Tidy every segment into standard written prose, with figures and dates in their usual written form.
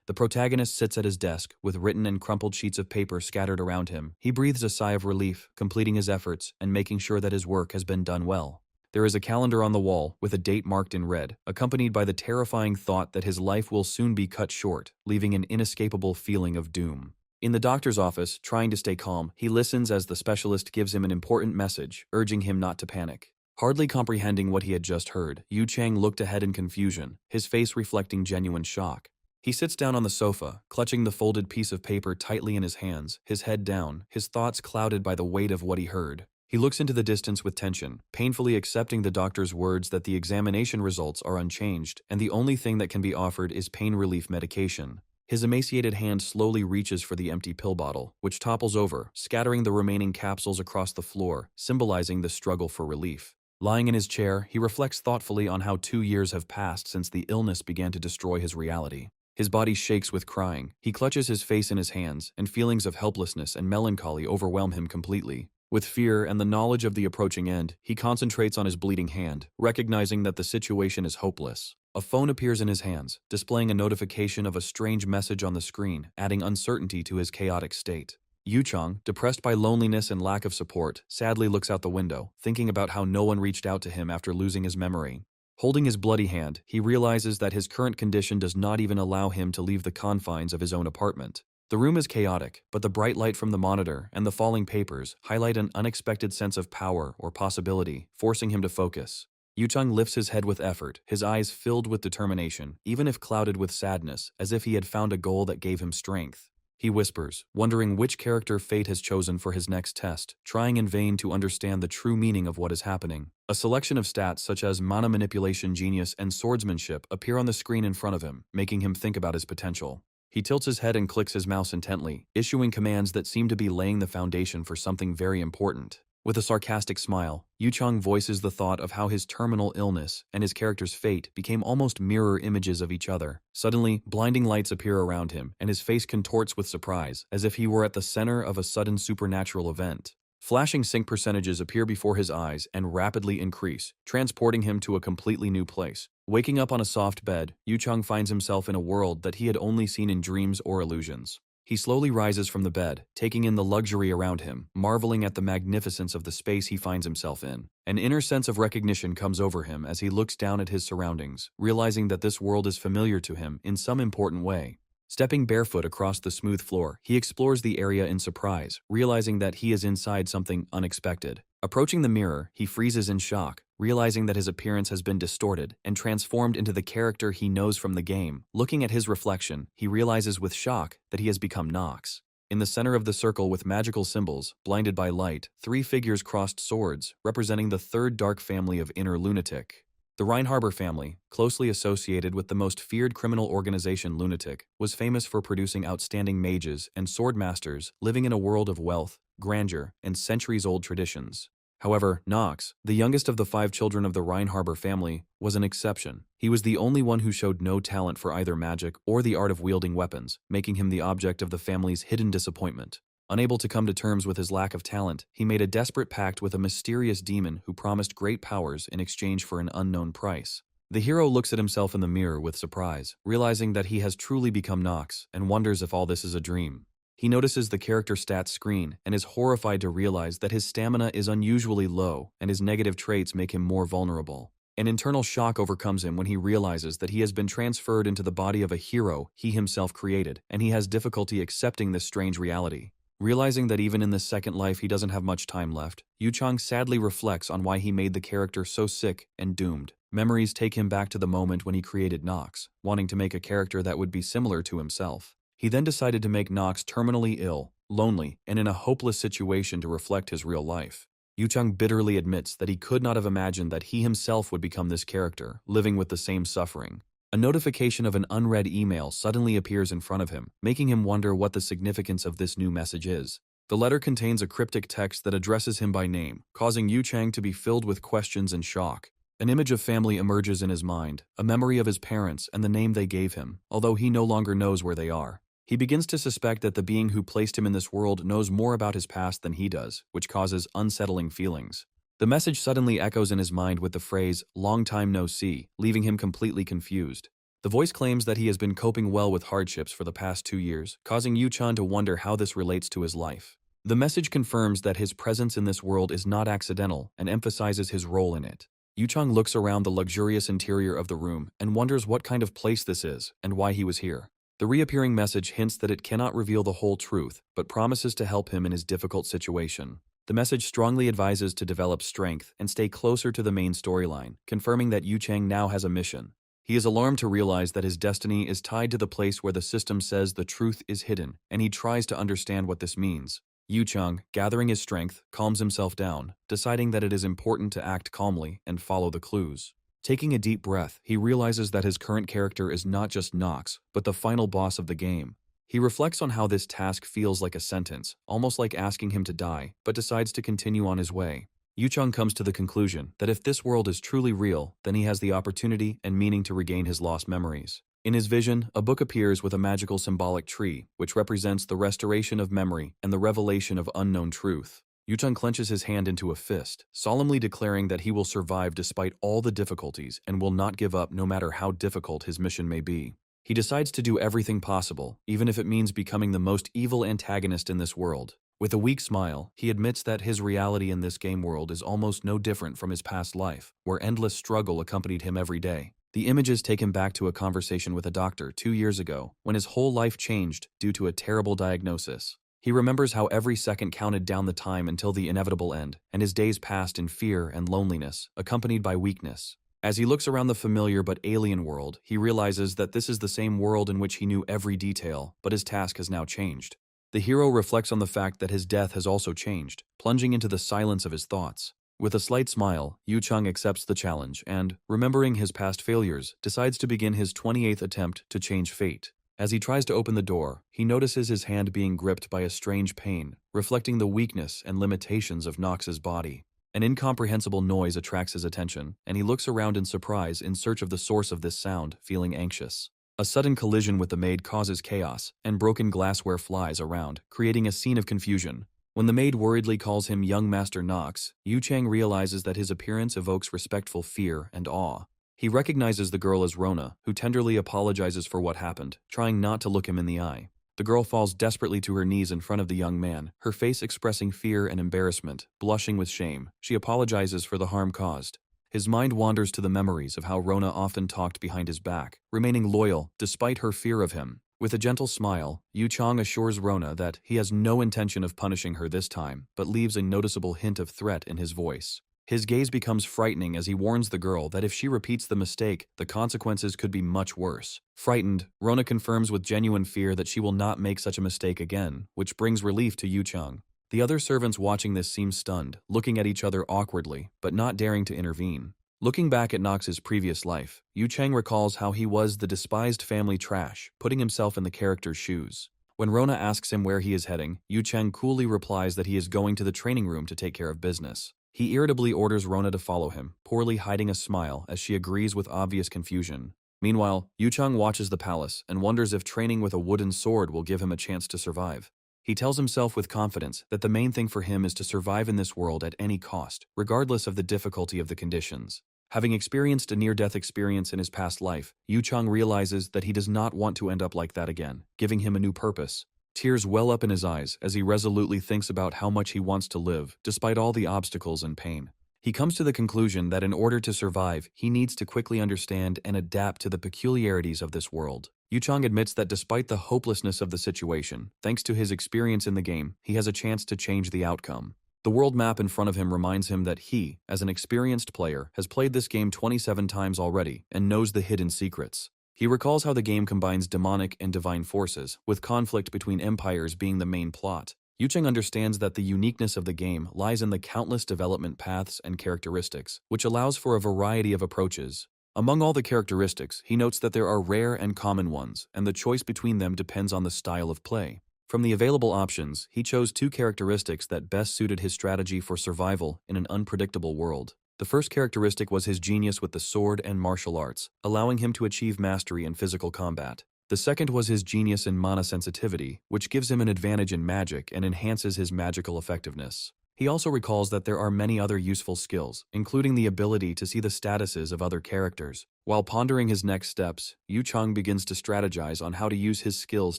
The protagonist sits at his desk, with written and crumpled sheets of paper scattered around him. He breathes a sigh of relief, completing his efforts and making sure that his work has been done well. There is a calendar on the wall, with a date marked in red, accompanied by the terrifying thought that his life will soon be cut short, leaving an inescapable feeling of doom. In the doctor's office, trying to stay calm, he listens as the specialist gives him an important message, urging him not to panic. Hardly comprehending what he had just heard, Yu Chang looked ahead in confusion, his face reflecting genuine shock. He sits down on the sofa, clutching the folded piece of paper tightly in his hands, his head down, his thoughts clouded by the weight of what he heard. He looks into the distance with tension, painfully accepting the doctor's words that the examination results are unchanged, and the only thing that can be offered is pain relief medication. His emaciated hand slowly reaches for the empty pill bottle, which topples over, scattering the remaining capsules across the floor, symbolizing the struggle for relief. Lying in his chair, he reflects thoughtfully on how 2 years have passed since the illness began to destroy his reality. His body shakes with crying. He clutches his face in his hands, and feelings of helplessness and melancholy overwhelm him completely. With fear and the knowledge of the approaching end, he concentrates on his bleeding hand, recognizing that the situation is hopeless. A phone appears in his hands, displaying a notification of a strange message on the screen, adding uncertainty to his chaotic state. Yu Chang, depressed by loneliness and lack of support, sadly looks out the window, thinking about how no one reached out to him after losing his memory. Holding his bloody hand, he realizes that his current condition does not even allow him to leave the confines of his own apartment. The room is chaotic, but the bright light from the monitor and the falling papers highlight an unexpected sense of power or possibility, forcing him to focus. Yu Chang lifts his head with effort, his eyes filled with determination, even if clouded with sadness, as if he had found a goal that gave him strength. He whispers, wondering which character fate has chosen for his next test, trying in vain to understand the true meaning of what is happening. A selection of stats such as mana manipulation genius and swordsmanship appear on the screen in front of him, making him think about his potential. He tilts his head and clicks his mouse intently, issuing commands that seem to be laying the foundation for something very important. With a sarcastic smile, Yu Chang voices the thought of how his terminal illness and his character's fate became almost mirror images of each other. Suddenly, blinding lights appear around him, and his face contorts with surprise, as if he were at the center of a sudden supernatural event. Flashing sync percentages appear before his eyes and rapidly increase, transporting him to a completely new place. Waking up on a soft bed, Yu Chang finds himself in a world that he had only seen in dreams or illusions. He slowly rises from the bed, taking in the luxury around him, marveling at the magnificence of the space he finds himself in. An inner sense of recognition comes over him as he looks down at his surroundings, realizing that this world is familiar to him in some important way. Stepping barefoot across the smooth floor, he explores the area in surprise, realizing that he is inside something unexpected. Approaching the mirror, he freezes in shock, realizing that his appearance has been distorted and transformed into the character he knows from the game. Looking at his reflection, he realizes with shock that he has become Nox. In the center of the circle with magical symbols, blinded by light, 3 figures crossed swords, representing the 3rd dark family of inner lunatic. The Reinharber family, closely associated with the most feared criminal organization Lunatic, was famous for producing outstanding mages and sword masters living in a world of wealth, grandeur, and centuries-old traditions. However, Nox, the youngest of the 5 children of the Reinharber family, was an exception. He was the only one who showed no talent for either magic or the art of wielding weapons, making him the object of the family's hidden disappointment. Unable to come to terms with his lack of talent, he made a desperate pact with a mysterious demon who promised great powers in exchange for an unknown price. The hero looks at himself in the mirror with surprise, realizing that he has truly become Nox, and wonders if all this is a dream. He notices the character stats screen and is horrified to realize that his stamina is unusually low and his negative traits make him more vulnerable. An internal shock overcomes him when he realizes that he has been transferred into the body of a hero he himself created, and he has difficulty accepting this strange reality. Realizing that even in this second life he doesn't have much time left, Yu Chang sadly reflects on why he made the character so sick and doomed. Memories take him back to the moment when he created Nox, wanting to make a character that would be similar to himself. He then decided to make Nox terminally ill, lonely, and in a hopeless situation to reflect his real life. Yu Chang bitterly admits that he could not have imagined that he himself would become this character, living with the same suffering. A notification of an unread email suddenly appears in front of him, making him wonder what the significance of this new message is. The letter contains a cryptic text that addresses him by name, causing Yu Chang to be filled with questions and shock. An image of family emerges in his mind, a memory of his parents and the name they gave him, although he no longer knows where they are. He begins to suspect that the being who placed him in this world knows more about his past than he does, which causes unsettling feelings. The message suddenly echoes in his mind with the phrase, "long time no see," leaving him completely confused. The voice claims that he has been coping well with hardships for the past 2 years, causing Yu-chan to wonder how this relates to his life. The message confirms that his presence in this world is not accidental and emphasizes his role in it. Yu-chan looks around the luxurious interior of the room and wonders what kind of place this is and why he was here. The reappearing message hints that it cannot reveal the whole truth, but promises to help him in his difficult situation. The message strongly advises to develop strength and stay closer to the main storyline, confirming that Yu-chan now has a mission. He is alarmed to realize that his destiny is tied to the place where the system says the truth is hidden, and he tries to understand what this means. Yu-chan, gathering his strength, calms himself down, deciding that it is important to act calmly and follow the clues. Taking a deep breath, he realizes that his current character is not just Nox, but the final boss of the game. He reflects on how this task feels like a sentence, almost like asking him to die, but decides to continue on his way. Yu-chan comes to the conclusion that if this world is truly real, then he has the opportunity and meaning to regain his lost memories. In his vision, a book appears with a magical symbolic tree, which represents the restoration of memory and the revelation of unknown truth. Yu-chan clenches his hand into a fist, solemnly declaring that he will survive despite all the difficulties and will not give up no matter how difficult his mission may be. He decides to do everything possible, even if it means becoming the most evil antagonist in this world. With a weak smile, he admits that his reality in this game world is almost no different from his past life, where endless struggle accompanied him every day. The images take him back to a conversation with a doctor 2 years ago, when his whole life changed due to a terrible diagnosis. He remembers how every second counted down the time until the inevitable end, and his days passed in fear and loneliness, accompanied by weakness. As he looks around the familiar but alien world, he realizes that this is the same world in which he knew every detail, but his task has now changed. The hero reflects on the fact that his death has also changed, plunging into the silence of his thoughts. With a slight smile, Yu-chan accepts the challenge and, remembering his past failures, decides to begin his 28th attempt to change fate. As he tries to open the door, he notices his hand being gripped by a strange pain, reflecting the weakness and limitations of Nox's body. An incomprehensible noise attracts his attention, and he looks around in surprise in search of the source of this sound, feeling anxious. A sudden collision with the maid causes chaos, and broken glassware flies around, creating a scene of confusion. When the maid worriedly calls him young Master Nox, Yu-chan realizes that his appearance evokes respectful fear and awe. He recognizes the girl as Rona, who tenderly apologizes for what happened, trying not to look him in the eye. The girl falls desperately to her knees in front of the young man, her face expressing fear and embarrassment. Blushing with shame, she apologizes for the harm caused. His mind wanders to the memories of how Rona often talked behind his back, remaining loyal despite her fear of him. With a gentle smile, Yu-chan assures Rona that he has no intention of punishing her this time, but leaves a noticeable hint of threat in his voice. His gaze becomes frightening as he warns the girl that if she repeats the mistake, the consequences could be much worse. Frightened, Rona confirms with genuine fear that she will not make such a mistake again, which brings relief to Yu-chan. The other servants watching this seem stunned, looking at each other awkwardly, but not daring to intervene. Looking back at Nox's previous life, Yu-chan recalls how he was the despised family trash, putting himself in the character's shoes. When Rona asks him where he is heading, Yu-chan coolly replies that he is going to the training room to take care of business. He irritably orders Rona to follow him, poorly hiding a smile as she agrees with obvious confusion. Meanwhile, Yu-chan watches the palace and wonders if training with a wooden sword will give him a chance to survive. He tells himself with confidence that the main thing for him is to survive in this world at any cost, regardless of the difficulty of the conditions. Having experienced a near-death experience in his past life, Yu-chan realizes that he does not want to end up like that again, giving him a new purpose. Tears well up in his eyes as he resolutely thinks about how much he wants to live, despite all the obstacles and pain. He comes to the conclusion that in order to survive, he needs to quickly understand and adapt to the peculiarities of this world. Yu-chan admits that despite the hopelessness of the situation, thanks to his experience in the game, he has a chance to change the outcome. The world map in front of him reminds him that he, as an experienced player, has played this game 27 times already and knows the hidden secrets. He recalls how the game combines demonic and divine forces, with conflict between empires being the main plot. Yu-chan understands that the uniqueness of the game lies in the countless development paths and characteristics, which allows for a variety of approaches. Among all the characteristics, he notes that there are rare and common ones, and the choice between them depends on the style of play. From the available options, he chose 2 characteristics that best suited his strategy for survival in an unpredictable world. The first characteristic was his genius with the sword and martial arts, allowing him to achieve mastery in physical combat. The second was his genius in mana sensitivity, which gives him an advantage in magic and enhances his magical effectiveness. He also recalls that there are many other useful skills, including the ability to see the statuses of other characters. While pondering his next steps, Yu Chang begins to strategize on how to use his skills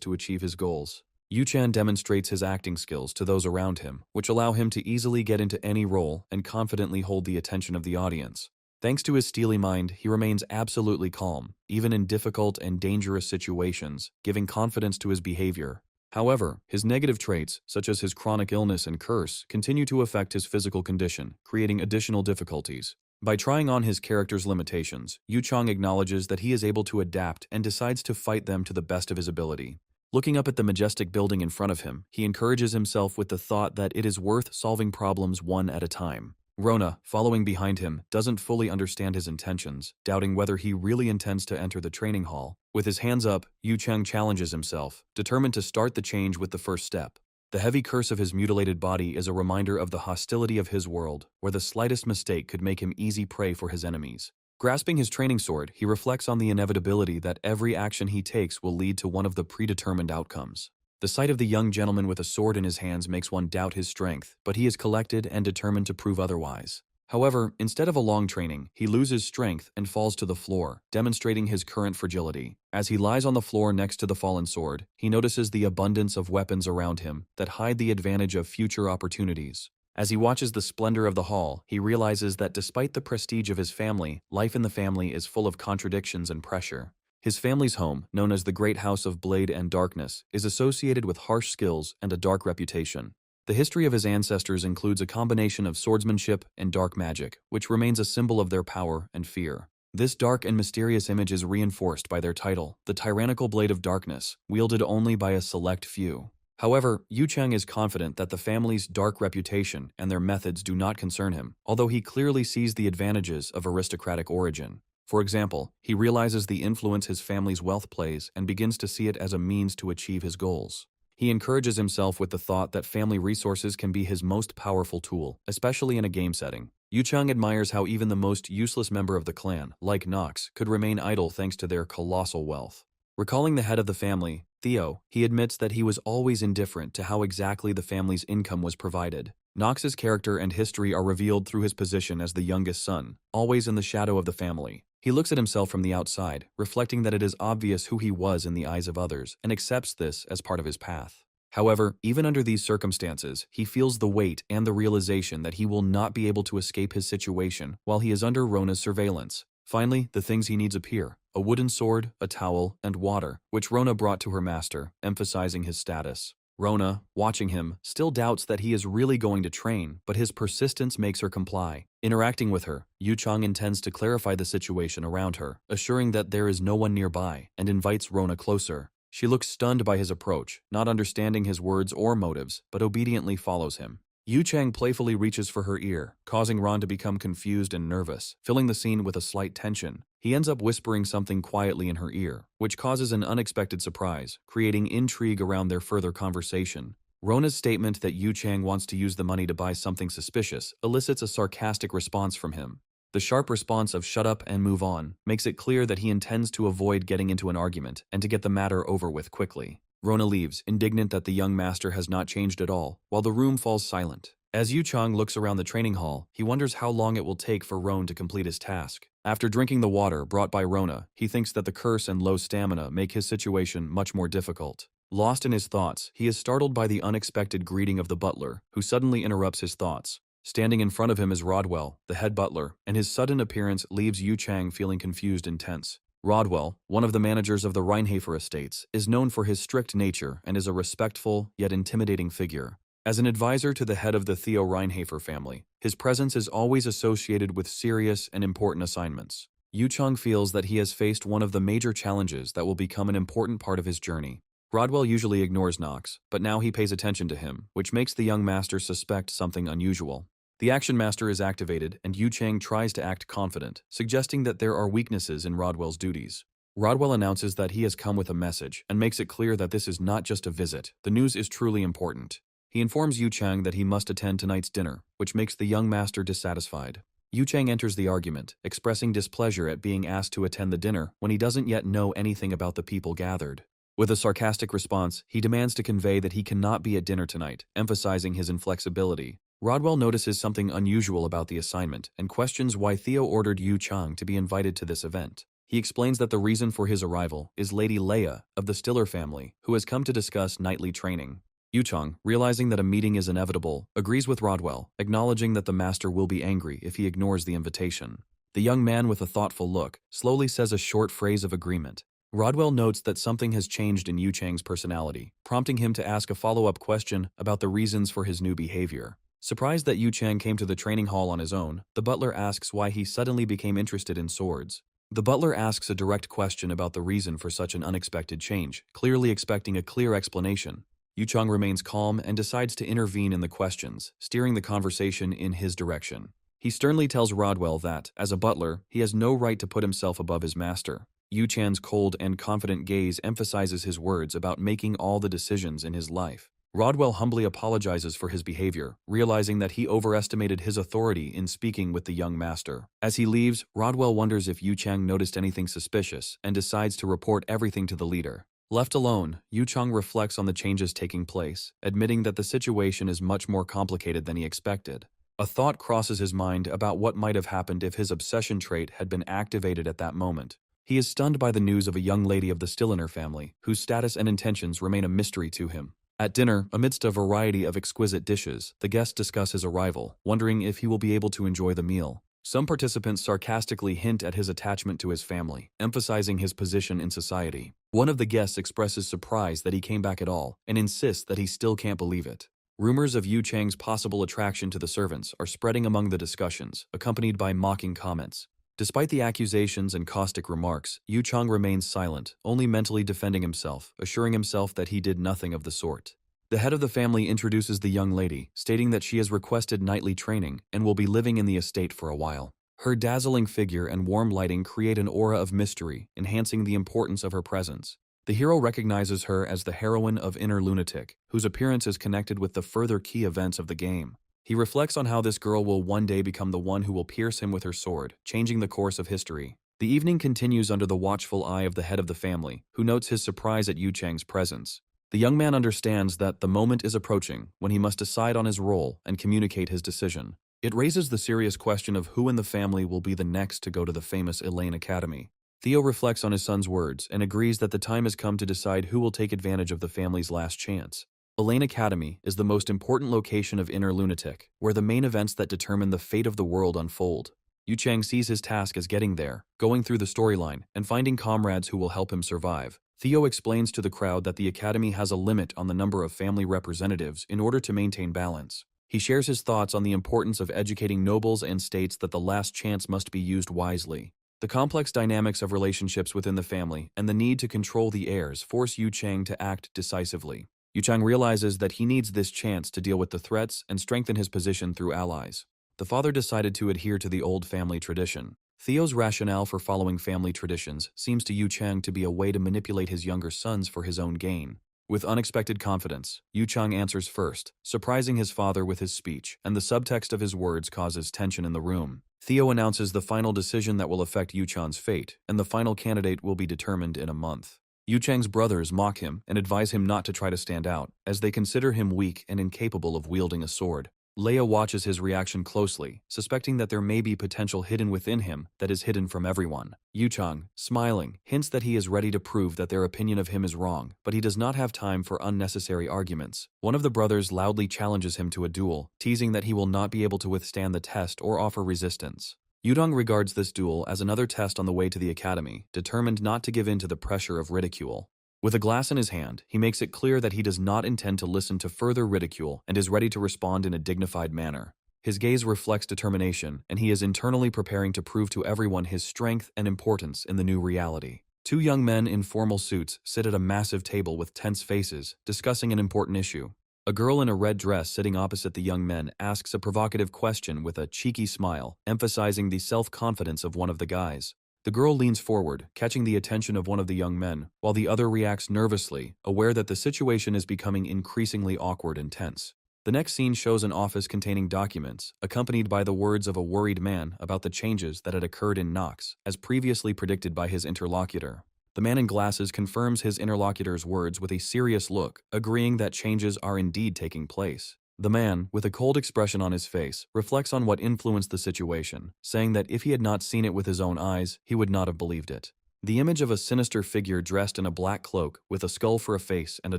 to achieve his goals. Yu Chan demonstrates his acting skills to those around him, which allow him to easily get into any role and confidently hold the attention of the audience. Thanks to his steely mind, he remains absolutely calm, even in difficult and dangerous situations, giving confidence to his behavior. However, his negative traits, such as his chronic illness and curse, continue to affect his physical condition, creating additional difficulties. By trying on his character's limitations, Yu Chang acknowledges that he is able to adapt and decides to fight them to the best of his ability. Looking up at the majestic building in front of him, he encourages himself with the thought that it is worth solving problems one at a time. Rona, following behind him, doesn't fully understand his intentions, doubting whether he really intends to enter the training hall. With his hands up, Yu Chang challenges himself, determined to start the change with the first step. The heavy curse of his mutilated body is a reminder of the hostility of his world, where the slightest mistake could make him easy prey for his enemies. Grasping his training sword, he reflects on the inevitability that every action he takes will lead to one of the predetermined outcomes. The sight of the young gentleman with a sword in his hands makes one doubt his strength, but he is collected and determined to prove otherwise. However, instead of a long training, he loses strength and falls to the floor, demonstrating his current fragility. As he lies on the floor next to the fallen sword, he notices the abundance of weapons around him that hide the advantage of future opportunities. As he watches the splendor of the hall, he realizes that despite the prestige of his family, life in the family is full of contradictions and pressure. His family's home, known as the Great House of Blade and Darkness, is associated with harsh skills and a dark reputation. The history of his ancestors includes a combination of swordsmanship and dark magic, which remains a symbol of their power and fear. This dark and mysterious image is reinforced by their title, the tyrannical Blade of Darkness, wielded only by a select few. However, Yu Chang is confident that the family's dark reputation and their methods do not concern him, although he clearly sees the advantages of aristocratic origin. For example, he realizes the influence his family's wealth plays and begins to see it as a means to achieve his goals. He encourages himself with the thought that family resources can be his most powerful tool, especially in a game setting. Yu Chang admires how even the most useless member of the clan, like Nox, could remain idle thanks to their colossal wealth. Recalling the head of the family, Theo, he admits that he was always indifferent to how exactly the family's income was provided. Nox's character and history are revealed through his position as the youngest son, always in the shadow of the family. He looks at himself from the outside, reflecting that it is obvious who he was in the eyes of others, and accepts this as part of his path. However, even under these circumstances, he feels the weight and the realization that he will not be able to escape his situation while he is under Rona's surveillance. Finally, the things he needs appear: a wooden sword, a towel, and water, which Rona brought to her master, emphasizing his status. Rona, watching him, still doubts that he is really going to train, but his persistence makes her comply. Interacting with her, Yu Chang intends to clarify the situation around her, assuring that there is no one nearby, and invites Rona closer. She looks stunned by his approach, not understanding his words or motives, but obediently follows him. Yu Chang playfully reaches for her ear, causing Ron to become confused and nervous, filling the scene with a slight tension. He ends up whispering something quietly in her ear, which causes an unexpected surprise, creating intrigue around their further conversation. Rona's statement that Yu Chang wants to use the money to buy something suspicious elicits a sarcastic response from him. The sharp response of "shut up and move on" makes it clear that he intends to avoid getting into an argument and to get the matter over with quickly. Rona leaves, indignant that the young master has not changed at all, while the room falls silent. As Yu Chang looks around the training hall, he wonders how long it will take for Ron to complete his task. After drinking the water brought by Rona, he thinks that the curse and low stamina make his situation much more difficult. Lost in his thoughts, he is startled by the unexpected greeting of the butler, who suddenly interrupts his thoughts. Standing in front of him is Rodwell, the head butler, and his sudden appearance leaves Yu Chang feeling confused and tense. Rodwell, one of the managers of the Reinhafer estates, is known for his strict nature and is a respectful yet intimidating figure. As an advisor to the head of the Theo Reinhafer family, his presence is always associated with serious and important assignments. Yu Chang feels that he has faced one of the major challenges that will become an important part of his journey. Rodwell usually ignores Nox, but now he pays attention to him, which makes the young master suspect something unusual. The Action Master is activated, and Yu Chang tries to act confident, suggesting that there are weaknesses in Rodwell's duties. Rodwell announces that he has come with a message, and makes it clear that this is not just a visit. The news is truly important. He informs Yu Chang that he must attend tonight's dinner, which makes the young master dissatisfied. Yu Chang enters the argument, expressing displeasure at being asked to attend the dinner when he doesn't yet know anything about the people gathered. With a sarcastic response, he demands to convey that he cannot be at dinner tonight, emphasizing his inflexibility. Rodwell notices something unusual about the assignment and questions why Theo ordered Yu Chang to be invited to this event. He explains that the reason for his arrival is Lady Leia of the Stiller family, who has come to discuss knightly training. Yu Chang, realizing that a meeting is inevitable, agrees with Rodwell, acknowledging that the master will be angry if he ignores the invitation. The young man, with a thoughtful look, slowly says a short phrase of agreement. Rodwell notes that something has changed in Yu Chang's personality, prompting him to ask a follow-up question about the reasons for his new behavior. Surprised that Yu Chang came to the training hall on his own, the butler asks why he suddenly became interested in swords. The butler asks a direct question about the reason for such an unexpected change, clearly expecting a clear explanation. Yu Chang remains calm and decides to intervene in the questions, steering the conversation in his direction. He sternly tells Rodwell that, as a butler, he has no right to put himself above his master. Yu Chang's cold and confident gaze emphasizes his words about making all the decisions in his life. Rodwell humbly apologizes for his behavior, realizing that he overestimated his authority in speaking with the young master. As he leaves, Rodwell wonders if Yu Chang noticed anything suspicious and decides to report everything to the leader. Left alone, Yu Chang reflects on the changes taking place, admitting that the situation is much more complicated than he expected. A thought crosses his mind about what might have happened if his obsession trait had been activated at that moment. He is stunned by the news of a young lady of the Stilliner family, whose status and intentions remain a mystery to him. At dinner, amidst a variety of exquisite dishes, the guests discuss his arrival, wondering if he will be able to enjoy the meal. Some participants sarcastically hint at his attachment to his family, emphasizing his position in society. One of the guests expresses surprise that he came back at all, and insists that he still can't believe it. Rumors of Yu Chang's possible attraction to the servants are spreading among the discussions, accompanied by mocking comments. Despite the accusations and caustic remarks, Yu Chang remains silent, only mentally defending himself, assuring himself that he did nothing of the sort. The head of the family introduces the young lady, stating that she has requested knightly training and will be living in the estate for a while. Her dazzling figure and warm lighting create an aura of mystery, enhancing the importance of her presence. The hero recognizes her as the heroine of Inner Lunatic, whose appearance is connected with the further key events of the game. He reflects on how this girl will one day become the one who will pierce him with her sword, changing the course of history. The evening continues under the watchful eye of the head of the family, who notes his surprise at Yu Chang's presence. The young man understands that the moment is approaching when he must decide on his role and communicate his decision. It raises the serious question of who in the family will be the next to go to the famous Elaine Academy. Theo reflects on his son's words and agrees that the time has come to decide who will take advantage of the family's last chance. Elaine Academy is the most important location of Inner Lunatic, where the main events that determine the fate of the world unfold. Yu Chang sees his task as getting there, going through the storyline, and finding comrades who will help him survive. Theo explains to the crowd that the Academy has a limit on the number of family representatives in order to maintain balance. He shares his thoughts on the importance of educating nobles and states that the last chance must be used wisely. The complex dynamics of relationships within the family and the need to control the heirs force Yu Chang to act decisively. Yu Chang realizes that he needs this chance to deal with the threats and strengthen his position through allies. The father decided to adhere to the old family tradition. Theo's rationale for following family traditions seems to Yu Chang to be a way to manipulate his younger sons for his own gain. With unexpected confidence, Yu Chang answers first, surprising his father with his speech, and the subtext of his words causes tension in the room. Theo announces the final decision that will affect Yu Chang's fate, and the final candidate will be determined in a month. Yu Chang's brothers mock him and advise him not to try to stand out, as they consider him weak and incapable of wielding a sword. Leia watches his reaction closely, suspecting that there may be potential hidden within him that is hidden from everyone. Yu Chang, smiling, hints that he is ready to prove that their opinion of him is wrong, but he does not have time for unnecessary arguments. One of the brothers loudly challenges him to a duel, teasing that he will not be able to withstand the test or offer resistance. Yudong regards this duel as another test on the way to the academy, determined not to give in to the pressure of ridicule. With a glass in his hand, he makes it clear that he does not intend to listen to further ridicule and is ready to respond in a dignified manner. His gaze reflects determination, and he is internally preparing to prove to everyone his strength and importance in the new reality. Two young men in formal suits sit at a massive table with tense faces, discussing an important issue. A girl in a red dress sitting opposite the young men asks a provocative question with a cheeky smile, emphasizing the self-confidence of one of the guys. The girl leans forward, catching the attention of one of the young men, while the other reacts nervously, aware that the situation is becoming increasingly awkward and tense. The next scene shows an office containing documents, accompanied by the words of a worried man about the changes that had occurred in Nox, as previously predicted by his interlocutor. The man in glasses confirms his interlocutor's words with a serious look, agreeing that changes are indeed taking place. The man, with a cold expression on his face, reflects on what influenced the situation, saying that if he had not seen it with his own eyes, he would not have believed it. The image of a sinister figure dressed in a black cloak, with a skull for a face and a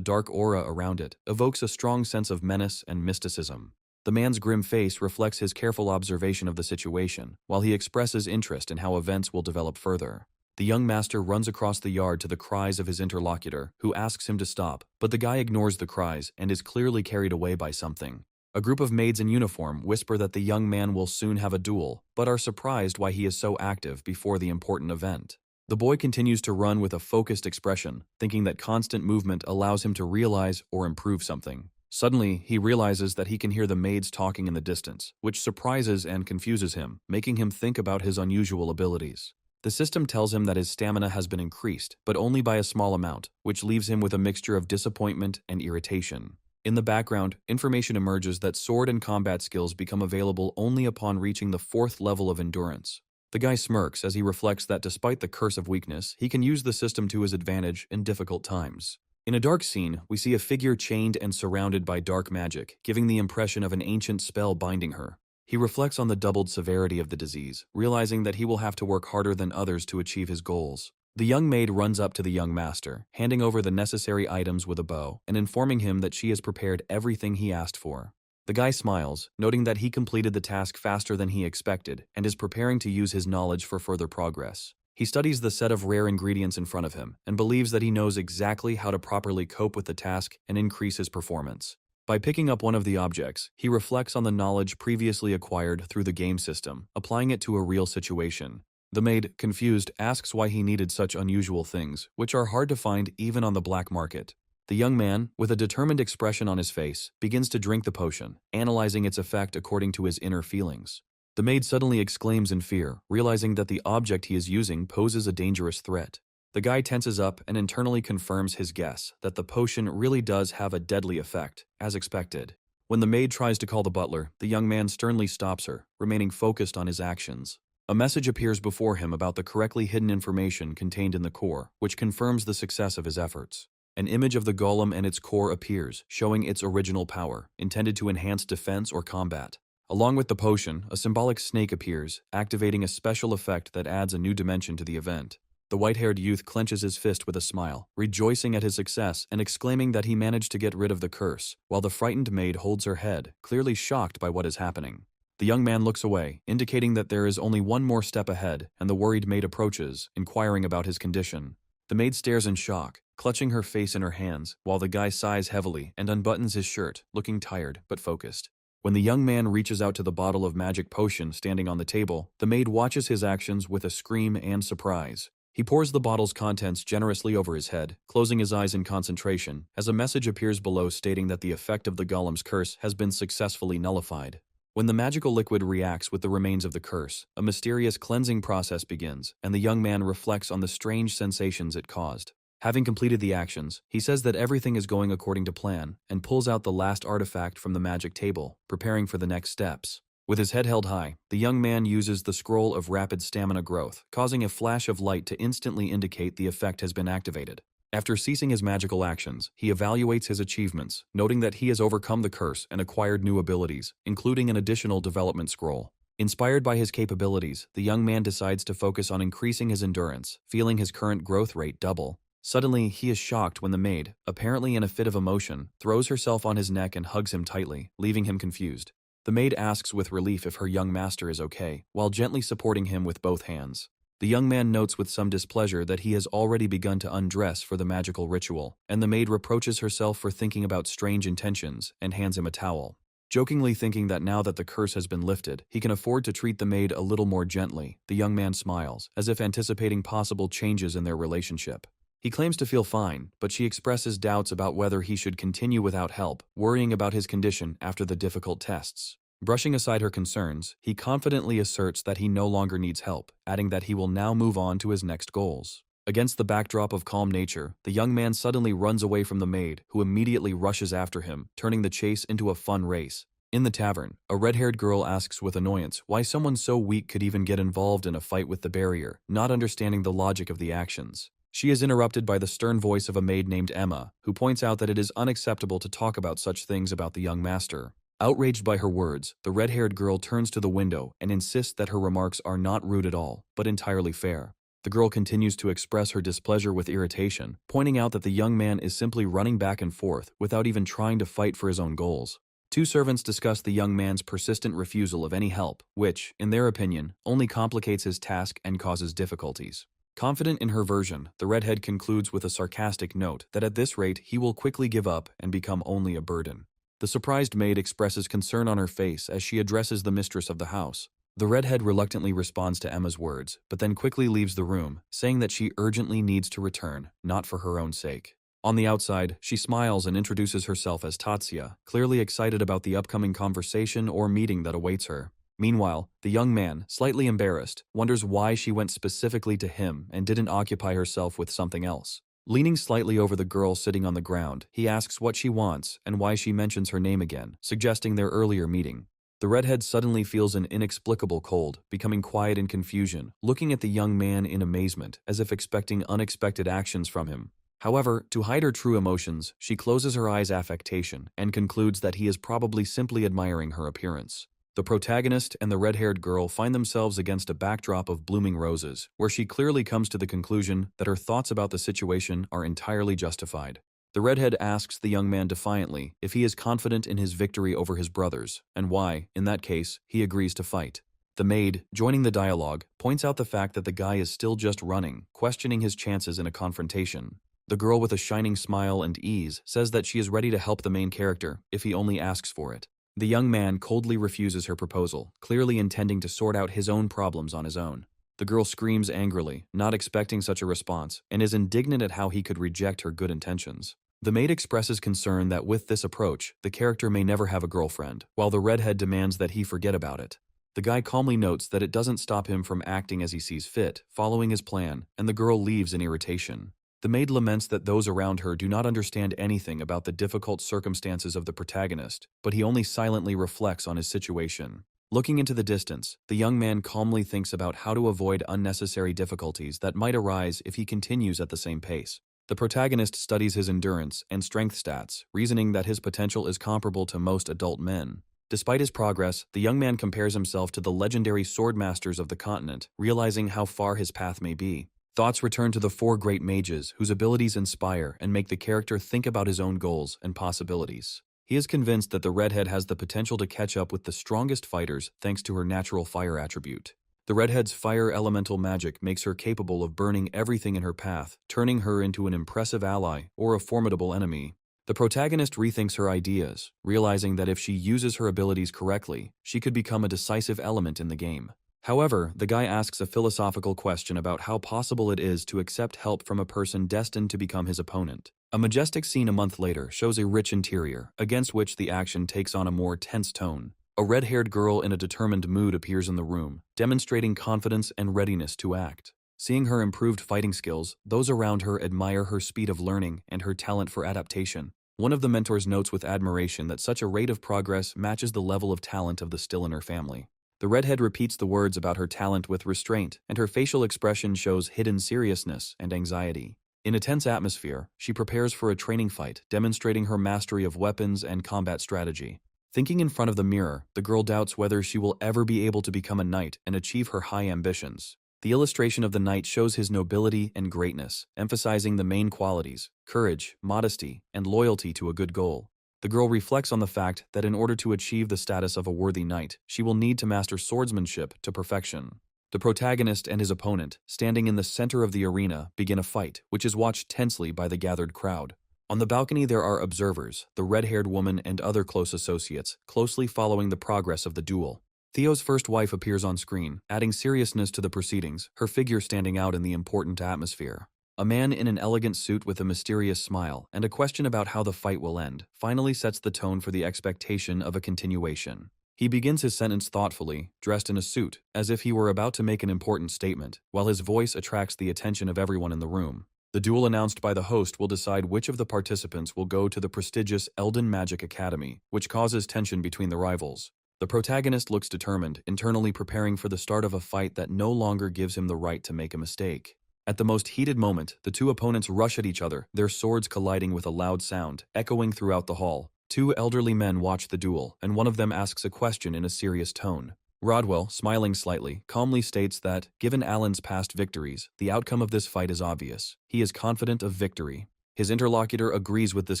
dark aura around it, evokes a strong sense of menace and mysticism. The man's grim face reflects his careful observation of the situation, while he expresses interest in how events will develop further. The young master runs across the yard to the cries of his interlocutor, who asks him to stop, but the guy ignores the cries and is clearly carried away by something. A group of maids in uniform whisper that the young man will soon have a duel, but are surprised why he is so active before the important event. The boy continues to run with a focused expression, thinking that constant movement allows him to realize or improve something. Suddenly, he realizes that he can hear the maids talking in the distance, which surprises and confuses him, making him think about his unusual abilities. The system tells him that his stamina has been increased, but only by a small amount, which leaves him with a mixture of disappointment and irritation. In the background, information emerges that sword and combat skills become available only upon reaching the 4th level of endurance. The guy smirks as he reflects that despite the curse of weakness, he can use the system to his advantage in difficult times. In a dark scene, we see a figure chained and surrounded by dark magic, giving the impression of an ancient spell binding her. He reflects on the doubled severity of the disease, realizing that he will have to work harder than others to achieve his goals. The young maid runs up to the young master, handing over the necessary items with a bow, and informing him that she has prepared everything he asked for. The guy smiles, noting that he completed the task faster than he expected, and is preparing to use his knowledge for further progress. He studies the set of rare ingredients in front of him, and believes that he knows exactly how to properly cope with the task and increase his performance. By picking up one of the objects, he reflects on the knowledge previously acquired through the game system, applying it to a real situation. The maid, confused, asks why he needed such unusual things, which are hard to find even on the black market. The young man, with a determined expression on his face, begins to drink the potion, analyzing its effect according to his inner feelings. The maid suddenly exclaims in fear, realizing that the object he is using poses a dangerous threat. The guy tenses up and internally confirms his guess that the potion really does have a deadly effect, as expected. When the maid tries to call the butler, the young man sternly stops her, remaining focused on his actions. A message appears before him about the correctly hidden information contained in the core, which confirms the success of his efforts. An image of the golem and its core appears, showing its original power, intended to enhance defense or combat. Along with the potion, a symbolic snake appears, activating a special effect that adds a new dimension to the event. The white-haired youth clenches his fist with a smile, rejoicing at his success and exclaiming that he managed to get rid of the curse, while the frightened maid holds her head, clearly shocked by what is happening. The young man looks away, indicating that there is only one more step ahead, and the worried maid approaches, inquiring about his condition. The maid stares in shock, clutching her face in her hands, while the guy sighs heavily and unbuttons his shirt, looking tired but focused. When the young man reaches out to the bottle of magic potion standing on the table, the maid watches his actions with a scream and surprise. He pours the bottle's contents generously over his head, closing his eyes in concentration, as a message appears below stating that the effect of the golem's curse has been successfully nullified. When the magical liquid reacts with the remains of the curse, a mysterious cleansing process begins, and the young man reflects on the strange sensations it caused. Having completed the actions, he says that everything is going according to plan, and pulls out the last artifact from the magic table, preparing for the next steps. With his head held high, the young man uses the scroll of rapid stamina growth, causing a flash of light to instantly indicate the effect has been activated. After ceasing his magical actions, he evaluates his achievements, noting that he has overcome the curse and acquired new abilities, including an additional development scroll. Inspired by his capabilities, the young man decides to focus on increasing his endurance, feeling his current growth rate double. Suddenly, he is shocked when the maid, apparently in a fit of emotion, throws herself on his neck and hugs him tightly, leaving him confused. The maid asks with relief if her young master is okay, while gently supporting him with both hands. The young man notes with some displeasure that he has already begun to undress for the magical ritual, and the maid reproaches herself for thinking about strange intentions and hands him a towel. Jokingly thinking that now that the curse has been lifted, he can afford to treat the maid a little more gently, the young man smiles, as if anticipating possible changes in their relationship. He claims to feel fine, but she expresses doubts about whether he should continue without help, worrying about his condition after the difficult tests. Brushing aside her concerns, he confidently asserts that he no longer needs help, adding that he will now move on to his next goals. Against the backdrop of calm nature, the young man suddenly runs away from the maid, who immediately rushes after him, turning the chase into a fun race. In the tavern, a red-haired girl asks with annoyance why someone so weak could even get involved in a fight with the barrier, not understanding the logic of the actions. She is interrupted by the stern voice of a maid named Emma, who points out that it is unacceptable to talk about such things about the young master. Outraged by her words, the red-haired girl turns to the window and insists that her remarks are not rude at all, but entirely fair. The girl continues to express her displeasure with irritation, pointing out that the young man is simply running back and forth without even trying to fight for his own goals. Two servants discuss the young man's persistent refusal of any help, which, in their opinion, only complicates his task and causes difficulties. Confident in her version, the redhead concludes with a sarcastic note that at this rate he will quickly give up and become only a burden. The surprised maid expresses concern on her face as she addresses the mistress of the house. The redhead reluctantly responds to Emma's words, but then quickly leaves the room, saying that she urgently needs to return, not for her own sake. On the outside, she smiles and introduces herself as Tatsuya, clearly excited about the upcoming conversation or meeting that awaits her. Meanwhile, the young man, slightly embarrassed, wonders why she went specifically to him and didn't occupy herself with something else. Leaning slightly over the girl sitting on the ground, he asks what she wants and why she mentions her name again, suggesting their earlier meeting. The redhead suddenly feels an inexplicable cold, becoming quiet in confusion, looking at the young man in amazement, as if expecting unexpected actions from him. However, to hide her true emotions, she closes her eyes affectation and concludes that he is probably simply admiring her appearance. The protagonist and the red-haired girl find themselves against a backdrop of blooming roses, where she clearly comes to the conclusion that her thoughts about the situation are entirely justified. The redhead asks the young man defiantly if he is confident in his victory over his brothers, and why, in that case, he agrees to fight. The maid, joining the dialogue, points out the fact that the guy is still just running, questioning his chances in a confrontation. The girl with a shining smile and ease says that she is ready to help the main character if he only asks for it. The young man coldly refuses her proposal, clearly intending to sort out his own problems on his own. The girl screams angrily, not expecting such a response, and is indignant at how he could reject her good intentions. The maid expresses concern that with this approach, the character may never have a girlfriend, while the redhead demands that he forget about it. The guy calmly notes that it doesn't stop him from acting as he sees fit, following his plan, and the girl leaves in irritation. The maid laments that those around her do not understand anything about the difficult circumstances of the protagonist, but he only silently reflects on his situation. Looking into the distance, the young man calmly thinks about how to avoid unnecessary difficulties that might arise if he continues at the same pace. The protagonist studies his endurance and strength stats, reasoning that his potential is comparable to most adult men. Despite his progress, the young man compares himself to the legendary sword masters of the continent, realizing how far his path may be. Thoughts return to the four great mages, whose abilities inspire and make the character think about his own goals and possibilities. He is convinced that the redhead has the potential to catch up with the strongest fighters thanks to her natural fire attribute. The redhead's fire elemental magic makes her capable of burning everything in her path, turning her into an impressive ally or a formidable enemy. The protagonist rethinks her ideas, realizing that if she uses her abilities correctly, she could become a decisive element in the game. However, the guy asks a philosophical question about how possible it is to accept help from a person destined to become his opponent. A majestic scene a month later shows a rich interior, against which the action takes on a more tense tone. A red-haired girl in a determined mood appears in the room, demonstrating confidence and readiness to act. Seeing her improved fighting skills, those around her admire her speed of learning and her talent for adaptation. One of the mentors notes with admiration that such a rate of progress matches the level of talent of the Stilliner family. The redhead repeats the words about her talent with restraint, and her facial expression shows hidden seriousness and anxiety. In a tense atmosphere, she prepares for a training fight, demonstrating her mastery of weapons and combat strategy. Thinking in front of the mirror, the girl doubts whether she will ever be able to become a knight and achieve her high ambitions. The illustration of the knight shows his nobility and greatness, emphasizing the main qualities: courage, modesty, and loyalty to a good goal. The girl reflects on the fact that in order to achieve the status of a worthy knight, she will need to master swordsmanship to perfection. The protagonist and his opponent, standing in the center of the arena, begin a fight, which is watched tensely by the gathered crowd. On the balcony there are observers, the red-haired woman and other close associates, closely following the progress of the duel. Theo's first wife appears on screen, adding seriousness to the proceedings, her figure standing out in the important atmosphere. A man in an elegant suit with a mysterious smile and a question about how the fight will end finally sets the tone for the expectation of a continuation. He begins his sentence thoughtfully, dressed in a suit, as if he were about to make an important statement, while his voice attracts the attention of everyone in the room. The duel announced by the host will decide which of the participants will go to the prestigious Elden Magic Academy, which causes tension between the rivals. The protagonist looks determined, internally preparing for the start of a fight that no longer gives him the right to make a mistake. At the most heated moment, the two opponents rush at each other, their swords colliding with a loud sound, echoing throughout the hall. Two elderly men watch the duel, and one of them asks a question in a serious tone. Rodwell, smiling slightly, calmly states that, given Alan's past victories, the outcome of this fight is obvious. He is confident of victory. His interlocutor agrees with this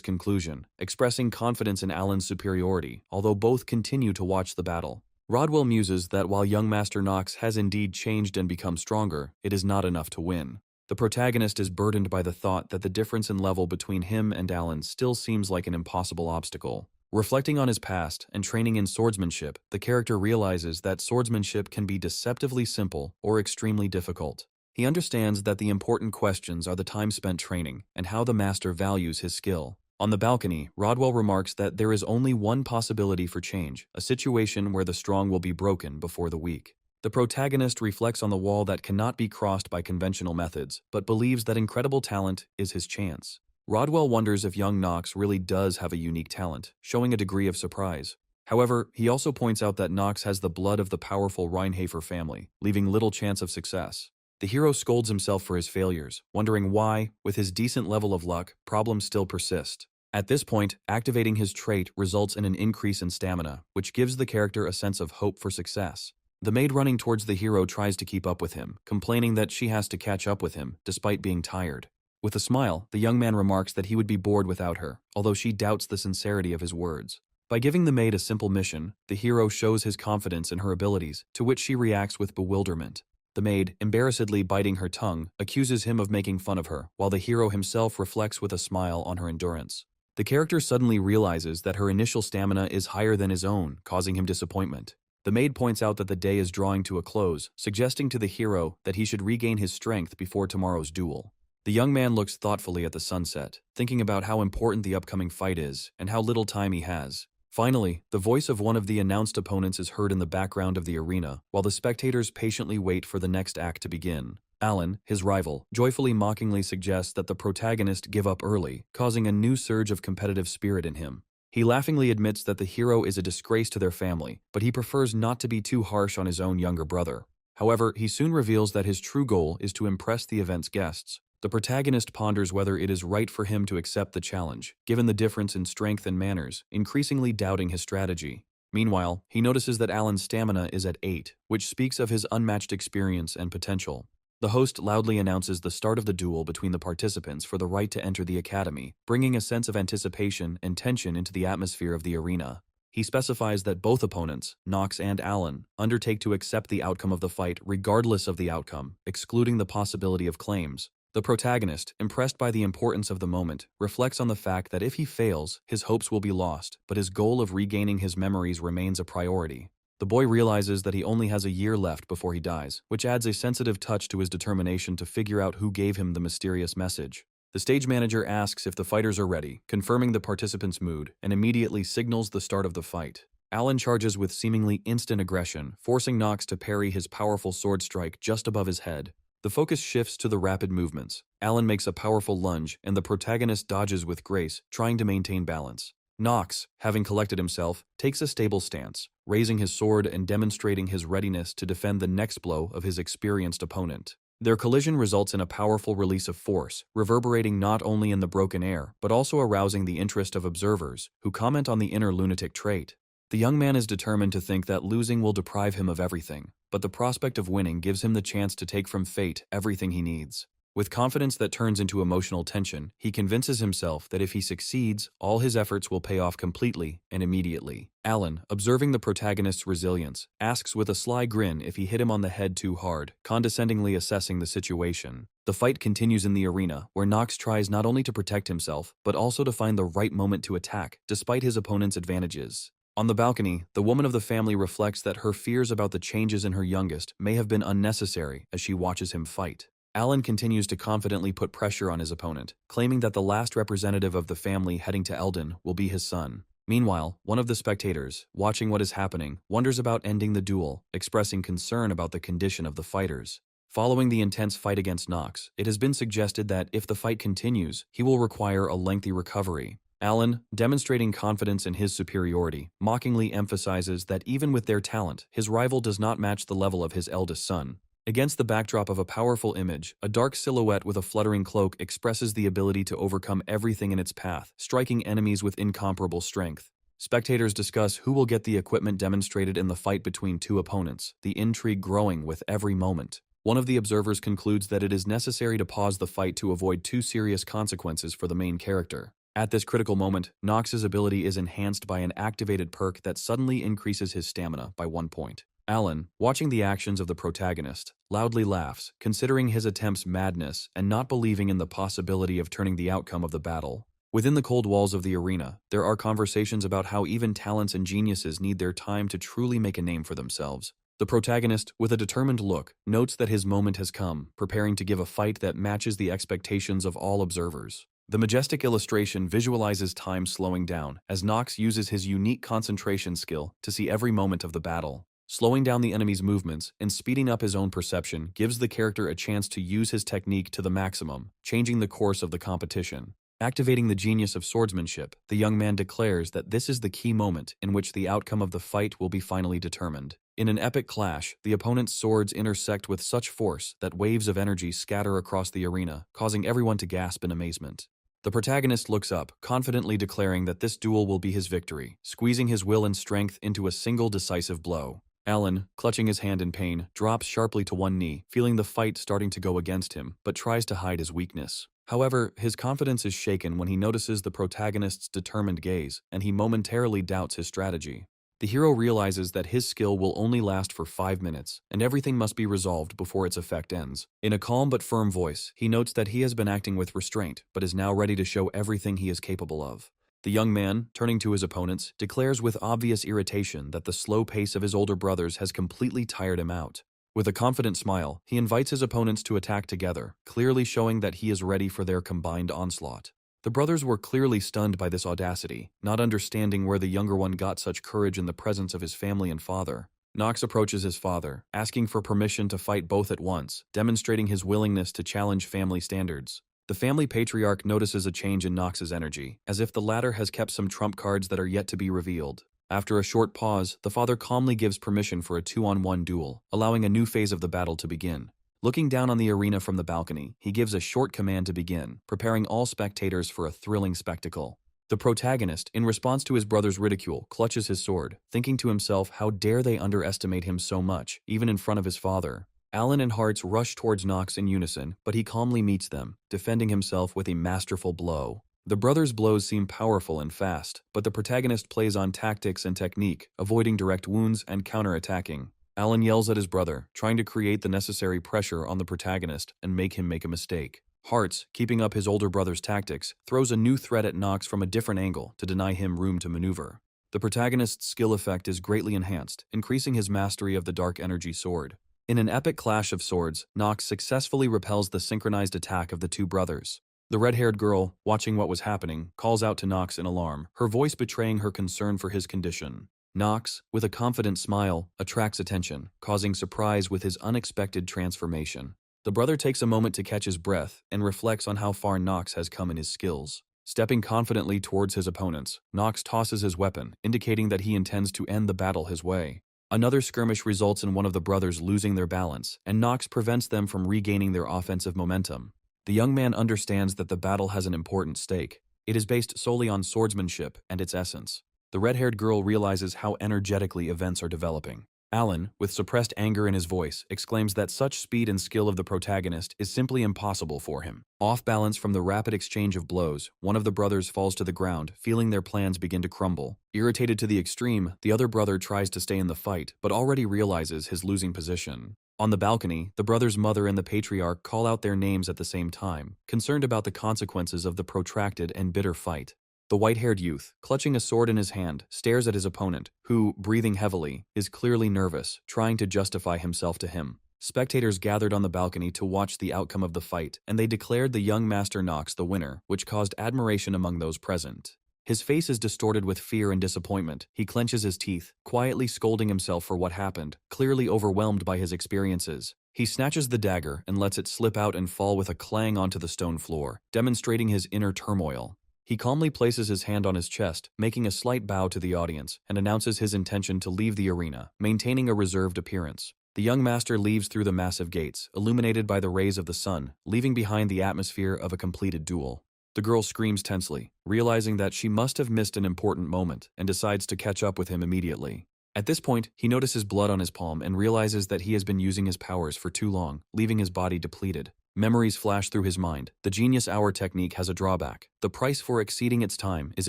conclusion, expressing confidence in Alan's superiority, although both continue to watch the battle. Rodwell muses that while young Master Nox has indeed changed and become stronger, it is not enough to win. The protagonist is burdened by the thought that the difference in level between him and Alan still seems like an impossible obstacle. Reflecting on his past and training in swordsmanship, the character realizes that swordsmanship can be deceptively simple or extremely difficult. He understands that the important questions are the time spent training and how the master values his skill. On the balcony, Rodwell remarks that there is only one possibility for change, a situation where the strong will be broken before the weak. The protagonist reflects on the wall that cannot be crossed by conventional methods, but believes that incredible talent is his chance. Rodwell wonders if young Nox really does have a unique talent, showing a degree of surprise. However, he also points out that Nox has the blood of the powerful Reinhafer family, leaving little chance of success. The hero scolds himself for his failures, wondering why, with his decent level of luck, problems still persist. At this point, activating his trait results in an increase in stamina, which gives the character a sense of hope for success. The maid running towards the hero tries to keep up with him, complaining that she has to catch up with him, despite being tired. With a smile, the young man remarks that he would be bored without her, although she doubts the sincerity of his words. By giving the maid a simple mission, the hero shows his confidence in her abilities, to which she reacts with bewilderment. The maid, embarrassedly biting her tongue, accuses him of making fun of her, while the hero himself reflects with a smile on her endurance. The character suddenly realizes that her initial stamina is higher than his own, causing him disappointment. The maid points out that the day is drawing to a close, suggesting to the hero that he should regain his strength before tomorrow's duel. The young man looks thoughtfully at the sunset, thinking about how important the upcoming fight is and how little time he has. Finally, the voice of one of the announced opponents is heard in the background of the arena, while the spectators patiently wait for the next act to begin. Alan, his rival, joyfully mockingly suggests that the protagonist give up early, causing a new surge of competitive spirit in him. He laughingly admits that the hero is a disgrace to their family, but he prefers not to be too harsh on his own younger brother. However, he soon reveals that his true goal is to impress the event's guests. The protagonist ponders whether it is right for him to accept the challenge, given the difference in strength and manners, increasingly doubting his strategy. Meanwhile, he notices that Alan's stamina is at 8, which speaks of his unmatched experience and potential. The host loudly announces the start of the duel between the participants for the right to enter the academy, bringing a sense of anticipation and tension into the atmosphere of the arena. He specifies that both opponents, Nox and Alan, undertake to accept the outcome of the fight regardless of the outcome, excluding the possibility of claims. The protagonist, impressed by the importance of the moment, reflects on the fact that if he fails, his hopes will be lost, but his goal of regaining his memories remains a priority. The boy realizes that he only has a year left before he dies, which adds a sensitive touch to his determination to figure out who gave him the mysterious message. The stage manager asks if the fighters are ready, confirming the participants' mood, and immediately signals the start of the fight. Alan charges with seemingly instant aggression, forcing Nox to parry his powerful sword strike just above his head. The focus shifts to the rapid movements. Alan makes a powerful lunge, and the protagonist dodges with grace, trying to maintain balance. Nox, having collected himself, takes a stable stance, raising his sword and demonstrating his readiness to defend the next blow of his experienced opponent. Their collision results in a powerful release of force, reverberating not only in the broken air, but also arousing the interest of observers, who comment on the inner lunatic trait. The young man is determined to think that losing will deprive him of everything, but the prospect of winning gives him the chance to take from fate everything he needs. With confidence that turns into emotional tension, he convinces himself that if he succeeds, all his efforts will pay off completely and immediately. Alan, observing the protagonist's resilience, asks with a sly grin if he hit him on the head too hard, condescendingly assessing the situation. The fight continues in the arena, where Nox tries not only to protect himself, but also to find the right moment to attack, despite his opponent's advantages. On the balcony, the woman of the family reflects that her fears about the changes in her youngest may have been unnecessary as she watches him fight. Alan continues to confidently put pressure on his opponent, claiming that the last representative of the family heading to Eldon will be his son. Meanwhile, one of the spectators, watching what is happening, wonders about ending the duel, expressing concern about the condition of the fighters. Following the intense fight against Nox, it has been suggested that if the fight continues, he will require a lengthy recovery. Alan, demonstrating confidence in his superiority, mockingly emphasizes that even with their talent, his rival does not match the level of his eldest son. Against the backdrop of a powerful image, a dark silhouette with a fluttering cloak expresses the ability to overcome everything in its path, striking enemies with incomparable strength. Spectators discuss who will get the equipment demonstrated in the fight between two opponents, the intrigue growing with every moment. One of the observers concludes that it is necessary to pause the fight to avoid too serious consequences for the main character. At this critical moment, Nox's ability is enhanced by an activated perk that suddenly increases his stamina by 1 point. Alan, watching the actions of the protagonist, loudly laughs, considering his attempts madness and not believing in the possibility of turning the outcome of the battle. Within the cold walls of the arena, there are conversations about how even talents and geniuses need their time to truly make a name for themselves. The protagonist, with a determined look, notes that his moment has come, preparing to give a fight that matches the expectations of all observers. The majestic illustration visualizes time slowing down as Nox uses his unique concentration skill to see every moment of the battle. Slowing down the enemy's movements and speeding up his own perception gives the character a chance to use his technique to the maximum, changing the course of the competition. Activating the genius of swordsmanship, the young man declares that this is the key moment in which the outcome of the fight will be finally determined. In an epic clash, the opponent's swords intersect with such force that waves of energy scatter across the arena, causing everyone to gasp in amazement. The protagonist looks up, confidently declaring that this duel will be his victory, squeezing his will and strength into a single decisive blow. Alan, clutching his hand in pain, drops sharply to one knee, feeling the fight starting to go against him, but tries to hide his weakness. However, his confidence is shaken when he notices the protagonist's determined gaze, and he momentarily doubts his strategy. The hero realizes that his skill will only last for 5 minutes, and everything must be resolved before its effect ends. In a calm but firm voice, he notes that he has been acting with restraint, but is now ready to show everything he is capable of. The young man, turning to his opponents, declares with obvious irritation that the slow pace of his older brothers has completely tired him out. With a confident smile, he invites his opponents to attack together, clearly showing that he is ready for their combined onslaught. The brothers were clearly stunned by this audacity, not understanding where the younger one got such courage in the presence of his family and father. Nox approaches his father, asking for permission to fight both at once, demonstrating his willingness to challenge family standards. The family patriarch notices a change in Nox's energy, as if the latter has kept some trump cards that are yet to be revealed. After a short pause, the father calmly gives permission for a 2-on-1 duel, allowing a new phase of the battle to begin. Looking down on the arena from the balcony, he gives a short command to begin, preparing all spectators for a thrilling spectacle. The protagonist, in response to his brother's ridicule, clutches his sword, thinking to himself how dare they underestimate him so much, even in front of his father. Alan and Hearts rush towards Nox in unison, but he calmly meets them, defending himself with a masterful blow. The brothers' blows seem powerful and fast, but the protagonist plays on tactics and technique, avoiding direct wounds and counter-attacking. Alan yells at his brother, trying to create the necessary pressure on the protagonist and make him make a mistake. Hearts, keeping up his older brother's tactics, throws a new threat at Nox from a different angle to deny him room to maneuver. The protagonist's skill effect is greatly enhanced, increasing his mastery of the dark energy sword. In an epic clash of swords, Nox successfully repels the synchronized attack of the two brothers. The red-haired girl, watching what was happening, calls out to Nox in alarm, her voice betraying her concern for his condition. Nox, with a confident smile, attracts attention, causing surprise with his unexpected transformation. The brother takes a moment to catch his breath and reflects on how far Nox has come in his skills. Stepping confidently towards his opponents, Nox tosses his weapon, indicating that he intends to end the battle his way. Another skirmish results in one of the brothers losing their balance, and Nox prevents them from regaining their offensive momentum. The young man understands that the battle has an important stake. It is based solely on swordsmanship and its essence. The red-haired girl realizes how energetically events are developing. Alan, with suppressed anger in his voice, exclaims that such speed and skill of the protagonist is simply impossible for him. Off balance from the rapid exchange of blows, one of the brothers falls to the ground, feeling their plans begin to crumble. Irritated to the extreme, the other brother tries to stay in the fight, but already realizes his losing position. On the balcony, the brother's mother and the patriarch call out their names at the same time, concerned about the consequences of the protracted and bitter fight. The white-haired youth, clutching a sword in his hand, stares at his opponent, who, breathing heavily, is clearly nervous, trying to justify himself to him. Spectators gathered on the balcony to watch the outcome of the fight, and they declared the young Master Nox the winner, which caused admiration among those present. His face is distorted with fear and disappointment. He clenches his teeth, quietly scolding himself for what happened, clearly overwhelmed by his experiences. He snatches the dagger and lets it slip out and fall with a clang onto the stone floor, demonstrating his inner turmoil. He calmly places his hand on his chest, making a slight bow to the audience, and announces his intention to leave the arena, maintaining a reserved appearance. The young master leaves through the massive gates, illuminated by the rays of the sun, leaving behind the atmosphere of a completed duel. The girl screams tensely, realizing that she must have missed an important moment, and decides to catch up with him immediately. At this point, he notices blood on his palm and realizes that he has been using his powers for too long, leaving his body depleted. Memories flash through his mind. The genius hour technique has a drawback. The price for exceeding its time is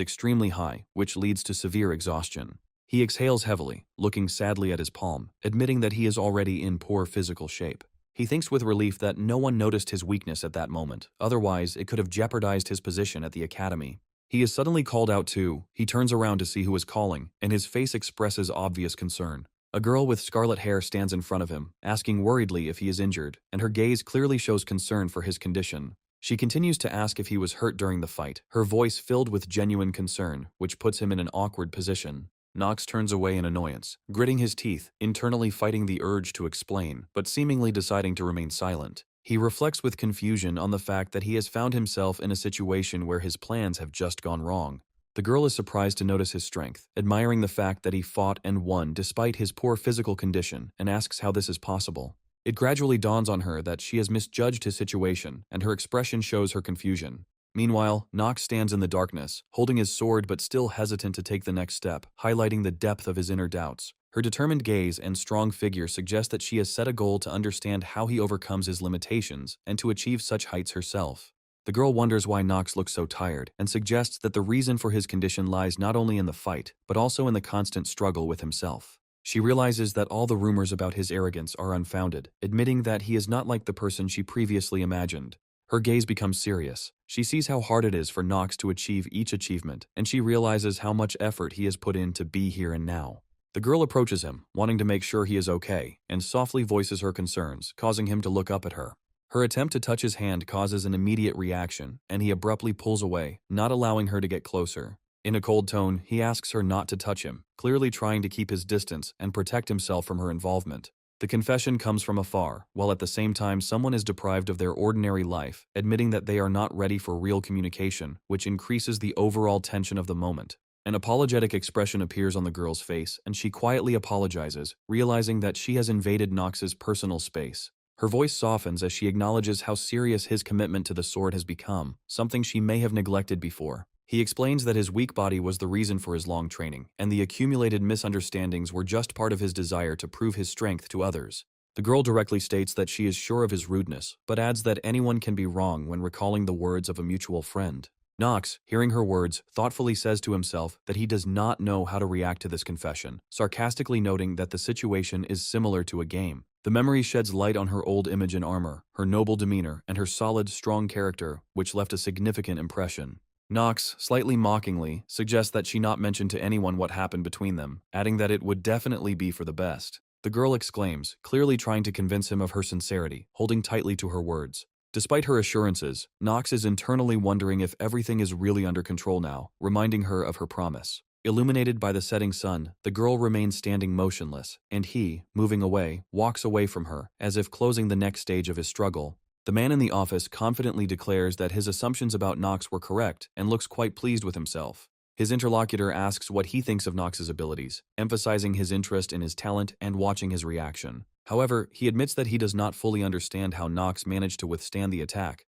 extremely high, which leads to severe exhaustion. He exhales heavily, looking sadly at his palm, admitting that he is already in poor physical shape. He thinks with relief that no one noticed his weakness at that moment, otherwise it could have jeopardized his position at the academy. He is suddenly called out too. He turns around to see who is calling, and his face expresses obvious concern. A girl with scarlet hair stands in front of him, asking worriedly if he is injured, and her gaze clearly shows concern for his condition. She continues to ask if he was hurt during the fight, her voice filled with genuine concern, which puts him in an awkward position. Nox turns away in annoyance, gritting his teeth, internally fighting the urge to explain, but seemingly deciding to remain silent. He reflects with confusion on the fact that he has found himself in a situation where his plans have just gone wrong. The girl is surprised to notice his strength, admiring the fact that he fought and won despite his poor physical condition, and asks how this is possible. It gradually dawns on her that she has misjudged his situation, and her expression shows her confusion. Meanwhile, Nox stands in the darkness, holding his sword but still hesitant to take the next step, highlighting the depth of his inner doubts. Her determined gaze and strong figure suggest that she has set a goal to understand how he overcomes his limitations and to achieve such heights herself. The girl wonders why Nox looks so tired and suggests that the reason for his condition lies not only in the fight, but also in the constant struggle with himself. She realizes that all the rumors about his arrogance are unfounded, admitting that he is not like the person she previously imagined. Her gaze becomes serious. She sees how hard it is for Nox to achieve each achievement, and she realizes how much effort he has put in to be here and now. The girl approaches him, wanting to make sure he is okay, and softly voices her concerns, causing him to look up at her. Her attempt to touch his hand causes an immediate reaction, and he abruptly pulls away, not allowing her to get closer. In a cold tone, he asks her not to touch him, clearly trying to keep his distance and protect himself from her involvement. The confession comes from afar, while at the same time someone is deprived of their ordinary life, admitting that they are not ready for real communication, which increases the overall tension of the moment. An apologetic expression appears on the girl's face, and she quietly apologizes, realizing that she has invaded Nox's personal space. Her voice softens as she acknowledges how serious his commitment to the sword has become, something she may have neglected before. He explains that his weak body was the reason for his long training, and the accumulated misunderstandings were just part of his desire to prove his strength to others. The girl directly states that she is sure of his rudeness, but adds that anyone can be wrong when recalling the words of a mutual friend. Nox, hearing her words, thoughtfully says to himself that he does not know how to react to this confession, sarcastically noting that the situation is similar to a game. The memory sheds light on her old image in armor, her noble demeanor, and her solid, strong character, which left a significant impression. Nox, slightly mockingly, suggests that she not mention to anyone what happened between them, adding that it would definitely be for the best. The girl exclaims, clearly trying to convince him of her sincerity, holding tightly to her words. Despite her assurances, Nox is internally wondering if everything is really under control now, reminding her of her promise. Illuminated by the setting sun, the girl remains standing motionless, and he, moving away, walks away from her, as if closing the next stage of his struggle. The man in the office confidently declares that his assumptions about Nox were correct and looks quite pleased with himself. His interlocutor asks what he thinks of Nox's abilities, emphasizing his interest in his talent and watching his reaction. However, he admits that he does not fully understand how Nox managed to withstand the attack.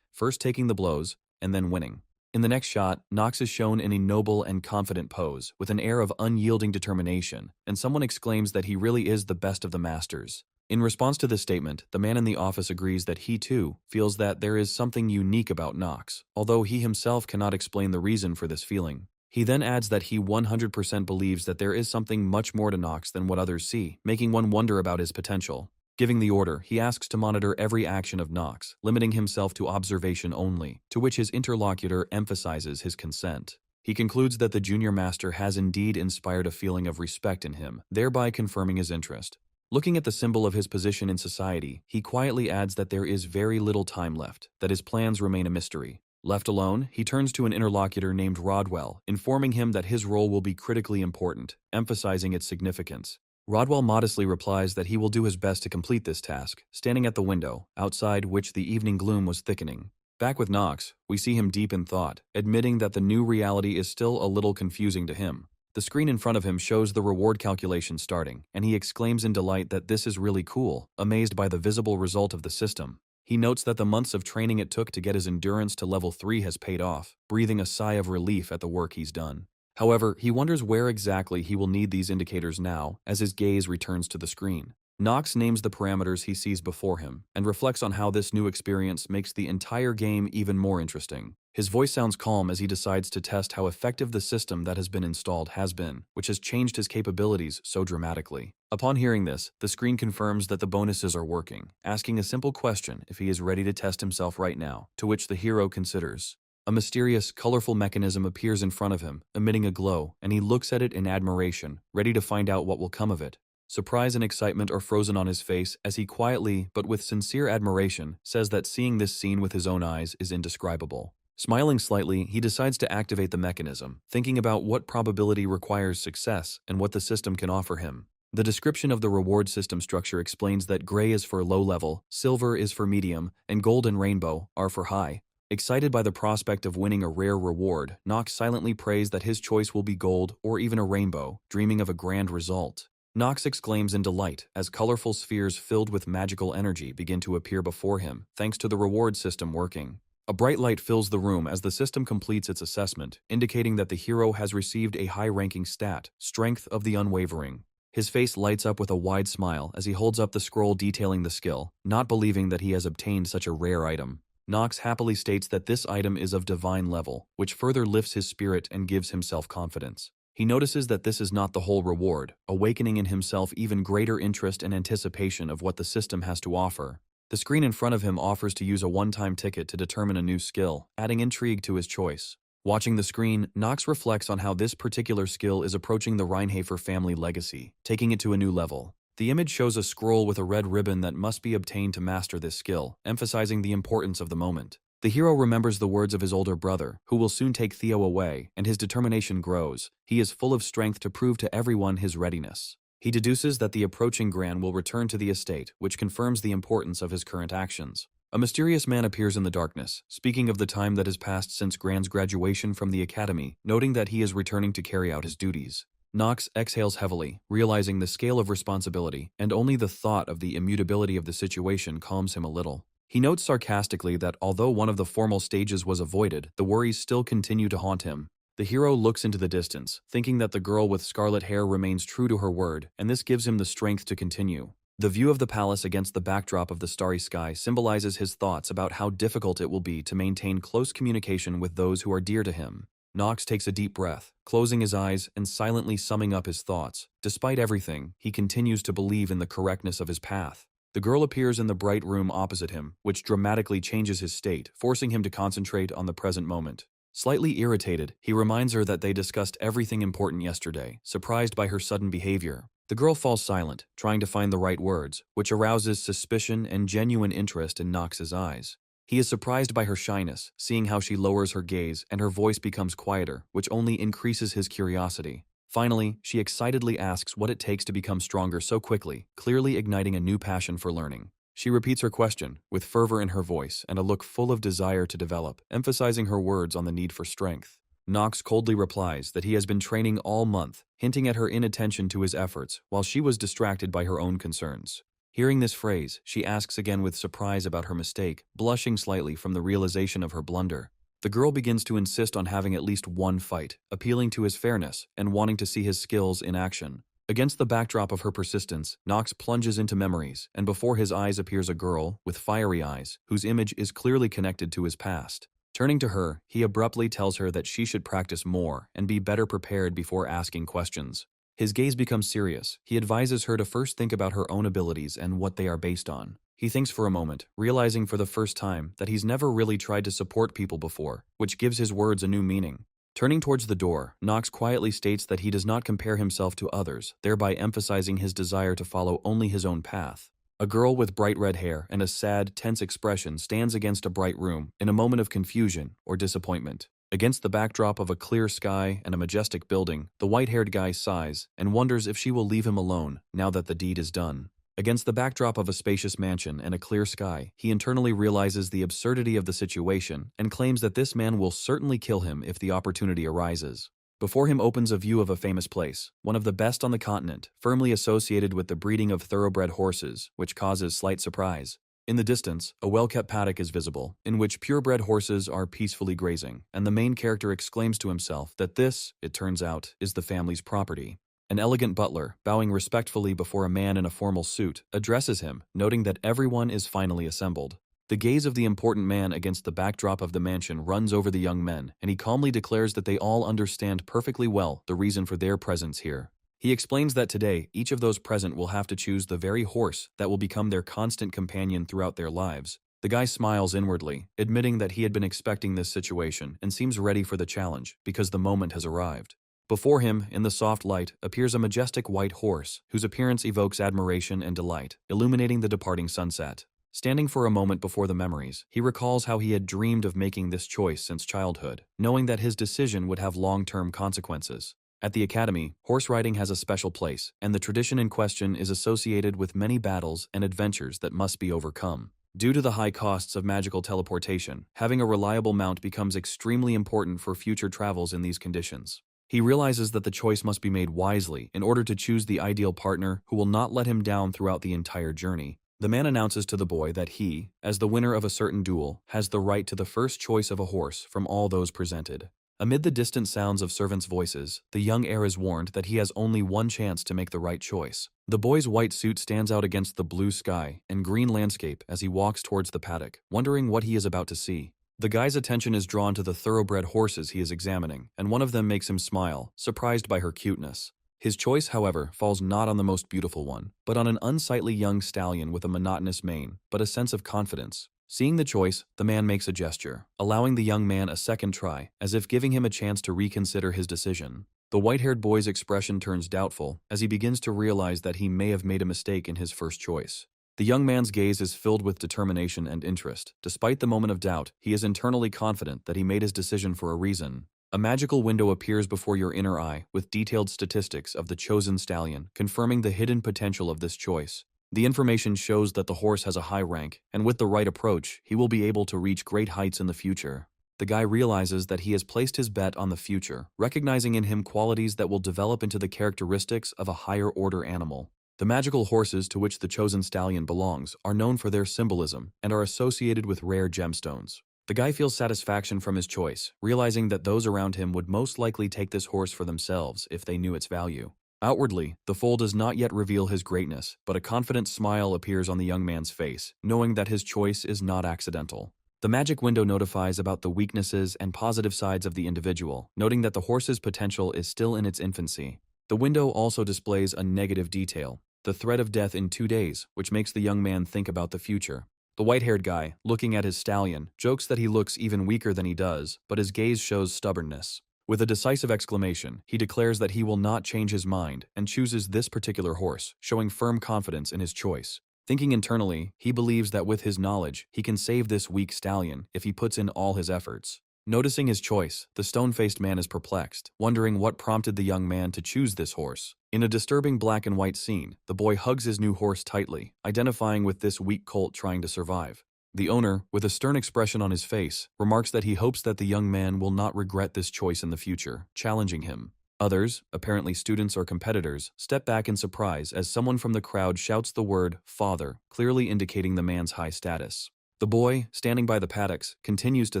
First taking the blows, and then winning. In the next shot, Nox is shown in a noble and confident pose, with an air of unyielding determination, and someone exclaims that he really is the best of the masters. In response to this statement, the man in the office agrees that he too feels that there is something unique about Nox, although he himself cannot explain the reason for this feeling. He then adds that he 100% believes that there is something much more to Nox than what others see, making one wonder about his potential. Giving the order, he asks to monitor every action of Nox, limiting himself to observation only, to which his interlocutor emphasizes his consent. He concludes that the junior master has indeed inspired a feeling of respect in him, thereby confirming his interest. Looking at the symbol of his position in society, he quietly adds that there is very little time left, that his plans remain a mystery. Left alone, he turns to an interlocutor named Rodwell, informing him that his role will be critically important, emphasizing its significance. Rodwell modestly replies that he will do his best to complete this task, standing at the window, outside which the evening gloom was thickening. Back with Nox, we see him deep in thought, admitting that the new reality is still a little confusing to him. The screen in front of him shows the reward calculation starting, and he exclaims in delight that this is really cool, amazed by the visible result of the system. He notes that the months of training it took to get his endurance to level 3 has paid off, breathing a sigh of relief at the work he's done. However, he wonders where exactly he will need these indicators now, as his gaze returns to the screen. Nox names the parameters he sees before him, and reflects on how this new experience makes the entire game even more interesting. His voice sounds calm as he decides to test how effective the system that has been installed has been, which has changed his capabilities so dramatically. Upon hearing this, the screen confirms that the bonuses are working, asking a simple question if he is ready to test himself right now, to which the hero considers. A mysterious, colorful mechanism appears in front of him, emitting a glow, and he looks at it in admiration, ready to find out what will come of it. Surprise and excitement are frozen on his face as he quietly, but with sincere admiration, says that seeing this scene with his own eyes is indescribable. Smiling slightly, he decides to activate the mechanism, thinking about what probability requires success and what the system can offer him. The description of the reward system structure explains that gray is for low level, silver is for medium, and gold and rainbow are for high. Excited by the prospect of winning a rare reward, Nox silently prays that his choice will be gold or even a rainbow, dreaming of a grand result. Nox exclaims in delight as colorful spheres filled with magical energy begin to appear before him, thanks to the reward system working. A bright light fills the room as the system completes its assessment, indicating that the hero has received a high-ranking stat, Strength of the Unwavering. His face lights up with a wide smile as he holds up the scroll detailing the skill, not believing that he has obtained such a rare item. Nox happily states that this item is of divine level, which further lifts his spirit and gives him self-confidence. He notices that this is not the whole reward, awakening in himself even greater interest and anticipation of what the system has to offer. The screen in front of him offers to use a one-time ticket to determine a new skill, adding intrigue to his choice. Watching the screen, Nox reflects on how this particular skill is approaching the Reinhafer family legacy, taking it to a new level. The image shows a scroll with a red ribbon that must be obtained to master this skill, emphasizing the importance of the moment. The hero remembers the words of his older brother, who will soon take Theo away, and his determination grows. He is full of strength to prove to everyone his readiness. He deduces that the approaching Gran will return to the estate, which confirms the importance of his current actions. A mysterious man appears in the darkness, speaking of the time that has passed since Gran's graduation from the academy, noting that he is returning to carry out his duties. Nox exhales heavily, realizing the scale of responsibility, and only the thought of the immutability of the situation calms him a little. He notes sarcastically that although one of the formal stages was avoided, the worries still continue to haunt him. The hero looks into the distance, thinking that the girl with scarlet hair remains true to her word, and this gives him the strength to continue. The view of the palace against the backdrop of the starry sky symbolizes his thoughts about how difficult it will be to maintain close communication with those who are dear to him. Nox takes a deep breath, closing his eyes and silently summing up his thoughts. Despite everything, he continues to believe in the correctness of his path. The girl appears in the bright room opposite him, which dramatically changes his state, forcing him to concentrate on the present moment. Slightly irritated, he reminds her that they discussed everything important yesterday, surprised by her sudden behavior. The girl falls silent, trying to find the right words, which arouses suspicion and genuine interest in Nox's eyes. He is surprised by her shyness, seeing how she lowers her gaze and her voice becomes quieter, which only increases his curiosity. Finally, she excitedly asks what it takes to become stronger so quickly, clearly igniting a new passion for learning. She repeats her question, with fervor in her voice and a look full of desire to develop, emphasizing her words on the need for strength. Nox coldly replies that he has been training all month, hinting at her inattention to his efforts, while she was distracted by her own concerns. Hearing this phrase, she asks again with surprise about her mistake, blushing slightly from the realization of her blunder. The girl begins to insist on having at least one fight, appealing to his fairness and wanting to see his skills in action. Against the backdrop of her persistence, Nox plunges into memories, and before his eyes appears a girl, with fiery eyes, whose image is clearly connected to his past. Turning to her, he abruptly tells her that she should practice more and be better prepared before asking questions. His gaze becomes serious. He advises her to first think about her own abilities and what they are based on. He thinks for a moment, realizing for the first time that he's never really tried to support people before, which gives his words a new meaning. Turning towards the door, Nox quietly states that he does not compare himself to others, thereby emphasizing his desire to follow only his own path. A girl with bright red hair and a sad, tense expression stands against a bright room in a moment of confusion or disappointment. Against the backdrop of a clear sky and a majestic building, the white-haired guy sighs and wonders if she will leave him alone now that the deed is done. Against the backdrop of a spacious mansion and a clear sky, he internally realizes the absurdity of the situation and claims that this man will certainly kill him if the opportunity arises. Before him opens a view of a famous place, one of the best on the continent, firmly associated with the breeding of thoroughbred horses, which causes slight surprise. In the distance, a well-kept paddock is visible, in which purebred horses are peacefully grazing, and the main character exclaims to himself that this, it turns out, is the family's property. An elegant butler, bowing respectfully before a man in a formal suit, addresses him, noting that everyone is finally assembled. The gaze of the important man against the backdrop of the mansion runs over the young men, and he calmly declares that they all understand perfectly well the reason for their presence here. He explains that today, each of those present will have to choose the very horse that will become their constant companion throughout their lives. The guy smiles inwardly, admitting that he had been expecting this situation and seems ready for the challenge because the moment has arrived. Before him, in the soft light, appears a majestic white horse whose appearance evokes admiration and delight, illuminating the departing sunset. Standing for a moment before the memories, he recalls how he had dreamed of making this choice since childhood, knowing that his decision would have long-term consequences. At the academy, horse riding has a special place, and the tradition in question is associated with many battles and adventures that must be overcome. Due to the high costs of magical teleportation, having a reliable mount becomes extremely important for future travels in these conditions. He realizes that the choice must be made wisely in order to choose the ideal partner who will not let him down throughout the entire journey. The man announces to the boy that he, as the winner of a certain duel, has the right to the first choice of a horse from all those presented. Amid the distant sounds of servants' voices, the young heir is warned that he has only one chance to make the right choice. The boy's white suit stands out against the blue sky and green landscape as he walks towards the paddock, wondering what he is about to see. The guy's attention is drawn to the thoroughbred horses he is examining, and one of them makes him smile, surprised by her cuteness. His choice, however, falls not on the most beautiful one, but on an unsightly young stallion with a monotonous mane, but a sense of confidence. Seeing the choice, the man makes a gesture, allowing the young man a second try, as if giving him a chance to reconsider his decision. The white-haired boy's expression turns doubtful as he begins to realize that he may have made a mistake in his first choice. The young man's gaze is filled with determination and interest. Despite the moment of doubt, he is internally confident that he made his decision for a reason. A magical window appears before your inner eye with detailed statistics of the chosen stallion, confirming the hidden potential of this choice. The information shows that the horse has a high rank, and with the right approach, he will be able to reach great heights in the future. The guy realizes that he has placed his bet on the future, recognizing in him qualities that will develop into the characteristics of a higher-order animal. The magical horses to which the chosen stallion belongs are known for their symbolism and are associated with rare gemstones. The guy feels satisfaction from his choice, realizing that those around him would most likely take this horse for themselves if they knew its value. Outwardly, the foal does not yet reveal his greatness, but a confident smile appears on the young man's face, knowing that his choice is not accidental. The magic window notifies about the weaknesses and positive sides of the individual, noting that the horse's potential is still in its infancy. The window also displays a negative detail, the threat of death in 2 days, which makes the young man think about the future. The white-haired guy, looking at his stallion, jokes that he looks even weaker than he does, but his gaze shows stubbornness. With a decisive exclamation, he declares that he will not change his mind and chooses this particular horse, showing firm confidence in his choice. Thinking internally, he believes that with his knowledge, he can save this weak stallion if he puts in all his efforts. Noticing his choice, the stone-faced man is perplexed, wondering what prompted the young man to choose this horse. In a disturbing black and white scene, the boy hugs his new horse tightly, identifying with this weak colt trying to survive. The owner, with a stern expression on his face, remarks that he hopes that the young man will not regret this choice in the future, challenging him. Others, apparently students or competitors, step back in surprise as someone from the crowd shouts the word "father," clearly indicating the man's high status. The boy, standing by the paddocks, continues to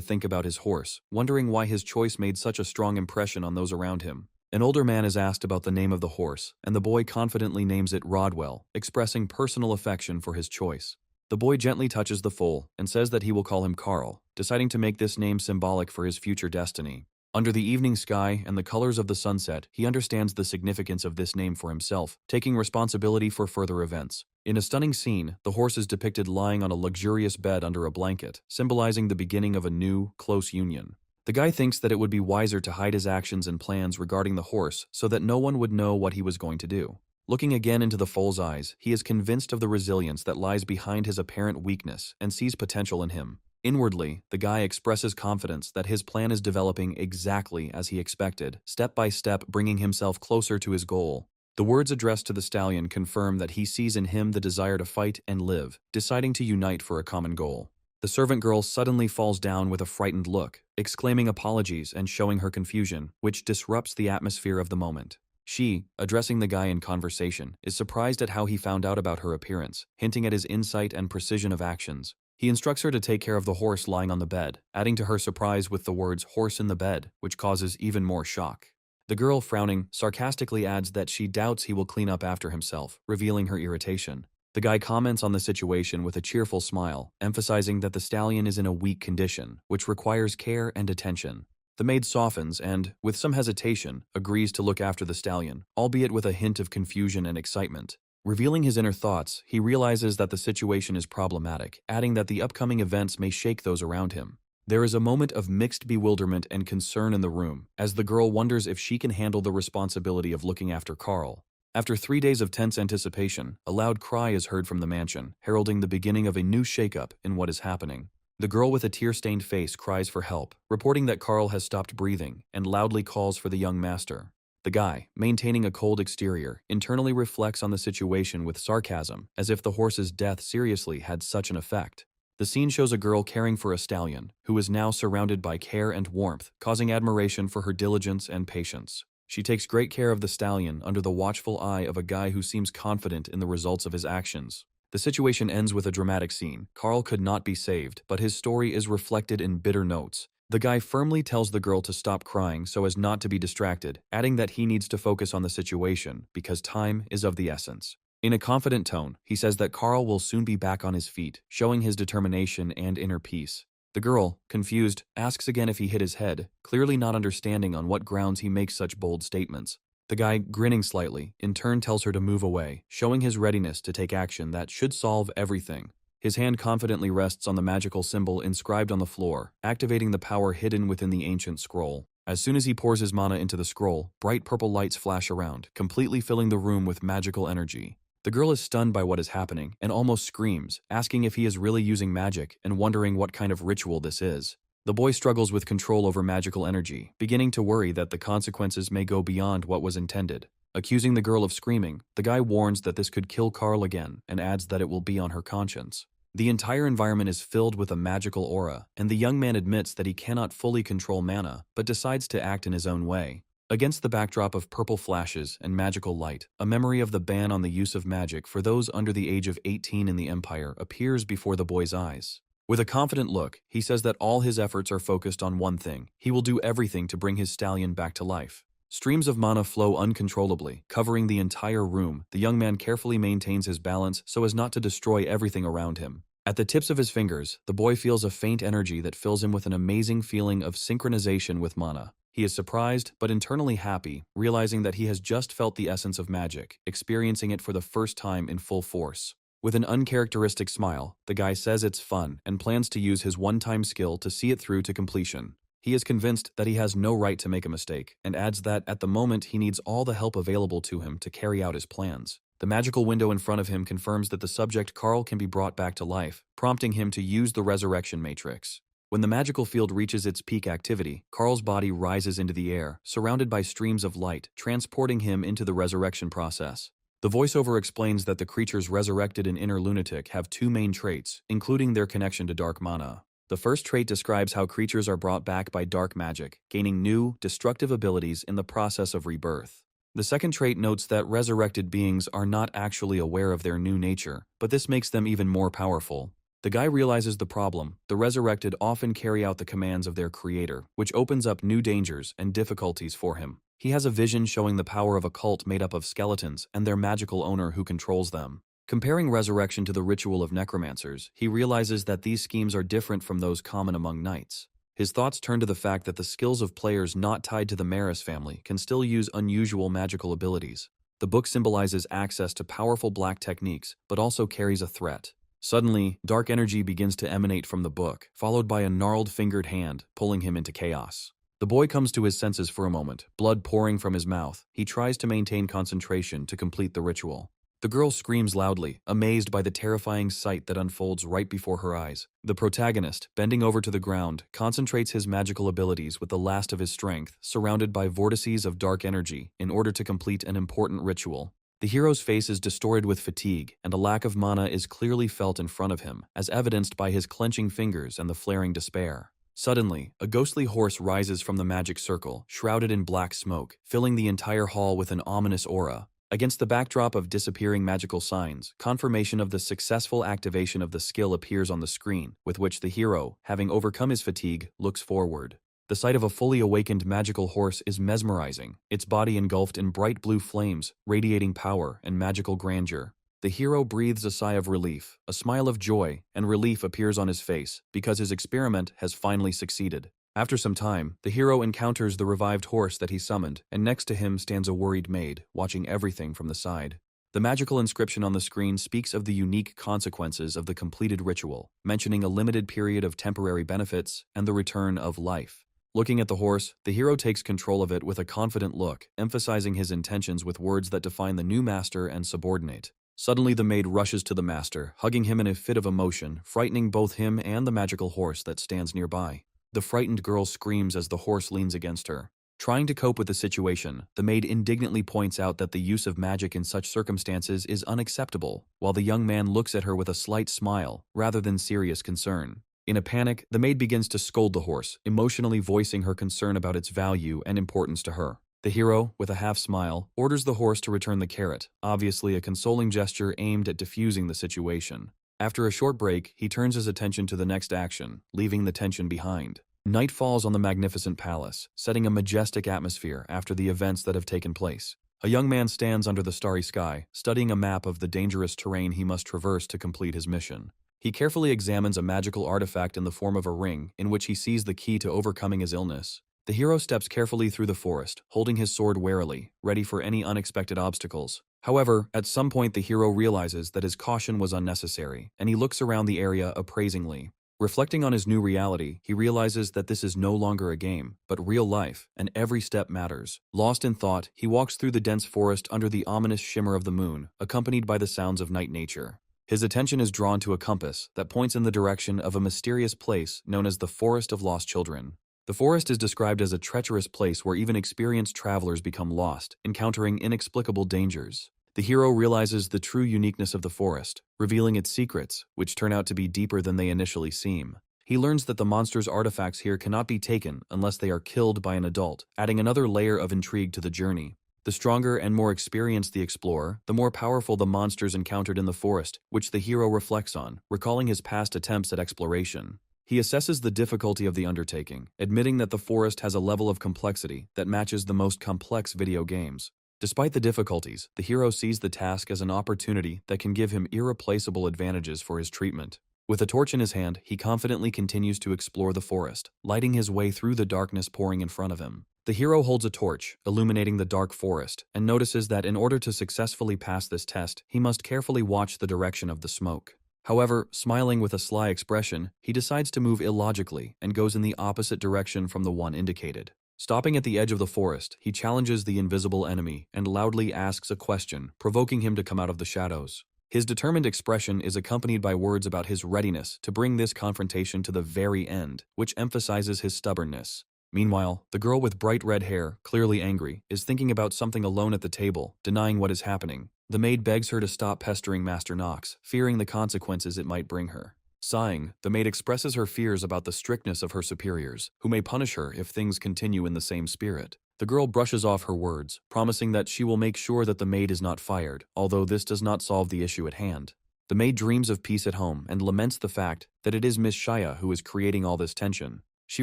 think about his horse, wondering why his choice made such a strong impression on those around him. An older man is asked about the name of the horse, and the boy confidently names it Rodwell, expressing personal affection for his choice. The boy gently touches the foal and says that he will call him Carl, deciding to make this name symbolic for his future destiny. Under the evening sky and the colors of the sunset, he understands the significance of this name for himself, taking responsibility for further events. In a stunning scene, the horse is depicted lying on a luxurious bed under a blanket, symbolizing the beginning of a new, close union. The guy thinks that it would be wiser to hide his actions and plans regarding the horse so that no one would know what he was going to do. Looking again into the foal's eyes, he is convinced of the resilience that lies behind his apparent weakness and sees potential in him. Inwardly, the guy expresses confidence that his plan is developing exactly as he expected, step by step bringing himself closer to his goal. The words addressed to the stallion confirm that he sees in him the desire to fight and live, deciding to unite for a common goal. The servant girl suddenly falls down with a frightened look, exclaiming apologies and showing her confusion, which disrupts the atmosphere of the moment. She, addressing the guy in conversation, is surprised at how he found out about her appearance, hinting at his insight and precision of actions. He instructs her to take care of the horse lying on the bed, adding to her surprise with the words "horse in the bed," which causes even more shock. The girl, frowning, sarcastically adds that she doubts he will clean up after himself, revealing her irritation. The guy comments on the situation with a cheerful smile, emphasizing that the stallion is in a weak condition, which requires care and attention. The maid softens and, with some hesitation, agrees to look after the stallion, albeit with a hint of confusion and excitement. Revealing his inner thoughts, he realizes that the situation is problematic, adding that the upcoming events may shake those around him. There is a moment of mixed bewilderment and concern in the room, as the girl wonders if she can handle the responsibility of looking after Carl. After 3 days of tense anticipation, a loud cry is heard from the mansion, heralding the beginning of a new shakeup in what is happening. The girl with a tear-stained face cries for help, reporting that Carl has stopped breathing, and loudly calls for the young master. The guy, maintaining a cold exterior, internally reflects on the situation with sarcasm, as if the horse's death seriously had such an effect. The scene shows a girl caring for a stallion, who is now surrounded by care and warmth, causing admiration for her diligence and patience. She takes great care of the stallion under the watchful eye of a guy who seems confident in the results of his actions. The situation ends with a dramatic scene. Carl could not be saved, but his story is reflected in bitter notes. The guy firmly tells the girl to stop crying so as not to be distracted, adding that he needs to focus on the situation because time is of the essence. In a confident tone, he says that Carl will soon be back on his feet, showing his determination and inner peace. The girl, confused, asks again if he hit his head, clearly not understanding on what grounds he makes such bold statements. The guy, grinning slightly, in turn tells her to move away, showing his readiness to take action that should solve everything. His hand confidently rests on the magical symbol inscribed on the floor, activating the power hidden within the ancient scroll. As soon as he pours his mana into the scroll, bright purple lights flash around, completely filling the room with magical energy. The girl is stunned by what is happening and almost screams, asking if he is really using magic and wondering what kind of ritual this is. The boy struggles with control over magical energy, beginning to worry that the consequences may go beyond what was intended. Accusing the girl of screaming, the guy warns that this could kill Carl again and adds that it will be on her conscience. The entire environment is filled with a magical aura, and the young man admits that he cannot fully control mana, but decides to act in his own way. Against the backdrop of purple flashes and magical light, a memory of the ban on the use of magic for those under the age of 18 in the Empire appears before the boy's eyes. With a confident look, he says that all his efforts are focused on one thing. He will do everything to bring his stallion back to life. Streams of mana flow uncontrollably, covering the entire room. The young man carefully maintains his balance so as not to destroy everything around him. At the tips of his fingers, the boy feels a faint energy that fills him with an amazing feeling of synchronization with mana. He is surprised, but internally happy, realizing that he has just felt the essence of magic, experiencing it for the first time in full force. With an uncharacteristic smile, the guy says it's fun and plans to use his one-time skill to see it through to completion. He is convinced that he has no right to make a mistake, and adds that at the moment he needs all the help available to him to carry out his plans. The magical window in front of him confirms that the subject Carl can be brought back to life, prompting him to use the resurrection matrix. When the magical field reaches its peak activity, Carl's body rises into the air, surrounded by streams of light, transporting him into the resurrection process. The voiceover explains that the creatures resurrected in Inner Lunatic have 2 main traits, including their connection to dark mana. The first trait describes how creatures are brought back by dark magic, gaining new, destructive abilities in the process of rebirth. The second trait notes that resurrected beings are not actually aware of their new nature, but this makes them even more powerful. The guy realizes the problem. The resurrected often carry out the commands of their creator, which opens up new dangers and difficulties for him. He has a vision showing the power of a cult made up of skeletons and their magical owner who controls them. Comparing resurrection to the ritual of necromancers, he realizes that these schemes are different from those common among knights. His thoughts turn to the fact that the skills of players not tied to the Maris family can still use unusual magical abilities. The book symbolizes access to powerful black techniques, but also carries a threat. Suddenly, dark energy begins to emanate from the book, followed by a gnarled fingered hand, pulling him into chaos. The boy comes to his senses for a moment, blood pouring from his mouth. He tries to maintain concentration to complete the ritual. The girl screams loudly, amazed by the terrifying sight that unfolds right before her eyes. The protagonist, bending over to the ground, concentrates his magical abilities with the last of his strength, surrounded by vortices of dark energy, in order to complete an important ritual. The hero's face is distorted with fatigue, and a lack of mana is clearly felt in front of him, as evidenced by his clenching fingers and the flaring despair. Suddenly, a ghostly horse rises from the magic circle, shrouded in black smoke, filling the entire hall with an ominous aura. Against the backdrop of disappearing magical signs, confirmation of the successful activation of the skill appears on the screen, with which the hero, having overcome his fatigue, looks forward. The sight of a fully awakened magical horse is mesmerizing, its body engulfed in bright blue flames, radiating power and magical grandeur. The hero breathes a sigh of relief, a smile of joy and relief appears on his face, because his experiment has finally succeeded. After some time, the hero encounters the revived horse that he summoned, and next to him stands a worried maid, watching everything from the side. The magical inscription on the screen speaks of the unique consequences of the completed ritual, mentioning a limited period of temporary benefits and the return of life. Looking at the horse, the hero takes control of it with a confident look, emphasizing his intentions with words that define the new master and subordinate. Suddenly the maid rushes to the master, hugging him in a fit of emotion, frightening both him and the magical horse that stands nearby. The frightened girl screams as the horse leans against her. Trying to cope with the situation, the maid indignantly points out that the use of magic in such circumstances is unacceptable, while the young man looks at her with a slight smile, rather than serious concern. In a panic, the maid begins to scold the horse, emotionally voicing her concern about its value and importance to her. The hero, with a half-smile, orders the horse to return the carrot, obviously a consoling gesture aimed at diffusing the situation. After a short break, he turns his attention to the next action, leaving the tension behind. Night falls on the magnificent palace, setting a majestic atmosphere after the events that have taken place. A young man stands under the starry sky, studying a map of the dangerous terrain he must traverse to complete his mission. He carefully examines a magical artifact in the form of a ring, in which he sees the key to overcoming his illness. The hero steps carefully through the forest, holding his sword warily, ready for any unexpected obstacles. However, at some point the hero realizes that his caution was unnecessary, and he looks around the area appraisingly. Reflecting on his new reality, he realizes that this is no longer a game, but real life, and every step matters. Lost in thought, he walks through the dense forest under the ominous shimmer of the moon, accompanied by the sounds of night nature. His attention is drawn to a compass that points in the direction of a mysterious place known as the Forest of Lost Children. The forest is described as a treacherous place where even experienced travelers become lost, encountering inexplicable dangers. The hero realizes the true uniqueness of the forest, revealing its secrets, which turn out to be deeper than they initially seem. He learns that the monster's artifacts here cannot be taken unless they are killed by an adult, adding another layer of intrigue to the journey. The stronger and more experienced the explorer, the more powerful the monsters encountered in the forest, which the hero reflects on, recalling his past attempts at exploration. He assesses the difficulty of the undertaking, admitting that the forest has a level of complexity that matches the most complex video games. Despite the difficulties, the hero sees the task as an opportunity that can give him irreplaceable advantages for his treatment. With a torch in his hand, he confidently continues to explore the forest, lighting his way through the darkness pouring in front of him. The hero holds a torch, illuminating the dark forest, and notices that in order to successfully pass this test, he must carefully watch the direction of the smoke. However, smiling with a sly expression, he decides to move illogically and goes in the opposite direction from the one indicated. Stopping at the edge of the forest, he challenges the invisible enemy and loudly asks a question, provoking him to come out of the shadows. His determined expression is accompanied by words about his readiness to bring this confrontation to the very end, which emphasizes his stubbornness. Meanwhile, the girl with bright red hair, clearly angry, is thinking about something alone at the table, denying what is happening. The maid begs her to stop pestering Master Knox, fearing the consequences it might bring her. Sighing, the maid expresses her fears about the strictness of her superiors, who may punish her if things continue in the same spirit. The girl brushes off her words, promising that she will make sure that the maid is not fired, although this does not solve the issue at hand. The maid dreams of peace at home and laments the fact that it is Miss Shia who is creating all this tension. She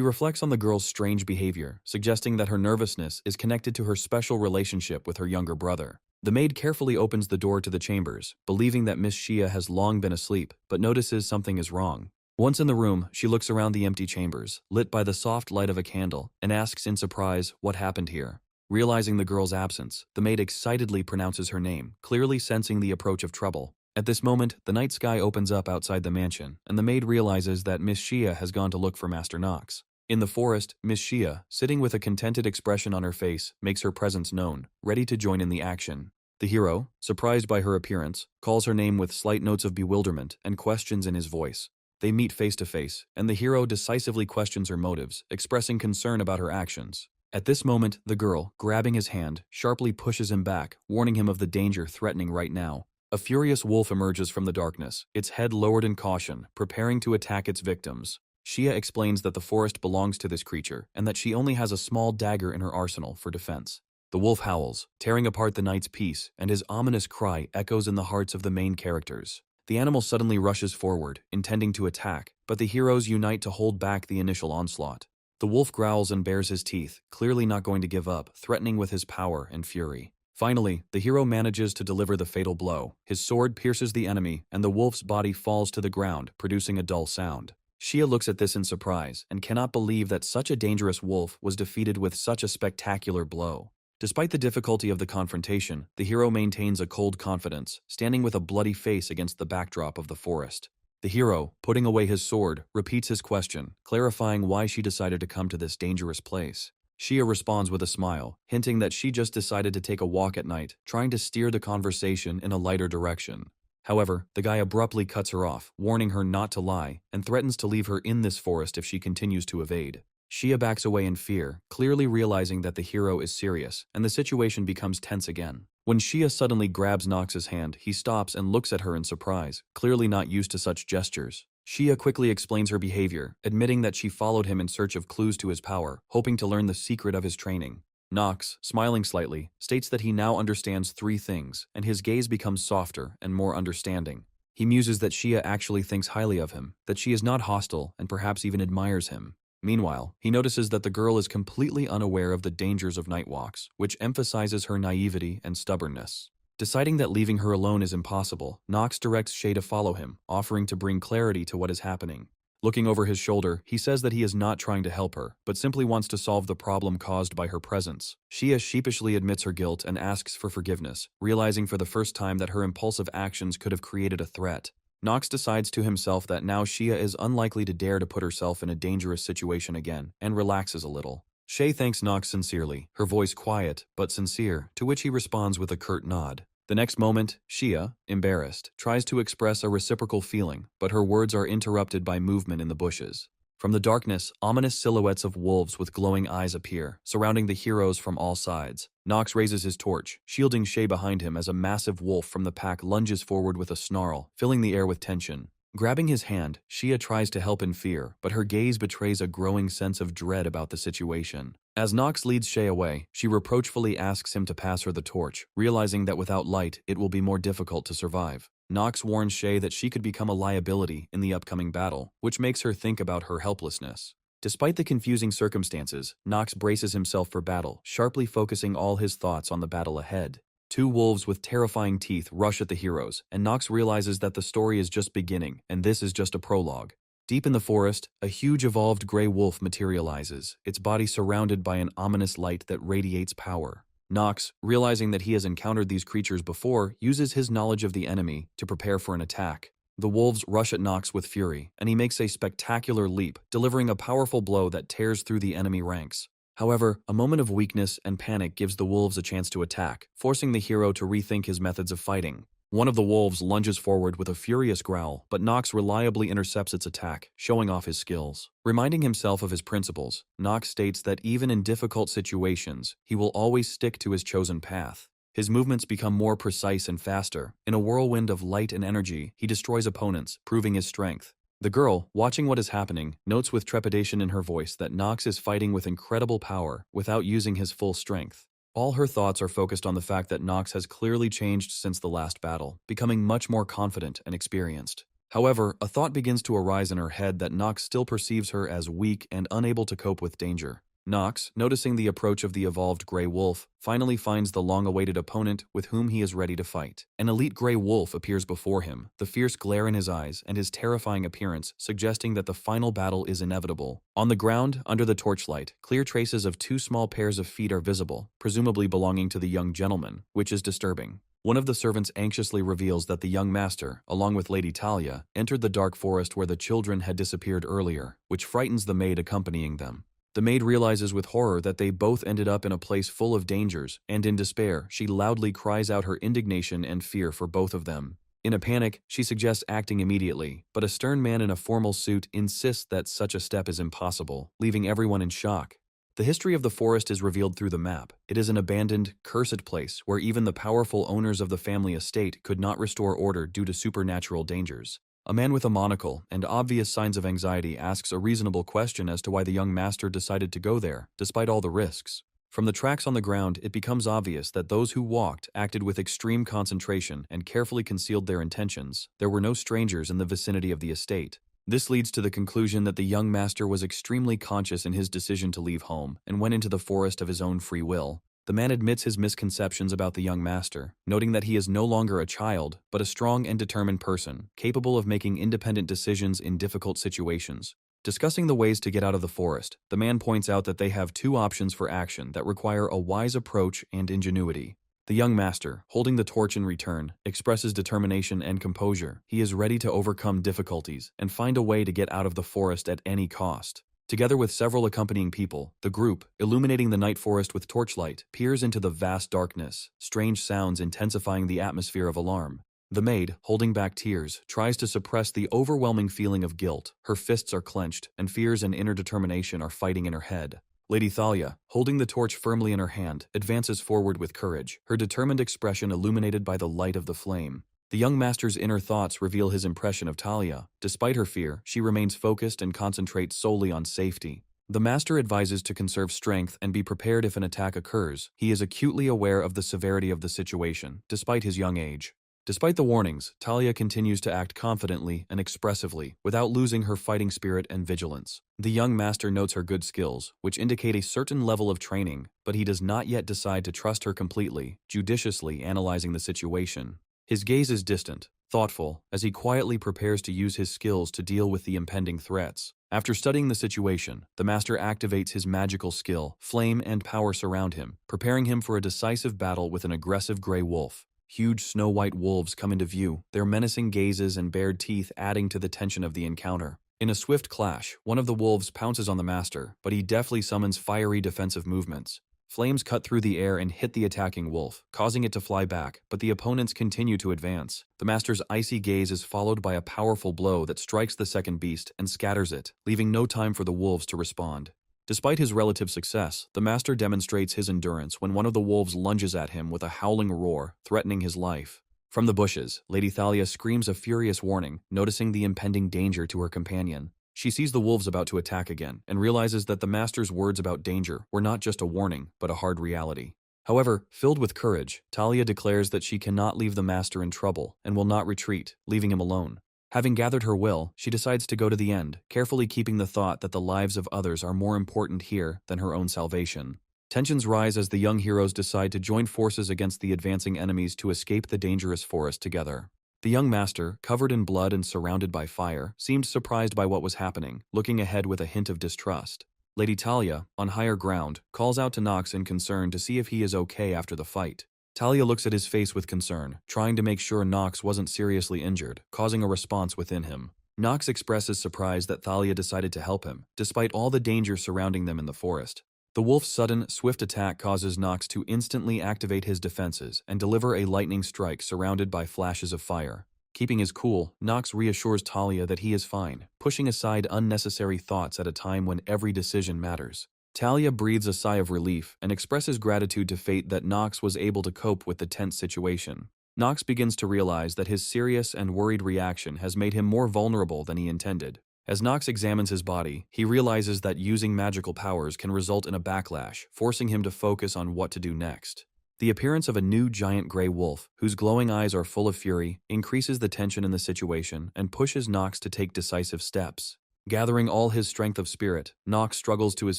reflects on the girl's strange behavior, suggesting that her nervousness is connected to her special relationship with her younger brother. The maid carefully opens the door to the chambers, believing that Miss Shia has long been asleep, but notices something is wrong. Once in the room, she looks around the empty chambers, lit by the soft light of a candle, and asks in surprise what happened here. Realizing the girl's absence, the maid excitedly pronounces her name, clearly sensing the approach of trouble. At this moment, the night sky opens up outside the mansion, and the maid realizes that Miss Shia has gone to look for Master Knox. In the forest, Miss Shia, sitting with a contented expression on her face, makes her presence known, ready to join in the action. The hero, surprised by her appearance, calls her name with slight notes of bewilderment and questions in his voice. They meet face to face, and the hero decisively questions her motives, expressing concern about her actions. At this moment, the girl, grabbing his hand, sharply pushes him back, warning him of the danger threatening right now. A furious wolf emerges from the darkness, its head lowered in caution, preparing to attack its victims. Shia explains that the forest belongs to this creature, and that she only has a small dagger in her arsenal for defense. The wolf howls, tearing apart the knight's peace, and his ominous cry echoes in the hearts of the main characters. The animal suddenly rushes forward, intending to attack, but the heroes unite to hold back the initial onslaught. The wolf growls and bares his teeth, clearly not going to give up, threatening with his power and fury. Finally, the hero manages to deliver the fatal blow. His sword pierces the enemy, and the wolf's body falls to the ground, producing a dull sound. Shia looks at this in surprise, and cannot believe that such a dangerous wolf was defeated with such a spectacular blow. Despite the difficulty of the confrontation, the hero maintains a cold confidence, standing with a bloody face against the backdrop of the forest. The hero, putting away his sword, repeats his question, clarifying why she decided to come to this dangerous place. Shia responds with a smile, hinting that she just decided to take a walk at night, trying to steer the conversation in a lighter direction. However, the guy abruptly cuts her off, warning her not to lie, and threatens to leave her in this forest if she continues to evade. Shia backs away in fear, clearly realizing that the hero is serious, and the situation becomes tense again. When Shia suddenly grabs Nox's hand, he stops and looks at her in surprise, clearly not used to such gestures. Shia quickly explains her behavior, admitting that she followed him in search of clues to his power, hoping to learn the secret of his training. Nox, smiling slightly, states that he now understands 3 things, and his gaze becomes softer and more understanding. He muses that Shia actually thinks highly of him, that she is not hostile and perhaps even admires him. Meanwhile, he notices that the girl is completely unaware of the dangers of night walks, which emphasizes her naivety and stubbornness. Deciding that leaving her alone is impossible, Nox directs Shay to follow him, offering to bring clarity to what is happening. Looking over his shoulder, he says that he is not trying to help her, but simply wants to solve the problem caused by her presence. Shia sheepishly admits her guilt and asks for forgiveness, realizing for the first time that her impulsive actions could have created a threat. Nox decides to himself that now Shia is unlikely to dare to put herself in a dangerous situation again, and relaxes a little. Shay thanks Nox sincerely, her voice quiet but sincere, to which he responds with a curt nod. The next moment, Shia, embarrassed, tries to express a reciprocal feeling, but her words are interrupted by movement in the bushes. From the darkness, ominous silhouettes of wolves with glowing eyes appear, surrounding the heroes from all sides. Nox raises his torch, shielding Shay behind him as a massive wolf from the pack lunges forward with a snarl, filling the air with tension. Grabbing his hand, Shia tries to help in fear, but her gaze betrays a growing sense of dread about the situation. As Nox leads Shay away, she reproachfully asks him to pass her the torch, realizing that without light, it will be more difficult to survive. Nox warns Shay that she could become a liability in the upcoming battle, which makes her think about her helplessness. Despite the confusing circumstances, Nox braces himself for battle, sharply focusing all his thoughts on the battle ahead. 2 wolves with terrifying teeth rush at the heroes, and Nox realizes that the story is just beginning, and this is just a prologue. Deep in the forest, a huge evolved gray wolf materializes, its body surrounded by an ominous light that radiates power. Nox, realizing that he has encountered these creatures before, uses his knowledge of the enemy to prepare for an attack. The wolves rush at Nox with fury, and he makes a spectacular leap, delivering a powerful blow that tears through the enemy ranks. However, a moment of weakness and panic gives the wolves a chance to attack, forcing the hero to rethink his methods of fighting. One of the wolves lunges forward with a furious growl, but Nox reliably intercepts its attack, showing off his skills. Reminding himself of his principles, Nox states that even in difficult situations, he will always stick to his chosen path. His movements become more precise and faster. In a whirlwind of light and energy, he destroys opponents, proving his strength. The girl, watching what is happening, notes with trepidation in her voice that Nox is fighting with incredible power without using his full strength. All her thoughts are focused on the fact that Nox has clearly changed since the last battle, becoming much more confident and experienced. However, a thought begins to arise in her head that Nox still perceives her as weak and unable to cope with danger. Nox, noticing the approach of the evolved gray wolf, finally finds the long-awaited opponent with whom he is ready to fight. An elite gray wolf appears before him, the fierce glare in his eyes and his terrifying appearance suggesting that the final battle is inevitable. On the ground, under the torchlight, clear traces of 2 small pairs of feet are visible, presumably belonging to the young gentleman, which is disturbing. One of the servants anxiously reveals that the young master, along with Lady Talia, entered the dark forest where the children had disappeared earlier, which frightens the maid accompanying them. The maid realizes with horror that they both ended up in a place full of dangers, and in despair, she loudly cries out her indignation and fear for both of them. In a panic, she suggests acting immediately, but a stern man in a formal suit insists that such a step is impossible, leaving everyone in shock. The history of the forest is revealed through the map. It is an abandoned, cursed place where even the powerful owners of the family estate could not restore order due to supernatural dangers. A man with a monocle and obvious signs of anxiety asks a reasonable question as to why the young master decided to go there, despite all the risks. From the tracks on the ground, it becomes obvious that those who walked acted with extreme concentration and carefully concealed their intentions. There were no strangers in the vicinity of the estate. This leads to the conclusion that the young master was extremely conscious in his decision to leave home and went into the forest of his own free will. The man admits his misconceptions about the young master, noting that he is no longer a child, but a strong and determined person, capable of making independent decisions in difficult situations. Discussing the ways to get out of the forest, the man points out that they have two options for action that require a wise approach and ingenuity. The young master, holding the torch in return, expresses determination and composure. He is ready to overcome difficulties and find a way to get out of the forest at any cost. Together with several accompanying people, the group, illuminating the night forest with torchlight, peers into the vast darkness, strange sounds intensifying the atmosphere of alarm. The maid, holding back tears, tries to suppress the overwhelming feeling of guilt. Her fists are clenched, and fears and inner determination are fighting in her head. Lady Thalia, holding the torch firmly in her hand, advances forward with courage, her determined expression illuminated by the light of the flame. The young master's inner thoughts reveal his impression of Thalia. Despite her fear, she remains focused and concentrates solely on safety. The master advises to conserve strength and be prepared if an attack occurs. He is acutely aware of the severity of the situation, despite his young age. Despite the warnings, Thalia continues to act confidently and expressively, without losing her fighting spirit and vigilance. The young master notes her good skills, which indicate a certain level of training, but he does not yet decide to trust her completely, judiciously analyzing the situation. His gaze is distant, thoughtful, as he quietly prepares to use his skills to deal with the impending threats. After studying the situation, the master activates his magical skill. Flame and power surround him, preparing him for a decisive battle with an aggressive gray wolf. Huge snow-white wolves come into view, their menacing gazes and bared teeth adding to the tension of the encounter. In a swift clash, one of the wolves pounces on the master, but he deftly summons fiery defensive movements. Flames cut through the air and hit the attacking wolf, causing it to fly back, but the opponents continue to advance. The master's icy gaze is followed by a powerful blow that strikes the second beast and scatters it, leaving no time for the wolves to respond. Despite his relative success, the master demonstrates his endurance when one of the wolves lunges at him with a howling roar, threatening his life. From the bushes, Lady Thalia screams a furious warning, noticing the impending danger to her companion. She sees the wolves about to attack again, and realizes that the master's words about danger were not just a warning, but a hard reality. However, filled with courage, Thalia declares that she cannot leave the master in trouble, and will not retreat, leaving him alone. Having gathered her will, she decides to go to the end, carefully keeping the thought that the lives of others are more important here than her own salvation. Tensions rise as the young heroes decide to join forces against the advancing enemies to escape the dangerous forest together. The young master, covered in blood and surrounded by fire, seemed surprised by what was happening, looking ahead with a hint of distrust. Lady Thalia, on higher ground, calls out to Nox in concern to see if he is okay after the fight. Thalia looks at his face with concern, trying to make sure Nox wasn't seriously injured, causing a response within him. Nox expresses surprise that Thalia decided to help him, despite all the danger surrounding them in the forest. The wolf's sudden, swift attack causes Nox to instantly activate his defenses and deliver a lightning strike surrounded by flashes of fire. Keeping his cool, Nox reassures Thalia that he is fine, pushing aside unnecessary thoughts at a time when every decision matters. Thalia breathes a sigh of relief and expresses gratitude to fate that Nox was able to cope with the tense situation. Nox begins to realize that his serious and worried reaction has made him more vulnerable than he intended. As Nox examines his body, he realizes that using magical powers can result in a backlash, forcing him to focus on what to do next. The appearance of a new giant gray wolf, whose glowing eyes are full of fury, increases the tension in the situation and pushes Nox to take decisive steps. Gathering all his strength of spirit, Nox struggles to his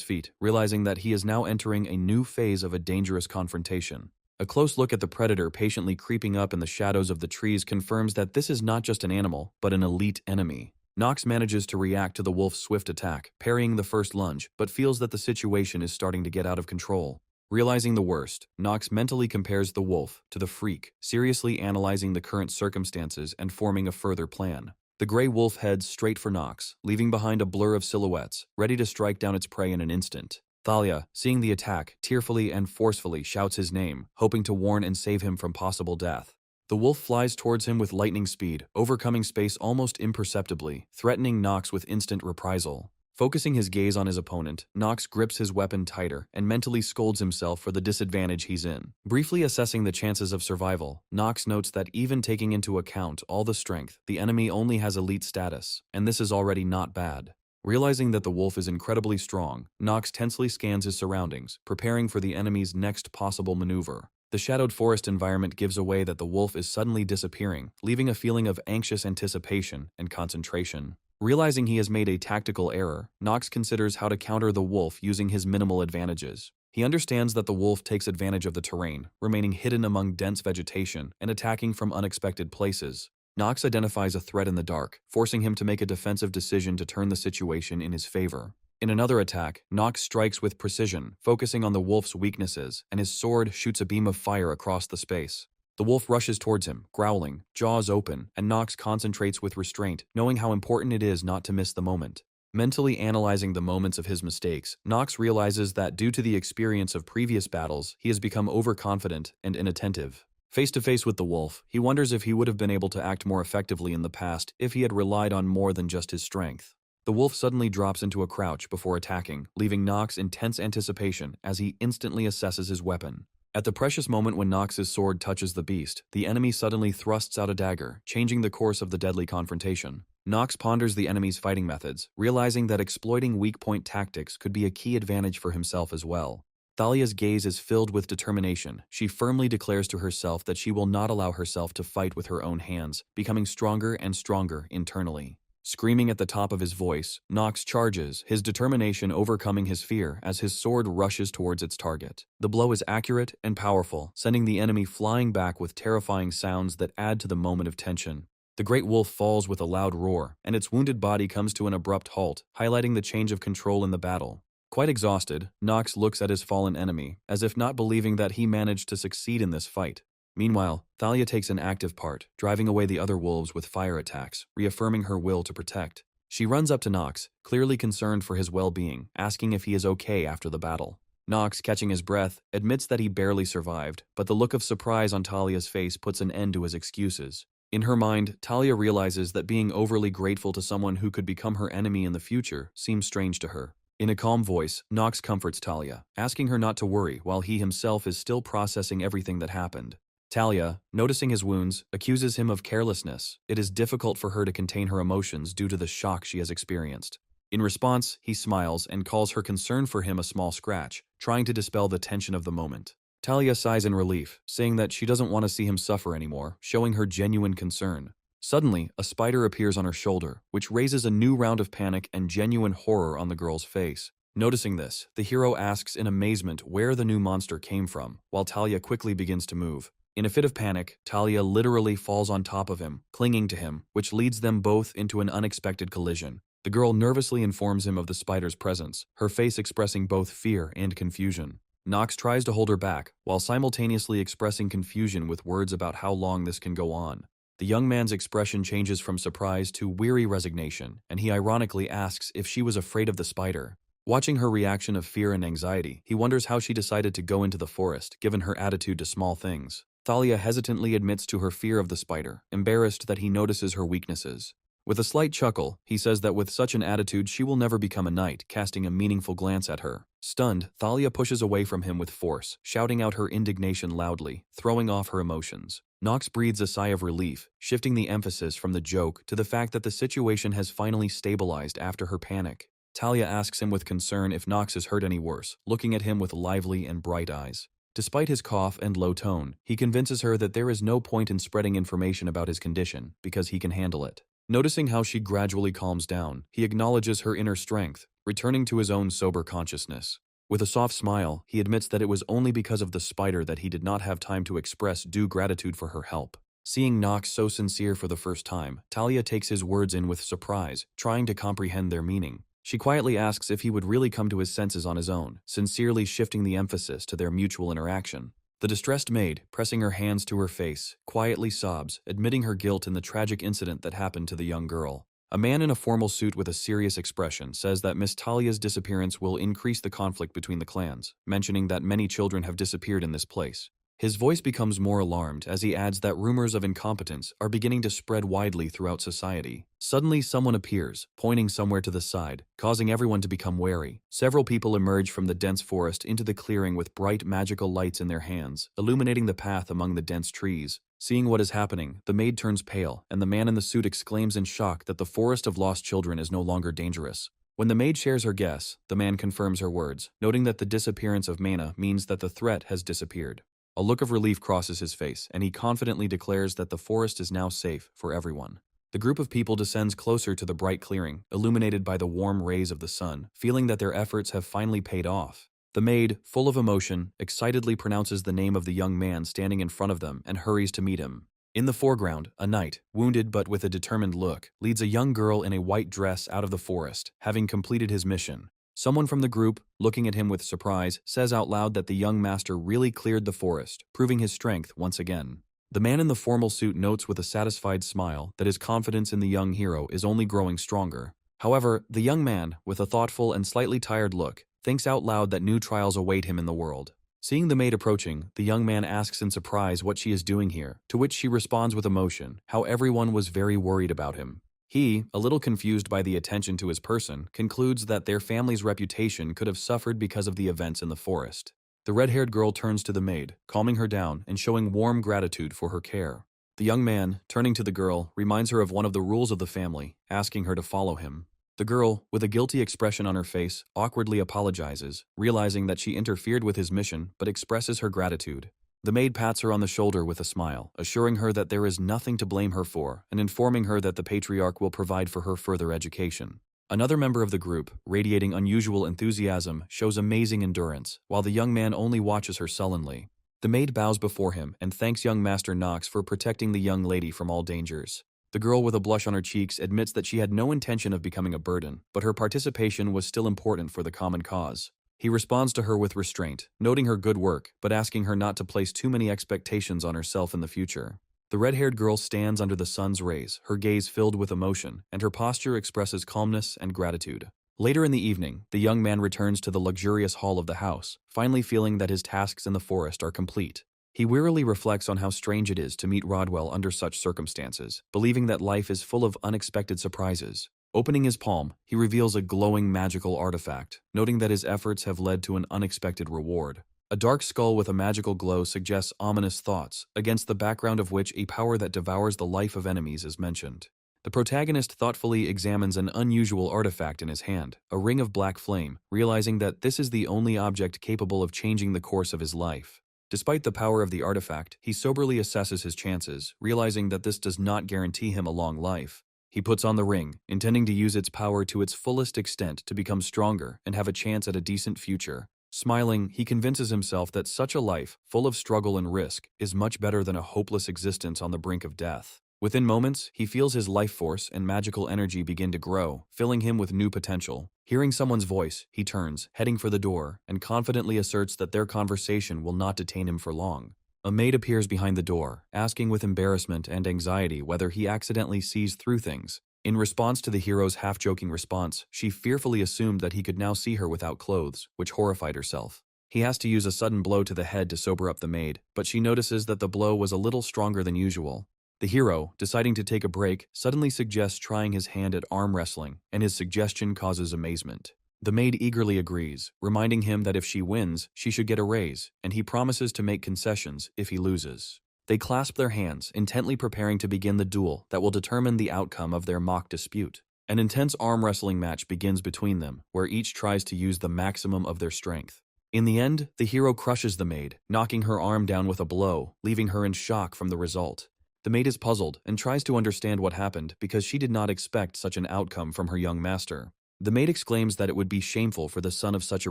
feet, realizing that he is now entering a new phase of a dangerous confrontation. A close look at the predator patiently creeping up in the shadows of the trees confirms that this is not just an animal, but an elite enemy. Nox manages to react to the wolf's swift attack, parrying the first lunge, but feels that the situation is starting to get out of control. Realizing the worst, Nox mentally compares the wolf to the freak, seriously analyzing the current circumstances and forming a further plan. The gray wolf heads straight for Nox, leaving behind a blur of silhouettes, ready to strike down its prey in an instant. Thalia, seeing the attack, tearfully and forcefully shouts his name, hoping to warn and save him from possible death. The wolf flies towards him with lightning speed, overcoming space almost imperceptibly, threatening Nox with instant reprisal. Focusing his gaze on his opponent, Nox grips his weapon tighter and mentally scolds himself for the disadvantage he's in. Briefly assessing the chances of survival, Nox notes that even taking into account all the strength, the enemy only has elite status, and this is already not bad. Realizing that the wolf is incredibly strong, Nox tensely scans his surroundings, preparing for the enemy's next possible maneuver. The shadowed forest environment gives away that the wolf is suddenly disappearing, leaving a feeling of anxious anticipation and concentration. Realizing he has made a tactical error, Nox considers how to counter the wolf using his minimal advantages. He understands that the wolf takes advantage of the terrain, remaining hidden among dense vegetation and attacking from unexpected places. Nox identifies a threat in the dark, forcing him to make a defensive decision to turn the situation in his favor. In another attack, Nox strikes with precision, focusing on the wolf's weaknesses, and his sword shoots a beam of fire across the space. The wolf rushes towards him, growling, jaws open, and Nox concentrates with restraint, knowing how important it is not to miss the moment. Mentally analyzing the moments of his mistakes, Nox realizes that due to the experience of previous battles, he has become overconfident and inattentive. Face to face with the wolf, he wonders if he would have been able to act more effectively in the past if he had relied on more than just his strength. The wolf suddenly drops into a crouch before attacking, leaving Nox in tense anticipation as he instantly assesses his weapon. At the precious moment when Nox's sword touches the beast, the enemy suddenly thrusts out a dagger, changing the course of the deadly confrontation. Nox ponders the enemy's fighting methods, realizing that exploiting weak point tactics could be a key advantage for himself as well. Thalia's gaze is filled with determination. She firmly declares to herself that she will not allow herself to fight with her own hands, becoming stronger and stronger internally. Screaming at the top of his voice, Nox charges, his determination overcoming his fear as his sword rushes towards its target. The blow is accurate and powerful, sending the enemy flying back with terrifying sounds that add to the moment of tension. The great wolf falls with a loud roar, and its wounded body comes to an abrupt halt, highlighting the change of control in the battle. Quite exhausted, Nox looks at his fallen enemy, as if not believing that he managed to succeed in this fight. Meanwhile, Thalia takes an active part, driving away the other wolves with fire attacks, reaffirming her will to protect. She runs up to Nox, clearly concerned for his well-being, asking if he is okay after the battle. Nox, catching his breath, admits that he barely survived, but the look of surprise on Talia's face puts an end to his excuses. In her mind, Talia realizes that being overly grateful to someone who could become her enemy in the future seems strange to her. In a calm voice, Nox comforts Talia, asking her not to worry while he himself is still processing everything that happened. Talia, noticing his wounds, accuses him of carelessness. It is difficult for her to contain her emotions due to the shock she has experienced. In response, he smiles and calls her concern for him a small scratch, trying to dispel the tension of the moment. Talia sighs in relief, saying that she doesn't want to see him suffer anymore, showing her genuine concern. Suddenly, a spider appears on her shoulder, which raises a new round of panic and genuine horror on the girl's face. Noticing this, the hero asks in amazement where the new monster came from, while Talia quickly begins to move. In a fit of panic, Talia literally falls on top of him, clinging to him, which leads them both into an unexpected collision. The girl nervously informs him of the spider's presence, her face expressing both fear and confusion. Nox tries to hold her back, while simultaneously expressing confusion with words about how long this can go on. The young man's expression changes from surprise to weary resignation, and he ironically asks if she was afraid of the spider. Watching her reaction of fear and anxiety, he wonders how she decided to go into the forest, given her attitude to small things. Thalia hesitantly admits to her fear of the spider, embarrassed that he notices her weaknesses. With a slight chuckle, he says that with such an attitude she will never become a knight, casting a meaningful glance at her. Stunned, Thalia pushes away from him with force, shouting out her indignation loudly, throwing off her emotions. Nox breathes a sigh of relief, shifting the emphasis from the joke to the fact that the situation has finally stabilized after her panic. Talia asks him with concern if Nox is hurt any worse, looking at him with lively and bright eyes. Despite his cough and low tone, he convinces her that there is no point in spreading information about his condition, because he can handle it. Noticing how she gradually calms down, he acknowledges her inner strength, returning to his own sober consciousness. With a soft smile, he admits that it was only because of the spider that he did not have time to express due gratitude for her help. Seeing Nox so sincere for the first time, Talia takes his words in with surprise, trying to comprehend their meaning. She quietly asks if he would really come to his senses on his own, sincerely shifting the emphasis to their mutual interaction. The distressed maid, pressing her hands to her face, quietly sobs, admitting her guilt in the tragic incident that happened to the young girl. A man in a formal suit with a serious expression says that Miss Talia's disappearance will increase the conflict between the clans, mentioning that many children have disappeared in this place. His voice becomes more alarmed as he adds that rumors of incompetence are beginning to spread widely throughout society. Suddenly, someone appears, pointing somewhere to the side, causing everyone to become wary. Several people emerge from the dense forest into the clearing with bright magical lights in their hands, illuminating the path among the dense trees. Seeing what is happening, the maid turns pale, and the man in the suit exclaims in shock that the forest of lost children is no longer dangerous. When the maid shares her guess, the man confirms her words, noting that the disappearance of Mana means that the threat has disappeared. A look of relief crosses his face, and he confidently declares that the forest is now safe for everyone. The group of people descends closer to the bright clearing, illuminated by the warm rays of the sun, feeling that their efforts have finally paid off. The maid, full of emotion, excitedly pronounces the name of the young man standing in front of them and hurries to meet him. In the foreground, a knight, wounded but with a determined look, leads a young girl in a white dress out of the forest, having completed his mission. Someone from the group, looking at him with surprise, says out loud that the young master really cleared the forest, proving his strength once again. The man in the formal suit notes with a satisfied smile that his confidence in the young hero is only growing stronger. However, the young man, with a thoughtful and slightly tired look, thinks out loud that new trials await him in the world. Seeing the maid approaching, the young man asks in surprise what she is doing here, to which she responds with emotion, how everyone was very worried about him. He, a little confused by the attention to his person, concludes that their family's reputation could have suffered because of the events in the forest. The red-haired girl turns to the maid, calming her down and showing warm gratitude for her care. The young man, turning to the girl, reminds her of one of the rules of the family, asking her to follow him. The girl, with a guilty expression on her face, awkwardly apologizes, realizing that she interfered with his mission but expresses her gratitude. The maid pats her on the shoulder with a smile, assuring her that there is nothing to blame her for and informing her that the patriarch will provide for her further education. Another member of the group, radiating unusual enthusiasm, shows amazing endurance, while the young man only watches her sullenly. The maid bows before him and thanks young Master Knox for protecting the young lady from all dangers. The girl with a blush on her cheeks admits that she had no intention of becoming a burden, but her participation was still important for the common cause. He responds to her with restraint, noting her good work, but asking her not to place too many expectations on herself in the future. The red-haired girl stands under the sun's rays, her gaze filled with emotion, and her posture expresses calmness and gratitude. Later in the evening, the young man returns to the luxurious hall of the house, finally feeling that his tasks in the forest are complete. He wearily reflects on how strange it is to meet Rodwell under such circumstances, believing that life is full of unexpected surprises. Opening his palm, he reveals a glowing magical artifact, noting that his efforts have led to an unexpected reward. A dark skull with a magical glow suggests ominous thoughts, against the background of which a power that devours the life of enemies is mentioned. The protagonist thoughtfully examines an unusual artifact in his hand, a ring of black flame, realizing that this is the only object capable of changing the course of his life. Despite the power of the artifact, he soberly assesses his chances, realizing that this does not guarantee him a long life. He puts on the ring, intending to use its power to its fullest extent to become stronger and have a chance at a decent future. Smiling, he convinces himself that such a life, full of struggle and risk, is much better than a hopeless existence on the brink of death. Within moments, he feels his life force and magical energy begin to grow, filling him with new potential. Hearing someone's voice, he turns, heading for the door, and confidently asserts that their conversation will not detain him for long. A maid appears behind the door, asking with embarrassment and anxiety whether he accidentally sees through things. In response to the hero's half-joking response, she fearfully assumed that he could now see her without clothes, which horrified herself. He has to use a sudden blow to the head to sober up the maid, but she notices that the blow was a little stronger than usual. The hero, deciding to take a break, suddenly suggests trying his hand at arm wrestling, and his suggestion causes amazement. The maid eagerly agrees, reminding him that if she wins, she should get a raise, and he promises to make concessions if he loses. They clasp their hands, intently preparing to begin the duel that will determine the outcome of their mock dispute. An intense arm wrestling match begins between them, where each tries to use the maximum of their strength. In the end, the hero crushes the maid, knocking her arm down with a blow, leaving her in shock from the result. The maid is puzzled and tries to understand what happened because she did not expect such an outcome from her young master. The maid exclaims that it would be shameful for the son of such a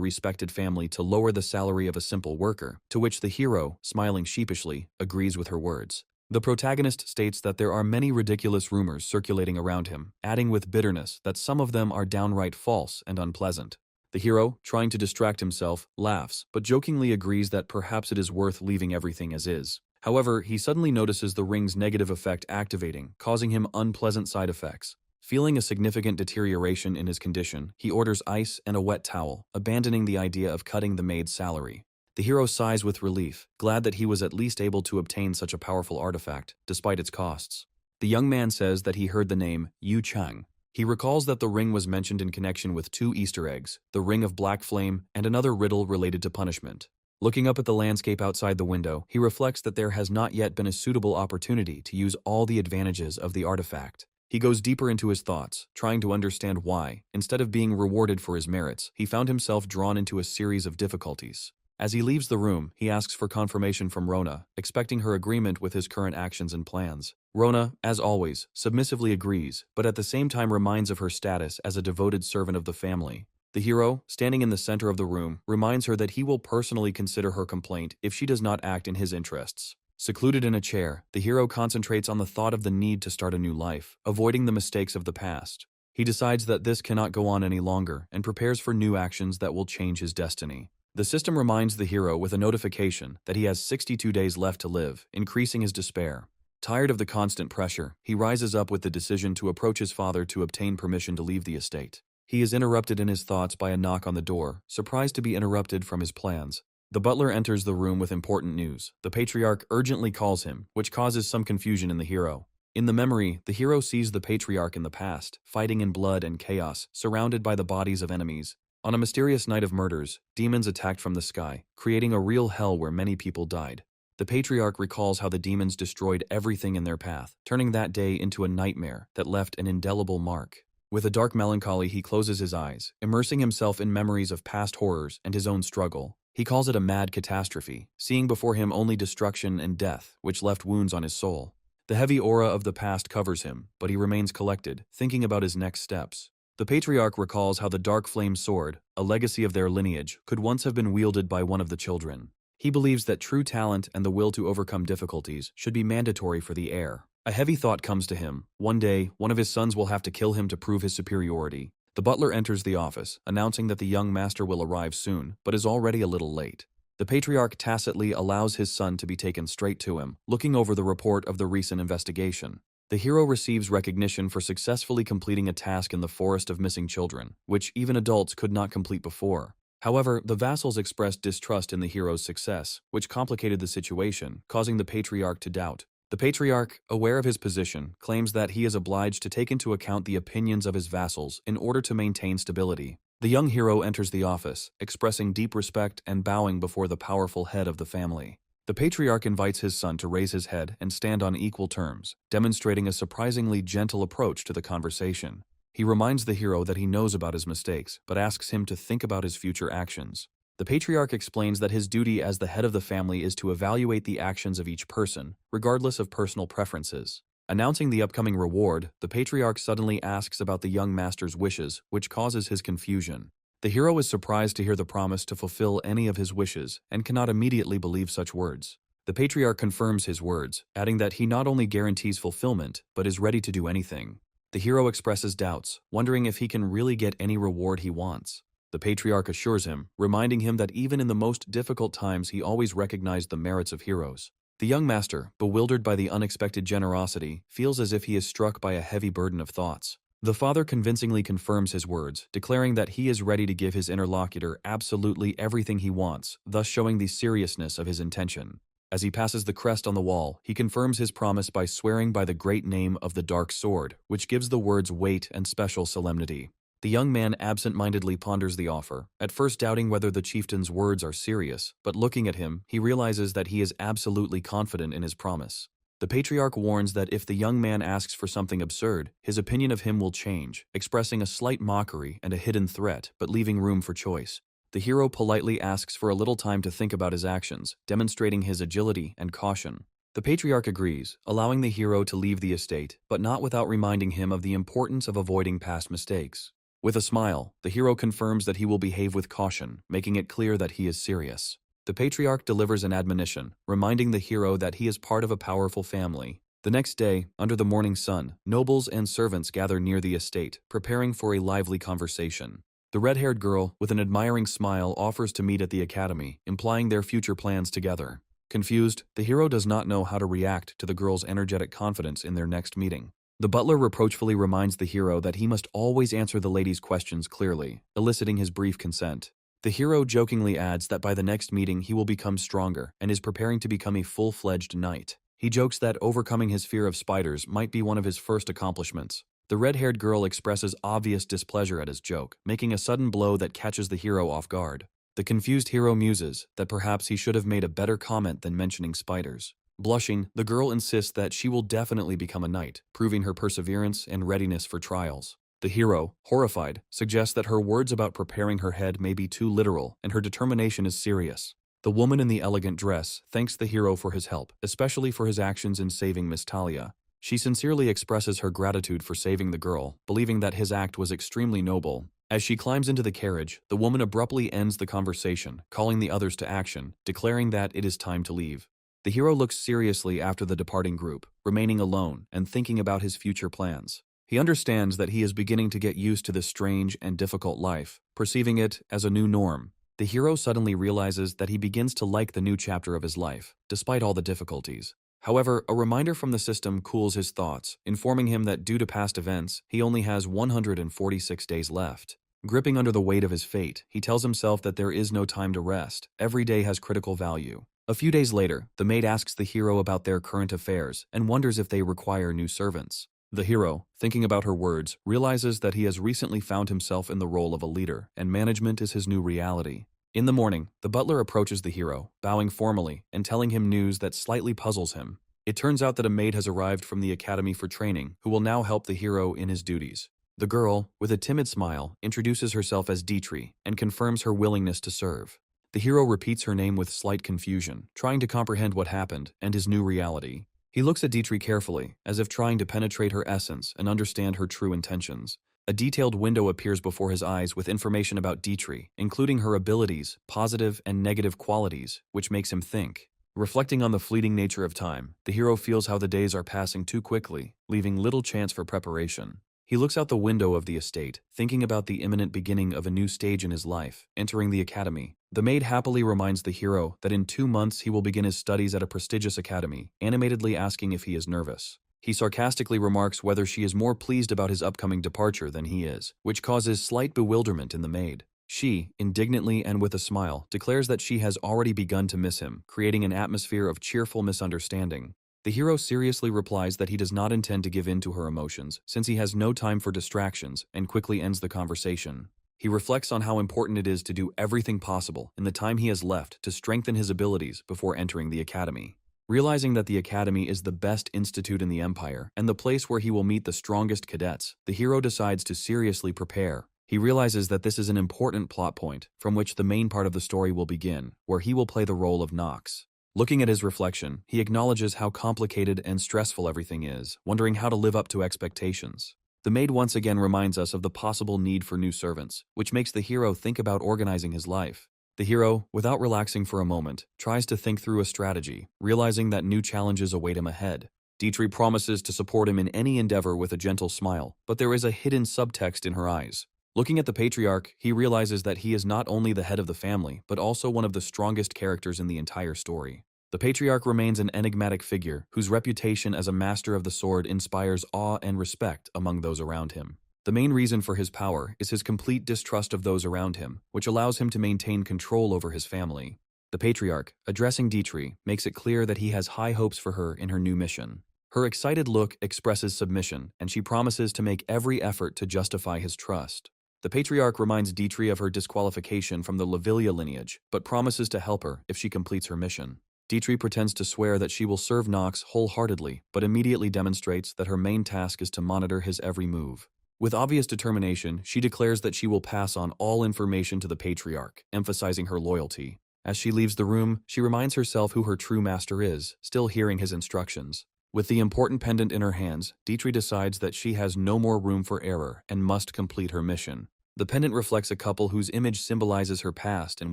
respected family to lower the salary of a simple worker, to which the hero, smiling sheepishly, agrees with her words. The protagonist states that there are many ridiculous rumors circulating around him, adding with bitterness that some of them are downright false and unpleasant. The hero, trying to distract himself, laughs, but jokingly agrees that perhaps it is worth leaving everything as is. However, he suddenly notices the ring's negative effect activating, causing him unpleasant side effects. Feeling a significant deterioration in his condition, he orders ice and a wet towel, abandoning the idea of cutting the maid's salary. The hero sighs with relief, glad that he was at least able to obtain such a powerful artifact, despite its costs. The young man says that he heard the name Yu Chang. He recalls that the ring was mentioned in connection with 2 Easter eggs, the Ring of Black Flame and another riddle related to punishment. Looking up at the landscape outside the window, he reflects that there has not yet been a suitable opportunity to use all the advantages of the artifact. He goes deeper into his thoughts, trying to understand why, instead of being rewarded for his merits, he found himself drawn into a series of difficulties. As he leaves the room, he asks for confirmation from Rona, expecting her agreement with his current actions and plans. Rona, as always, submissively agrees, but at the same time reminds of her status as a devoted servant of the family. The hero, standing in the center of the room, reminds her that he will personally consider her complaint if she does not act in his interests. Secluded in a chair, the hero concentrates on the thought of the need to start a new life, avoiding the mistakes of the past. He decides that this cannot go on any longer and prepares for new actions that will change his destiny. The system reminds the hero with a notification that he has 62 days left to live, increasing his despair. Tired of the constant pressure, he rises up with the decision to approach his father to obtain permission to leave the estate. He is interrupted in his thoughts by a knock on the door, surprised to be interrupted from his plans. The butler enters the room with important news. The patriarch urgently calls him, which causes some confusion in the hero. In the memory, the hero sees the patriarch in the past, fighting in blood and chaos, surrounded by the bodies of enemies. On a mysterious night of murders, demons attacked from the sky, creating a real hell where many people died. The patriarch recalls how the demons destroyed everything in their path, turning that day into a nightmare that left an indelible mark. With a dark melancholy, he closes his eyes, immersing himself in memories of past horrors and his own struggle. He calls it a mad catastrophe, seeing before him only destruction and death, which left wounds on his soul. The heavy aura of the past covers him, but he remains collected, thinking about his next steps. The patriarch recalls how the dark flame sword, a legacy of their lineage, could once have been wielded by one of the children. He believes that true talent and the will to overcome difficulties should be mandatory for the heir. A heavy thought comes to him. One day, one of his sons will have to kill him to prove his superiority. The butler enters the office, announcing that the young master will arrive soon, but is already a little late. The patriarch tacitly allows his son to be taken straight to him, looking over the report of the recent investigation. The hero receives recognition for successfully completing a task in the forest of missing children, which even adults could not complete before. However, the vassals expressed distrust in the hero's success, which complicated the situation, causing the patriarch to doubt. The patriarch, aware of his position, claims that he is obliged to take into account the opinions of his vassals in order to maintain stability. The young hero enters the office, expressing deep respect and bowing before the powerful head of the family. The patriarch invites his son to raise his head and stand on equal terms, demonstrating a surprisingly gentle approach to the conversation. He reminds the hero that he knows about his mistakes, but asks him to think about his future actions. The patriarch explains that his duty as the head of the family is to evaluate the actions of each person, regardless of personal preferences. Announcing the upcoming reward, the patriarch suddenly asks about the young master's wishes, which causes his confusion. The hero is surprised to hear the promise to fulfill any of his wishes and cannot immediately believe such words. The patriarch confirms his words, adding that he not only guarantees fulfillment, but is ready to do anything. The hero expresses doubts, wondering if he can really get any reward he wants. The patriarch assures him, reminding him that even in the most difficult times he always recognized the merits of heroes. The young master, bewildered by the unexpected generosity, feels as if he is struck by a heavy burden of thoughts. The father convincingly confirms his words, declaring that he is ready to give his interlocutor absolutely everything he wants, thus showing the seriousness of his intention. As he passes the crest on the wall, he confirms his promise by swearing by the great name of the Dark Sword, which gives the words weight and special solemnity. The young man absent-mindedly ponders the offer, at first doubting whether the chieftain's words are serious, but looking at him, he realizes that he is absolutely confident in his promise. The patriarch warns that if the young man asks for something absurd, his opinion of him will change, expressing a slight mockery and a hidden threat, but leaving room for choice. The hero politely asks for a little time to think about his actions, demonstrating his agility and caution. The patriarch agrees, allowing the hero to leave the estate, but not without reminding him of the importance of avoiding past mistakes. With a smile, the hero confirms that he will behave with caution, making it clear that he is serious. The patriarch delivers an admonition, reminding the hero that he is part of a powerful family. The next day, under the morning sun, nobles and servants gather near the estate, preparing for a lively conversation. The red-haired girl, with an admiring smile, offers to meet at the academy, implying their future plans together. Confused, the hero does not know how to react to the girl's energetic confidence in their next meeting. The butler reproachfully reminds the hero that he must always answer the lady's questions clearly, eliciting his brief consent. The hero jokingly adds that by the next meeting he will become stronger and is preparing to become a full-fledged knight. He jokes that overcoming his fear of spiders might be one of his first accomplishments. The red-haired girl expresses obvious displeasure at his joke, making a sudden blow that catches the hero off guard. The confused hero muses that perhaps he should have made a better comment than mentioning spiders. Blushing, the girl insists that she will definitely become a knight, proving her perseverance and readiness for trials. The hero, horrified, suggests that her words about preparing her head may be too literal and her determination is serious. The woman in the elegant dress thanks the hero for his help, especially for his actions in saving Miss Talia. She sincerely expresses her gratitude for saving the girl, believing that his act was extremely noble. As she climbs into the carriage, the woman abruptly ends the conversation, calling the others to action, declaring that it is time to leave. The hero looks seriously after the departing group, remaining alone and thinking about his future plans. He understands that he is beginning to get used to this strange and difficult life, perceiving it as a new norm. The hero suddenly realizes that he begins to like the new chapter of his life, despite all the difficulties. However, a reminder from the system cools his thoughts, informing him that due to past events, he only has 146 days left. Gripping under the weight of his fate, he tells himself that there is no time to rest. Every day has critical value. A few days later, the maid asks the hero about their current affairs and wonders if they require new servants. The hero, thinking about her words, realizes that he has recently found himself in the role of a leader, and management is his new reality. In the morning, the butler approaches the hero, bowing formally and telling him news that slightly puzzles him. It turns out that a maid has arrived from the academy for training, who will now help the hero in his duties. The girl, with a timid smile, introduces herself as Dietrich and confirms her willingness to serve. The hero repeats her name with slight confusion, trying to comprehend what happened and his new reality. He looks at Dietrich carefully, as if trying to penetrate her essence and understand her true intentions. A detailed window appears before his eyes with information about Dietrich, including her abilities, positive and negative qualities, which makes him think. Reflecting on the fleeting nature of time, the hero feels how the days are passing too quickly, leaving little chance for preparation. He looks out the window of the estate, thinking about the imminent beginning of a new stage in his life, entering the academy. The maid happily reminds the hero that in 2 months he will begin his studies at a prestigious academy, animatedly asking if he is nervous. He sarcastically remarks whether she is more pleased about his upcoming departure than he is, which causes slight bewilderment in the maid. She, indignantly and with a smile, declares that she has already begun to miss him, creating an atmosphere of cheerful misunderstanding. The hero seriously replies that he does not intend to give in to her emotions, since he has no time for distractions, and quickly ends the conversation. He reflects on how important it is to do everything possible in the time he has left to strengthen his abilities before entering the academy. Realizing that the academy is the best institute in the empire and the place where he will meet the strongest cadets, the hero decides to seriously prepare. He realizes that this is an important plot point from which the main part of the story will begin, where he will play the role of Nox. Looking at his reflection, he acknowledges how complicated and stressful everything is, wondering how to live up to expectations. The maid once again reminds us of the possible need for new servants, which makes the hero think about organizing his life. The hero, without relaxing for a moment, tries to think through a strategy, realizing that new challenges await him ahead. Dietrich promises to support him in any endeavor with a gentle smile, but there is a hidden subtext in her eyes. Looking at the patriarch, he realizes that he is not only the head of the family, but also one of the strongest characters in the entire story. The patriarch remains an enigmatic figure whose reputation as a master of the sword inspires awe and respect among those around him. The main reason for his power is his complete distrust of those around him, which allows him to maintain control over his family. The patriarch, addressing Dietrich, makes it clear that he has high hopes for her in her new mission. Her excited look expresses submission, and she promises to make every effort to justify his trust. The patriarch reminds Dietrich of her disqualification from the Lavilia lineage, but promises to help her if she completes her mission. Dietrich pretends to swear that she will serve Nox wholeheartedly, but immediately demonstrates that her main task is to monitor his every move. With obvious determination, she declares that she will pass on all information to the patriarch, emphasizing her loyalty. As she leaves the room, she reminds herself who her true master is, still hearing his instructions. With the important pendant in her hands, Dietrich decides that she has no more room for error and must complete her mission. The pendant reflects a couple whose image symbolizes her past and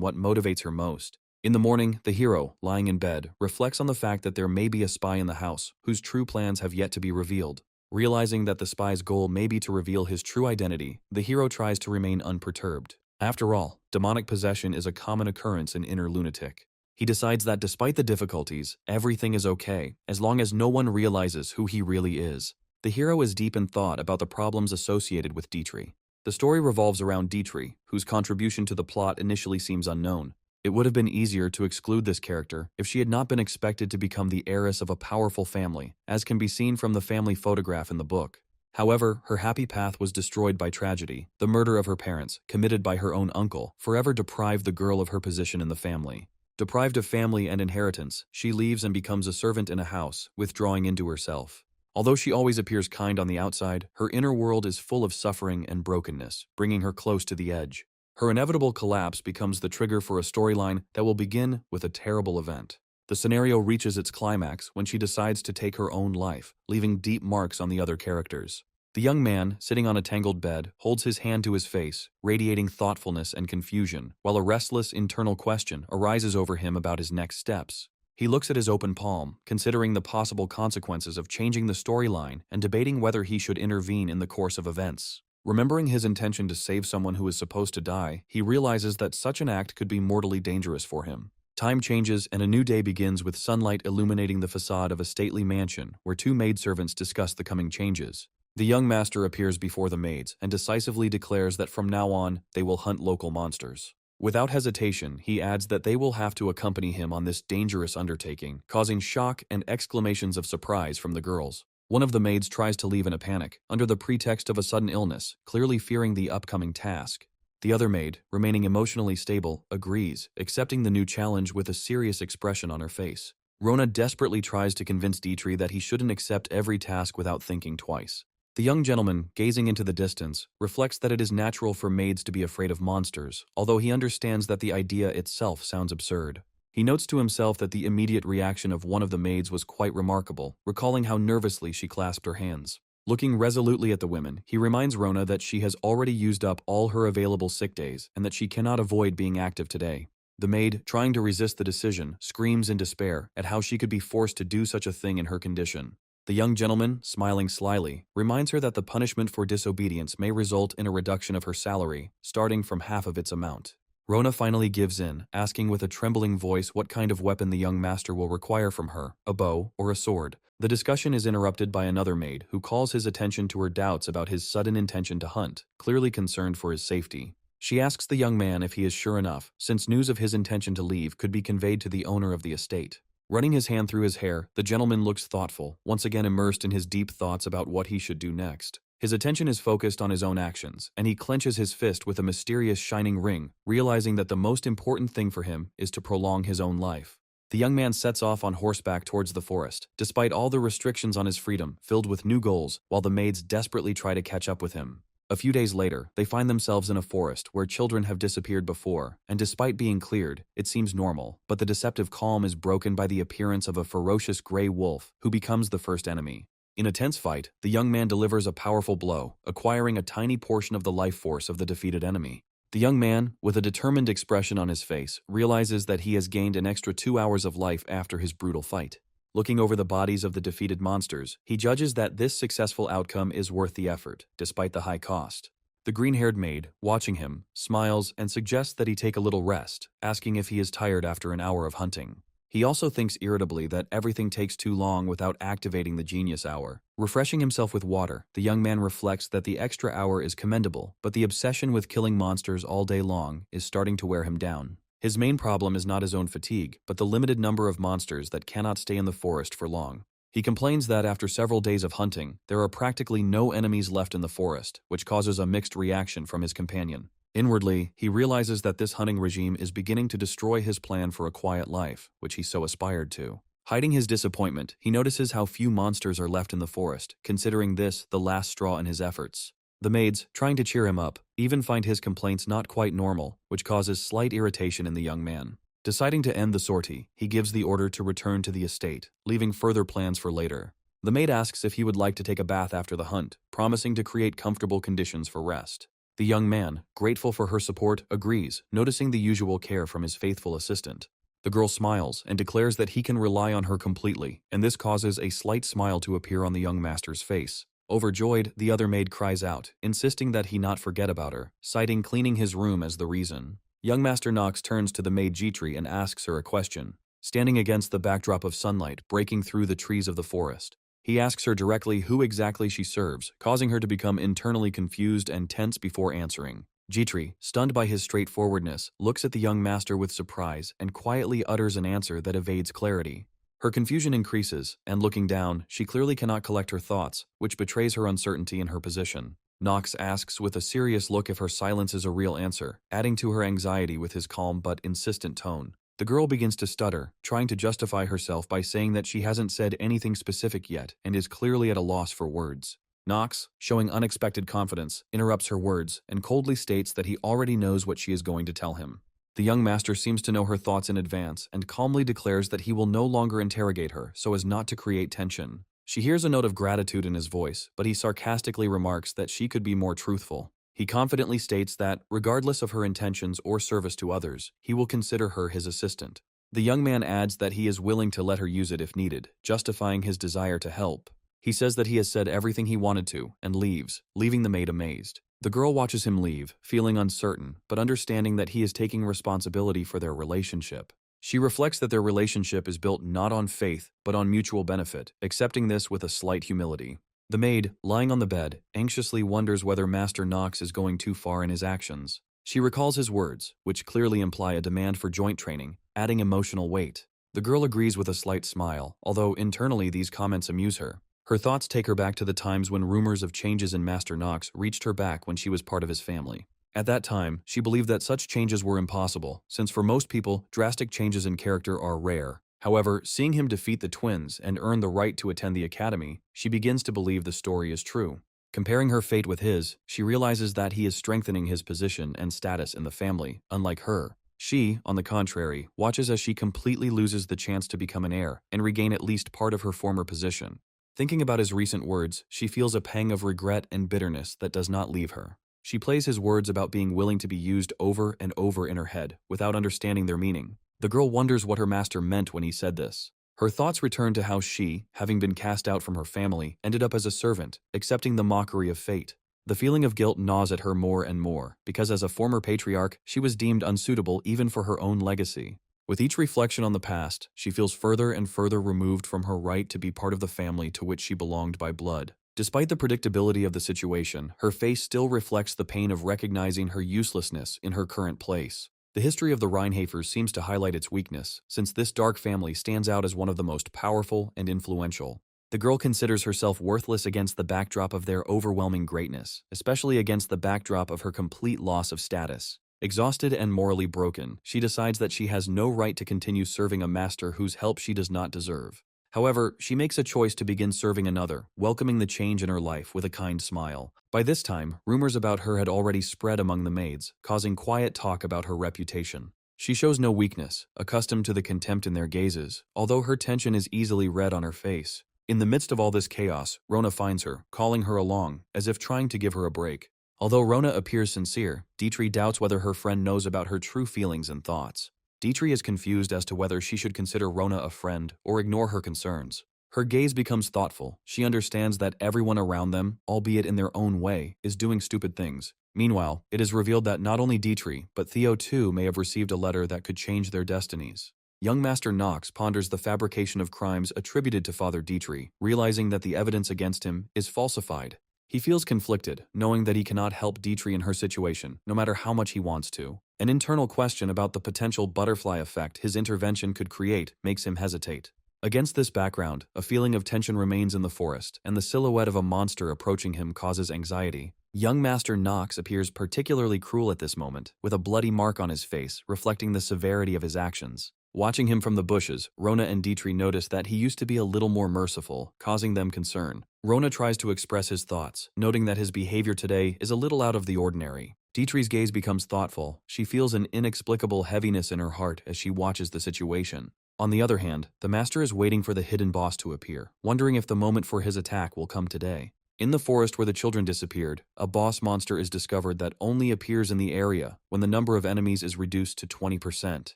what motivates her most. In the morning, the hero, lying in bed, reflects on the fact that there may be a spy in the house whose true plans have yet to be revealed. Realizing that the spy's goal may be to reveal his true identity, the hero tries to remain unperturbed. After all, demonic possession is a common occurrence in inner lunatic. He decides that despite the difficulties, everything is okay, as long as no one realizes who he really is. The hero is deep in thought about the problems associated with Dietrich. The story revolves around Dietrich, whose contribution to the plot initially seems unknown. It would have been easier to exclude this character if she had not been expected to become the heiress of a powerful family, as can be seen from the family photograph in the book. However, her happy path was destroyed by tragedy. The murder of her parents, committed by her own uncle, forever deprived the girl of her position in the family. Deprived of family and inheritance, she leaves and becomes a servant in a house, withdrawing into herself. Although she always appears kind on the outside, her inner world is full of suffering and brokenness, bringing her close to the edge. Her inevitable collapse becomes the trigger for a storyline that will begin with a terrible event. The scenario reaches its climax when she decides to take her own life, leaving deep marks on the other characters. The young man, sitting on a tangled bed, holds his hand to his face, radiating thoughtfulness and confusion, while a restless internal question arises over him about his next steps. He looks at his open palm, considering the possible consequences of changing the storyline and debating whether he should intervene in the course of events. Remembering his intention to save someone who is supposed to die, he realizes that such an act could be mortally dangerous for him. Time changes and a new day begins with sunlight illuminating the facade of a stately mansion where two maidservants discuss the coming changes. The young master appears before the maids and decisively declares that from now on, they will hunt local monsters. Without hesitation, he adds that they will have to accompany him on this dangerous undertaking, causing shock and exclamations of surprise from the girls. One of the maids tries to leave in a panic, under the pretext of a sudden illness, clearly fearing the upcoming task. The other maid, remaining emotionally stable, agrees, accepting the new challenge with a serious expression on her face. Rona desperately tries to convince Dietrich that he shouldn't accept every task without thinking twice. The young gentleman, gazing into the distance, reflects that it is natural for maids to be afraid of monsters, although he understands that the idea itself sounds absurd. He notes to himself that the immediate reaction of one of the maids was quite remarkable, recalling how nervously she clasped her hands. Looking resolutely at the women, he reminds Rona that she has already used up all her available sick days and that she cannot avoid being active today. The maid, trying to resist the decision, screams in despair at how she could be forced to do such a thing in her condition. The young gentleman, smiling slyly, reminds her that the punishment for disobedience may result in a reduction of her salary, starting from half of its amount. Rona finally gives in, asking with a trembling voice what kind of weapon the young master will require from her, a bow or a sword. The discussion is interrupted by another maid who calls his attention to her doubts about his sudden intention to hunt, clearly concerned for his safety. She asks the young man if he is sure enough, since news of his intention to leave could be conveyed to the owner of the estate. Running his hand through his hair, the gentleman looks thoughtful, once again immersed in his deep thoughts about what he should do next. His attention is focused on his own actions, and he clenches his fist with a mysterious shining ring, realizing that the most important thing for him is to prolong his own life. The young man sets off on horseback towards the forest, despite all the restrictions on his freedom, filled with new goals, while the maids desperately try to catch up with him. A few days later, they find themselves in a forest where children have disappeared before, and despite being cleared, it seems normal, but the deceptive calm is broken by the appearance of a ferocious gray wolf, who becomes the first enemy. In a tense fight, the young man delivers a powerful blow, acquiring a tiny portion of the life force of the defeated enemy. The young man, with a determined expression on his face, realizes that he has gained an extra 2 hours of life after his brutal fight. Looking over the bodies of the defeated monsters, he judges that this successful outcome is worth the effort, despite the high cost. The green-haired maid, watching him, smiles and suggests that he take a little rest, asking if he is tired after an hour of hunting. He also thinks irritably that everything takes too long without activating the genius hour. Refreshing himself with water, the young man reflects that the extra hour is commendable, but the obsession with killing monsters all day long is starting to wear him down. His main problem is not his own fatigue, but the limited number of monsters that cannot stay in the forest for long. He complains that after several days of hunting, there are practically no enemies left in the forest, which causes a mixed reaction from his companion. Inwardly, he realizes that this hunting regime is beginning to destroy his plan for a quiet life, which he so aspired to. Hiding his disappointment, he notices how few monsters are left in the forest, considering this the last straw in his efforts. The maids, trying to cheer him up, even find his complaints not quite normal, which causes slight irritation in the young man. Deciding to end the sortie, he gives the order to return to the estate, leaving further plans for later. The maid asks if he would like to take a bath after the hunt, promising to create comfortable conditions for rest. The young man, grateful for her support, agrees, noticing the usual care from his faithful assistant. The girl smiles and declares that he can rely on her completely, and this causes a slight smile to appear on the young master's face. Overjoyed, the other maid cries out, insisting that he not forget about her, citing cleaning his room as the reason. Young Master Knox turns to the maid Jitri and asks her a question. Standing against the backdrop of sunlight breaking through the trees of the forest, He asks her directly who exactly she serves, causing her to become internally confused and tense before answering. Jitri, stunned by his straightforwardness, looks at the young master with surprise and quietly utters an answer that evades clarity. Her confusion increases, and looking down, she clearly cannot collect her thoughts, which betrays her uncertainty in her position. Nox asks with a serious look if her silence is a real answer, adding to her anxiety with his calm but insistent tone. The girl begins to stutter, trying to justify herself by saying that she hasn't said anything specific yet and is clearly at a loss for words. Nox, showing unexpected confidence, interrupts her words and coldly states that he already knows what she is going to tell him. The young master seems to know her thoughts in advance and calmly declares that he will no longer interrogate her so as not to create tension. She hears a note of gratitude in his voice, but he sarcastically remarks that she could be more truthful. He confidently states that, regardless of her intentions or service to others, he will consider her his assistant. The young man adds that he is willing to let her use it if needed, justifying his desire to help. He says that he has said everything he wanted to, and leaves, leaving the maid amazed. The girl watches him leave, feeling uncertain, but understanding that he is taking responsibility for their relationship. She reflects that their relationship is built not on faith, but on mutual benefit, accepting this with a slight humility. The maid, lying on the bed, anxiously wonders whether Master Nox is going too far in his actions. She recalls his words, which clearly imply a demand for joint training, adding emotional weight. The girl agrees with a slight smile, although internally these comments amuse her. Her thoughts take her back to the times when rumors of changes in Master Nox reached her back when she was part of his family. At that time, she believed that such changes were impossible, since for most people, drastic changes in character are rare. However, seeing him defeat the twins and earn the right to attend the academy, she begins to believe the story is true. Comparing her fate with his, she realizes that he is strengthening his position and status in the family, unlike her. She, on the contrary, watches as she completely loses the chance to become an heir and regain at least part of her former position. Thinking about his recent words, she feels a pang of regret and bitterness that does not leave her. She plays his words about being willing to be used over and over in her head, without understanding their meaning. The girl wonders what her master meant when he said this. Her thoughts return to how she, having been cast out from her family, ended up as a servant, accepting the mockery of fate. The feeling of guilt gnaws at her more and more, because as a former patriarch, she was deemed unsuitable even for her own legacy. With each reflection on the past, she feels further and further removed from her right to be part of the family to which she belonged by blood. Despite the predictability of the situation, her face still reflects the pain of recognizing her uselessness in her current place. The history of the Reinhafers seems to highlight its weakness, since this dark family stands out as one of the most powerful and influential. The girl considers herself worthless against the backdrop of their overwhelming greatness, especially against the backdrop of her complete loss of status. Exhausted and morally broken, she decides that she has no right to continue serving a master whose help she does not deserve. However, she makes a choice to begin serving another, welcoming the change in her life with a kind smile. By this time, rumors about her had already spread among the maids, causing quiet talk about her reputation. She shows no weakness, accustomed to the contempt in their gazes, although her tension is easily read on her face. In the midst of all this chaos, Rona finds her, calling her along, as if trying to give her a break. Although Rona appears sincere, Dietrich doubts whether her friend knows about her true feelings and thoughts. Dietrich is confused as to whether she should consider Rona a friend or ignore her concerns. Her gaze becomes thoughtful. She understands that everyone around them, albeit in their own way, is doing stupid things. Meanwhile, it is revealed that not only Dietrich, but Theo too may have received a letter that could change their destinies. Young Master Nox ponders the fabrication of crimes attributed to Father Dietrich, realizing that the evidence against him is falsified. He feels conflicted, knowing that he cannot help Dietrich in her situation, no matter how much he wants to. An internal question about the potential butterfly effect his intervention could create makes him hesitate. Against this background, a feeling of tension remains in the forest, and the silhouette of a monster approaching him causes anxiety. Young Master Nox appears particularly cruel at this moment, with a bloody mark on his face, reflecting the severity of his actions. Watching him from the bushes, Rona and Dietrich notice that he used to be a little more merciful, causing them concern. Rona tries to express his thoughts, noting that his behavior today is a little out of the ordinary. Dietrich's gaze becomes thoughtful. She feels an inexplicable heaviness in her heart as she watches the situation. On the other hand, the master is waiting for the hidden boss to appear, wondering if the moment for his attack will come today. In the forest where the children disappeared, a boss monster is discovered that only appears in the area when the number of enemies is reduced to 20%.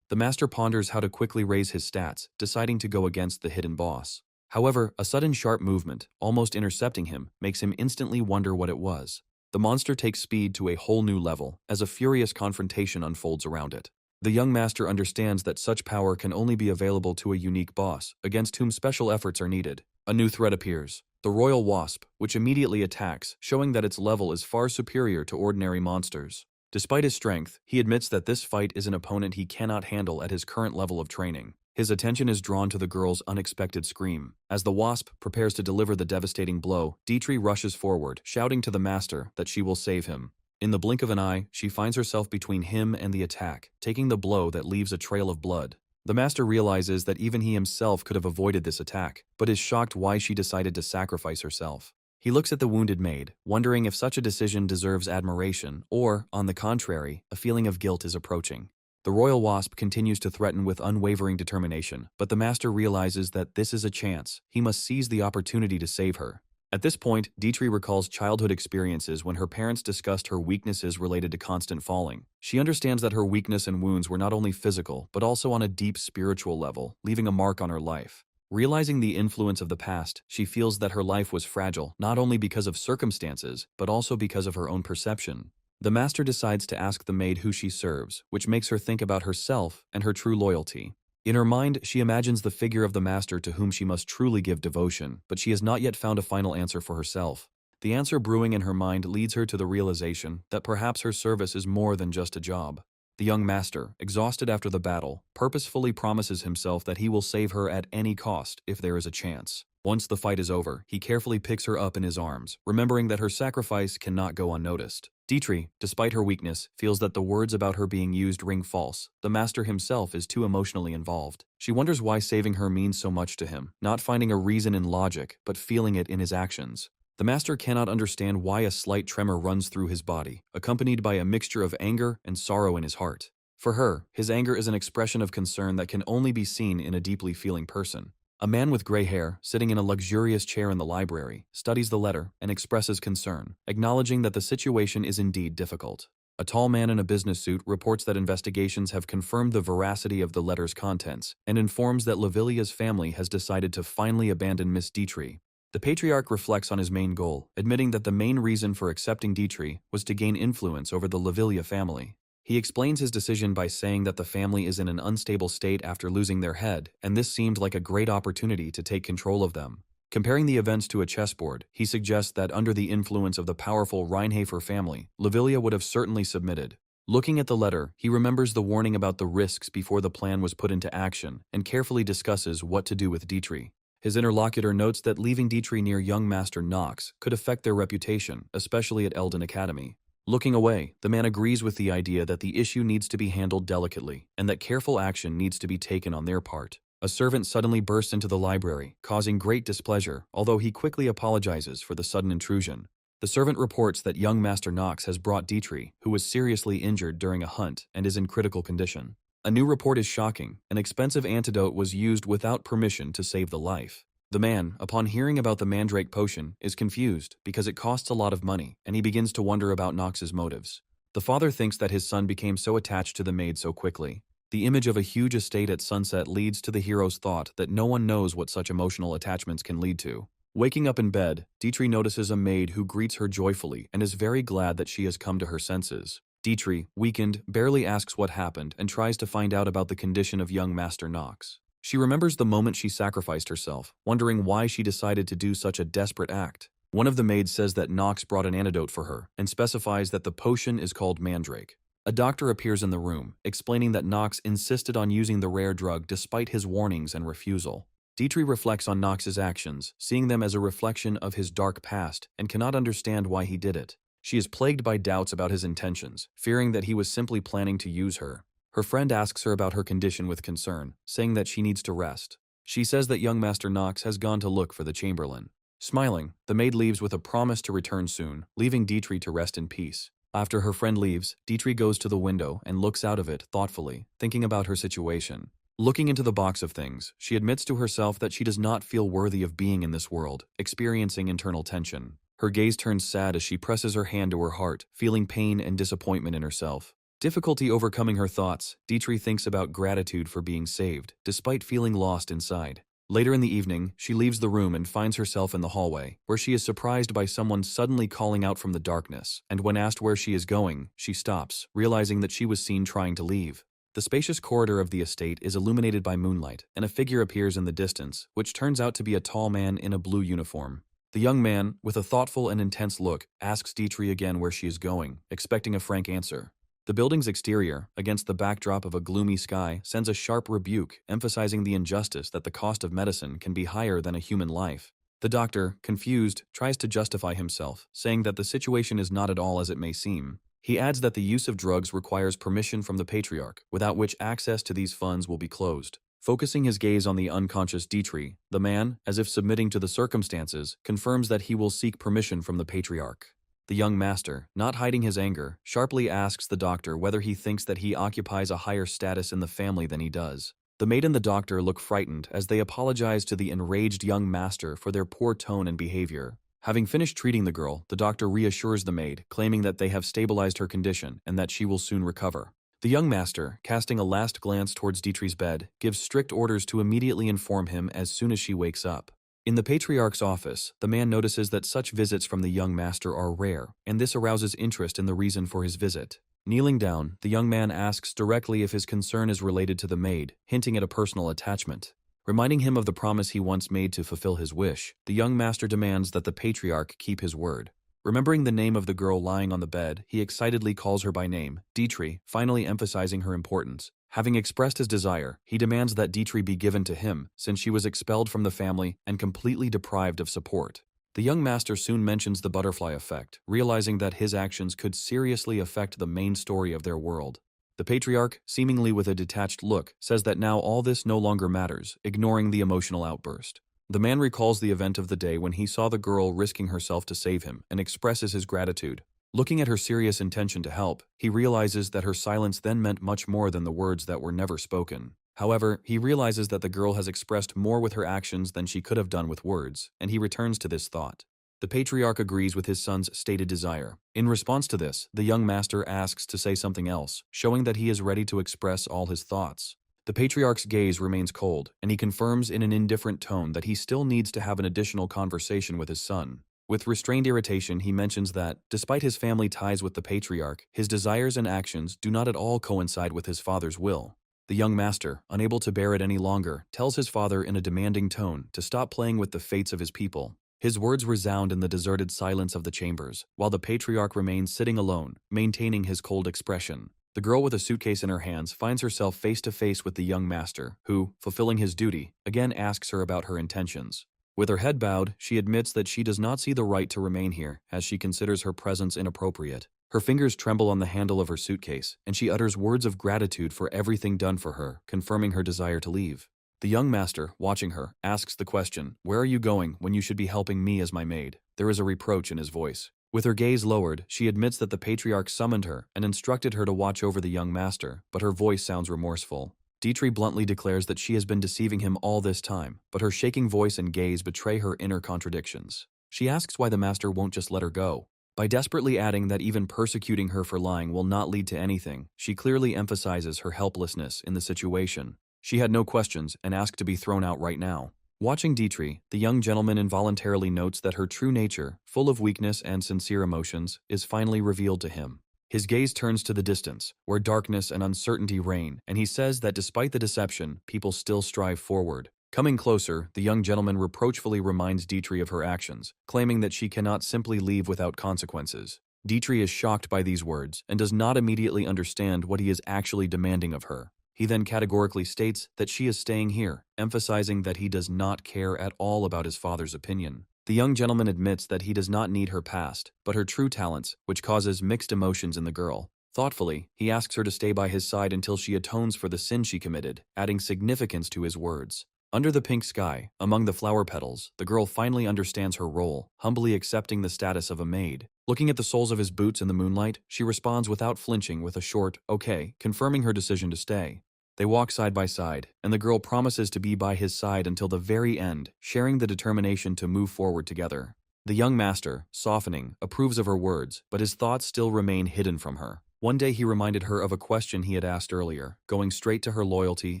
The master ponders how to quickly raise his stats, deciding to go against the hidden boss. However, a sudden sharp movement, almost intercepting him, makes him instantly wonder what it was. The monster takes speed to a whole new level, as a furious confrontation unfolds around it. The young master understands that such power can only be available to a unique boss, against whom special efforts are needed. A new threat appears, the royal wasp, which immediately attacks, showing that its level is far superior to ordinary monsters. Despite his strength, he admits that this fight is an opponent he cannot handle at his current level of training. His attention is drawn to the girl's unexpected scream. As the wasp prepares to deliver the devastating blow, Dietrich rushes forward, shouting to the master that she will save him. In the blink of an eye, she finds herself between him and the attack, taking the blow that leaves a trail of blood. The master realizes that even he himself could have avoided this attack, but is shocked why she decided to sacrifice herself. He looks at the wounded maid, wondering if such a decision deserves admiration or, on the contrary, a feeling of guilt is approaching. The royal wasp continues to threaten with unwavering determination, but the master realizes that this is a chance. He must seize the opportunity to save her. At this point, Dietrich recalls childhood experiences when her parents discussed her weaknesses related to constant falling. She understands that her weakness and wounds were not only physical, but also on a deep spiritual level, leaving a mark on her life. Realizing the influence of the past, she feels that her life was fragile, not only because of circumstances, but also because of her own perception. The master decides to ask the maid who she serves, which makes her think about herself and her true loyalty. In her mind, she imagines the figure of the master to whom she must truly give devotion, but she has not yet found a final answer for herself. The answer brewing in her mind leads her to the realization that perhaps her service is more than just a job. The young master, exhausted after the battle, purposefully promises himself that he will save her at any cost if there is a chance. Once the fight is over, he carefully picks her up in his arms, remembering that her sacrifice cannot go unnoticed. Dietrich, despite her weakness, feels that the words about her being used ring false. The master himself is too emotionally involved. She wonders why saving her means so much to him, not finding a reason in logic, but feeling it in his actions. The master cannot understand why a slight tremor runs through his body, accompanied by a mixture of anger and sorrow in his heart. For her, his anger is an expression of concern that can only be seen in a deeply feeling person. A man with gray hair, sitting in a luxurious chair in the library, studies the letter and expresses concern, acknowledging that the situation is indeed difficult. A tall man in a business suit reports that investigations have confirmed the veracity of the letter's contents and informs that Livilia's family has decided to finally abandon Miss Dietrich. The patriarch reflects on his main goal, admitting that the main reason for accepting Dietrich was to gain influence over the Livilia family. He explains his decision by saying that the family is in an unstable state after losing their head, and this seemed like a great opportunity to take control of them. Comparing the events to a chessboard, he suggests that under the influence of the powerful Rheinhafer family, Livilia would have certainly submitted. Looking at the letter, he remembers the warning about the risks before the plan was put into action, and carefully discusses what to do with Dietrich. His interlocutor notes that leaving Dietrich near young Master Knox could affect their reputation, especially at Eldon Academy. Looking away, the man agrees with the idea that the issue needs to be handled delicately, and that careful action needs to be taken on their part. A servant suddenly bursts into the library, causing great displeasure, although he quickly apologizes for the sudden intrusion. The servant reports that young Master Knox has brought Dietrich, who was seriously injured during a hunt and is in critical condition. A new report is shocking. An expensive antidote was used without permission to save the life. The man, upon hearing about the mandrake potion, is confused because it costs a lot of money, and he begins to wonder about Knox's motives. The father thinks that his son became so attached to the maid so quickly. The image of a huge estate at sunset leads to the hero's thought that no one knows what such emotional attachments can lead to. Waking up in bed, Dietrich notices a maid who greets her joyfully and is very glad that she has come to her senses. Dietrich, weakened, barely asks what happened and tries to find out about the condition of young Master Knox. She remembers the moment she sacrificed herself, wondering why she decided to do such a desperate act. One of the maids says that Knox brought an antidote for her and specifies that the potion is called mandrake. A doctor appears in the room, explaining that Knox insisted on using the rare drug despite his warnings and refusal. Dietrich reflects on Knox's actions, seeing them as a reflection of his dark past, and cannot understand why he did it. She is plagued by doubts about his intentions, fearing that he was simply planning to use her. Her friend asks her about her condition with concern, saying that she needs to rest. She says that young Master Knox has gone to look for the Chamberlain. Smiling, the maid leaves with a promise to return soon, leaving Dietrich to rest in peace. After her friend leaves, Dietrich goes to the window and looks out of it thoughtfully, thinking about her situation. Looking into the box of things, she admits to herself that she does not feel worthy of being in this world, experiencing internal tension. Her gaze turns sad as she presses her hand to her heart, feeling pain and disappointment in herself. Difficulty overcoming her thoughts, Dietrich thinks about gratitude for being saved, despite feeling lost inside. Later in the evening, she leaves the room and finds herself in the hallway, where she is surprised by someone suddenly calling out from the darkness, and when asked where she is going, she stops, realizing that she was seen trying to leave. The spacious corridor of the estate is illuminated by moonlight, and a figure appears in the distance, which turns out to be a tall man in a blue uniform. The young man, with a thoughtful and intense look, asks Dietrich again where she is going, expecting a frank answer. The building's exterior, against the backdrop of a gloomy sky, sends a sharp rebuke, emphasizing the injustice that the cost of medicine can be higher than a human life. The doctor, confused, tries to justify himself, saying that the situation is not at all as it may seem. He adds that the use of drugs requires permission from the patriarch, without which access to these funds will be closed. Focusing his gaze on the unconscious Dietrich, the man, as if submitting to the circumstances, confirms that he will seek permission from the patriarch. The young master, not hiding his anger, sharply asks the doctor whether he thinks that he occupies a higher status in the family than he does. The maid and the doctor look frightened as they apologize to the enraged young master for their poor tone and behavior. Having finished treating the girl, the doctor reassures the maid, claiming that they have stabilized her condition and that she will soon recover. The young master, casting a last glance towards Dietrich's bed, gives strict orders to immediately inform him as soon as she wakes up. In the patriarch's office, the man notices that such visits from the young master are rare, and this arouses interest in the reason for his visit. Kneeling down, the young man asks directly if his concern is related to the maid, hinting at a personal attachment. Reminding him of the promise he once made to fulfill his wish, the young master demands that the patriarch keep his word. Remembering the name of the girl lying on the bed, he excitedly calls her by name, Dietrich, finally emphasizing her importance. Having expressed his desire, he demands that Dietrich be given to him, since she was expelled from the family and completely deprived of support. The young master soon mentions the butterfly effect, realizing that his actions could seriously affect the main story of their world. The patriarch, seemingly with a detached look, says that now all this no longer matters, ignoring the emotional outburst. The man recalls the event of the day when he saw the girl risking herself to save him and expresses his gratitude. Looking at her serious intention to help, he realizes that her silence then meant much more than the words that were never spoken. However, he realizes that the girl has expressed more with her actions than she could have done with words, and he returns to this thought. The patriarch agrees with his son's stated desire. In response to this, the young master asks to say something else, showing that he is ready to express all his thoughts. The patriarch's gaze remains cold, and he confirms in an indifferent tone that he still needs to have an additional conversation with his son. With restrained irritation, he mentions that, despite his family ties with the patriarch, his desires and actions do not at all coincide with his father's will. The young master, unable to bear it any longer, tells his father in a demanding tone to stop playing with the fates of his people. His words resound in the deserted silence of the chambers, while the patriarch remains sitting alone, maintaining his cold expression. The girl with a suitcase in her hands finds herself face to face with the young master, who, fulfilling his duty, again asks her about her intentions. With her head bowed, she admits that she does not see the right to remain here, as she considers her presence inappropriate. Her fingers tremble on the handle of her suitcase, and she utters words of gratitude for everything done for her, confirming her desire to leave. The young master, watching her, asks the question, "Where are you going when you should be helping me as my maid?" There is a reproach in his voice. With her gaze lowered, she admits that the patriarch summoned her and instructed her to watch over the young master, but her voice sounds remorseful. Dietrich bluntly declares that she has been deceiving him all this time, but her shaking voice and gaze betray her inner contradictions. She asks why the master won't just let her go. By desperately adding that even persecuting her for lying will not lead to anything, she clearly emphasizes her helplessness in the situation. She had no questions and asked to be thrown out right now. Watching Dietrich, the young gentleman involuntarily notes that her true nature, full of weakness and sincere emotions, is finally revealed to him. His gaze turns to the distance, where darkness and uncertainty reign, and he says that despite the deception, people still strive forward. Coming closer, the young gentleman reproachfully reminds Dietrich of her actions, claiming that she cannot simply leave without consequences. Dietrich is shocked by these words and does not immediately understand what he is actually demanding of her. He then categorically states that she is staying here, emphasizing that he does not care at all about his father's opinion. The young gentleman admits that he does not need her past, but her true talents, which causes mixed emotions in the girl. Thoughtfully, he asks her to stay by his side until she atones for the sin she committed, adding significance to his words. Under the pink sky, among the flower petals, the girl finally understands her role, humbly accepting the status of a maid. Looking at the soles of his boots in the moonlight, she responds without flinching with a short, "Okay," confirming her decision to stay. They walk side by side, and the girl promises to be by his side until the very end, sharing the determination to move forward together. The young master, softening, approves of her words, but his thoughts still remain hidden from her. One day he reminded her of a question he had asked earlier, going straight to her loyalty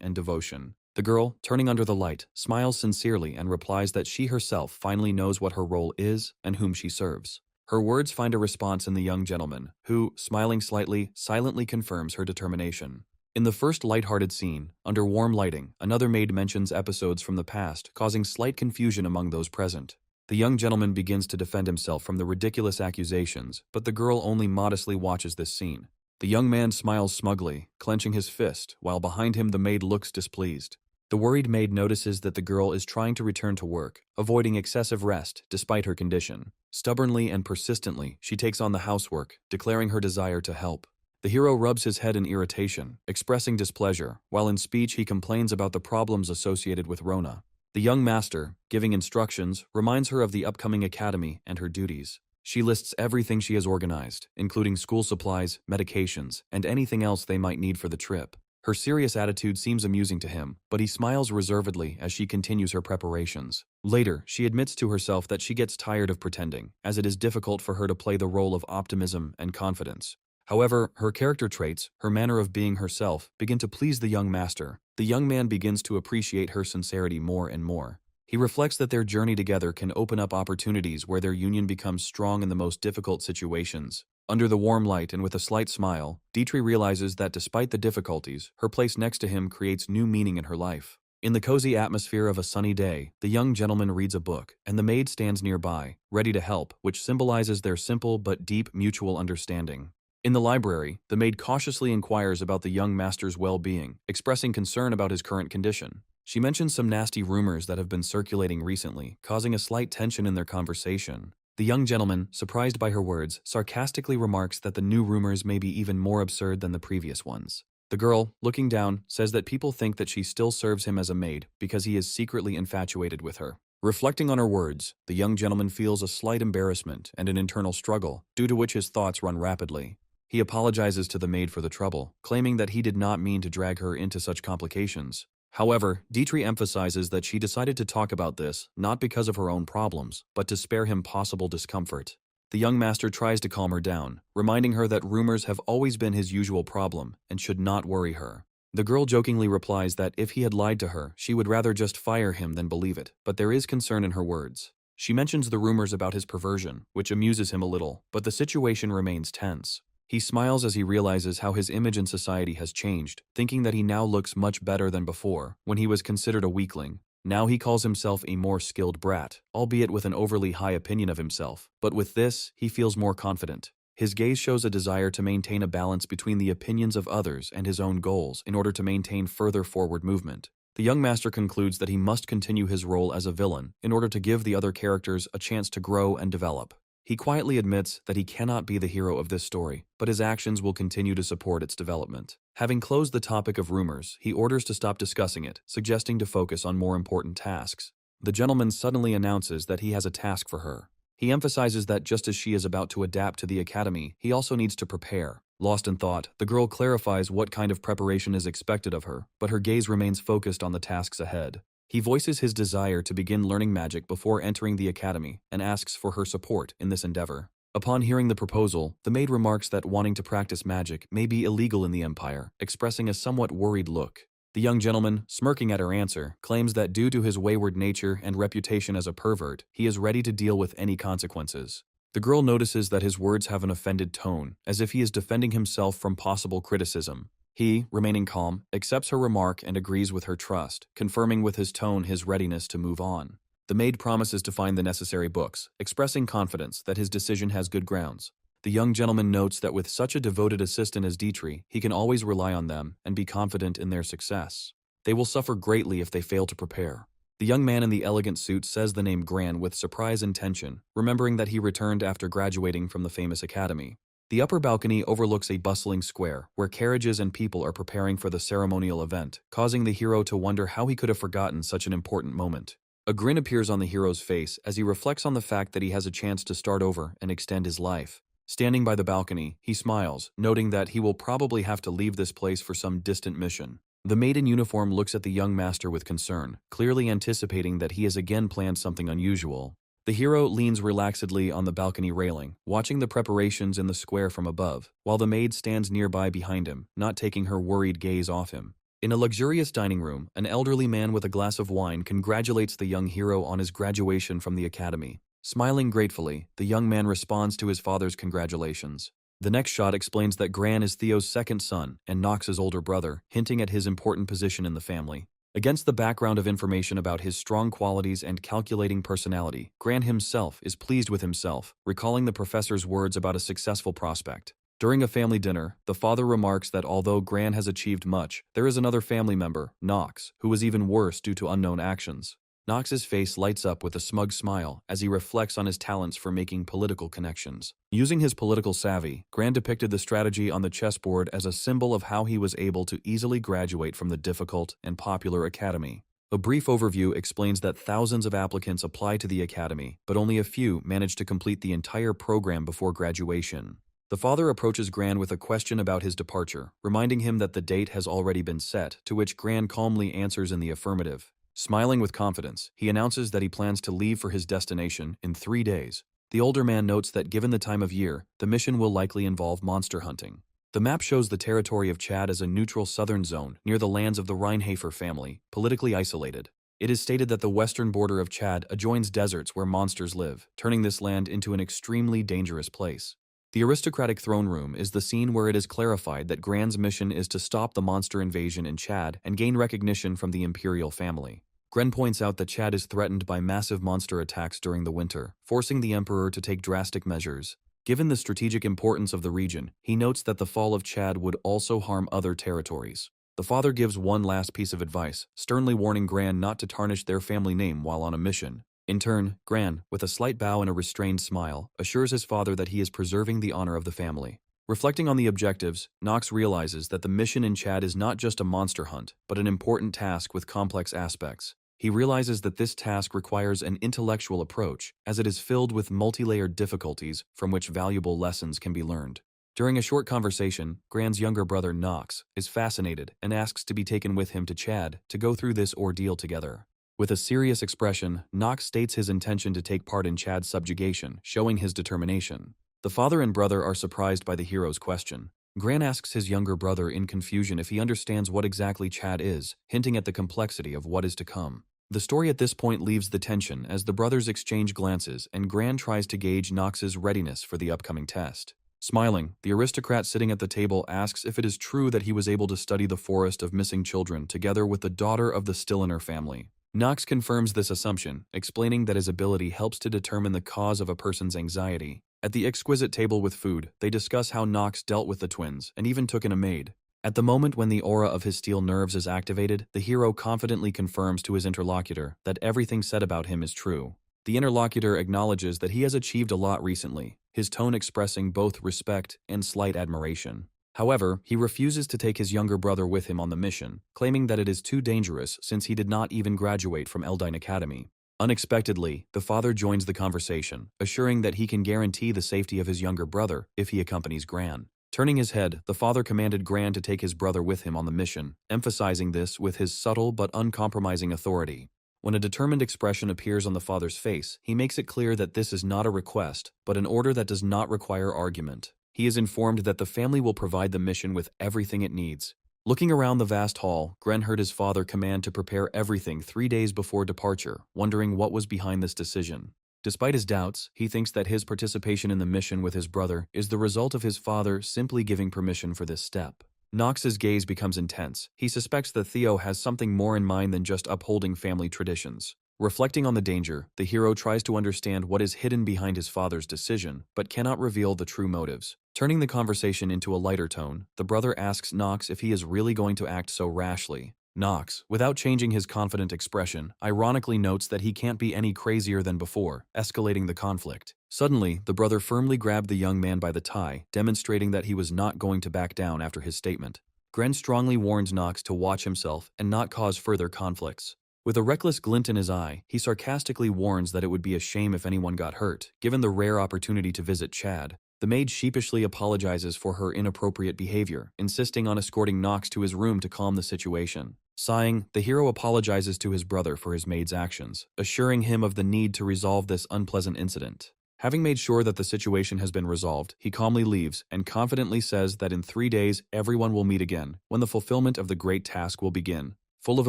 and devotion. The girl, turning under the light, smiles sincerely and replies that she herself finally knows what her role is and whom she serves. Her words find a response in the young gentleman, who, smiling slightly, silently confirms her determination. In the first lighthearted scene, under warm lighting, another maid mentions episodes from the past, causing slight confusion among those present. The young gentleman begins to defend himself from the ridiculous accusations, but the girl only modestly watches this scene. The young man smiles smugly, clenching his fist, while behind him the maid looks displeased. The worried maid notices that the girl is trying to return to work, avoiding excessive rest despite her condition. Stubbornly and persistently, she takes on the housework, declaring her desire to help. The hero rubs his head in irritation, expressing displeasure, while in speech he complains about the problems associated with Rona. The young master, giving instructions, reminds her of the upcoming academy and her duties. She lists everything she has organized, including school supplies, medications, and anything else they might need for the trip. Her serious attitude seems amusing to him, but he smiles reservedly as she continues her preparations. Later, she admits to herself that she gets tired of pretending, as it is difficult for her to play the role of optimism and confidence. However, her character traits, her manner of being herself, begin to please the young master. The young man begins to appreciate her sincerity more and more. He reflects that their journey together can open up opportunities where their union becomes strong in the most difficult situations. Under the warm light and with a slight smile, Dietrich realizes that despite the difficulties, her place next to him creates new meaning in her life. In the cozy atmosphere of a sunny day, the young gentleman reads a book, and the maid stands nearby, ready to help, which symbolizes their simple but deep mutual understanding. In the library, the maid cautiously inquires about the young master's well-being, expressing concern about his current condition. She mentions some nasty rumors that have been circulating recently, causing a slight tension in their conversation. The young gentleman, surprised by her words, sarcastically remarks that the new rumors may be even more absurd than the previous ones. The girl, looking down, says that people think that she still serves him as a maid because he is secretly infatuated with her. Reflecting on her words, the young gentleman feels a slight embarrassment and an internal struggle, due to which his thoughts run rapidly. He apologizes to the maid for the trouble, claiming that he did not mean to drag her into such complications. However, Dietrich emphasizes that she decided to talk about this not because of her own problems, but to spare him possible discomfort. The young master tries to calm her down, reminding her that rumors have always been his usual problem and should not worry her. The girl jokingly replies that if he had lied to her, she would rather just fire him than believe it, but there is concern in her words. She mentions the rumors about his perversion, which amuses him a little, but the situation remains tense. He smiles as he realizes how his image in society has changed, thinking that he now looks much better than before, when he was considered a weakling. Now he calls himself a more skilled brat, albeit with an overly high opinion of himself, but with this, he feels more confident. His gaze shows a desire to maintain a balance between the opinions of others and his own goals in order to maintain further forward movement. The young master concludes that he must continue his role as a villain in order to give the other characters a chance to grow and develop. He quietly admits that he cannot be the hero of this story, but his actions will continue to support its development. Having closed the topic of rumors, he orders to stop discussing it, suggesting to focus on more important tasks. The gentleman suddenly announces that he has a task for her. He emphasizes that just as she is about to adapt to the academy, he also needs to prepare. Lost in thought, the girl clarifies what kind of preparation is expected of her, but her gaze remains focused on the tasks ahead. He voices his desire to begin learning magic before entering the academy and asks for her support in this endeavor. Upon hearing the proposal, the maid remarks that wanting to practice magic may be illegal in the Empire, expressing a somewhat worried look. The young gentleman, smirking at her answer, claims that due to his wayward nature and reputation as a pervert, he is ready to deal with any consequences. The girl notices that his words have an offended tone, as if he is defending himself from possible criticism. He, remaining calm, accepts her remark and agrees with her trust, confirming with his tone his readiness to move on. The maid promises to find the necessary books, expressing confidence that his decision has good grounds. The young gentleman notes that with such a devoted assistant as Dietrich, he can always rely on them and be confident in their success. They will suffer greatly if they fail to prepare. The young man in the elegant suit says the name Gran with surprise and tension, remembering that he returned after graduating from the famous academy. The upper balcony overlooks a bustling square, where carriages and people are preparing for the ceremonial event, causing the hero to wonder how he could have forgotten such an important moment. A grin appears on the hero's face as he reflects on the fact that he has a chance to start over and extend his life. Standing by the balcony, he smiles, noting that he will probably have to leave this place for some distant mission. The maid in uniform looks at the young master with concern, clearly anticipating that he has again planned something unusual. The hero leans relaxedly on the balcony railing, watching the preparations in the square from above, while the maid stands nearby behind him, not taking her worried gaze off him. In a luxurious dining room, an elderly man with a glass of wine congratulates the young hero on his graduation from the academy. Smiling gratefully, the young man responds to his father's congratulations. The next shot explains that Gran is Theo's second son and Nox's older brother, hinting at his important position in the family. Against the background of information about his strong qualities and calculating personality, Gran himself is pleased with himself, recalling the professor's words about a successful prospect. During a family dinner, the father remarks that although Gran has achieved much, there is another family member, Nox, who is even worse due to unknown actions. Nox's face lights up with a smug smile as he reflects on his talents for making political connections. Using his political savvy, Gran depicted the strategy on the chessboard as a symbol of how he was able to easily graduate from the difficult and popular academy. A brief overview explains that thousands of applicants apply to the academy, but only a few manage to complete the entire program before graduation. The father approaches Gran with a question about his departure, reminding him that the date has already been set, to which Gran calmly answers in the affirmative. Smiling with confidence, he announces that he plans to leave for his destination in 3 days. The older man notes that given the time of year, the mission will likely involve monster hunting. The map shows the territory of Chad as a neutral southern zone near the lands of the Reinhafer family, politically isolated. It is stated that the western border of Chad adjoins deserts where monsters live, turning this land into an extremely dangerous place. The aristocratic throne room is the scene where it is clarified that Gran's mission is to stop the monster invasion in Chad and gain recognition from the imperial family. Gran points out that Chad is threatened by massive monster attacks during the winter, forcing the emperor to take drastic measures. Given the strategic importance of the region, he notes that the fall of Chad would also harm other territories. The father gives one last piece of advice, sternly warning Gran not to tarnish their family name while on a mission. In turn, Gran, with a slight bow and a restrained smile, assures his father that he is preserving the honor of the family. Reflecting on the objectives, Nox realizes that the mission in Chad is not just a monster hunt, but an important task with complex aspects. He realizes that this task requires an intellectual approach, as it is filled with multi-layered difficulties from which valuable lessons can be learned. During a short conversation, Gran's younger brother Nox is fascinated and asks to be taken with him to Chad to go through this ordeal together. With a serious expression, Nox states his intention to take part in Chad's subjugation, showing his determination. The father and brother are surprised by the hero's question. Gran asks his younger brother in confusion if he understands what exactly Chad is, hinting at the complexity of what is to come. The story at this point leaves the tension as the brothers exchange glances and Gran tries to gauge Nox's readiness for the upcoming test. Smiling, the aristocrat sitting at the table asks if it is true that he was able to study the forest of missing children together with the daughter of the Stilliner family. Nox confirms this assumption, explaining that his ability helps to determine the cause of a person's anxiety. At the exquisite table with food, they discuss how Nox dealt with the twins and even took in a maid. At the moment when the aura of his steel nerves is activated, the hero confidently confirms to his interlocutor that everything said about him is true. The interlocutor acknowledges that he has achieved a lot recently, his tone expressing both respect and slight admiration. However, he refuses to take his younger brother with him on the mission, claiming that it is too dangerous since he did not even graduate from Eldine Academy. Unexpectedly, the father joins the conversation, assuring that he can guarantee the safety of his younger brother if he accompanies Gran. Turning his head, the father commanded Gran to take his brother with him on the mission, emphasizing this with his subtle but uncompromising authority. When a determined expression appears on the father's face, he makes it clear that this is not a request, but an order that does not require argument. He is informed that the family will provide the mission with everything it needs. Looking around the vast hall, Gran heard his father command to prepare everything 3 days before departure, wondering what was behind this decision. Despite his doubts, he thinks that his participation in the mission with his brother is the result of his father simply giving permission for this step. Nox's gaze becomes intense. He suspects that Theo has something more in mind than just upholding family traditions. Reflecting on the danger, the hero tries to understand what is hidden behind his father's decision, but cannot reveal the true motives. Turning the conversation into a lighter tone, the brother asks Nox if he is really going to act so rashly. Nox, without changing his confident expression, ironically notes that he can't be any crazier than before, escalating the conflict. Suddenly, the brother firmly grabbed the young man by the tie, demonstrating that he was not going to back down after his statement. Gren strongly warns Nox to watch himself and not cause further conflicts. With a reckless glint in his eye, he sarcastically warns that it would be a shame if anyone got hurt, given the rare opportunity to visit Chad. The maid sheepishly apologizes for her inappropriate behavior, insisting on escorting Nox to his room to calm the situation. Sighing, the hero apologizes to his brother for his maid's actions, assuring him of the need to resolve this unpleasant incident. Having made sure that the situation has been resolved, he calmly leaves and confidently says that in 3 days everyone will meet again, when the fulfillment of the great task will begin. Full of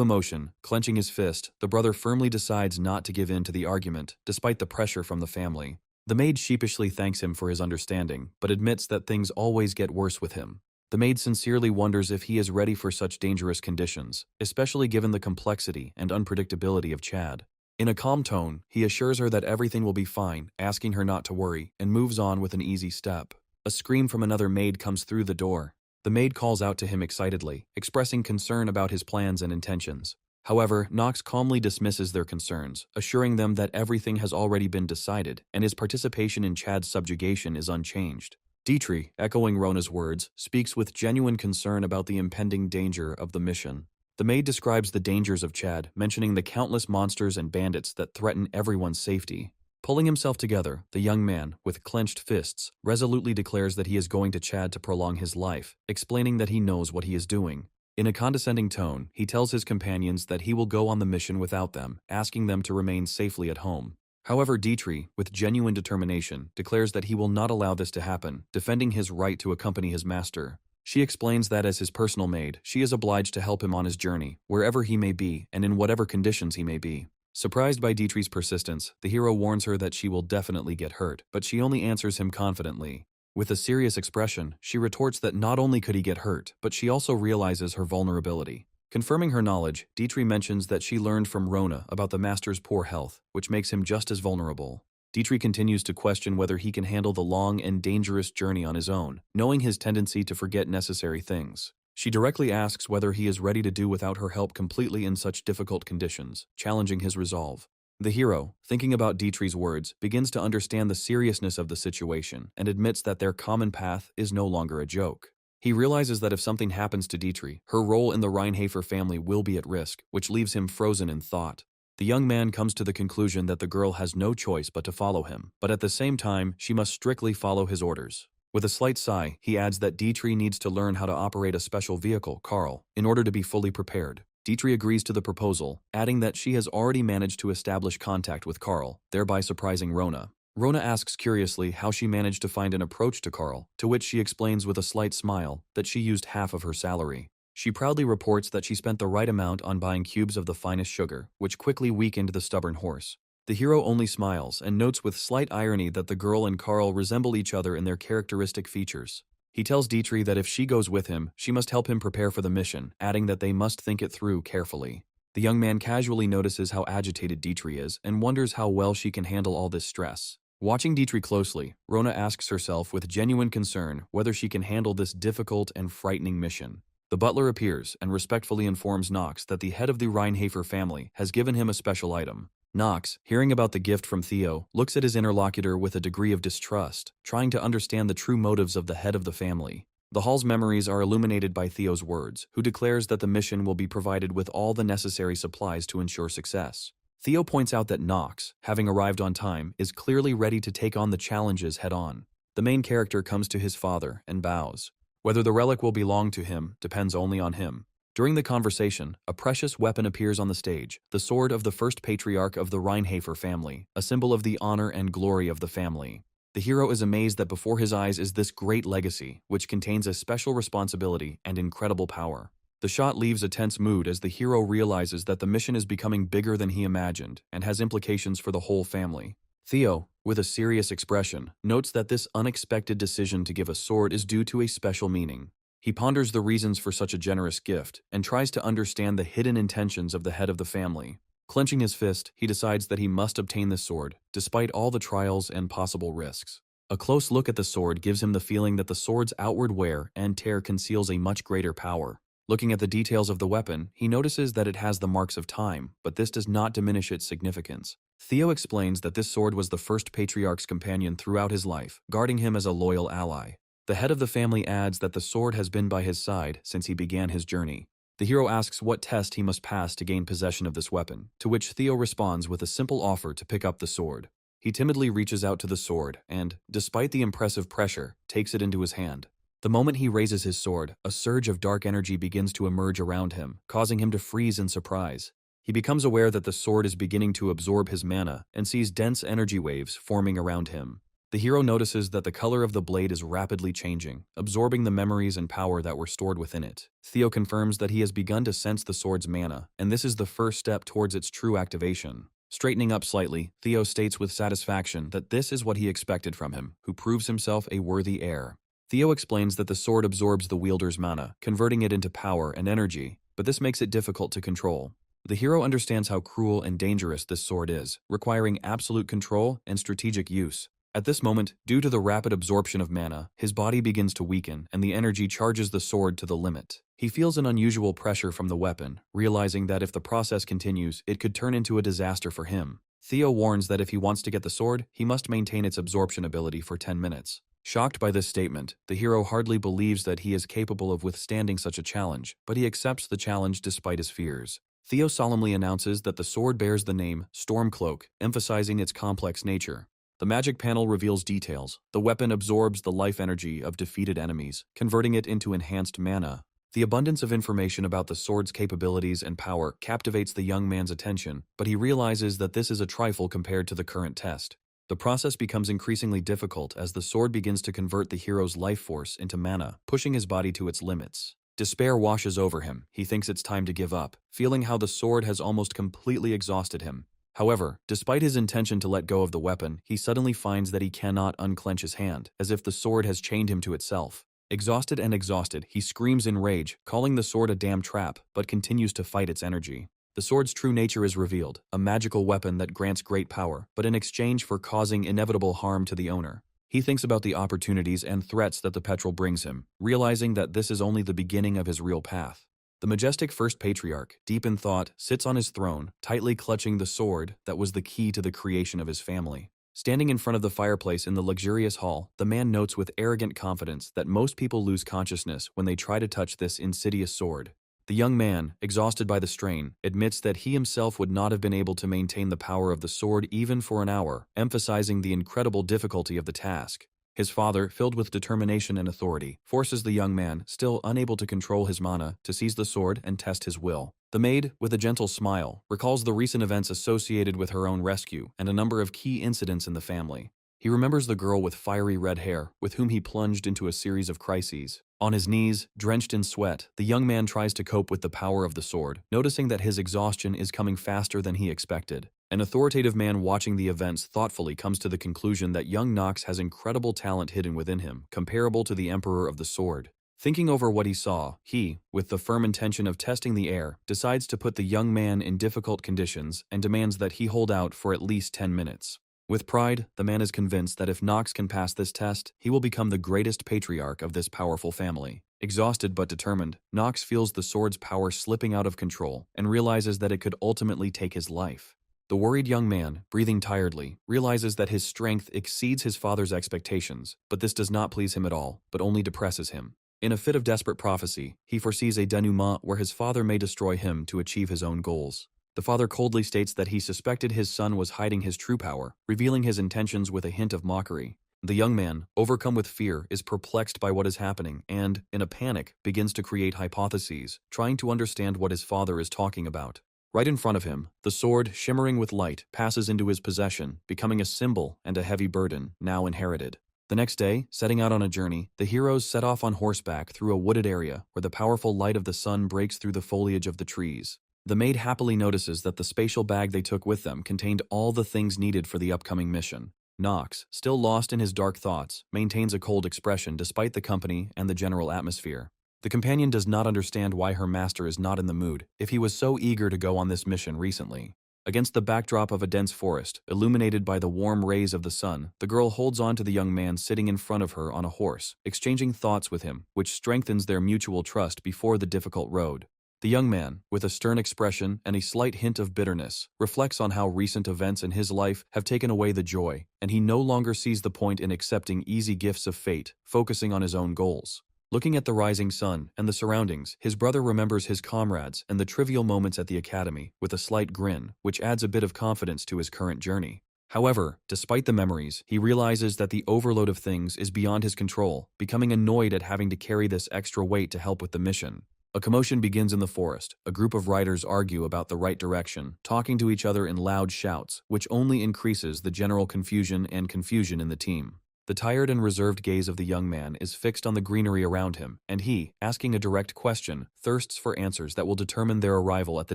emotion, clenching his fist, the brother firmly decides not to give in to the argument, despite the pressure from the family. The maid sheepishly thanks him for his understanding, but admits that things always get worse with him. The maid sincerely wonders if he is ready for such dangerous conditions, especially given the complexity and unpredictability of Chad. In a calm tone, he assures her that everything will be fine, asking her not to worry, and moves on with an easy step. A scream from another maid comes through the door. The maid calls out to him excitedly, expressing concern about his plans and intentions. However, Knox calmly dismisses their concerns, assuring them that everything has already been decided, and his participation in Chad's subjugation is unchanged. Dietrich, echoing Rona's words, speaks with genuine concern about the impending danger of the mission. The maid describes the dangers of Chad, mentioning the countless monsters and bandits that threaten everyone's safety. Pulling himself together, the young man, with clenched fists, resolutely declares that he is going to Chad to prolong his life, explaining that he knows what he is doing. In a condescending tone, he tells his companions that he will go on the mission without them, asking them to remain safely at home. However, Dietrich, with genuine determination, declares that he will not allow this to happen, defending his right to accompany his master. She explains that as his personal maid, she is obliged to help him on his journey, wherever he may be and in whatever conditions he may be. Surprised by Dietrich's persistence, the hero warns her that she will definitely get hurt, but she only answers him confidently. With a serious expression, she retorts that not only could he get hurt, but she also realizes her vulnerability. Confirming her knowledge, Dietrich mentions that she learned from Rona about the master's poor health, which makes him just as vulnerable. Dietrich continues to question whether he can handle the long and dangerous journey on his own, knowing his tendency to forget necessary things. She directly asks whether he is ready to do without her help completely in such difficult conditions, challenging his resolve. The hero, thinking about Dietrich's words, begins to understand the seriousness of the situation and admits that their common path is no longer a joke. He realizes that if something happens to Dietrich, her role in the Reinhafer family will be at risk, which leaves him frozen in thought. The young man comes to the conclusion that the girl has no choice but to follow him, but at the same time, she must strictly follow his orders. With a slight sigh, he adds that Dietrich needs to learn how to operate a special vehicle, Carl, in order to be fully prepared. Dietrich agrees to the proposal, adding that she has already managed to establish contact with Carl, thereby surprising Rona. Rona asks curiously how she managed to find an approach to Carl, to which she explains with a slight smile that she used half of her salary. She proudly reports that she spent the right amount on buying cubes of the finest sugar, which quickly weakened the stubborn horse. The hero only smiles and notes with slight irony that the girl and Carl resemble each other in their characteristic features. He tells Dietrich that if she goes with him, she must help him prepare for the mission, adding that they must think it through carefully. The young man casually notices how agitated Dietrich is and wonders how well she can handle all this stress. Watching Dietrich closely, Rona asks herself with genuine concern whether she can handle this difficult and frightening mission. The butler appears and respectfully informs Knox that the head of the Reinhafer family has given him a special item. Knox, hearing about the gift from Theo, looks at his interlocutor with a degree of distrust, trying to understand the true motives of the head of the family. The hall's memories are illuminated by Theo's words, who declares that the mission will be provided with all the necessary supplies to ensure success. Theo points out that Knox, having arrived on time, is clearly ready to take on the challenges head-on. The main character comes to his father and bows. Whether the relic will belong to him depends only on him. During the conversation, a precious weapon appears on the stage, the sword of the first patriarch of the Reinhafer family, a symbol of the honor and glory of the family. The hero is amazed that before his eyes is this great legacy, which contains a special responsibility and incredible power. The shot leaves a tense mood as the hero realizes that the mission is becoming bigger than he imagined and has implications for the whole family. Theo, with a serious expression, notes that this unexpected decision to give a sword is due to a special meaning. He ponders the reasons for such a generous gift and tries to understand the hidden intentions of the head of the family. Clenching his fist, he decides that he must obtain this sword, despite all the trials and possible risks. A close look at the sword gives him the feeling that the sword's outward wear and tear conceals a much greater power. Looking at the details of the weapon, he notices that it has the marks of time, but this does not diminish its significance. Theo explains that this sword was the first patriarch's companion throughout his life, guarding him as a loyal ally. The head of the family adds that the sword has been by his side since he began his journey. The hero asks what test he must pass to gain possession of this weapon, to which Theo responds with a simple offer to pick up the sword. He timidly reaches out to the sword and, despite the impressive pressure, takes it into his hand. The moment he raises his sword, a surge of dark energy begins to emerge around him, causing him to freeze in surprise. He becomes aware that the sword is beginning to absorb his mana and sees dense energy waves forming around him. The hero notices that the color of the blade is rapidly changing, absorbing the memories and power that were stored within it. Theo confirms that he has begun to sense the sword's mana, and this is the first step towards its true activation. Straightening up slightly, Theo states with satisfaction that this is what he expected from him, who proves himself a worthy heir. Theo explains that the sword absorbs the wielder's mana, converting it into power and energy, but this makes it difficult to control. The hero understands how cruel and dangerous this sword is, requiring absolute control and strategic use. At this moment, due to the rapid absorption of mana, his body begins to weaken and the energy charges the sword to the limit. He feels an unusual pressure from the weapon, realizing that if the process continues, it could turn into a disaster for him. Theo warns that if he wants to get the sword, he must maintain its absorption ability for 10 minutes. Shocked by this statement, the hero hardly believes that he is capable of withstanding such a challenge, but he accepts the challenge despite his fears. Theo solemnly announces that the sword bears the name Stormcloak, emphasizing its complex nature. The magic panel reveals details. The weapon absorbs the life energy of defeated enemies, converting it into enhanced mana. The abundance of information about the sword's capabilities and power captivates the young man's attention, but he realizes that this is a trifle compared to the current test. The process becomes increasingly difficult as the sword begins to convert the hero's life force into mana, pushing his body to its limits. Despair washes over him. He thinks it's time to give up, feeling how the sword has almost completely exhausted him. However, despite his intention to let go of the weapon, he suddenly finds that he cannot unclench his hand, as if the sword has chained him to itself. Exhausted and exhausted, he screams in rage, calling the sword a damn trap, but continues to fight its energy. The sword's true nature is revealed, a magical weapon that grants great power, but in exchange for causing inevitable harm to the owner. He thinks about the opportunities and threats that the petrol brings him, realizing that this is only the beginning of his real path. The majestic first patriarch, deep in thought, sits on his throne, tightly clutching the sword that was the key to the creation of his family. Standing in front of the fireplace in the luxurious hall, the man notes with arrogant confidence that most people lose consciousness when they try to touch this insidious sword. The young man, exhausted by the strain, admits that he himself would not have been able to maintain the power of the sword even for an hour, emphasizing the incredible difficulty of the task. His father, filled with determination and authority, forces the young man, still unable to control his mana, to seize the sword and test his will. The maid, with a gentle smile, recalls the recent events associated with her own rescue and a number of key incidents in the family. He remembers the girl with fiery red hair, with whom he plunged into a series of crises. On his knees, drenched in sweat, the young man tries to cope with the power of the sword, noticing that his exhaustion is coming faster than he expected. An authoritative man watching the events thoughtfully comes to the conclusion that young Nox has incredible talent hidden within him, comparable to the Emperor of the Sword. Thinking over what he saw, he, with the firm intention of testing the air, decides to put the young man in difficult conditions and demands that he hold out for at least 10 minutes. With pride, the man is convinced that if Nox can pass this test, he will become the greatest patriarch of this powerful family. Exhausted but determined, Nox feels the sword's power slipping out of control and realizes that it could ultimately take his life. The worried young man, breathing tiredly, realizes that his strength exceeds his father's expectations, but this does not please him at all, but only depresses him. In a fit of desperate prophecy, he foresees a denouement where his father may destroy him to achieve his own goals. The father coldly states that he suspected his son was hiding his true power, revealing his intentions with a hint of mockery. The young man, overcome with fear, is perplexed by what is happening and, in a panic, begins to create hypotheses, trying to understand what his father is talking about. Right in front of him, the sword, shimmering with light, passes into his possession, becoming a symbol and a heavy burden, now inherited. The next day, setting out on a journey, the heroes set off on horseback through a wooded area where the powerful light of the sun breaks through the foliage of the trees. The maid happily notices that the spatial bag they took with them contained all the things needed for the upcoming mission. Nox, still lost in his dark thoughts, maintains a cold expression despite the company and the general atmosphere. The companion does not understand why her master is not in the mood, if he was so eager to go on this mission recently. Against the backdrop of a dense forest, illuminated by the warm rays of the sun, the girl holds on to the young man sitting in front of her on a horse, exchanging thoughts with him, which strengthens their mutual trust before the difficult road. The young man, with a stern expression and a slight hint of bitterness, reflects on how recent events in his life have taken away the joy, and he no longer sees the point in accepting easy gifts of fate, focusing on his own goals. Looking at the rising sun and the surroundings, his brother remembers his comrades and the trivial moments at the academy with a slight grin, which adds a bit of confidence to his current journey. However, despite the memories, he realizes that the overload of things is beyond his control, becoming annoyed at having to carry this extra weight to help with the mission. A commotion begins in the forest. A group of riders argue about the right direction, talking to each other in loud shouts, which only increases the general confusion in the team. The tired and reserved gaze of the young man is fixed on the greenery around him, and he, asking a direct question, thirsts for answers that will determine their arrival at the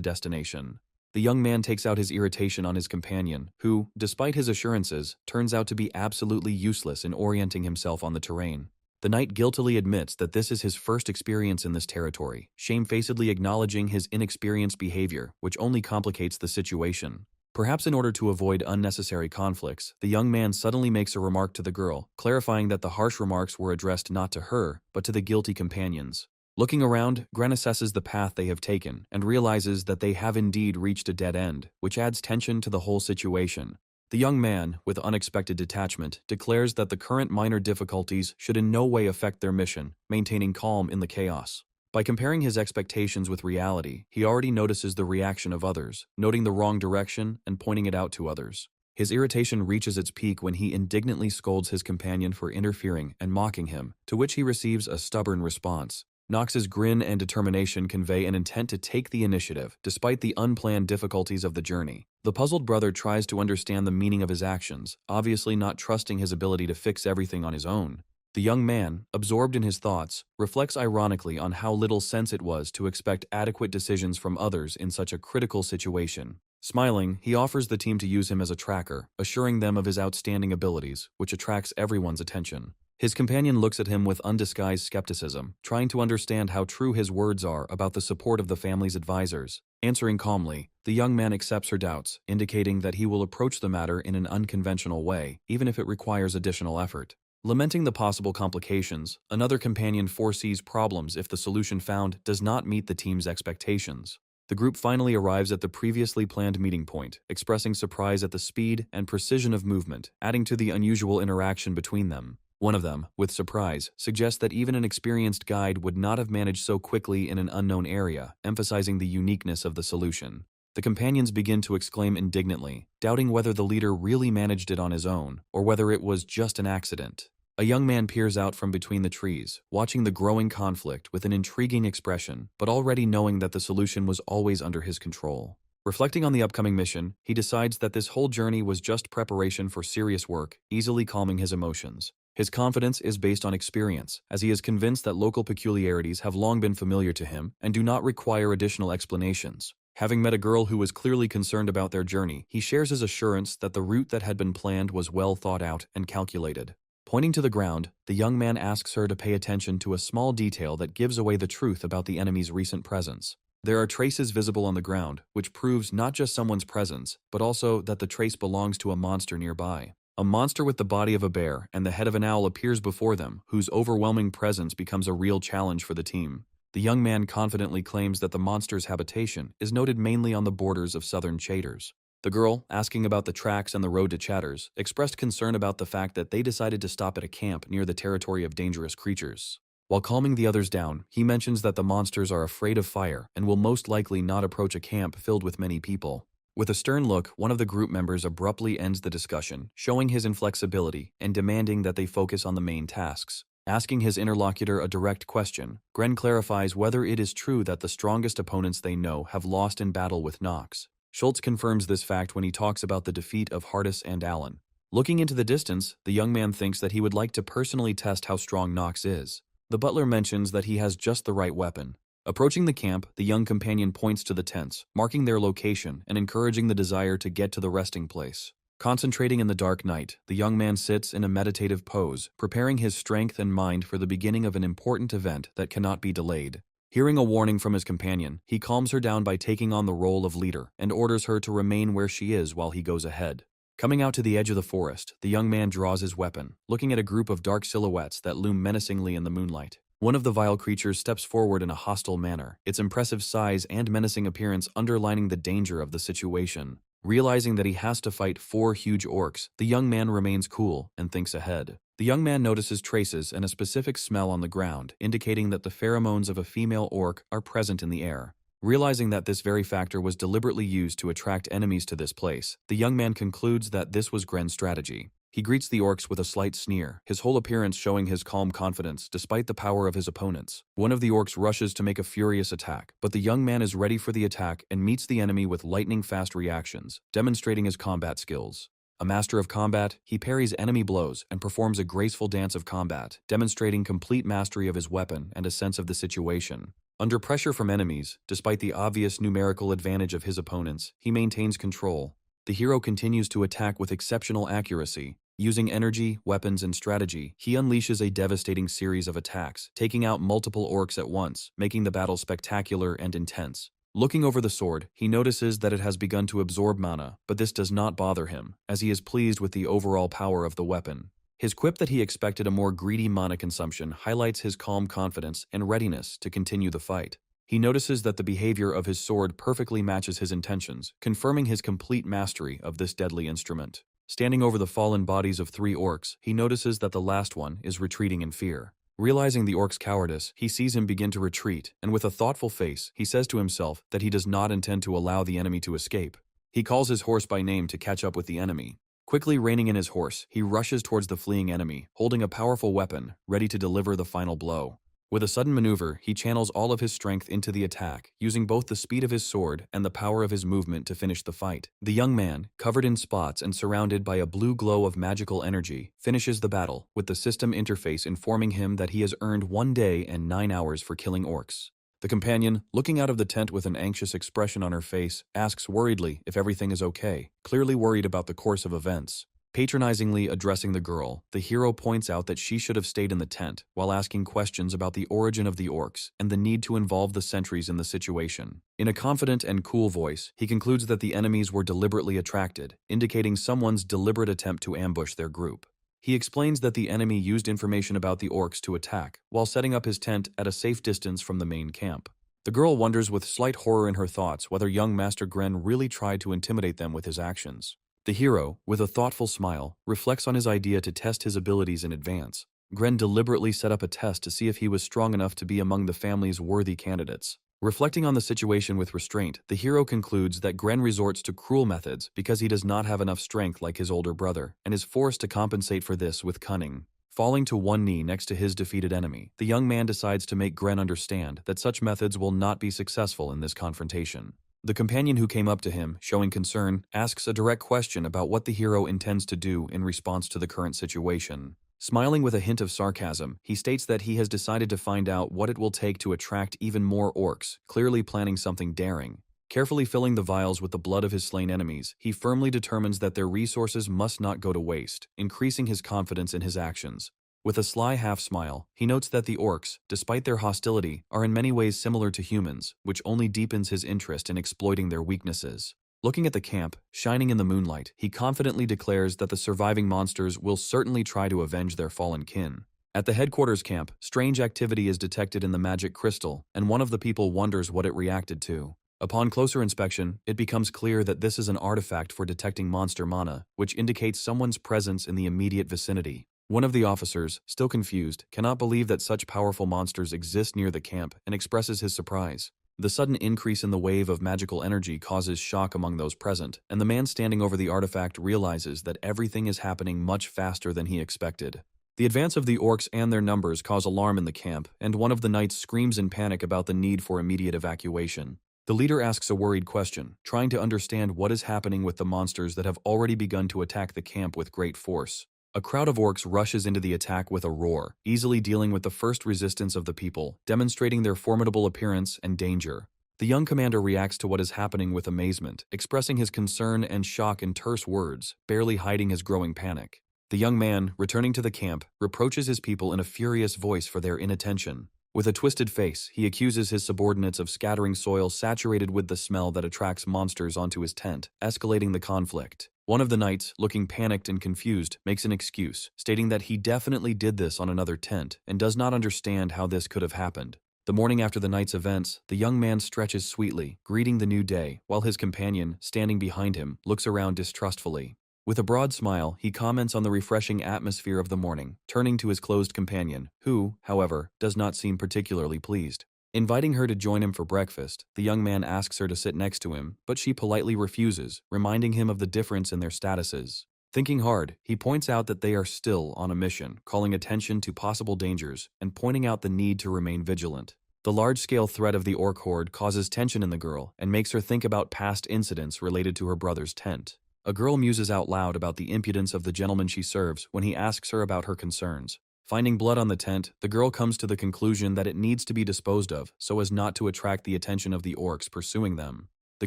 destination. The young man takes out his irritation on his companion, who, despite his assurances, turns out to be absolutely useless in orienting himself on the terrain. The knight guiltily admits that this is his first experience in this territory, shamefacedly acknowledging his inexperienced behavior, which only complicates the situation. Perhaps in order to avoid unnecessary conflicts, the young man suddenly makes a remark to the girl, clarifying that the harsh remarks were addressed not to her, but to the guilty companions. Looking around, Gren assesses the path they have taken and realizes that they have indeed reached a dead end, which adds tension to the whole situation. The young man, with unexpected detachment, declares that the current minor difficulties should in no way affect their mission, maintaining calm in the chaos. By comparing his expectations with reality, he already notices the reaction of others, noting the wrong direction and pointing it out to others. His irritation reaches its peak when he indignantly scolds his companion for interfering and mocking him, to which he receives a stubborn response. Knox's grin and determination convey an intent to take the initiative, despite the unplanned difficulties of the journey. The puzzled brother tries to understand the meaning of his actions, obviously not trusting his ability to fix everything on his own. The young man, absorbed in his thoughts, reflects ironically on how little sense it was to expect adequate decisions from others in such a critical situation. Smiling, he offers the team to use him as a tracker, assuring them of his outstanding abilities, which attracts everyone's attention. His companion looks at him with undisguised skepticism, trying to understand how true his words are about the support of the family's advisors. Answering calmly, the young man accepts her doubts, indicating that he will approach the matter in an unconventional way, even if it requires additional effort. Lamenting the possible complications, another companion foresees problems if the solution found does not meet the team's expectations. The group finally arrives at the previously planned meeting point, expressing surprise at the speed and precision of movement, adding to the unusual interaction between them. One of them, with surprise, suggests that even an experienced guide would not have managed so quickly in an unknown area, emphasizing the uniqueness of the solution. The companions begin to exclaim indignantly, doubting whether the leader really managed it on his own, or whether it was just an accident. A young man peers out from between the trees, watching the growing conflict with an intriguing expression, but already knowing that the solution was always under his control. Reflecting on the upcoming mission, he decides that this whole journey was just preparation for serious work, easily calming his emotions. His confidence is based on experience, as he is convinced that local peculiarities have long been familiar to him and do not require additional explanations. Having met a girl who was clearly concerned about their journey, he shares his assurance that the route that had been planned was well thought out and calculated. Pointing to the ground, the young man asks her to pay attention to a small detail that gives away the truth about the enemy's recent presence. There are traces visible on the ground, which proves not just someone's presence, but also that the trace belongs to a monster nearby. A monster with the body of a bear and the head of an owl appears before them, whose overwhelming presence becomes a real challenge for the team. The young man confidently claims that the monster's habitation is noted mainly on the borders of southern Chaders. The girl, asking about the tracks and the road to Chatters, expressed concern about the fact that they decided to stop at a camp near the territory of dangerous creatures. While calming the others down, he mentions that the monsters are afraid of fire and will most likely not approach a camp filled with many people. With a stern look, one of the group members abruptly ends the discussion, showing his inflexibility and demanding that they focus on the main tasks. Asking his interlocutor a direct question, Gren clarifies whether it is true that the strongest opponents they know have lost in battle with Nox. Schultz confirms this fact when he talks about the defeat of Hardis and Allen. Looking into the distance, the young man thinks that he would like to personally test how strong Nox is. The butler mentions that he has just the right weapon. Approaching the camp, the young companion points to the tents, marking their location and encouraging the desire to get to the resting place. Concentrating in the dark night, the young man sits in a meditative pose, preparing his strength and mind for the beginning of an important event that cannot be delayed. Hearing a warning from his companion, he calms her down by taking on the role of leader and orders her to remain where she is while he goes ahead. Coming out to the edge of the forest, the young man draws his weapon, looking at a group of dark silhouettes that loom menacingly in the moonlight. One of the vile creatures steps forward in a hostile manner, its impressive size and menacing appearance underlining the danger of the situation. Realizing that he has to fight 4 huge orcs, the young man remains cool and thinks ahead. The young man notices traces and a specific smell on the ground, indicating that the pheromones of a female orc are present in the air. Realizing that this very factor was deliberately used to attract enemies to this place, the young man concludes that this was Gren's strategy. He greets the orcs with a slight sneer, his whole appearance showing his calm confidence despite the power of his opponents. One of the orcs rushes to make a furious attack, but the young man is ready for the attack and meets the enemy with lightning-fast reactions, demonstrating his combat skills. A master of combat, he parries enemy blows and performs a graceful dance of combat, demonstrating complete mastery of his weapon and a sense of the situation. Under pressure from enemies, despite the obvious numerical advantage of his opponents, he maintains control. The hero continues to attack with exceptional accuracy. Using energy, weapons, and strategy, he unleashes a devastating series of attacks, taking out multiple orcs at once, making the battle spectacular and intense. Looking over the sword, he notices that it has begun to absorb mana, but this does not bother him, as he is pleased with the overall power of the weapon. His quip that he expected a more greedy mana consumption highlights his calm confidence and readiness to continue the fight. He notices that the behavior of his sword perfectly matches his intentions, confirming his complete mastery of this deadly instrument. Standing over the fallen bodies of 3 orcs, he notices that the last one is retreating in fear. Realizing the orc's cowardice, he sees him begin to retreat, and with a thoughtful face, he says to himself that he does not intend to allow the enemy to escape. He calls his horse by name to catch up with the enemy. Quickly reining in his horse, he rushes towards the fleeing enemy, holding a powerful weapon, ready to deliver the final blow. With a sudden maneuver, he channels all of his strength into the attack, using both the speed of his sword and the power of his movement to finish the fight. The young man, covered in spots and surrounded by a blue glow of magical energy, finishes the battle, with the system interface informing him that he has earned 1 day and 9 hours for killing orcs. The companion, looking out of the tent with an anxious expression on her face, asks worriedly if everything is okay, clearly worried about the course of events. Patronizingly addressing the girl, the hero points out that she should have stayed in the tent, while asking questions about the origin of the orcs and the need to involve the sentries in the situation. In a confident and cool voice, he concludes that the enemies were deliberately attracted, indicating someone's deliberate attempt to ambush their group. He explains that the enemy used information about the orcs to attack, while setting up his tent at a safe distance from the main camp. The girl wonders with slight horror in her thoughts whether young Master Gren really tried to intimidate them with his actions. The hero, with a thoughtful smile, reflects on his idea to test his abilities in advance. Gren deliberately set up a test to see if he was strong enough to be among the family's worthy candidates. Reflecting on the situation with restraint, the hero concludes that Gren resorts to cruel methods because he does not have enough strength like his older brother, and is forced to compensate for this with cunning. Falling to one knee next to his defeated enemy, the young man decides to make Gren understand that such methods will not be successful in this confrontation. The companion who came up to him, showing concern, asks a direct question about what the hero intends to do in response to the current situation. Smiling with a hint of sarcasm, he states that he has decided to find out what it will take to attract even more orcs, clearly planning something daring. Carefully filling the vials with the blood of his slain enemies, he firmly determines that their resources must not go to waste, increasing his confidence in his actions. With a sly half-smile, he notes that the orcs, despite their hostility, are in many ways similar to humans, which only deepens his interest in exploiting their weaknesses. Looking at the camp, shining in the moonlight, he confidently declares that the surviving monsters will certainly try to avenge their fallen kin. At the headquarters camp, strange activity is detected in the magic crystal, and one of the people wonders what it reacted to. Upon closer inspection, it becomes clear that this is an artifact for detecting monster mana, which indicates someone's presence in the immediate vicinity. One of the officers, still confused, cannot believe that such powerful monsters exist near the camp and expresses his surprise. The sudden increase in the wave of magical energy causes shock among those present, and the man standing over the artifact realizes that everything is happening much faster than he expected. The advance of the orcs and their numbers cause alarm in the camp, and one of the knights screams in panic about the need for immediate evacuation. The leader asks a worried question, trying to understand what is happening with the monsters that have already begun to attack the camp with great force. A crowd of orcs rushes into the attack with a roar, easily dealing with the first resistance of the people, demonstrating their formidable appearance and danger. The young commander reacts to what is happening with amazement, expressing his concern and shock in terse words, barely hiding his growing panic. The young man, returning to the camp, reproaches his people in a furious voice for their inattention. With a twisted face, he accuses his subordinates of scattering soil saturated with the smell that attracts monsters onto his tent, escalating the conflict. One of the knights, looking panicked and confused, makes an excuse, stating that he definitely did this on another tent and does not understand how this could have happened. The morning after the night's events, the young man stretches sweetly, greeting the new day, while his companion, standing behind him, looks around distrustfully. With a broad smile, he comments on the refreshing atmosphere of the morning, turning to his closed companion, who, however, does not seem particularly pleased. Inviting her to join him for breakfast, the young man asks her to sit next to him, but she politely refuses, reminding him of the difference in their statuses. Thinking hard, he points out that they are still on a mission, calling attention to possible dangers and pointing out the need to remain vigilant. The large-scale threat of the orc horde causes tension in the girl and makes her think about past incidents related to her brother's tent. A girl muses out loud about the impudence of the gentleman she serves when he asks her about her concerns. Finding blood on the tent, the girl comes to the conclusion that it needs to be disposed of so as not to attract the attention of the orcs pursuing them. The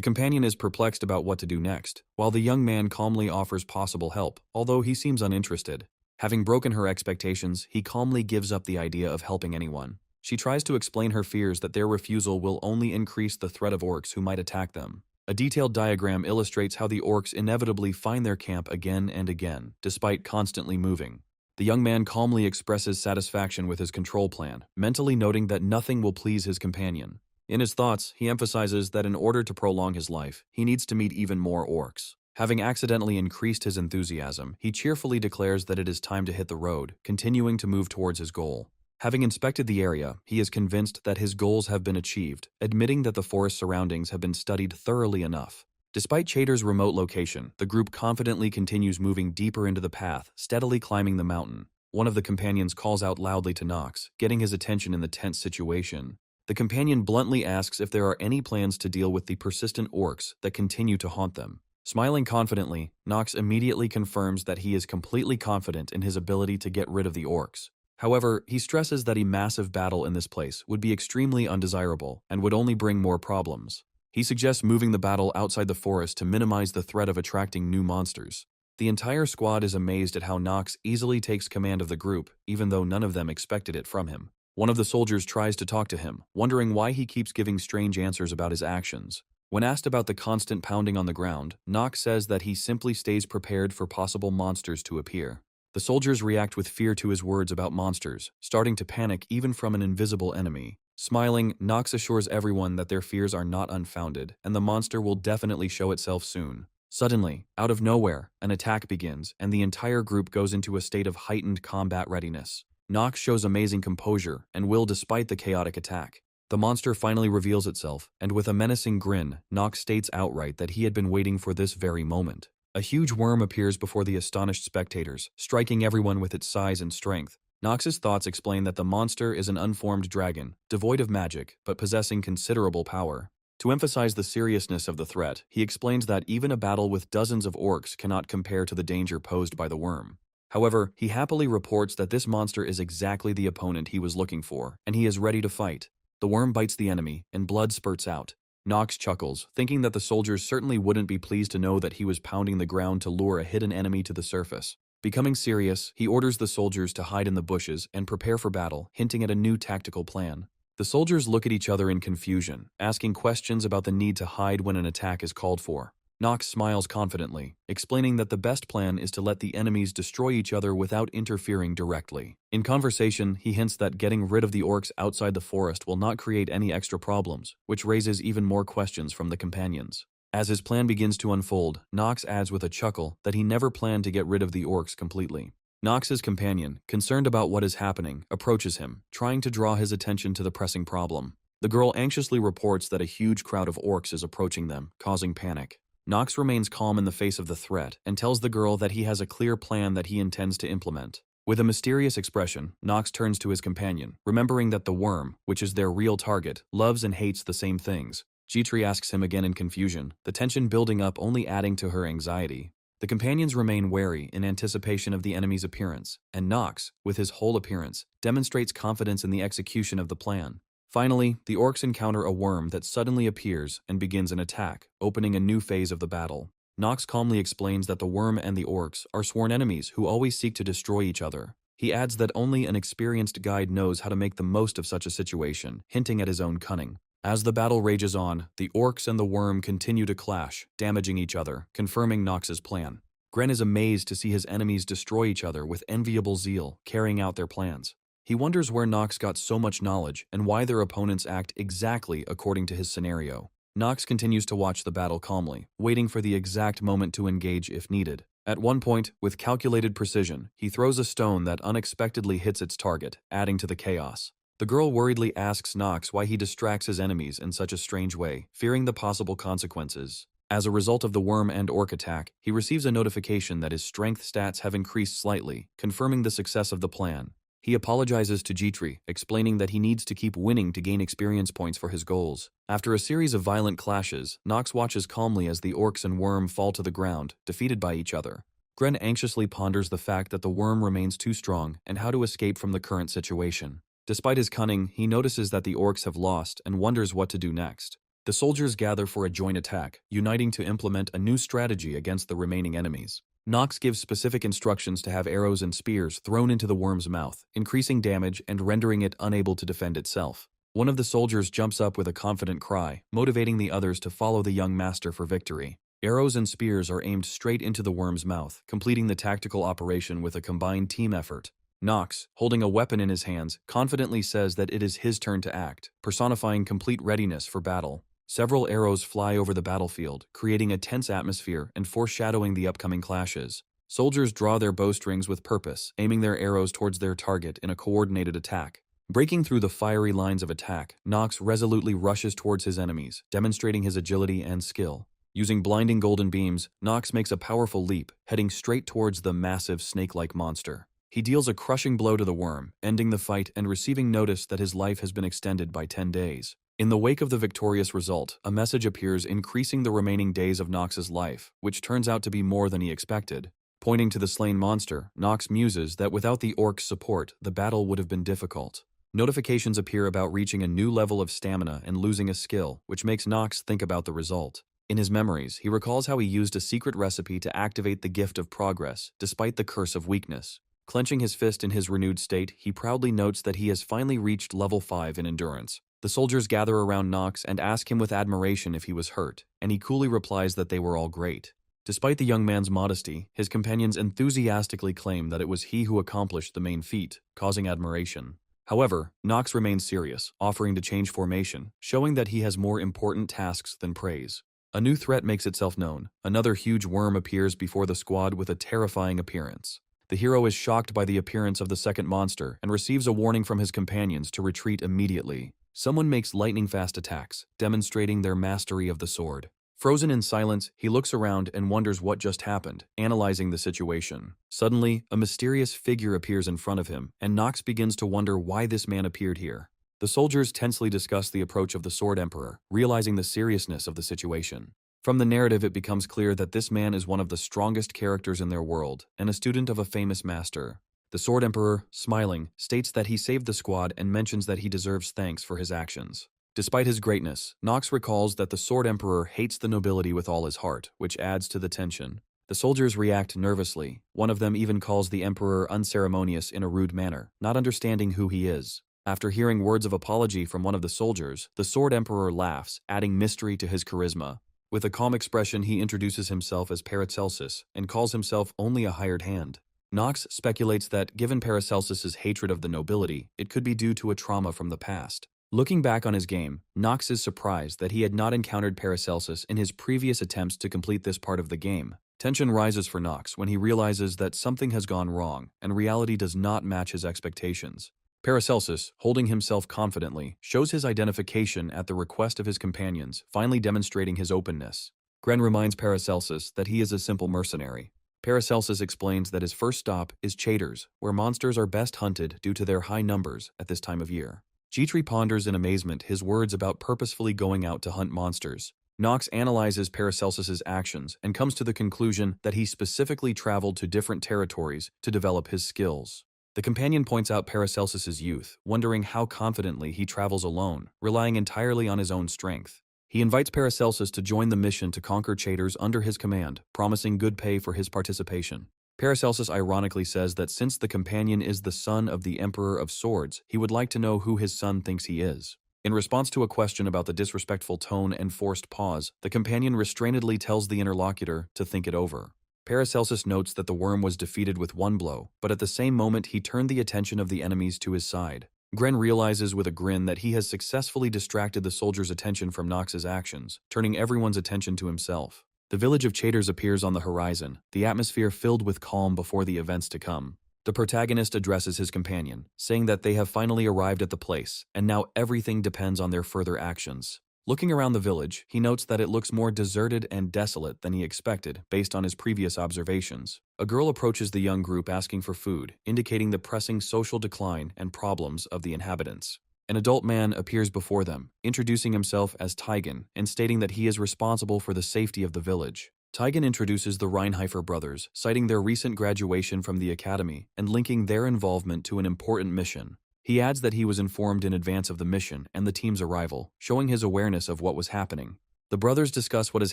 companion is perplexed about what to do next, while the young man calmly offers possible help, although he seems uninterested. Having broken her expectations, he calmly gives up the idea of helping anyone. She tries to explain her fears that their refusal will only increase the threat of orcs who might attack them. A detailed diagram illustrates how the orcs inevitably find their camp again and again, despite constantly moving. The young man calmly expresses satisfaction with his control plan, mentally noting that nothing will please his companion. In his thoughts, he emphasizes that in order to prolong his life, he needs to meet even more orcs. Having accidentally increased his enthusiasm, he cheerfully declares that it is time to hit the road, continuing to move towards his goal. Having inspected the area, he is convinced that his goals have been achieved, admitting that the forest surroundings have been studied thoroughly enough. Despite Chater's remote location, the group confidently continues moving deeper into the path, steadily climbing the mountain. One of the companions calls out loudly to Nox, getting his attention in the tense situation. The companion bluntly asks if there are any plans to deal with the persistent orcs that continue to haunt them. Smiling confidently, Nox immediately confirms that he is completely confident in his ability to get rid of the orcs. However, he stresses that a massive battle in this place would be extremely undesirable and would only bring more problems. He suggests moving the battle outside the forest to minimize the threat of attracting new monsters. The entire squad is amazed at how Nox easily takes command of the group, even though none of them expected it from him. One of the soldiers tries to talk to him, wondering why he keeps giving strange answers about his actions. When asked about the constant pounding on the ground, Nox says that he simply stays prepared for possible monsters to appear. The soldiers react with fear to his words about monsters, starting to panic even from an invisible enemy. Smiling, Nox assures everyone that their fears are not unfounded, and the monster will definitely show itself soon. Suddenly, out of nowhere, an attack begins, and the entire group goes into a state of heightened combat readiness. Nox shows amazing composure and will despite the chaotic attack. The monster finally reveals itself, and with a menacing grin, Nox states outright that he had been waiting for this very moment. A huge worm appears before the astonished spectators, striking everyone with its size and strength. Nox's thoughts explain that the monster is an unformed dragon, devoid of magic, but possessing considerable power. To emphasize the seriousness of the threat, he explains that even a battle with dozens of orcs cannot compare to the danger posed by the worm. However, he happily reports that this monster is exactly the opponent he was looking for, and he is ready to fight. The worm bites the enemy, and blood spurts out. Nox chuckles, thinking that the soldiers certainly wouldn't be pleased to know that he was pounding the ground to lure a hidden enemy to the surface. Becoming serious, he orders the soldiers to hide in the bushes and prepare for battle, hinting at a new tactical plan. The soldiers look at each other in confusion, asking questions about the need to hide when an attack is called for. Nox smiles confidently, explaining that the best plan is to let the enemies destroy each other without interfering directly. In conversation, he hints that getting rid of the orcs outside the forest will not create any extra problems, which raises even more questions from the companions. As his plan begins to unfold, Nox adds with a chuckle that he never planned to get rid of the orcs completely. Nox's companion, concerned about what is happening, approaches him, trying to draw his attention to the pressing problem. The girl anxiously reports that a huge crowd of orcs is approaching them, causing panic. Nox remains calm in the face of the threat and tells the girl that he has a clear plan that he intends to implement. With a mysterious expression, Nox turns to his companion, remembering that the worm, which is their real target, loves and hates the same things. Jitri asks him again in confusion, the tension building up only adding to her anxiety. The companions remain wary in anticipation of the enemy's appearance, and Nox, with his whole appearance, demonstrates confidence in the execution of the plan. Finally, the orcs encounter a worm that suddenly appears and begins an attack, opening a new phase of the battle. Nox calmly explains that the worm and the orcs are sworn enemies who always seek to destroy each other. He adds that only an experienced guide knows how to make the most of such a situation, hinting at his own cunning. As the battle rages on, the orcs and the worm continue to clash, damaging each other, confirming Nox's plan. Gren is amazed to see his enemies destroy each other with enviable zeal, carrying out their plans. He wonders where Nox got so much knowledge and why their opponents act exactly according to his scenario. Nox continues to watch the battle calmly, waiting for the exact moment to engage if needed. At one point, with calculated precision, he throws a stone that unexpectedly hits its target, adding to the chaos. The girl worriedly asks Nox why he distracts his enemies in such a strange way, fearing the possible consequences. As a result of the worm and orc attack, he receives a notification that his strength stats have increased slightly, confirming the success of the plan. He apologizes to Jitri, explaining that he needs to keep winning to gain experience points for his goals. After a series of violent clashes, Nox watches calmly as the orcs and worm fall to the ground, defeated by each other. Gren anxiously ponders the fact that the worm remains too strong and how to escape from the current situation. Despite his cunning, he notices that the orcs have lost and wonders what to do next. The soldiers gather for a joint attack, uniting to implement a new strategy against the remaining enemies. Nox gives specific instructions to have arrows and spears thrown into the worm's mouth, increasing damage and rendering it unable to defend itself. One of the soldiers jumps up with a confident cry, motivating the others to follow the young master for victory. Arrows and spears are aimed straight into the worm's mouth, completing the tactical operation with a combined team effort. Nox, holding a weapon in his hands, confidently says that it is his turn to act, personifying complete readiness for battle. Several arrows fly over the battlefield, creating a tense atmosphere and foreshadowing the upcoming clashes. Soldiers draw their bowstrings with purpose, aiming their arrows towards their target in a coordinated attack. Breaking through the fiery lines of attack, Nox resolutely rushes towards his enemies, demonstrating his agility and skill. Using blinding golden beams, Nox makes a powerful leap, heading straight towards the massive snake-like monster. He deals a crushing blow to the worm, ending the fight and receiving notice that his life has been extended by 10 days. In the wake of the victorious result, a message appears increasing the remaining days of Nox's life, which turns out to be more than he expected. Pointing to the slain monster, Nox muses that without the orc's support, the battle would have been difficult. Notifications appear about reaching a new level of stamina and losing a skill, which makes Nox think about the result. In his memories, he recalls how he used a secret recipe to activate the gift of progress, despite the curse of weakness. Clenching his fist in his renewed state, he proudly notes that he has finally reached level 5 in endurance. The soldiers gather around Nox and ask him with admiration if he was hurt, and he coolly replies that they were all great. Despite the young man's modesty, his companions enthusiastically claim that it was he who accomplished the main feat, causing admiration. However, Nox remains serious, offering to change formation, showing that he has more important tasks than praise. A new threat makes itself known. Another huge worm appears before the squad with a terrifying appearance. The hero is shocked by the appearance of the second monster and receives a warning from his companions to retreat immediately. Someone makes lightning-fast attacks, demonstrating their mastery of the sword. Frozen in silence, he looks around and wonders what just happened, analyzing the situation. Suddenly, a mysterious figure appears in front of him, and Nox begins to wonder why this man appeared here. The soldiers tensely discuss the approach of the Sword Emperor, realizing the seriousness of the situation. From the narrative, it becomes clear that this man is one of the strongest characters in their world, and a student of a famous master. The Sword Emperor, smiling, states that he saved the squad and mentions that he deserves thanks for his actions. Despite his greatness, Nox recalls that the Sword Emperor hates the nobility with all his heart, which adds to the tension. The soldiers react nervously. One of them even calls the Emperor unceremonious in a rude manner, not understanding who he is. After hearing words of apology from one of the soldiers, the Sword Emperor laughs, adding mystery to his charisma. With a calm expression, he introduces himself as Paracelsus and calls himself only a hired hand. Nox speculates that, given Paracelsus's hatred of the nobility, it could be due to a trauma from the past. Looking back on his game, Nox is surprised that he had not encountered Paracelsus in his previous attempts to complete this part of the game. Tension rises for Nox when he realizes that something has gone wrong, and reality does not match his expectations. Paracelsus, holding himself confidently, shows his identification at the request of his companions, finally demonstrating his openness. Gren reminds Paracelsus that he is a simple mercenary. Paracelsus explains that his first stop is Chater's, where monsters are best hunted due to their high numbers at this time of year. Jitri ponders in amazement his words about purposefully going out to hunt monsters. Nox analyzes Paracelsus's actions and comes to the conclusion that he specifically traveled to different territories to develop his skills. The companion points out Paracelsus's youth, wondering how confidently he travels alone, relying entirely on his own strength. He invites Paracelsus to join the mission to conquer Chater's under his command, promising good pay for his participation. Paracelsus ironically says that since the companion is the son of the Emperor of Swords, he would like to know who his son thinks he is. In response to a question about the disrespectful tone and forced pause, the companion restrainedly tells the interlocutor to think it over. Paracelsus notes that the worm was defeated with one blow, but at the same moment he turned the attention of the enemies to his side. Gren realizes with a grin that he has successfully distracted the soldiers' attention from Nox's actions, turning everyone's attention to himself. The village of Chater's appears on the horizon, the atmosphere filled with calm before the events to come. The protagonist addresses his companion, saying that they have finally arrived at the place, and now everything depends on their further actions. Looking around the village, he notes that it looks more deserted and desolate than he expected, based on his previous observations. A girl approaches the young group asking for food, indicating the pressing social decline and problems of the inhabitants. An adult man appears before them, introducing himself as Taigen and stating that he is responsible for the safety of the village. Taigen introduces the Reinheifer brothers, citing their recent graduation from the academy and linking their involvement to an important mission. He adds that he was informed in advance of the mission and the team's arrival, showing his awareness of what was happening. The brothers discuss what is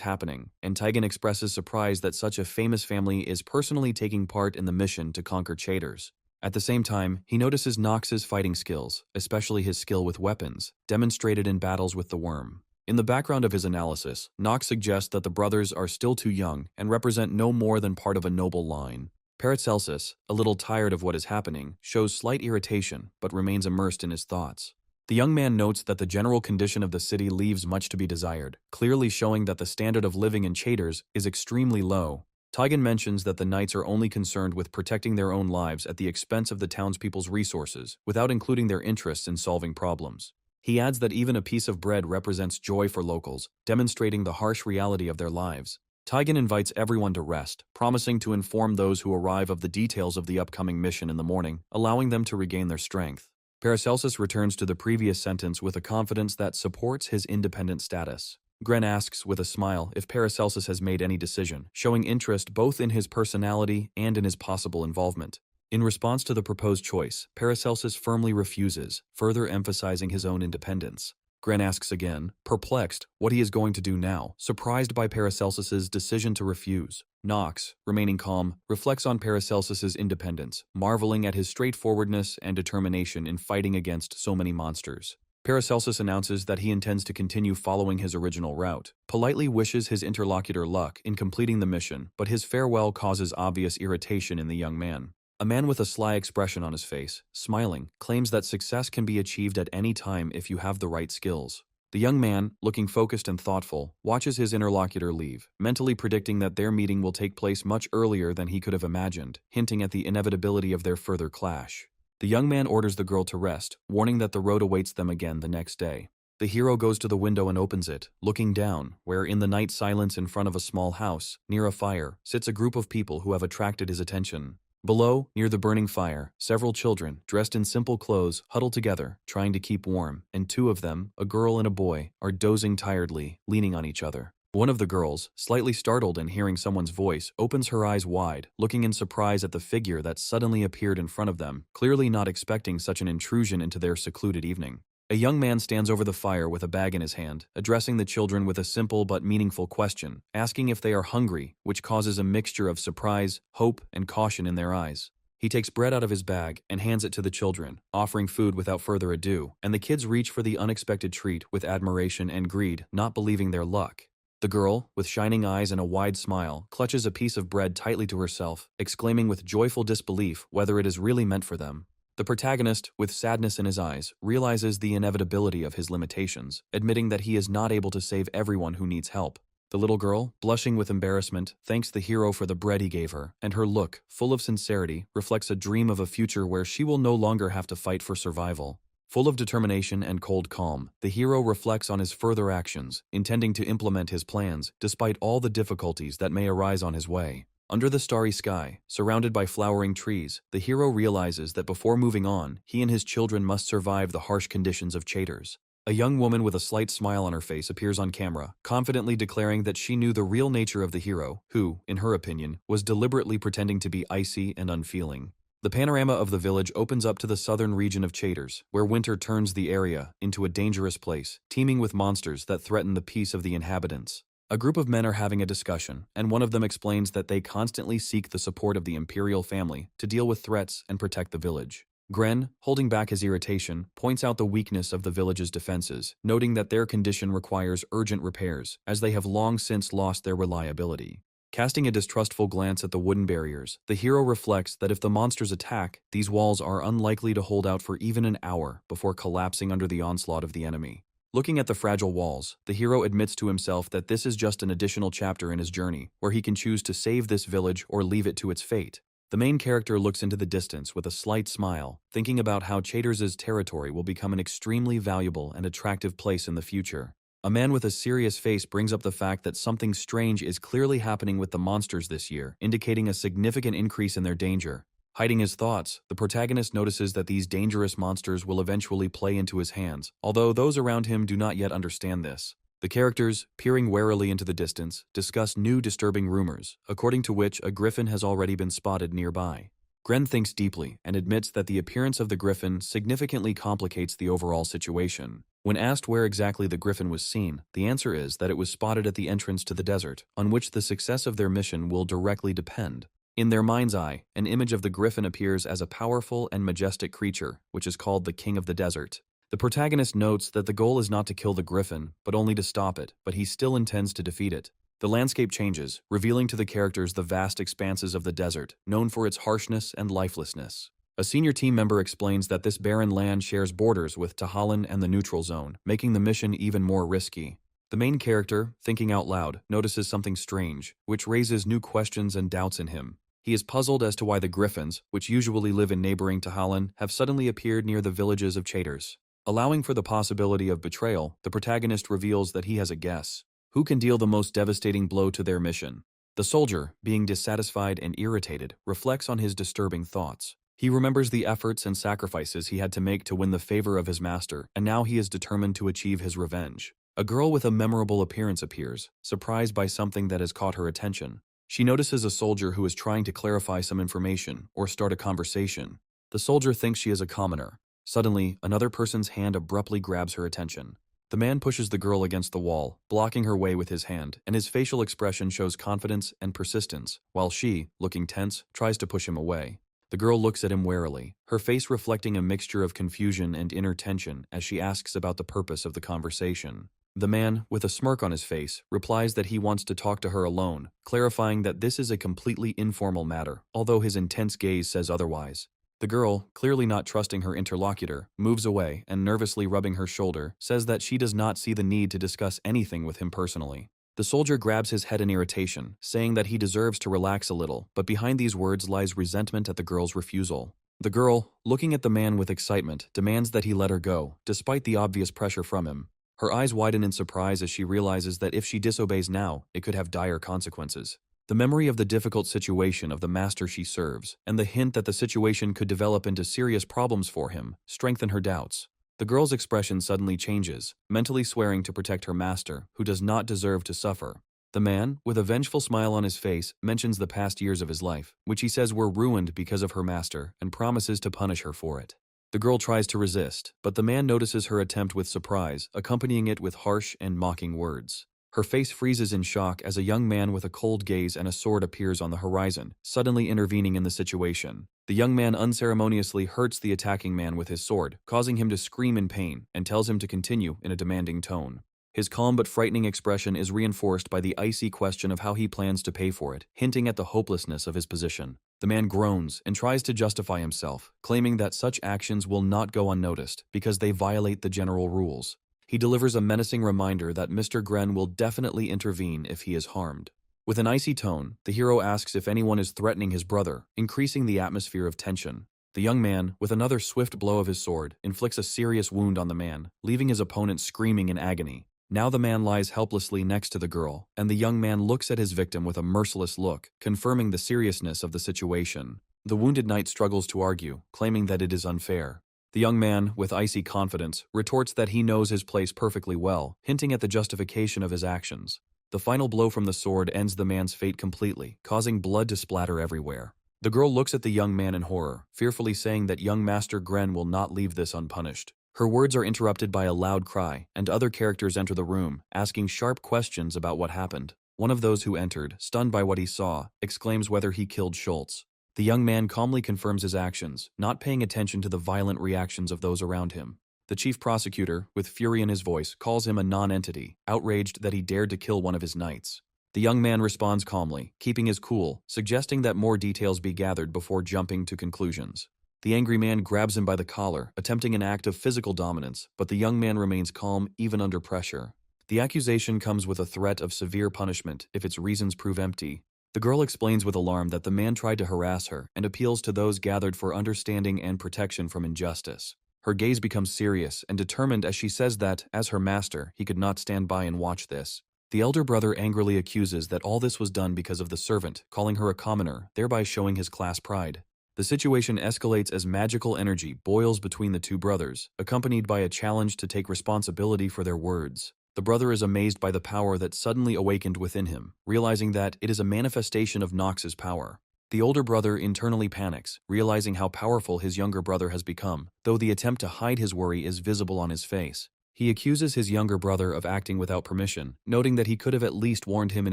happening, and Taigen expresses surprise that such a famous family is personally taking part in the mission to conquer Cheaters. At the same time, he notices Nox's fighting skills, especially his skill with weapons, demonstrated in battles with the worm. In the background of his analysis, Nox suggests that the brothers are still too young and represent no more than part of a noble line. Paracelsus, a little tired of what is happening, shows slight irritation but remains immersed in his thoughts. The young man notes that the general condition of the city leaves much to be desired, clearly showing that the standard of living in Cheaters is extremely low. Taigen mentions that the knights are only concerned with protecting their own lives at the expense of the townspeople's resources, without including their interests in solving problems. He adds that even a piece of bread represents joy for locals, demonstrating the harsh reality of their lives. Taigen invites everyone to rest, promising to inform those who arrive of the details of the upcoming mission in the morning, allowing them to regain their strength. Paracelsus returns to the previous sentence with a confidence that supports his independent status. Gren asks with a smile if Paracelsus has made any decision, showing interest both in his personality and in his possible involvement. In response to the proposed choice, Paracelsus firmly refuses, further emphasizing his own independence. Gren asks again, perplexed, what he is going to do now, surprised by Paracelsus's decision to refuse. Nox, remaining calm, reflects on Paracelsus's independence, marveling at his straightforwardness and determination in fighting against so many monsters. Paracelsus announces that he intends to continue following his original route, politely wishes his interlocutor luck in completing the mission, but his farewell causes obvious irritation in the young man. A man with a sly expression on his face, smiling, claims that success can be achieved at any time if you have the right skills. The young man, looking focused and thoughtful, watches his interlocutor leave, mentally predicting that their meeting will take place much earlier than he could have imagined, hinting at the inevitability of their further clash. The young man orders the girl to rest, warning that the road awaits them again the next day. The hero goes to the window and opens it, looking down, where in the night silence in front of a small house, near a fire, sits a group of people who have attracted his attention. Below, near the burning fire, several children, dressed in simple clothes, huddle together, trying to keep warm, and two of them, a girl and a boy, are dozing tiredly, leaning on each other. One of the girls, slightly startled in hearing someone's voice, opens her eyes wide, looking in surprise at the figure that suddenly appeared in front of them, clearly not expecting such an intrusion into their secluded evening. A young man stands over the fire with a bag in his hand, addressing the children with a simple but meaningful question, asking if they are hungry, which causes a mixture of surprise, hope, and caution in their eyes. He takes bread out of his bag and hands it to the children, offering food without further ado, and the kids reach for the unexpected treat with admiration and greed, not believing their luck. The girl, with shining eyes and a wide smile, clutches a piece of bread tightly to herself, exclaiming with joyful disbelief whether it is really meant for them. The protagonist, with sadness in his eyes, realizes the inevitability of his limitations, admitting that he is not able to save everyone who needs help. The little girl, blushing with embarrassment, thanks the hero for the bread he gave her, and her look, full of sincerity, reflects a dream of a future where she will no longer have to fight for survival. Full of determination and cold calm, the hero reflects on his further actions, intending to implement his plans, despite all the difficulties that may arise on his way. Under the starry sky, surrounded by flowering trees, the hero realizes that before moving on, he and his children must survive the harsh conditions of Cheaters. A young woman with a slight smile on her face appears on camera, confidently declaring that she knew the real nature of the hero, who, in her opinion, was deliberately pretending to be icy and unfeeling. The panorama of the village opens up to the southern region of Cheaters, where winter turns the area into a dangerous place, teeming with monsters that threaten the peace of the inhabitants. A group of men are having a discussion, and one of them explains that they constantly seek the support of the imperial family to deal with threats and protect the village. Gren, holding back his irritation, points out the weakness of the village's defenses, noting that their condition requires urgent repairs, as they have long since lost their reliability. Casting a distrustful glance at the wooden barriers, the hero reflects that if the monsters attack, these walls are unlikely to hold out for even an hour before collapsing under the onslaught of the enemy. Looking at the fragile walls, the hero admits to himself that this is just an additional chapter in his journey, where he can choose to save this village or leave it to its fate. The main character looks into the distance with a slight smile, thinking about how Cheaters' territory will become an extremely valuable and attractive place in the future. A man with a serious face brings up the fact that something strange is clearly happening with the monsters this year, indicating a significant increase in their danger. Hiding his thoughts, the protagonist notices that these dangerous monsters will eventually play into his hands, although those around him do not yet understand this. The characters, peering warily into the distance, discuss new disturbing rumors, according to which a griffin has already been spotted nearby. Gren thinks deeply and admits that the appearance of the griffin significantly complicates the overall situation. When asked where exactly the griffin was seen, the answer is that it was spotted at the entrance to the desert, on which the success of their mission will directly depend. In their mind's eye, an image of the griffin appears as a powerful and majestic creature, which is called the King of the Desert. The protagonist notes that the goal is not to kill the griffin, but only to stop it, but he still intends to defeat it. The landscape changes, revealing to the characters the vast expanses of the desert, known for its harshness and lifelessness. A senior team member explains that this barren land shares borders with Tahalan and the neutral zone, making the mission even more risky. The main character, thinking out loud, notices something strange, which raises new questions and doubts in him. He is puzzled as to why the griffins, which usually live in neighboring Tahalan, have suddenly appeared near the villages of Chaiters. Allowing for the possibility of betrayal, the protagonist reveals that he has a guess. Who can deal the most devastating blow to their mission? The soldier, being dissatisfied and irritated, reflects on his disturbing thoughts. He remembers the efforts and sacrifices he had to make to win the favor of his master, and now he is determined to achieve his revenge. A girl with a memorable appearance appears, surprised by something that has caught her attention. She notices a soldier who is trying to clarify some information or start a conversation. The soldier thinks she is a commoner. Suddenly, another person's hand abruptly grabs her attention. The man pushes the girl against the wall, blocking her way with his hand, and his facial expression shows confidence and persistence, while she, looking tense, tries to push him away. The girl looks at him warily, her face reflecting a mixture of confusion and inner tension as she asks about the purpose of the conversation. The man, with a smirk on his face, replies that he wants to talk to her alone, clarifying that this is a completely informal matter, although his intense gaze says otherwise. The girl, clearly not trusting her interlocutor, moves away and, nervously rubbing her shoulder, says that she does not see the need to discuss anything with him personally. The soldier grabs his head in irritation, saying that he deserves to relax a little, but behind these words lies resentment at the girl's refusal. The girl, looking at the man with excitement, demands that he let her go, despite the obvious pressure from him. Her eyes widen in surprise as she realizes that if she disobeys now, it could have dire consequences. The memory of the difficult situation of the master she serves, and the hint that the situation could develop into serious problems for him, strengthen her doubts. The girl's expression suddenly changes, mentally swearing to protect her master, who does not deserve to suffer. The man, with a vengeful smile on his face, mentions the past years of his life, which he says were ruined because of her master, and promises to punish her for it. The girl tries to resist, but the man notices her attempt with surprise, accompanying it with harsh and mocking words. Her face freezes in shock as a young man with a cold gaze and a sword appears on the horizon, suddenly intervening in the situation. The young man unceremoniously hurts the attacking man with his sword, causing him to scream in pain, and tells him to continue in a demanding tone. His calm but frightening expression is reinforced by the icy question of how he plans to pay for it, hinting at the hopelessness of his position. The man groans and tries to justify himself, claiming that such actions will not go unnoticed because they violate the general rules. He delivers a menacing reminder that Mr. Gren will definitely intervene if he is harmed. With an icy tone, the hero asks if anyone is threatening his brother, increasing the atmosphere of tension. The young man, with another swift blow of his sword, inflicts a serious wound on the man, leaving his opponent screaming in agony. Now the man lies helplessly next to the girl, and the young man looks at his victim with a merciless look, confirming the seriousness of the situation. The wounded knight struggles to argue, claiming that it is unfair. The young man, with icy confidence, retorts that he knows his place perfectly well, hinting at the justification of his actions. The final blow from the sword ends the man's fate completely, causing blood to splatter everywhere. The girl looks at the young man in horror, fearfully saying that young Master Gren will not leave this unpunished. Her words are interrupted by a loud cry, and other characters enter the room, asking sharp questions about what happened. One of those who entered, stunned by what he saw, exclaims whether he killed Schultz. The young man calmly confirms his actions, not paying attention to the violent reactions of those around him. The chief prosecutor, with fury in his voice, calls him a non-entity, outraged that he dared to kill one of his knights. The young man responds calmly, keeping his cool, suggesting that more details be gathered before jumping to conclusions. The angry man grabs him by the collar, attempting an act of physical dominance, but the young man remains calm even under pressure. The accusation comes with a threat of severe punishment if its reasons prove empty. The girl explains with alarm that the man tried to harass her and appeals to those gathered for understanding and protection from injustice. Her gaze becomes serious and determined as she says that, as her master, he could not stand by and watch this. The elder brother angrily accuses that all this was done because of the servant, calling her a commoner, thereby showing his class pride. The situation escalates as magical energy boils between the two brothers, accompanied by a challenge to take responsibility for their words. The brother is amazed by the power that suddenly awakened within him, realizing that it is a manifestation of Nox's power. The older brother internally panics, realizing how powerful his younger brother has become, though the attempt to hide his worry is visible on his face. He accuses his younger brother of acting without permission, noting that he could have at least warned him in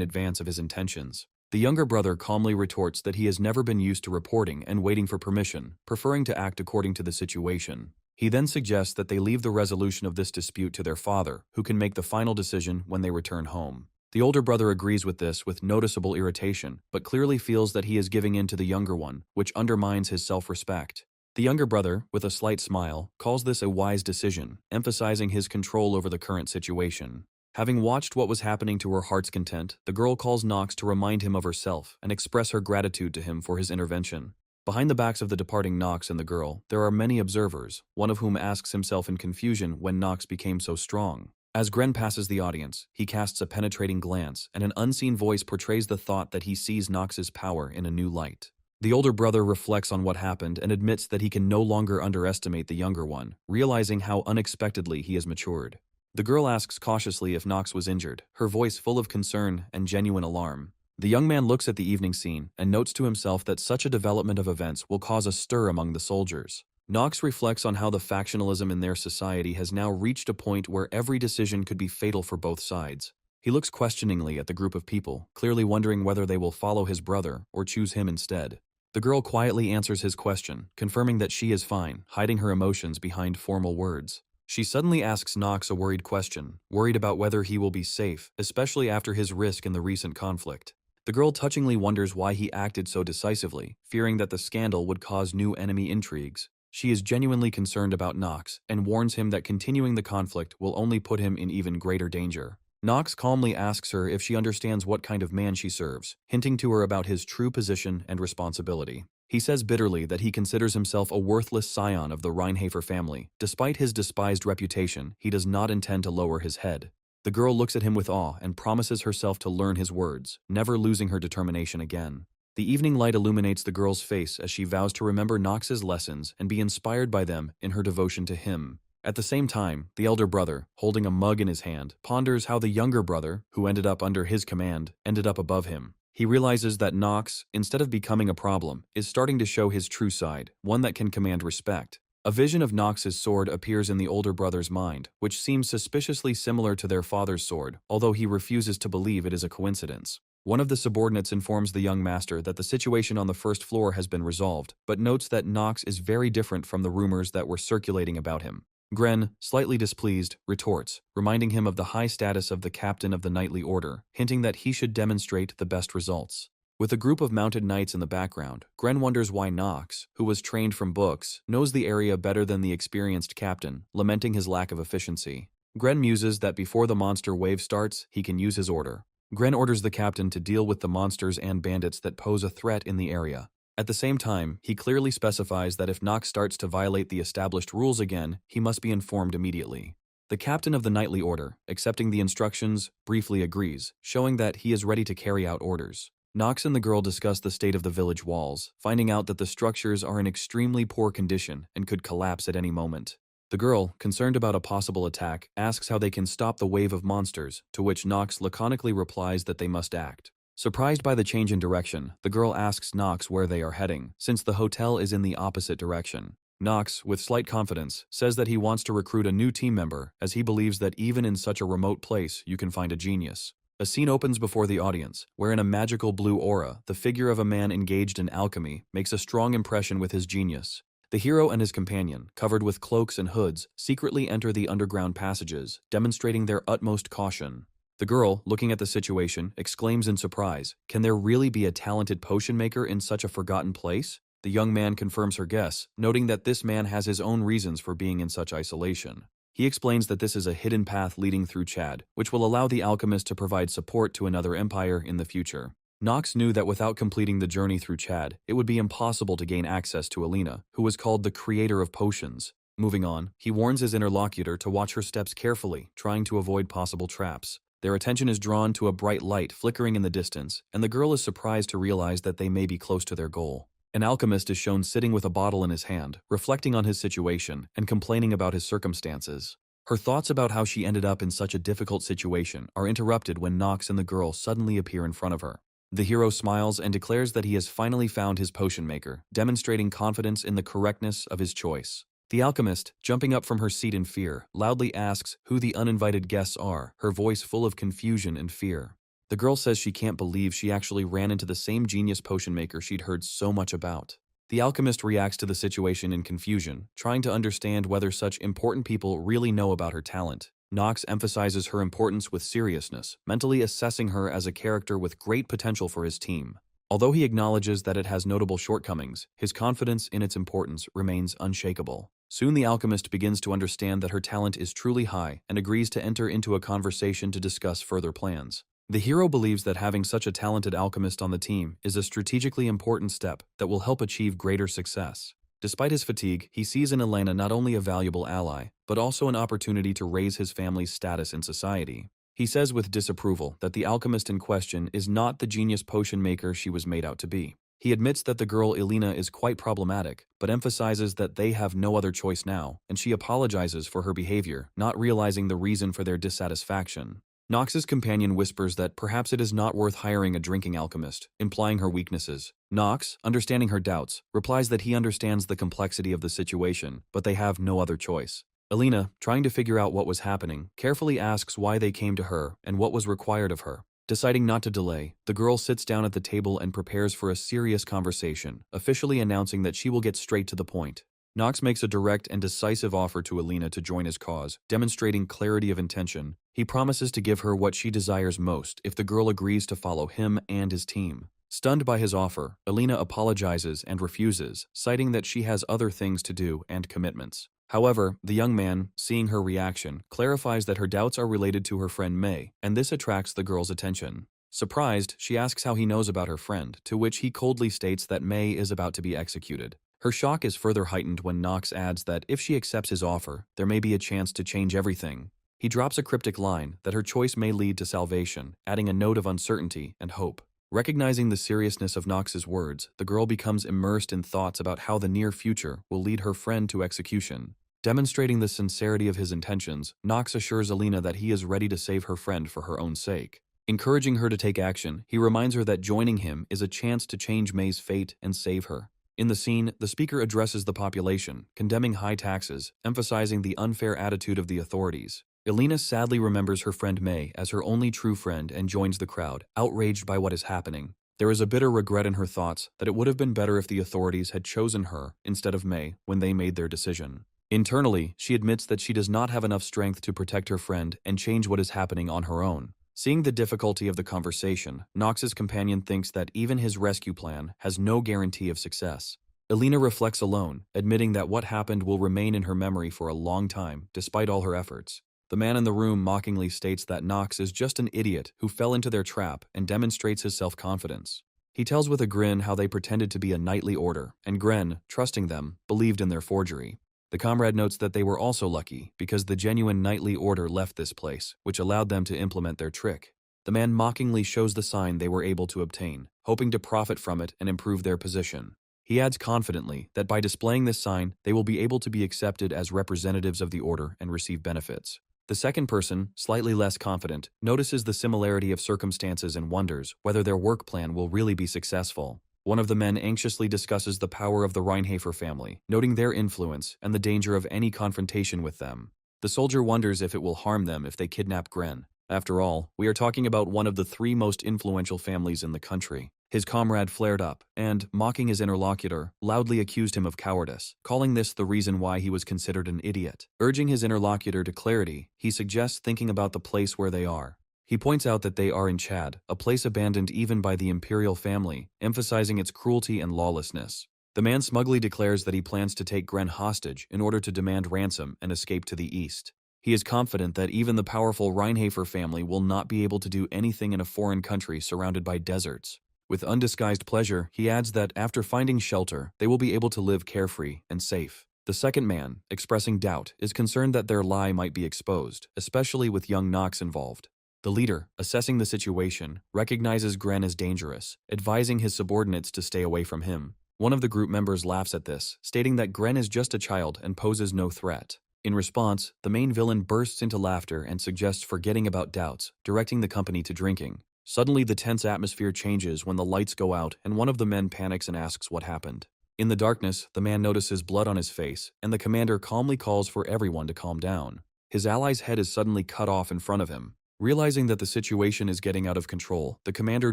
advance of his intentions. The younger brother calmly retorts that he has never been used to reporting and waiting for permission, preferring to act according to the situation. He then suggests that they leave the resolution of this dispute to their father, who can make the final decision when they return home. The older brother agrees with this with noticeable irritation, but clearly feels that he is giving in to the younger one, which undermines his self-respect. The younger brother, with a slight smile, calls this a wise decision, emphasizing his control over the current situation. Having watched what was happening to her heart's content, the girl calls Nox to remind him of herself and express her gratitude to him for his intervention. Behind the backs of the departing Nox and the girl, there are many observers, one of whom asks himself in confusion when Nox became so strong. As Gren passes the audience, he casts a penetrating glance, and an unseen voice portrays the thought that he sees Nox's power in a new light. The older brother reflects on what happened and admits that he can no longer underestimate the younger one, realizing how unexpectedly he has matured. The girl asks cautiously if Nox was injured, her voice full of concern and genuine alarm. The young man looks at the evening scene and notes to himself that such a development of events will cause a stir among the soldiers. Nox reflects on how the factionalism in their society has now reached a point where every decision could be fatal for both sides. He looks questioningly at the group of people, clearly wondering whether they will follow his brother or choose him instead. The girl quietly answers his question, confirming that she is fine, hiding her emotions behind formal words. She suddenly asks Nox a worried question, worried about whether he will be safe, especially after his risk in the recent conflict. The girl touchingly wonders why he acted so decisively, fearing that the scandal would cause new enemy intrigues. She is genuinely concerned about Nox and warns him that continuing the conflict will only put him in even greater danger. Nox calmly asks her if she understands what kind of man she serves, hinting to her about his true position and responsibility. He says bitterly that he considers himself a worthless scion of the Reinhafer family. Despite his despised reputation, he does not intend to lower his head. The girl looks at him with awe and promises herself to learn his words, never losing her determination again. The evening light illuminates the girl's face as she vows to remember Nox's lessons and be inspired by them in her devotion to him. At the same time, the elder brother, holding a mug in his hand, ponders how the younger brother, who ended up under his command, ended up above him. He realizes that Nox, instead of becoming a problem, is starting to show his true side, one that can command respect. A vision of Nox's sword appears in the older brother's mind, which seems suspiciously similar to their father's sword, although he refuses to believe it is a coincidence. One of the subordinates informs the young master that the situation on the first floor has been resolved, but notes that Nox is very different from the rumors that were circulating about him. Gren, slightly displeased, retorts, reminding him of the high status of the captain of the knightly order, hinting that he should demonstrate the best results. With a group of mounted knights in the background, Gren wonders why Nox, who was trained from books, knows the area better than the experienced captain, lamenting his lack of efficiency. Gren muses that before the monster wave starts, he can use his order. Gren orders the captain to deal with the monsters and bandits that pose a threat in the area. At the same time, he clearly specifies that if Nox starts to violate the established rules again, he must be informed immediately. The captain of the knightly order, accepting the instructions, briefly agrees, showing that he is ready to carry out orders. Nox and the girl discuss the state of the village walls, finding out that the structures are in extremely poor condition and could collapse at any moment. The girl, concerned about a possible attack, asks how they can stop the wave of monsters, to which Nox laconically replies that they must act. Surprised by the change in direction, the girl asks Nox where they are heading, since the hotel is in the opposite direction. Nox, with slight confidence, says that he wants to recruit a new team member, as he believes that even in such a remote place, you can find a genius. A scene opens before the audience, where in a magical blue aura, the figure of a man engaged in alchemy makes a strong impression with his genius. The hero and his companion, covered with cloaks and hoods, secretly enter the underground passages, demonstrating their utmost caution. The girl, looking at the situation, exclaims in surprise, "Can there really be a talented potion maker in such a forgotten place?" The young man confirms her guess, noting that this man has his own reasons for being in such isolation. He explains that this is a hidden path leading through Chad, which will allow the alchemist to provide support to another empire in the future. Nox knew that without completing the journey through Chad, it would be impossible to gain access to Alina, who was called the creator of potions. Moving on, he warns his interlocutor to watch her steps carefully, trying to avoid possible traps. Their attention is drawn to a bright light flickering in the distance, and the girl is surprised to realize that they may be close to their goal. An alchemist is shown sitting with a bottle in his hand, reflecting on his situation and complaining about his circumstances. Her thoughts about how she ended up in such a difficult situation are interrupted when Nox and the girl suddenly appear in front of her. The hero smiles and declares that he has finally found his potion maker, demonstrating confidence in the correctness of his choice. The alchemist, jumping up from her seat in fear, loudly asks who the uninvited guests are, her voice full of confusion and fear. The girl says she can't believe she actually ran into the same genius potion maker she'd heard so much about. The alchemist reacts to the situation in confusion, trying to understand whether such important people really know about her talent. Nox emphasizes her importance with seriousness, mentally assessing her as a character with great potential for his team. Although he acknowledges that it has notable shortcomings, his confidence in its importance remains unshakable. Soon the alchemist begins to understand that her talent is truly high and agrees to enter into a conversation to discuss further plans. The hero believes that having such a talented alchemist on the team is a strategically important step that will help achieve greater success. Despite his fatigue, he sees in Elena not only a valuable ally, but also an opportunity to raise his family's status in society. He says with disapproval that the alchemist in question is not the genius potion maker she was made out to be. He admits that the girl Elena is quite problematic, but emphasizes that they have no other choice now, and she apologizes for her behavior, not realizing the reason for their dissatisfaction. Nox's companion whispers that perhaps it is not worth hiring a drinking alchemist, implying her weaknesses. Nox, understanding her doubts, replies that he understands the complexity of the situation, but they have no other choice. Elena, trying to figure out what was happening, carefully asks why they came to her and what was required of her. Deciding not to delay, the girl sits down at the table and prepares for a serious conversation, officially announcing that she will get straight to the point. Nox makes a direct and decisive offer to Elena to join his cause, demonstrating clarity of intention. He promises to give her what she desires most if the girl agrees to follow him and his team. Stunned by his offer, Elena apologizes and refuses, citing that she has other things to do and commitments. However, the young man, seeing her reaction, clarifies that her doubts are related to her friend May, and this attracts the girl's attention. Surprised, she asks how he knows about her friend, to which he coldly states that May is about to be executed. Her shock is further heightened when Nox adds that if she accepts his offer, there may be a chance to change everything. He drops a cryptic line that her choice may lead to salvation, adding a note of uncertainty and hope. Recognizing the seriousness of Nox's words, the girl becomes immersed in thoughts about how the near future will lead her friend to execution. Demonstrating the sincerity of his intentions, Nox assures Elena that he is ready to save her friend for her own sake. Encouraging her to take action, he reminds her that joining him is a chance to change May's fate and save her. In the scene, the speaker addresses the population, condemning high taxes, emphasizing the unfair attitude of the authorities. Elena sadly remembers her friend May as her only true friend and joins the crowd, outraged by what is happening. There is a bitter regret in her thoughts that it would have been better if the authorities had chosen her instead of May when they made their decision. Internally, she admits that she does not have enough strength to protect her friend and change what is happening on her own. Seeing the difficulty of the conversation, Nox's companion thinks that even his rescue plan has no guarantee of success. Elena reflects alone, admitting that what happened will remain in her memory for a long time, despite all her efforts. The man in the room mockingly states that Nox is just an idiot who fell into their trap and demonstrates his self-confidence. He tells with a grin how they pretended to be a knightly order, and Gren, trusting them, believed in their forgery. The comrade notes that they were also lucky because the genuine knightly order left this place, which allowed them to implement their trick. The man mockingly shows the sign they were able to obtain, hoping to profit from it and improve their position. He adds confidently that by displaying this sign, they will be able to be accepted as representatives of the order and receive benefits. The second person, slightly less confident, notices the similarity of circumstances and wonders whether their work plan will really be successful. One of the men anxiously discusses the power of the Reinhafer family, noting their influence and the danger of any confrontation with them. The soldier wonders if it will harm them if they kidnap Gren. After all, we are talking about one of the 3 most influential families in the country. His comrade flared up and, mocking his interlocutor, loudly accused him of cowardice, calling this the reason why he was considered an idiot. Urging his interlocutor to clarity, he suggests thinking about the place where they are. He points out that they are in Chad, a place abandoned even by the imperial family, emphasizing its cruelty and lawlessness. The man smugly declares that he plans to take Gren hostage in order to demand ransom and escape to the east. He is confident that even the powerful Reinhafer family will not be able to do anything in a foreign country surrounded by deserts. With undisguised pleasure, he adds that after finding shelter, they will be able to live carefree and safe. The second man, expressing doubt, is concerned that their lie might be exposed, especially with young Nox involved. The leader, assessing the situation, recognizes Gren as dangerous, advising his subordinates to stay away from him. One of the group members laughs at this, stating that Gren is just a child and poses no threat. In response, the main villain bursts into laughter and suggests forgetting about doubts, directing the company to drinking. Suddenly, the tense atmosphere changes when the lights go out and one of the men panics and asks what happened. In the darkness, the man notices blood on his face, and the commander calmly calls for everyone to calm down. His ally's head is suddenly cut off in front of him. Realizing that the situation is getting out of control, the commander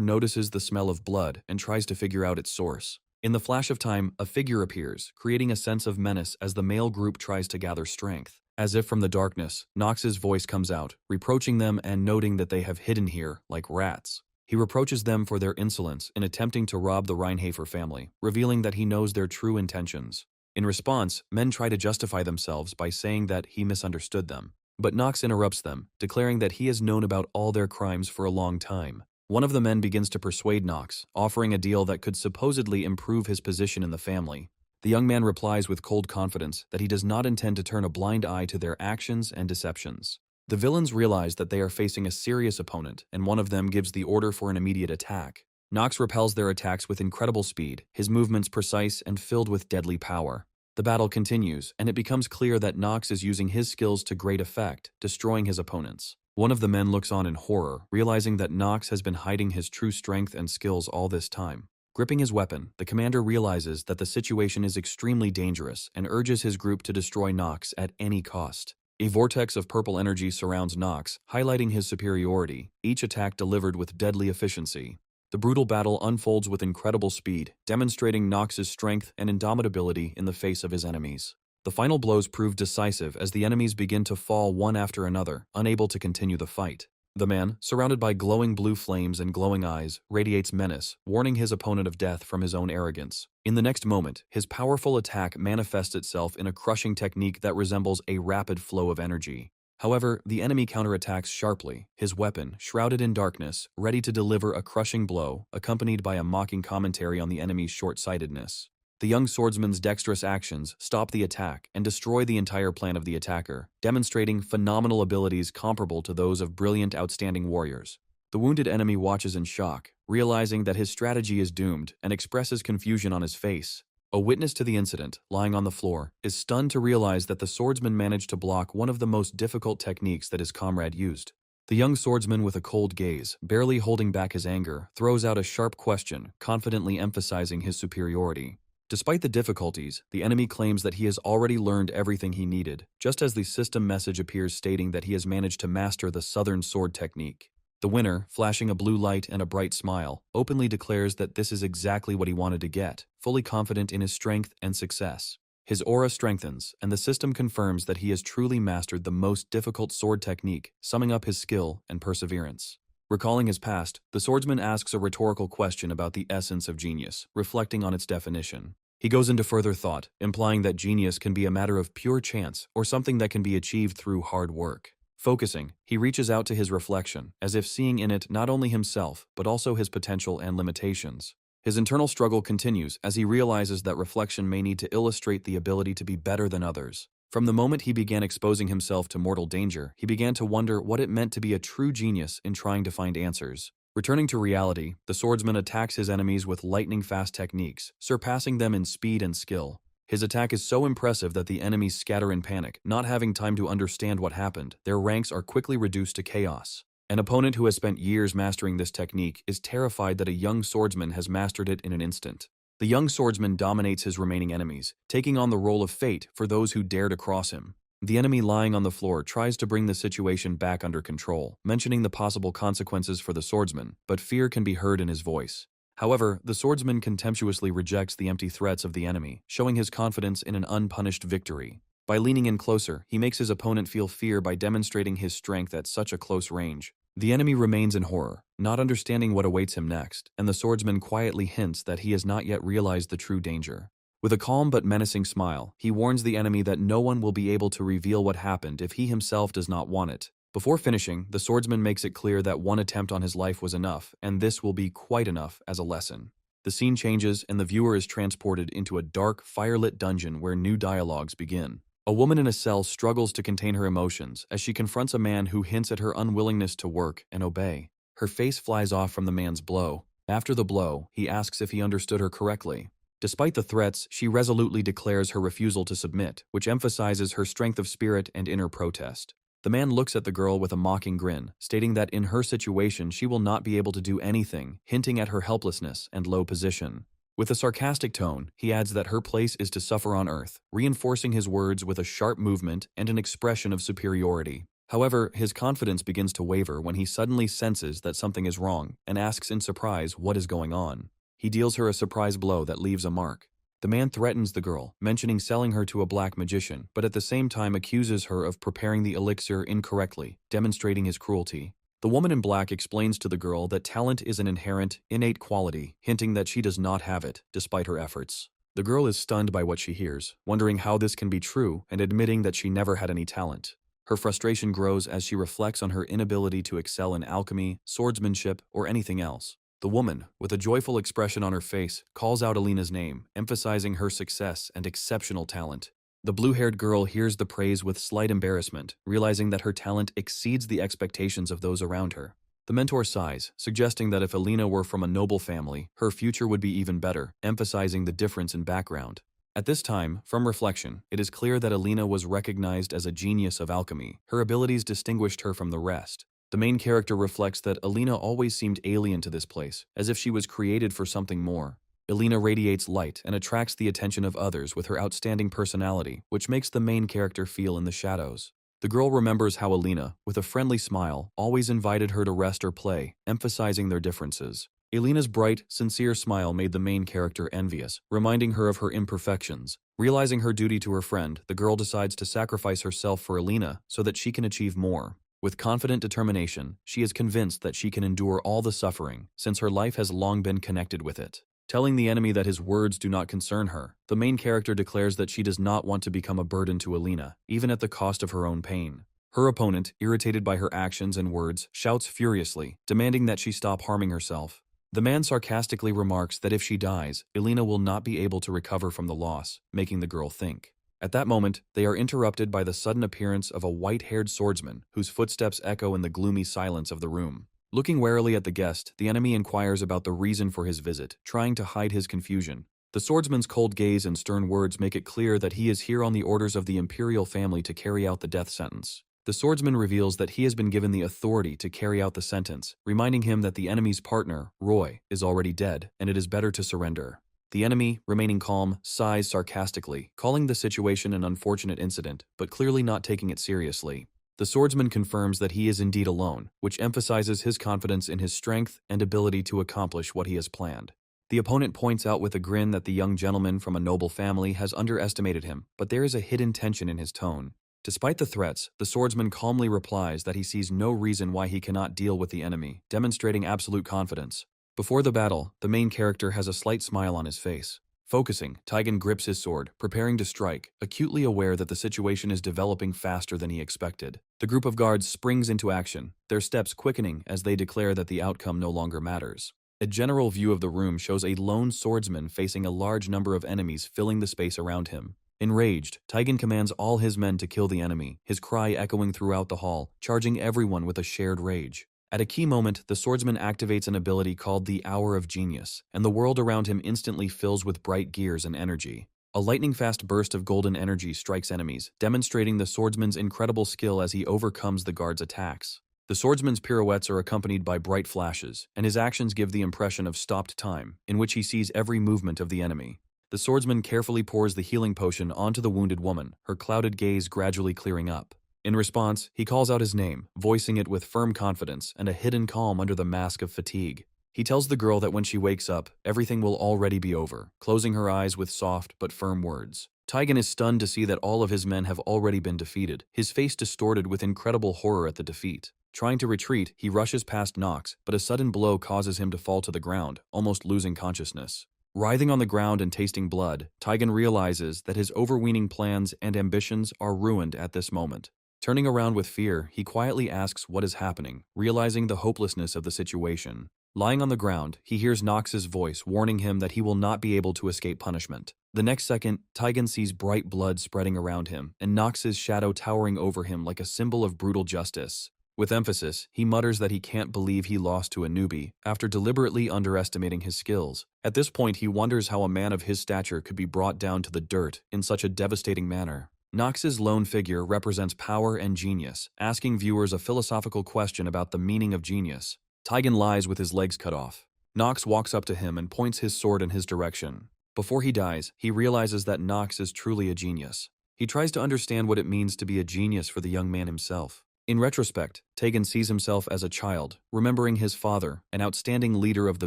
notices the smell of blood and tries to figure out its source. In the flash of time, a figure appears, creating a sense of menace as the male group tries to gather strength. As if from the darkness, Nox's voice comes out, reproaching them and noting that they have hidden here like rats. He reproaches them for their insolence in attempting to rob the Reinhafer family, revealing that he knows their true intentions. In response, men try to justify themselves by saying that he misunderstood them. But Nox interrupts them, declaring that he has known about all their crimes for a long time. One of the men begins to persuade Nox, offering a deal that could supposedly improve his position in the family. The young man replies with cold confidence that he does not intend to turn a blind eye to their actions and deceptions. The villains realize that they are facing a serious opponent, and one of them gives the order for an immediate attack. Nox repels their attacks with incredible speed, his movements precise and filled with deadly power. The battle continues, and it becomes clear that Nox is using his skills to great effect, destroying his opponents. One of the men looks on in horror, realizing that Nox has been hiding his true strength and skills all this time. Gripping his weapon, the commander realizes that the situation is extremely dangerous and urges his group to destroy Nox at any cost. A vortex of purple energy surrounds Nox, highlighting his superiority, each attack delivered with deadly efficiency. The brutal battle unfolds with incredible speed, demonstrating Nox's strength and indomitability in the face of his enemies. The final blows prove decisive as the enemies begin to fall one after another, unable to continue the fight. The man, surrounded by glowing blue flames and glowing eyes, radiates menace, warning his opponent of death from his own arrogance. In the next moment, his powerful attack manifests itself in a crushing technique that resembles a rapid flow of energy. However, the enemy counterattacks sharply, his weapon, shrouded in darkness, ready to deliver a crushing blow, accompanied by a mocking commentary on the enemy's short-sightedness. The young swordsman's dexterous actions stop the attack and destroy the entire plan of the attacker, demonstrating phenomenal abilities comparable to those of brilliant, outstanding warriors. The wounded enemy watches in shock, realizing that his strategy is doomed, and expresses confusion on his face. A witness to the incident, lying on the floor, is stunned to realize that the swordsman managed to block one of the most difficult techniques that his comrade used. The young swordsman, with a cold gaze, barely holding back his anger, throws out a sharp question, confidently emphasizing his superiority. Despite the difficulties, the enemy claims that he has already learned everything he needed, just as the system message appears stating that he has managed to master the southern sword technique. The winner, flashing a blue light and a bright smile, openly declares that this is exactly what he wanted to get, fully confident in his strength and success. His aura strengthens, and the system confirms that he has truly mastered the most difficult sword technique, summing up his skill and perseverance. Recalling his past, the swordsman asks a rhetorical question about the essence of genius, reflecting on its definition. He goes into further thought, implying that genius can be a matter of pure chance or something that can be achieved through hard work. Focusing, he reaches out to his reflection, as if seeing in it not only himself, but also his potential and limitations. His internal struggle continues as he realizes that reflection may need to illustrate the ability to be better than others. From the moment he began exposing himself to mortal danger, he began to wonder what it meant to be a true genius in trying to find answers. Returning to reality, the swordsman attacks his enemies with lightning-fast techniques, surpassing them in speed and skill. His attack is so impressive that the enemies scatter in panic, not having time to understand what happened. Their ranks are quickly reduced to chaos. An opponent who has spent years mastering this technique is terrified that a young swordsman has mastered it in an instant. The young swordsman dominates his remaining enemies, taking on the role of fate for those who dare to cross him. The enemy lying on the floor tries to bring the situation back under control, mentioning the possible consequences for the swordsman, but fear can be heard in his voice. However, the swordsman contemptuously rejects the empty threats of the enemy, showing his confidence in an unpunished victory. By leaning in closer, he makes his opponent feel fear by demonstrating his strength at such a close range. The enemy remains in horror, not understanding what awaits him next, and the swordsman quietly hints that he has not yet realized the true danger. With a calm but menacing smile, he warns the enemy that no one will be able to reveal what happened if he himself does not want it. Before finishing, the swordsman makes it clear that one attempt on his life was enough, and this will be quite enough as a lesson. The scene changes, and the viewer is transported into a dark, firelit dungeon where new dialogues begin. A woman in a cell struggles to contain her emotions as she confronts a man who hints at her unwillingness to work and obey. Her face flies off from the man's blow. After the blow, he asks if he understood her correctly. Despite the threats, she resolutely declares her refusal to submit, which emphasizes her strength of spirit and inner protest. The man looks at the girl with a mocking grin, stating that in her situation she will not be able to do anything, hinting at her helplessness and low position. With a sarcastic tone, he adds that her place is to suffer on earth, reinforcing his words with a sharp movement and an expression of superiority. However, his confidence begins to waver when he suddenly senses that something is wrong and asks in surprise what is going on. He deals her a surprise blow that leaves a mark. The man threatens the girl, mentioning selling her to a black magician, but at the same time accuses her of preparing the elixir incorrectly, demonstrating his cruelty. The woman in black explains to the girl that talent is an inherent, innate quality, hinting that she does not have it, despite her efforts. The girl is stunned by what she hears, wondering how this can be true and admitting that she never had any talent. Her frustration grows as she reflects on her inability to excel in alchemy, swordsmanship, or anything else. The woman, with a joyful expression on her face, calls out Alina's name, emphasizing her success and exceptional talent. The blue-haired girl hears the praise with slight embarrassment, realizing that her talent exceeds the expectations of those around her. The mentor sighs, suggesting that if Alina were from a noble family, her future would be even better, emphasizing the difference in background. At this time, from reflection, it is clear that Alina was recognized as a genius of alchemy. Her abilities distinguished her from the rest. The main character reflects that Alina always seemed alien to this place, as if she was created for something more. Alina radiates light and attracts the attention of others with her outstanding personality, which makes the main character feel in the shadows. The girl remembers how Alina, with a friendly smile, always invited her to rest or play, emphasizing their differences. Alina's bright, sincere smile made the main character envious, reminding her of her imperfections. Realizing her duty to her friend, the girl decides to sacrifice herself for Alina so that she can achieve more. With confident determination, she is convinced that she can endure all the suffering, since her life has long been connected with it. Telling the enemy that his words do not concern her, the main character declares that she does not want to become a burden to Alina, even at the cost of her own pain. Her opponent, irritated by her actions and words, shouts furiously, demanding that she stop harming herself. The man sarcastically remarks that if she dies, Alina will not be able to recover from the loss, making the girl think. At that moment, they are interrupted by the sudden appearance of a white-haired swordsman whose footsteps echo in the gloomy silence of the room. Looking warily at the guest, the enemy inquires about the reason for his visit, trying to hide his confusion. The swordsman's cold gaze and stern words make it clear that he is here on the orders of the imperial family to carry out the death sentence. The swordsman reveals that he has been given the authority to carry out the sentence, reminding him that the enemy's partner, Roy, is already dead, and it is better to surrender. The enemy, remaining calm, sighs sarcastically, calling the situation an unfortunate incident, but clearly not taking it seriously. The swordsman confirms that he is indeed alone, which emphasizes his confidence in his strength and ability to accomplish what he has planned. The opponent points out with a grin that the young gentleman from a noble family has underestimated him, but there is a hidden tension in his tone. Despite the threats, the swordsman calmly replies that he sees no reason why he cannot deal with the enemy, demonstrating absolute confidence. Before the battle, the main character has a slight smile on his face. Focusing, Taigen grips his sword, preparing to strike, acutely aware that the situation is developing faster than he expected. The group of guards springs into action, their steps quickening as they declare that the outcome no longer matters. A general view of the room shows a lone swordsman facing a large number of enemies filling the space around him. Enraged, Taigen commands all his men to kill the enemy, his cry echoing throughout the hall, charging everyone with a shared rage. At a key moment, the swordsman activates an ability called the Hour of Genius, and the world around him instantly fills with bright gears and energy. A lightning-fast burst of golden energy strikes enemies, demonstrating the swordsman's incredible skill as he overcomes the guards' attacks. The swordsman's pirouettes are accompanied by bright flashes, and his actions give the impression of stopped time, in which he sees every movement of the enemy. The swordsman carefully pours the healing potion onto the wounded woman, her clouded gaze gradually clearing up. In response, he calls out his name, voicing it with firm confidence and a hidden calm under the mask of fatigue. He tells the girl that when she wakes up, everything will already be over, closing her eyes with soft but firm words. Taigen is stunned to see that all of his men have already been defeated, his face distorted with incredible horror at the defeat. Trying to retreat, he rushes past Nox, but a sudden blow causes him to fall to the ground, almost losing consciousness. Writhing on the ground and tasting blood, Taigen realizes that his overweening plans and ambitions are ruined at this moment. Turning around with fear, he quietly asks what is happening, realizing the hopelessness of the situation. Lying on the ground, he hears Nox's voice warning him that he will not be able to escape punishment. The next second, Taigen sees bright blood spreading around him, and Nox's shadow towering over him like a symbol of brutal justice. With emphasis, he mutters that he can't believe he lost to a newbie after deliberately underestimating his skills. At this point, he wonders how a man of his stature could be brought down to the dirt in such a devastating manner. Nox's lone figure represents power and genius, asking viewers a philosophical question about the meaning of genius. Taigen lies with his legs cut off. Nox walks up to him and points his sword in his direction. Before he dies, he realizes that Nox is truly a genius. He tries to understand what it means to be a genius for the young man himself. In retrospect, Taigen sees himself as a child, remembering his father, an outstanding leader of the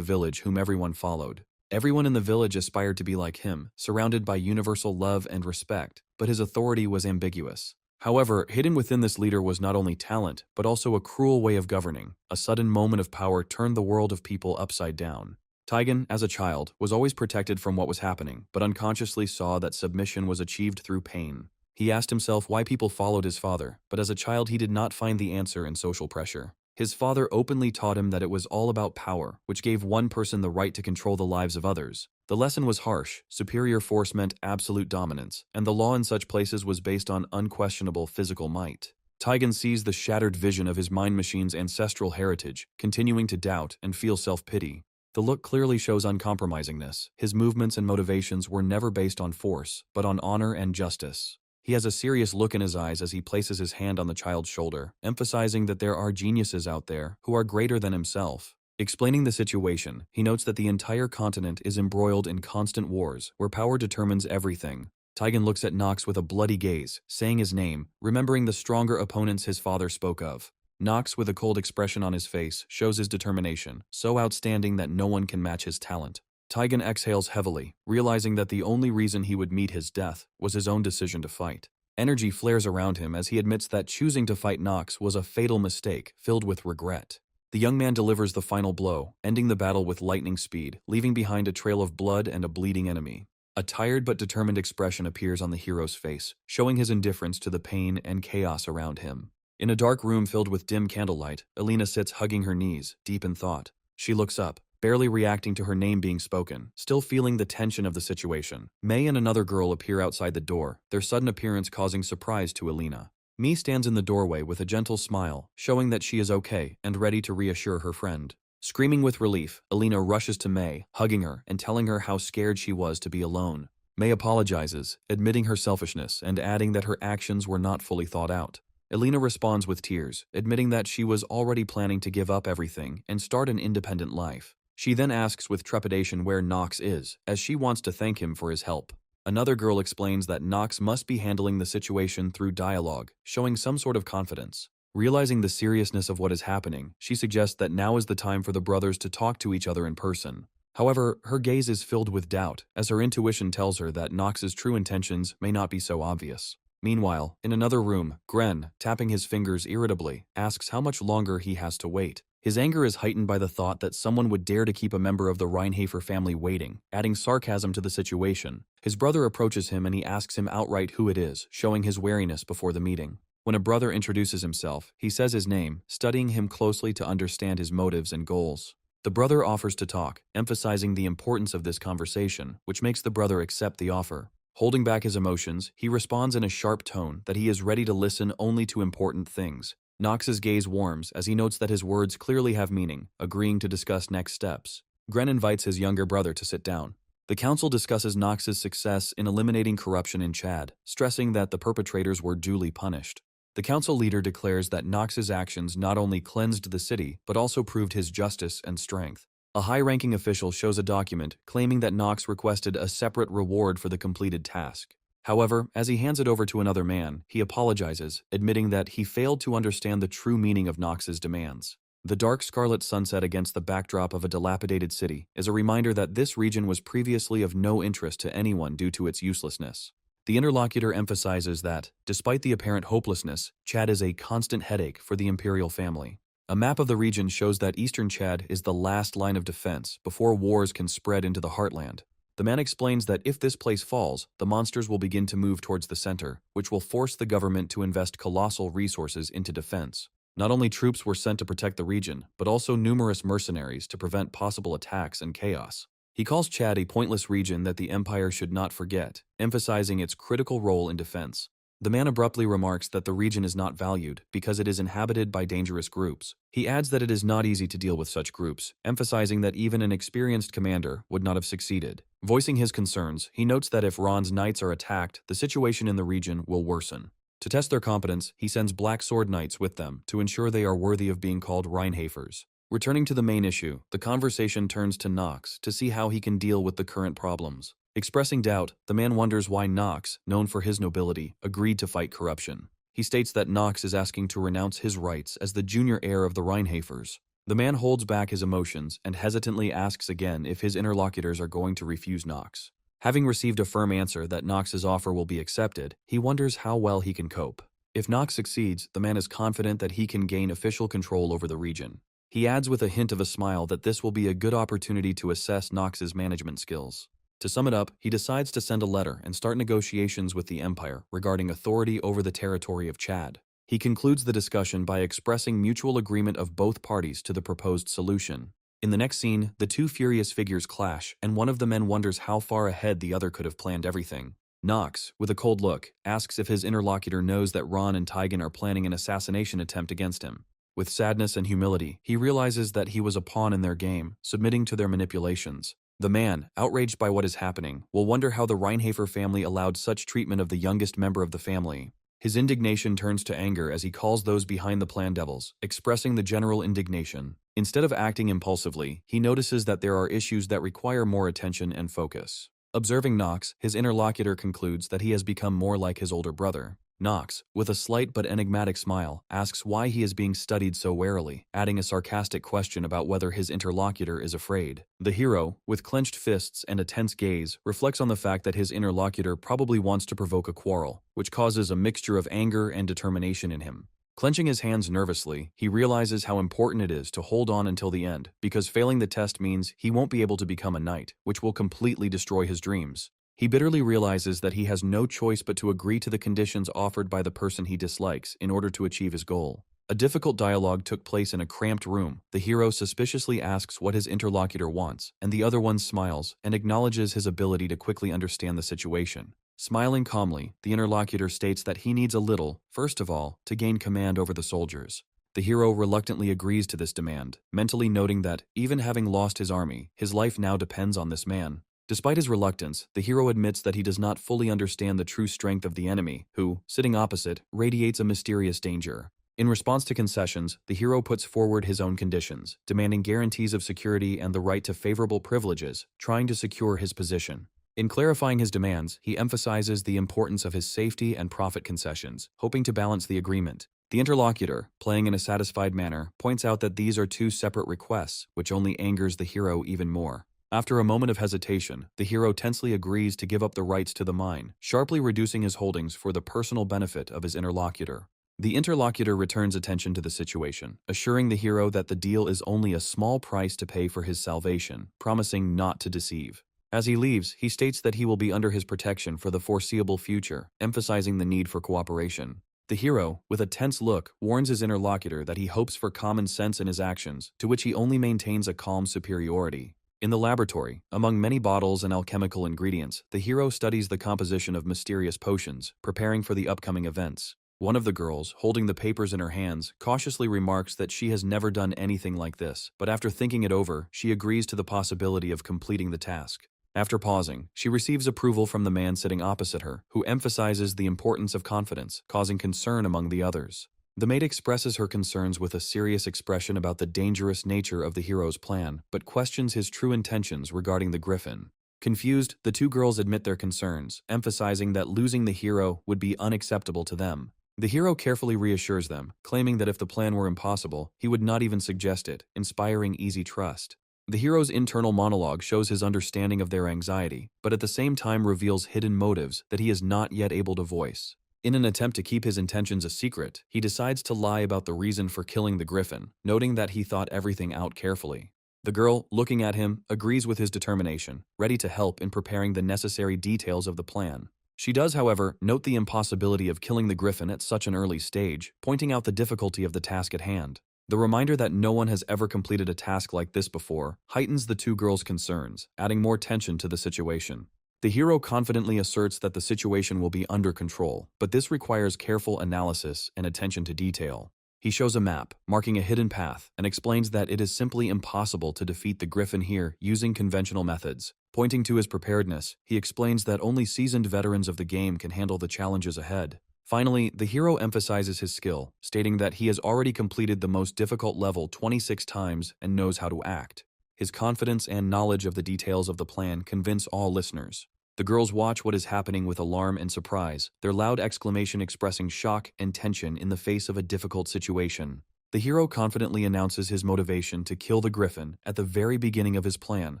village whom everyone followed. Everyone in the village aspired to be like him, surrounded by universal love and respect, but his authority was ambiguous. However, hidden within this leader was not only talent, but also a cruel way of governing. A sudden moment of power turned the world of people upside down. Taigen, as a child, was always protected from what was happening, but unconsciously saw that submission was achieved through pain. He asked himself why people followed his father, but as a child he did not find the answer in social pressure. His father openly taught him that it was all about power, which gave one person the right to control the lives of others. The lesson was harsh, superior force meant absolute dominance, and the law in such places was based on unquestionable physical might. Taigen sees the shattered vision of his mind machine's ancestral heritage, continuing to doubt and feel self-pity. The look clearly shows uncompromisingness. His movements and motivations were never based on force, but on honor and justice. He has a serious look in his eyes as he places his hand on the child's shoulder, emphasizing that there are geniuses out there who are greater than himself. Explaining the situation, he notes that the entire continent is embroiled in constant wars, where power determines everything. Taigen looks at Nox with a bloody gaze, saying his name, remembering the stronger opponents his father spoke of. Nox, with a cold expression on his face, shows his determination, so outstanding that no one can match his talent. Taigen exhales heavily, realizing that the only reason he would meet his death was his own decision to fight. Energy flares around him as he admits that choosing to fight Nox was a fatal mistake, filled with regret. The young man delivers the final blow, ending the battle with lightning speed, leaving behind a trail of blood and a bleeding enemy. A tired but determined expression appears on the hero's face, showing his indifference to the pain and chaos around him. In a dark room filled with dim candlelight, Alina sits hugging her knees, deep in thought. She looks up, barely reacting to her name being spoken, still feeling the tension of the situation. May and another girl appear outside the door, their sudden appearance causing surprise to Alina. Mei stands in the doorway with a gentle smile, showing that she is okay and ready to reassure her friend. Screaming with relief, Alina rushes to May, hugging her and telling her how scared she was to be alone. May apologizes, admitting her selfishness and adding that her actions were not fully thought out. Alina responds with tears, admitting that she was already planning to give up everything and start an independent life. She then asks with trepidation where Nox is, as she wants to thank him for his help. Another girl explains that Nox must be handling the situation through dialogue, showing some sort of confidence. Realizing the seriousness of what is happening, she suggests that now is the time for the brothers to talk to each other in person. However, her gaze is filled with doubt, as her intuition tells her that Nox's true intentions may not be so obvious. Meanwhile, in another room, Gren, tapping his fingers irritably, asks how much longer he has to wait. His anger is heightened by the thought that someone would dare to keep a member of the Reinhafer family waiting, adding sarcasm to the situation. His brother approaches him and he asks him outright who it is, showing his wariness before the meeting. When a brother introduces himself, he says his name, studying him closely to understand his motives and goals. The brother offers to talk, emphasizing the importance of this conversation, which makes the brother accept the offer. Holding back his emotions, he responds in a sharp tone that he is ready to listen only to important things. Nox's gaze warms as he notes that his words clearly have meaning, agreeing to discuss next steps. Gren invites his younger brother to sit down. The council discusses Nox's success in eliminating corruption in Chad, stressing that the perpetrators were duly punished. The council leader declares that Nox's actions not only cleansed the city, but also proved his justice and strength. A high-ranking official shows a document claiming that Nox requested a separate reward for the completed task. However, as he hands it over to another man, he apologizes, admitting that he failed to understand the true meaning of Nox's demands. The dark scarlet sunset against the backdrop of a dilapidated city is a reminder that this region was previously of no interest to anyone due to its uselessness. The interlocutor emphasizes that, despite the apparent hopelessness, Chad is a constant headache for the imperial family. A map of the region shows that eastern Chad is the last line of defense before wars can spread into the heartland. The man explains that if this place falls, the monsters will begin to move towards the center, which will force the government to invest colossal resources into defense. Not only troops were sent to protect the region, but also numerous mercenaries to prevent possible attacks and chaos. He calls Chad a pointless region that the Empire should not forget, emphasizing its critical role in defense. The man abruptly remarks that the region is not valued because it is inhabited by dangerous groups. He adds that it is not easy to deal with such groups, emphasizing that even an experienced commander would not have succeeded. Voicing his concerns, he notes that if Ron's knights are attacked, the situation in the region will worsen. To test their competence, he sends Black Sword Knights with them to ensure they are worthy of being called Rheinhafers. Returning to the main issue, the conversation turns to Nox to see how he can deal with the current problems. Expressing doubt, the man wonders why Nox, known for his nobility, agreed to fight corruption. He states that Nox is asking to renounce his rights as the junior heir of the Rheinhafers. The man holds back his emotions and hesitantly asks again if his interlocutors are going to refuse Nox. Having received a firm answer that Nox's offer will be accepted, he wonders how well he can cope. If Nox succeeds, the man is confident that he can gain official control over the region. He adds with a hint of a smile that this will be a good opportunity to assess Nox's management skills. To sum it up, he decides to send a letter and start negotiations with the Empire regarding authority over the territory of Chad. He concludes the discussion by expressing mutual agreement of both parties to the proposed solution. In the next scene, the two furious figures clash, and one of the men wonders how far ahead the other could have planned everything. Nox, with a cold look, asks if his interlocutor knows that Ron and Tigan are planning an assassination attempt against him. With sadness and humility, he realizes that he was a pawn in their game, submitting to their manipulations. The man, outraged by what is happening, will wonder how the Rheinhafer family allowed such treatment of the youngest member of the family. His indignation turns to anger as he calls those behind the plan devils, expressing the general indignation. Instead of acting impulsively, he notices that there are issues that require more attention and focus. Observing Nox, his interlocutor concludes that he has become more like his older brother. Nox, with a slight but enigmatic smile, asks why he is being studied so warily, adding a sarcastic question about whether his interlocutor is afraid. The hero, with clenched fists and a tense gaze, reflects on the fact that his interlocutor probably wants to provoke a quarrel, which causes a mixture of anger and determination in him. Clenching his hands nervously, he realizes how important it is to hold on until the end, because failing the test means he won't be able to become a knight, which will completely destroy his dreams. He bitterly realizes that he has no choice but to agree to the conditions offered by the person he dislikes in order to achieve his goal. A difficult dialogue took place in a cramped room. The hero suspiciously asks what his interlocutor wants, and the other one smiles and acknowledges his ability to quickly understand the situation. Smiling calmly, the interlocutor states that he needs a little, first of all, to gain command over the soldiers. The hero reluctantly agrees to this demand, mentally noting that, even having lost his army, his life now depends on this man. Despite his reluctance, the hero admits that he does not fully understand the true strength of the enemy, who, sitting opposite, radiates a mysterious danger. In response to concessions, the hero puts forward his own conditions, demanding guarantees of security and the right to favorable privileges, trying to secure his position. In clarifying his demands, he emphasizes the importance of his safety and profit concessions, hoping to balance the agreement. The interlocutor, playing in a satisfied manner, points out that these are two separate requests, which only angers the hero even more. After a moment of hesitation, the hero tensely agrees to give up the rights to the mine, sharply reducing his holdings for the personal benefit of his interlocutor. The interlocutor returns attention to the situation, assuring the hero that the deal is only a small price to pay for his salvation, promising not to deceive. As he leaves, he states that he will be under his protection for the foreseeable future, emphasizing the need for cooperation. The hero, with a tense look, warns his interlocutor that he hopes for common sense in his actions, to which he only maintains a calm superiority. In the laboratory, among many bottles and alchemical ingredients, the hero studies the composition of mysterious potions, preparing for the upcoming events. One of the girls, holding the papers in her hands, cautiously remarks that she has never done anything like this, but after thinking it over, she agrees to the possibility of completing the task. After pausing, she receives approval from the man sitting opposite her, who emphasizes the importance of confidence, causing concern among the others. The maid expresses her concerns with a serious expression about the dangerous nature of the hero's plan, but questions his true intentions regarding the griffin. Confused, the two girls admit their concerns, emphasizing that losing the hero would be unacceptable to them. The hero carefully reassures them, claiming that if the plan were impossible, he would not even suggest it, inspiring easy trust. The hero's internal monologue shows his understanding of their anxiety, but at the same time reveals hidden motives that he is not yet able to voice. In an attempt to keep his intentions a secret, he decides to lie about the reason for killing the griffin, noting that he thought everything out carefully. The girl, looking at him, agrees with his determination, ready to help in preparing the necessary details of the plan. She does, however, note the impossibility of killing the griffin at such an early stage, pointing out the difficulty of the task at hand. The reminder that no one has ever completed a task like this before heightens the two girls' concerns, adding more tension to the situation. The hero confidently asserts that the situation will be under control, but this requires careful analysis and attention to detail. He shows a map, marking a hidden path, and explains that it is simply impossible to defeat the griffin here using conventional methods. Pointing to his preparedness, he explains that only seasoned veterans of the game can handle the challenges ahead. Finally, the hero emphasizes his skill, stating that he has already completed the most difficult level 26 times and knows how to act. His confidence and knowledge of the details of the plan convince all listeners. The girls watch what is happening with alarm and surprise, their loud exclamation expressing shock and tension in the face of a difficult situation. The hero confidently announces his motivation to kill the griffin at the very beginning of his plan,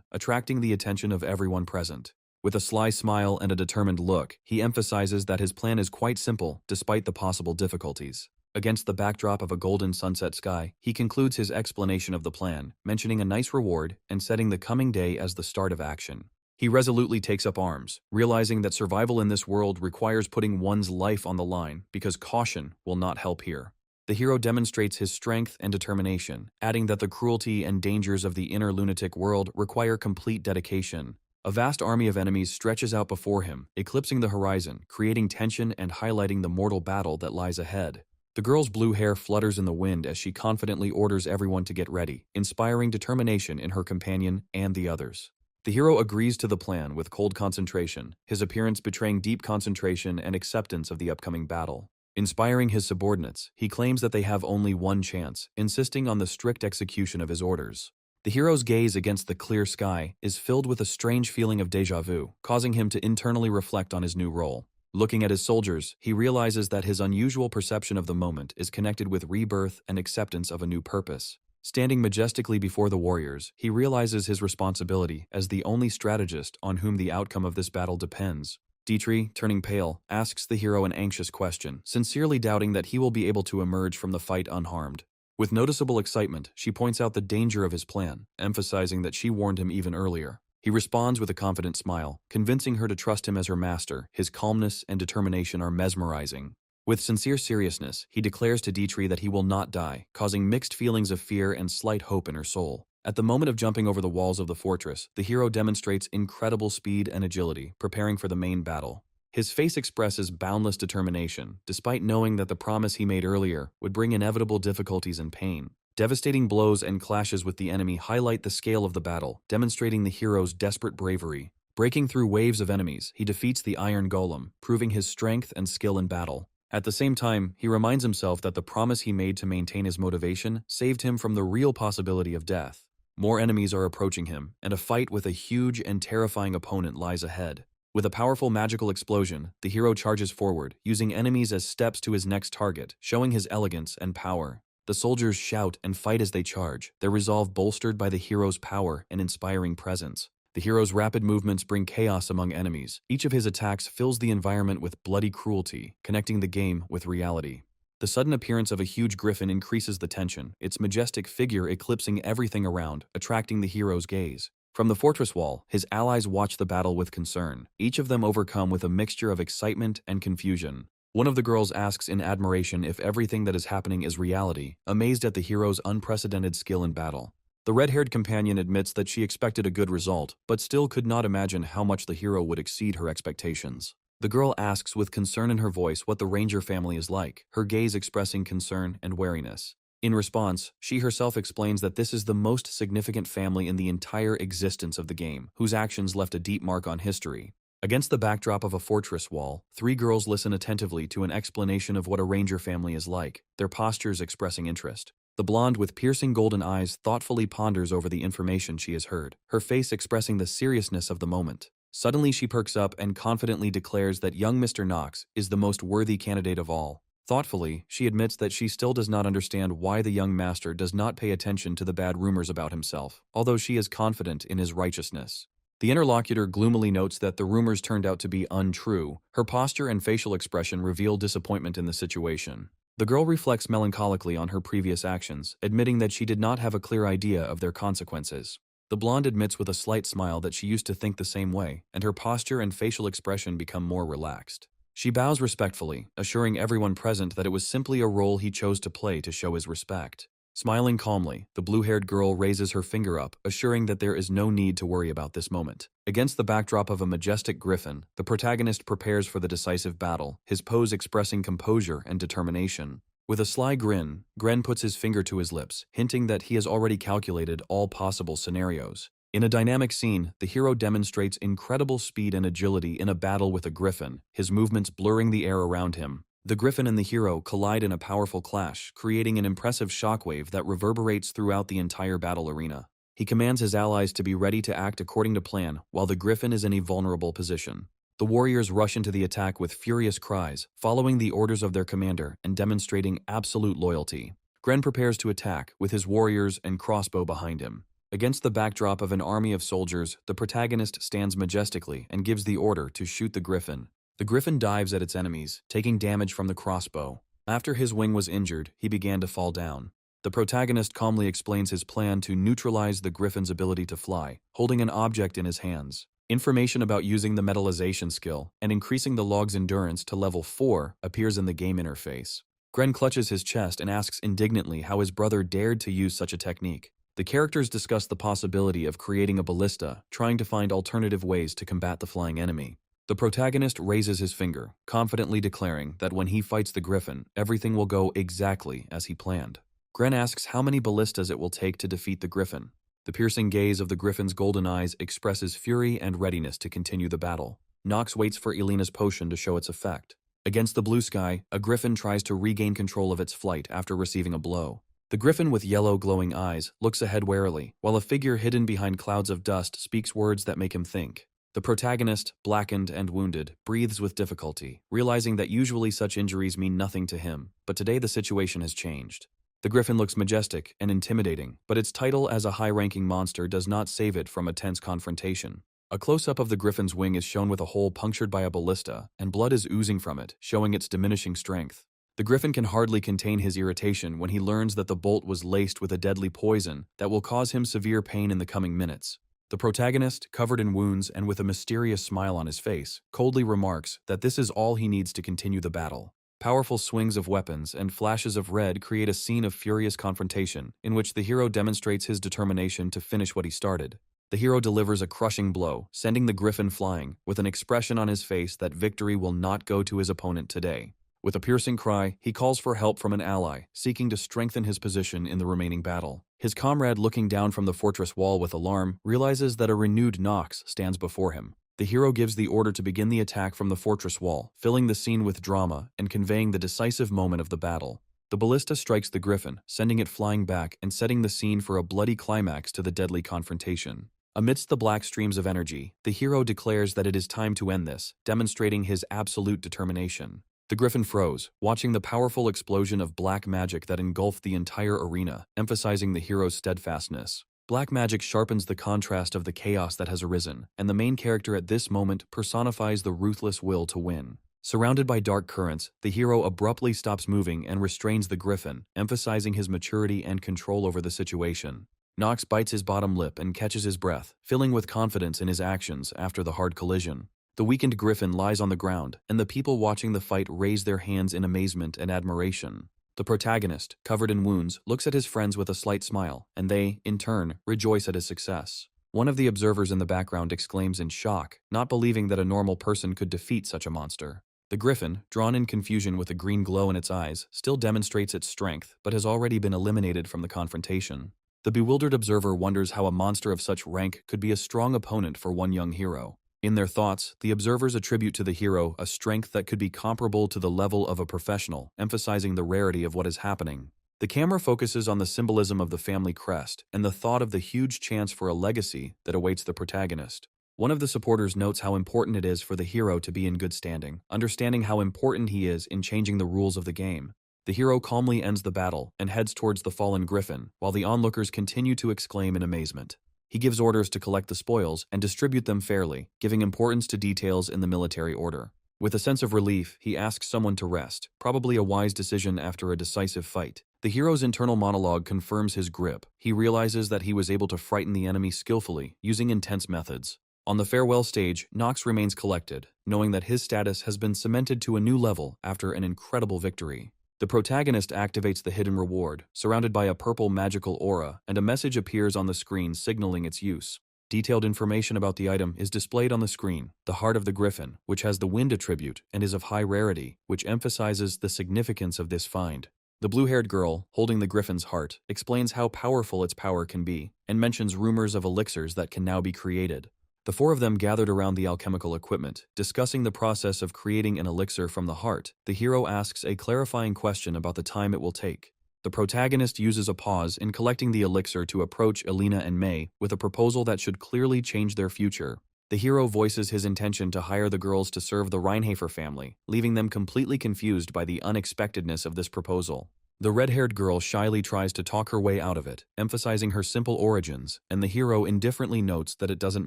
attracting the attention of everyone present. With a sly smile and a determined look, he emphasizes that his plan is quite simple despite the possible difficulties. Against the backdrop of a golden sunset sky, he concludes his explanation of the plan, mentioning a nice reward and setting the coming day as the start of action. He resolutely takes up arms, realizing that survival in this world requires putting one's life on the line because caution will not help here. The hero demonstrates his strength and determination, adding that the cruelty and dangers of the inner lunatic world require complete dedication. A vast army of enemies stretches out before him, eclipsing the horizon, creating tension and highlighting the mortal battle that lies ahead. The girl's blue hair flutters in the wind as she confidently orders everyone to get ready, inspiring determination in her companion and the others. The hero agrees to the plan with cold concentration, his appearance betraying deep concentration and acceptance of the upcoming battle. Inspiring his subordinates, he claims that they have only one chance, insisting on the strict execution of his orders. The hero's gaze against the clear sky is filled with a strange feeling of déjà vu, causing him to internally reflect on his new role. Looking at his soldiers, he realizes that his unusual perception of the moment is connected with rebirth and acceptance of a new purpose. Standing majestically before the warriors, he realizes his responsibility as the only strategist on whom the outcome of this battle depends. Dietrich, turning pale, asks the hero an anxious question, sincerely doubting that he will be able to emerge from the fight unharmed. With noticeable excitement, she points out the danger of his plan, emphasizing that she warned him even earlier. He responds with a confident smile, convincing her to trust him as her master. His calmness and determination are mesmerizing. With sincere seriousness, he declares to Dietrich that he will not die, causing mixed feelings of fear and slight hope in her soul. At the moment of jumping over the walls of the fortress, the hero demonstrates incredible speed and agility, preparing for the main battle. His face expresses boundless determination, despite knowing that the promise he made earlier would bring inevitable difficulties and pain. Devastating blows and clashes with the enemy highlight the scale of the battle, demonstrating the hero's desperate bravery. Breaking through waves of enemies, he defeats the Iron Golem, proving his strength and skill in battle. At the same time, he reminds himself that the promise he made to maintain his motivation saved him from the real possibility of death. More enemies are approaching him, and a fight with a huge and terrifying opponent lies ahead. With a powerful magical explosion, the hero charges forward, using enemies as steps to his next target, showing his elegance and power. The soldiers shout and fight as they charge, their resolve bolstered by the hero's power and inspiring presence. The hero's rapid movements bring chaos among enemies. Each of his attacks fills the environment with bloody cruelty, connecting the game with reality. The sudden appearance of a huge griffin increases the tension, its majestic figure eclipsing everything around, attracting the hero's gaze. From the fortress wall, his allies watch the battle with concern, each of them overcome with a mixture of excitement and confusion. One of the girls asks in admiration if everything that is happening is reality, amazed at the hero's unprecedented skill in battle. The red-haired companion admits that she expected a good result, but still could not imagine how much the hero would exceed her expectations. The girl asks with concern in her voice what the Ranger family is like, her gaze expressing concern and wariness. In response, she herself explains that this is the most significant family in the entire existence of the game, whose actions left a deep mark on history. Against the backdrop of a fortress wall, three girls listen attentively to an explanation of what a Ranger family is like, their postures expressing interest. The blonde with piercing golden eyes thoughtfully ponders over the information she has heard, her face expressing the seriousness of the moment. Suddenly she perks up and confidently declares that young Mr. Knox is the most worthy candidate of all. Thoughtfully, she admits that she still does not understand why the young master does not pay attention to the bad rumors about himself, although she is confident in his righteousness. The interlocutor gloomily notes that the rumors turned out to be untrue. Her posture and facial expression reveal disappointment in the situation. The girl reflects melancholically on her previous actions, admitting that she did not have a clear idea of their consequences. The blonde admits with a slight smile that she used to think the same way, and her posture and facial expression become more relaxed. She bows respectfully, assuring everyone present that it was simply a role he chose to play to show his respect. Smiling calmly, the blue-haired girl raises her finger up, assuring that there is no need to worry about this moment. Against the backdrop of a majestic griffin, the protagonist prepares for the decisive battle, his pose expressing composure and determination. With a sly grin, Gren puts his finger to his lips, hinting that he has already calculated all possible scenarios. In a dynamic scene, the hero demonstrates incredible speed and agility in a battle with a griffin, his movements blurring the air around him. The griffin and the hero collide in a powerful clash, creating an impressive shockwave that reverberates throughout the entire battle arena. He commands his allies to be ready to act according to plan, while the griffin is in a vulnerable position. The warriors rush into the attack with furious cries, following the orders of their commander and demonstrating absolute loyalty. Gren prepares to attack, with his warriors and crossbow behind him. Against the backdrop of an army of soldiers, the protagonist stands majestically and gives the order to shoot the griffin. The griffin dives at its enemies, taking damage from the crossbow. After his wing was injured, he began to fall down. The protagonist calmly explains his plan to neutralize the griffin's ability to fly, holding an object in his hands. Information about using the metallization skill and increasing the log's endurance to level 4 appears in the game interface. Gren clutches his chest and asks indignantly how his brother dared to use such a technique. The characters discuss the possibility of creating a ballista, trying to find alternative ways to combat the flying enemy. The protagonist raises his finger, confidently declaring that when he fights the griffin, everything will go exactly as he planned. Gren asks how many ballistas it will take to defeat the griffin. The piercing gaze of the griffin's golden eyes expresses fury and readiness to continue the battle. Nox waits for Elena's potion to show its effect. Against the blue sky, a griffin tries to regain control of its flight after receiving a blow. The griffin with yellow glowing eyes looks ahead warily, while a figure hidden behind clouds of dust speaks words that make him think. The protagonist, blackened and wounded, breathes with difficulty, realizing that usually such injuries mean nothing to him, but today the situation has changed. The griffin looks majestic and intimidating, but its title as a high-ranking monster does not save it from a tense confrontation. A close-up of the griffin's wing is shown with a hole punctured by a ballista, and blood is oozing from it, showing its diminishing strength. The griffin can hardly contain his irritation when he learns that the bolt was laced with a deadly poison that will cause him severe pain in the coming minutes. The protagonist, covered in wounds and with a mysterious smile on his face, coldly remarks that this is all he needs to continue the battle. Powerful swings of weapons and flashes of red create a scene of furious confrontation in which the hero demonstrates his determination to finish what he started. The hero delivers a crushing blow, sending the griffin flying, with an expression on his face that victory will not go to his opponent today. With a piercing cry, he calls for help from an ally, seeking to strengthen his position in the remaining battle. His comrade, looking down from the fortress wall with alarm, realizes that a renewed Nox stands before him. The hero gives the order to begin the attack from the fortress wall, filling the scene with drama and conveying the decisive moment of the battle. The ballista strikes the griffin, sending it flying back and setting the scene for a bloody climax to the deadly confrontation. Amidst the black streams of energy, the hero declares that it is time to end this, demonstrating his absolute determination. The griffin froze, watching the powerful explosion of black magic that engulfed the entire arena, emphasizing the hero's steadfastness. Black magic sharpens the contrast of the chaos that has arisen, and the main character at this moment personifies the ruthless will to win. Surrounded by dark currents, the hero abruptly stops moving and restrains the griffin, emphasizing his maturity and control over the situation. Nox bites his bottom lip and catches his breath, filling with confidence in his actions after the hard collision. The weakened griffin lies on the ground, and the people watching the fight raise their hands in amazement and admiration. The protagonist, covered in wounds, looks at his friends with a slight smile, and they, in turn, rejoice at his success. One of the observers in the background exclaims in shock, not believing that a normal person could defeat such a monster. The griffin, drawn in confusion with a green glow in its eyes, still demonstrates its strength, but has already been eliminated from the confrontation. The bewildered observer wonders how a monster of such rank could be a strong opponent for one young hero. In their thoughts, the observers attribute to the hero a strength that could be comparable to the level of a professional, emphasizing the rarity of what is happening. The camera focuses on the symbolism of the family crest and the thought of the huge chance for a legacy that awaits the protagonist. One of the supporters notes how important it is for the hero to be in good standing, understanding how important he is in changing the rules of the game. The hero calmly ends the battle and heads towards the fallen griffin, while the onlookers continue to exclaim in amazement. He gives orders to collect the spoils and distribute them fairly, giving importance to details in the military order. With a sense of relief, he asks someone to rest, probably a wise decision after a decisive fight. The hero's internal monologue confirms his grip. He realizes that he was able to frighten the enemy skillfully, using intense methods. On the farewell stage, Nox remains collected, knowing that his status has been cemented to a new level after an incredible victory. The protagonist activates the hidden reward, surrounded by a purple magical aura, and a message appears on the screen signaling its use. Detailed information about the item is displayed on the screen: the Heart of the Griffin, which has the wind attribute and is of high rarity, which emphasizes the significance of this find. The blue-haired girl, holding the griffin's heart, explains how powerful its power can be, and mentions rumors of elixirs that can now be created. The four of them gathered around the alchemical equipment, discussing the process of creating an elixir from the heart. The hero asks a clarifying question about the time it will take. The protagonist uses a pause in collecting the elixir to approach Elena and May with a proposal that should clearly change their future. The hero voices his intention to hire the girls to serve the Reinhafer family, leaving them completely confused by the unexpectedness of this proposal. The red-haired girl shyly tries to talk her way out of it, emphasizing her simple origins, and the hero indifferently notes that it doesn't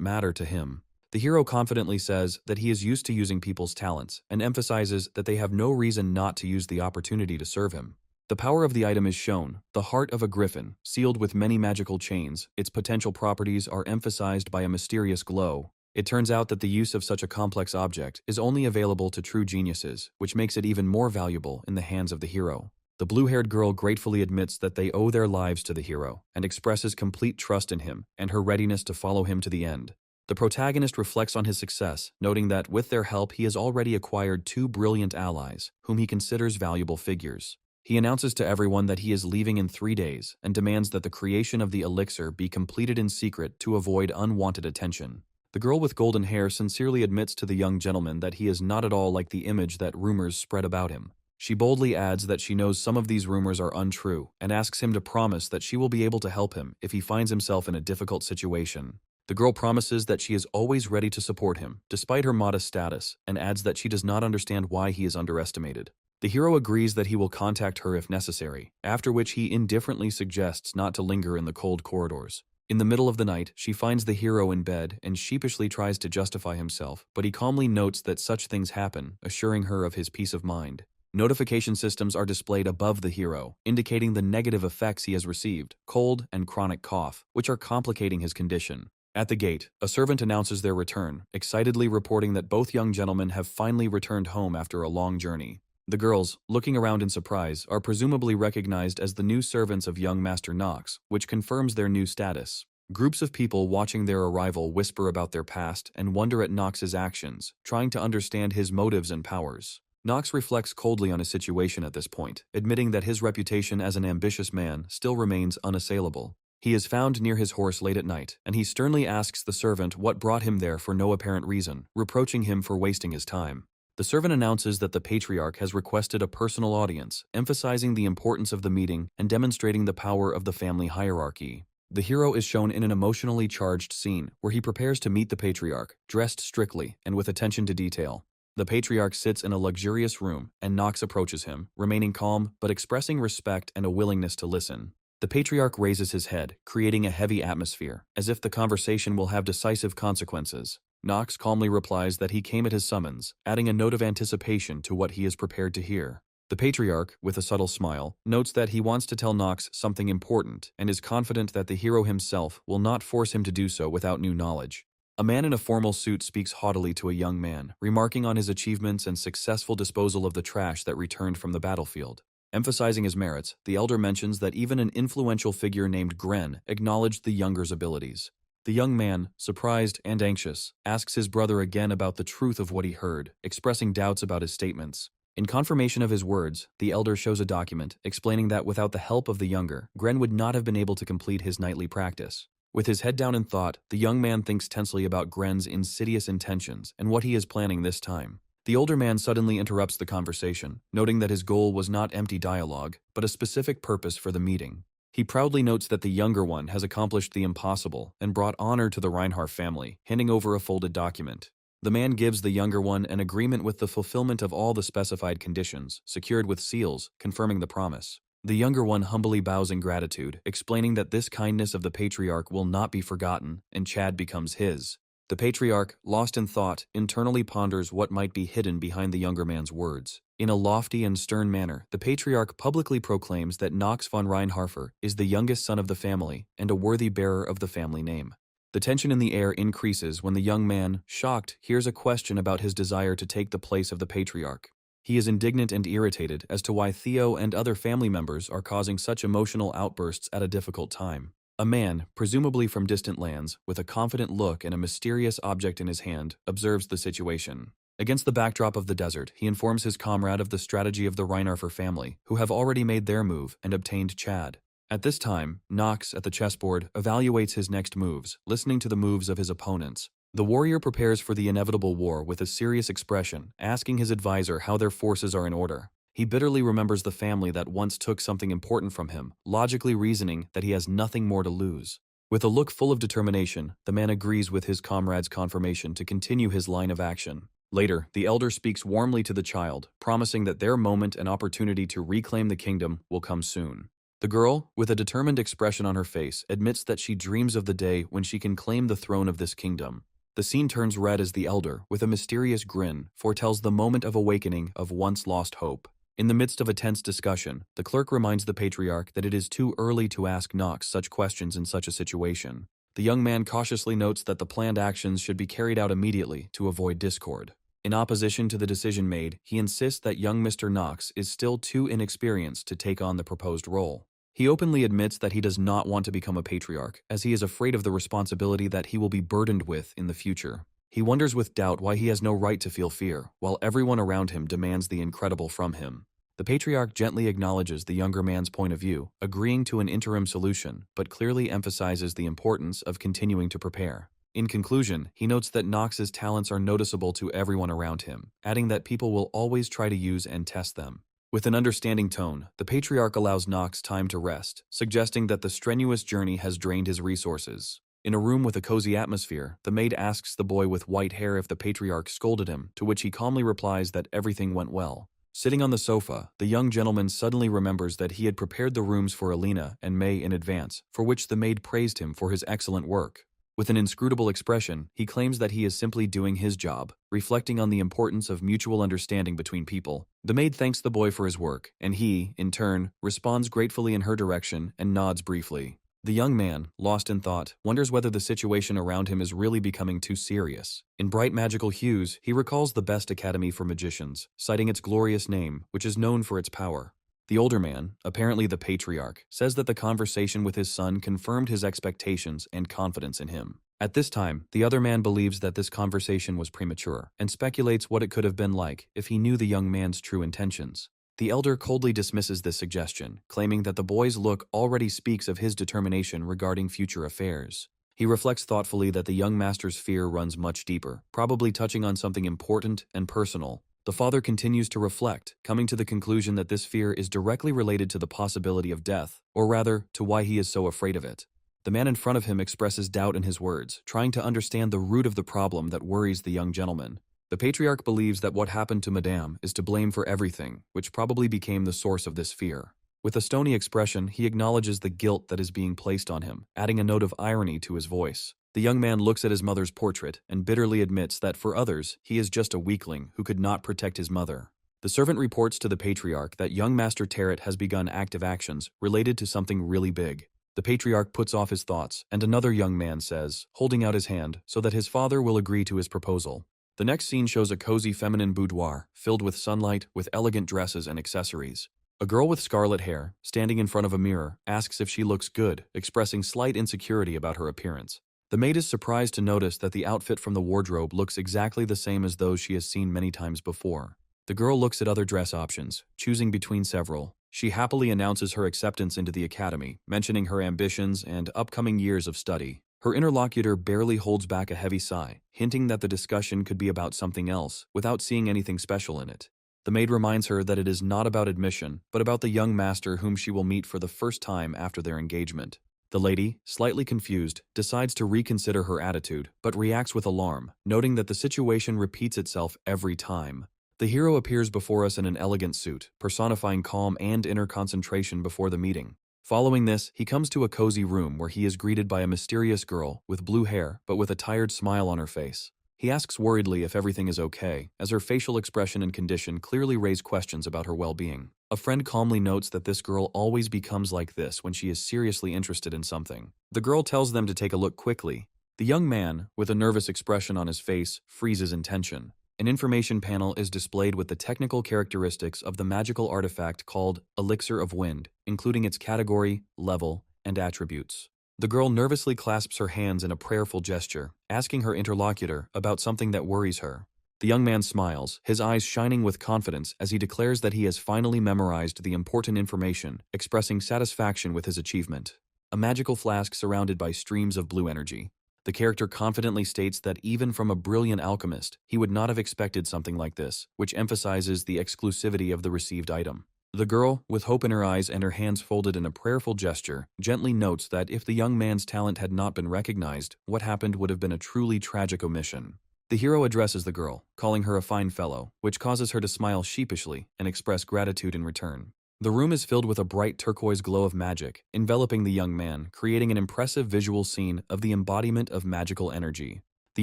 matter to him. The hero confidently says that he is used to using people's talents, and emphasizes that they have no reason not to use the opportunity to serve him. The power of the item is shown: the heart of a griffin, sealed with many magical chains. Its potential properties are emphasized by a mysterious glow. It turns out that the use of such a complex object is only available to true geniuses, which makes it even more valuable in the hands of the hero. The blue-haired girl gratefully admits that they owe their lives to the hero, and expresses complete trust in him and her readiness to follow him to the end. The protagonist reflects on his success, noting that with their help he has already acquired two brilliant allies, whom he considers valuable figures. He announces to everyone that he is leaving in 3 days, and demands that the creation of the elixir be completed in secret to avoid unwanted attention. The girl with golden hair sincerely admits to the young gentleman that he is not at all like the image that rumors spread about him. She boldly adds that she knows some of these rumors are untrue, and asks him to promise that she will be able to help him if he finds himself in a difficult situation. The girl promises that she is always ready to support him, despite her modest status, and adds that she does not understand why he is underestimated. The hero agrees that he will contact her if necessary, after which he indifferently suggests not to linger in the cold corridors. In the middle of the night, she finds the hero in bed and sheepishly tries to justify himself, but he calmly notes that such things happen, assuring her of his peace of mind. Notification systems are displayed above the hero, indicating the negative effects he has received: cold and chronic cough, which are complicating his condition. At the gate, a servant announces their return, excitedly reporting that both young gentlemen have finally returned home after a long journey. The girls, looking around in surprise, are presumably recognized as the new servants of young Master Nox, which confirms their new status. Groups of people watching their arrival whisper about their past and wonder at Nox's actions, trying to understand his motives and powers. Nox reflects coldly on his situation at this point, admitting that his reputation as an ambitious man still remains unassailable. He is found near his horse late at night, and he sternly asks the servant what brought him there for no apparent reason, reproaching him for wasting his time. The servant announces that the patriarch has requested a personal audience, emphasizing the importance of the meeting and demonstrating the power of the family hierarchy. The hero is shown in an emotionally charged scene, where he prepares to meet the patriarch, dressed strictly and with attention to detail. The patriarch sits in a luxurious room, and Nox approaches him, remaining calm but expressing respect and a willingness to listen. The patriarch raises his head, creating a heavy atmosphere, as if the conversation will have decisive consequences. Nox calmly replies that he came at his summons, adding a note of anticipation to what he is prepared to hear. The patriarch, with a subtle smile, notes that he wants to tell Nox something important and is confident that the hero himself will not force him to do so without new knowledge. A man in a formal suit speaks haughtily to a young man, remarking on his achievements and successful disposal of the trash that returned from the battlefield. Emphasizing his merits, the elder mentions that even an influential figure named Gren acknowledged the younger's abilities. The young man, surprised and anxious, asks his brother again about the truth of what he heard, expressing doubts about his statements. In confirmation of his words, the elder shows a document explaining that without the help of the younger, Gren would not have been able to complete his nightly practice. With his head down in thought, the young man thinks tensely about Gren's insidious intentions and what he is planning this time. The older man suddenly interrupts the conversation, noting that his goal was not empty dialogue, but a specific purpose for the meeting. He proudly notes that the younger one has accomplished the impossible and brought honor to the Reinhardt family, handing over a folded document. The man gives the younger one an agreement with the fulfillment of all the specified conditions, secured with seals, confirming the promise. The younger one humbly bows in gratitude, explaining that this kindness of the patriarch will not be forgotten, and Chad becomes his. The patriarch, lost in thought, internally ponders what might be hidden behind the younger man's words. In a lofty and stern manner, the patriarch publicly proclaims that Nox von Reinharfer is the youngest son of the family and a worthy bearer of the family name. The tension in the air increases when the young man, shocked, hears a question about his desire to take the place of the patriarch. He is indignant and irritated as to why Theo and other family members are causing such emotional outbursts at a difficult time. A man, presumably from distant lands, with a confident look and a mysterious object in his hand, observes the situation. Against the backdrop of the desert, he informs his comrade of the strategy of the Reinarfer family, who have already made their move and obtained Chad. At this time, Nox, at the chessboard, evaluates his next moves, listening to the moves of his opponents. The warrior prepares for the inevitable war with a serious expression, asking his advisor how their forces are in order. He bitterly remembers the family that once took something important from him, logically reasoning that he has nothing more to lose. With a look full of determination, the man agrees with his comrade's confirmation to continue his line of action. Later, the elder speaks warmly to the child, promising that their moment and opportunity to reclaim the kingdom will come soon. The girl, with a determined expression on her face, admits that she dreams of the day when she can claim the throne of this kingdom. The scene turns red as the elder, with a mysterious grin, foretells the moment of awakening of once lost hope. In the midst of a tense discussion, the clerk reminds the patriarch that it is too early to ask Nox such questions in such a situation. The young man cautiously notes that the planned actions should be carried out immediately to avoid discord. In opposition to the decision made, he insists that young Mr. Nox is still too inexperienced to take on the proposed role. He openly admits that he does not want to become a patriarch, as he is afraid of the responsibility that he will be burdened with in the future. He wonders with doubt why he has no right to feel fear, while everyone around him demands the incredible from him. The patriarch gently acknowledges the younger man's point of view, agreeing to an interim solution, but clearly emphasizes the importance of continuing to prepare. In conclusion, he notes that Nox's talents are noticeable to everyone around him, adding that people will always try to use and test them. With an understanding tone, the patriarch allows Nox time to rest, suggesting that the strenuous journey has drained his resources. In a room with a cozy atmosphere, the maid asks the boy with white hair if the patriarch scolded him, to which he calmly replies that everything went well. Sitting on the sofa, the young gentleman suddenly remembers that he had prepared the rooms for Alina and May in advance, for which the maid praised him for his excellent work. With an inscrutable expression, he claims that he is simply doing his job, reflecting on the importance of mutual understanding between people. The maid thanks the boy for his work, and he, in turn, responds gratefully in her direction and nods briefly. The young man, lost in thought, wonders whether the situation around him is really becoming too serious. In bright magical hues, he recalls the best academy for magicians, citing its glorious name, which is known for its power. The older man, apparently the patriarch, says that the conversation with his son confirmed his expectations and confidence in him. At this time, the other man believes that this conversation was premature, and speculates what it could have been like if he knew the young man's true intentions. The elder coldly dismisses this suggestion, claiming that the boy's look already speaks of his determination regarding future affairs. He reflects thoughtfully that the young master's fear runs much deeper, probably touching on something important and personal. The father continues to reflect, coming to the conclusion that this fear is directly related to the possibility of death, or rather, to why he is so afraid of it. The man in front of him expresses doubt in his words, trying to understand the root of the problem that worries the young gentleman. The patriarch believes that what happened to Madame is to blame for everything, which probably became the source of this fear. With a stony expression, he acknowledges the guilt that is being placed on him, adding a note of irony to his voice. The young man looks at his mother's portrait and bitterly admits that for others, he is just a weakling who could not protect his mother. The servant reports to the patriarch that young Master Tarot has begun active actions related to something really big. The patriarch puts off his thoughts, and another young man says, holding out his hand, so that his father will agree to his proposal. The next scene shows a cozy feminine boudoir, filled with sunlight, with elegant dresses and accessories. A girl with scarlet hair, standing in front of a mirror, asks if she looks good, expressing slight insecurity about her appearance. The maid is surprised to notice that the outfit from the wardrobe looks exactly the same as those she has seen many times before. The girl looks at other dress options, choosing between several. She happily announces her acceptance into the academy, mentioning her ambitions and upcoming years of study. Her interlocutor barely holds back a heavy sigh, hinting that the discussion could be about something else, without seeing anything special in it. The maid reminds her that it is not about admission, but about the young master whom she will meet for the first time after their engagement. The lady, slightly confused, decides to reconsider her attitude, but reacts with alarm, noting that the situation repeats itself every time. The hero appears before us in an elegant suit, personifying calm and inner concentration before the meeting. Following this, he comes to a cozy room where he is greeted by a mysterious girl with blue hair but with a tired smile on her face. He asks worriedly if everything is okay, as her facial expression and condition clearly raise questions about her well-being. A friend calmly notes that this girl always becomes like this when she is seriously interested in something. The girl tells them to take a look quickly. The young man, with a nervous expression on his face, freezes in tension. An information panel is displayed with the technical characteristics of the magical artifact called Elixir of Wind, including its category, level, and attributes. The girl nervously clasps her hands in a prayerful gesture, asking her interlocutor about something that worries her. The young man smiles, his eyes shining with confidence as he declares that he has finally memorized the important information, expressing satisfaction with his achievement. A magical flask surrounded by streams of blue energy. The character confidently states that even from a brilliant alchemist, he would not have expected something like this, which emphasizes the exclusivity of the received item. The girl, with hope in her eyes and her hands folded in a prayerful gesture, gently notes that if the young man's talent had not been recognized, what happened would have been a truly tragic omission. The hero addresses the girl, calling her a fine fellow, which causes her to smile sheepishly and express gratitude in return. The room is filled with a bright turquoise glow of magic, enveloping the young man, creating an impressive visual scene of the embodiment of magical energy. The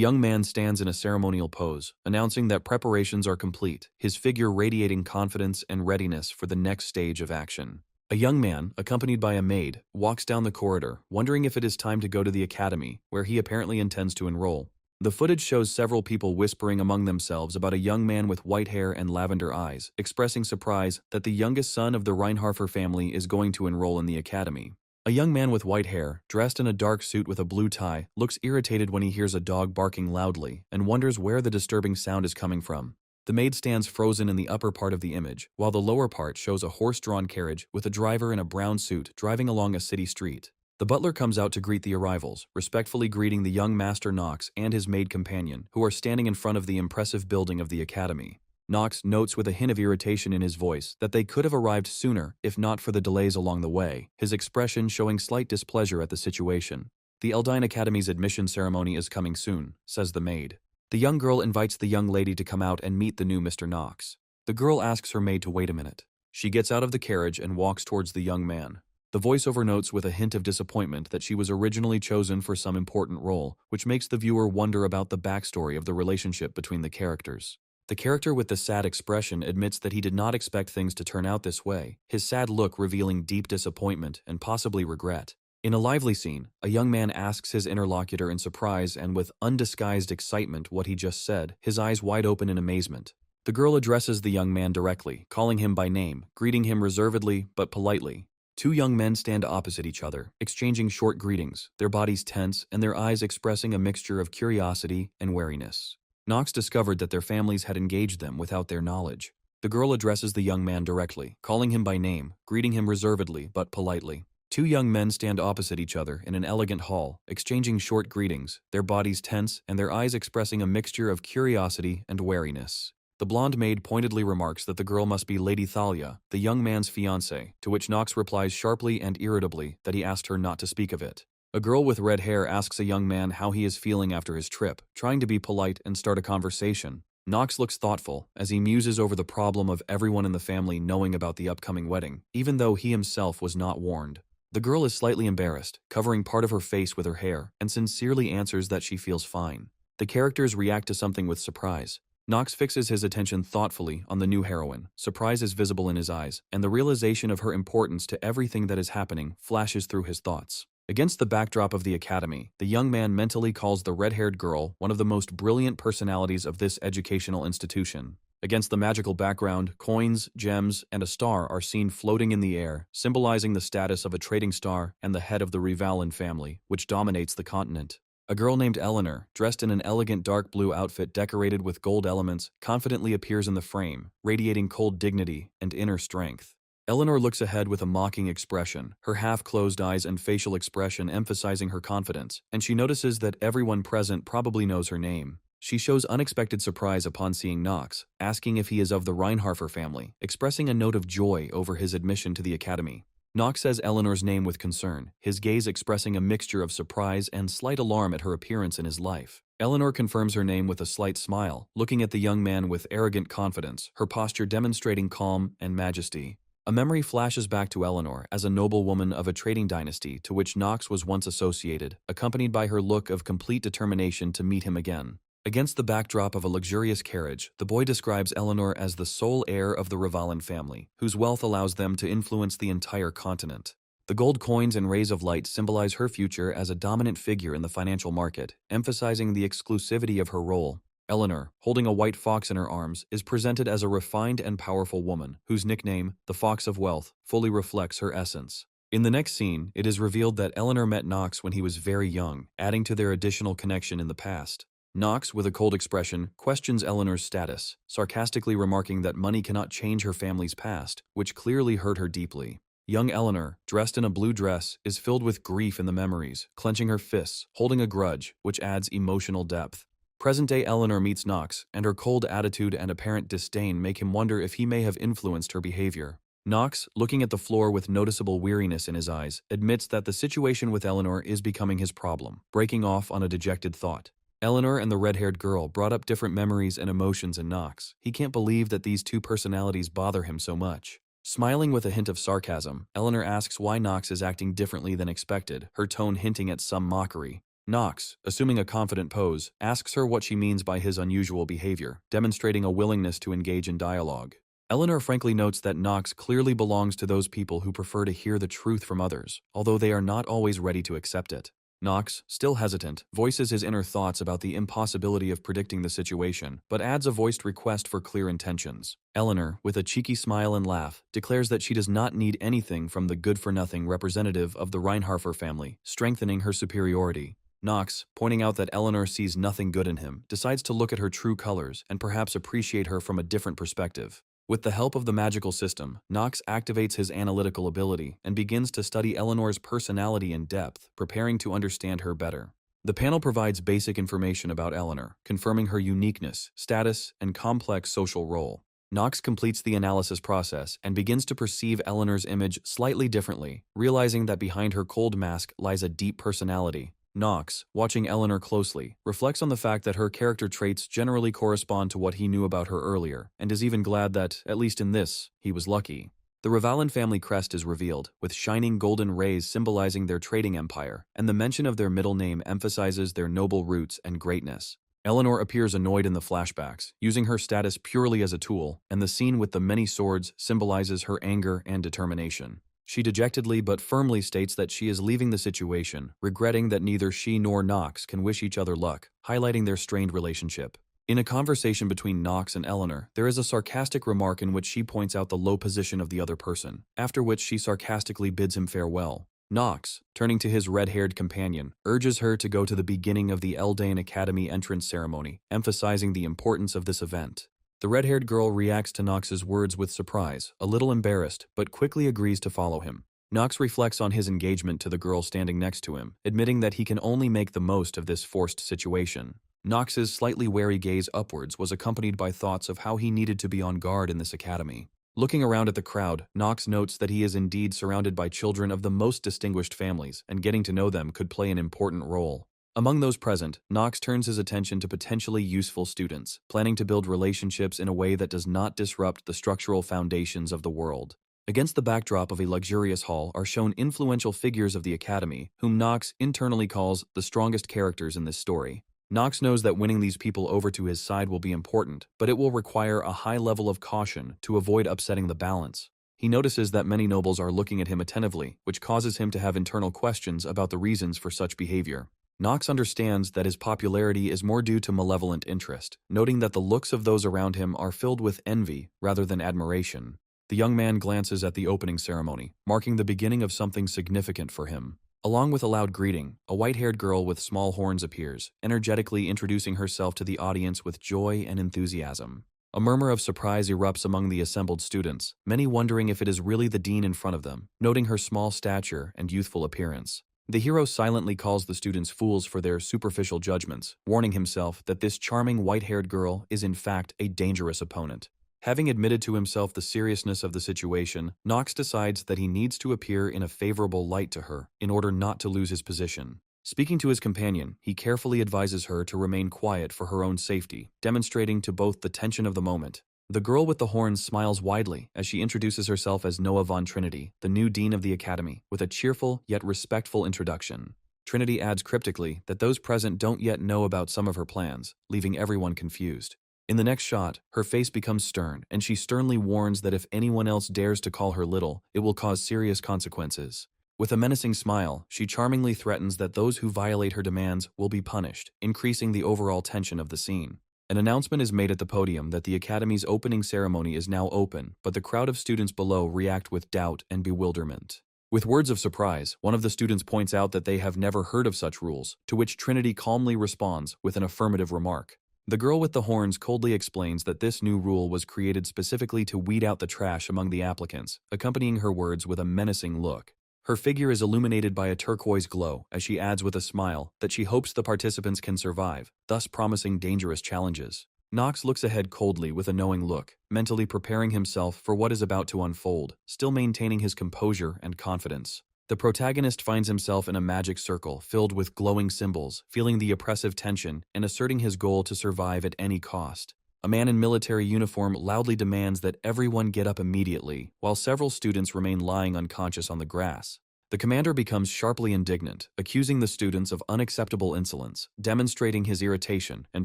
young man stands in a ceremonial pose, announcing that preparations are complete, his figure radiating confidence and readiness for the next stage of action. A young man, accompanied by a maid, walks down the corridor, wondering if it is time to go to the academy, where he apparently intends to enroll. The footage shows several people whispering among themselves about a young man with white hair and lavender eyes, expressing surprise that the youngest son of the Reinharfer family is going to enroll in the academy. A young man with white hair, dressed in a dark suit with a blue tie, looks irritated when he hears a dog barking loudly and wonders where the disturbing sound is coming from. The maid stands frozen in the upper part of the image, while the lower part shows a horse-drawn carriage with a driver in a brown suit driving along a city street. The butler comes out to greet the arrivals, respectfully greeting the young Master Knox and his maid companion, who are standing in front of the impressive building of the academy. Knox notes with a hint of irritation in his voice that they could have arrived sooner if not for the delays along the way, his expression showing slight displeasure at the situation. The Eldine Academy's admission ceremony is coming soon, says the maid. The young girl invites the young lady to come out and meet the new Mr. Knox. The girl asks her maid to wait a minute. She gets out of the carriage and walks towards the young man. The voiceover notes with a hint of disappointment that she was originally chosen for some important role, which makes the viewer wonder about the backstory of the relationship between the characters. The character with the sad expression admits that he did not expect things to turn out this way, his sad look revealing deep disappointment and possibly regret. In a lively scene, a young man asks his interlocutor in surprise and with undisguised excitement what he just said, his eyes wide open in amazement. The girl addresses the young man directly, calling him by name, greeting him reservedly but politely. Two young men stand opposite each other, exchanging short greetings, their bodies tense and their eyes expressing a mixture of curiosity and wariness. Knox discovered that their families had engaged them without their knowledge. The girl addresses the young man directly, calling him by name, greeting him reservedly but politely. Two young men stand opposite each other in an elegant hall, exchanging short greetings, their bodies tense and their eyes expressing a mixture of curiosity and wariness. The blonde maid pointedly remarks that the girl must be Lady Thalia, the young man's fiancée, to which Knox replies sharply and irritably that he asked her not to speak of it. A girl with red hair asks a young man how he is feeling after his trip, trying to be polite and start a conversation. Knox looks thoughtful as he muses over the problem of everyone in the family knowing about the upcoming wedding, even though he himself was not warned. The girl is slightly embarrassed, covering part of her face with her hair, and sincerely answers that she feels fine. The characters react to something with surprise. Knox fixes his attention thoughtfully on the new heroine. Surprise is visible in his eyes, and the realization of her importance to everything that is happening flashes through his thoughts. Against the backdrop of the academy, the young man mentally calls the red-haired girl one of the most brilliant personalities of this educational institution. Against the magical background, coins, gems, and a star are seen floating in the air, symbolizing the status of a trading star and the head of the Rivalin family, which dominates the continent. A girl named Eleanor, dressed in an elegant dark blue outfit decorated with gold elements, confidently appears in the frame, radiating cold dignity and inner strength. Eleanor looks ahead with a mocking expression, her half-closed eyes and facial expression emphasizing her confidence, and she notices that everyone present probably knows her name. She shows unexpected surprise upon seeing Knox, asking if he is of the Reinharfer family, expressing a note of joy over his admission to the academy. Knox says Eleanor's name with concern, his gaze expressing a mixture of surprise and slight alarm at her appearance in his life. Eleanor confirms her name with a slight smile, looking at the young man with arrogant confidence, her posture demonstrating calm and majesty. A memory flashes back to Eleanor as a noblewoman of a trading dynasty to which Knox was once associated, accompanied by her look of complete determination to meet him again. Against the backdrop of a luxurious carriage, the boy describes Eleanor as the sole heir of the Rivalin family, whose wealth allows them to influence the entire continent. The gold coins and rays of light symbolize her future as a dominant figure in the financial market, emphasizing the exclusivity of her role. Eleanor, holding a white fox in her arms, is presented as a refined and powerful woman, whose nickname, the Fox of Wealth, fully reflects her essence. In the next scene, it is revealed that Eleanor met Knox when he was very young, adding to their additional connection in the past. Knox, with a cold expression, questions Eleanor's status, sarcastically remarking that money cannot change her family's past, which clearly hurt her deeply. Young Eleanor, dressed in a blue dress, is filled with grief in the memories, clenching her fists, holding a grudge, which adds emotional depth. Present-day Eleanor meets Knox, and her cold attitude and apparent disdain make him wonder if he may have influenced her behavior. Knox, looking at the floor with noticeable weariness in his eyes, admits that the situation with Eleanor is becoming his problem, breaking off on a dejected thought. Eleanor and the red-haired girl brought up different memories and emotions in Knox. He can't believe that these two personalities bother him so much. Smiling with a hint of sarcasm, Eleanor asks why Knox is acting differently than expected, her tone hinting at some mockery. Knox, assuming a confident pose, asks her what she means by his unusual behavior, demonstrating a willingness to engage in dialogue. Eleanor frankly notes that Knox clearly belongs to those people who prefer to hear the truth from others, although they are not always ready to accept it. Knox, still hesitant, voices his inner thoughts about the impossibility of predicting the situation, but adds a voiced request for clear intentions. Eleanor, with a cheeky smile and laugh, declares that she does not need anything from the good-for-nothing representative of the Reinharfer family, strengthening her superiority. Knox, pointing out that Eleanor sees nothing good in him, decides to look at her true colors and perhaps appreciate her from a different perspective. With the help of the magical system, Knox activates his analytical ability and begins to study Eleanor's personality in depth, preparing to understand her better. The panel provides basic information about Eleanor, confirming her uniqueness, status, and complex social role. Knox completes the analysis process and begins to perceive Eleanor's image slightly differently, realizing that behind her cold mask lies a deep personality. Knox, watching Eleanor closely, reflects on the fact that her character traits generally correspond to what he knew about her earlier, and is even glad that, at least in this, he was lucky. The Revalin family crest is revealed, with shining golden rays symbolizing their trading empire, and the mention of their middle name emphasizes their noble roots and greatness. Eleanor appears annoyed in the flashbacks, using her status purely as a tool, and the scene with the many swords symbolizes her anger and determination. She dejectedly but firmly states that she is leaving the situation, regretting that neither she nor Knox can wish each other luck, highlighting their strained relationship. In a conversation between Knox and Eleanor, there is a sarcastic remark in which she points out the low position of the other person, after which she sarcastically bids him farewell. Knox, turning to his red-haired companion, urges her to go to the beginning of the Eldain Academy entrance ceremony, emphasizing the importance of this event. The red-haired girl reacts to Knox's words with surprise, a little embarrassed, but quickly agrees to follow him. Knox reflects on his engagement to the girl standing next to him, admitting that he can only make the most of this forced situation. Knox's slightly wary gaze upwards was accompanied by thoughts of how he needed to be on guard in this academy. Looking around at the crowd, Knox notes that he is indeed surrounded by children of the most distinguished families, and getting to know them could play an important role. Among those present, Knox turns his attention to potentially useful students, planning to build relationships in a way that does not disrupt the structural foundations of the world. Against the backdrop of a luxurious hall are shown influential figures of the Academy, whom Knox internally calls the strongest characters in this story. Knox knows that winning these people over to his side will be important, but it will require a high level of caution to avoid upsetting the balance. He notices that many nobles are looking at him attentively, which causes him to have internal questions about the reasons for such behavior. Knox understands that his popularity is more due to malevolent interest, noting that the looks of those around him are filled with envy rather than admiration. The young man glances at the opening ceremony, marking the beginning of something significant for him. Along with a loud greeting, a white-haired girl with small horns appears, energetically introducing herself to the audience with joy and enthusiasm. A murmur of surprise erupts among the assembled students, many wondering if it is really the dean in front of them, noting her small stature and youthful appearance. The hero silently calls the students fools for their superficial judgments, warning himself that this charming white-haired girl is in fact a dangerous opponent. Having admitted to himself the seriousness of the situation, Knox decides that he needs to appear in a favorable light to her in order not to lose his position. Speaking to his companion, he carefully advises her to remain quiet for her own safety, demonstrating to both the tension of the moment. The girl with the horns smiles widely as she introduces herself as Noah von Trinity, the new dean of the academy, with a cheerful yet respectful introduction. Trinity adds cryptically that those present don't yet know about some of her plans, leaving everyone confused. In the next shot, her face becomes stern, and she sternly warns that if anyone else dares to call her little, it will cause serious consequences. With a menacing smile, she charmingly threatens that those who violate her demands will be punished, increasing the overall tension of the scene. An announcement is made at the podium that the Academy's opening ceremony is now open, but the crowd of students below react with doubt and bewilderment. With words of surprise, one of the students points out that they have never heard of such rules, to which Trinity calmly responds with an affirmative remark. The girl with the horns coldly explains that this new rule was created specifically to weed out the trash among the applicants, accompanying her words with a menacing look. Her figure is illuminated by a turquoise glow as she adds with a smile that she hopes the participants can survive, thus promising dangerous challenges. Knox looks ahead coldly with a knowing look, mentally preparing himself for what is about to unfold, still maintaining his composure and confidence. The protagonist finds himself in a magic circle filled with glowing symbols, feeling the oppressive tension and asserting his goal to survive at any cost. A man in military uniform loudly demands that everyone get up immediately, while several students remain lying unconscious on the grass. The commander becomes sharply indignant, accusing the students of unacceptable insolence, demonstrating his irritation and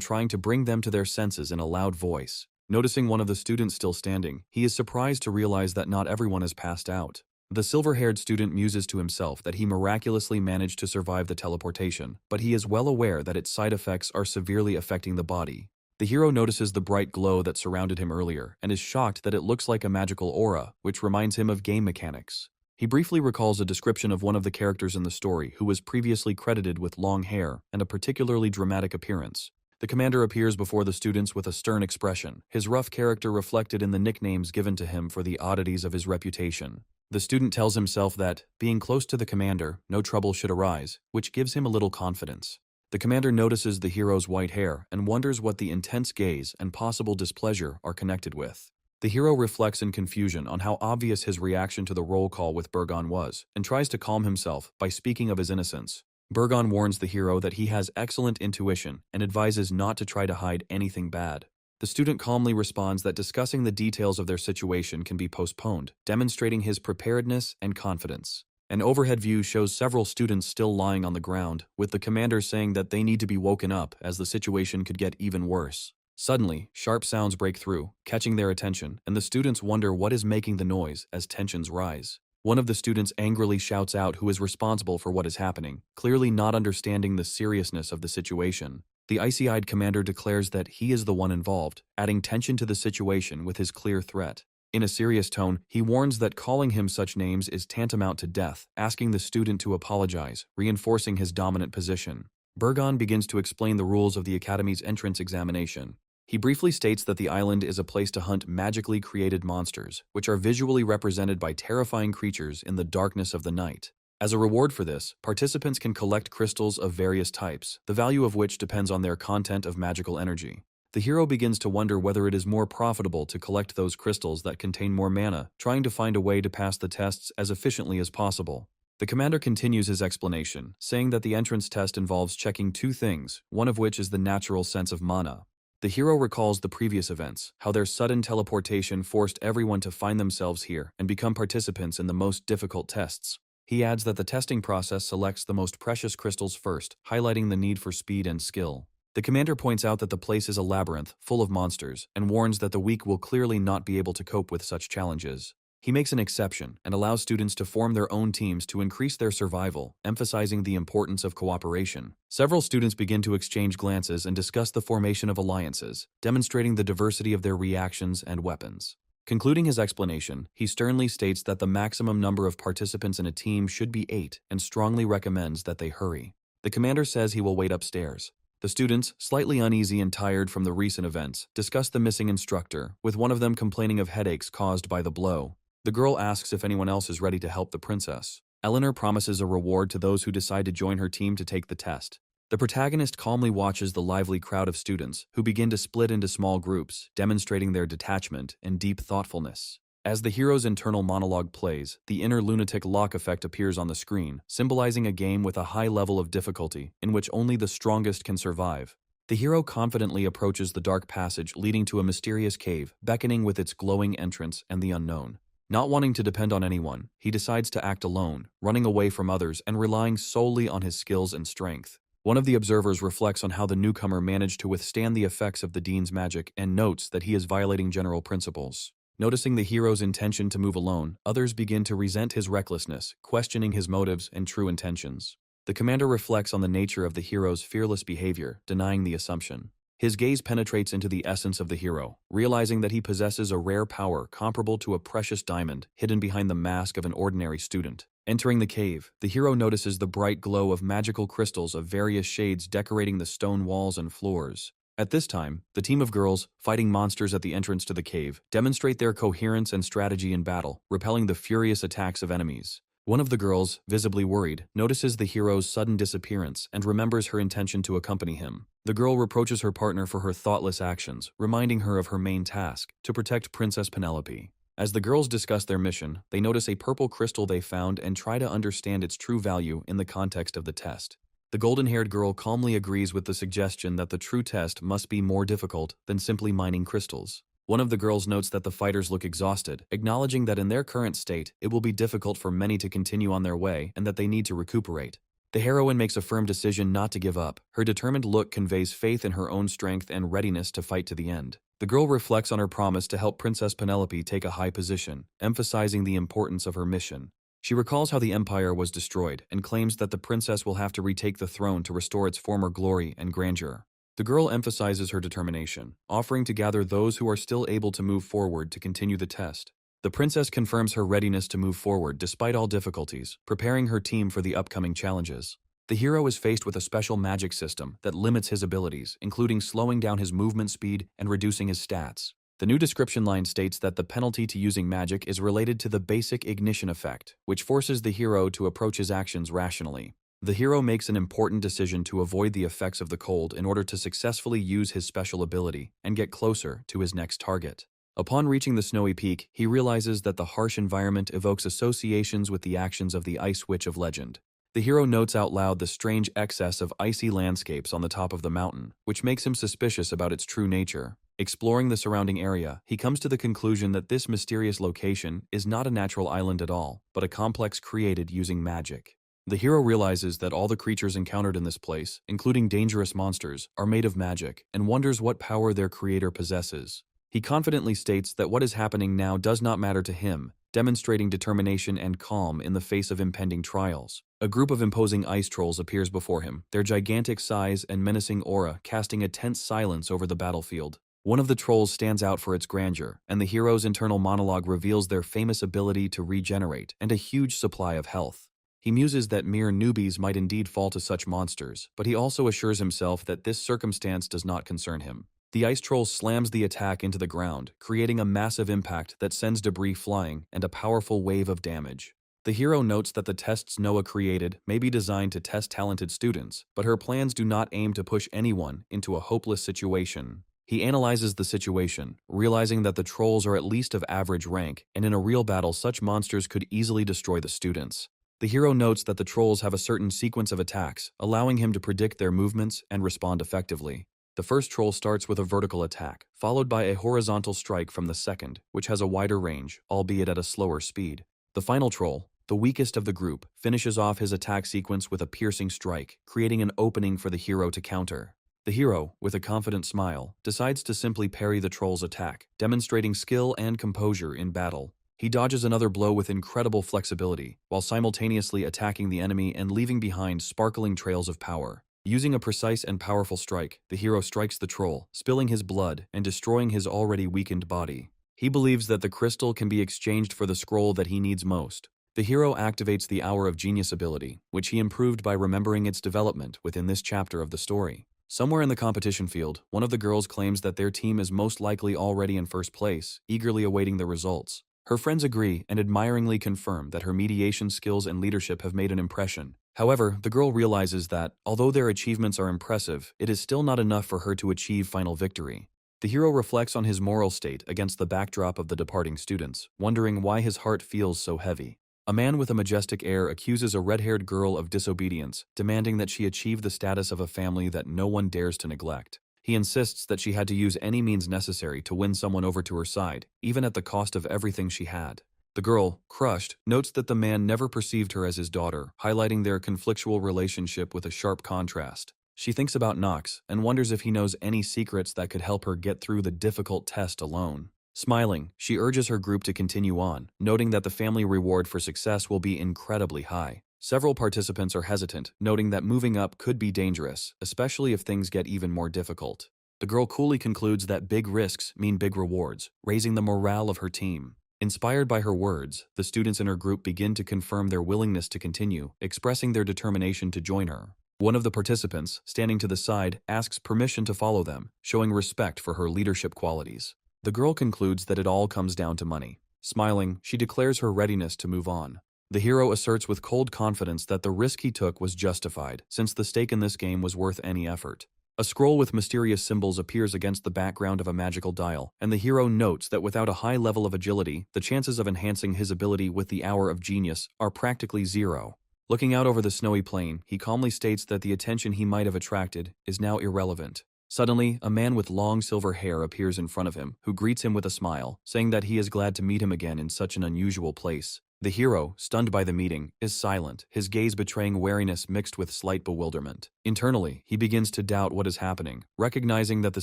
trying to bring them to their senses in a loud voice. Noticing one of the students still standing, he is surprised to realize that not everyone has passed out. The silver-haired student muses to himself that he miraculously managed to survive the teleportation, but he is well aware that its side effects are severely affecting the body. The hero notices the bright glow that surrounded him earlier and is shocked that it looks like a magical aura, which reminds him of game mechanics. He briefly recalls a description of one of the characters in the story who was previously credited with long hair and a particularly dramatic appearance. The commander appears before the students with a stern expression, his rough character reflected in the nicknames given to him for the oddities of his reputation. The student tells himself that, being close to the commander, no trouble should arise, which gives him a little confidence. The commander notices the hero's white hair and wonders what the intense gaze and possible displeasure are connected with. The hero reflects in confusion on how obvious his reaction to the roll call with Burgon was, and tries to calm himself by speaking of his innocence. Burgon warns the hero that he has excellent intuition and advises not to try to hide anything bad. The student calmly responds that discussing the details of their situation can be postponed, demonstrating his preparedness and confidence. An overhead view shows several students still lying on the ground, with the commander saying that they need to be woken up as the situation could get even worse. Suddenly, sharp sounds break through, catching their attention, and the students wonder what is making the noise as tensions rise. One of the students angrily shouts out who is responsible for what is happening, clearly not understanding the seriousness of the situation. The icy-eyed commander declares that he is the one involved, adding tension to the situation with his clear threat. In a serious tone, he warns that calling him such names is tantamount to death, asking the student to apologize, reinforcing his dominant position. Burgon begins to explain the rules of the Academy's entrance examination. He briefly states that the island is a place to hunt magically created monsters, which are visually represented by terrifying creatures in the darkness of the night. As a reward for this, participants can collect crystals of various types, the value of which depends on their content of magical energy. The hero begins to wonder whether it is more profitable to collect those crystals that contain more mana, trying to find a way to pass the tests as efficiently as possible. The commander continues his explanation, saying that the entrance test involves checking two things, one of which is the natural sense of mana. The hero recalls the previous events, how their sudden teleportation forced everyone to find themselves here and become participants in the most difficult tests. He adds that the testing process selects the most precious crystals first, highlighting the need for speed and skill. The commander points out that the place is a labyrinth, full of monsters, and warns that the weak will clearly not be able to cope with such challenges. He makes an exception and allows students to form their own teams to increase their survival, emphasizing the importance of cooperation. Several students begin to exchange glances and discuss the formation of alliances, demonstrating the diversity of their reactions and weapons. Concluding his explanation, he sternly states that the maximum number of participants in a team should be 8 and strongly recommends that they hurry. The commander says he will wait upstairs. The students, slightly uneasy and tired from the recent events, discuss the missing instructor, with one of them complaining of headaches caused by the blow. The girl asks if anyone else is ready to help the princess. Eleanor promises a reward to those who decide to join her team to take the test. The protagonist calmly watches the lively crowd of students, who begin to split into small groups, demonstrating their detachment and deep thoughtfulness. As the hero's internal monologue plays, the inner lunatic lock effect appears on the screen, symbolizing a game with a high level of difficulty, in which only the strongest can survive. The hero confidently approaches the dark passage leading to a mysterious cave, beckoning with its glowing entrance and the unknown. Not wanting to depend on anyone, he decides to act alone, running away from others and relying solely on his skills and strength. One of the observers reflects on how the newcomer managed to withstand the effects of the dean's magic and notes that he is violating general principles. Noticing the hero's intention to move alone, others begin to resent his recklessness, questioning his motives and true intentions. The commander reflects on the nature of the hero's fearless behavior, denying the assumption. His gaze penetrates into the essence of the hero, realizing that he possesses a rare power comparable to a precious diamond hidden behind the mask of an ordinary student. Entering the cave, the hero notices the bright glow of magical crystals of various shades decorating the stone walls and floors. At this time, the team of girls, fighting monsters at the entrance to the cave, demonstrate their coherence and strategy in battle, repelling the furious attacks of enemies. One of the girls, visibly worried, notices the hero's sudden disappearance and remembers her intention to accompany him. The girl reproaches her partner for her thoughtless actions, reminding her of her main task, to protect Princess Penelope. As the girls discuss their mission, they notice a purple crystal they found and try to understand its true value in the context of the test. The golden-haired girl calmly agrees with the suggestion that the true test must be more difficult than simply mining crystals. One of the girls notes that the fighters look exhausted, acknowledging that in their current state, it will be difficult for many to continue on their way and that they need to recuperate. The heroine makes a firm decision not to give up. Her determined look conveys faith in her own strength and readiness to fight to the end. The girl reflects on her promise to help Princess Penelope take a high position, emphasizing the importance of her mission. She recalls how the empire was destroyed and claims that the princess will have to retake the throne to restore its former glory and grandeur. The girl emphasizes her determination, offering to gather those who are still able to move forward to continue the test. The princess confirms her readiness to move forward despite all difficulties, preparing her team for the upcoming challenges. The hero is faced with a special magic system that limits his abilities, including slowing down his movement speed and reducing his stats. The new description line states that the penalty to using magic is related to the basic ignition effect, which forces the hero to approach his actions rationally. The hero makes an important decision to avoid the effects of the cold in order to successfully use his special ability and get closer to his next target. Upon reaching the snowy peak, he realizes that the harsh environment evokes associations with the actions of the Ice Witch of legend. The hero notes out loud the strange excess of icy landscapes on the top of the mountain, which makes him suspicious about its true nature. Exploring the surrounding area, he comes to the conclusion that this mysterious location is not a natural island at all, but a complex created using magic. The hero realizes that all the creatures encountered in this place, including dangerous monsters, are made of magic, and wonders what power their creator possesses. He confidently states that what is happening now does not matter to him, demonstrating determination and calm in the face of impending trials. A group of imposing ice trolls appears before him, their gigantic size and menacing aura casting a tense silence over the battlefield. One of the trolls stands out for its grandeur, and the hero's internal monologue reveals their famous ability to regenerate and a huge supply of health. He muses that mere newbies might indeed fall to such monsters, but he also assures himself that this circumstance does not concern him. The ice troll slams the attack into the ground, creating a massive impact that sends debris flying and a powerful wave of damage. The hero notes that the tests Noah created may be designed to test talented students, but her plans do not aim to push anyone into a hopeless situation. He analyzes the situation, realizing that the trolls are at least of average rank, and in a real battle such monsters could easily destroy the students. The hero notes that the trolls have a certain sequence of attacks, allowing him to predict their movements and respond effectively. The first troll starts with a vertical attack, followed by a horizontal strike from the second, which has a wider range, albeit at a slower speed. The final troll, the weakest of the group, finishes off his attack sequence with a piercing strike, creating an opening for the hero to counter. The hero, with a confident smile, decides to simply parry the troll's attack, demonstrating skill and composure in battle. He dodges another blow with incredible flexibility, while simultaneously attacking the enemy and leaving behind sparkling trails of power. Using a precise and powerful strike, the hero strikes the troll, spilling his blood and destroying his already weakened body. He believes that the crystal can be exchanged for the scroll that he needs most. The hero activates the Hour of Genius ability, which he improved by remembering its development within this chapter of the story. Somewhere in the competition field, one of the girls claims that their team is most likely already in first place, eagerly awaiting the results. Her friends agree and admiringly confirm that her mediation skills and leadership have made an impression. However, the girl realizes that, although their achievements are impressive, it is still not enough for her to achieve final victory. The hero reflects on his moral state against the backdrop of the departing students, wondering why his heart feels so heavy. A man with a majestic air accuses a red-haired girl of disobedience, demanding that she achieve the status of a family that no one dares to neglect. He insists that she had to use any means necessary to win someone over to her side, even at the cost of everything she had. The girl, crushed, notes that the man never perceived her as his daughter, highlighting their conflictual relationship with a sharp contrast. She thinks about Knox and wonders if he knows any secrets that could help her get through the difficult test alone. Smiling, she urges her group to continue on, noting that the family reward for success will be incredibly high. Several participants are hesitant, noting that moving up could be dangerous, especially if things get even more difficult. The girl coolly concludes that big risks mean big rewards, raising the morale of her team. Inspired by her words, the students in her group begin to confirm their willingness to continue, expressing their determination to join her. One of the participants, standing to the side, asks permission to follow them, showing respect for her leadership qualities. The girl concludes that it all comes down to money. Smiling, she declares her readiness to move on. The hero asserts with cold confidence that the risk he took was justified, since the stake in this game was worth any effort. A scroll with mysterious symbols appears against the background of a magical dial, and the hero notes that without a high level of agility, the chances of enhancing his ability with the Hour of Genius are practically zero. Looking out over the snowy plain, he calmly states that the attention he might have attracted is now irrelevant. Suddenly, a man with long silver hair appears in front of him, who greets him with a smile, saying that he is glad to meet him again in such an unusual place. The hero, stunned by the meeting, is silent, his gaze betraying wariness mixed with slight bewilderment. Internally, he begins to doubt what is happening, recognizing that the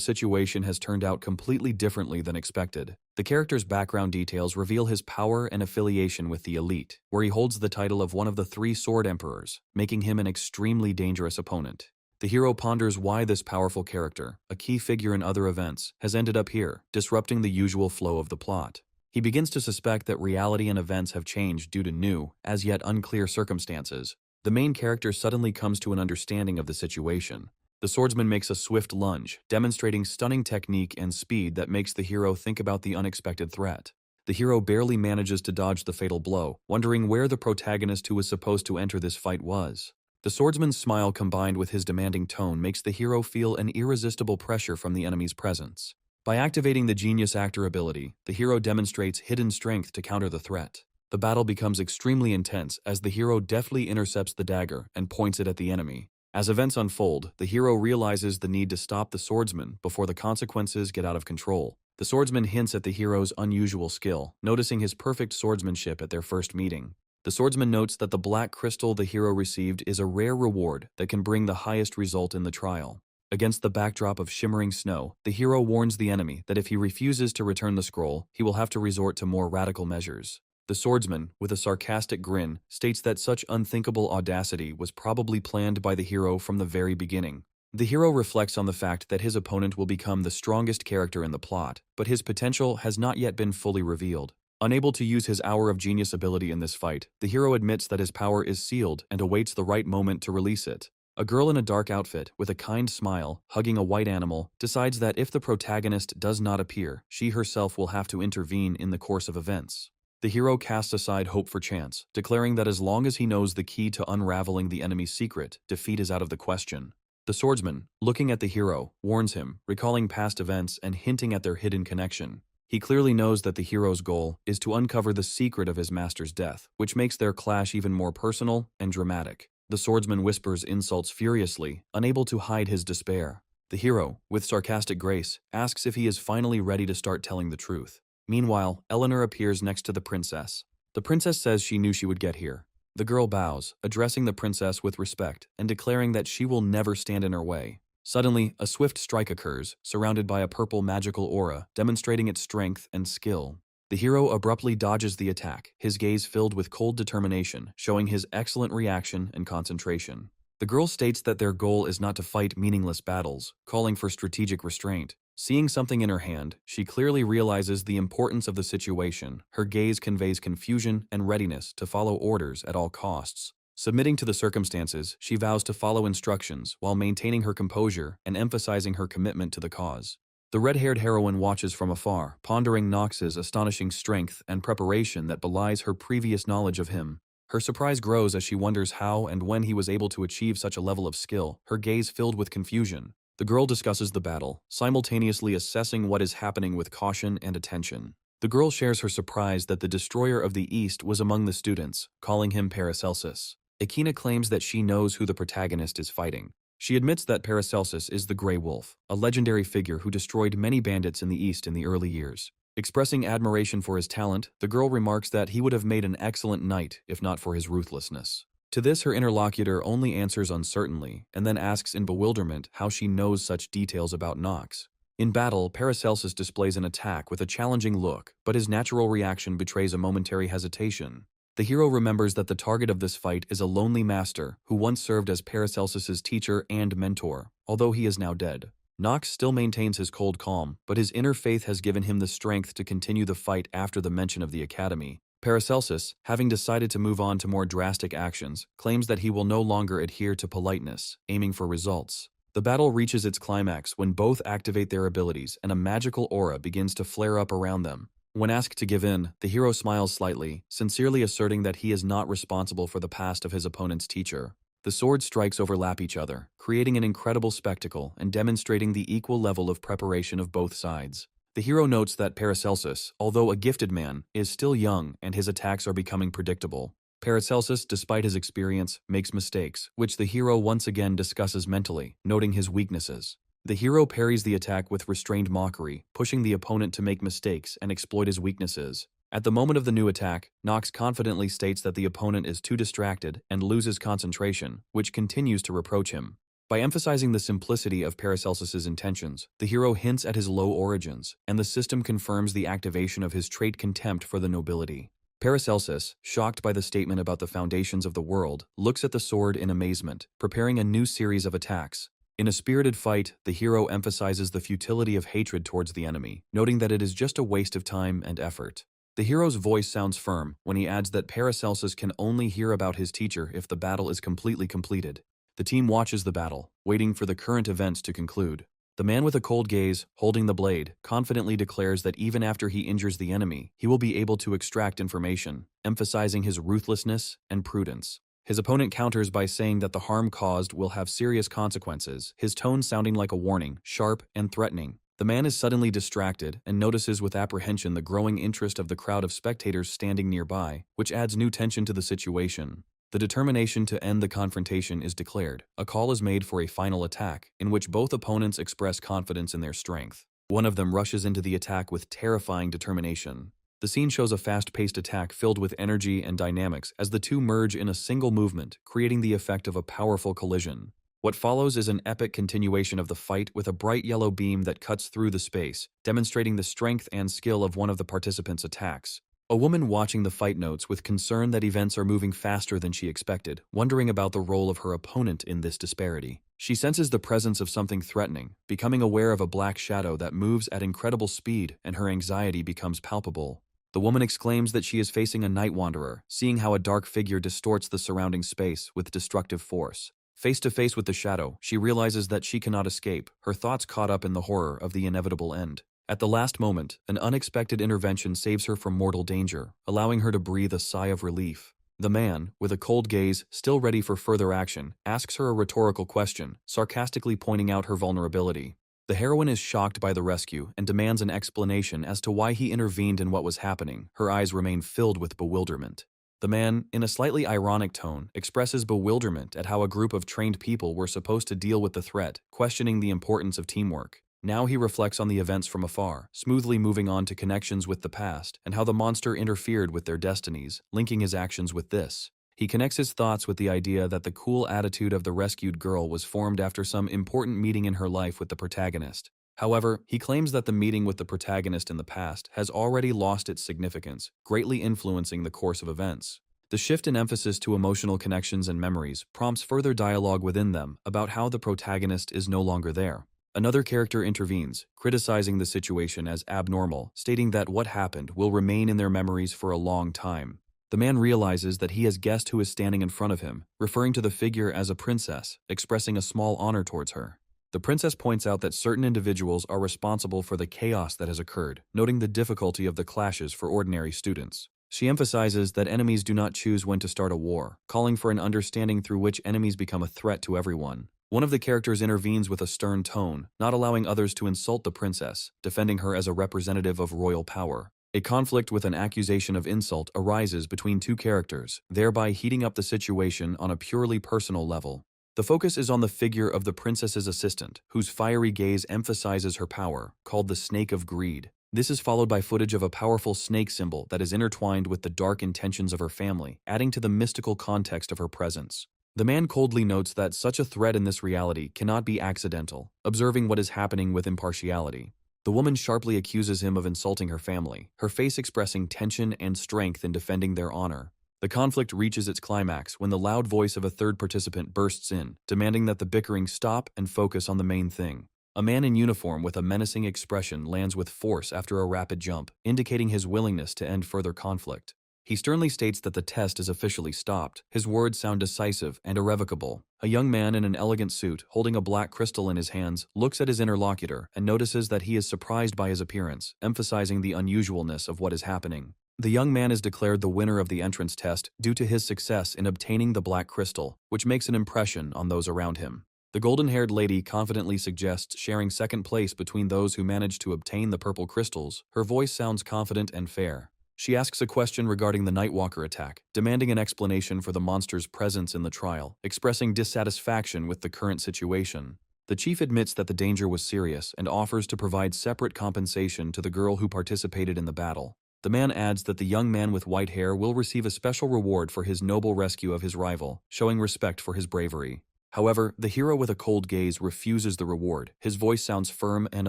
situation has turned out completely differently than expected. The character's background details reveal his power and affiliation with the elite, where he holds the title of one of the 3 sword emperors, making him an extremely dangerous opponent. The hero ponders why this powerful character, a key figure in other events, has ended up here, disrupting the usual flow of the plot. He begins to suspect that reality and events have changed due to new, as yet unclear circumstances. The main character suddenly comes to an understanding of the situation. The swordsman makes a swift lunge, demonstrating stunning technique and speed that makes the hero think about the unexpected threat. The hero barely manages to dodge the fatal blow, wondering where the protagonist who was supposed to enter this fight was. The swordsman's smile combined with his demanding tone makes the hero feel an irresistible pressure from the enemy's presence. By activating the Genius Actor ability, the hero demonstrates hidden strength to counter the threat. The battle becomes extremely intense as the hero deftly intercepts the dagger and points it at the enemy. As events unfold, the hero realizes the need to stop the swordsman before the consequences get out of control. The swordsman hints at the hero's unusual skill, noticing his perfect swordsmanship at their first meeting. The swordsman notes that the black crystal the hero received is a rare reward that can bring the highest result in the trial. Against the backdrop of shimmering snow, the hero warns the enemy that if he refuses to return the scroll, he will have to resort to more radical measures. The swordsman, with a sarcastic grin, states that such unthinkable audacity was probably planned by the hero from the very beginning. The hero reflects on the fact that his opponent will become the strongest character in the plot, but his potential has not yet been fully revealed. Unable to use his Hour of Genius ability in this fight, the hero admits that his power is sealed and awaits the right moment to release it. A girl in a dark outfit, with a kind smile, hugging a white animal, decides that if the protagonist does not appear, she herself will have to intervene in the course of events. The hero casts aside hope for chance, declaring that as long as he knows the key to unraveling the enemy's secret, defeat is out of the question. The swordsman, looking at the hero, warns him, recalling past events and hinting at their hidden connection. He clearly knows that the hero's goal is to uncover the secret of his master's death, which makes their clash even more personal and dramatic. The swordsman whispers insults furiously, unable to hide his despair. The hero, with sarcastic grace, asks if he is finally ready to start telling the truth. Meanwhile, Eleanor appears next to the princess. The princess says she knew she would get here. The girl bows, addressing the princess with respect and declaring that she will never stand in her way. Suddenly, a swift strike occurs, surrounded by a purple magical aura, demonstrating its strength and skill. The hero abruptly dodges the attack, his gaze filled with cold determination, showing his excellent reaction and concentration. The girl states that their goal is not to fight meaningless battles, calling for strategic restraint. Seeing something in her hand, she clearly realizes the importance of the situation. Her gaze conveys confusion and readiness to follow orders at all costs. Submitting to the circumstances, she vows to follow instructions while maintaining her composure and emphasizing her commitment to the cause. The red-haired heroine watches from afar, pondering Nox's astonishing strength and preparation that belies her previous knowledge of him. Her surprise grows as she wonders how and when he was able to achieve such a level of skill, her gaze filled with confusion. The girl discusses the battle, simultaneously assessing what is happening with caution and attention. The girl shares her surprise that the Destroyer of the East was among the students, calling him Paracelsus. Akina claims that she knows who the protagonist is fighting. She admits that Paracelsus is the Grey Wolf, a legendary figure who destroyed many bandits in the East in the early years. Expressing admiration for his talent, the girl remarks that he would have made an excellent knight if not for his ruthlessness. To this, her interlocutor only answers uncertainly, and then asks in bewilderment how she knows such details about Nox. In battle, Paracelsus displays an attack with a challenging look, but his natural reaction betrays a momentary hesitation. The hero remembers that the target of this fight is a lonely master who once served as Paracelsus's teacher and mentor, although he is now dead. Nox still maintains his cold calm, but his inner faith has given him the strength to continue the fight after the mention of the academy. Paracelsus, having decided to move on to more drastic actions, claims that he will no longer adhere to politeness, aiming for results. The battle reaches its climax when both activate their abilities and a magical aura begins to flare up around them. When asked to give in, the hero smiles slightly, sincerely asserting that he is not responsible for the past of his opponent's teacher. The sword strikes overlap each other, creating an incredible spectacle and demonstrating the equal level of preparation of both sides. The hero notes that Paracelsus, although a gifted man, is still young and his attacks are becoming predictable. Paracelsus, despite his experience, makes mistakes, which the hero once again discusses mentally, noting his weaknesses. The hero parries the attack with restrained mockery, pushing the opponent to make mistakes and exploit his weaknesses. At the moment of the new attack, Nox confidently states that the opponent is too distracted and loses concentration, which continues to reproach him. By emphasizing the simplicity of Paracelsus's intentions, the hero hints at his low origins, and the system confirms the activation of his trait contempt for the nobility. Paracelsus, shocked by the statement about the foundations of the world, looks at the sword in amazement, preparing a new series of attacks. In a spirited fight, the hero emphasizes the futility of hatred towards the enemy, noting that it is just a waste of time and effort. The hero's voice sounds firm when he adds that Paracelsus can only hear about his teacher if the battle is completely completed. The team watches the battle, waiting for the current events to conclude. The man with a cold gaze, holding the blade, confidently declares that even after he injures the enemy, he will be able to extract information, emphasizing his ruthlessness and prudence. His opponent counters by saying that the harm caused will have serious consequences, his tone sounding like a warning, sharp and threatening. The man is suddenly distracted and notices with apprehension the growing interest of the crowd of spectators standing nearby, which adds new tension to the situation. The determination to end the confrontation is declared. A call is made for a final attack, in which both opponents express confidence in their strength. One of them rushes into the attack with terrifying determination. The scene shows a fast-paced attack filled with energy and dynamics as the two merge in a single movement, creating the effect of a powerful collision. What follows is an epic continuation of the fight with a bright yellow beam that cuts through the space, demonstrating the strength and skill of one of the participants' attacks. A woman watching the fight notes with concern that events are moving faster than she expected, wondering about the role of her opponent in this disparity. She senses the presence of something threatening, becoming aware of a black shadow that moves at incredible speed, and her anxiety becomes palpable. The woman exclaims that she is facing a night wanderer, seeing how a dark figure distorts the surrounding space with destructive force. Face to face with the shadow, she realizes that she cannot escape, her thoughts caught up in the horror of the inevitable end. At the last moment, an unexpected intervention saves her from mortal danger, allowing her to breathe a sigh of relief. The man, with a cold gaze, still ready for further action, asks her a rhetorical question, sarcastically pointing out her vulnerability. The heroine is shocked by the rescue and demands an explanation as to why he intervened in what was happening. Her eyes remain filled with bewilderment. The man, in a slightly ironic tone, expresses bewilderment at how a group of trained people were supposed to deal with the threat, questioning the importance of teamwork. Now he reflects on the events from afar, smoothly moving on to connections with the past and how the monster interfered with their destinies, linking his actions with this. He connects his thoughts with the idea that the cool attitude of the rescued girl was formed after some important meeting in her life with the protagonist. However, he claims that the meeting with the protagonist in the past has already lost its significance, greatly influencing the course of events. The shift in emphasis to emotional connections and memories prompts further dialogue within them about how the protagonist is no longer there. Another character intervenes, criticizing the situation as abnormal, stating that what happened will remain in their memories for a long time. The man realizes that he has guessed who is standing in front of him, referring to the figure as a princess, expressing a small honor towards her. The princess points out that certain individuals are responsible for the chaos that has occurred, noting the difficulty of the clashes for ordinary students. She emphasizes that enemies do not choose when to start a war, calling for an understanding through which enemies become a threat to everyone. One of the characters intervenes with a stern tone, not allowing others to insult the princess, defending her as a representative of royal power. A conflict with an accusation of insult arises between two characters, thereby heating up the situation on a purely personal level. The focus is on the figure of the princess's assistant, whose fiery gaze emphasizes her power, called the Snake of Greed. This is followed by footage of a powerful snake symbol that is intertwined with the dark intentions of her family, adding to the mystical context of her presence. The man coldly notes that such a threat in this reality cannot be accidental, observing what is happening with impartiality. The woman sharply accuses him of insulting her family, her face expressing tension and strength in defending their honor. The conflict reaches its climax when the loud voice of a third participant bursts in, demanding that the bickering stop and focus on the main thing. A man in uniform with a menacing expression lands with force after a rapid jump, indicating his willingness to end further conflict. He sternly states that the test is officially stopped. His words sound decisive and irrevocable. A young man in an elegant suit, holding a black crystal in his hands, looks at his interlocutor and notices that he is surprised by his appearance, emphasizing the unusualness of what is happening. The young man is declared the winner of the entrance test due to his success in obtaining the black crystal, which makes an impression on those around him. The golden-haired lady confidently suggests sharing second place between those who manage to obtain the purple crystals. Her voice sounds confident and fair. She asks a question regarding the Nightwalker attack, demanding an explanation for the monster's presence in the trial, expressing dissatisfaction with the current situation. The chief admits that the danger was serious and offers to provide separate compensation to the girl who participated in the battle. The man adds that the young man with white hair will receive a special reward for his noble rescue of his rival, showing respect for his bravery. However, the hero with a cold gaze refuses the reward. His voice sounds firm and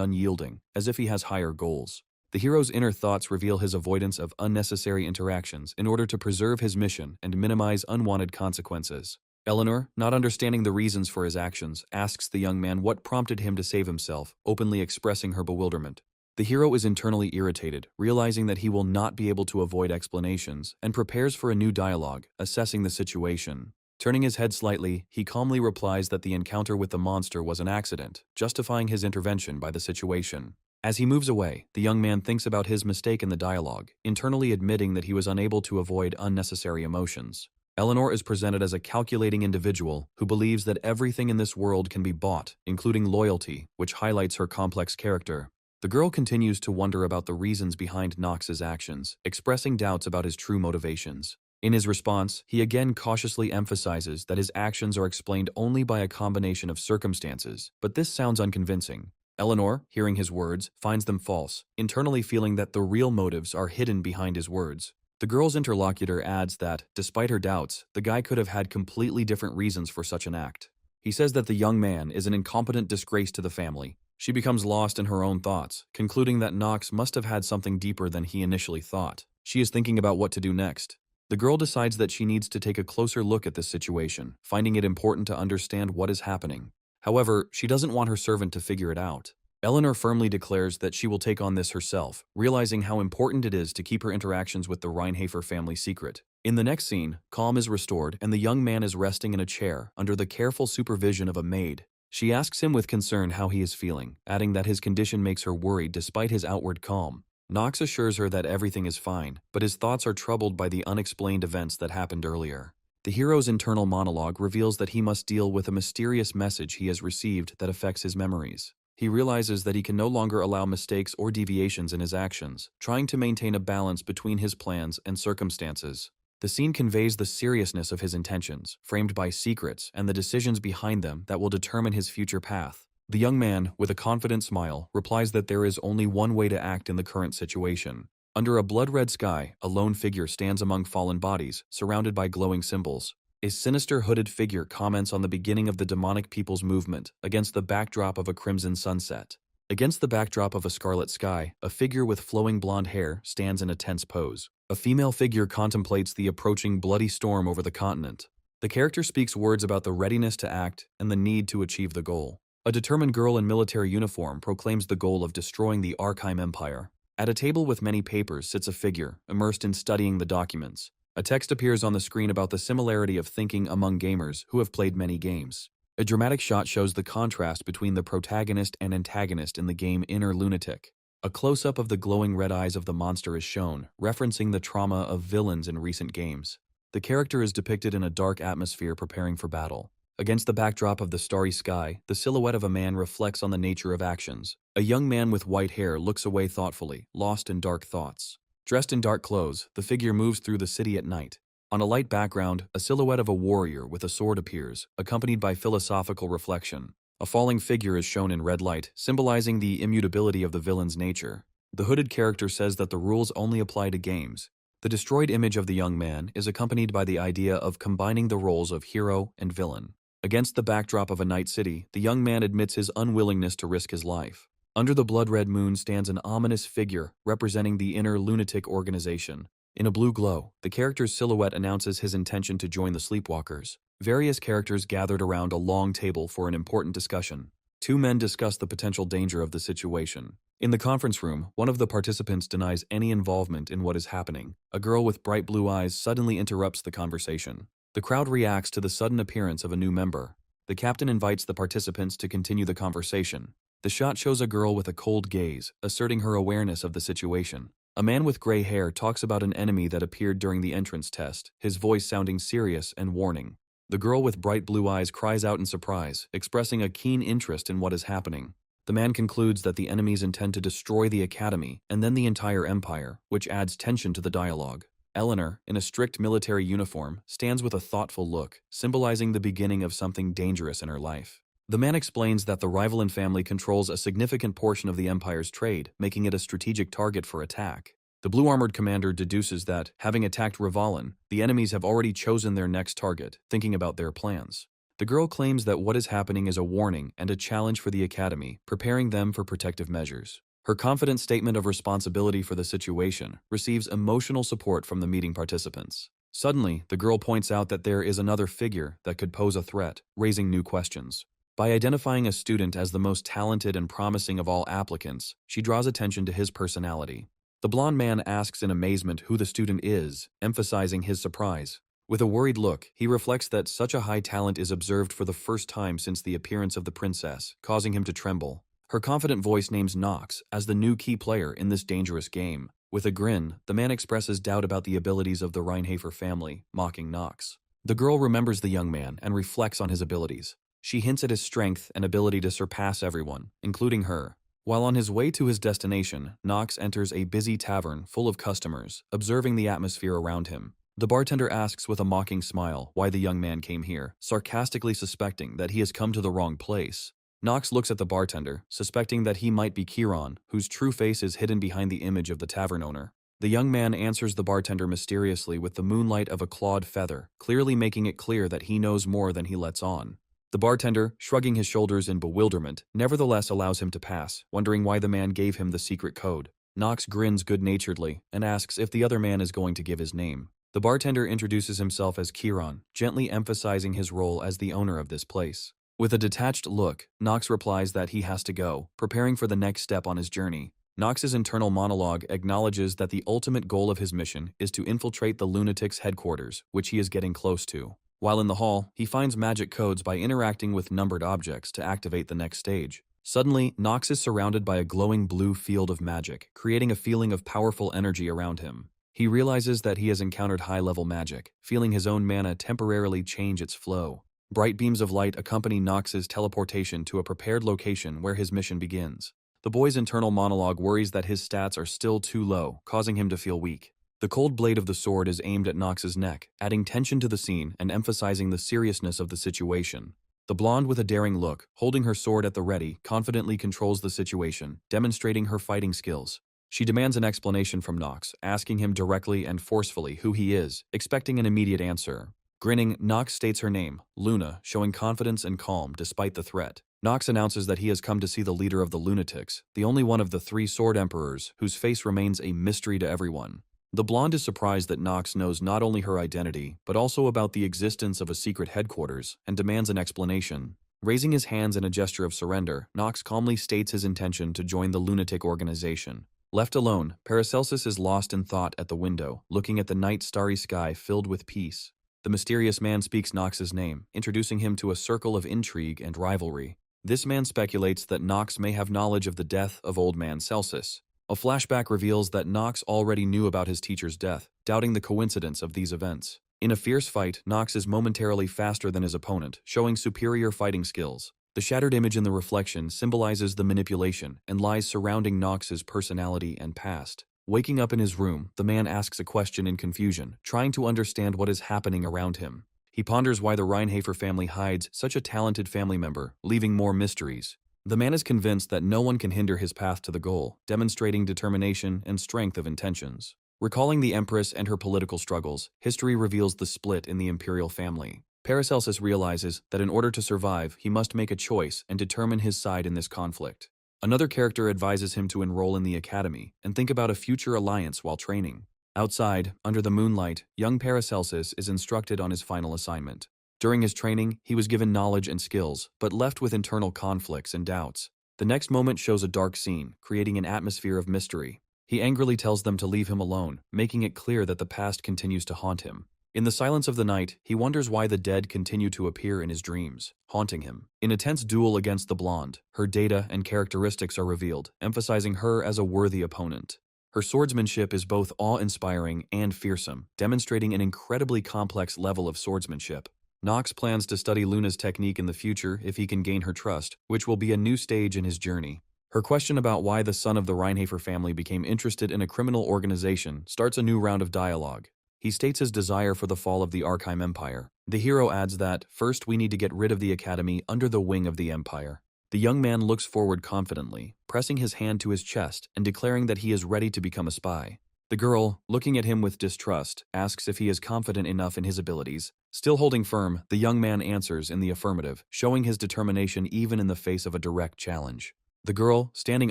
unyielding, as if he has higher goals. The hero's inner thoughts reveal his avoidance of unnecessary interactions in order to preserve his mission and minimize unwanted consequences. Eleanor, not understanding the reasons for his actions, asks the young man what prompted him to save himself, openly expressing her bewilderment. The hero is internally irritated, realizing that he will not be able to avoid explanations, and prepares for a new dialogue, assessing the situation. Turning his head slightly, he calmly replies that the encounter with the monster was an accident, justifying his intervention by the situation. As he moves away, the young man thinks about his mistake in the dialogue, internally admitting that he was unable to avoid unnecessary emotions. Eleanor is presented as a calculating individual who believes that everything in this world can be bought, including loyalty, which highlights her complex character. The girl continues to wonder about the reasons behind Knox's actions, expressing doubts about his true motivations. In his response, he again cautiously emphasizes that his actions are explained only by a combination of circumstances, but this sounds unconvincing. Eleanor, hearing his words, finds them false, internally feeling that the real motives are hidden behind his words. The girl's interlocutor adds that, despite her doubts, the guy could have had completely different reasons for such an act. He says that the young man is an incompetent disgrace to the family. She becomes lost in her own thoughts, concluding that Knox must have had something deeper than he initially thought. She is thinking about what to do next. The girl decides that she needs to take a closer look at this situation, finding it important to understand what is happening. However, she doesn't want her servant to figure it out. Eleanor firmly declares that she will take on this herself, realizing how important it is to keep her interactions with the Reinhafer family secret. In the next scene, calm is restored and the young man is resting in a chair under the careful supervision of a maid. She asks him with concern how he is feeling, adding that his condition makes her worried despite his outward calm. Knox assures her that everything is fine, but his thoughts are troubled by the unexplained events that happened earlier. The hero's internal monologue reveals that he must deal with a mysterious message he has received that affects his memories. He realizes that he can no longer allow mistakes or deviations in his actions, trying to maintain a balance between his plans and circumstances. The scene conveys the seriousness of his intentions, framed by secrets and the decisions behind them that will determine his future path. The young man, with a confident smile, replies that there is only one way to act in the current situation. Under a blood-red sky, a lone figure stands among fallen bodies, surrounded by glowing symbols. A sinister hooded figure comments on the beginning of the demonic people's movement against the backdrop of a crimson sunset. Against the backdrop of a scarlet sky, a figure with flowing blonde hair stands in a tense pose. A female figure contemplates the approaching bloody storm over the continent. The character speaks words about the readiness to act and the need to achieve the goal. A determined girl in military uniform proclaims the goal of destroying the Archime Empire. At a table with many papers sits a figure, immersed in studying the documents. A text appears on the screen about the similarity of thinking among gamers who have played many games. A dramatic shot shows the contrast between the protagonist and antagonist in the game Inner Lunatic. A close-up of the glowing red eyes of the monster is shown, referencing the trauma of villains in recent games. The character is depicted in a dark atmosphere preparing for battle. Against the backdrop of the starry sky, the silhouette of a man reflects on the nature of actions. A young man with white hair looks away thoughtfully, lost in dark thoughts. Dressed in dark clothes, the figure moves through the city at night. On a light background, a silhouette of a warrior with a sword appears, accompanied by philosophical reflection. A falling figure is shown in red light, symbolizing the immutability of the villain's nature. The hooded character says that the rules only apply to games. The destroyed image of the young man is accompanied by the idea of combining the roles of hero and villain. Against the backdrop of a night city, the young man admits his unwillingness to risk his life. Under the blood-red moon stands an ominous figure representing the Inner Lunatic organization. In a blue glow, the character's silhouette announces his intention to join the Sleepwalkers. Various characters gathered around a long table for an important discussion. Two men discuss the potential danger of the situation. In the conference room, one of the participants denies any involvement in what is happening. A girl with bright blue eyes suddenly interrupts the conversation. The crowd reacts to the sudden appearance of a new member. The captain invites the participants to continue the conversation. The shot shows a girl with a cold gaze, asserting her awareness of the situation. A man with gray hair talks about an enemy that appeared during the entrance test, his voice sounding serious and warning. The girl with bright blue eyes cries out in surprise, expressing a keen interest in what is happening. The man concludes that the enemies intend to destroy the academy and then the entire empire, which adds tension to the dialogue. Eleanor, in a strict military uniform, stands with a thoughtful look, symbolizing the beginning of something dangerous in her life. The man explains that the Rivalan family controls a significant portion of the empire's trade, making it a strategic target for attack. The blue-armored commander deduces that, having attacked Rivalan, the enemies have already chosen their next target, thinking about their plans. The girl claims that what is happening is a warning and a challenge for the academy, preparing them for protective measures. Her confident statement of responsibility for the situation receives emotional support from the meeting participants. Suddenly, the girl points out that there is another figure that could pose a threat, raising new questions. By identifying a student as the most talented and promising of all applicants, she draws attention to his personality. The blond man asks in amazement who the student is, emphasizing his surprise. With a worried look, he reflects that such a high talent is observed for the first time since the appearance of the princess, causing him to tremble. Her confident voice names Nox as the new key player in this dangerous game. With a grin, the man expresses doubt about the abilities of the Reinhafer family, mocking Nox. The girl remembers the young man and reflects on his abilities. She hints at his strength and ability to surpass everyone, including her. While on his way to his destination, Nox enters a busy tavern full of customers, observing the atmosphere around him. The bartender asks with a mocking smile why the young man came here, sarcastically suspecting that he has come to the wrong place. Nox looks at the bartender, suspecting that he might be Chiron, whose true face is hidden behind the image of the tavern owner. The young man answers the bartender mysteriously with the moonlight of a clawed feather, clearly making it clear that he knows more than he lets on. The bartender, shrugging his shoulders in bewilderment, nevertheless allows him to pass, wondering why the man gave him the secret code. Nox grins good-naturedly and asks if the other man is going to give his name. The bartender introduces himself as Chiron, gently emphasizing his role as the owner of this place. With a detached look, Nox replies that he has to go, preparing for the next step on his journey. Nox's internal monologue acknowledges that the ultimate goal of his mission is to infiltrate the lunatics' headquarters, which he is getting close to. While in the hall, he finds magic codes by interacting with numbered objects to activate the next stage. Suddenly, Nox is surrounded by a glowing blue field of magic, creating a feeling of powerful energy around him. He realizes that he has encountered high-level magic, feeling his own mana temporarily change its flow. Bright beams of light accompany Nox's teleportation to a prepared location where his mission begins. The boy's internal monologue worries that his stats are still too low, causing him to feel weak. The cold blade of the sword is aimed at Nox's neck, adding tension to the scene and emphasizing the seriousness of the situation. The blonde with a daring look, holding her sword at the ready, confidently controls the situation, demonstrating her fighting skills. She demands an explanation from Nox, asking him directly and forcefully who he is, expecting an immediate answer. Grinning, Nox states her name, Luna, showing confidence and calm despite the threat. Nox announces that he has come to see the leader of the lunatics, the only one of the 3 sword emperors whose face remains a mystery to everyone. The blonde is surprised that Nox knows not only her identity, but also about the existence of a secret headquarters, and demands an explanation. Raising his hands in a gesture of surrender, Nox calmly states his intention to join the lunatic organization. Left alone, Paracelsus is lost in thought at the window, looking at the night starry sky filled with peace. The mysterious man speaks Nox's name, introducing him to a circle of intrigue and rivalry. This man speculates that Nox may have knowledge of the death of old man Celsus. A flashback reveals that Nox already knew about his teacher's death, doubting the coincidence of these events. In a fierce fight, Nox is momentarily faster than his opponent, showing superior fighting skills. The shattered image in the reflection symbolizes the manipulation and lies surrounding Nox's personality and past. Waking up in his room, the man asks a question in confusion, trying to understand what is happening around him. He ponders why the Reinhafer family hides such a talented family member, leaving more mysteries. The man is convinced that no one can hinder his path to the goal, demonstrating determination and strength of intentions. Recalling the Empress and her political struggles, history reveals the split in the imperial family. Paracelsus realizes that in order to survive, he must make a choice and determine his side in this conflict. Another character advises him to enroll in the academy and think about a future alliance while training. Outside, under the moonlight, young Paracelsus is instructed on his final assignment. During his training, he was given knowledge and skills, but left with internal conflicts and doubts. The next moment shows a dark scene, creating an atmosphere of mystery. He angrily tells them to leave him alone, making it clear that the past continues to haunt him. In the silence of the night, he wonders why the dead continue to appear in his dreams, haunting him. In a tense duel against the blonde, her data and characteristics are revealed, emphasizing her as a worthy opponent. Her swordsmanship is both awe-inspiring and fearsome, demonstrating an incredibly complex level of swordsmanship. Nox plans to study Luna's technique in the future if he can gain her trust, which will be a new stage in his journey. Her question about why the son of the Reinhafer family became interested in a criminal organization starts a new round of dialogue. He states his desire for the fall of the Archheim Empire. The hero adds that, first we need to get rid of the Academy under the wing of the Empire. The young man looks forward confidently, pressing his hand to his chest and declaring that he is ready to become a spy. The girl, looking at him with distrust, asks if he is confident enough in his abilities. Still holding firm, the young man answers in the affirmative, showing his determination even in the face of a direct challenge. The girl, standing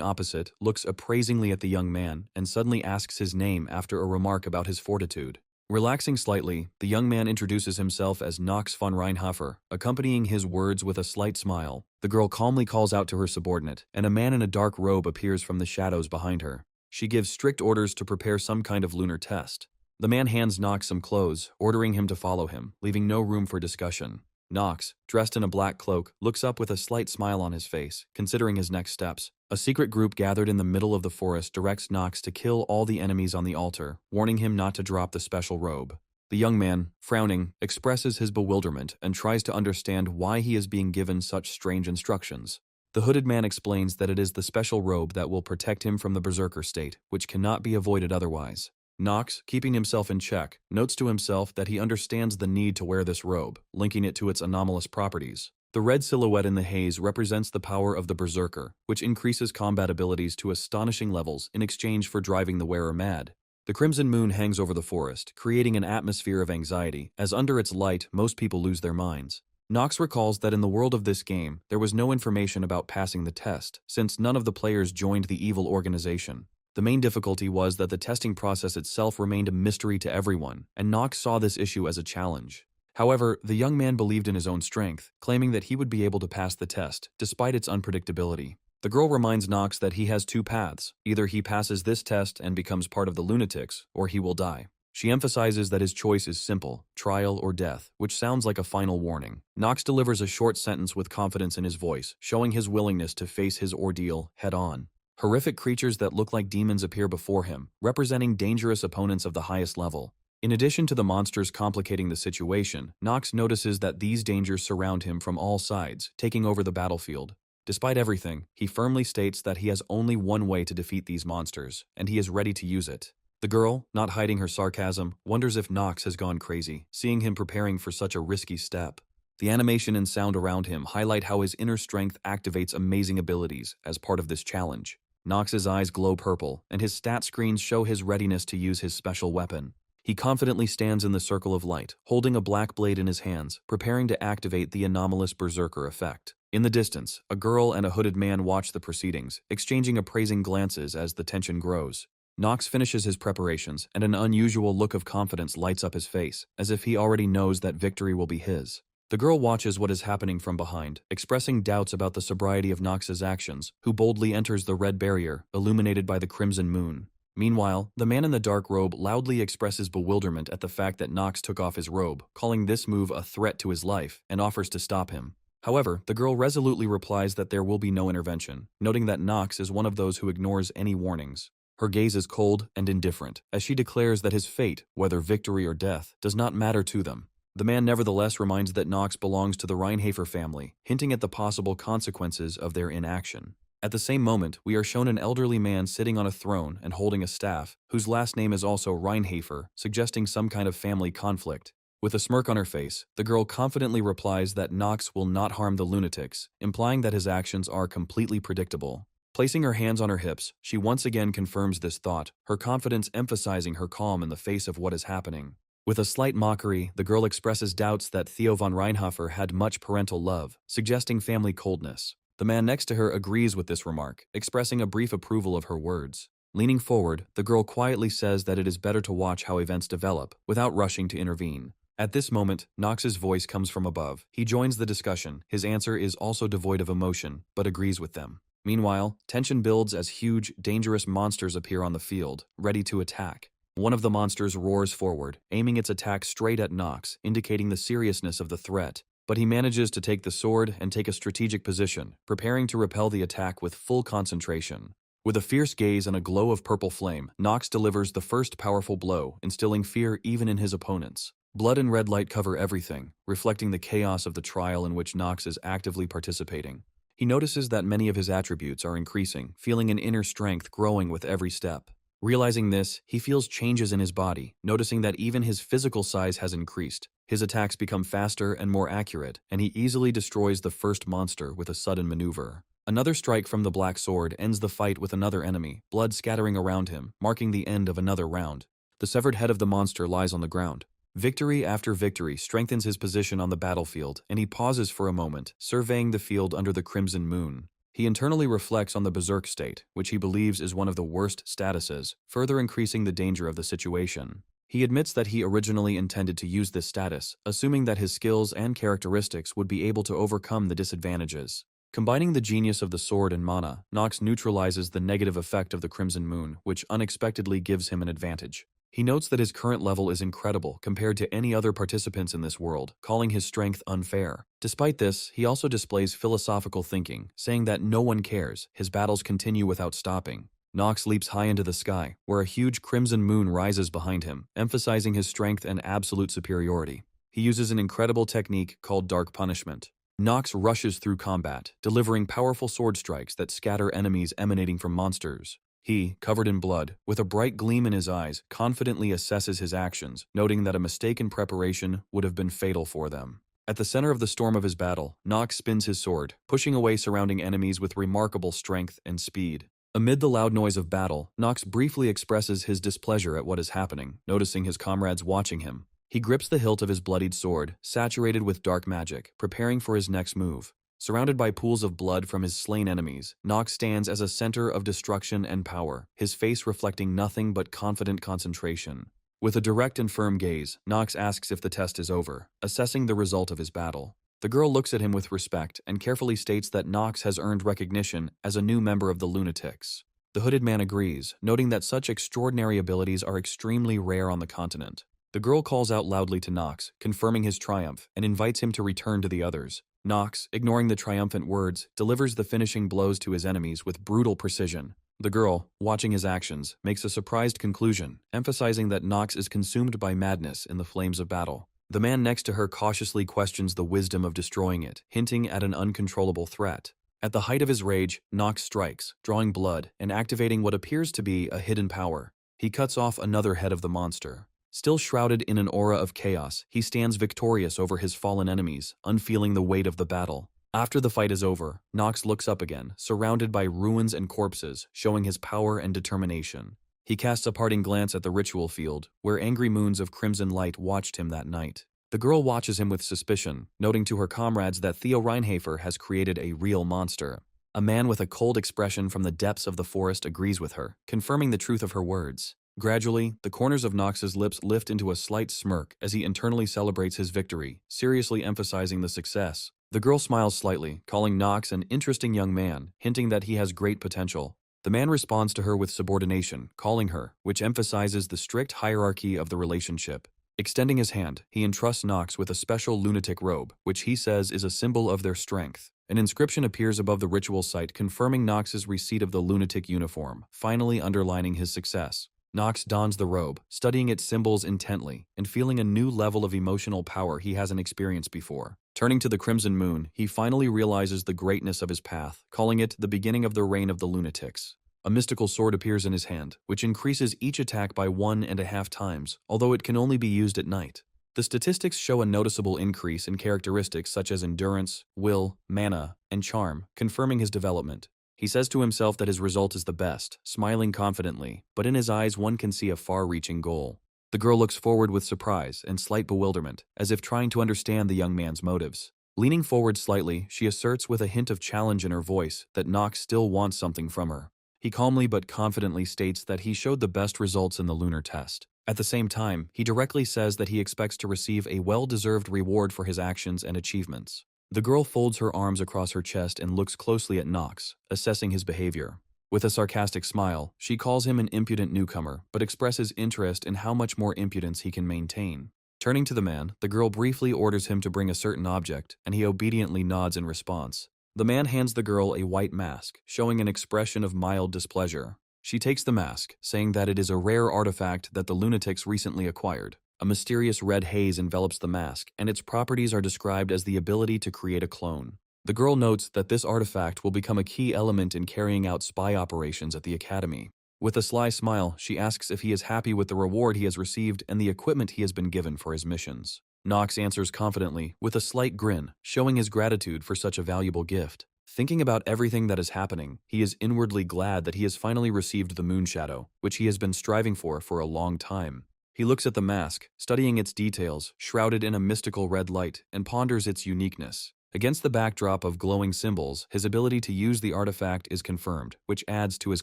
opposite, looks appraisingly at the young man and suddenly asks his name after a remark about his fortitude. Relaxing slightly, the young man introduces himself as Nox von Reinhofer, accompanying his words with a slight smile. The girl calmly calls out to her subordinate, and a man in a dark robe appears from the shadows behind her. She gives strict orders to prepare some kind of lunar test. The man hands Nox some clothes, ordering him to follow him, leaving no room for discussion. Nox, dressed in a black cloak, looks up with a slight smile on his face, considering his next steps. A secret group gathered in the middle of the forest directs Nox to kill all the enemies on the altar, warning him not to drop the special robe. The young man, frowning, expresses his bewilderment and tries to understand why he is being given such strange instructions. The hooded man explains that it is the special robe that will protect him from the berserker state, which cannot be avoided otherwise. Nox, keeping himself in check, notes to himself that he understands the need to wear this robe, linking it to its anomalous properties. The red silhouette in the haze represents the power of the berserker, which increases combat abilities to astonishing levels in exchange for driving the wearer mad. The crimson moon hangs over the forest, creating an atmosphere of anxiety, as under its light most people lose their minds. Nox recalls that in the world of this game, there was no information about passing the test, since none of the players joined the evil organization. The main difficulty was that the testing process itself remained a mystery to everyone, and Nox saw this issue as a challenge. However, the young man believed in his own strength, claiming that he would be able to pass the test, despite its unpredictability. The girl reminds Nox that he has two paths. Either he passes this test and becomes part of the lunatics, or he will die. She emphasizes that his choice is simple, trial or death, which sounds like a final warning. Nox delivers a short sentence with confidence in his voice, showing his willingness to face his ordeal head-on. Horrific creatures that look like demons appear before him, representing dangerous opponents of the highest level. In addition to the monsters complicating the situation, Nox notices that these dangers surround him from all sides, taking over the battlefield. Despite everything, he firmly states that he has only one way to defeat these monsters, and he is ready to use it. The girl, not hiding her sarcasm, wonders if Nox has gone crazy, seeing him preparing for such a risky step. The animation and sound around him highlight how his inner strength activates amazing abilities as part of this challenge. Nox's eyes glow purple, and his stat screens show his readiness to use his special weapon. He confidently stands in the circle of light, holding a black blade in his hands, preparing to activate the anomalous berserker effect. In the distance, a girl and a hooded man watch the proceedings, exchanging appraising glances as the tension grows. Nox finishes his preparations, and an unusual look of confidence lights up his face, as if he already knows that victory will be his. The girl watches what is happening from behind, expressing doubts about the sobriety of Nox's actions, who boldly enters the red barrier, illuminated by the crimson moon. Meanwhile, the man in the dark robe loudly expresses bewilderment at the fact that Nox took off his robe, calling this move a threat to his life, and offers to stop him. However, the girl resolutely replies that there will be no intervention, noting that Nox is one of those who ignores any warnings. Her gaze is cold and indifferent, as she declares that his fate, whether victory or death, does not matter to them. The man nevertheless reminds that Nox belongs to the Reinhafer family, hinting at the possible consequences of their inaction. At the same moment, we are shown an elderly man sitting on a throne and holding a staff, whose last name is also Reinhafer, suggesting some kind of family conflict. With a smirk on her face, the girl confidently replies that Nox will not harm the lunatics, implying that his actions are completely predictable. Placing her hands on her hips, she once again confirms this thought, her confidence emphasizing her calm in the face of what is happening. With a slight mockery, the girl expresses doubts that Theo von Reinhofer had much parental love, suggesting family coldness. The man next to her agrees with this remark, expressing a brief approval of her words. Leaning forward, the girl quietly says that it is better to watch how events develop, without rushing to intervene. At this moment, Nox's voice comes from above. He joins the discussion. His answer is also devoid of emotion, but agrees with them. Meanwhile, tension builds as huge, dangerous monsters appear on the field, ready to attack. One of the monsters roars forward, aiming its attack straight at Nox, indicating the seriousness of the threat. But he manages to take the sword and take a strategic position, preparing to repel the attack with full concentration. With a fierce gaze and a glow of purple flame, Nox delivers the first powerful blow, instilling fear even in his opponents. Blood and red light cover everything, reflecting the chaos of the trial in which Nox is actively participating. He notices that many of his attributes are increasing, feeling an inner strength growing with every step. Realizing this, he feels changes in his body, noticing that even his physical size has increased. His attacks become faster and more accurate, and he easily destroys the first monster with a sudden maneuver. Another strike from the black sword ends the fight with another enemy, blood scattering around him, marking the end of another round. The severed head of the monster lies on the ground. Victory after victory strengthens his position on the battlefield, and he pauses for a moment, surveying the field under the crimson moon. He internally reflects on the berserk state, which he believes is one of the worst statuses, further increasing the danger of the situation. He admits that he originally intended to use this status, assuming that his skills and characteristics would be able to overcome the disadvantages. Combining the genius of the sword and mana, Nox neutralizes the negative effect of the crimson moon, which unexpectedly gives him an advantage. He notes that his current level is incredible compared to any other participants in this world, calling his strength unfair. Despite this, he also displays philosophical thinking, saying that no one cares, his battles continue without stopping. Nox leaps high into the sky, where a huge crimson moon rises behind him, emphasizing his strength and absolute superiority. He uses an incredible technique called Dark Punishment. Nox rushes through combat, delivering powerful sword strikes that scatter enemies emanating from monsters. He, covered in blood, with a bright gleam in his eyes, confidently assesses his actions, noting that a mistake in preparation would have been fatal for them. At the center of the storm of his battle, Nox spins his sword, pushing away surrounding enemies with remarkable strength and speed. Amid the loud noise of battle, Nox briefly expresses his displeasure at what is happening, noticing his comrades watching him. He grips the hilt of his bloodied sword, saturated with dark magic, preparing for his next move. Surrounded by pools of blood from his slain enemies, Nox stands as a center of destruction and power, his face reflecting nothing but confident concentration. With a direct and firm gaze, Nox asks if the test is over, assessing the result of his battle. The girl looks at him with respect and carefully states that Nox has earned recognition as a new member of the Lunatics. The hooded man agrees, noting that such extraordinary abilities are extremely rare on the continent. The girl calls out loudly to Nox, confirming his triumph, and invites him to return to the others. Nox, ignoring the triumphant words, delivers the finishing blows to his enemies with brutal precision. The girl, watching his actions, makes a surprised conclusion, emphasizing that Nox is consumed by madness in the flames of battle. The man next to her cautiously questions the wisdom of destroying it, hinting at an uncontrollable threat. At the height of his rage, Nox strikes, drawing blood and activating what appears to be a hidden power. He cuts off another head of the monster. Still shrouded in an aura of chaos, he stands victorious over his fallen enemies, unfeeling the weight of the battle. After the fight is over, Nox looks up again, surrounded by ruins and corpses, showing his power and determination. He casts a parting glance at the ritual field, where angry moons of crimson light watched him that night. The girl watches him with suspicion, noting to her comrades that Theo Reinhafer has created a real monster. A man with a cold expression from the depths of the forest agrees with her, confirming the truth of her words. Gradually, the corners of Nox's lips lift into a slight smirk as he internally celebrates his victory, seriously emphasizing the success. The girl smiles slightly, calling Nox an interesting young man, hinting that he has great potential. The man responds to her with subordination, calling her, which emphasizes the strict hierarchy of the relationship. Extending his hand, he entrusts Nox with a special lunatic robe, which he says is a symbol of their strength. An inscription appears above the ritual site confirming Nox's receipt of the lunatic uniform, finally underlining his success. Nox dons the robe, studying its symbols intently, and feeling a new level of emotional power he hasn't experienced before. Turning to the crimson moon, he finally realizes the greatness of his path, calling it the beginning of the reign of the lunatics. A mystical sword appears in his hand, which increases each attack by 1.5 times, although it can only be used at night. The statistics show a noticeable increase in characteristics such as endurance, will, mana, and charm, confirming his development. He says to himself that his result is the best, smiling confidently, but in his eyes one can see a far-reaching goal. The girl looks forward with surprise and slight bewilderment, as if trying to understand the young man's motives. Leaning forward slightly, she asserts with a hint of challenge in her voice that Nox still wants something from her. He calmly but confidently states that he showed the best results in the lunar test. At the same time, he directly says that he expects to receive a well-deserved reward for his actions and achievements. The girl folds her arms across her chest and looks closely at Nox, assessing his behavior. With a sarcastic smile, she calls him an impudent newcomer, but expresses interest in how much more impudence he can maintain. Turning to the man, the girl briefly orders him to bring a certain object, and he obediently nods in response. The man hands the girl a white mask, showing an expression of mild displeasure. She takes the mask, saying that it is a rare artifact that the lunatics recently acquired. A mysterious red haze envelops the mask, and its properties are described as the ability to create a clone. The girl notes that this artifact will become a key element in carrying out spy operations at the academy. With a sly smile, she asks if he is happy with the reward he has received and the equipment he has been given for his missions. Nox answers confidently, with a slight grin, showing his gratitude for such a valuable gift. Thinking about everything that is happening, he is inwardly glad that he has finally received the moon shadow, which he has been striving for a long time. He looks at the mask, studying its details, shrouded in a mystical red light, and ponders its uniqueness. Against the backdrop of glowing symbols, his ability to use the artifact is confirmed, which adds to his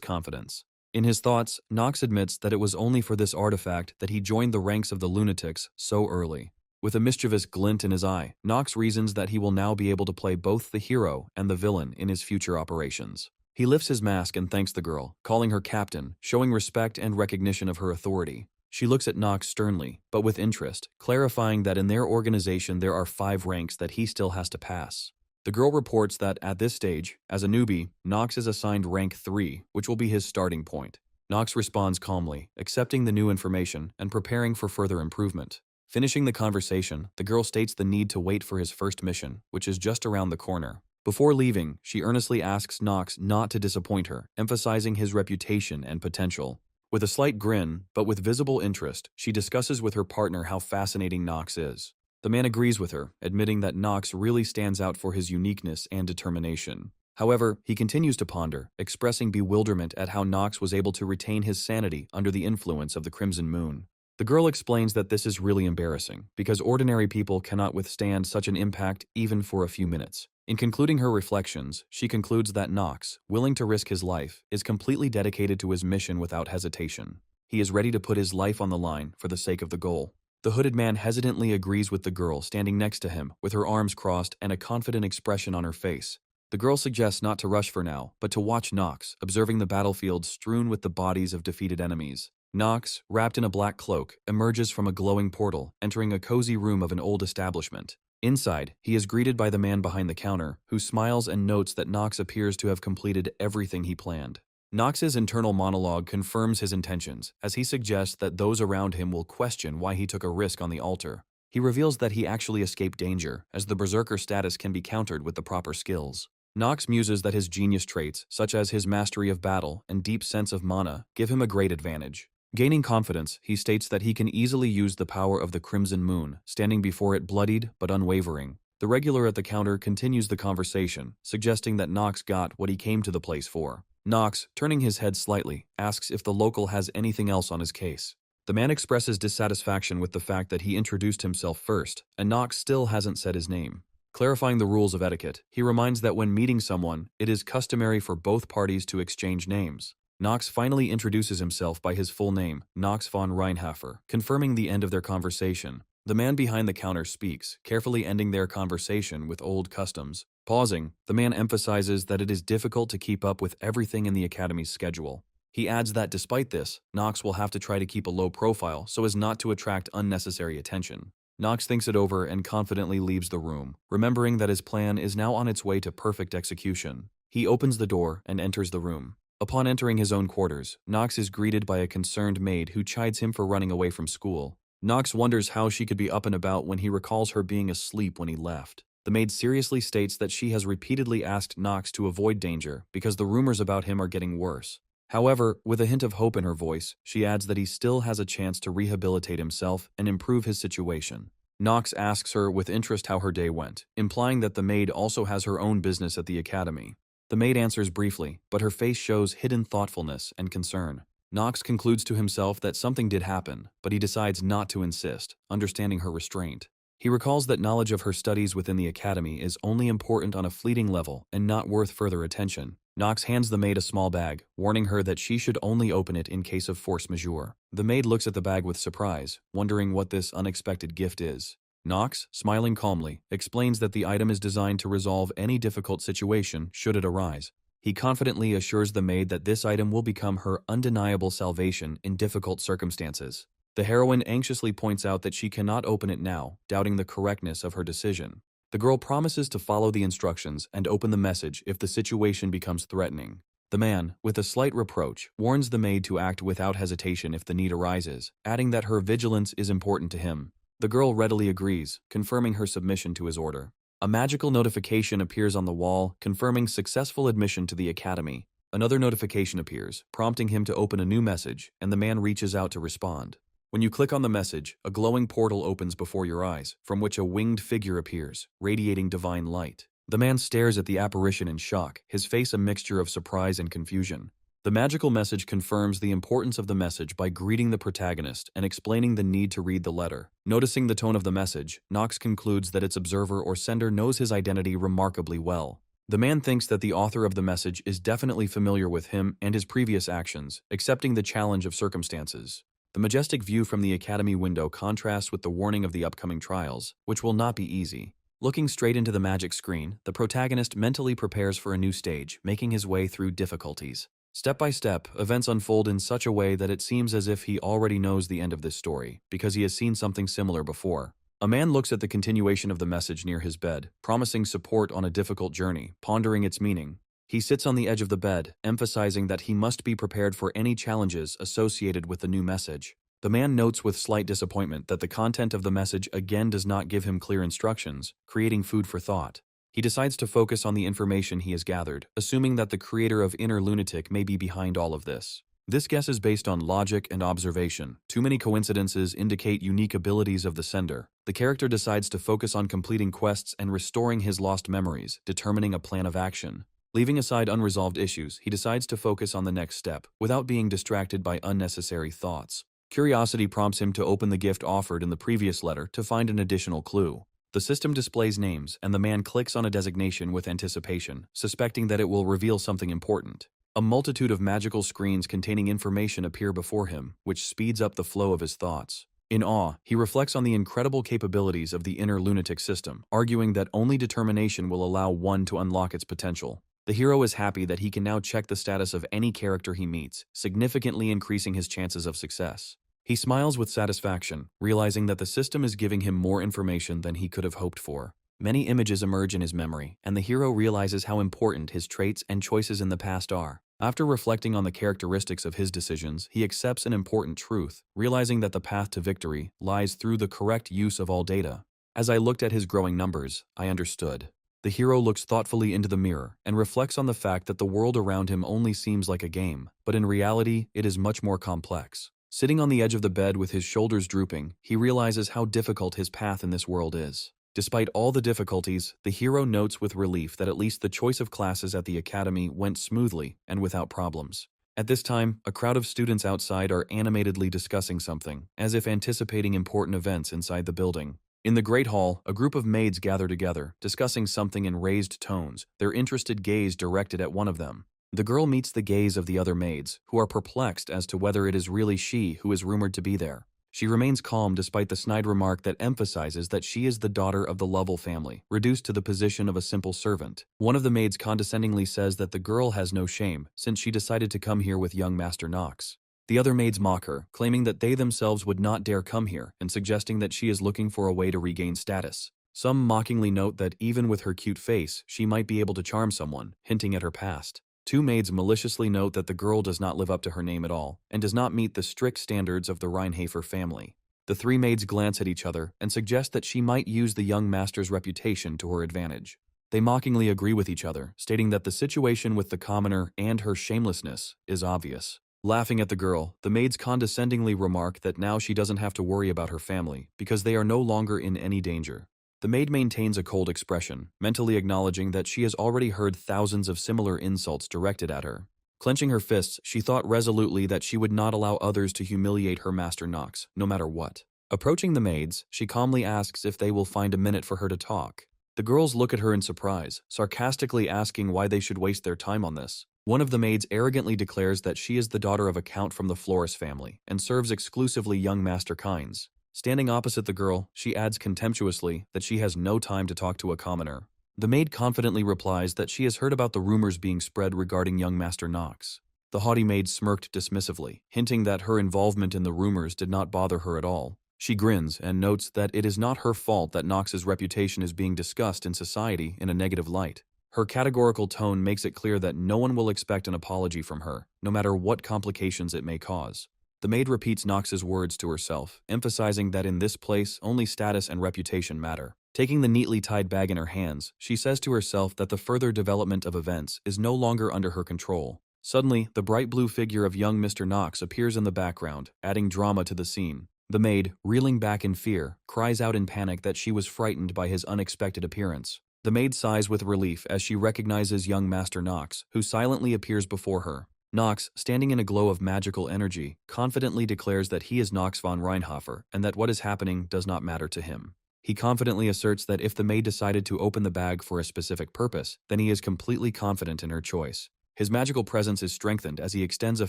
confidence. In his thoughts, Nox admits that it was only for this artifact that he joined the ranks of the lunatics so early. With a mischievous glint in his eye, Nox reasons that he will now be able to play both the hero and the villain in his future operations. He lifts his mask and thanks the girl, calling her captain, showing respect and recognition of her authority. She looks at Nox sternly, but with interest, clarifying that in their organization there are 5 ranks that he still has to pass. The girl reports that at this stage, as a newbie, Nox is assigned rank 3, which will be his starting point. Nox responds calmly, accepting the new information and preparing for further improvement. Finishing the conversation, the girl states the need to wait for his first mission, which is just around the corner. Before leaving, she earnestly asks Nox not to disappoint her, emphasizing his reputation and potential. With a slight grin, but with visible interest, she discusses with her partner how fascinating Nox is. The man agrees with her, admitting that Nox really stands out for his uniqueness and determination. However, he continues to ponder, expressing bewilderment at how Nox was able to retain his sanity under the influence of the Crimson Moon. The girl explains that this is really embarrassing, because ordinary people cannot withstand such an impact even for a few minutes. In concluding her reflections, she concludes that Nox, willing to risk his life, is completely dedicated to his mission without hesitation. He is ready to put his life on the line for the sake of the goal. The hooded man hesitantly agrees with the girl standing next to him, with her arms crossed and a confident expression on her face. The girl suggests not to rush for now, but to watch Nox, observing the battlefield strewn with the bodies of defeated enemies. Nox, wrapped in a black cloak, emerges from a glowing portal, entering a cozy room of an old establishment. Inside, he is greeted by the man behind the counter, who smiles and notes that Nox appears to have completed everything he planned. Nox's internal monologue confirms his intentions, as he suggests that those around him will question why he took a risk on the altar. He reveals that he actually escaped danger, as the berserker status can be countered with the proper skills. Nox muses that his genius traits, such as his mastery of battle and deep sense of mana, give him a great advantage. Gaining confidence, he states that he can easily use the power of the Crimson Moon, standing before it bloodied but unwavering. The regular at the counter continues the conversation, suggesting that Nox got what he came to the place for. Nox, turning his head slightly, asks if the local has anything else on his case. The man expresses dissatisfaction with the fact that he introduced himself first, and Nox still hasn't said his name. Clarifying the rules of etiquette, he reminds that when meeting someone, it is customary for both parties to exchange names. Nox finally introduces himself by his full name, Nox von Reinhafer, confirming the end of their conversation. The man behind the counter speaks, carefully ending their conversation with old customs. Pausing, the man emphasizes that it is difficult to keep up with everything in the academy's schedule. He adds that despite this, Nox will have to try to keep a low profile so as not to attract unnecessary attention. Nox thinks it over and confidently leaves the room, remembering that his plan is now on its way to perfect execution. He opens the door and enters the room. Upon entering his own quarters, Nox is greeted by a concerned maid who chides him for running away from school. Nox wonders how she could be up and about when he recalls her being asleep when he left. The maid seriously states that she has repeatedly asked Nox to avoid danger because the rumors about him are getting worse. However, with a hint of hope in her voice, she adds that he still has a chance to rehabilitate himself and improve his situation. Nox asks her with interest how her day went, implying that the maid also has her own business at the academy. The maid answers briefly, but her face shows hidden thoughtfulness and concern. Nox concludes to himself that something did happen, but he decides not to insist, understanding her restraint. He recalls that knowledge of her studies within the academy is only important on a fleeting level and not worth further attention. Nox hands the maid a small bag, warning her that she should only open it in case of force majeure. The maid looks at the bag with surprise, wondering what this unexpected gift is. Nox, smiling calmly, explains that the item is designed to resolve any difficult situation should it arise. He confidently assures the maid that this item will become her undeniable salvation in difficult circumstances. The heroine anxiously points out that she cannot open it now, doubting the correctness of her decision. The girl promises to follow the instructions and open the message if the situation becomes threatening. The man, with a slight reproach, warns the maid to act without hesitation if the need arises, adding that her vigilance is important to him. The girl readily agrees, confirming her submission to his order. A magical notification appears on the wall, confirming successful admission to the academy. Another notification appears, prompting him to open a new message, and the man reaches out to respond. When you click on the message, a glowing portal opens before your eyes, from which a winged figure appears, radiating divine light. The man stares at the apparition in shock, his face a mixture of surprise and confusion. The magical message confirms the importance of the message by greeting the protagonist and explaining the need to read the letter. Noticing the tone of the message, Nox concludes that its observer or sender knows his identity remarkably well. The man thinks that the author of the message is definitely familiar with him and his previous actions, accepting the challenge of circumstances. The majestic view from the academy window contrasts with the warning of the upcoming trials, which will not be easy. Looking straight into the magic screen, the protagonist mentally prepares for a new stage, making his way through difficulties. Step by step, events unfold in such a way that it seems as if he already knows the end of this story, because he has seen something similar before. A man looks at the continuation of the message near his bed, promising support on a difficult journey, pondering its meaning. He sits on the edge of the bed, emphasizing that he must be prepared for any challenges associated with the new message. The man notes with slight disappointment that the content of the message again does not give him clear instructions, creating food for thought. He decides to focus on the information he has gathered, assuming that the creator of Inner Lunatic may be behind all of this. This guess is based on logic and observation. Too many coincidences indicate unique abilities of the sender. The character decides to focus on completing quests and restoring his lost memories, determining a plan of action. Leaving aside unresolved issues, he decides to focus on the next step, without being distracted by unnecessary thoughts. Curiosity prompts him to open the gift offered in the previous letter to find an additional clue. The system displays names, and the man clicks on a designation with anticipation, suspecting that it will reveal something important. A multitude of magical screens containing information appear before him, which speeds up the flow of his thoughts. In awe, he reflects on the incredible capabilities of the Inner Lunatic system, arguing that only determination will allow one to unlock its potential. The hero is happy that he can now check the status of any character he meets, significantly increasing his chances of success. He smiles with satisfaction, realizing that the system is giving him more information than he could have hoped for. Many images emerge in his memory, and the hero realizes how important his traits and choices in the past are. After reflecting on the characteristics of his decisions, he accepts an important truth, realizing that the path to victory lies through the correct use of all data. As I looked at his growing numbers, I understood. The hero looks thoughtfully into the mirror and reflects on the fact that the world around him only seems like a game, but in reality, it is much more complex. Sitting on the edge of the bed with his shoulders drooping, he realizes how difficult his path in this world is. Despite all the difficulties, the hero notes with relief that at least the choice of classes at the academy went smoothly and without problems. At this time, a crowd of students outside are animatedly discussing something, as if anticipating important events inside the building. In the Great Hall, a group of maids gather together, discussing something in raised tones, their interested gaze directed at one of them. The girl meets the gaze of the other maids, who are perplexed as to whether it is really she who is rumored to be there. She remains calm despite the snide remark that emphasizes that she is the daughter of the Lovell family, reduced to the position of a simple servant. One of the maids condescendingly says that the girl has no shame, since she decided to come here with young Master Nox. The other maids mock her, claiming that they themselves would not dare come here, and suggesting that she is looking for a way to regain status. Some mockingly note that even with her cute face, she might be able to charm someone, hinting at her past. Two maids maliciously note that the girl does not live up to her name at all, and does not meet the strict standards of the Reinhafer family. The three maids glance at each other and suggest that she might use the young master's reputation to her advantage. They mockingly agree with each other, stating that the situation with the commoner and her shamelessness is obvious. Laughing at the girl, the maids condescendingly remark that now she doesn't have to worry about her family, because they are no longer in any danger. The maid maintains a cold expression, mentally acknowledging that she has already heard thousands of similar insults directed at her. Clenching her fists, she thought resolutely that she would not allow others to humiliate her Master Nox, no matter what. Approaching the maids, she calmly asks if they will find a minute for her to talk. The girls look at her in surprise, sarcastically asking why they should waste their time on this. One of the maids arrogantly declares that she is the daughter of a count from the Flores family and serves exclusively young master kinds. Standing opposite the girl, she adds contemptuously that she has no time to talk to a commoner. The maid confidently replies that she has heard about the rumors being spread regarding young Master Nox. The haughty maid smirked dismissively, hinting that her involvement in the rumors did not bother her at all. She grins and notes that it is not her fault that Nox's reputation is being discussed in society in a negative light. Her categorical tone makes it clear that no one will expect an apology from her, no matter what complications it may cause. The maid repeats Nox's words to herself, emphasizing that in this place only status and reputation matter. Taking the neatly tied bag in her hands, she says to herself that the further development of events is no longer under her control. Suddenly, the bright blue figure of young Mr. Nox appears in the background, adding drama to the scene. The maid, reeling back in fear, cries out in panic that she was frightened by his unexpected appearance. The maid sighs with relief as she recognizes young Master Nox, who silently appears before her. Nox, standing in a glow of magical energy, confidently declares that he is Nox von Reinhofer and that what is happening does not matter to him. He confidently asserts that if the maid decided to open the bag for a specific purpose, then he is completely confident in her choice. His magical presence is strengthened as he extends a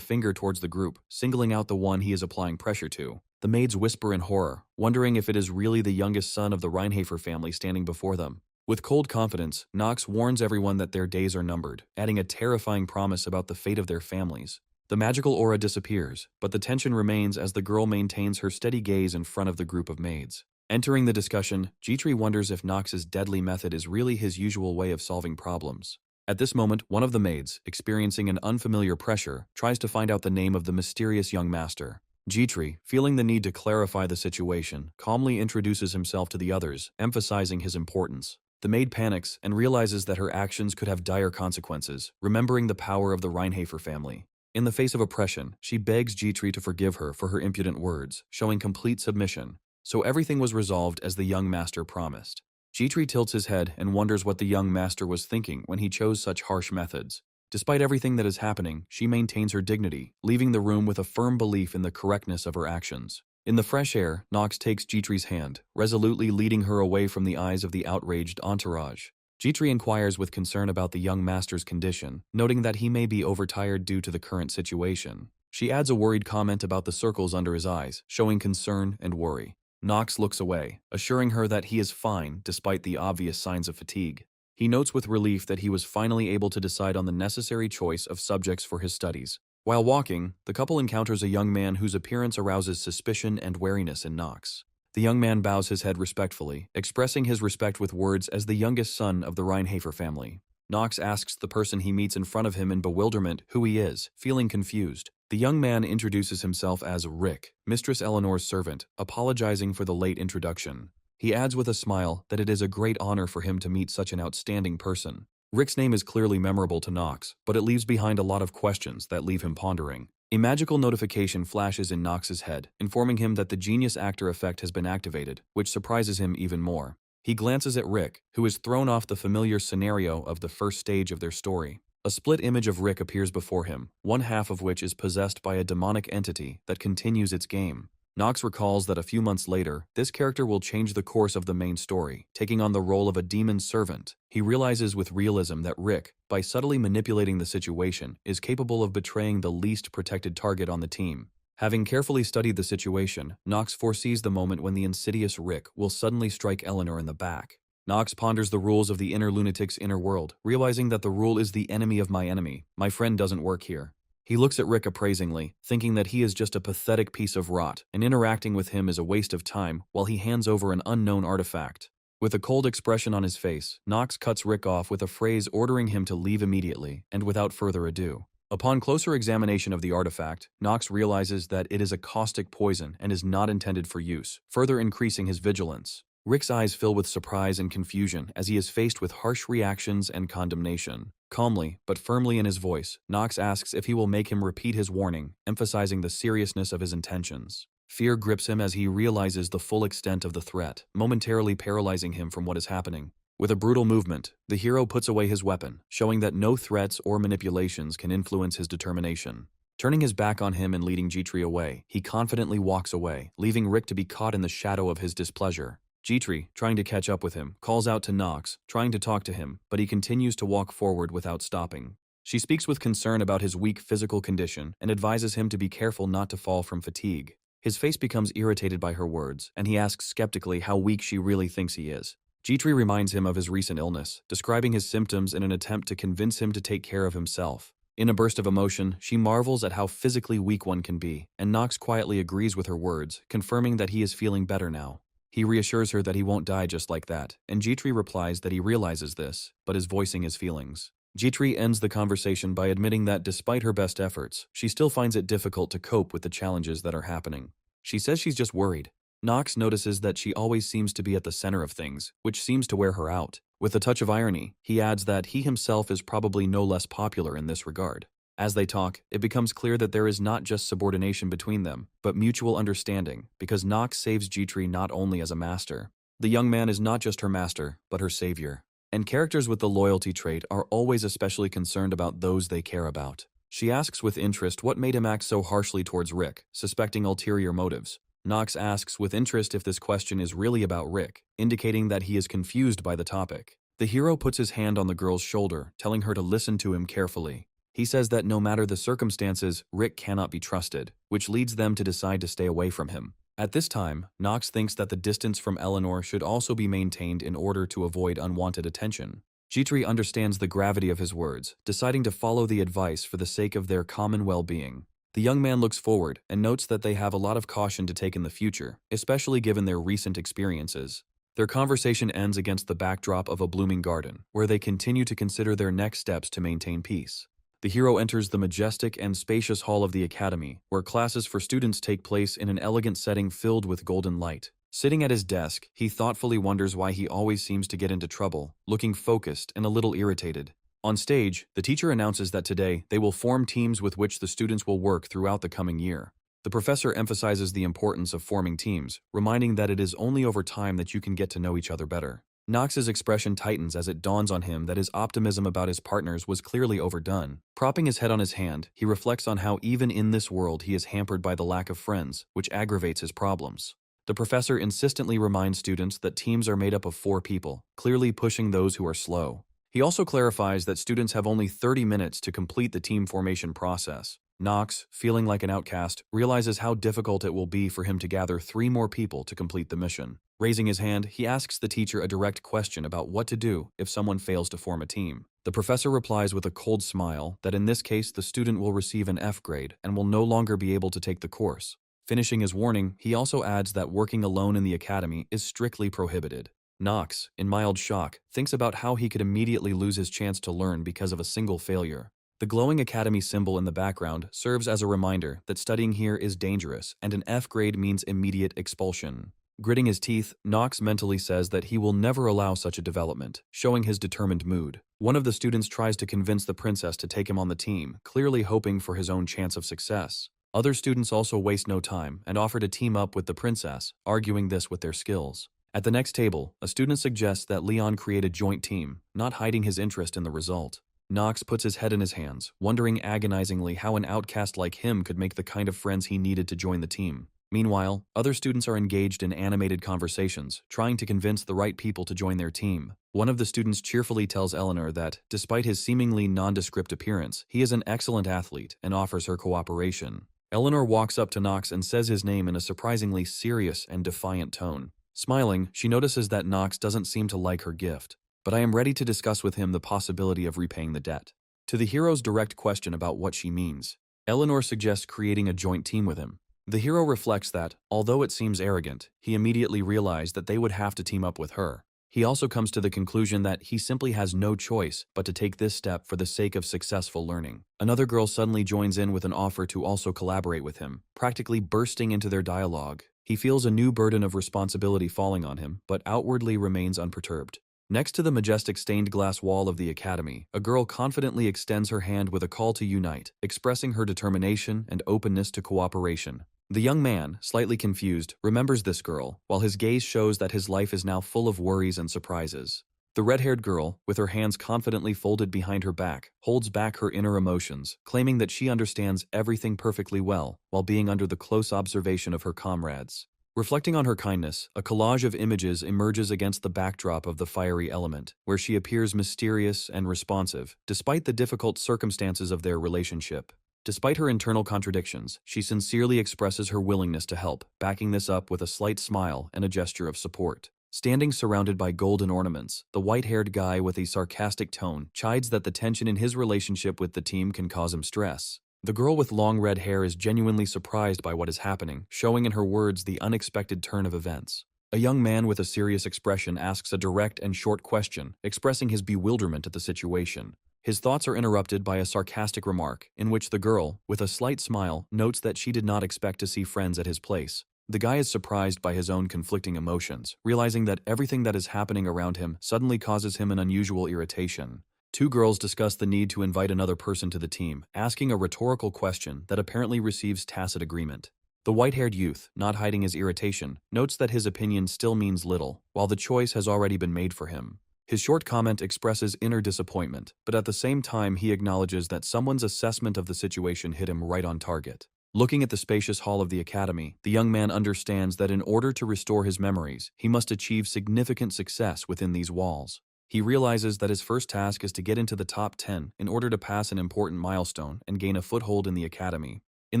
finger towards the group, singling out the one he is applying pressure to. The maids whisper in horror, wondering if it is really the youngest son of the Reinhofer family standing before them. With cold confidence, Nox warns everyone that their days are numbered, adding a terrifying promise about the fate of their families. The magical aura disappears, but the tension remains as the girl maintains her steady gaze in front of the group of maids. Entering the discussion, Jitri wonders if Nox's deadly method is really his usual way of solving problems. At this moment, one of the maids, experiencing an unfamiliar pressure, tries to find out the name of the mysterious young master. Jitri, feeling the need to clarify the situation, calmly introduces himself to the others, emphasizing his importance. The maid panics and realizes that her actions could have dire consequences, remembering the power of the Reinhofer family. In the face of oppression, she begs Jitri to forgive her for her impudent words, showing complete submission. So everything was resolved as the young master promised. Jitri tilts his head and wonders what the young master was thinking when he chose such harsh methods. Despite everything that is happening, she maintains her dignity, leaving the room with a firm belief in the correctness of her actions. In the fresh air, Nox takes Jitri's hand, resolutely leading her away from the eyes of the outraged entourage. Jitri inquires with concern about the young master's condition, noting that he may be overtired due to the current situation. She adds a worried comment about the circles under his eyes, showing concern and worry. Nox looks away, assuring her that he is fine despite the obvious signs of fatigue. He notes with relief that he was finally able to decide on the necessary choice of subjects for his studies. While walking, the couple encounters a young man whose appearance arouses suspicion and wariness in Nox. The young man bows his head respectfully, expressing his respect with words as the youngest son of the Reinhofer family. Nox asks the person he meets in front of him in bewilderment who he is, feeling confused. The young man introduces himself as Rick, Mistress Eleanor's servant, apologizing for the late introduction. He adds with a smile that it is a great honor for him to meet such an outstanding person. Rick's name is clearly memorable to Nox, but it leaves behind a lot of questions that leave him pondering. A magical notification flashes in Nox's head, informing him that the genius actor effect has been activated, which surprises him even more. He glances at Rick, who is thrown off the familiar scenario of the first stage of their story. A split image of Rick appears before him, one half of which is possessed by a demonic entity that continues its game. Nox recalls that a few months later, this character will change the course of the main story, taking on the role of a demon servant. He realizes with realism that Rick, by subtly manipulating the situation, is capable of betraying the least protected target on the team. Having carefully studied the situation, Nox foresees the moment when the insidious Rick will suddenly strike Eleanor in the back. Nox ponders the rules of the inner lunatic's inner world, realizing that the rule is the enemy of my enemy. My friend doesn't work here. He looks at Rick appraisingly, thinking that he is just a pathetic piece of rot, and interacting with him is a waste of time while he hands over an unknown artifact. With a cold expression on his face, Nox cuts Rick off with a phrase ordering him to leave immediately, and without further ado. Upon closer examination of the artifact, Nox realizes that it is a caustic poison and is not intended for use, further increasing his vigilance. Rick's eyes fill with surprise and confusion as he is faced with harsh reactions and condemnation. Calmly, but firmly in his voice, Nox asks if he will make him repeat his warning, emphasizing the seriousness of his intentions. Fear grips him as he realizes the full extent of the threat, momentarily paralyzing him from what is happening. With a brutal movement, the hero puts away his weapon, showing that no threats or manipulations can influence his determination. Turning his back on him and leading Jitri away, he confidently walks away, leaving Rick to be caught in the shadow of his displeasure. Jitri, trying to catch up with him, calls out to Nox, trying to talk to him, but he continues to walk forward without stopping. She speaks with concern about his weak physical condition and advises him to be careful not to fall from fatigue. His face becomes irritated by her words, and he asks skeptically how weak she really thinks he is. Jitri reminds him of his recent illness, describing his symptoms in an attempt to convince him to take care of himself. In a burst of emotion, she marvels at how physically weak one can be, and Nox quietly agrees with her words, confirming that he is feeling better now. He reassures her that he won't die just like that, and Jitri replies that he realizes this, but is voicing his feelings. Jitri ends the conversation by admitting that despite her best efforts, she still finds it difficult to cope with the challenges that are happening. She says she's just worried. Nox notices that she always seems to be at the center of things, which seems to wear her out. With a touch of irony, he adds that he himself is probably no less popular in this regard. As they talk, it becomes clear that there is not just subordination between them, but mutual understanding, because Nox saves Jitri not only as a master. The young man is not just her master, but her savior. And characters with the loyalty trait are always especially concerned about those they care about. She asks with interest what made him act so harshly towards Rick, suspecting ulterior motives. Nox asks with interest if this question is really about Rick, indicating that he is confused by the topic. The hero puts his hand on the girl's shoulder, telling her to listen to him carefully. He says that no matter the circumstances, Rick cannot be trusted, which leads them to decide to stay away from him. At this time, Nox thinks that the distance from Eleanor should also be maintained in order to avoid unwanted attention. Jitri understands the gravity of his words, deciding to follow the advice for the sake of their common well-being. The young man looks forward and notes that they have a lot of caution to take in the future, especially given their recent experiences. Their conversation ends against the backdrop of a blooming garden, where they continue to consider their next steps to maintain peace. The hero enters the majestic and spacious hall of the academy, where classes for students take place in an elegant setting filled with golden light. Sitting at his desk, he thoughtfully wonders why he always seems to get into trouble, looking focused and a little irritated. On stage, the teacher announces that today they will form teams with which the students will work throughout the coming year. The professor emphasizes the importance of forming teams, reminding that it is only over time that you can get to know each other better. Nox's expression tightens as it dawns on him that his optimism about his partners was clearly overdone. Propping his head on his hand, he reflects on how even in this world he is hampered by the lack of friends, which aggravates his problems. The professor insistently reminds students that teams are made up of 4 people, clearly pushing those who are slow. He also clarifies that students have only 30 minutes to complete the team formation process. Nox, feeling like an outcast, realizes how difficult it will be for him to gather 3 more people to complete the mission. Raising his hand, he asks the teacher a direct question about what to do if someone fails to form a team. The professor replies with a cold smile that in this case the student will receive an F grade and will no longer be able to take the course. Finishing his warning, he also adds that working alone in the academy is strictly prohibited. Nox, in mild shock, thinks about how he could immediately lose his chance to learn because of a single failure. The glowing academy symbol in the background serves as a reminder that studying here is dangerous and an F grade means immediate expulsion. Gritting his teeth, Nox mentally says that he will never allow such a development, showing his determined mood. One of the students tries to convince the princess to take him on the team, clearly hoping for his own chance of success. Other students also waste no time and offer to team up with the princess, arguing this with their skills. At the next table, a student suggests that Leon create a joint team, not hiding his interest in the result. Nox puts his head in his hands, wondering agonizingly how an outcast like him could make the kind of friends he needed to join the team. Meanwhile, other students are engaged in animated conversations, trying to convince the right people to join their team. One of the students cheerfully tells Eleanor that, despite his seemingly nondescript appearance, he is an excellent athlete and offers her cooperation. Eleanor walks up to Nox and says his name in a surprisingly serious and defiant tone. Smiling, she notices that Nox doesn't seem to like her gift, but I am ready to discuss with him the possibility of repaying the debt. To the hero's direct question about what she means, Eleanor suggests creating a joint team with him. The hero reflects that, although it seems arrogant, he immediately realized that they would have to team up with her. He also comes to the conclusion that he simply has no choice but to take this step for the sake of successful learning. Another girl suddenly joins in with an offer to also collaborate with him, practically bursting into their dialogue. He feels a new burden of responsibility falling on him, but outwardly remains unperturbed. Next to the majestic stained glass wall of the academy, a girl confidently extends her hand with a call to unite, expressing her determination and openness to cooperation. The young man, slightly confused, remembers this girl, while his gaze shows that his life is now full of worries and surprises. The red-haired girl, with her hands confidently folded behind her back, holds back her inner emotions, claiming that she understands everything perfectly well, while being under the close observation of her comrades. Reflecting on her kindness, a collage of images emerges against the backdrop of the fiery element, where she appears mysterious and responsive, despite the difficult circumstances of their relationship. Despite her internal contradictions, she sincerely expresses her willingness to help, backing this up with a slight smile and a gesture of support. Standing surrounded by golden ornaments, the white-haired guy with a sarcastic tone chides that the tension in his relationship with the team can cause him stress. The girl with long red hair is genuinely surprised by what is happening, showing in her words the unexpected turn of events. A young man with a serious expression asks a direct and short question, expressing his bewilderment at the situation. His thoughts are interrupted by a sarcastic remark, in which the girl, with a slight smile, notes that she did not expect to see friends at his place. The guy is surprised by his own conflicting emotions, realizing that everything that is happening around him suddenly causes him an unusual irritation. Two girls discuss the need to invite another person to the team, asking a rhetorical question that apparently receives tacit agreement. The white-haired youth, not hiding his irritation, notes that his opinion still means little, while the choice has already been made for him. His short comment expresses inner disappointment, but at the same time he acknowledges that someone's assessment of the situation hit him right on target. Looking at the spacious hall of the academy, the young man understands that in order to restore his memories, he must achieve significant success within these walls. He realizes that his first task is to get into the top 10 in order to pass an important milestone and gain a foothold in the academy. In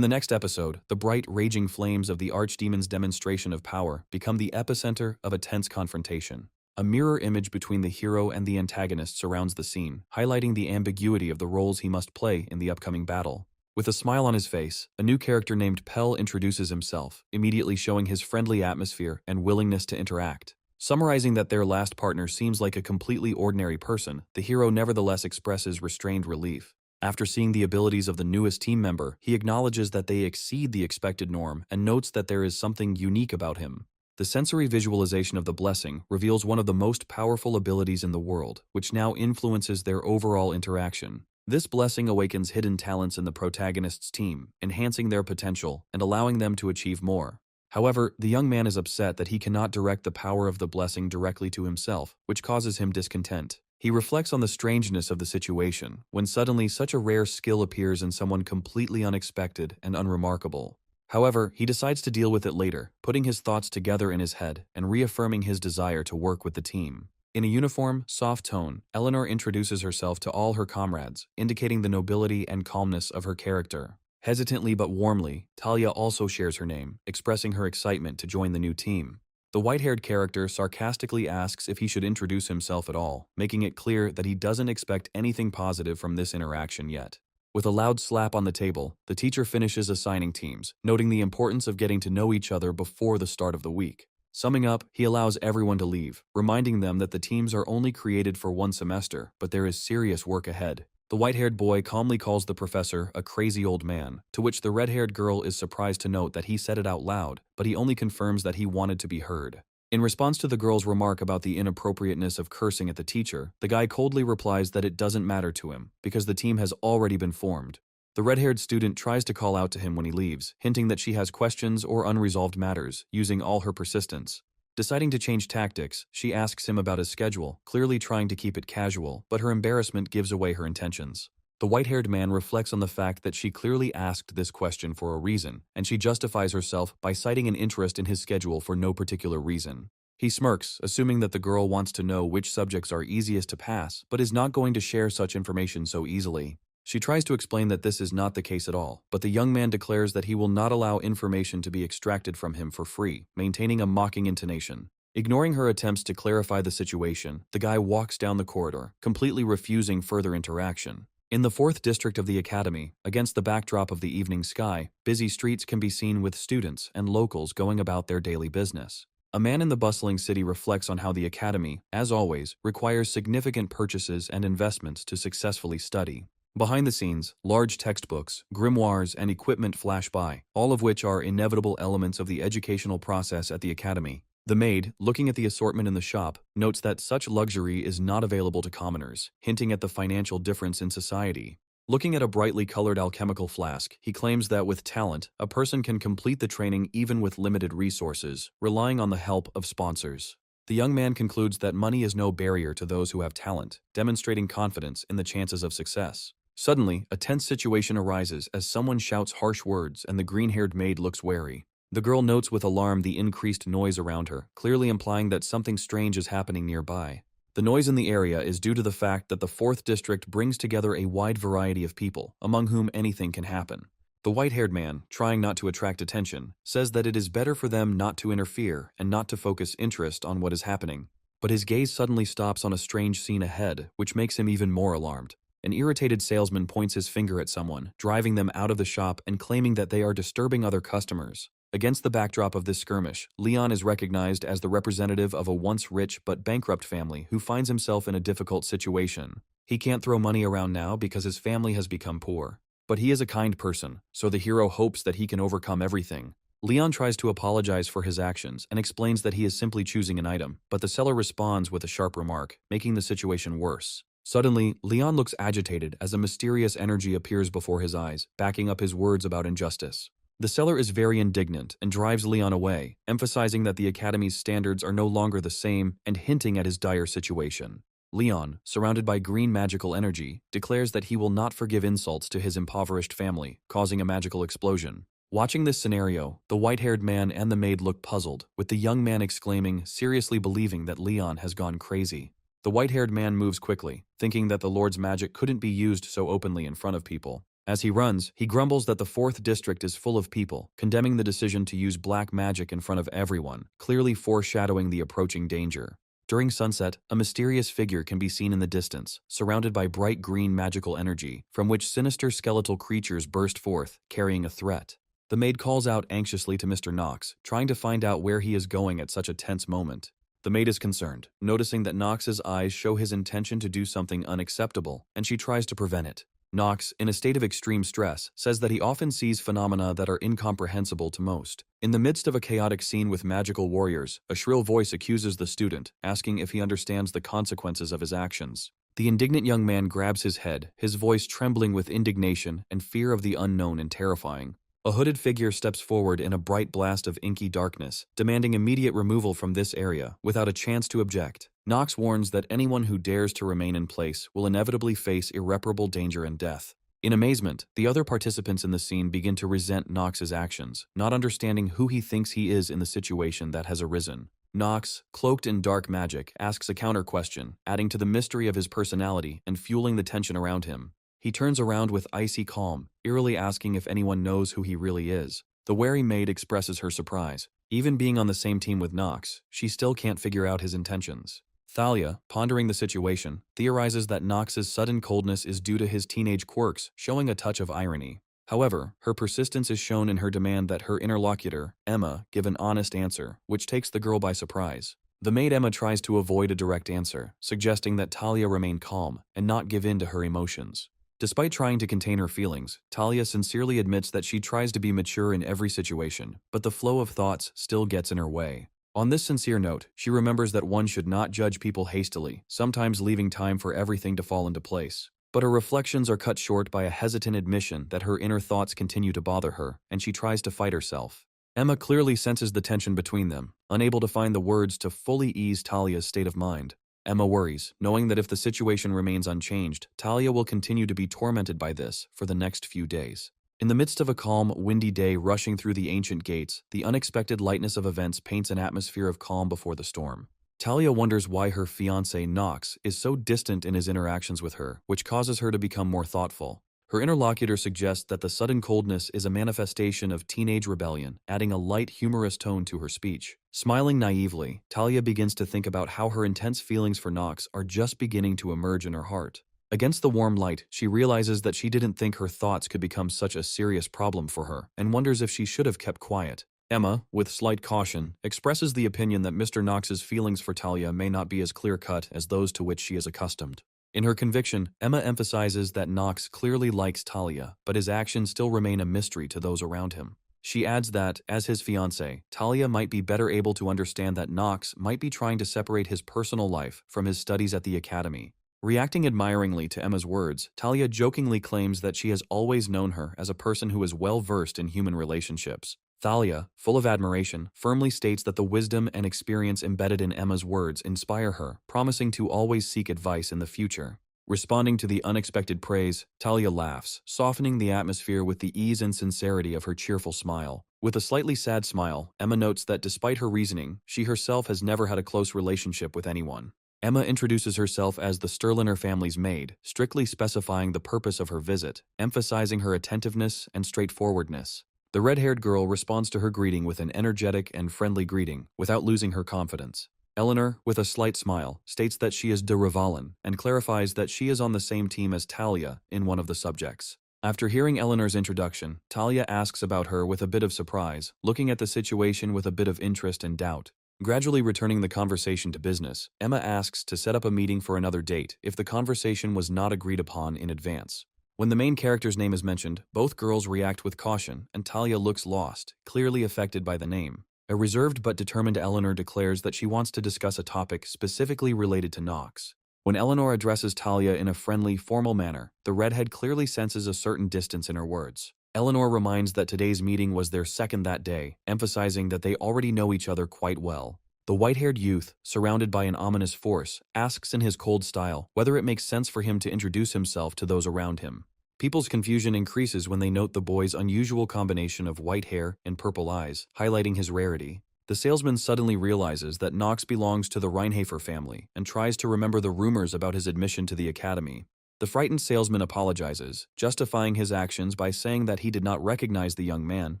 the next episode, the bright, raging flames of the archdemon's demonstration of power become the epicenter of a tense confrontation. A mirror image between the hero and the antagonist surrounds the scene, highlighting the ambiguity of the roles he must play in the upcoming battle. With a smile on his face, a new character named Pell introduces himself, immediately showing his friendly atmosphere and willingness to interact. Summarizing that their last partner seems like a completely ordinary person, the hero nevertheless expresses restrained relief. After seeing the abilities of the newest team member, he acknowledges that they exceed the expected norm and notes that there is something unique about him. The sensory visualization of the blessing reveals one of the most powerful abilities in the world, which now influences their overall interaction. This blessing awakens hidden talents in the protagonist's team, enhancing their potential and allowing them to achieve more. However, the young man is upset that he cannot direct the power of the blessing directly to himself, which causes him discontent. He reflects on the strangeness of the situation, when suddenly such a rare skill appears in someone completely unexpected and unremarkable. However, he decides to deal with it later, putting his thoughts together in his head and reaffirming his desire to work with the team. In a uniform, soft tone, Eleanor introduces herself to all her comrades, indicating the nobility and calmness of her character. Hesitantly but warmly, Talia also shares her name, expressing her excitement to join the new team. The white-haired character sarcastically asks if he should introduce himself at all, making it clear that he doesn't expect anything positive from this interaction yet. With a loud slap on the table, the teacher finishes assigning teams, noting the importance of getting to know each other before the start of the week. Summing up, he allows everyone to leave, reminding them that the teams are only created for one semester, but there is serious work ahead. The white-haired boy calmly calls the professor a crazy old man, to which the red-haired girl is surprised to note that he said it out loud, but he only confirms that he wanted to be heard. In response to the girl's remark about the inappropriateness of cursing at the teacher, the guy coldly replies that it doesn't matter to him, because the team has already been formed. The red-haired student tries to call out to him when he leaves, hinting that she has questions or unresolved matters, using all her persistence. Deciding to change tactics, she asks him about his schedule, clearly trying to keep it casual, but her embarrassment gives away her intentions. The white-haired man reflects on the fact that she clearly asked this question for a reason, and she justifies herself by citing an interest in his schedule for no particular reason. He smirks, assuming that the girl wants to know which subjects are easiest to pass, but is not going to share such information so easily. She tries to explain that this is not the case at all, but the young man declares that he will not allow information to be extracted from him for free, maintaining a mocking intonation. Ignoring her attempts to clarify the situation, the guy walks down the corridor, completely refusing further interaction. In the 4th district of the academy, against the backdrop of the evening sky, busy streets can be seen with students and locals going about their daily business. A man in the bustling city reflects on how the academy, as always, requires significant purchases and investments to successfully study. Behind the scenes, large textbooks, grimoires, and equipment flash by, all of which are inevitable elements of the educational process at the academy. The maid, looking at the assortment in the shop, notes that such luxury is not available to commoners, hinting at the financial difference in society. Looking at a brightly colored alchemical flask, he claims that with talent, a person can complete the training even with limited resources, relying on the help of sponsors. The young man concludes that money is no barrier to those who have talent, demonstrating confidence in the chances of success. Suddenly, a tense situation arises as someone shouts harsh words and the green-haired maid looks wary. The girl notes with alarm the increased noise around her, clearly implying that something strange is happening nearby. The noise in the area is due to the fact that the 4th District brings together a wide variety of people, among whom anything can happen. The white-haired man, trying not to attract attention, says that it is better for them not to interfere and not to focus interest on what is happening. But his gaze suddenly stops on a strange scene ahead, which makes him even more alarmed. An irritated salesman points his finger at someone, driving them out of the shop and claiming that they are disturbing other customers. Against the backdrop of this skirmish, Leon is recognized as the representative of a once rich but bankrupt family who finds himself in a difficult situation. He can't throw money around now because his family has become poor. But he is a kind person, so the hero hopes that he can overcome everything. Leon tries to apologize for his actions and explains that he is simply choosing an item, but the seller responds with a sharp remark, making the situation worse. Suddenly, Leon looks agitated as a mysterious energy appears before his eyes, backing up his words about injustice. The seller is very indignant and drives Leon away, emphasizing that the Academy's standards are no longer the same and hinting at his dire situation. Leon, surrounded by green magical energy, declares that he will not forgive insults to his impoverished family, causing a magical explosion. Watching this scenario, the white-haired man and the maid look puzzled, with the young man exclaiming, seriously believing that Leon has gone crazy. The white-haired man moves quickly, thinking that the Lord's magic couldn't be used so openly in front of people. As he runs, he grumbles that the 4th District is full of people, condemning the decision to use black magic in front of everyone, clearly foreshadowing the approaching danger. During sunset, a mysterious figure can be seen in the distance, surrounded by bright green magical energy, from which sinister skeletal creatures burst forth, carrying a threat. The maid calls out anxiously to Mr. Knox, trying to find out where he is going at such a tense moment. The maid is concerned, noticing that Knox's eyes show his intention to do something unacceptable, and she tries to prevent it. Knox, in a state of extreme stress, says that he often sees phenomena that are incomprehensible to most. In the midst of a chaotic scene with magical warriors, a shrill voice accuses the student, asking if he understands the consequences of his actions. The indignant young man grabs his head, his voice trembling with indignation and fear of the unknown and terrifying. A hooded figure steps forward in a bright blast of inky darkness, demanding immediate removal from this area without a chance to object. Knox warns that anyone who dares to remain in place will inevitably face irreparable danger and death. In amazement, the other participants in the scene begin to resent Knox's actions, not understanding who he thinks he is in the situation that has arisen. Knox, cloaked in dark magic, asks a counter-question, adding to the mystery of his personality and fueling the tension around him. He turns around with icy calm, eerily asking if anyone knows who he really is. The wary maid expresses her surprise. Even being on the same team with Knox, she still can't figure out his intentions. Thalia, pondering the situation, theorizes that Knox's sudden coldness is due to his teenage quirks, showing a touch of irony. However, her persistence is shown in her demand that her interlocutor, Emma, give an honest answer, which takes the girl by surprise. The maid Emma tries to avoid a direct answer, suggesting that Thalia remain calm and not give in to her emotions. Despite trying to contain her feelings, Thalia sincerely admits that she tries to be mature in every situation, but the flow of thoughts still gets in her way. On this sincere note, she remembers that one should not judge people hastily, sometimes leaving time for everything to fall into place. But her reflections are cut short by a hesitant admission that her inner thoughts continue to bother her, and she tries to fight herself. Emma clearly senses the tension between them, unable to find the words to fully ease Thalia's state of mind. Emma worries, knowing that if the situation remains unchanged, Thalia will continue to be tormented by this for the next few days. In the midst of a calm, windy day rushing through the ancient gates, the unexpected lightness of events paints an atmosphere of calm before the storm. Thalia wonders why her fiancé Knox is so distant in his interactions with her, which causes her to become more thoughtful. Her interlocutor suggests that the sudden coldness is a manifestation of teenage rebellion, adding a light, humorous tone to her speech. Smiling naively, Thalia begins to think about how her intense feelings for Knox are just beginning to emerge in her heart. Against the warm light, she realizes that she didn't think her thoughts could become such a serious problem for her, and wonders if she should have kept quiet. Emma, with slight caution, expresses the opinion that Mr. Knox's feelings for Thalia may not be as clear-cut as those to which she is accustomed. In her conviction, Emma emphasizes that Knox clearly likes Thalia, but his actions still remain a mystery to those around him. She adds that, as his fiancé, Thalia might be better able to understand that Knox might be trying to separate his personal life from his studies at the academy. Reacting admiringly to Emma's words, Thalia jokingly claims that she has always known her as a person who is well-versed in human relationships. Thalia, full of admiration, firmly states that the wisdom and experience embedded in Emma's words inspire her, promising to always seek advice in the future. Responding to the unexpected praise, Thalia laughs, softening the atmosphere with the ease and sincerity of her cheerful smile. With a slightly sad smile, Emma notes that despite her reasoning, she herself has never had a close relationship with anyone. Emma introduces herself as the Sterliner family's maid, strictly specifying the purpose of her visit, emphasizing her attentiveness and straightforwardness. The red-haired girl responds to her greeting with an energetic and friendly greeting, without losing her confidence. Eleanor, with a slight smile, states that she is de Rivalen and clarifies that she is on the same team as Talia in one of the subjects. After hearing Eleanor's introduction, Talia asks about her with a bit of surprise, looking at the situation with a bit of interest and doubt. Gradually returning the conversation to business, Emma asks to set up a meeting for another date if the conversation was not agreed upon in advance. When the main character's name is mentioned, both girls react with caution, and Talia looks lost, clearly affected by the name. A reserved but determined Eleanor declares that she wants to discuss a topic specifically related to Nox. When Eleanor addresses Talia in a friendly, formal manner, the redhead clearly senses a certain distance in her words. Eleanor reminds that today's meeting was their second that day, emphasizing that they already know each other quite well. The white-haired youth, surrounded by an ominous force, asks in his cold style whether it makes sense for him to introduce himself to those around him. People's confusion increases when they note the boy's unusual combination of white hair and purple eyes, highlighting his rarity. The salesman suddenly realizes that Nox belongs to the Reinhafer family and tries to remember the rumors about his admission to the academy. The frightened salesman apologizes, justifying his actions by saying that he did not recognize the young man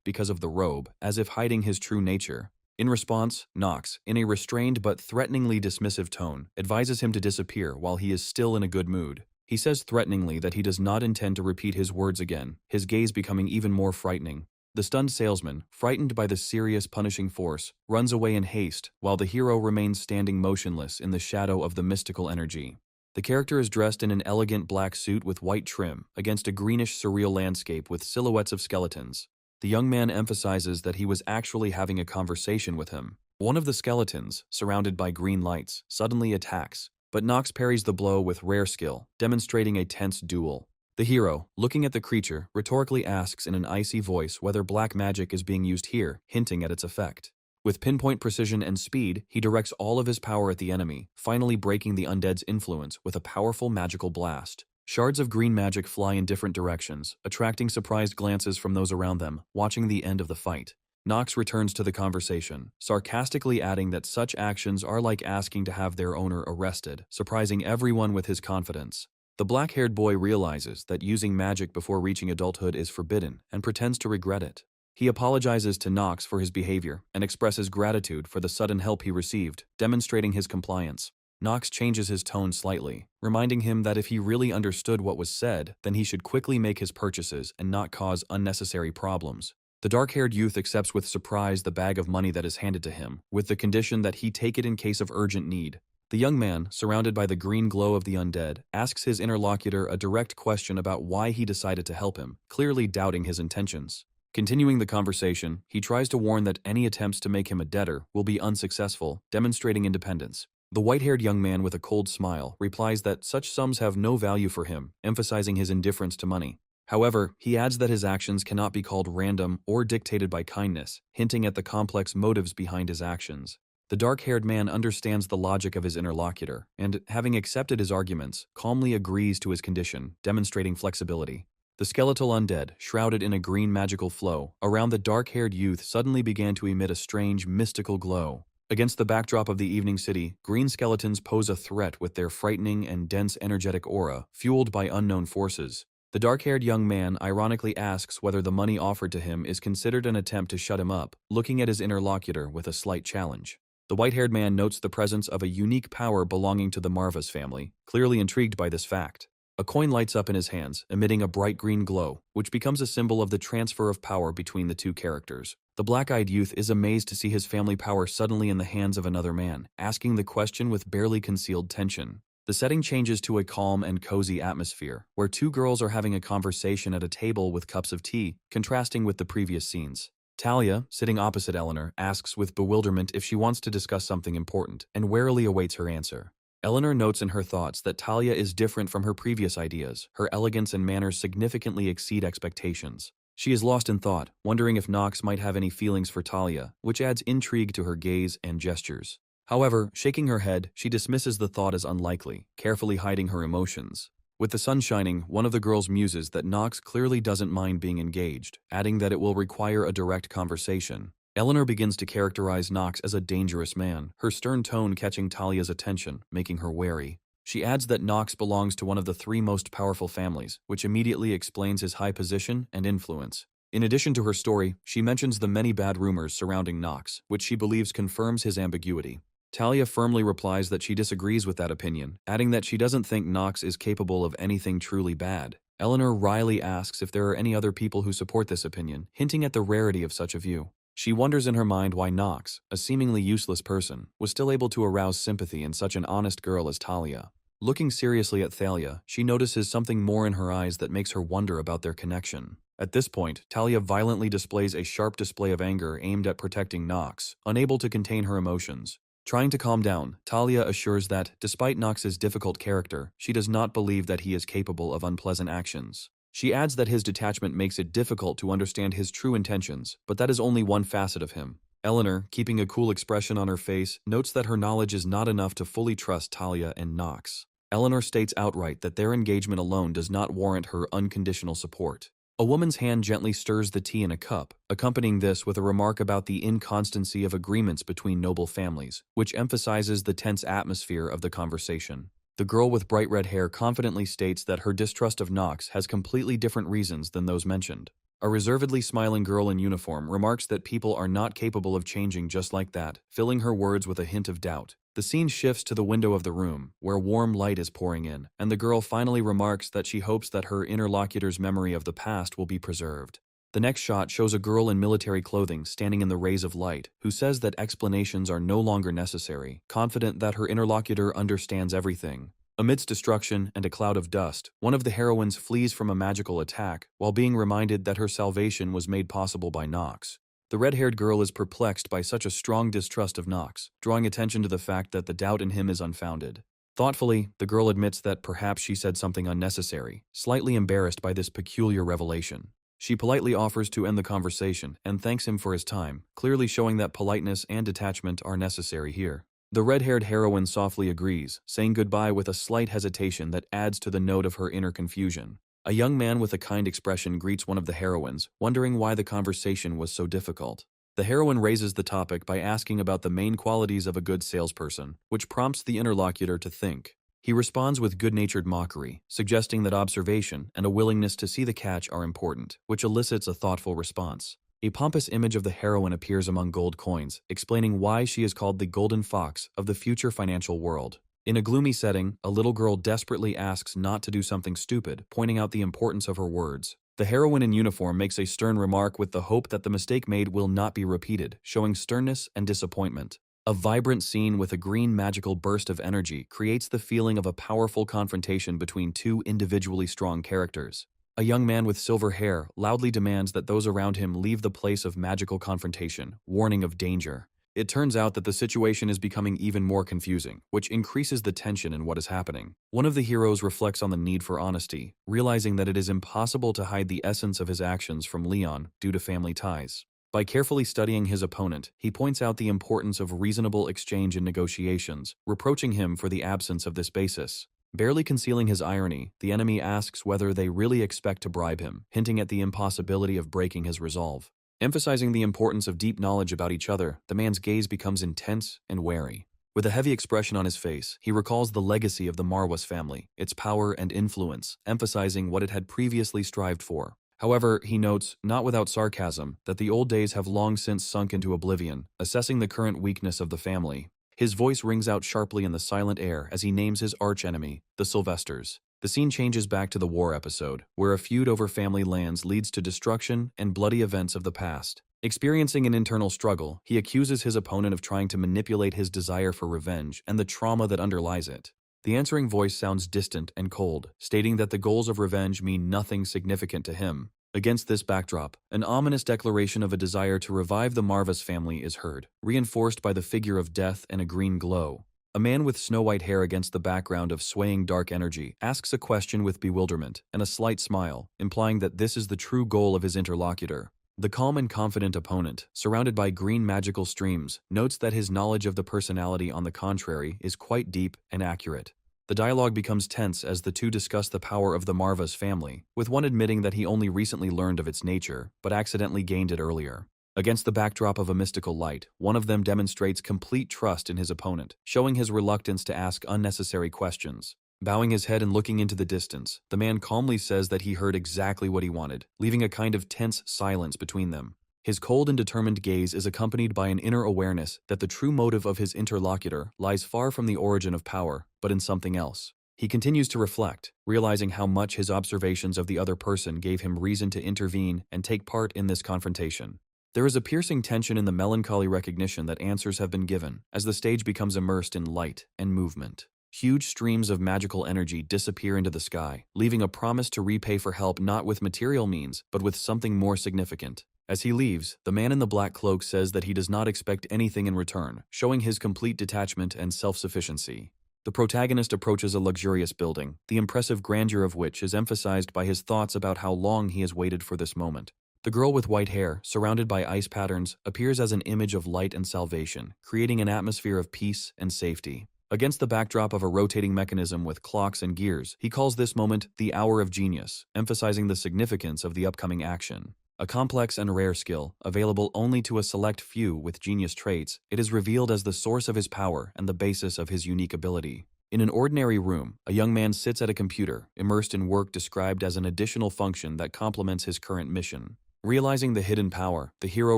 because of the robe, as if hiding his true nature. In response, Nox, in a restrained but threateningly dismissive tone, advises him to disappear while he is still in a good mood. He says threateningly that he does not intend to repeat his words again, his gaze becoming even more frightening. The stunned salesman, frightened by the serious punishing force, runs away in haste, while the hero remains standing motionless in the shadow of the mystical energy. The character is dressed in an elegant black suit with white trim, against a greenish surreal landscape with silhouettes of skeletons. The young man emphasizes that he was actually having a conversation with him. One of the skeletons, surrounded by green lights, suddenly attacks, but Nox parries the blow with rare skill, demonstrating a tense duel. The hero, looking at the creature, rhetorically asks in an icy voice whether black magic is being used here, hinting at its effect. With pinpoint precision and speed, he directs all of his power at the enemy, finally breaking the undead's influence with a powerful magical blast. Shards of green magic fly in different directions, attracting surprised glances from those around them, watching the end of the fight. Nox returns to the conversation, sarcastically adding that such actions are like asking to have their owner arrested, surprising everyone with his confidence. The black-haired boy realizes that using magic before reaching adulthood is forbidden and pretends to regret it. He apologizes to Nox for his behavior and expresses gratitude for the sudden help he received, demonstrating his compliance. Nox changes his tone slightly, reminding him that if he really understood what was said, then he should quickly make his purchases and not cause unnecessary problems. The dark-haired youth accepts with surprise the bag of money that is handed to him, with the condition that he take it in case of urgent need. The young man, surrounded by the green glow of the undead, asks his interlocutor a direct question about why he decided to help him, clearly doubting his intentions. Continuing the conversation, he tries to warn that any attempts to make him a debtor will be unsuccessful, demonstrating independence. The white-haired young man with a cold smile replies that such sums have no value for him, emphasizing his indifference to money. However, he adds that his actions cannot be called random or dictated by kindness, hinting at the complex motives behind his actions. The dark-haired man understands the logic of his interlocutor, and, having accepted his arguments, calmly agrees to his condition, demonstrating flexibility. The skeletal undead, shrouded in a green magical flow, around the dark-haired youth suddenly began to emit a strange, mystical glow. Against the backdrop of the evening city, green skeletons pose a threat with their frightening and dense energetic aura, fueled by unknown forces. The dark-haired young man ironically asks whether the money offered to him is considered an attempt to shut him up, looking at his interlocutor with a slight challenge. The white-haired man notes the presence of a unique power belonging to the Marvas family, clearly intrigued by this fact. A coin lights up in his hands, emitting a bright green glow, which becomes a symbol of the transfer of power between the two characters. The black-eyed youth is amazed to see his family power suddenly in the hands of another man, asking the question with barely concealed tension. The setting changes to a calm and cozy atmosphere, where two girls are having a conversation at a table with cups of tea, contrasting with the previous scenes. Talia, sitting opposite Eleanor, asks with bewilderment if she wants to discuss something important, and warily awaits her answer. Eleanor notes in her thoughts that Talia is different from her previous ideas. Her elegance and manners significantly exceed expectations. She is lost in thought, wondering if Nox might have any feelings for Talia, which adds intrigue to her gaze and gestures. However, shaking her head, she dismisses the thought as unlikely, carefully hiding her emotions. With the sun shining, one of the girls muses that Nox clearly doesn't mind being engaged, adding that it will require a direct conversation. Eleanor begins to characterize Nox as a dangerous man, her stern tone catching Talia's attention, making her wary. She adds that Nox belongs to one of the 3 most powerful families, which immediately explains his high position and influence. In addition to her story, she mentions the many bad rumors surrounding Nox, which she believes confirms his ambiguity. Talia firmly replies that she disagrees with that opinion, adding that she doesn't think Nox is capable of anything truly bad. Eleanor wryly asks if there are any other people who support this opinion, hinting at the rarity of such a view. She wonders in her mind why Nox, a seemingly useless person, was still able to arouse sympathy in such an honest girl as Talia. Looking seriously at Thalia, she notices something more in her eyes that makes her wonder about their connection. At this point, Talia violently displays a sharp display of anger aimed at protecting Nox, unable to contain her emotions. Trying to calm down, Talia assures that, despite Nox's difficult character, she does not believe that he is capable of unpleasant actions. She adds that his detachment makes it difficult to understand his true intentions, but that is only one facet of him. Eleanor, keeping a cool expression on her face, notes that her knowledge is not enough to fully trust Talia and Nox. Eleanor states outright that their engagement alone does not warrant her unconditional support. A woman's hand gently stirs the tea in a cup, accompanying this with a remark about the inconstancy of agreements between noble families, which emphasizes the tense atmosphere of the conversation. The girl with bright red hair confidently states that her distrust of Nox has completely different reasons than those mentioned. A reservedly smiling girl in uniform remarks that people are not capable of changing just like that, filling her words with a hint of doubt. The scene shifts to the window of the room, where warm light is pouring in, and the girl finally remarks that she hopes that her interlocutor's memory of the past will be preserved. The next shot shows a girl in military clothing standing in the rays of light, who says that explanations are no longer necessary, confident that her interlocutor understands everything. Amidst destruction and a cloud of dust, one of the heroines flees from a magical attack, while being reminded that her salvation was made possible by Nox. The red-haired girl is perplexed by such a strong distrust of Nox, drawing attention to the fact that the doubt in him is unfounded. Thoughtfully, the girl admits that perhaps she said something unnecessary, slightly embarrassed by this peculiar revelation. She politely offers to end the conversation and thanks him for his time, clearly showing that politeness and detachment are necessary here. The red-haired heroine softly agrees, saying goodbye with a slight hesitation that adds to the note of her inner confusion. A young man with a kind expression greets one of the heroines, wondering why the conversation was so difficult. The heroine raises the topic by asking about the main qualities of a good salesperson, which prompts the interlocutor to think. He responds with good-natured mockery, suggesting that observation and a willingness to see the catch are important, which elicits a thoughtful response. A pompous image of the heroine appears among gold coins, explaining why she is called the Golden Fox of the future financial world. In a gloomy setting, a little girl desperately asks not to do something stupid, pointing out the importance of her words. The heroine in uniform makes a stern remark with the hope that the mistake made will not be repeated, showing sternness and disappointment. A vibrant scene with a green magical burst of energy creates the feeling of a powerful confrontation between 2 individually strong characters. A young man with silver hair loudly demands that those around him leave the place of magical confrontation, warning of danger. It turns out that the situation is becoming even more confusing, which increases the tension in what is happening. One of the heroes reflects on the need for honesty, realizing that it is impossible to hide the essence of his actions from Leon due to family ties. By carefully studying his opponent, he points out the importance of reasonable exchange in negotiations, reproaching him for the absence of this basis. Barely concealing his irony, the enemy asks whether they really expect to bribe him, hinting at the impossibility of breaking his resolve. Emphasizing the importance of deep knowledge about each other, the man's gaze becomes intense and wary. With a heavy expression on his face, he recalls the legacy of the Manhwa family, its power and influence, emphasizing what it had previously strived for. However, he notes, not without sarcasm, that the old days have long since sunk into oblivion, assessing the current weakness of the family. His voice rings out sharply in the silent air as he names his archenemy, the Sylvesters. The scene changes back to the war episode, where a feud over family lands leads to destruction and bloody events of the past. Experiencing an internal struggle, he accuses his opponent of trying to manipulate his desire for revenge and the trauma that underlies it. The answering voice sounds distant and cold, stating that the goals of revenge mean nothing significant to him. Against this backdrop, an ominous declaration of a desire to revive the Marvas family is heard, reinforced by the figure of death and a green glow. A man with snow-white hair against the background of swaying dark energy asks a question with bewilderment and a slight smile, implying that this is the true goal of his interlocutor. The calm and confident opponent, surrounded by green magical streams, notes that his knowledge of the personality, on the contrary, is quite deep and accurate. The dialogue becomes tense as the two discuss the power of the Marva's family, with one admitting that he only recently learned of its nature, but accidentally gained it earlier. Against the backdrop of a mystical light, one of them demonstrates complete trust in his opponent, showing his reluctance to ask unnecessary questions. Bowing his head and looking into the distance, the man calmly says that he heard exactly what he wanted, leaving a kind of tense silence between them. His cold and determined gaze is accompanied by an inner awareness that the true motive of his interlocutor lies far from the origin of power, but in something else. He continues to reflect, realizing how much his observations of the other person gave him reason to intervene and take part in this confrontation. There is a piercing tension in the melancholy recognition that answers have been given, as the stage becomes immersed in light and movement. Huge streams of magical energy disappear into the sky, leaving a promise to repay for help not with material means, but with something more significant. As he leaves, the man in the black cloak says that he does not expect anything in return, showing his complete detachment and self-sufficiency. The protagonist approaches a luxurious building, the impressive grandeur of which is emphasized by his thoughts about how long he has waited for this moment. The girl with white hair, surrounded by ice patterns, appears as an image of light and salvation, creating an atmosphere of peace and safety. Against the backdrop of a rotating mechanism with clocks and gears, he calls this moment the Hour of Genius, emphasizing the significance of the upcoming action. A complex and rare skill, available only to a select few with genius traits, it is revealed as the source of his power and the basis of his unique ability. In an ordinary room, a young man sits at a computer, immersed in work described as an additional function that complements his current mission. Realizing the hidden power, the hero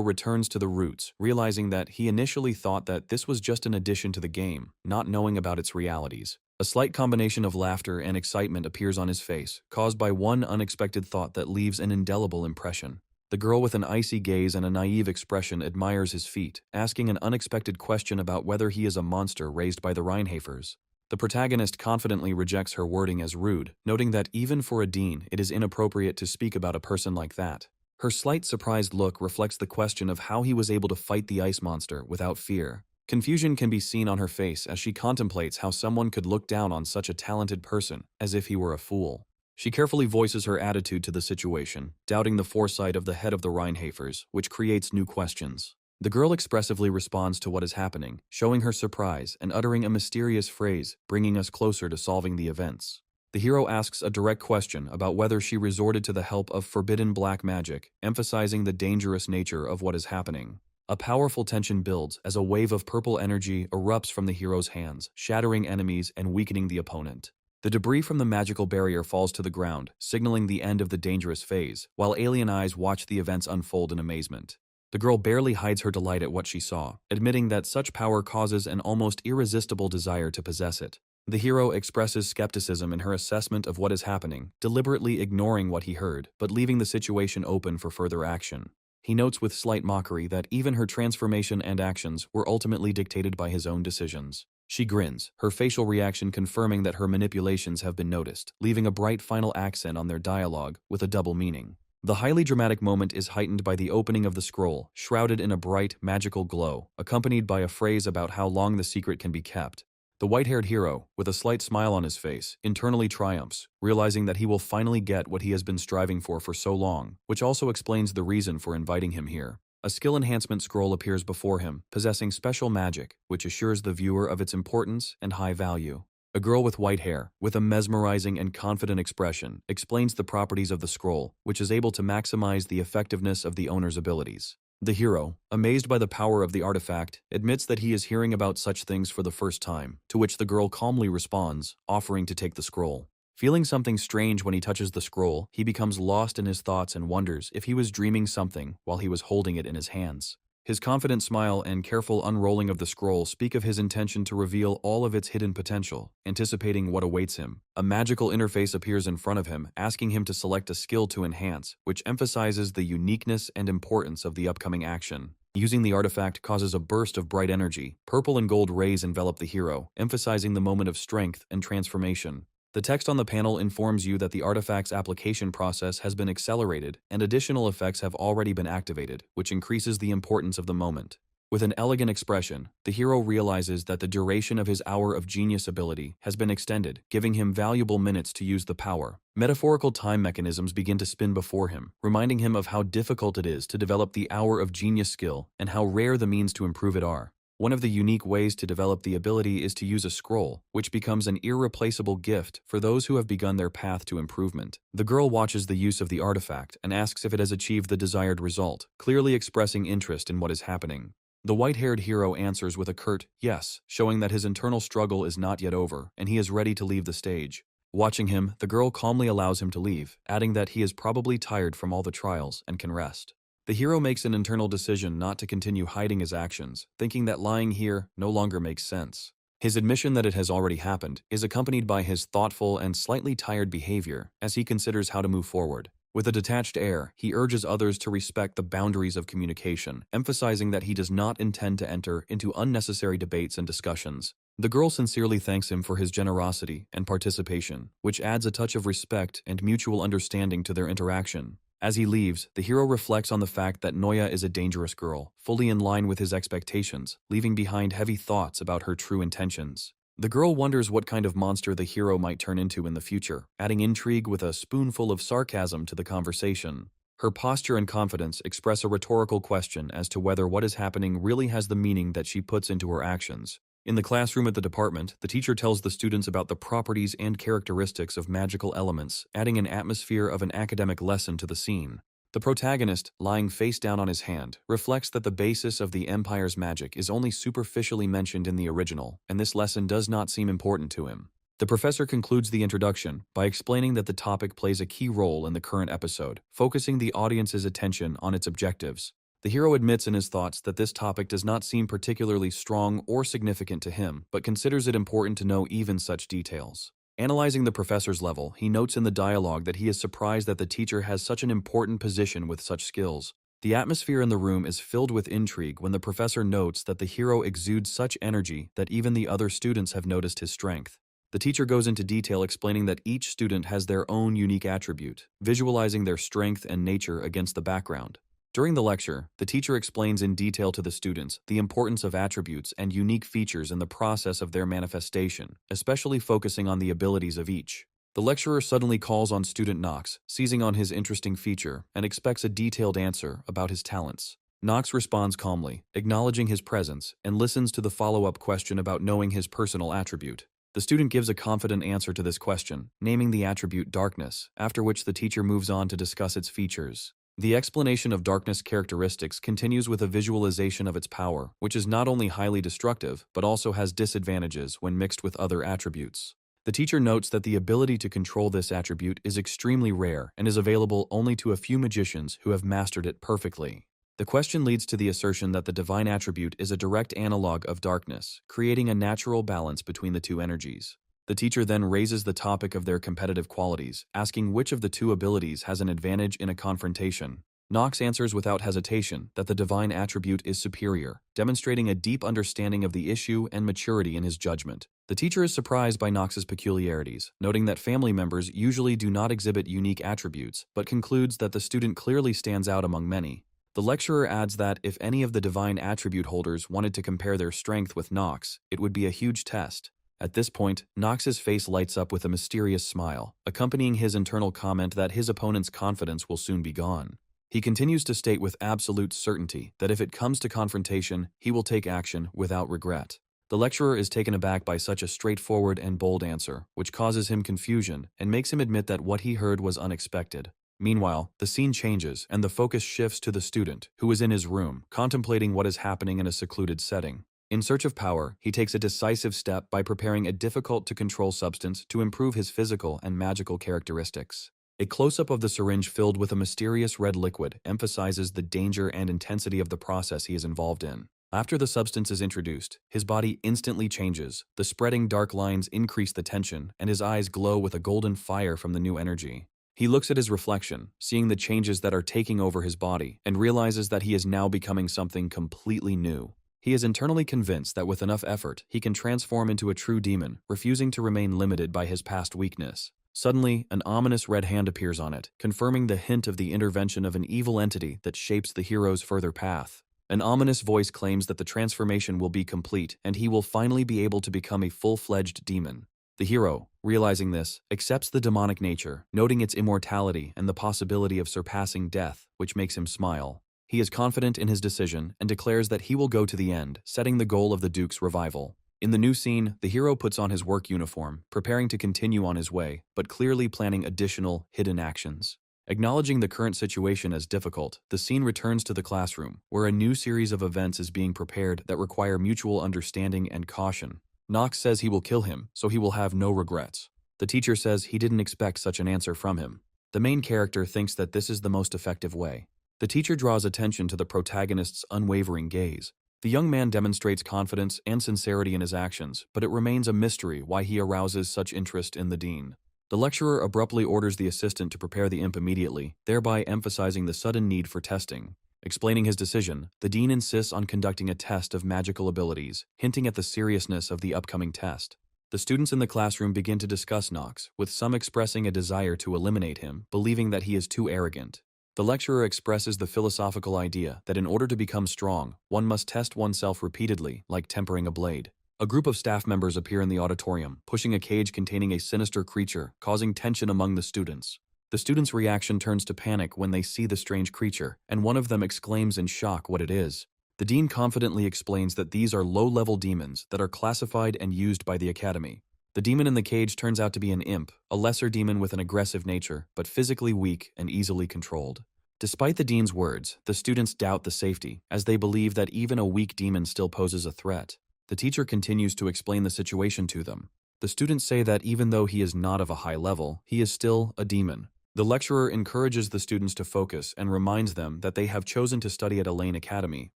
returns to the roots, realizing that he initially thought that this was just an addition to the game, not knowing about its realities. A slight combination of laughter and excitement appears on his face, caused by one unexpected thought that leaves an indelible impression. The girl with an icy gaze and a naive expression admires his feat, asking an unexpected question about whether he is a monster raised by the Rheinhafers. The protagonist confidently rejects her wording as rude, noting that even for a dean, it is inappropriate to speak about a person like that. Her slight surprised look reflects the question of how he was able to fight the ice monster without fear. Confusion can be seen on her face as she contemplates how someone could look down on such a talented person, as if he were a fool. She carefully voices her attitude to the situation, doubting the foresight of the head of the Rheinhafers, which creates new questions. The girl expressively responds to what is happening, showing her surprise and uttering a mysterious phrase, bringing us closer to solving the events. The hero asks a direct question about whether she resorted to the help of forbidden black magic, emphasizing the dangerous nature of what is happening. A powerful tension builds as a wave of purple energy erupts from the hero's hands, shattering enemies and weakening the opponent. The debris from the magical barrier falls to the ground, signaling the end of the dangerous phase, while alien eyes watch the events unfold in amazement. The girl barely hides her delight at what she saw, admitting that such power causes an almost irresistible desire to possess it. The hero expresses skepticism in her assessment of what is happening, deliberately ignoring what he heard, but leaving the situation open for further action. He notes with slight mockery that even her transformation and actions were ultimately dictated by his own decisions. She grins, her facial reaction confirming that her manipulations have been noticed, leaving a bright final accent on their dialogue with a double meaning. The highly dramatic moment is heightened by the opening of the scroll, shrouded in a bright, magical glow, accompanied by a phrase about how long the secret can be kept. The white-haired hero, with a slight smile on his face, internally triumphs, realizing that he will finally get what he has been striving for so long, which also explains the reason for inviting him here. A skill enhancement scroll appears before him, possessing special magic, which assures the viewer of its importance and high value. A girl with white hair, with a mesmerizing and confident expression, explains the properties of the scroll, which is able to maximize the effectiveness of the owner's abilities. The hero, amazed by the power of the artifact, admits that he is hearing about such things for the first time, to which the girl calmly responds, offering to take the scroll. Feeling something strange when he touches the scroll, he becomes lost in his thoughts and wonders if he was dreaming something while he was holding it in his hands. His confident smile and careful unrolling of the scroll speak of his intention to reveal all of its hidden potential, anticipating what awaits him. A magical interface appears in front of him, asking him to select a skill to enhance, which emphasizes the uniqueness and importance of the upcoming action. Using the artifact causes a burst of bright energy. Purple and gold rays envelop the hero, emphasizing the moment of strength and transformation. The text on the panel informs you that the artifact's application process has been accelerated and additional effects have already been activated, which increases the importance of the moment. With an elegant expression, the hero realizes that the duration of his Hour of Genius ability has been extended, giving him valuable minutes to use the power. Metaphorical time mechanisms begin to spin before him, reminding him of how difficult it is to develop the Hour of Genius skill and how rare the means to improve it are. One of the unique ways to develop the ability is to use a scroll, which becomes an irreplaceable gift for those who have begun their path to improvement. The girl watches the use of the artifact and asks if it has achieved the desired result, clearly expressing interest in what is happening. The white-haired hero answers with a curt yes, showing that his internal struggle is not yet over and he is ready to leave the stage. Watching him, the girl calmly allows him to leave, adding that he is probably tired from all the trials and can rest. The hero makes an internal decision not to continue hiding his actions, thinking that lying here no longer makes sense. His admission that it has already happened is accompanied by his thoughtful and slightly tired behavior as he considers how to move forward. With a detached air, he urges others to respect the boundaries of communication, emphasizing that he does not intend to enter into unnecessary debates and discussions. The girl sincerely thanks him for his generosity and participation, which adds a touch of respect and mutual understanding to their interaction. As he leaves, the hero reflects on the fact that Noya is a dangerous girl, fully in line with his expectations, leaving behind heavy thoughts about her true intentions. The girl wonders what kind of monster the hero might turn into in the future, adding intrigue with a spoonful of sarcasm to the conversation. Her posture and confidence express a rhetorical question as to whether what is happening really has the meaning that she puts into her actions. In the classroom at the department, the teacher tells the students about the properties and characteristics of magical elements, adding an atmosphere of an academic lesson to the scene. The protagonist, lying face down on his hand, reflects that the basis of the Empire's magic is only superficially mentioned in the original, and this lesson does not seem important to him. The professor concludes the introduction by explaining that the topic plays a key role in the current episode, focusing the audience's attention on its objectives. The hero admits in his thoughts that this topic does not seem particularly strong or significant to him, but considers it important to know even such details. Analyzing the professor's level, he notes in the dialogue that he is surprised that the teacher has such an important position with such skills. The atmosphere in the room is filled with intrigue when the professor notes that the hero exudes such energy that even the other students have noticed his strength. The teacher goes into detail explaining that each student has their own unique attribute, visualizing their strength and nature against the background. During the lecture, the teacher explains in detail to the students the importance of attributes and unique features in the process of their manifestation, especially focusing on the abilities of each. The lecturer suddenly calls on student Knox, seizing on his interesting feature, and expects a detailed answer about his talents. Knox responds calmly, acknowledging his presence, and listens to the follow-up question about knowing his personal attribute. The student gives a confident answer to this question, naming the attribute darkness, after which the teacher moves on to discuss its features. The explanation of darkness characteristics continues with a visualization of its power, which is not only highly destructive, but also has disadvantages when mixed with other attributes. The teacher notes that the ability to control this attribute is extremely rare and is available only to a few magicians who have mastered it perfectly. The question leads to the assertion that the divine attribute is a direct analog of darkness, creating a natural balance between the two energies. The teacher then raises the topic of their competitive qualities, asking which of the two abilities has an advantage in a confrontation. Knox answers without hesitation that the divine attribute is superior, demonstrating a deep understanding of the issue and maturity in his judgment. The teacher is surprised by Knox's peculiarities, noting that family members usually do not exhibit unique attributes, but concludes that the student clearly stands out among many. The lecturer adds that if any of the divine attribute holders wanted to compare their strength with Knox, it would be a huge test. At this point, Knox's face lights up with a mysterious smile, accompanying his internal comment that his opponent's confidence will soon be gone. He continues to state with absolute certainty that if it comes to confrontation, he will take action without regret. The lecturer is taken aback by such a straightforward and bold answer, which causes him confusion and makes him admit that what he heard was unexpected. Meanwhile, the scene changes and the focus shifts to the student, who is in his room, contemplating what is happening in a secluded setting. In search of power, he takes a decisive step by preparing a difficult-to-control substance to improve his physical and magical characteristics. A close-up of the syringe filled with a mysterious red liquid emphasizes the danger and intensity of the process he is involved in. After the substance is introduced, his body instantly changes, the spreading dark lines increase the tension, and his eyes glow with a golden fire from the new energy. He looks at his reflection, seeing the changes that are taking over his body, and realizes that he is now becoming something completely new. He is internally convinced that with enough effort, he can transform into a true demon, refusing to remain limited by his past weakness. Suddenly, an ominous red hand appears on it, confirming the hint of the intervention of an evil entity that shapes the hero's further path. An ominous voice claims that the transformation will be complete, and he will finally be able to become a full-fledged demon. The hero, realizing this, accepts the demonic nature, noting its immortality and the possibility of surpassing death, which makes him smile. He is confident in his decision and declares that he will go to the end, setting the goal of the Duke's revival. In the new scene, the hero puts on his work uniform, preparing to continue on his way, but clearly planning additional, hidden actions. Acknowledging the current situation as difficult, the scene returns to the classroom, where a new series of events is being prepared that require mutual understanding and caution. Nox says he will kill him, so he will have no regrets. The teacher says he didn't expect such an answer from him. The main character thinks that this is the most effective way. The teacher draws attention to the protagonist's unwavering gaze. The young man demonstrates confidence and sincerity in his actions, but it remains a mystery why he arouses such interest in the dean. The lecturer abruptly orders the assistant to prepare the imp immediately, thereby emphasizing the sudden need for testing. Explaining his decision, the dean insists on conducting a test of magical abilities, hinting at the seriousness of the upcoming test. The students in the classroom begin to discuss Nox, with some expressing a desire to eliminate him, believing that he is too arrogant. The lecturer expresses the philosophical idea that in order to become strong, one must test oneself repeatedly, like tempering a blade. A group of staff members appear in the auditorium, pushing a cage containing a sinister creature, causing tension among the students. The students' reaction turns to panic when they see the strange creature, and one of them exclaims in shock what it is. The dean confidently explains that these are low-level demons that are classified and used by the academy. The demon in the cage turns out to be an imp, a lesser demon with an aggressive nature, but physically weak and easily controlled. Despite the dean's words, the students doubt the safety, as they believe that even a weak demon still poses a threat. The teacher continues to explain the situation to them. The students say that even though he is not of a high level, he is still a demon. The lecturer encourages the students to focus and reminds them that they have chosen to study at Elaine Academy,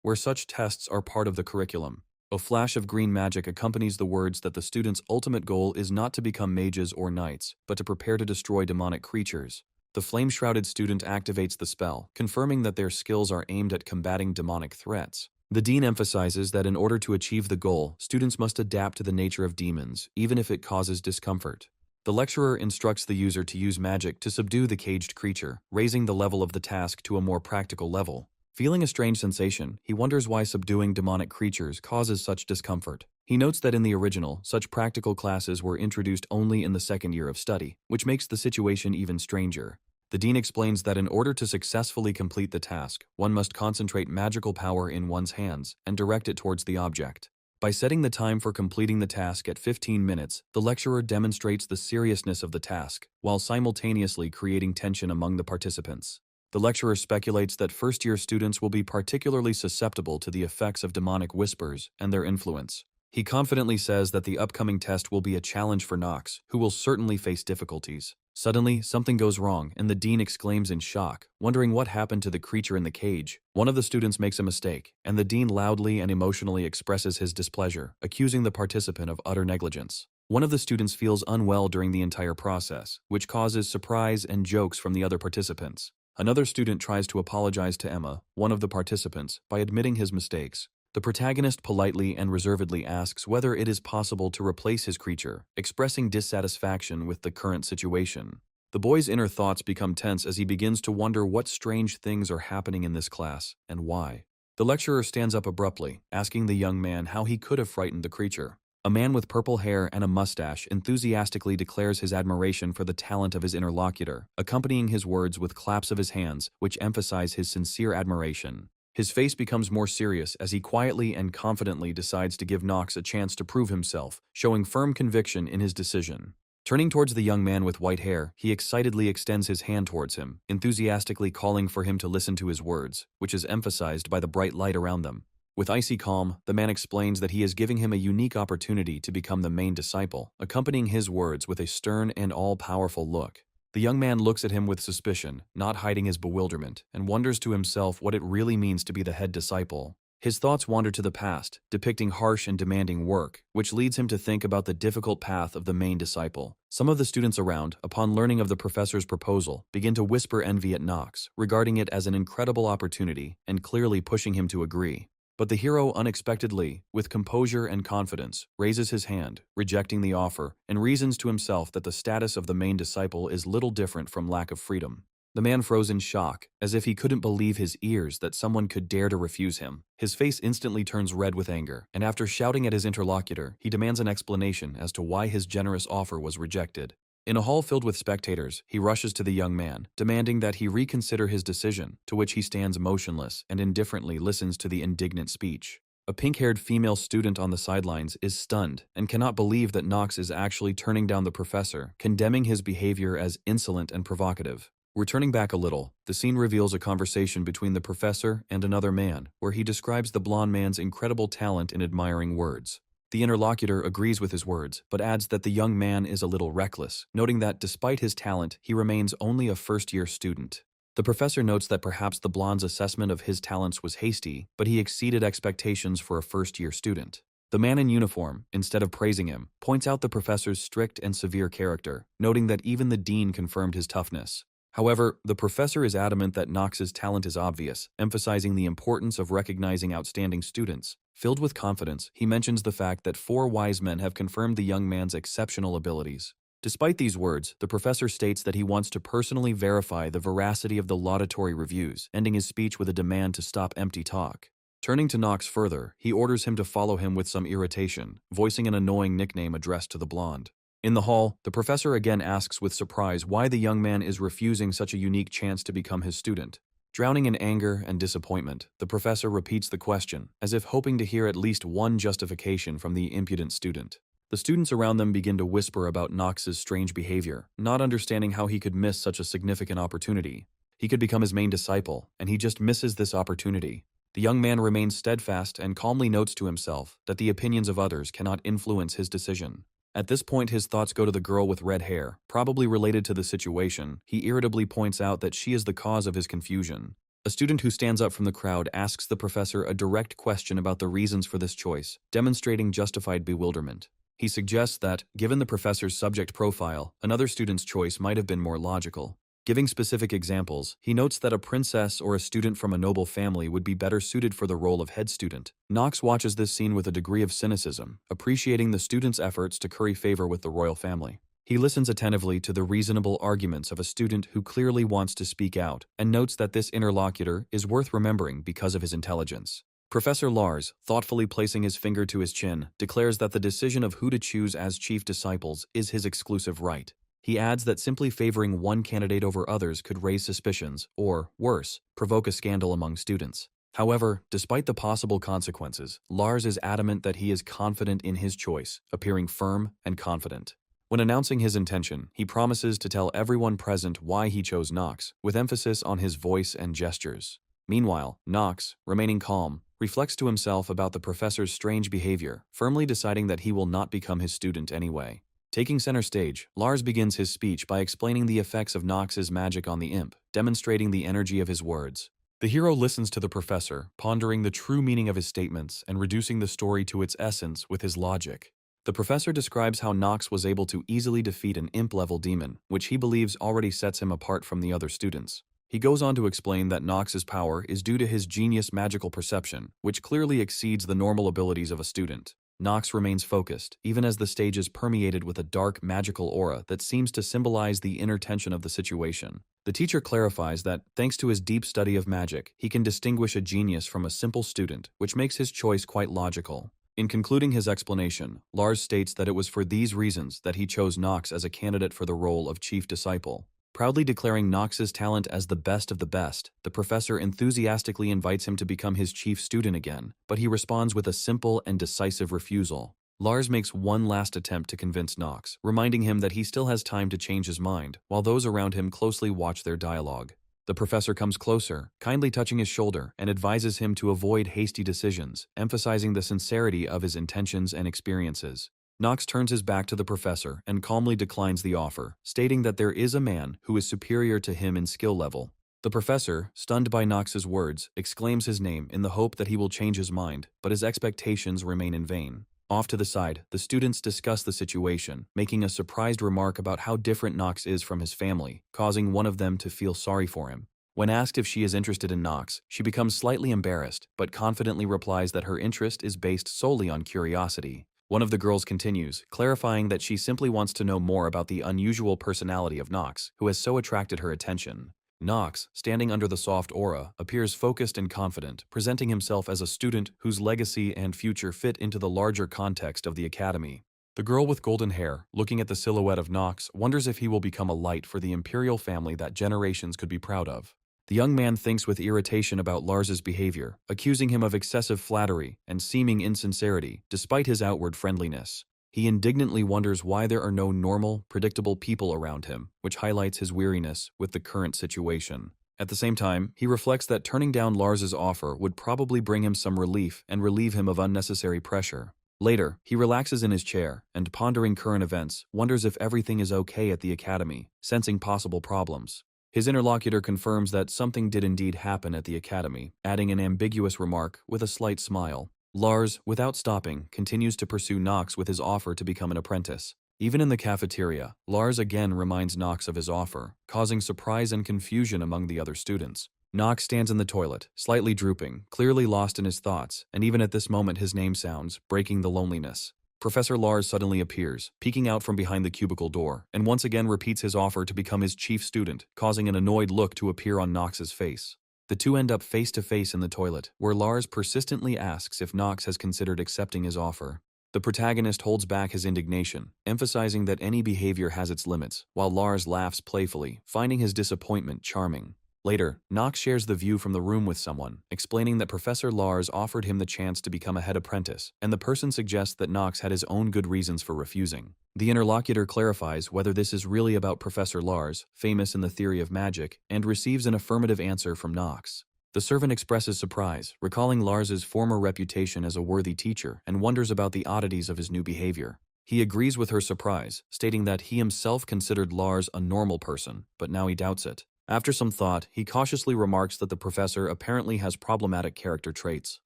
where such tests are part of the curriculum. A flash of green magic accompanies the words that the students' ultimate goal is not to become mages or knights, but to prepare to destroy demonic creatures. The flame-shrouded student activates the spell, confirming that their skills are aimed at combating demonic threats. The dean emphasizes that in order to achieve the goal, students must adapt to the nature of demons, even if it causes discomfort. The lecturer instructs the user to use magic to subdue the caged creature, raising the level of the task to a more practical level. Feeling a strange sensation, he wonders why subduing demonic creatures causes such discomfort. He notes that in the original, such practical classes were introduced only in the second year of study, which makes the situation even stranger. The dean explains that in order to successfully complete the task, one must concentrate magical power in one's hands and direct it towards the object. By setting the time for completing the task at 15 minutes, the lecturer demonstrates the seriousness of the task, while simultaneously creating tension among the participants. The lecturer speculates that first-year students will be particularly susceptible to the effects of demonic whispers and their influence. He confidently says that the upcoming test will be a challenge for Nox, who will certainly face difficulties. Suddenly, something goes wrong, and the dean exclaims in shock, wondering what happened to the creature in the cage. One of the students makes a mistake, and the dean loudly and emotionally expresses his displeasure, accusing the participant of utter negligence. One of the students feels unwell during the entire process, which causes surprise and jokes from the other participants. Another student tries to apologize to Emma, one of the participants, by admitting his mistakes. The protagonist politely and reservedly asks whether it is possible to replace his creature, expressing dissatisfaction with the current situation. The boy's inner thoughts become tense as he begins to wonder what strange things are happening in this class, and why. The lecturer stands up abruptly, asking the young man how he could have frightened the creature. A man with purple hair and a mustache enthusiastically declares his admiration for the talent of his interlocutor, accompanying his words with claps of his hands, which emphasize his sincere admiration. His face becomes more serious as he quietly and confidently decides to give Nox a chance to prove himself, showing firm conviction in his decision. Turning towards the young man with white hair, he excitedly extends his hand towards him, enthusiastically calling for him to listen to his words, which is emphasized by the bright light around them. With icy calm, the man explains that he is giving him a unique opportunity to become the main disciple, accompanying his words with a stern and all-powerful look. The young man looks at him with suspicion, not hiding his bewilderment, and wonders to himself what it really means to be the head disciple. His thoughts wander to the past, depicting harsh and demanding work, which leads him to think about the difficult path of the main disciple. Some of the students around, upon learning of the professor's proposal, begin to whisper envy at Nox, regarding it as an incredible opportunity and clearly pushing him to agree. But the hero unexpectedly, with composure and confidence, raises his hand, rejecting the offer, and reasons to himself that the status of the main disciple is little different from lack of freedom. The man froze in shock, as if he couldn't believe his ears that someone could dare to refuse him. His face instantly turns red with anger, and after shouting at his interlocutor, he demands an explanation as to why his generous offer was rejected. In a hall filled with spectators, he rushes to the young man, demanding that he reconsider his decision, to which he stands motionless and indifferently listens to the indignant speech. A pink-haired female student on the sidelines is stunned and cannot believe that Knox is actually turning down the professor, condemning his behavior as insolent and provocative. Returning back a little, the scene reveals a conversation between the professor and another man, where he describes the blonde man's incredible talent in admiring words. The interlocutor agrees with his words, but adds that the young man is a little reckless, noting that despite his talent, he remains only a first-year student. The professor notes that perhaps the blonde's assessment of his talents was hasty, but he exceeded expectations for a first-year student. The man in uniform, instead of praising him, points out the professor's strict and severe character, noting that even the dean confirmed his toughness. However, the professor is adamant that Knox's talent is obvious, emphasizing the importance of recognizing outstanding students. Filled with confidence, he mentions the fact that 4 wise men have confirmed the young man's exceptional abilities. Despite these words, the professor states that he wants to personally verify the veracity of the laudatory reviews, ending his speech with a demand to stop empty talk. Turning to Knox further, he orders him to follow him with some irritation, voicing an annoying nickname addressed to the blonde. In the hall, the professor again asks with surprise why the young man is refusing such a unique chance to become his student. Drowning in anger and disappointment, the professor repeats the question, as if hoping to hear at least one justification from the impudent student. The students around them begin to whisper about Knox's strange behavior, not understanding how he could miss such a significant opportunity. He could become his main disciple, and he just misses this opportunity. The young man remains steadfast and calmly notes to himself that the opinions of others cannot influence his decision. At this point, his thoughts go to the girl with red hair, probably related to the situation. He irritably points out that she is the cause of his confusion. A student who stands up from the crowd asks the professor a direct question about the reasons for this choice, demonstrating justified bewilderment. He suggests that, given the professor's subject profile, another student's choice might have been more logical. Giving specific examples, he notes that a princess or a student from a noble family would be better suited for the role of head student. Knox watches this scene with a degree of cynicism, appreciating the student's efforts to curry favor with the royal family. He listens attentively to the reasonable arguments of a student who clearly wants to speak out, and notes that this interlocutor is worth remembering because of his intelligence. Professor Lars, thoughtfully placing his finger to his chin, declares that the decision of who to choose as chief disciples is his exclusive right. He adds that simply favoring one candidate over others could raise suspicions, or, worse, provoke a scandal among students. However, despite the possible consequences, Lars is adamant that he is confident in his choice, appearing firm and confident. When announcing his intention, he promises to tell everyone present why he chose Knox, with emphasis on his voice and gestures. Meanwhile, Knox, remaining calm, reflects to himself about the professor's strange behavior, firmly deciding that he will not become his student anyway. Taking center stage, Lars begins his speech by explaining the effects of Knox's magic on the imp, demonstrating the energy of his words. The hero listens to the professor, pondering the true meaning of his statements and reducing the story to its essence with his logic. The professor describes how Knox was able to easily defeat an imp-level demon, which he believes already sets him apart from the other students. He goes on to explain that Knox's power is due to his genius magical perception, which clearly exceeds the normal abilities of a student. Knox remains focused, even as the stage is permeated with a dark, magical aura that seems to symbolize the inner tension of the situation. The teacher clarifies that, thanks to his deep study of magic, he can distinguish a genius from a simple student, which makes his choice quite logical. In concluding his explanation, Lars states that it was for these reasons that he chose Knox as a candidate for the role of chief disciple. Proudly declaring Knox's talent as the best of the best, the professor enthusiastically invites him to become his chief student again, but he responds with a simple and decisive refusal. Lars makes one last attempt to convince Knox, reminding him that he still has time to change his mind, while those around him closely watch their dialogue. The professor comes closer, kindly touching his shoulder, and advises him to avoid hasty decisions, emphasizing the sincerity of his intentions and experiences. Knox turns his back to the professor and calmly declines the offer, stating that there is a man who is superior to him in skill level. The professor, stunned by Knox's words, exclaims his name in the hope that he will change his mind, but his expectations remain in vain. Off to the side, the students discuss the situation, making a surprised remark about how different Knox is from his family, causing one of them to feel sorry for him. When asked if she is interested in Knox, she becomes slightly embarrassed, but confidently replies that her interest is based solely on curiosity. One of the girls continues, clarifying that she simply wants to know more about the unusual personality of Knox, who has so attracted her attention. Knox, standing under the soft aura, appears focused and confident, presenting himself as a student whose legacy and future fit into the larger context of the academy. The girl with golden hair, looking at the silhouette of Nox, wonders if he will become a light for the imperial family that generations could be proud of. The young man thinks with irritation about Lars's behavior, accusing him of excessive flattery and seeming insincerity despite his outward friendliness. He indignantly wonders why there are no normal, predictable people around him, which highlights his weariness with the current situation. At the same time, he reflects that turning down Lars's offer would probably bring him some relief and relieve him of unnecessary pressure. Later, he relaxes in his chair and, pondering current events, wonders if everything is okay at the academy, sensing possible problems. His interlocutor confirms that something did indeed happen at the academy, adding an ambiguous remark with a slight smile. Lars, without stopping, continues to pursue Nox with his offer to become an apprentice. Even in the cafeteria, Lars again reminds Nox of his offer, causing surprise and confusion among the other students. Nox stands in the toilet, slightly drooping, clearly lost in his thoughts, and even at this moment his name sounds, breaking the loneliness. Professor Lars suddenly appears, peeking out from behind the cubicle door, and once again repeats his offer to become his chief student, causing an annoyed look to appear on Nox's face. The two end up face to face in the toilet, where Lars persistently asks if Nox has considered accepting his offer. The protagonist holds back his indignation, emphasizing that any behavior has its limits, while Lars laughs playfully, finding his disappointment charming. Later, Nox shares the view from the room with someone, explaining that Professor Lars offered him the chance to become a head apprentice, and the person suggests that Nox had his own good reasons for refusing. The interlocutor clarifies whether this is really about Professor Lars, famous in the theory of magic, and receives an affirmative answer from Nox. The servant expresses surprise, recalling Lars's former reputation as a worthy teacher, and wonders about the oddities of his new behavior. He agrees with her surprise, stating that he himself considered Lars a normal person, but now he doubts it. After some thought, he cautiously remarks that the professor apparently has problematic character traits.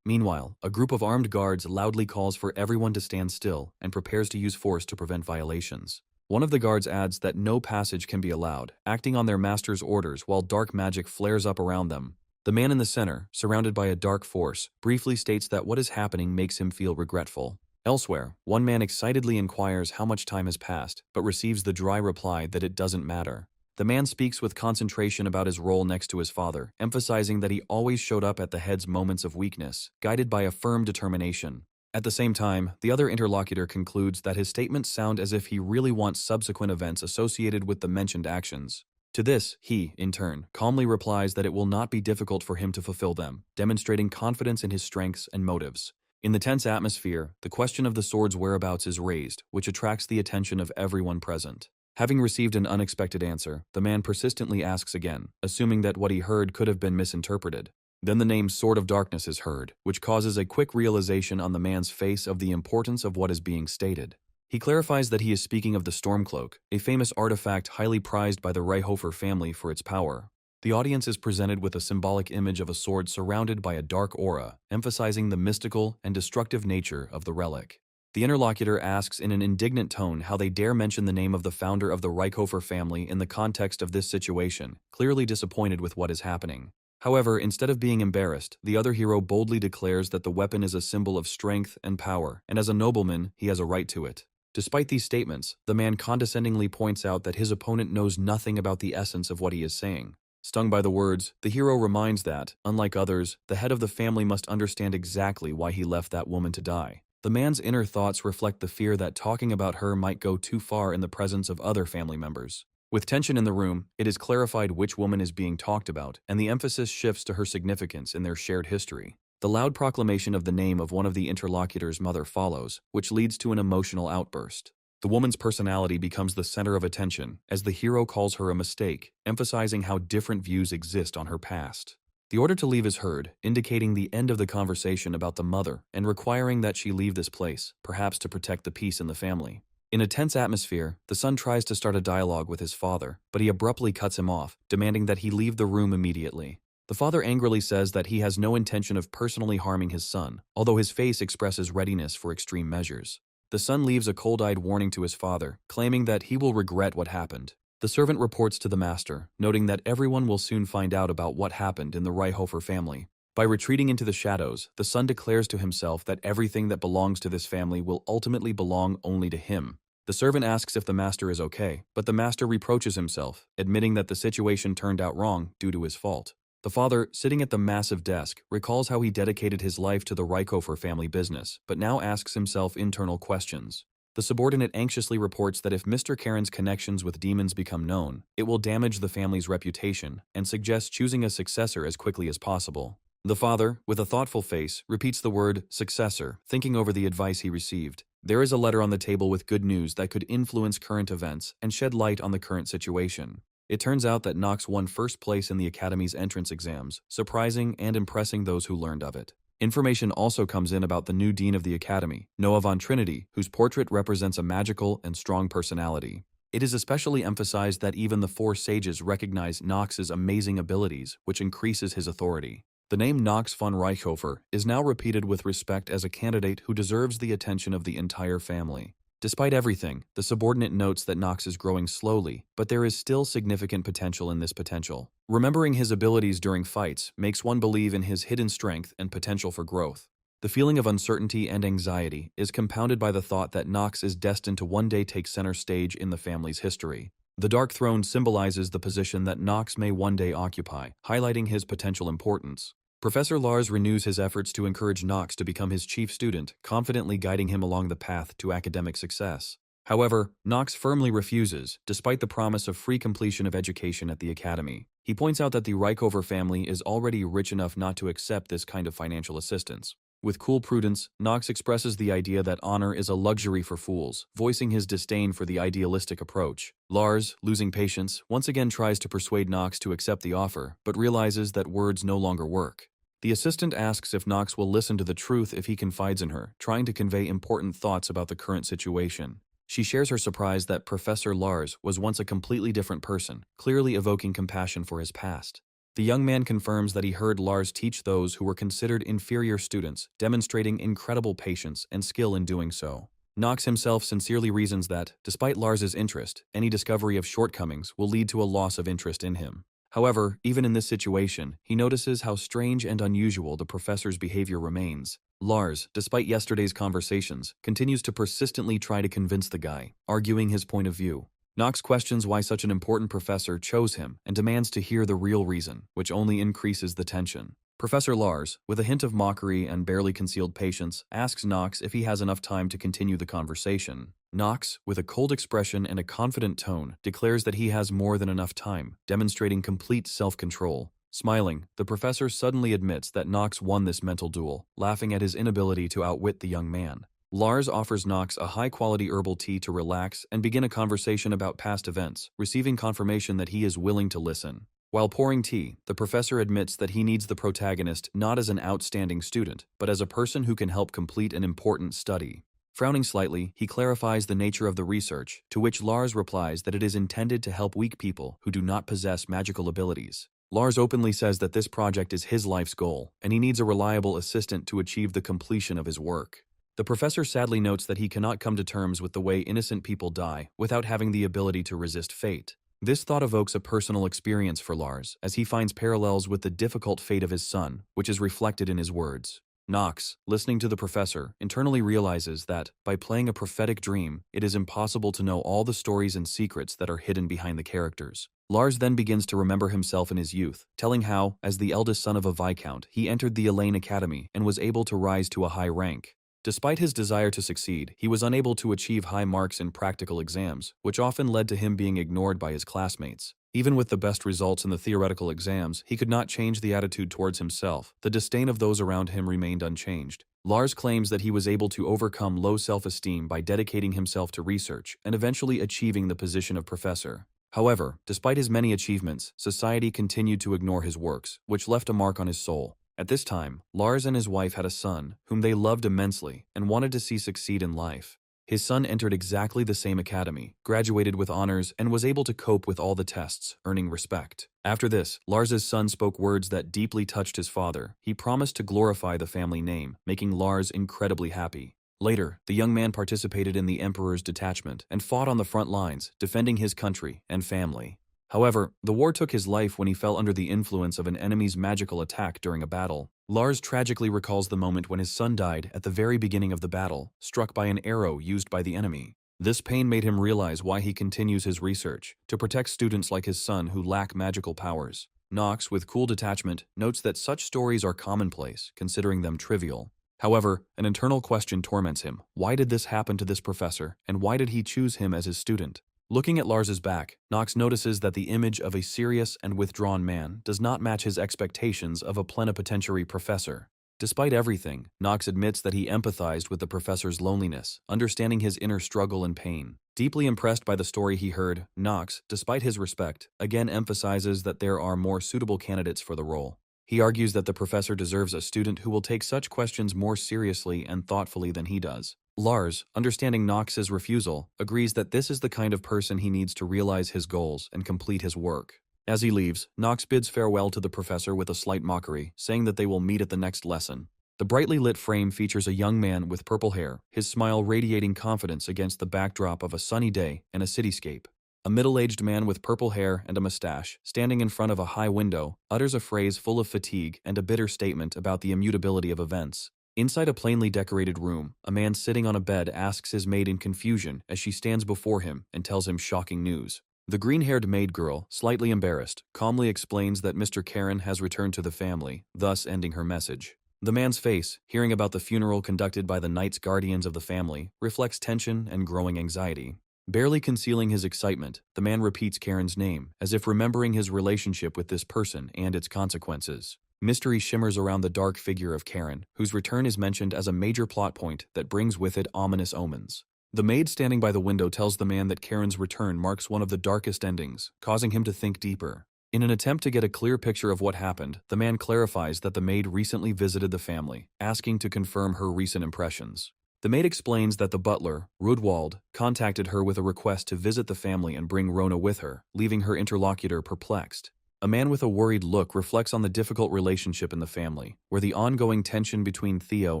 Meanwhile, a group of armed guards loudly calls for everyone to stand still and prepares to use force to prevent violations. One of the guards adds that no passage can be allowed, acting on their master's orders while dark magic flares up around them. The man in the center, surrounded by a dark force, briefly states that what is happening makes him feel regretful. Elsewhere, one man excitedly inquires how much time has passed, but receives the dry reply that it doesn't matter. The man speaks with concentration about his role next to his father, emphasizing that he always showed up at the head's moments of weakness, guided by a firm determination. At the same time, the other interlocutor concludes that his statements sound as if he really wants subsequent events associated with the mentioned actions. To this, he, in turn, calmly replies that it will not be difficult for him to fulfill them, demonstrating confidence in his strengths and motives. In the tense atmosphere, the question of the sword's whereabouts is raised, which attracts the attention of everyone present. Having received an unexpected answer, the man persistently asks again, assuming that what he heard could have been misinterpreted. Then the name Sword of Darkness is heard, which causes a quick realization on the man's face of the importance of what is being stated. He clarifies that he is speaking of the Stormcloak, a famous artifact highly prized by the Ryhofer family for its power. The audience is presented with a symbolic image of a sword surrounded by a dark aura, emphasizing the mystical and destructive nature of the relic. The interlocutor asks in an indignant tone how they dare mention the name of the founder of the Ryhofer family in the context of this situation, clearly disappointed with what is happening. However, instead of being embarrassed, the other hero boldly declares that the weapon is a symbol of strength and power, and as a nobleman, he has a right to it. Despite these statements, the man condescendingly points out that his opponent knows nothing about the essence of what he is saying. Stung by the words, the hero reminds that, unlike others, the head of the family must understand exactly why he left that woman to die. The man's inner thoughts reflect the fear that talking about her might go too far in the presence of other family members. With tension in the room, it is clarified which woman is being talked about, and the emphasis shifts to her significance in their shared history. The loud proclamation of the name of one of the interlocutor's mother follows, which leads to an emotional outburst. The woman's personality becomes the center of attention, as the hero calls her a mistake, emphasizing how different views exist on her past. The order to leave is heard, indicating the end of the conversation about the mother and requiring that she leave this place, perhaps to protect the peace in the family. In a tense atmosphere, the son tries to start a dialogue with his father, but he abruptly cuts him off, demanding that he leave the room immediately. The father angrily says that he has no intention of personally harming his son, although his face expresses readiness for extreme measures. The son leaves a cold-eyed warning to his father, claiming that he will regret what happened. The servant reports to the master, noting that everyone will soon find out about what happened in the Ryhofer family. By retreating into the shadows, the son declares to himself that everything that belongs to this family will ultimately belong only to him. The servant asks if the master is okay, but the master reproaches himself, admitting that the situation turned out wrong due to his fault. The father, sitting at the massive desk, recalls how he dedicated his life to the Ryhofer family business, but now asks himself internal questions. The subordinate anxiously reports that if Mr. Karen's connections with demons become known, it will damage the family's reputation and suggests choosing a successor as quickly as possible. The father, with a thoughtful face, repeats the word successor, thinking over the advice he received. There is a letter on the table with good news that could influence current events and shed light on the current situation. It turns out that Knox won first place in the Academy's entrance exams, surprising and impressing those who learned of it. Information also comes in about the new dean of the Academy, Noah von Trinity, whose portrait represents a magical and strong personality. It is especially emphasized that even the four sages recognize Knox's amazing abilities, which increases his authority. The name Knox von Reichhofer is now repeated with respect as a candidate who deserves the attention of the entire family. Despite everything, the subordinate notes that Knox is growing slowly, but there is still significant potential in this potential. Remembering his abilities during fights makes one believe in his hidden strength and potential for growth. The feeling of uncertainty and anxiety is compounded by the thought that Knox is destined to one day take center stage in the family's history. The Dark Throne symbolizes the position that Knox may one day occupy, highlighting his potential importance. Professor Lars renews his efforts to encourage Knox to become his chief student, confidently guiding him along the path to academic success. However, Knox firmly refuses, despite the promise of free completion of education at the Academy. He points out that the Reichover family is already rich enough not to accept this kind of financial assistance. With cool prudence, Knox expresses the idea that honor is a luxury for fools, voicing his disdain for the idealistic approach. Lars, losing patience, once again tries to persuade Knox to accept the offer, but realizes that words no longer work. The assistant asks if Knox will listen to the truth if he confides in her, trying to convey important thoughts about the current situation. She shares her surprise that Professor Lars was once a completely different person, clearly evoking compassion for his past. The young man confirms that he heard Lars teach those who were considered inferior students, demonstrating incredible patience and skill in doing so. Knox himself sincerely reasons that, despite Lars's interest, any discovery of shortcomings will lead to a loss of interest in him. However, even in this situation, he notices how strange and unusual the professor's behavior remains. Lars, despite yesterday's conversations, continues to persistently try to convince the guy, arguing his point of view. Knox questions why such an important professor chose him and demands to hear the real reason, which only increases the tension. Professor Lars, with a hint of mockery and barely concealed patience, asks Knox if he has enough time to continue the conversation. Knox, with a cold expression and a confident tone, declares that he has more than enough time, demonstrating complete self-control. Smiling, the professor suddenly admits that Knox won this mental duel, laughing at his inability to outwit the young man. Lars offers Knox a high-quality herbal tea to relax and begin a conversation about past events, receiving confirmation that he is willing to listen. While pouring tea, the professor admits that he needs the protagonist not as an outstanding student, but as a person who can help complete an important study. Frowning slightly, he clarifies the nature of the research, to which Lars replies that it is intended to help weak people who do not possess magical abilities. Lars openly says that this project is his life's goal, and he needs a reliable assistant to achieve the completion of his work. The professor sadly notes that he cannot come to terms with the way innocent people die without having the ability to resist fate. This thought evokes a personal experience for Lars, as he finds parallels with the difficult fate of his son, which is reflected in his words. Knox, listening to the professor, internally realizes that, by playing a prophetic dream, it is impossible to know all the stories and secrets that are hidden behind the characters. Lars then begins to remember himself in his youth, telling how, as the eldest son of a viscount, he entered the Elaine Academy and was able to rise to a high rank. Despite his desire to succeed, he was unable to achieve high marks in practical exams, which often led to him being ignored by his classmates. Even with the best results in the theoretical exams, he could not change the attitude towards himself. The disdain of those around him remained unchanged. Lars claims that he was able to overcome low self-esteem by dedicating himself to research and eventually achieving the position of professor. However, despite his many achievements, society continued to ignore his works, which left a mark on his soul. At this time, Lars and his wife had a son, whom they loved immensely and wanted to see succeed in life. His son entered exactly the same academy, graduated with honors, and was able to cope with all the tests, earning respect. After this, Lars's son spoke words that deeply touched his father. He promised to glorify the family name, making Lars incredibly happy. Later, the young man participated in the Emperor's detachment and fought on the front lines, defending his country and family. However, the war took his life when he fell under the influence of an enemy's magical attack during a battle. Lars tragically recalls the moment when his son died at the very beginning of the battle, struck by an arrow used by the enemy. This pain made him realize why he continues his research, to protect students like his son who lack magical powers. Knox, with cool detachment, notes that such stories are commonplace, considering them trivial. However, an internal question torments him. Why did this happen to this professor, and why did he choose him as his student? Looking at Lars's back, Knox notices that the image of a serious and withdrawn man does not match his expectations of a plenipotentiary professor. Despite everything, Knox admits that he empathized with the professor's loneliness, understanding his inner struggle and pain. Deeply impressed by the story he heard, Knox, despite his respect, again emphasizes that there are more suitable candidates for the role. He argues that the professor deserves a student who will take such questions more seriously and thoughtfully than he does. Lars, understanding Knox's refusal, agrees that this is the kind of person he needs to realize his goals and complete his work. As he leaves, Knox bids farewell to the professor with a slight mockery, saying that they will meet at the next lesson. The brightly lit frame features a young man with purple hair, his smile radiating confidence against the backdrop of a sunny day and a cityscape. A middle-aged man with purple hair and a mustache, standing in front of a high window, utters a phrase full of fatigue and a bitter statement about the immutability of events. Inside a plainly decorated room, a man sitting on a bed asks his maid in confusion as she stands before him and tells him shocking news. The green-haired maid girl, slightly embarrassed, calmly explains that Mr. Karen has returned to the family, thus ending her message. The man's face, hearing about the funeral conducted by the Knights Guardians of the family, reflects tension and growing anxiety. Barely concealing his excitement, the man repeats Karen's name, as if remembering his relationship with this person and its consequences. Mystery shimmers around the dark figure of Karen, whose return is mentioned as a major plot point that brings with it ominous omens. The maid standing by the window tells the man that Karen's return marks one of the darkest endings, causing him to think deeper. In an attempt to get a clear picture of what happened, the man clarifies that the maid recently visited the family, asking to confirm her recent impressions. The maid explains that the butler, Rudwald, contacted her with a request to visit the family and bring Rona with her, leaving her interlocutor perplexed. A man with a worried look reflects on the difficult relationship in the family, where the ongoing tension between Theo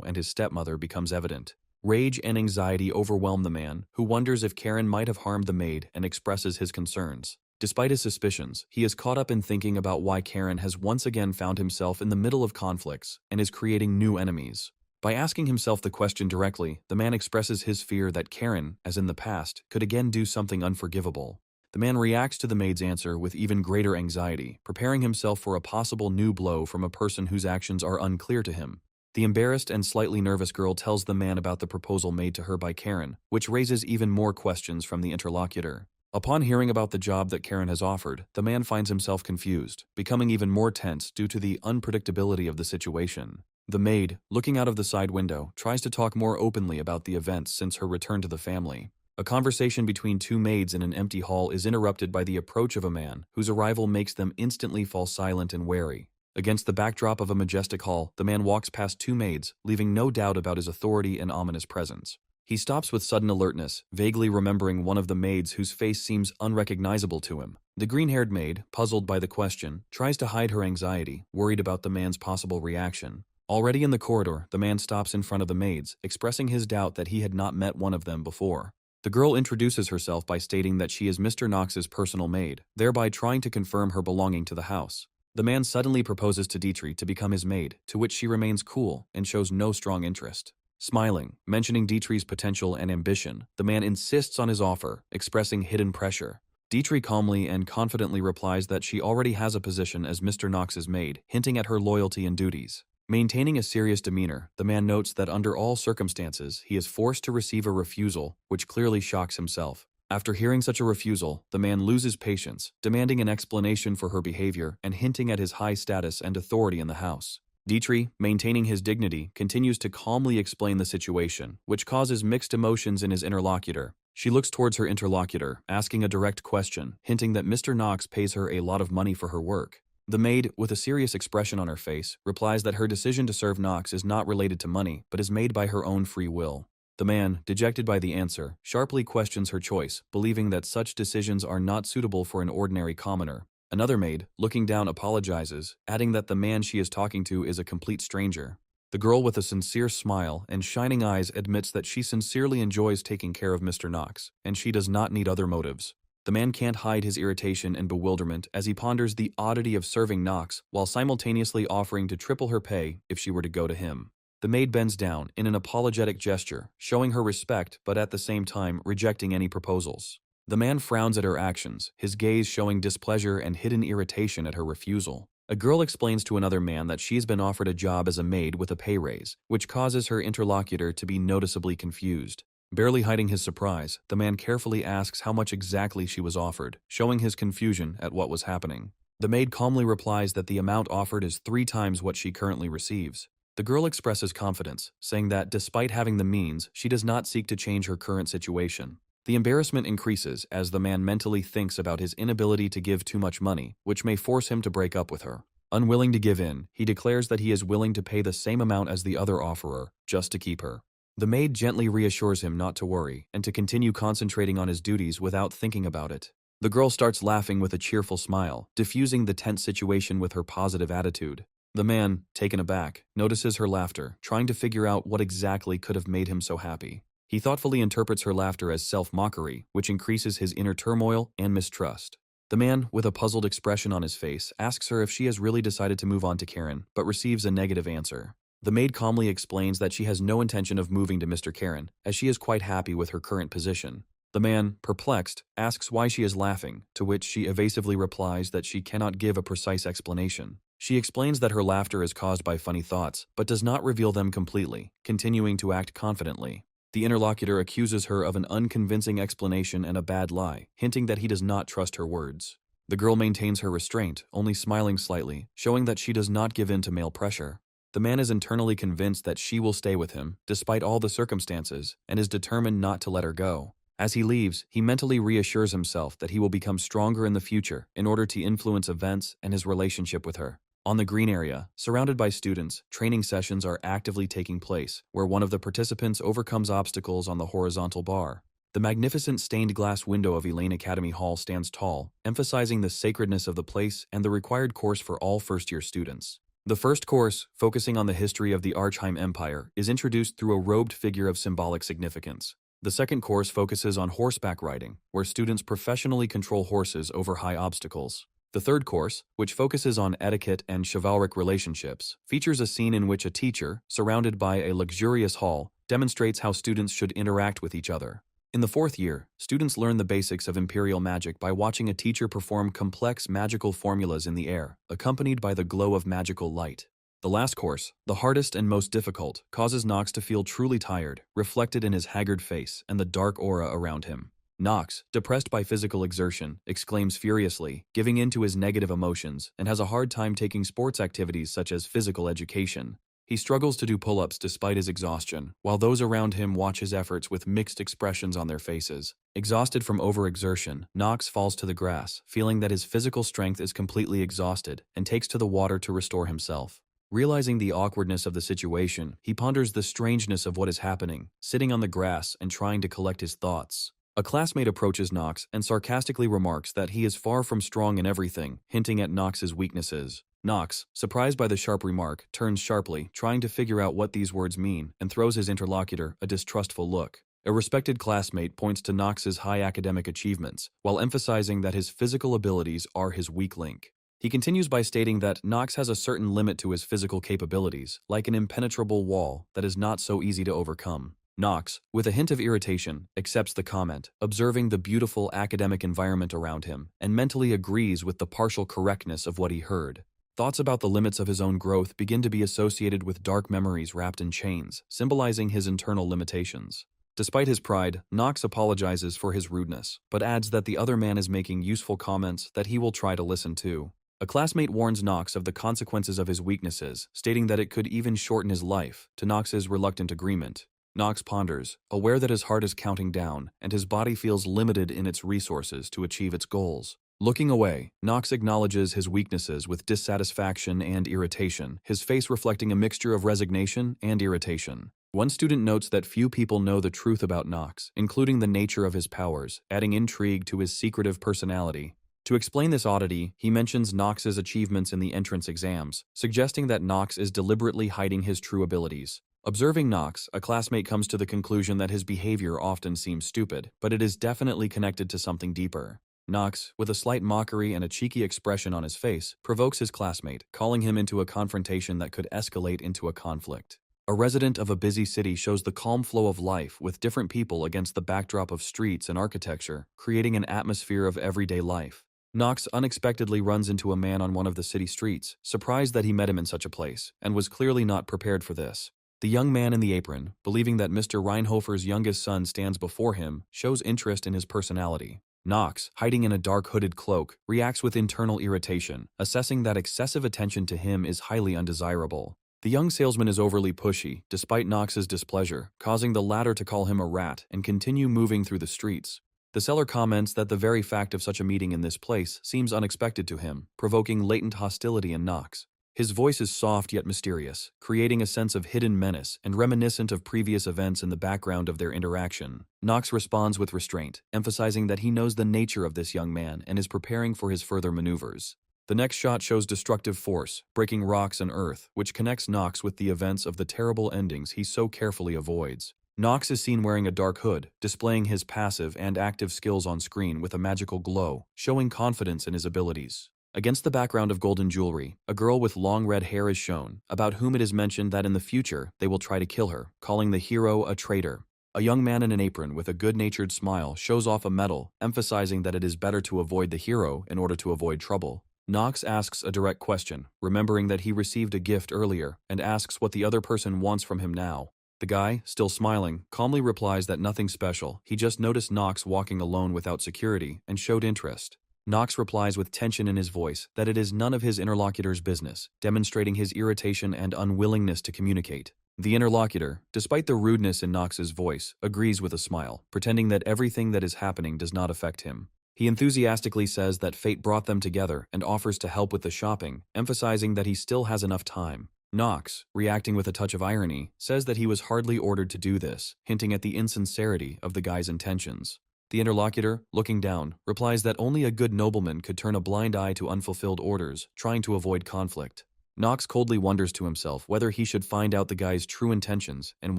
and his stepmother becomes evident. Rage and anxiety overwhelm the man, who wonders if Karen might have harmed the maid and expresses his concerns. Despite his suspicions, he is caught up in thinking about why Karen has once again found himself in the middle of conflicts and is creating new enemies. By asking himself the question directly, the man expresses his fear that Karen, as in the past, could again do something unforgivable. The man reacts to the maid's answer with even greater anxiety, preparing himself for a possible new blow from a person whose actions are unclear to him. The embarrassed and slightly nervous girl tells the man about the proposal made to her by Karen, which raises even more questions from the interlocutor. Upon hearing about the job that Karen has offered, the man finds himself confused, becoming even more tense due to the unpredictability of the situation. The maid, looking out of the side window, tries to talk more openly about the events since her return to the family. A conversation between two maids in an empty hall is interrupted by the approach of a man, whose arrival makes them instantly fall silent and wary. Against the backdrop of a majestic hall, the man walks past two maids, leaving no doubt about his authority and ominous presence. He stops with sudden alertness, vaguely remembering one of the maids whose face seems unrecognizable to him. The green-haired maid, puzzled by the question, tries to hide her anxiety, worried about the man's possible reaction. Already in the corridor, the man stops in front of the maids, expressing his doubt that he had not met one of them before. The girl introduces herself by stating that she is Mr. Knox's personal maid, thereby trying to confirm her belonging to the house. The man suddenly proposes to Dietrich to become his maid, to which she remains cool and shows no strong interest. Smiling, mentioning Dietrich's potential and ambition, the man insists on his offer, expressing hidden pressure. Dietrich calmly and confidently replies that she already has a position as Mr. Knox's maid, hinting at her loyalty and duties. Maintaining a serious demeanor, the man notes that under all circumstances, he is forced to receive a refusal, which clearly shocks himself. After hearing such a refusal, the man loses patience, demanding an explanation for her behavior and hinting at his high status and authority in the house. Dietrich, maintaining his dignity, continues to calmly explain the situation, which causes mixed emotions in his interlocutor. She looks towards her interlocutor, asking a direct question, hinting that Mr. Knox pays her a lot of money for her work. The maid, with a serious expression on her face, replies that her decision to serve Knox is not related to money, but is made by her own free will. The man, dejected by the answer, sharply questions her choice, believing that such decisions are not suitable for an ordinary commoner. Another maid, looking down, apologizes, adding that the man she is talking to is a complete stranger. The girl with a sincere smile and shining eyes admits that she sincerely enjoys taking care of Mr. Knox, and she does not need other motives. The man can't hide his irritation and bewilderment as he ponders the oddity of serving Knox while simultaneously offering to triple her pay if she were to go to him. The maid bends down in an apologetic gesture, showing her respect but at the same time rejecting any proposals. The man frowns at her actions, his gaze showing displeasure and hidden irritation at her refusal. A girl explains to another man that she's been offered a job as a maid with a pay raise, which causes her interlocutor to be noticeably confused. Barely hiding his surprise, the man carefully asks how much exactly she was offered, showing his confusion at what was happening. The maid calmly replies that the amount offered is 3 times what she currently receives. The girl expresses confidence, saying that despite having the means, she does not seek to change her current situation. The embarrassment increases as the man mentally thinks about his inability to give too much money, which may force him to break up with her. Unwilling to give in, he declares that he is willing to pay the same amount as the other offerer, just to keep her. The maid gently reassures him not to worry and to continue concentrating on his duties without thinking about it. The girl starts laughing with a cheerful smile, diffusing the tense situation with her positive attitude. The man, taken aback, notices her laughter, trying to figure out what exactly could have made him so happy. He thoughtfully interprets her laughter as self-mockery, which increases his inner turmoil and mistrust. The man, with a puzzled expression on his face, asks her if she has really decided to move on to Karen, but receives a negative answer. The maid calmly explains that she has no intention of moving to Mr. Karen, as she is quite happy with her current position. The man, perplexed, asks why she is laughing, to which she evasively replies that she cannot give a precise explanation. She explains that her laughter is caused by funny thoughts, but does not reveal them completely, continuing to act confidently. The interlocutor accuses her of an unconvincing explanation and a bad lie, hinting that he does not trust her words. The girl maintains her restraint, only smiling slightly, showing that she does not give in to male pressure. The man is internally convinced that she will stay with him, despite all the circumstances, and is determined not to let her go. As he leaves, he mentally reassures himself that he will become stronger in the future in order to influence events and his relationship with her. On the green area, surrounded by students, training sessions are actively taking place, where one of the participants overcomes obstacles on the horizontal bar. The magnificent stained glass window of Elaine Academy Hall stands tall, emphasizing the sacredness of the place and the required course for all first-year students. The first course, focusing on the history of the Archheim Empire, is introduced through a robed figure of symbolic significance. The second course focuses on horseback riding, where students professionally control horses over high obstacles. The third course, which focuses on etiquette and chivalric relationships, features a scene in which a teacher, surrounded by a luxurious hall, demonstrates how students should interact with each other. In the fourth year, students learn the basics of imperial magic by watching a teacher perform complex magical formulas in the air, accompanied by the glow of magical light. The last course, the hardest and most difficult, causes Nox to feel truly tired, reflected in his haggard face and the dark aura around him. Nox, depressed by physical exertion, exclaims furiously, giving in to his negative emotions, and has a hard time taking sports activities such as physical education. He struggles to do pull-ups despite his exhaustion, while those around him watch his efforts with mixed expressions on their faces. Exhausted from overexertion, Nox falls to the grass, feeling that his physical strength is completely exhausted, and takes to the water to restore himself. Realizing the awkwardness of the situation, he ponders the strangeness of what is happening, sitting on the grass and trying to collect his thoughts. A classmate approaches Nox and sarcastically remarks that he is far from strong in everything, hinting at Nox's weaknesses. Nox, surprised by the sharp remark, turns sharply, trying to figure out what these words mean, and throws his interlocutor a distrustful look. A respected classmate points to Nox's high academic achievements, while emphasizing that his physical abilities are his weak link. He continues by stating that Nox has a certain limit to his physical capabilities, like an impenetrable wall that is not so easy to overcome. Nox, with a hint of irritation, accepts the comment, observing the beautiful academic environment around him, and mentally agrees with the partial correctness of what he heard. Thoughts about the limits of his own growth begin to be associated with dark memories wrapped in chains, symbolizing his internal limitations. Despite his pride, Nox apologizes for his rudeness, but adds that the other man is making useful comments that he will try to listen to. A classmate warns Nox of the consequences of his weaknesses, stating that it could even shorten his life, to Nox's reluctant agreement. Nox ponders, aware that his heart is counting down, and his body feels limited in its resources to achieve its goals. Looking away, Nox acknowledges his weaknesses with dissatisfaction and irritation, his face reflecting a mixture of resignation and irritation. One student notes that few people know the truth about Nox, including the nature of his powers, adding intrigue to his secretive personality. To explain this oddity, he mentions Nox's achievements in the entrance exams, suggesting that Nox is deliberately hiding his true abilities. Observing Nox, a classmate comes to the conclusion that his behavior often seems stupid, but it is definitely connected to something deeper. Nox, with a slight mockery and a cheeky expression on his face, provokes his classmate, calling him into a confrontation that could escalate into a conflict. A resident of a busy city shows the calm flow of life with different people against the backdrop of streets and architecture, creating an atmosphere of everyday life. Knox unexpectedly runs into a man on one of the city streets, surprised that he met him in such a place, and was clearly not prepared for this. The young man in the apron, believing that Mr. Reinhofer's youngest son stands before him, shows interest in his personality. Knox, hiding in a dark hooded cloak, reacts with internal irritation, assessing that excessive attention to him is highly undesirable. The young salesman is overly pushy, despite Knox's displeasure, causing the latter to call him a rat and continue moving through the streets. The seller comments that the very fact of such a meeting in this place seems unexpected to him, provoking latent hostility in Knox. His voice is soft yet mysterious, creating a sense of hidden menace and reminiscent of previous events in the background of their interaction. Knox responds with restraint, emphasizing that he knows the nature of this young man and is preparing for his further maneuvers. The next shot shows destructive force, breaking rocks and earth, which connects Knox with the events of the terrible endings he so carefully avoids. Knox is seen wearing a dark hood, displaying his passive and active skills on screen with a magical glow, showing confidence in his abilities. Against the background of golden jewelry, a girl with long red hair is shown, about whom it is mentioned that in the future they will try to kill her, calling the hero a traitor. A young man in an apron with a good-natured smile shows off a medal, emphasizing that it is better to avoid the hero in order to avoid trouble. Knox asks a direct question, remembering that he received a gift earlier, and asks what the other person wants from him now. The guy, still smiling, calmly replies that nothing special, he just noticed Knox walking alone without security and showed interest. Knox replies with tension in his voice that it is none of his interlocutor's business, demonstrating his irritation and unwillingness to communicate. The interlocutor, despite the rudeness in Knox's voice, agrees with a smile, pretending that everything that is happening does not affect him. He enthusiastically says that fate brought them together and offers to help with the shopping, emphasizing that he still has enough time. Knox, reacting with a touch of irony, says that he was hardly ordered to do this, hinting at the insincerity of the guy's intentions. The interlocutor, looking down, replies that only a good nobleman could turn a blind eye to unfulfilled orders, trying to avoid conflict. Knox coldly wonders to himself whether he should find out the guy's true intentions and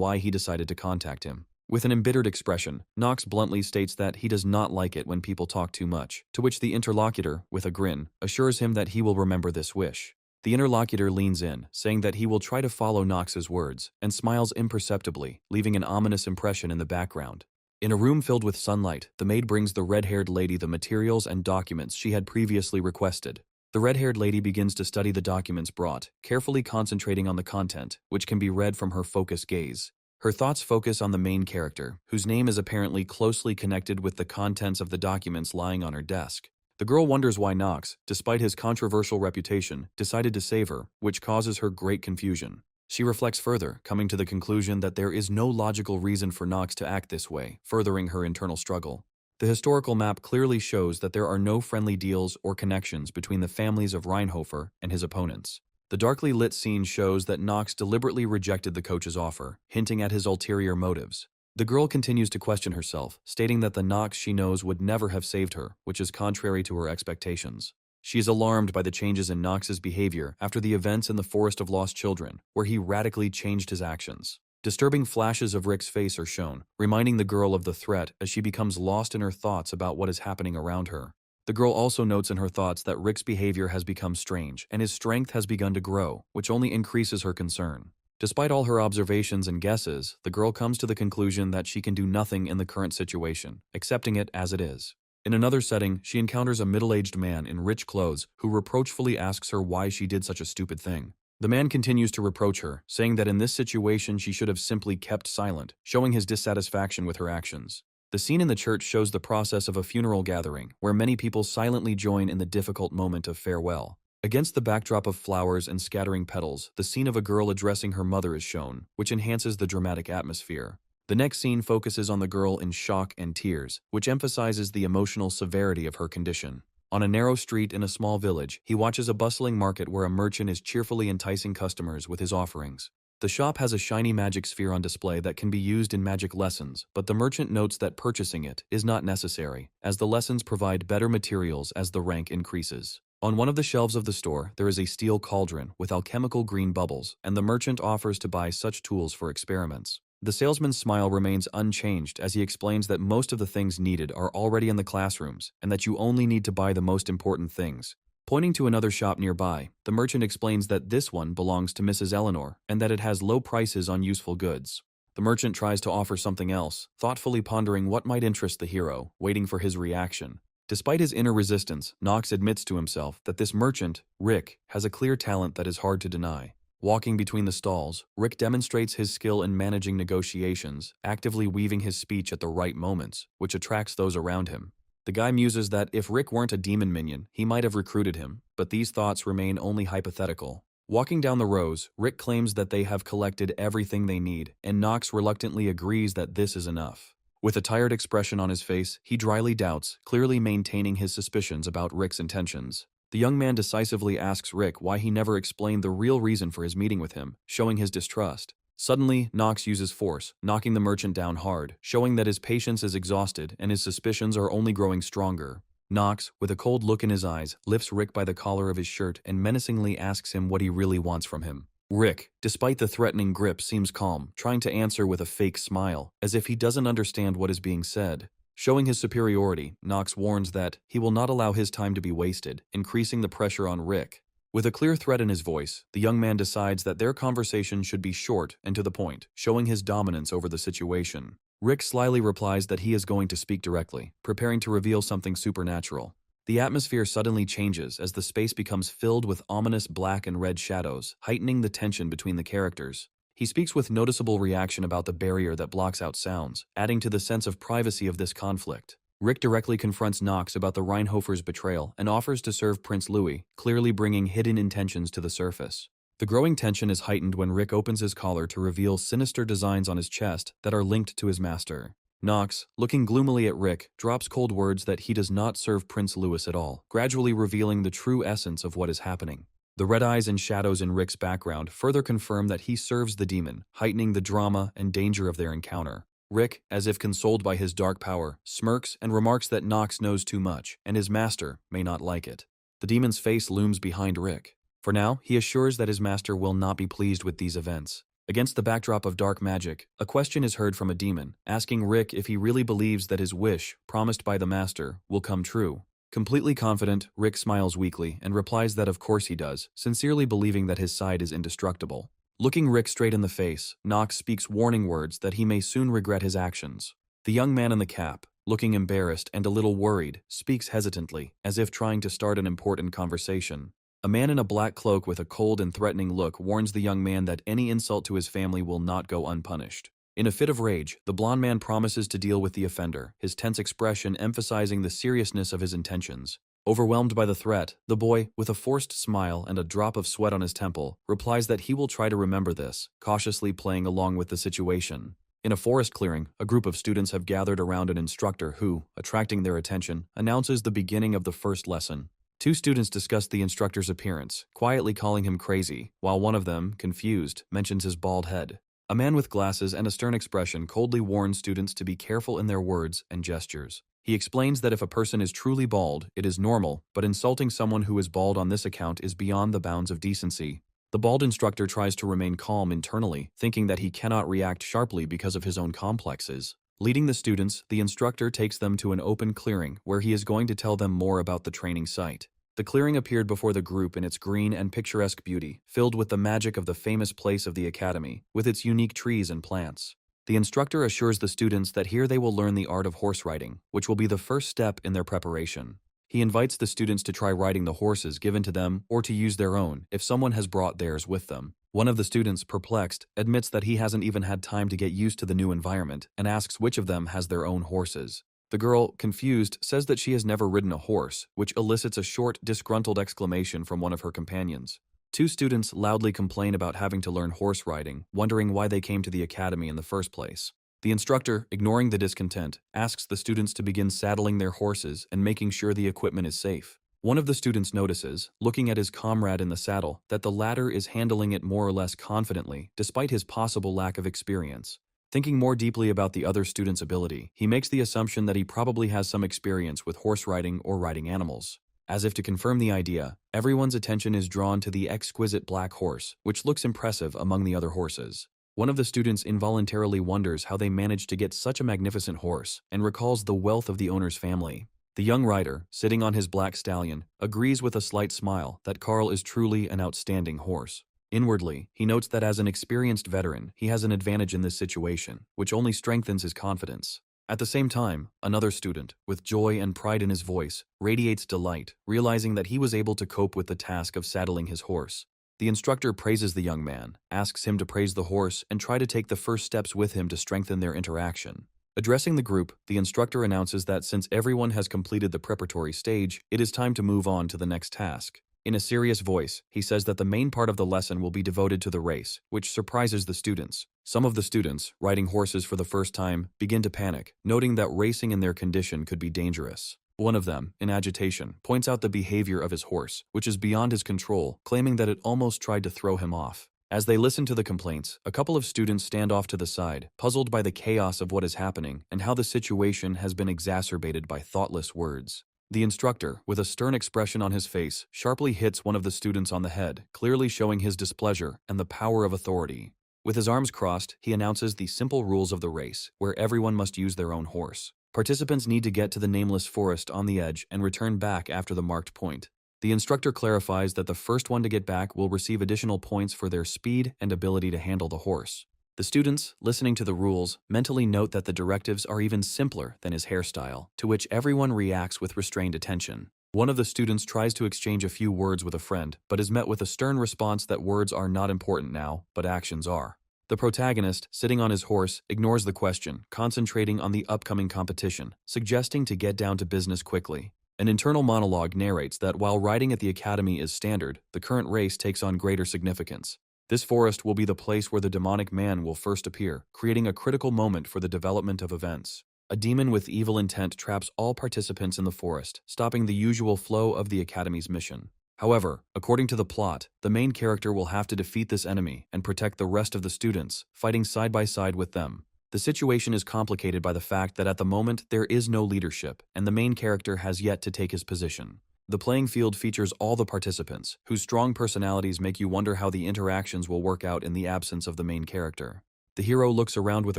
why he decided to contact him. With an embittered expression, Knox bluntly states that he does not like it when people talk too much, to which the interlocutor, with a grin, assures him that he will remember this wish. The interlocutor leans in, saying that he will try to follow Knox's words, and smiles imperceptibly, leaving an ominous impression in the background. In a room filled with sunlight, the maid brings the red-haired lady the materials and documents she had previously requested. The red-haired lady begins to study the documents brought, carefully concentrating on the content, which can be read from her focused gaze. Her thoughts focus on the main character, whose name is apparently closely connected with the contents of the documents lying on her desk. The girl wonders why Knox, despite his controversial reputation, decided to save her, which causes her great confusion. She reflects further, coming to the conclusion that there is no logical reason for Knox to act this way, furthering her internal struggle. The historical map clearly shows that there are no friendly deals or connections between the families of Reinhofer and his opponents. The darkly lit scene shows that Knox deliberately rejected the coach's offer, hinting at his ulterior motives. The girl continues to question herself, stating that the Knox she knows would never have saved her, which is contrary to her expectations. She is alarmed by the changes in Knox's behavior after the events in the Forest of Lost Children, where he radically changed his actions. Disturbing flashes of Rick's face are shown, reminding the girl of the threat as she becomes lost in her thoughts about what is happening around her. The girl also notes in her thoughts that Rick's behavior has become strange, and his strength has begun to grow, which only increases her concern. Despite all her observations and guesses, the girl comes to the conclusion that she can do nothing in the current situation, accepting it as it is. In another setting, she encounters a middle-aged man in rich clothes who reproachfully asks her why she did such a stupid thing. The man continues to reproach her, saying that in this situation she should have simply kept silent, showing his dissatisfaction with her actions. The scene in the church shows the process of a funeral gathering, where many people silently join in the difficult moment of farewell. Against the backdrop of flowers and scattering petals, the scene of a girl addressing her mother is shown, which enhances the dramatic atmosphere. The next scene focuses on the girl in shock and tears, which emphasizes the emotional severity of her condition. On a narrow street in a small village, he watches a bustling market where a merchant is cheerfully enticing customers with his offerings. The shop has a shiny magic sphere on display that can be used in magic lessons, but the merchant notes that purchasing it is not necessary, as the lessons provide better materials as the rank increases. On one of the shelves of the store, there is a steel cauldron with alchemical green bubbles, and the merchant offers to buy such tools for experiments. The salesman's smile remains unchanged as he explains that most of the things needed are already in the classrooms, and that you only need to buy the most important things. Pointing to another shop nearby, the merchant explains that this one belongs to Mrs. Eleanor, and that it has low prices on useful goods. The merchant tries to offer something else, thoughtfully pondering what might interest the hero, waiting for his reaction. Despite his inner resistance, Knox admits to himself that this merchant, Rick, has a clear talent that is hard to deny. Walking between the stalls, Rick demonstrates his skill in managing negotiations, actively weaving his speech at the right moments, which attracts those around him. The guy muses that if Rick weren't a demon minion, he might have recruited him, but these thoughts remain only hypothetical. Walking down the rows, Rick claims that they have collected everything they need, and Knox reluctantly agrees that this is enough. With a tired expression on his face, he dryly doubts, clearly maintaining his suspicions about Rick's intentions. The young man decisively asks Rick why he never explained the real reason for his meeting with him, showing his distrust. Suddenly, Knox uses force, knocking the merchant down hard, showing that his patience is exhausted and his suspicions are only growing stronger. Knox, with a cold look in his eyes, lifts Rick by the collar of his shirt and menacingly asks him what he really wants from him. Rick, despite the threatening grip, seems calm, trying to answer with a fake smile, as if he doesn't understand what is being said. Showing his superiority, Knox warns that he will not allow his time to be wasted, increasing the pressure on Rick. With a clear threat in his voice, the young man decides that their conversation should be short and to the point, showing his dominance over the situation. Rick slyly replies that he is going to speak directly, preparing to reveal something supernatural. The atmosphere suddenly changes as the space becomes filled with ominous black and red shadows, heightening the tension between the characters. He speaks with noticeable reaction about the barrier that blocks out sounds, adding to the sense of privacy of this conflict. Rick directly confronts Knox about the Rheinhofer's betrayal and offers to serve Prince Louis, clearly bringing hidden intentions to the surface. The growing tension is heightened when Rick opens his collar to reveal sinister designs on his chest that are linked to his master. Knox, looking gloomily at Rick, drops cold words that he does not serve Prince Louis at all, gradually revealing the true essence of what is happening. The red eyes and shadows in Rick's background further confirm that he serves the demon, heightening the drama and danger of their encounter. Rick, as if consoled by his dark power, smirks and remarks that Knox knows too much, and his master may not like it. The demon's face looms behind Rick. For now, he assures that his master will not be pleased with these events. Against the backdrop of dark magic, a question is heard from a demon, asking Rick if he really believes that his wish, promised by the master, will come true. Completely confident, Rick smiles weakly and replies that of course he does, sincerely believing that his side is indestructible. Looking Rick straight in the face, Knox speaks warning words that he may soon regret his actions. The young man in the cap, looking embarrassed and a little worried, speaks hesitantly, as if trying to start an important conversation. A man in a black cloak with a cold and threatening look warns the young man that any insult to his family will not go unpunished. In a fit of rage, the blond man promises to deal with the offender, his tense expression emphasizing the seriousness of his intentions. Overwhelmed by the threat, the boy, with a forced smile and a drop of sweat on his temple, replies that he will try to remember this, cautiously playing along with the situation. In a forest clearing, a group of students have gathered around an instructor who, attracting their attention, announces the beginning of the first lesson. Two students discuss the instructor's appearance, quietly calling him crazy, while one of them, confused, mentions his bald head. A man with glasses and a stern expression coldly warns students to be careful in their words and gestures. He explains that if a person is truly bald, it is normal, but insulting someone who is bald on this account is beyond the bounds of decency. The bald instructor tries to remain calm internally, thinking that he cannot react sharply because of his own complexes. Leading the students, the instructor takes them to an open clearing where he is going to tell them more about the training site. The clearing appeared before the group in its green and picturesque beauty, filled with the magic of the famous place of the academy, with its unique trees and plants. The instructor assures the students that here they will learn the art of horse riding, which will be the first step in their preparation. He invites the students to try riding the horses given to them or to use their own if someone has brought theirs with them. One of the students, perplexed, admits that he hasn't even had time to get used to the new environment and asks which of them has their own horses. The girl, confused, says that she has never ridden a horse, which elicits a short, disgruntled exclamation from one of her companions. Two students loudly complain about having to learn horse riding, wondering why they came to the academy in the first place. The instructor, ignoring the discontent, asks the students to begin saddling their horses and making sure the equipment is safe. One of the students notices, looking at his comrade in the saddle, that the latter is handling it more or less confidently, despite his possible lack of experience. Thinking more deeply about the other student's ability, he makes the assumption that he probably has some experience with horse riding or riding animals. As if to confirm the idea, everyone's attention is drawn to the exquisite black horse, which looks impressive among the other horses. One of the students involuntarily wonders how they managed to get such a magnificent horse, and recalls the wealth of the owner's family. The young rider, sitting on his black stallion, agrees with a slight smile that Carl is truly an outstanding horse. Inwardly, he notes that as an experienced veteran, he has an advantage in this situation, which only strengthens his confidence. At the same time, another student, with joy and pride in his voice, radiates delight, realizing that he was able to cope with the task of saddling his horse. The instructor praises the young man, asks him to praise the horse, and try to take the first steps with him to strengthen their interaction. Addressing the group, the instructor announces that since everyone has completed the preparatory stage, it is time to move on to the next task. In a serious voice, he says that the main part of the lesson will be devoted to the race, which surprises the students. Some of the students, riding horses for the first time, begin to panic, noting that racing in their condition could be dangerous. One of them, in agitation, points out the behavior of his horse, which is beyond his control, claiming that it almost tried to throw him off. As they listen to the complaints, a couple of students stand off to the side, puzzled by the chaos of what is happening and how the situation has been exacerbated by thoughtless words. The instructor, with a stern expression on his face, sharply hits one of the students on the head, clearly showing his displeasure and the power of authority. With his arms crossed, he announces the simple rules of the race, where everyone must use their own horse. Participants need to get to the nameless forest on the edge and return back after the marked point. The instructor clarifies that the first one to get back will receive additional points for their speed and ability to handle the horse. The students, listening to the rules, mentally note that the directives are even simpler than his hairstyle, to which everyone reacts with restrained attention. One of the students tries to exchange a few words with a friend, but is met with a stern response that words are not important now, but actions are. The protagonist, sitting on his horse, ignores the question, concentrating on the upcoming competition, suggesting to get down to business quickly. An internal monologue narrates that while riding at the academy is standard, the current race takes on greater significance. This forest will be the place where the demonic man will first appear, creating a critical moment for the development of events. A demon with evil intent traps all participants in the forest, stopping the usual flow of the academy's mission. However, according to the plot, the main character will have to defeat this enemy and protect the rest of the students, fighting side by side with them. The situation is complicated by the fact that at the moment there is no leadership, and the main character has yet to take his position. The playing field features all the participants, whose strong personalities make you wonder how the interactions will work out in the absence of the main character. The hero looks around with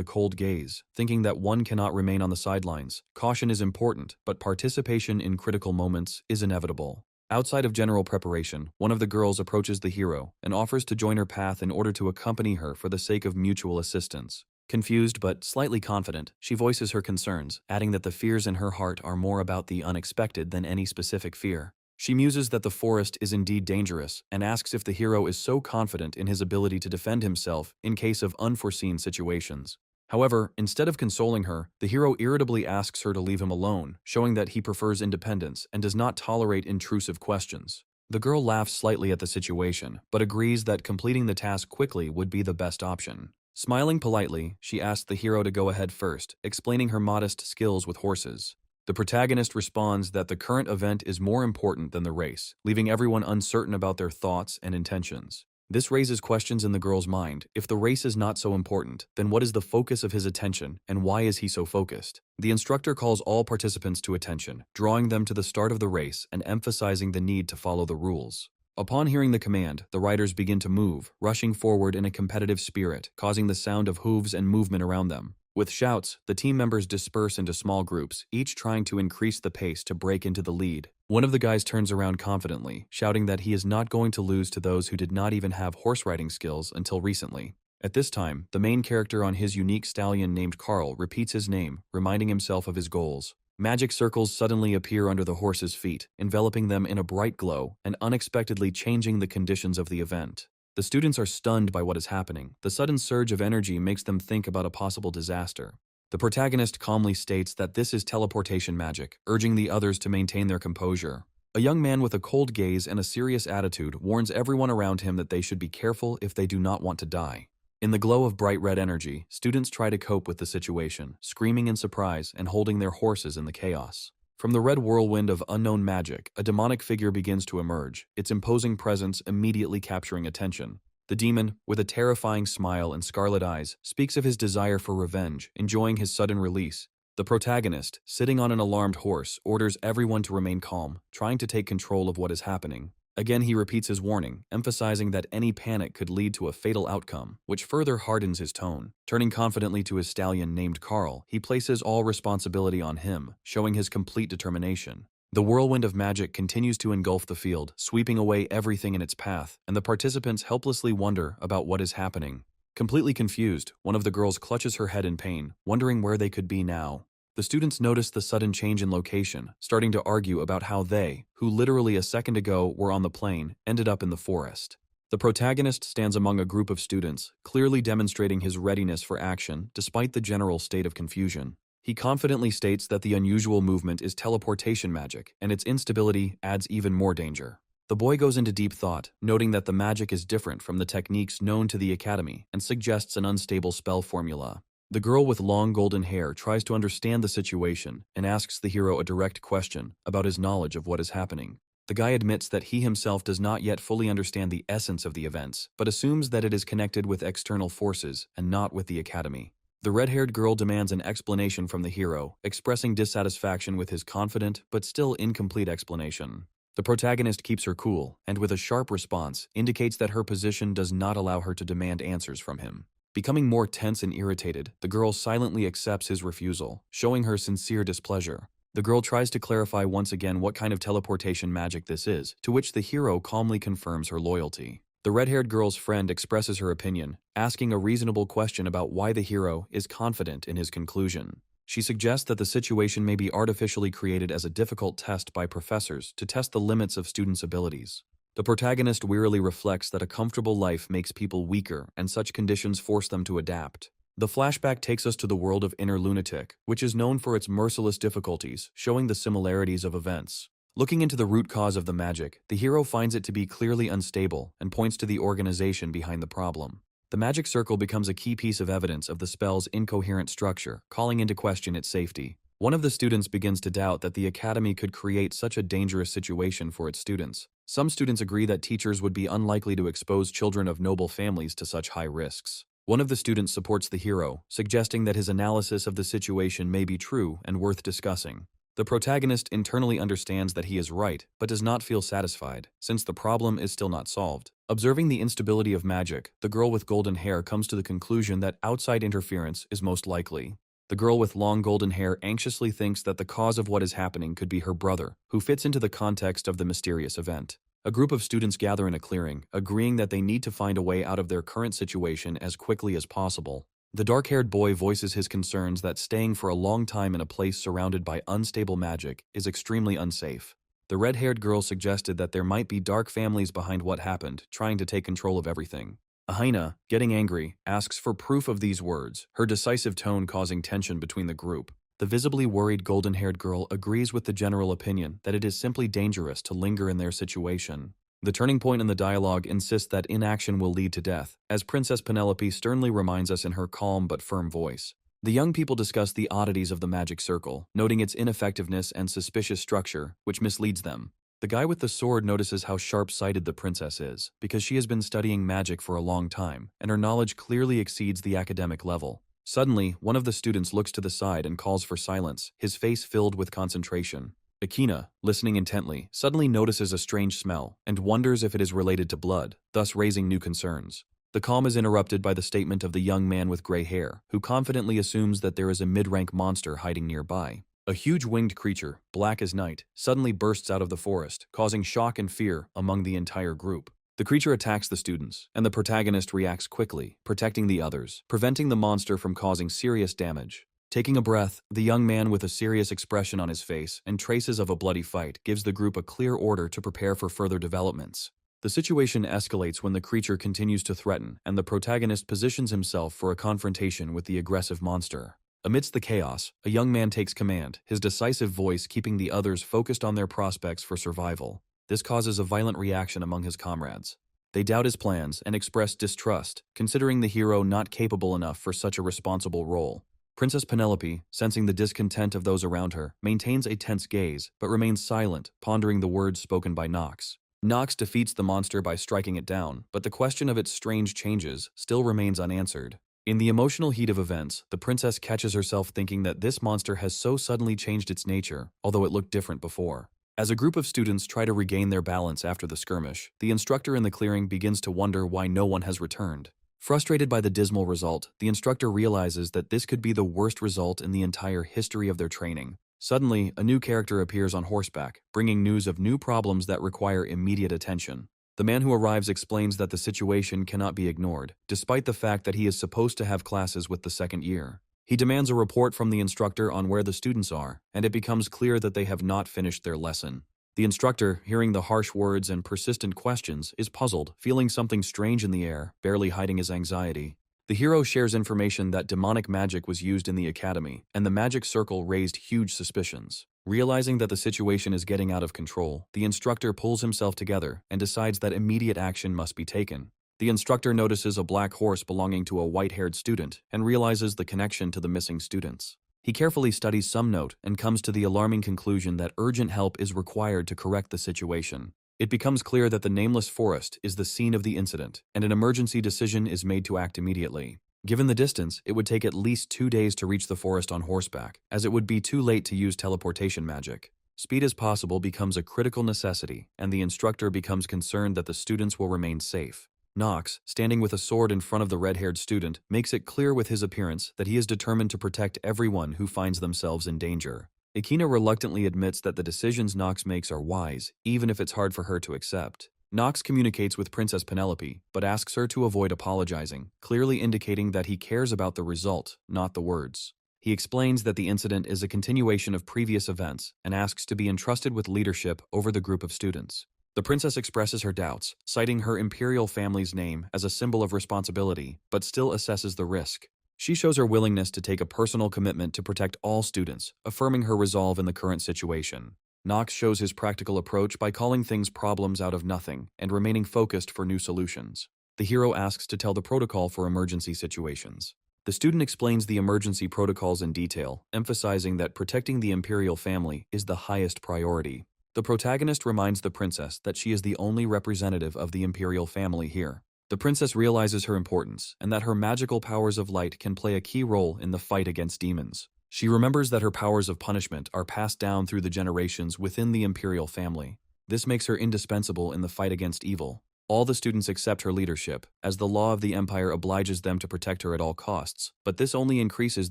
a cold gaze, thinking that one cannot remain on the sidelines. Caution is important, but participation in critical moments is inevitable. Outside of general preparation, one of the girls approaches the hero and offers to join her path in order to accompany her for the sake of mutual assistance. Confused but slightly confident, she voices her concerns, adding that the fears in her heart are more about the unexpected than any specific fear. She muses that the forest is indeed dangerous and asks if the hero is so confident in his ability to defend himself in case of unforeseen situations. However, instead of consoling her, the hero irritably asks her to leave him alone, showing that he prefers independence and does not tolerate intrusive questions. The girl laughs slightly at the situation, but agrees that completing the task quickly would be the best option. Smiling politely, she asks the hero to go ahead first, explaining her modest skills with horses. The protagonist responds that the current event is more important than the race, leaving everyone uncertain about their thoughts and intentions. This raises questions in the girl's mind. If the race is not so important, then what is the focus of his attention, and why is he so focused? The instructor calls all participants to attention, drawing them to the start of the race and emphasizing the need to follow the rules. Upon hearing the command, the riders begin to move, rushing forward in a competitive spirit, causing the sound of hooves and movement around them. With shouts, the team members disperse into small groups, each trying to increase the pace to break into the lead. One of the guys turns around confidently, shouting that he is not going to lose to those who did not even have horse riding skills until recently. At this time, the main character on his unique stallion named Carl repeats his name, reminding himself of his goals. Magic circles suddenly appear under the horse's feet, enveloping them in a bright glow and unexpectedly changing the conditions of the event. The students are stunned by what is happening. The sudden surge of energy makes them think about a possible disaster. The protagonist calmly states that this is teleportation magic, urging the others to maintain their composure. A young man with a cold gaze and a serious attitude warns everyone around him that they should be careful if they do not want to die. In the glow of bright red energy, students try to cope with the situation, screaming in surprise and holding their horses in the chaos. From the red whirlwind of unknown magic, a demonic figure begins to emerge, its imposing presence immediately capturing attention. The demon, with a terrifying smile and scarlet eyes, speaks of his desire for revenge, enjoying his sudden release. The protagonist, sitting on an alarmed horse, orders everyone to remain calm, trying to take control of what is happening. Again, he repeats his warning, emphasizing that any panic could lead to a fatal outcome, which further hardens his tone. Turning confidently to his stallion named Carl, he places all responsibility on him, showing his complete determination. The whirlwind of magic continues to engulf the field, sweeping away everything in its path, and the participants helplessly wonder about what is happening. Completely confused, one of the girls clutches her head in pain, wondering where they could be now. The students notice the sudden change in location, starting to argue about how they, who literally a second ago were on the plane, ended up in the forest. The protagonist stands among a group of students, clearly demonstrating his readiness for action despite the general state of confusion. He confidently states that the unusual movement is teleportation magic, and its instability adds even more danger. The boy goes into deep thought, noting that the magic is different from the techniques known to the academy and suggests an unstable spell formula. The girl with long golden hair tries to understand the situation and asks the hero a direct question about his knowledge of what is happening. The guy admits that he himself does not yet fully understand the essence of the events, but assumes that it is connected with external forces and not with the academy. The red-haired girl demands an explanation from the hero, expressing dissatisfaction with his confident but still incomplete explanation. The protagonist keeps her cool, and with a sharp response, indicates that her position does not allow her to demand answers from him. Becoming more tense and irritated, the girl silently accepts his refusal, showing her sincere displeasure. The girl tries to clarify once again what kind of teleportation magic this is, to which the hero calmly confirms her loyalty. The red-haired girl's friend expresses her opinion, asking a reasonable question about why the hero is confident in his conclusion. She suggests that the situation may be artificially created as a difficult test by professors to test the limits of students' abilities. The protagonist wearily reflects that a comfortable life makes people weaker and such conditions force them to adapt. The flashback takes us to the world of Inner Lunatic, which is known for its merciless difficulties, showing the similarities of events. Looking into the root cause of the magic, the hero finds it to be clearly unstable and points to the organization behind the problem. The magic circle becomes a key piece of evidence of the spell's incoherent structure, calling into question its safety. One of the students begins to doubt that the academy could create such a dangerous situation for its students. Some students agree that teachers would be unlikely to expose children of noble families to such high risks. One of the students supports the hero, suggesting that his analysis of the situation may be true and worth discussing. The protagonist internally understands that he is right, but does not feel satisfied, since the problem is still not solved. Observing the instability of magic, the girl with golden hair comes to the conclusion that outside interference is most likely. The girl with long golden hair anxiously thinks that the cause of what is happening could be her brother, who fits into the context of the mysterious event. A group of students gather in a clearing, agreeing that they need to find a way out of their current situation as quickly as possible. The dark-haired boy voices his concerns that staying for a long time in a place surrounded by unstable magic is extremely unsafe. The red-haired girl suggested that there might be dark families behind what happened, trying to take control of everything. Ahina, getting angry, asks for proof of these words, her decisive tone causing tension between the group. The visibly worried golden-haired girl agrees with the general opinion that it is simply dangerous to linger in their situation. The turning point in the dialogue insists that inaction will lead to death, as Princess Penelope sternly reminds us in her calm but firm voice. The young people discuss the oddities of the magic circle, noting its ineffectiveness and suspicious structure, which misleads them. The guy with the sword notices how sharp-sighted the princess is, because she has been studying magic for a long time, and her knowledge clearly exceeds the academic level. Suddenly, one of the students looks to the side and calls for silence, his face filled with concentration. Akina, listening intently, suddenly notices a strange smell and wonders if it is related to blood, thus raising new concerns. The calm is interrupted by the statement of the young man with gray hair, who confidently assumes that there is a mid-rank monster hiding nearby. A huge winged creature, black as night, suddenly bursts out of the forest, causing shock and fear among the entire group. The creature attacks the students, and the protagonist reacts quickly, protecting the others, preventing the monster from causing serious damage. Taking a breath, the young man with a serious expression on his face and traces of a bloody fight gives the group a clear order to prepare for further developments. The situation escalates when the creature continues to threaten, and the protagonist positions himself for a confrontation with the aggressive monster. Amidst the chaos, a young man takes command, his decisive voice keeping the others focused on their prospects for survival. This causes a violent reaction among his comrades. They doubt his plans and express distrust, considering the hero not capable enough for such a responsible role. Princess Penelope, sensing the discontent of those around her, maintains a tense gaze, but remains silent, pondering the words spoken by Nox. Nox defeats the monster by striking it down, but the question of its strange changes still remains unanswered. In the emotional heat of events, the princess catches herself thinking that this monster has so suddenly changed its nature, although it looked different before. As a group of students try to regain their balance after the skirmish, the instructor in the clearing begins to wonder why no one has returned. Frustrated by the dismal result, the instructor realizes that this could be the worst result in the entire history of their training. Suddenly, a new character appears on horseback, bringing news of new problems that require immediate attention. The man who arrives explains that the situation cannot be ignored, despite the fact that he is supposed to have classes with the second year. He demands a report from the instructor on where the students are, and it becomes clear that they have not finished their lesson. The instructor, hearing the harsh words and persistent questions, is puzzled, feeling something strange in the air, barely hiding his anxiety. The hero shares information that demonic magic was used in the academy, and the magic circle raised huge suspicions. Realizing that the situation is getting out of control, the instructor pulls himself together and decides that immediate action must be taken. The instructor notices a black horse belonging to a white-haired student and realizes the connection to the missing students. He carefully studies some note and comes to the alarming conclusion that urgent help is required to correct the situation. It becomes clear that the nameless forest is the scene of the incident, and an emergency decision is made to act immediately. Given the distance, it would take at least 2 days to reach the forest on horseback, as it would be too late to use teleportation magic. Speed as possible becomes a critical necessity, and the instructor becomes concerned that the students will remain safe. Nox, standing with a sword in front of the red-haired student, makes it clear with his appearance that he is determined to protect everyone who finds themselves in danger. Akina reluctantly admits that the decisions Nox makes are wise, even if it's hard for her to accept. Nox communicates with Princess Penelope, but asks her to avoid apologizing, clearly indicating that he cares about the result, not the words. He explains that the incident is a continuation of previous events and asks to be entrusted with leadership over the group of students. The princess expresses her doubts, citing her imperial family's name as a symbol of responsibility, but still assesses the risk. She shows her willingness to take a personal commitment to protect all students, affirming her resolve in the current situation. Nox shows his practical approach by calling things problems out of nothing and remaining focused for new solutions. The hero asks to tell the protocol for emergency situations. The student explains the emergency protocols in detail, emphasizing that protecting the imperial family is the highest priority. The protagonist reminds the princess that she is the only representative of the imperial family here. The princess realizes her importance and that her magical powers of light can play a key role in the fight against demons. She remembers that her powers of punishment are passed down through the generations within the imperial family. This makes her indispensable in the fight against evil. All the students accept her leadership, as the law of the empire obliges them to protect her at all costs, but this only increases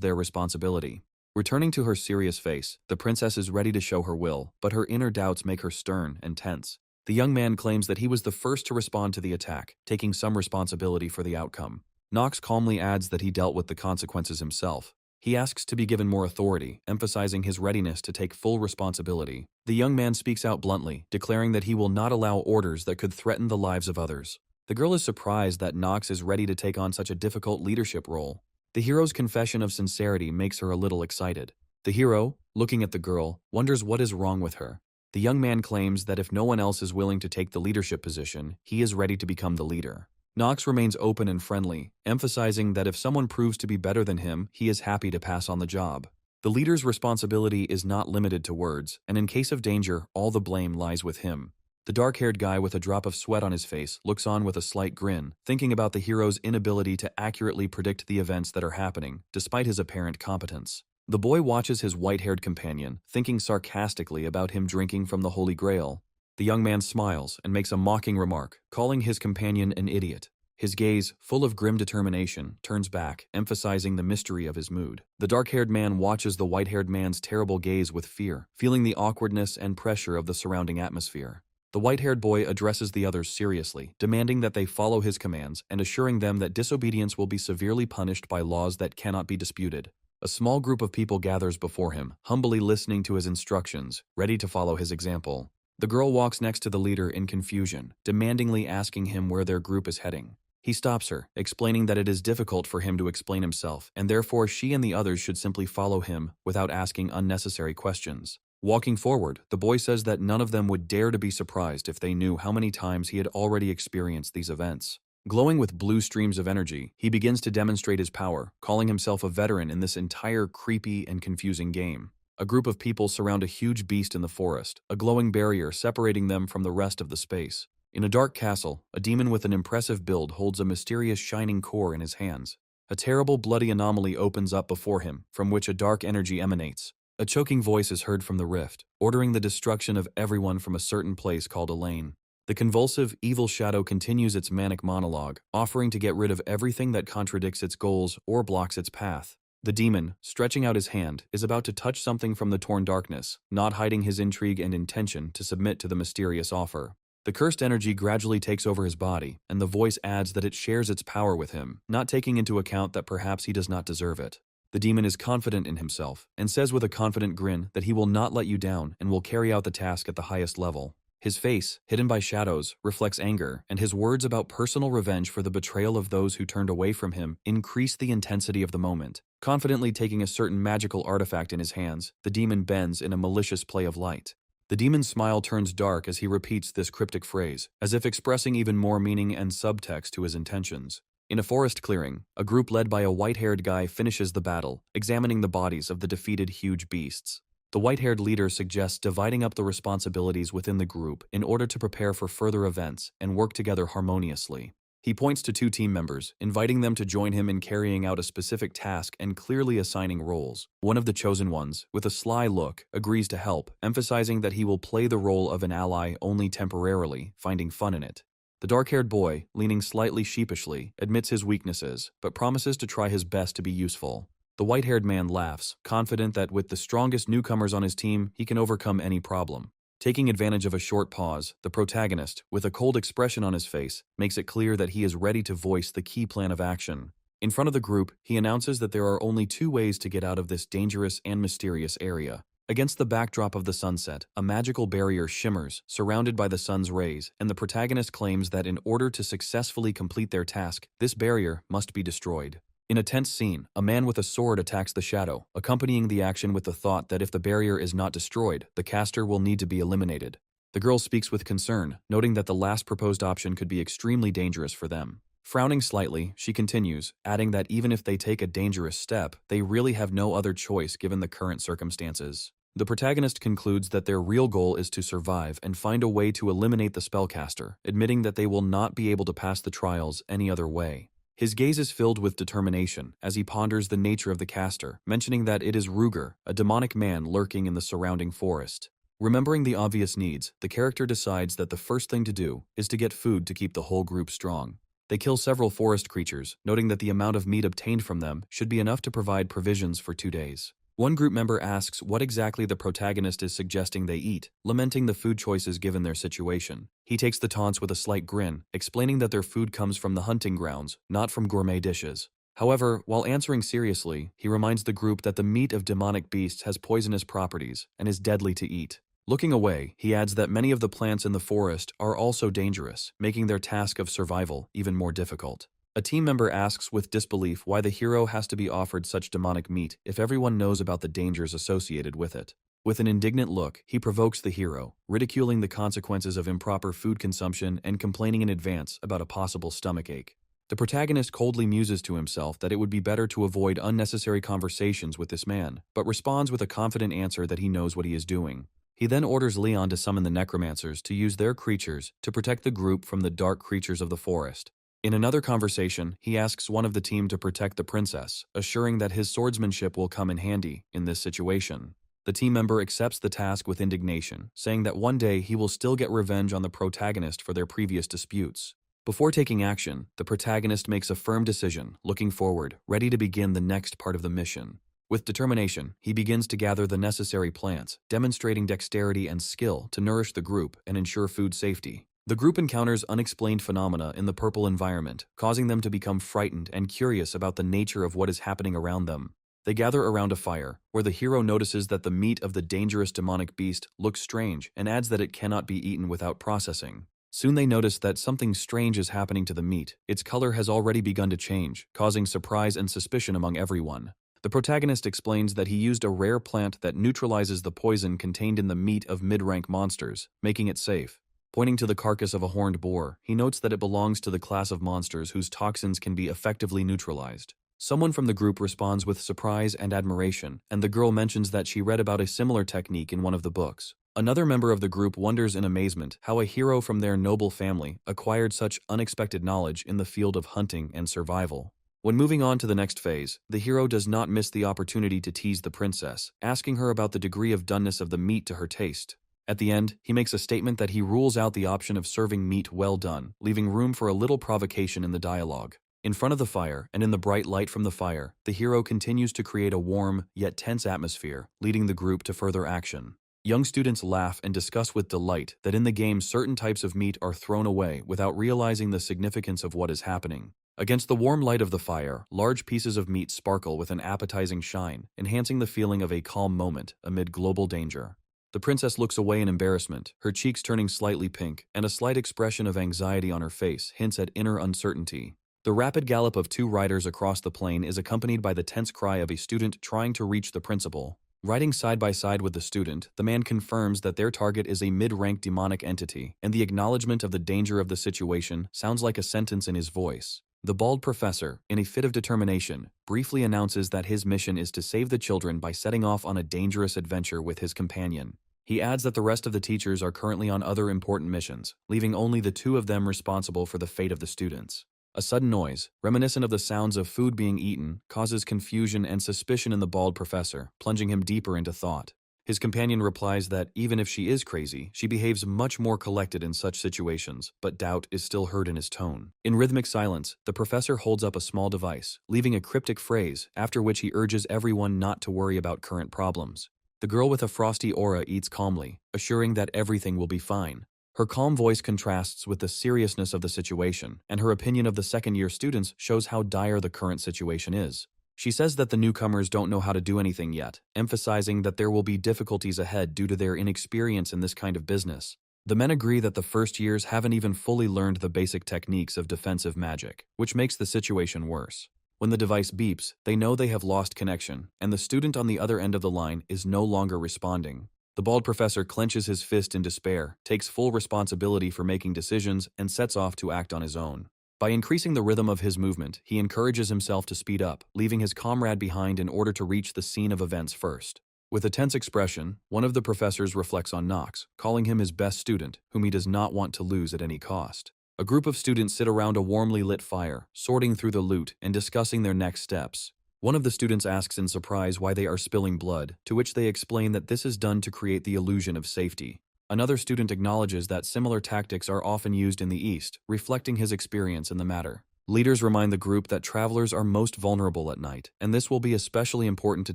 their responsibility. Returning to her serious face, the princess is ready to show her will, but her inner doubts make her stern and tense. The young man claims that he was the first to respond to the attack, taking some responsibility for the outcome. Nox calmly adds that he dealt with the consequences himself. He asks to be given more authority, emphasizing his readiness to take full responsibility. The young man speaks out bluntly, declaring that he will not allow orders that could threaten the lives of others. The girl is surprised that Nox is ready to take on such a difficult leadership role. The hero's confession of sincerity makes her a little excited. The hero, looking at the girl, wonders what is wrong with her. The young man claims that if no one else is willing to take the leadership position, he is ready to become the leader. Nox remains open and friendly, emphasizing that if someone proves to be better than him, he is happy to pass on the job. The leader's responsibility is not limited to words, and in case of danger, all the blame lies with him. The dark-haired guy with a drop of sweat on his face looks on with a slight grin, thinking about the hero's inability to accurately predict the events that are happening, despite his apparent competence. The boy watches his white-haired companion, thinking sarcastically about him drinking from the Holy Grail. The young man smiles and makes a mocking remark, calling his companion an idiot. His gaze, full of grim determination, turns back, emphasizing the mystery of his mood. The dark-haired man watches the white-haired man's terrible gaze with fear, feeling the awkwardness and pressure of the surrounding atmosphere. The white-haired boy addresses the others seriously, demanding that they follow his commands and assuring them that disobedience will be severely punished by laws that cannot be disputed. A small group of people gathers before him, humbly listening to his instructions, ready to follow his example. The girl walks next to the leader in confusion, demandingly asking him where their group is heading. He stops her, explaining that it is difficult for him to explain himself, and therefore she and the others should simply follow him without asking unnecessary questions. Walking forward, the boy says that none of them would dare to be surprised if they knew how many times he had already experienced these events. Glowing with blue streams of energy, he begins to demonstrate his power, calling himself a veteran in this entire creepy and confusing game. A group of people surround a huge beast in the forest, a glowing barrier separating them from the rest of the space. In a dark castle, a demon with an impressive build holds a mysterious shining core in his hands. A terrible bloody anomaly opens up before him, from which a dark energy emanates. A choking voice is heard from the rift, ordering the destruction of everyone from a certain place called a lane. The convulsive, evil shadow continues its manic monologue, offering to get rid of everything that contradicts its goals or blocks its path. The demon, stretching out his hand, is about to touch something from the torn darkness, not hiding his intrigue and intention to submit to the mysterious offer. The cursed energy gradually takes over his body, and the voice adds that it shares its power with him, not taking into account that perhaps he does not deserve it. The demon is confident in himself and says with a confident grin that he will not let you down and will carry out the task at the highest level. His face, hidden by shadows, reflects anger, and his words about personal revenge for the betrayal of those who turned away from him increase the intensity of the moment. Confidently taking a certain magical artifact in his hands, the demon bends in a malicious play of light. The demon's smile turns dark as he repeats this cryptic phrase, as if expressing even more meaning and subtext to his intentions. In a forest clearing, a group led by a white-haired guy finishes the battle, examining the bodies of the defeated huge beasts. The white-haired leader suggests dividing up the responsibilities within the group in order to prepare for further events and work together harmoniously. He points to 2 team members, inviting them to join him in carrying out a specific task and clearly assigning roles. One of the chosen ones, with a sly look, agrees to help, emphasizing that he will play the role of an ally only temporarily, finding fun in it. The dark-haired boy, leaning slightly sheepishly, admits his weaknesses, but promises to try his best to be useful. The white-haired man laughs, confident that with the strongest newcomers on his team, he can overcome any problem. Taking advantage of a short pause, the protagonist, with a cold expression on his face, makes it clear that he is ready to voice the key plan of action. In front of the group, he announces that there are only 2 ways to get out of this dangerous and mysterious area. Against the backdrop of the sunset, a magical barrier shimmers, surrounded by the sun's rays, and the protagonist claims that in order to successfully complete their task, this barrier must be destroyed. In a tense scene, a man with a sword attacks the shadow, accompanying the action with the thought that if the barrier is not destroyed, the caster will need to be eliminated. The girl speaks with concern, noting that the last proposed option could be extremely dangerous for them. Frowning slightly, she continues, adding that even if they take a dangerous step, they really have no other choice given the current circumstances. The protagonist concludes that their real goal is to survive and find a way to eliminate the spellcaster, admitting that they will not be able to pass the trials any other way. His gaze is filled with determination as he ponders the nature of the caster, mentioning that it is Ruger, a demonic man lurking in the surrounding forest. Remembering the obvious needs, the character decides that the first thing to do is to get food to keep the whole group strong. They kill several forest creatures, noting that the amount of meat obtained from them should be enough to provide provisions for 2 days. One group member asks what exactly the protagonist is suggesting they eat, lamenting the food choices given their situation. He takes the taunts with a slight grin, explaining that their food comes from the hunting grounds, not from gourmet dishes. However, while answering seriously, he reminds the group that the meat of demonic beasts has poisonous properties and is deadly to eat. Looking away, he adds that many of the plants in the forest are also dangerous, making their task of survival even more difficult. A team member asks with disbelief why the hero has to be offered such demonic meat if everyone knows about the dangers associated with it. With an indignant look, he provokes the hero, ridiculing the consequences of improper food consumption and complaining in advance about a possible stomachache. The protagonist coldly muses to himself that it would be better to avoid unnecessary conversations with this man, but responds with a confident answer that he knows what he is doing. He then orders Leon to summon the necromancers to use their creatures to protect the group from the dark creatures of the forest. In another conversation, he asks one of the team to protect the princess, assuring that his swordsmanship will come in handy in this situation. The team member accepts the task with indignation, saying that one day he will still get revenge on the protagonist for their previous disputes. Before taking action, the protagonist makes a firm decision, looking forward, ready to begin the next part of the mission. With determination, he begins to gather the necessary plants, demonstrating dexterity and skill to nourish the group and ensure food safety. The group encounters unexplained phenomena in the purple environment, causing them to become frightened and curious about the nature of what is happening around them. They gather around a fire, where the hero notices that the meat of the dangerous demonic beast looks strange and adds that it cannot be eaten without processing. Soon they notice that something strange is happening to the meat. Its color has already begun to change, causing surprise and suspicion among everyone. The protagonist explains that he used a rare plant that neutralizes the poison contained in the meat of mid-rank monsters, making it safe. Pointing to the carcass of a horned boar, he notes that it belongs to the class of monsters whose toxins can be effectively neutralized. Someone from the group responds with surprise and admiration, and the girl mentions that she read about a similar technique in one of the books. Another member of the group wonders in amazement how a hero from their noble family acquired such unexpected knowledge in the field of hunting and survival. When moving on to the next phase, the hero does not miss the opportunity to tease the princess, asking her about the degree of doneness of the meat to her taste. At the end, he makes a statement that he rules out the option of serving meat well done, leaving room for a little provocation in the dialogue. In front of the fire, and in the bright light from the fire, the hero continues to create a warm, yet tense atmosphere, leading the group to further action. Young students laugh and discuss with delight that in the game certain types of meat are thrown away without realizing the significance of what is happening. Against the warm light of the fire, large pieces of meat sparkle with an appetizing shine, enhancing the feeling of a calm moment amid global danger. The princess looks away in embarrassment, her cheeks turning slightly pink, and a slight expression of anxiety on her face hints at inner uncertainty. The rapid gallop of two riders across the plain is accompanied by the tense cry of a student trying to reach the principal. Riding side by side with the student, the man confirms that their target is a mid-rank demonic entity, and the acknowledgement of the danger of the situation sounds like a sentence in his voice. The bald professor, in a fit of determination, briefly announces that his mission is to save the children by setting off on a dangerous adventure with his companion. He adds that the rest of the teachers are currently on other important missions, leaving only the two of them responsible for the fate of the students. A sudden noise, reminiscent of the sounds of food being eaten, causes confusion and suspicion in the bald professor, plunging him deeper into thought. His companion replies that even if she is crazy, she behaves much more collected in such situations, but doubt is still heard in his tone. In rhythmic silence, the professor holds up a small device, leaving a cryptic phrase, after which he urges everyone not to worry about current problems. The girl with a frosty aura eats calmly, assuring that everything will be fine. Her calm voice contrasts with the seriousness of the situation, and her opinion of the second-year students shows how dire the current situation is. She says that the newcomers don't know how to do anything yet, emphasizing that there will be difficulties ahead due to their inexperience in this kind of business. The men agree that the first years haven't even fully learned the basic techniques of defensive magic, which makes the situation worse. When the device beeps, they know they have lost connection, and the student on the other end of the line is no longer responding. The bald professor clenches his fist in despair, takes full responsibility for making decisions, and sets off to act on his own. By increasing the rhythm of his movement, he encourages himself to speed up, leaving his comrade behind in order to reach the scene of events first. With a tense expression, one of the professors reflects on Knox, calling him his best student, whom he does not want to lose at any cost. A group of students sit around a warmly lit fire, sorting through the loot and discussing their next steps. One of the students asks in surprise why they are spilling blood, to which they explain that this is done to create the illusion of safety. Another student acknowledges that similar tactics are often used in the East, reflecting his experience in the matter. Leaders remind the group that travelers are most vulnerable at night, and this will be especially important to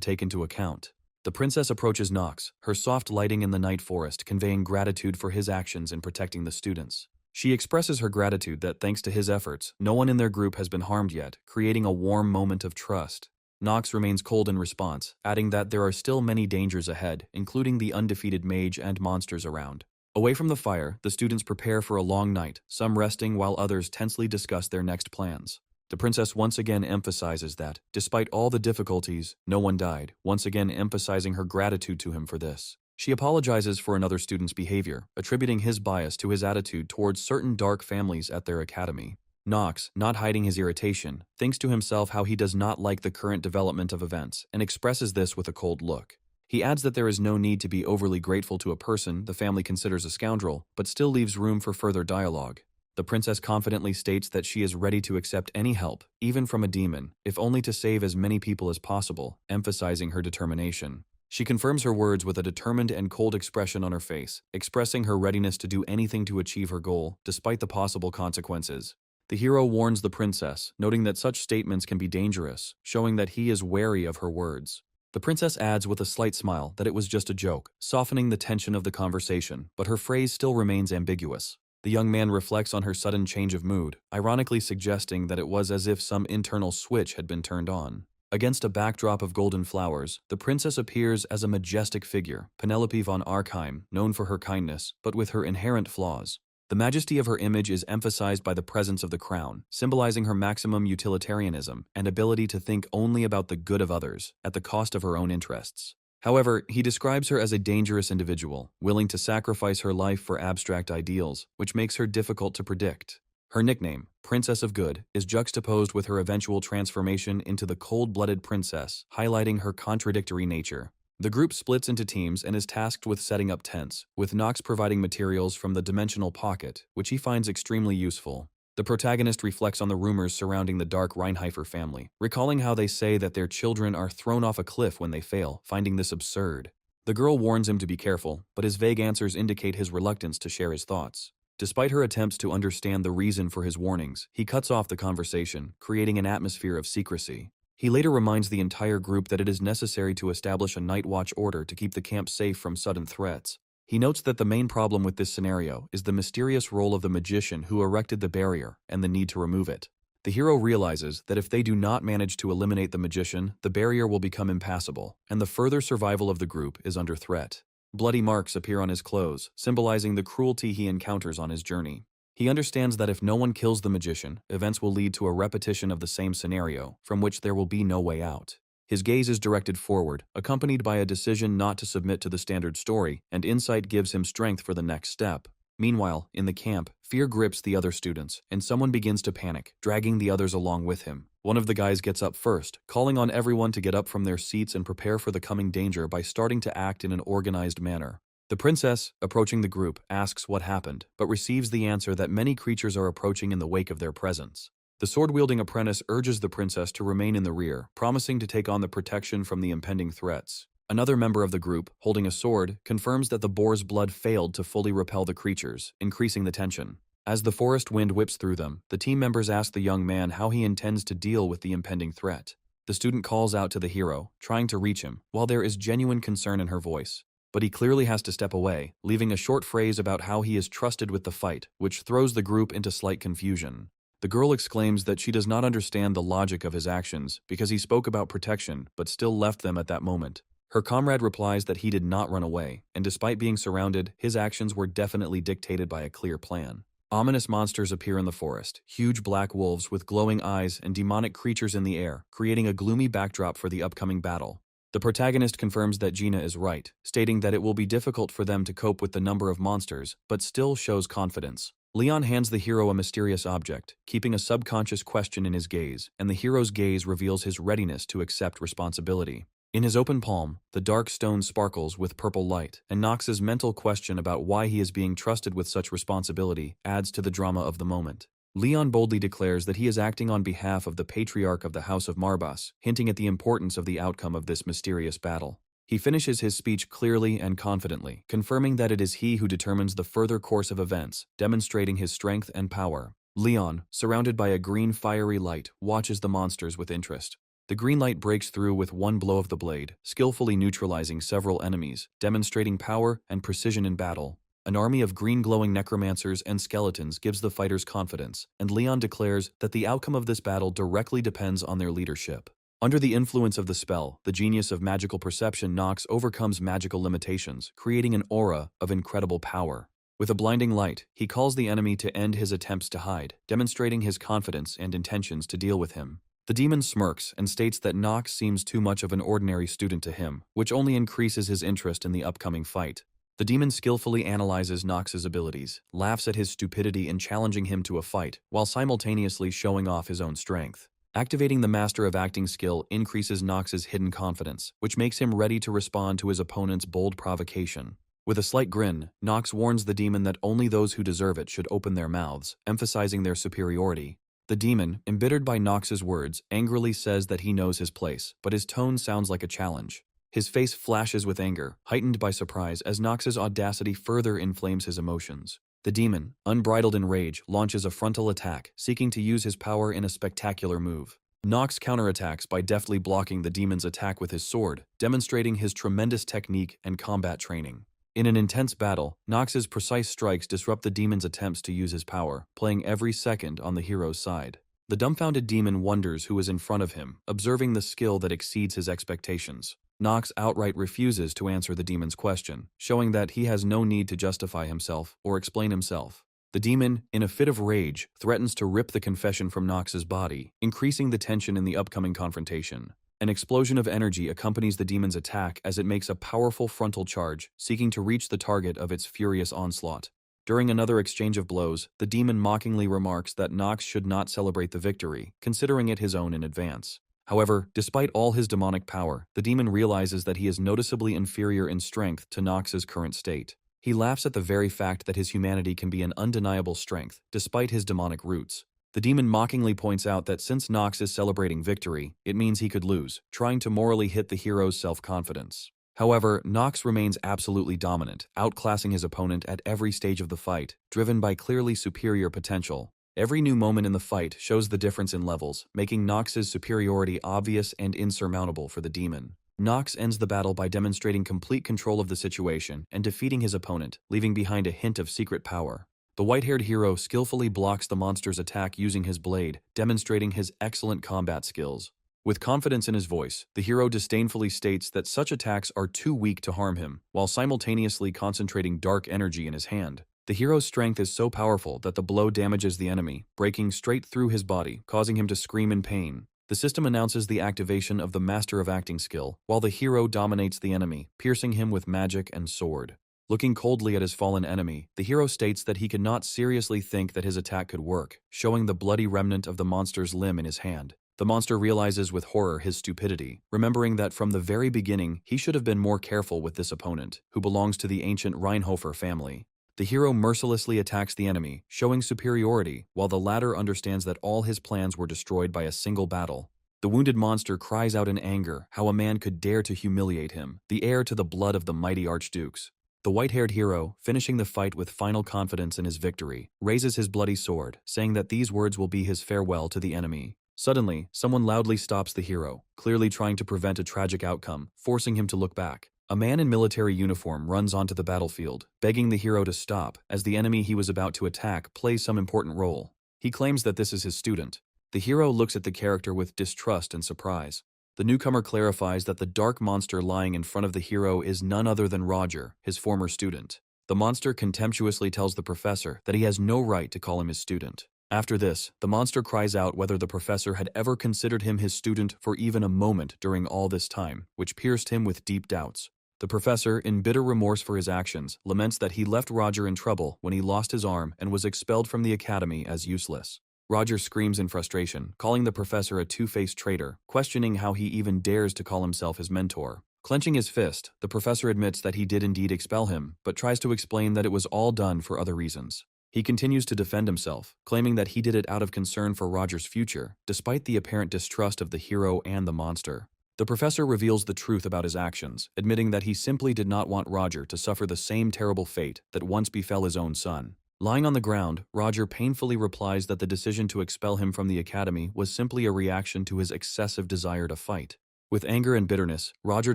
take into account. The princess approaches Knox, her soft lighting in the night forest conveying gratitude for his actions in protecting the students. She expresses her gratitude that thanks to his efforts, no one in their group has been harmed yet, creating a warm moment of trust. Knox remains cold in response, adding that there are still many dangers ahead, including the undefeated mage and monsters around. Away from the fire, the students prepare for a long night, some resting while others tensely discuss their next plans. The princess once again emphasizes that, despite all the difficulties, no one died, once again emphasizing her gratitude to him for this. She apologizes for another student's behavior, attributing his bias to his attitude towards certain dark families at their academy. Knox, not hiding his irritation, thinks to himself how he does not like the current development of events and expresses this with a cold look. He adds that there is no need to be overly grateful to a person the family considers a scoundrel, but still leaves room for further dialogue. The princess confidently states that she is ready to accept any help, even from a demon, if only to save as many people as possible, emphasizing her determination. She confirms her words with a determined and cold expression on her face, expressing her readiness to do anything to achieve her goal, despite the possible consequences. The hero warns the princess, noting that such statements can be dangerous, showing that he is wary of her words. The princess adds with a slight smile that it was just a joke, softening the tension of the conversation, but her phrase still remains ambiguous. The young man reflects on her sudden change of mood, ironically suggesting that it was as if some internal switch had been turned on. Against a backdrop of golden flowers, the princess appears as a majestic figure, Penelope von Arckheim, known for her kindness, but with her inherent flaws. The majesty of her image is emphasized by the presence of the crown, symbolizing her maximum utilitarianism and ability to think only about the good of others, at the cost of her own interests. However, he describes her as a dangerous individual, willing to sacrifice her life for abstract ideals, which makes her difficult to predict. Her nickname, Princess of Good, is juxtaposed with her eventual transformation into the cold-blooded princess, highlighting her contradictory nature. The group splits into teams and is tasked with setting up tents, with Knox providing materials from the dimensional pocket, which he finds extremely useful. The protagonist reflects on the rumors surrounding the Dark Reinheifer family, recalling how they say that their children are thrown off a cliff when they fail, finding this absurd. The girl warns him to be careful, but his vague answers indicate his reluctance to share his thoughts. Despite her attempts to understand the reason for his warnings, he cuts off the conversation, creating an atmosphere of secrecy. He later reminds the entire group that it is necessary to establish a night watch order to keep the camp safe from sudden threats. He notes that the main problem with this scenario is the mysterious role of the magician who erected the barrier and the need to remove it. The hero realizes that if they do not manage to eliminate the magician, the barrier will become impassable, and the further survival of the group is under threat. Bloody marks appear on his clothes, symbolizing the cruelty he encounters on his journey. He understands that if no one kills the magician, events will lead to a repetition of the same scenario, from which there will be no way out. His gaze is directed forward, accompanied by a decision not to submit to the standard story, and insight gives him strength for the next step. Meanwhile, in the camp, fear grips the other students, and someone begins to panic, dragging the others along with him. One of the guys gets up first, calling on everyone to get up from their seats and prepare for the coming danger by starting to act in an organized manner. The princess, approaching the group, asks what happened, but receives the answer that many creatures are approaching in the wake of their presence. The sword-wielding apprentice urges the princess to remain in the rear, promising to take on the protection from the impending threats. Another member of the group, holding a sword, confirms that the boar's blood failed to fully repel the creatures, increasing the tension. As the forest wind whips through them, the team members ask the young man how he intends to deal with the impending threat. The student calls out to the hero, trying to reach him, while there is genuine concern in her voice. But he clearly has to step away, leaving a short phrase about how he is trusted with the fight, which throws the group into slight confusion. The girl exclaims that she does not understand the logic of his actions because he spoke about protection but still left them at that moment. Her comrade replies that he did not run away, and despite being surrounded, his actions were definitely dictated by a clear plan. Ominous monsters appear in the forest, huge black wolves with glowing eyes and demonic creatures in the air, creating a gloomy backdrop for the upcoming battle. The protagonist confirms that Gina is right, stating that it will be difficult for them to cope with the number of monsters, but still shows confidence. Leon hands the hero a mysterious object, keeping a subconscious question in his gaze, and the hero's gaze reveals his readiness to accept responsibility. In his open palm, the dark stone sparkles with purple light, and Nox's mental question about why he is being trusted with such responsibility adds to the drama of the moment. Leon boldly declares that he is acting on behalf of the patriarch of the House of Marbas, hinting at the importance of the outcome of this mysterious battle. He finishes his speech clearly and confidently, confirming that it is he who determines the further course of events, demonstrating his strength and power. Leon, surrounded by a green fiery light, watches the monsters with interest. The green light breaks through with one blow of the blade, skillfully neutralizing several enemies, demonstrating power and precision in battle. An army of green glowing necromancers and skeletons gives the fighters confidence, and Leon declares that the outcome of this battle directly depends on their leadership. Under the influence of the spell, the genius of magical perception Nox overcomes magical limitations, creating an aura of incredible power. With a blinding light, he calls the enemy to end his attempts to hide, demonstrating his confidence and intentions to deal with him. The demon smirks and states that Nox seems too much of an ordinary student to him, which only increases his interest in the upcoming fight. The demon skillfully analyzes Nox's abilities, laughs at his stupidity in challenging him to a fight, while simultaneously showing off his own strength. Activating the Master of Acting skill increases Nox's hidden confidence, which makes him ready to respond to his opponent's bold provocation. With a slight grin, Nox warns the demon that only those who deserve it should open their mouths, emphasizing their superiority. The demon, embittered by Nox's words, angrily says that he knows his place, but his tone sounds like a challenge. His face flashes with anger, heightened by surprise as Nox's audacity further inflames his emotions. The demon, unbridled in rage, launches a frontal attack, seeking to use his power in a spectacular move. Nox counterattacks by deftly blocking the demon's attack with his sword, demonstrating his tremendous technique and combat training. In an intense battle, Nox's precise strikes disrupt the demon's attempts to use his power, playing every second on the hero's side. The dumbfounded demon wonders who is in front of him, observing the skill that exceeds his expectations. Nox outright refuses to answer the demon's question, showing that he has no need to justify himself or explain himself. The demon, in a fit of rage, threatens to rip the confession from Nox's body, increasing the tension in the upcoming confrontation. An explosion of energy accompanies the demon's attack as it makes a powerful frontal charge, seeking to reach the target of its furious onslaught. During another exchange of blows, the demon mockingly remarks that Nox should not celebrate the victory, considering it his own in advance. However, despite all his demonic power, the demon realizes that he is noticeably inferior in strength to Nox's current state. He laughs at the very fact that his humanity can be an undeniable strength, despite his demonic roots. The demon mockingly points out that since Nox is celebrating victory, it means he could lose, trying to morally hit the hero's self-confidence. However, Nox remains absolutely dominant, outclassing his opponent at every stage of the fight, driven by clearly superior potential. Every new moment in the fight shows the difference in levels, making Nox's superiority obvious and insurmountable for the demon. Nox ends the battle by demonstrating complete control of the situation and defeating his opponent, leaving behind a hint of secret power. The white-haired hero skillfully blocks the monster's attack using his blade, demonstrating his excellent combat skills. With confidence in his voice, the hero disdainfully states that such attacks are too weak to harm him, while simultaneously concentrating dark energy in his hand. The hero's strength is so powerful that the blow damages the enemy, breaking straight through his body, causing him to scream in pain. The system announces the activation of the Master of Acting skill, while the hero dominates the enemy, piercing him with magic and sword. Looking coldly at his fallen enemy, the hero states that he could not seriously think that his attack could work, showing the bloody remnant of the monster's limb in his hand. The monster realizes with horror his stupidity, remembering that from the very beginning he should have been more careful with this opponent, who belongs to the ancient Reinhofer family. The hero mercilessly attacks the enemy, showing superiority, while the latter understands that all his plans were destroyed by a single battle. The wounded monster cries out in anger how a man could dare to humiliate him, the heir to the blood of the mighty archdukes. The white-haired hero, finishing the fight with final confidence in his victory, raises his bloody sword, saying that these words will be his farewell to the enemy. Suddenly, someone loudly stops the hero, clearly trying to prevent a tragic outcome, forcing him to look back. A man in military uniform runs onto the battlefield, begging the hero to stop, as the enemy he was about to attack plays some important role. He claims that this is his student. The hero looks at the character with distrust and surprise. The newcomer clarifies that the dark monster lying in front of the hero is none other than Roger, his former student. The monster contemptuously tells the professor that he has no right to call him his student. After this, the monster cries out whether the professor had ever considered him his student for even a moment during all this time, which pierced him with deep doubts. The professor, in bitter remorse for his actions, laments that he left Roger in trouble when he lost his arm and was expelled from the academy as useless. Roger screams in frustration, calling the professor a two-faced traitor, questioning how he even dares to call himself his mentor. Clenching his fist, the professor admits that he did indeed expel him, but tries to explain that it was all done for other reasons. He continues to defend himself, claiming that he did it out of concern for Roger's future, despite the apparent distrust of the hero and the monster. The professor reveals the truth about his actions, admitting that he simply did not want Roger to suffer the same terrible fate that once befell his own son. Lying on the ground, Roger painfully replies that the decision to expel him from the academy was simply a reaction to his excessive desire to fight. With anger and bitterness, Roger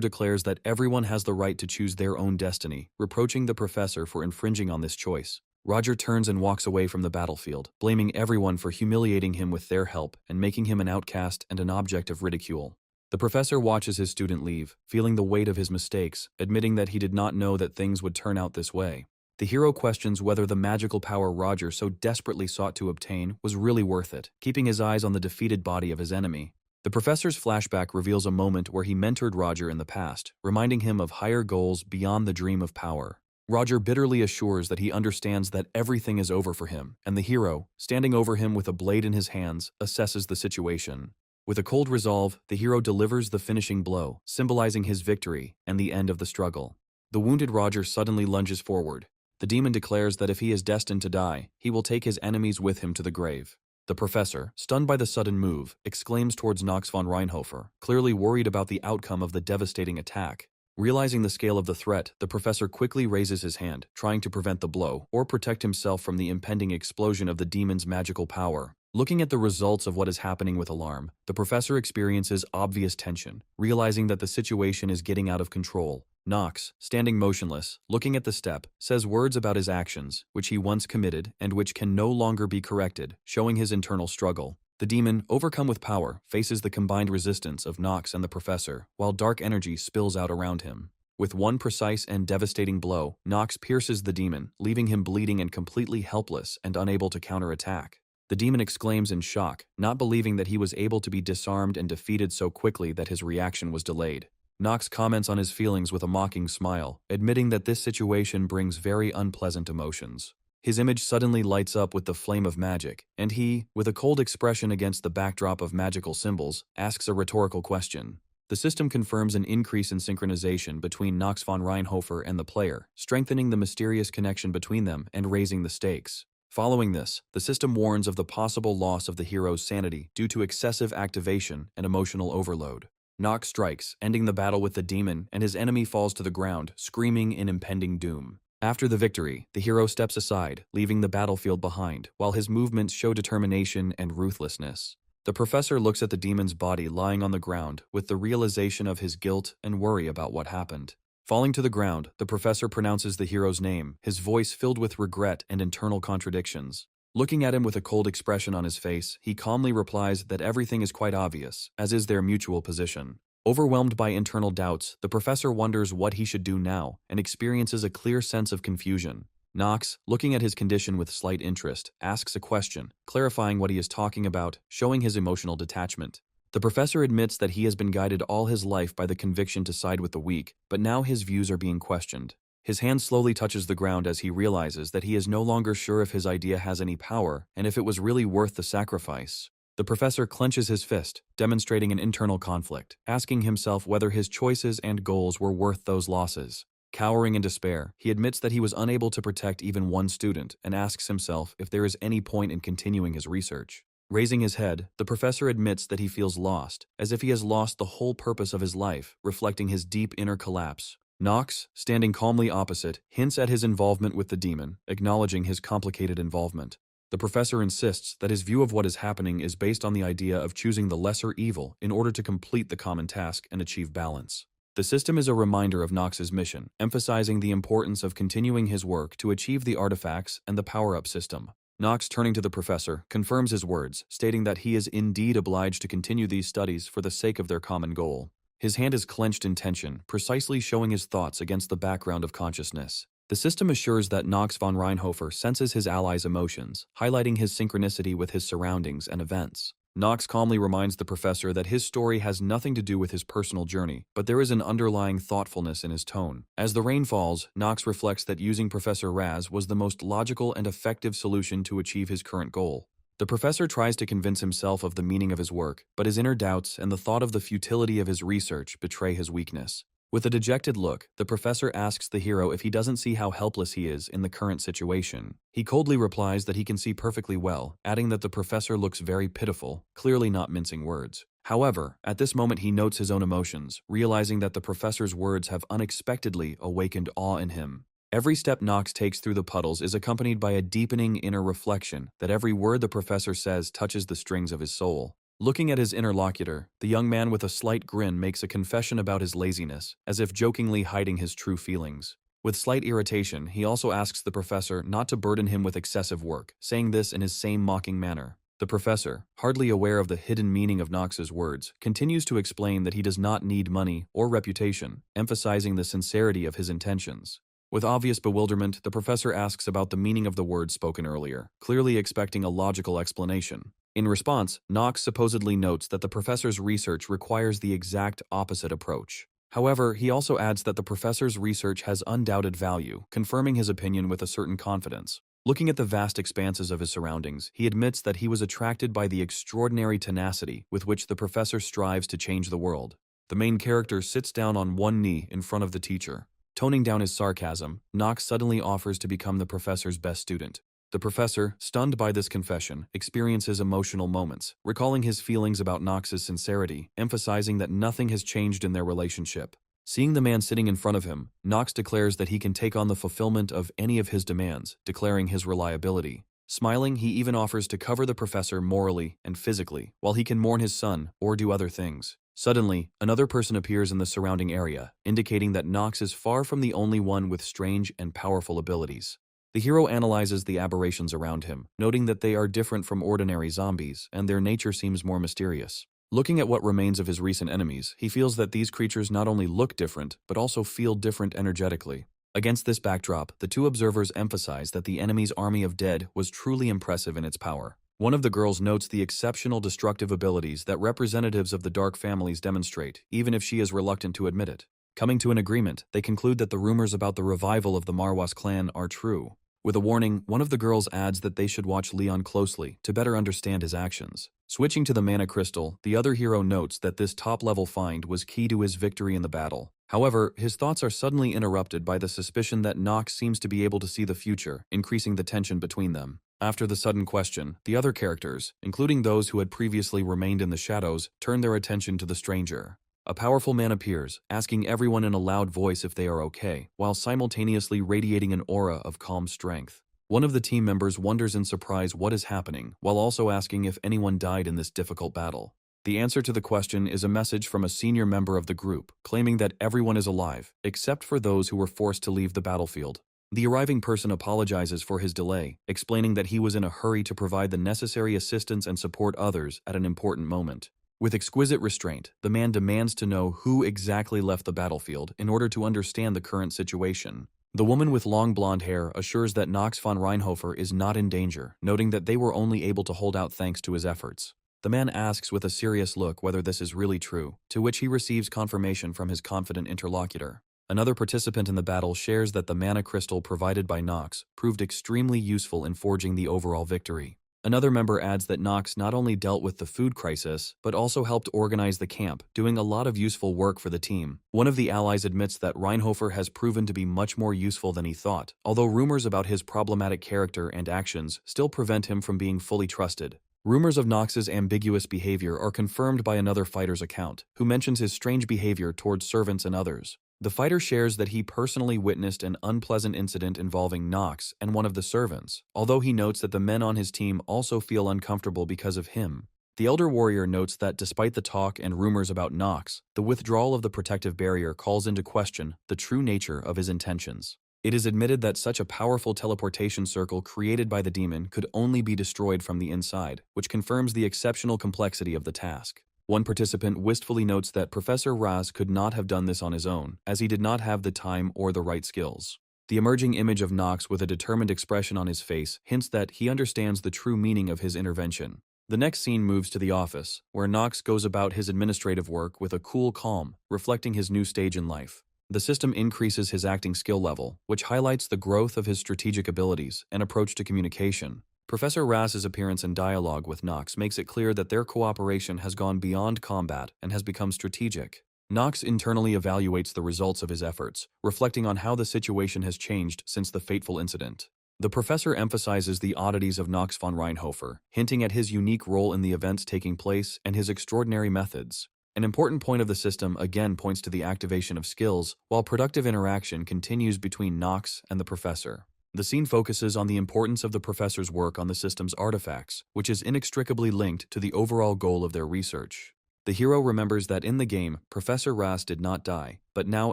declares that everyone has the right to choose their own destiny, reproaching the professor for infringing on this choice. Roger turns and walks away from the battlefield, blaming everyone for humiliating him with their help and making him an outcast and an object of ridicule. The professor watches his student leave, feeling the weight of his mistakes, admitting that he did not know that things would turn out this way. The hero questions whether the magical power Roger so desperately sought to obtain was really worth it, keeping his eyes on the defeated body of his enemy. The professor's flashback reveals a moment where he mentored Roger in the past, reminding him of higher goals beyond the dream of power. Roger bitterly assures that he understands that everything is over for him, and the hero, standing over him with a blade in his hands, assesses the situation. With a cold resolve, the hero delivers the finishing blow, symbolizing his victory and the end of the struggle. The wounded Roger suddenly lunges forward. The demon declares that if he is destined to die, he will take his enemies with him to the grave. The professor, stunned by the sudden move, exclaims towards Nox von Reinhofer, clearly worried about the outcome of the devastating attack. Realizing the scale of the threat, the professor quickly raises his hand, trying to prevent the blow or protect himself from the impending explosion of the demon's magical power. Looking at the results of what is happening with alarm, the professor experiences obvious tension, realizing that the situation is getting out of control. Nox, standing motionless, looking at the step, says words about his actions, which he once committed and which can no longer be corrected, showing his internal struggle. The demon, overcome with power, faces the combined resistance of Nox and the professor, while dark energy spills out around him. With one precise and devastating blow, Nox pierces the demon, leaving him bleeding and completely helpless and unable to counterattack. The demon exclaims in shock, not believing that he was able to be disarmed and defeated so quickly that his reaction was delayed. Nox comments on his feelings with a mocking smile, admitting that this situation brings very unpleasant emotions. His image suddenly lights up with the flame of magic, and he, with a cold expression against the backdrop of magical symbols, asks a rhetorical question. The system confirms an increase in synchronization between Nox von Reinhofer and the player, strengthening the mysterious connection between them and raising the stakes. Following this, the system warns of the possible loss of the hero's sanity due to excessive activation and emotional overload. Nox strikes, ending the battle with the demon, and his enemy falls to the ground, screaming in impending doom. After the victory, the hero steps aside, leaving the battlefield behind, while his movements show determination and ruthlessness. The professor looks at the demon's body lying on the ground with the realization of his guilt and worry about what happened. Falling to the ground, the professor pronounces the hero's name, his voice filled with regret and internal contradictions. Looking at him with a cold expression on his face, he calmly replies that everything is quite obvious, as is their mutual position. Overwhelmed by internal doubts, the professor wonders what he should do now and experiences a clear sense of confusion. Knox, looking at his condition with slight interest, asks a question, clarifying what he is talking about, showing his emotional detachment. The professor admits that he has been guided all his life by the conviction to side with the weak, but now his views are being questioned. His hand slowly touches the ground as he realizes that he is no longer sure if his idea has any power and if it was really worth the sacrifice. The professor clenches his fist, demonstrating an internal conflict, asking himself whether his choices and goals were worth those losses. Cowering in despair, he admits that he was unable to protect even one student and asks himself if there is any point in continuing his research. Raising his head, the professor admits that he feels lost, as if he has lost the whole purpose of his life, reflecting his deep inner collapse. Knox, standing calmly opposite, hints at his involvement with the demon, acknowledging his complicated involvement. The professor insists that his view of what is happening is based on the idea of choosing the lesser evil in order to complete the common task and achieve balance. The system is a reminder of Knox's mission, emphasizing the importance of continuing his work to achieve the artifacts and the power-up system. Knox, turning to the professor, confirms his words, stating that he is indeed obliged to continue these studies for the sake of their common goal. His hand is clenched in tension, precisely showing his thoughts against the background of consciousness. The system assures that Knox von Reinhofer senses his ally's emotions, highlighting his synchronicity with his surroundings and events. Knox calmly reminds the professor that his story has nothing to do with his personal journey, but there is an underlying thoughtfulness in his tone. As the rain falls, Knox reflects that using Professor Raz was the most logical and effective solution to achieve his current goal. The professor tries to convince himself of the meaning of his work, but his inner doubts and the thought of the futility of his research betray his weakness. With a dejected look, the professor asks the hero if he doesn't see how helpless he is in the current situation. He coldly replies that he can see perfectly well, adding that the professor looks very pitiful, clearly not mincing words. However, at this moment he notes his own emotions, realizing that the professor's words have unexpectedly awakened awe in him. Every step Knox takes through the puddles is accompanied by a deepening inner reflection that every word the professor says touches the strings of his soul. Looking at his interlocutor, the young man with a slight grin makes a confession about his laziness, as if jokingly hiding his true feelings. With slight irritation, he also asks the professor not to burden him with excessive work, saying this in his same mocking manner. The professor, hardly aware of the hidden meaning of Knox's words, continues to explain that he does not need money or reputation, emphasizing the sincerity of his intentions. With obvious bewilderment, the professor asks about the meaning of the words spoken earlier, clearly expecting a logical explanation. In response, Knox supposedly notes that the professor's research requires the exact opposite approach. However, he also adds that the professor's research has undoubted value, confirming his opinion with a certain confidence. Looking at the vast expanses of his surroundings, he admits that he was attracted by the extraordinary tenacity with which the professor strives to change the world. The main character sits down on one knee in front of the teacher. Toning down his sarcasm, Knox suddenly offers to become the professor's best student. The professor, stunned by this confession, experiences emotional moments, recalling his feelings about Knox's sincerity, emphasizing that nothing has changed in their relationship. Seeing the man sitting in front of him, Knox declares that he can take on the fulfillment of any of his demands, declaring his reliability. Smiling, he even offers to cover the professor morally and physically, while he can mourn his son or do other things. Suddenly, another person appears in the surrounding area, indicating that Knox is far from the only one with strange and powerful abilities. The hero analyzes the aberrations around him, noting that they are different from ordinary zombies, and their nature seems more mysterious. Looking at what remains of his recent enemies, he feels that these creatures not only look different, but also feel different energetically. Against this backdrop, the two observers emphasize that the enemy's army of dead was truly impressive in its power. One of the girls notes the exceptional destructive abilities that representatives of the Dark families demonstrate, even if she is reluctant to admit it. Coming to an agreement, they conclude that the rumors about the revival of the Marwas clan are true. With a warning, one of the girls adds that they should watch Leon closely to better understand his actions. Switching to the mana crystal, the other hero notes that this top-level find was key to his victory in the battle. However, his thoughts are suddenly interrupted by the suspicion that Knox seems to be able to see the future, increasing the tension between them. After the sudden question, the other characters, including those who had previously remained in the shadows, turn their attention to the stranger. A powerful man appears, asking everyone in a loud voice if they are okay, while simultaneously radiating an aura of calm strength. One of the team members wonders in surprise what is happening, while also asking if anyone died in this difficult battle. The answer to the question is a message from a senior member of the group, claiming that everyone is alive, except for those who were forced to leave the battlefield. The arriving person apologizes for his delay, explaining that he was in a hurry to provide the necessary assistance and support others at an important moment. With exquisite restraint, the man demands to know who exactly left the battlefield in order to understand the current situation. The woman with long blonde hair assures that Knox von Reinhofer is not in danger, noting that they were only able to hold out thanks to his efforts. The man asks with a serious look whether this is really true, to which he receives confirmation from his confident interlocutor. Another participant in the battle shares that the mana crystal provided by Knox proved extremely useful in forging the overall victory. Another member adds that Knox not only dealt with the food crisis, but also helped organize the camp, doing a lot of useful work for the team. One of the allies admits that Reinhofer has proven to be much more useful than he thought, although rumors about his problematic character and actions still prevent him from being fully trusted. Rumors of Knox's ambiguous behavior are confirmed by another fighter's account, who mentions his strange behavior towards servants and others. The fighter shares that he personally witnessed an unpleasant incident involving Knox and one of the servants, although he notes that the men on his team also feel uncomfortable because of him. The elder warrior notes that despite the talk and rumors about Knox, the withdrawal of the protective barrier calls into question the true nature of his intentions. It is admitted that such a powerful teleportation circle created by the demon could only be destroyed from the inside, which confirms the exceptional complexity of the task. One participant wistfully notes that Professor Raz could not have done this on his own, as he did not have the time or the right skills. The emerging image of Knox with a determined expression on his face hints that he understands the true meaning of his intervention. The next scene moves to the office, where Knox goes about his administrative work with a cool calm, reflecting his new stage in life. The system increases his acting skill level, which highlights the growth of his strategic abilities and approach to communication. Professor Raz's appearance and dialogue with Knox makes it clear that their cooperation has gone beyond combat and has become strategic. Knox internally evaluates the results of his efforts, reflecting on how the situation has changed since the fateful incident. The professor emphasizes the oddities of Knox von Reinhofer, hinting at his unique role in the events taking place and his extraordinary methods. An important point of the system again points to the activation of skills, while productive interaction continues between Knox and the professor. The scene focuses on the importance of the professor's work on the system's artifacts, which is inextricably linked to the overall goal of their research. The hero remembers that in the game, Professor Ras did not die, but now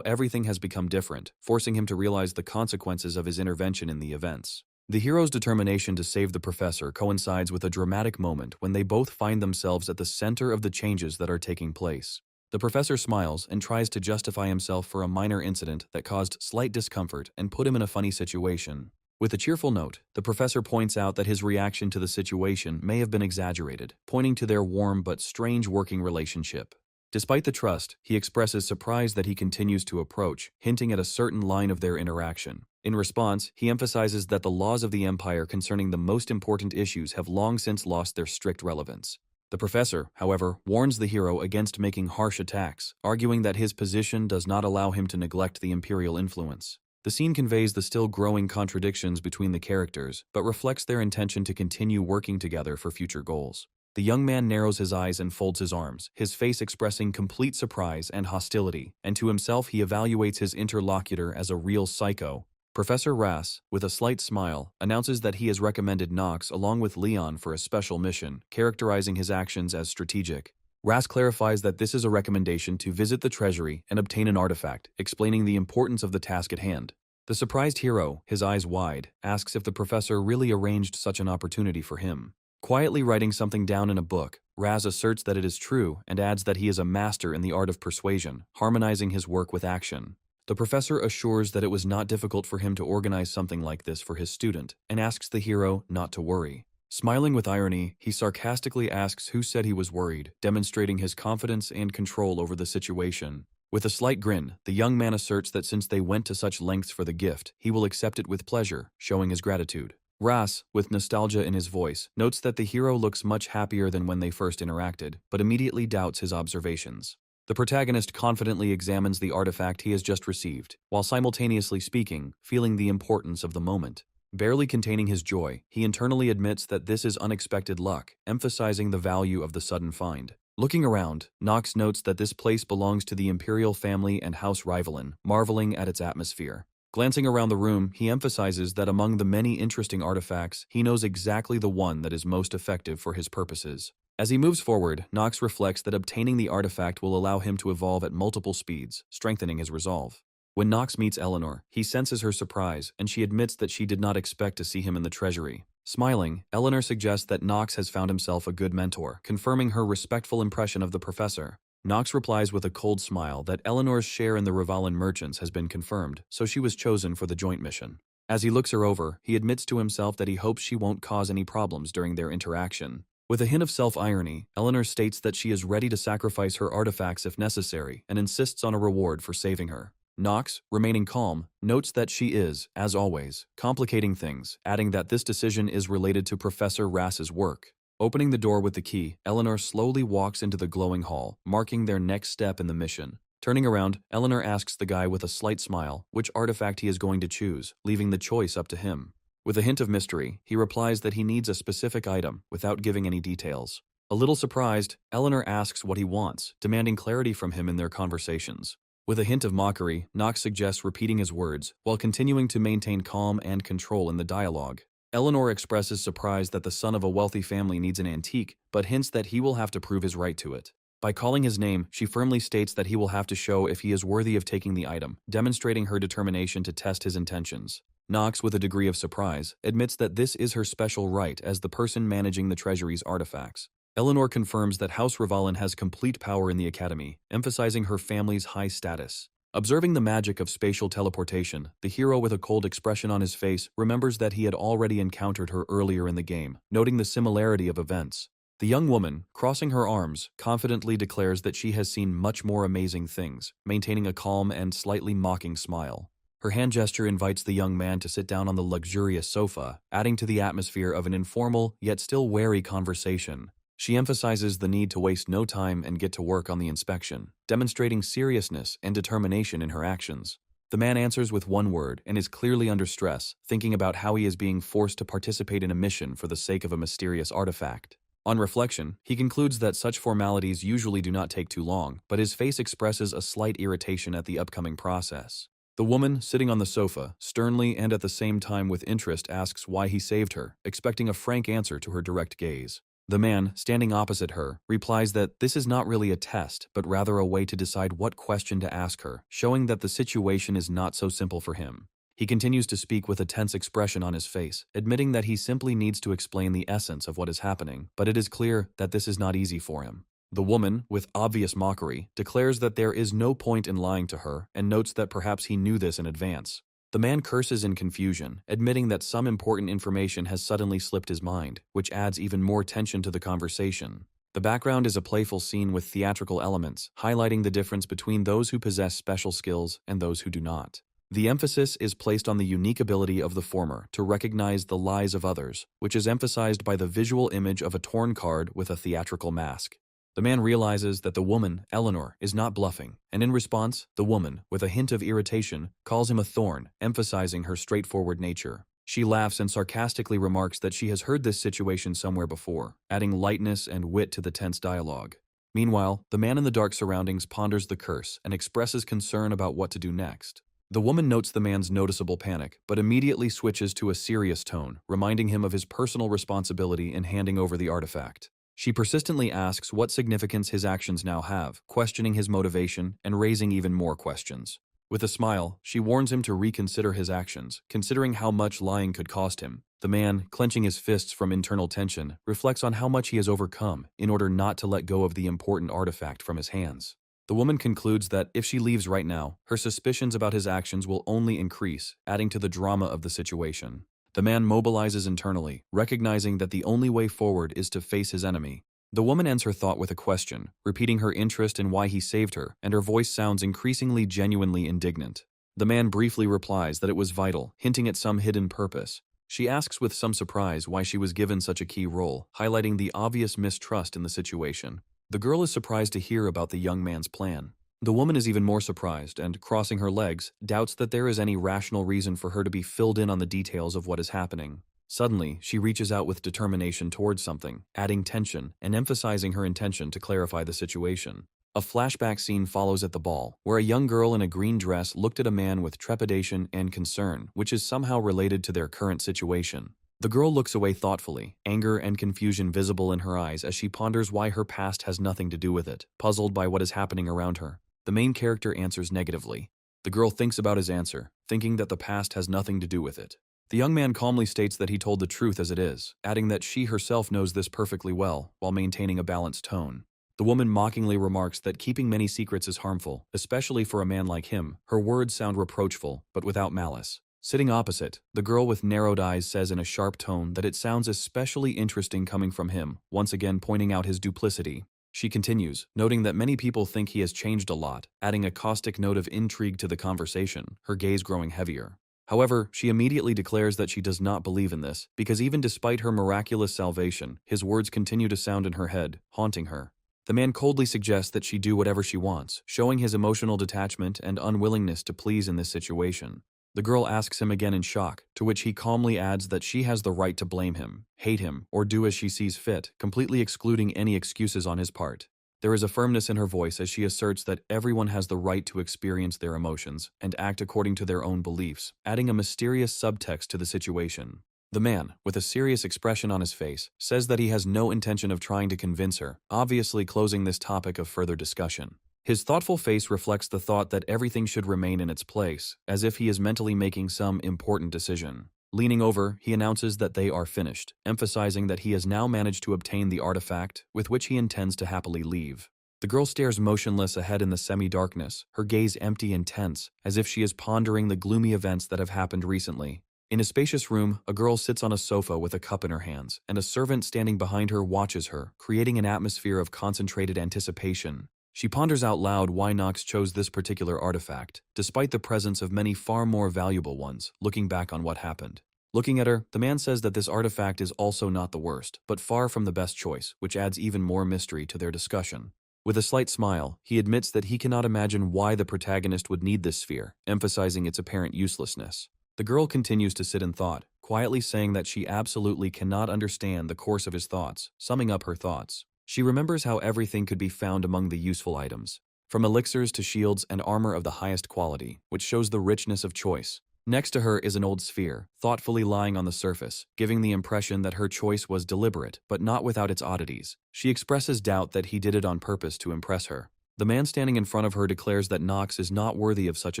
everything has become different, forcing him to realize the consequences of his intervention in the events. The hero's determination to save the professor coincides with a dramatic moment when they both find themselves at the center of the changes that are taking place. The professor smiles and tries to justify himself for a minor incident that caused slight discomfort and put him in a funny situation. With a cheerful note, the professor points out that his reaction to the situation may have been exaggerated, pointing to their warm but strange working relationship. Despite the trust, he expresses surprise that he continues to approach, hinting at a certain line of their interaction. In response, he emphasizes that the laws of the Empire concerning the most important issues have long since lost their strict relevance. The professor, however, warns the hero against making harsh attacks, arguing that his position does not allow him to neglect the Imperial influence. The scene conveys the still growing contradictions between the characters, but reflects their intention to continue working together for future goals. The young man narrows his eyes and folds his arms, his face expressing complete surprise and hostility, and to himself he evaluates his interlocutor as a real psycho. Professor Ras, with a slight smile, announces that he has recommended Knox along with Leon for a special mission, characterizing his actions as strategic. Ras clarifies that this is a recommendation to visit the treasury and obtain an artifact, explaining the importance of the task at hand. The surprised hero, his eyes wide, asks if the professor really arranged such an opportunity for him. Quietly writing something down in a book, Raz asserts that it is true and adds that he is a master in the art of persuasion, harmonizing his work with action. The professor assures that it was not difficult for him to organize something like this for his student and asks the hero not to worry. Smiling with irony, he sarcastically asks who said he was worried, demonstrating his confidence and control over the situation. With a slight grin, the young man asserts that since they went to such lengths for the gift, he will accept it with pleasure, showing his gratitude. Ras, with nostalgia in his voice, notes that the hero looks much happier than when they first interacted, but immediately doubts his observations. The protagonist confidently examines the artifact he has just received, while simultaneously speaking, feeling the importance of the moment. Barely containing his joy, he internally admits that this is unexpected luck, emphasizing the value of the sudden find. Looking around, Nox notes that this place belongs to the Imperial family and House Rivalin, marveling at its atmosphere. Glancing around the room, he emphasizes that among the many interesting artifacts, he knows exactly the one that is most effective for his purposes. As he moves forward, Nox reflects that obtaining the artifact will allow him to evolve at multiple speeds, strengthening his resolve. When Nox meets Eleanor, he senses her surprise, and she admits that she did not expect to see him in the treasury. Smiling, Eleanor suggests that Nox has found himself a good mentor, confirming her respectful impression of the professor. Nox replies with a cold smile that Eleanor's share in the Rivalin merchants has been confirmed, so she was chosen for the joint mission. As he looks her over, he admits to himself that he hopes she won't cause any problems during their interaction. With a hint of self-irony, Eleanor states that she is ready to sacrifice her artifacts if necessary and insists on a reward for saving her. Nox, remaining calm, notes that she is, as always, complicating things, adding that this decision is related to Professor Rass's work. Opening the door with the key, Eleanor slowly walks into the glowing hall, marking their next step in the mission. Turning around, Eleanor asks the guy with a slight smile which artifact he is going to choose, leaving the choice up to him. With a hint of mystery, he replies that he needs a specific item, without giving any details. A little surprised, Eleanor asks what he wants, demanding clarity from him in their conversations. With a hint of mockery, Nox suggests repeating his words, while continuing to maintain calm and control in the dialogue. Eleanor expresses surprise that the son of a wealthy family needs an antique, but hints that he will have to prove his right to it. By calling his name, she firmly states that he will have to show if he is worthy of taking the item, demonstrating her determination to test his intentions. Nox, with a degree of surprise, admits that this is her special right as the person managing the treasury's artifacts. Eleanor confirms that House Rivalin has complete power in the Academy, emphasizing her family's high status. Observing the magic of spatial teleportation, the hero with a cold expression on his face remembers that he had already encountered her earlier in the game, noting the similarity of events. The young woman, crossing her arms, confidently declares that she has seen much more amazing things, maintaining a calm and slightly mocking smile. Her hand gesture invites the young man to sit down on the luxurious sofa, adding to the atmosphere of an informal, yet still wary conversation. She emphasizes the need to waste no time and get to work on the inspection, demonstrating seriousness and determination in her actions. The man answers with one word and is clearly under stress, thinking about how he is being forced to participate in a mission for the sake of a mysterious artifact. On reflection, he concludes that such formalities usually do not take too long, but his face expresses a slight irritation at the upcoming process. The woman, sitting on the sofa, sternly and at the same time with interest asks why he saved her, expecting a frank answer to her direct gaze. The man, standing opposite her, replies that this is not really a test, but rather a way to decide what question to ask her, showing that the situation is not so simple for him. He continues to speak with a tense expression on his face, admitting that he simply needs to explain the essence of what is happening, but it is clear that this is not easy for him. The woman, with obvious mockery, declares that there is no point in lying to her and notes that perhaps he knew this in advance. The man curses in confusion, admitting that some important information has suddenly slipped his mind, which adds even more tension to the conversation. The background is a playful scene with theatrical elements, highlighting the difference between those who possess special skills and those who do not. The emphasis is placed on the unique ability of the former to recognize the lies of others, which is emphasized by the visual image of a torn card with a theatrical mask. The man realizes that the woman, Eleanor, is not bluffing, and in response, the woman, with a hint of irritation, calls him a thorn, emphasizing her straightforward nature. She laughs and sarcastically remarks that she has heard this situation somewhere before, adding lightness and wit to the tense dialogue. Meanwhile, the man in the dark surroundings ponders the curse and expresses concern about what to do next. The woman notes the man's noticeable panic, but immediately switches to a serious tone, reminding him of his personal responsibility in handing over the artifact. She persistently asks what significance his actions now have, questioning his motivation and raising even more questions. With a smile, she warns him to reconsider his actions, considering how much lying could cost him. The man, clenching his fists from internal tension, reflects on how much he has overcome in order not to let go of the important artifact from his hands. The woman concludes that if she leaves right now, her suspicions about his actions will only increase, adding to the drama of the situation. The man mobilizes internally, recognizing that the only way forward is to face his enemy. The woman ends her thought with a question, repeating her interest in why he saved her, and her voice sounds increasingly genuinely indignant. The man briefly replies that it was vital, hinting at some hidden purpose. She asks with some surprise why she was given such a key role, highlighting the obvious mistrust in the situation. The girl is surprised to hear about the young man's plan. The woman is even more surprised and, crossing her legs, doubts that there is any rational reason for her to be filled in on the details of what is happening. Suddenly, she reaches out with determination towards something, adding tension and emphasizing her intention to clarify the situation. A flashback scene follows at the ball, where a young girl in a green dress looked at a man with trepidation and concern, which is somehow related to their current situation. The girl looks away thoughtfully, anger and confusion visible in her eyes as she ponders why her past has nothing to do with it, puzzled by what is happening around her. The main character answers negatively. The girl thinks about his answer, thinking that the past has nothing to do with it. The young man calmly states that he told the truth as it is, adding that she herself knows this perfectly well, while maintaining a balanced tone. The woman mockingly remarks that keeping many secrets is harmful, especially for a man like him. Her words sound reproachful, but without malice. Sitting opposite, the girl with narrowed eyes says in a sharp tone that it sounds especially interesting coming from him, once again pointing out his duplicity. She continues, noting that many people think he has changed a lot, adding a caustic note of intrigue to the conversation, her gaze growing heavier. However, she immediately declares that she does not believe in this, because even despite her miraculous salvation, his words continue to sound in her head, haunting her. The man coldly suggests that she do whatever she wants, showing his emotional detachment and unwillingness to please in this situation. The girl asks him again in shock, to which he calmly adds that she has the right to blame him, hate him, or do as she sees fit, completely excluding any excuses on his part. There is a firmness in her voice as she asserts that everyone has the right to experience their emotions and act according to their own beliefs, adding a mysterious subtext to the situation. The man, with a serious expression on his face, says that he has no intention of trying to convince her, obviously closing this topic of further discussion. His thoughtful face reflects the thought that everything should remain in its place, as if he is mentally making some important decision. Leaning over, he announces that they are finished, emphasizing that he has now managed to obtain the artifact, with which he intends to happily leave. The girl stares motionless ahead in the semi-darkness, her gaze empty and tense, as if she is pondering the gloomy events that have happened recently. In a spacious room, a girl sits on a sofa with a cup in her hands, and a servant standing behind her watches her, creating an atmosphere of concentrated anticipation. She ponders out loud why Nox chose this particular artifact, despite the presence of many far more valuable ones, looking back on what happened. Looking at her, the man says that this artifact is also not the worst, but far from the best choice, which adds even more mystery to their discussion. With a slight smile, he admits that he cannot imagine why the protagonist would need this sphere, emphasizing its apparent uselessness. The girl continues to sit in thought, quietly saying that she absolutely cannot understand the course of his thoughts, summing up her thoughts. She remembers how everything could be found among the useful items, from elixirs to shields and armor of the highest quality, which shows the richness of choice. Next to her is an old sphere, thoughtfully lying on the surface, giving the impression that her choice was deliberate, but not without its oddities. She expresses doubt that he did it on purpose to impress her. The man standing in front of her declares that Nox is not worthy of such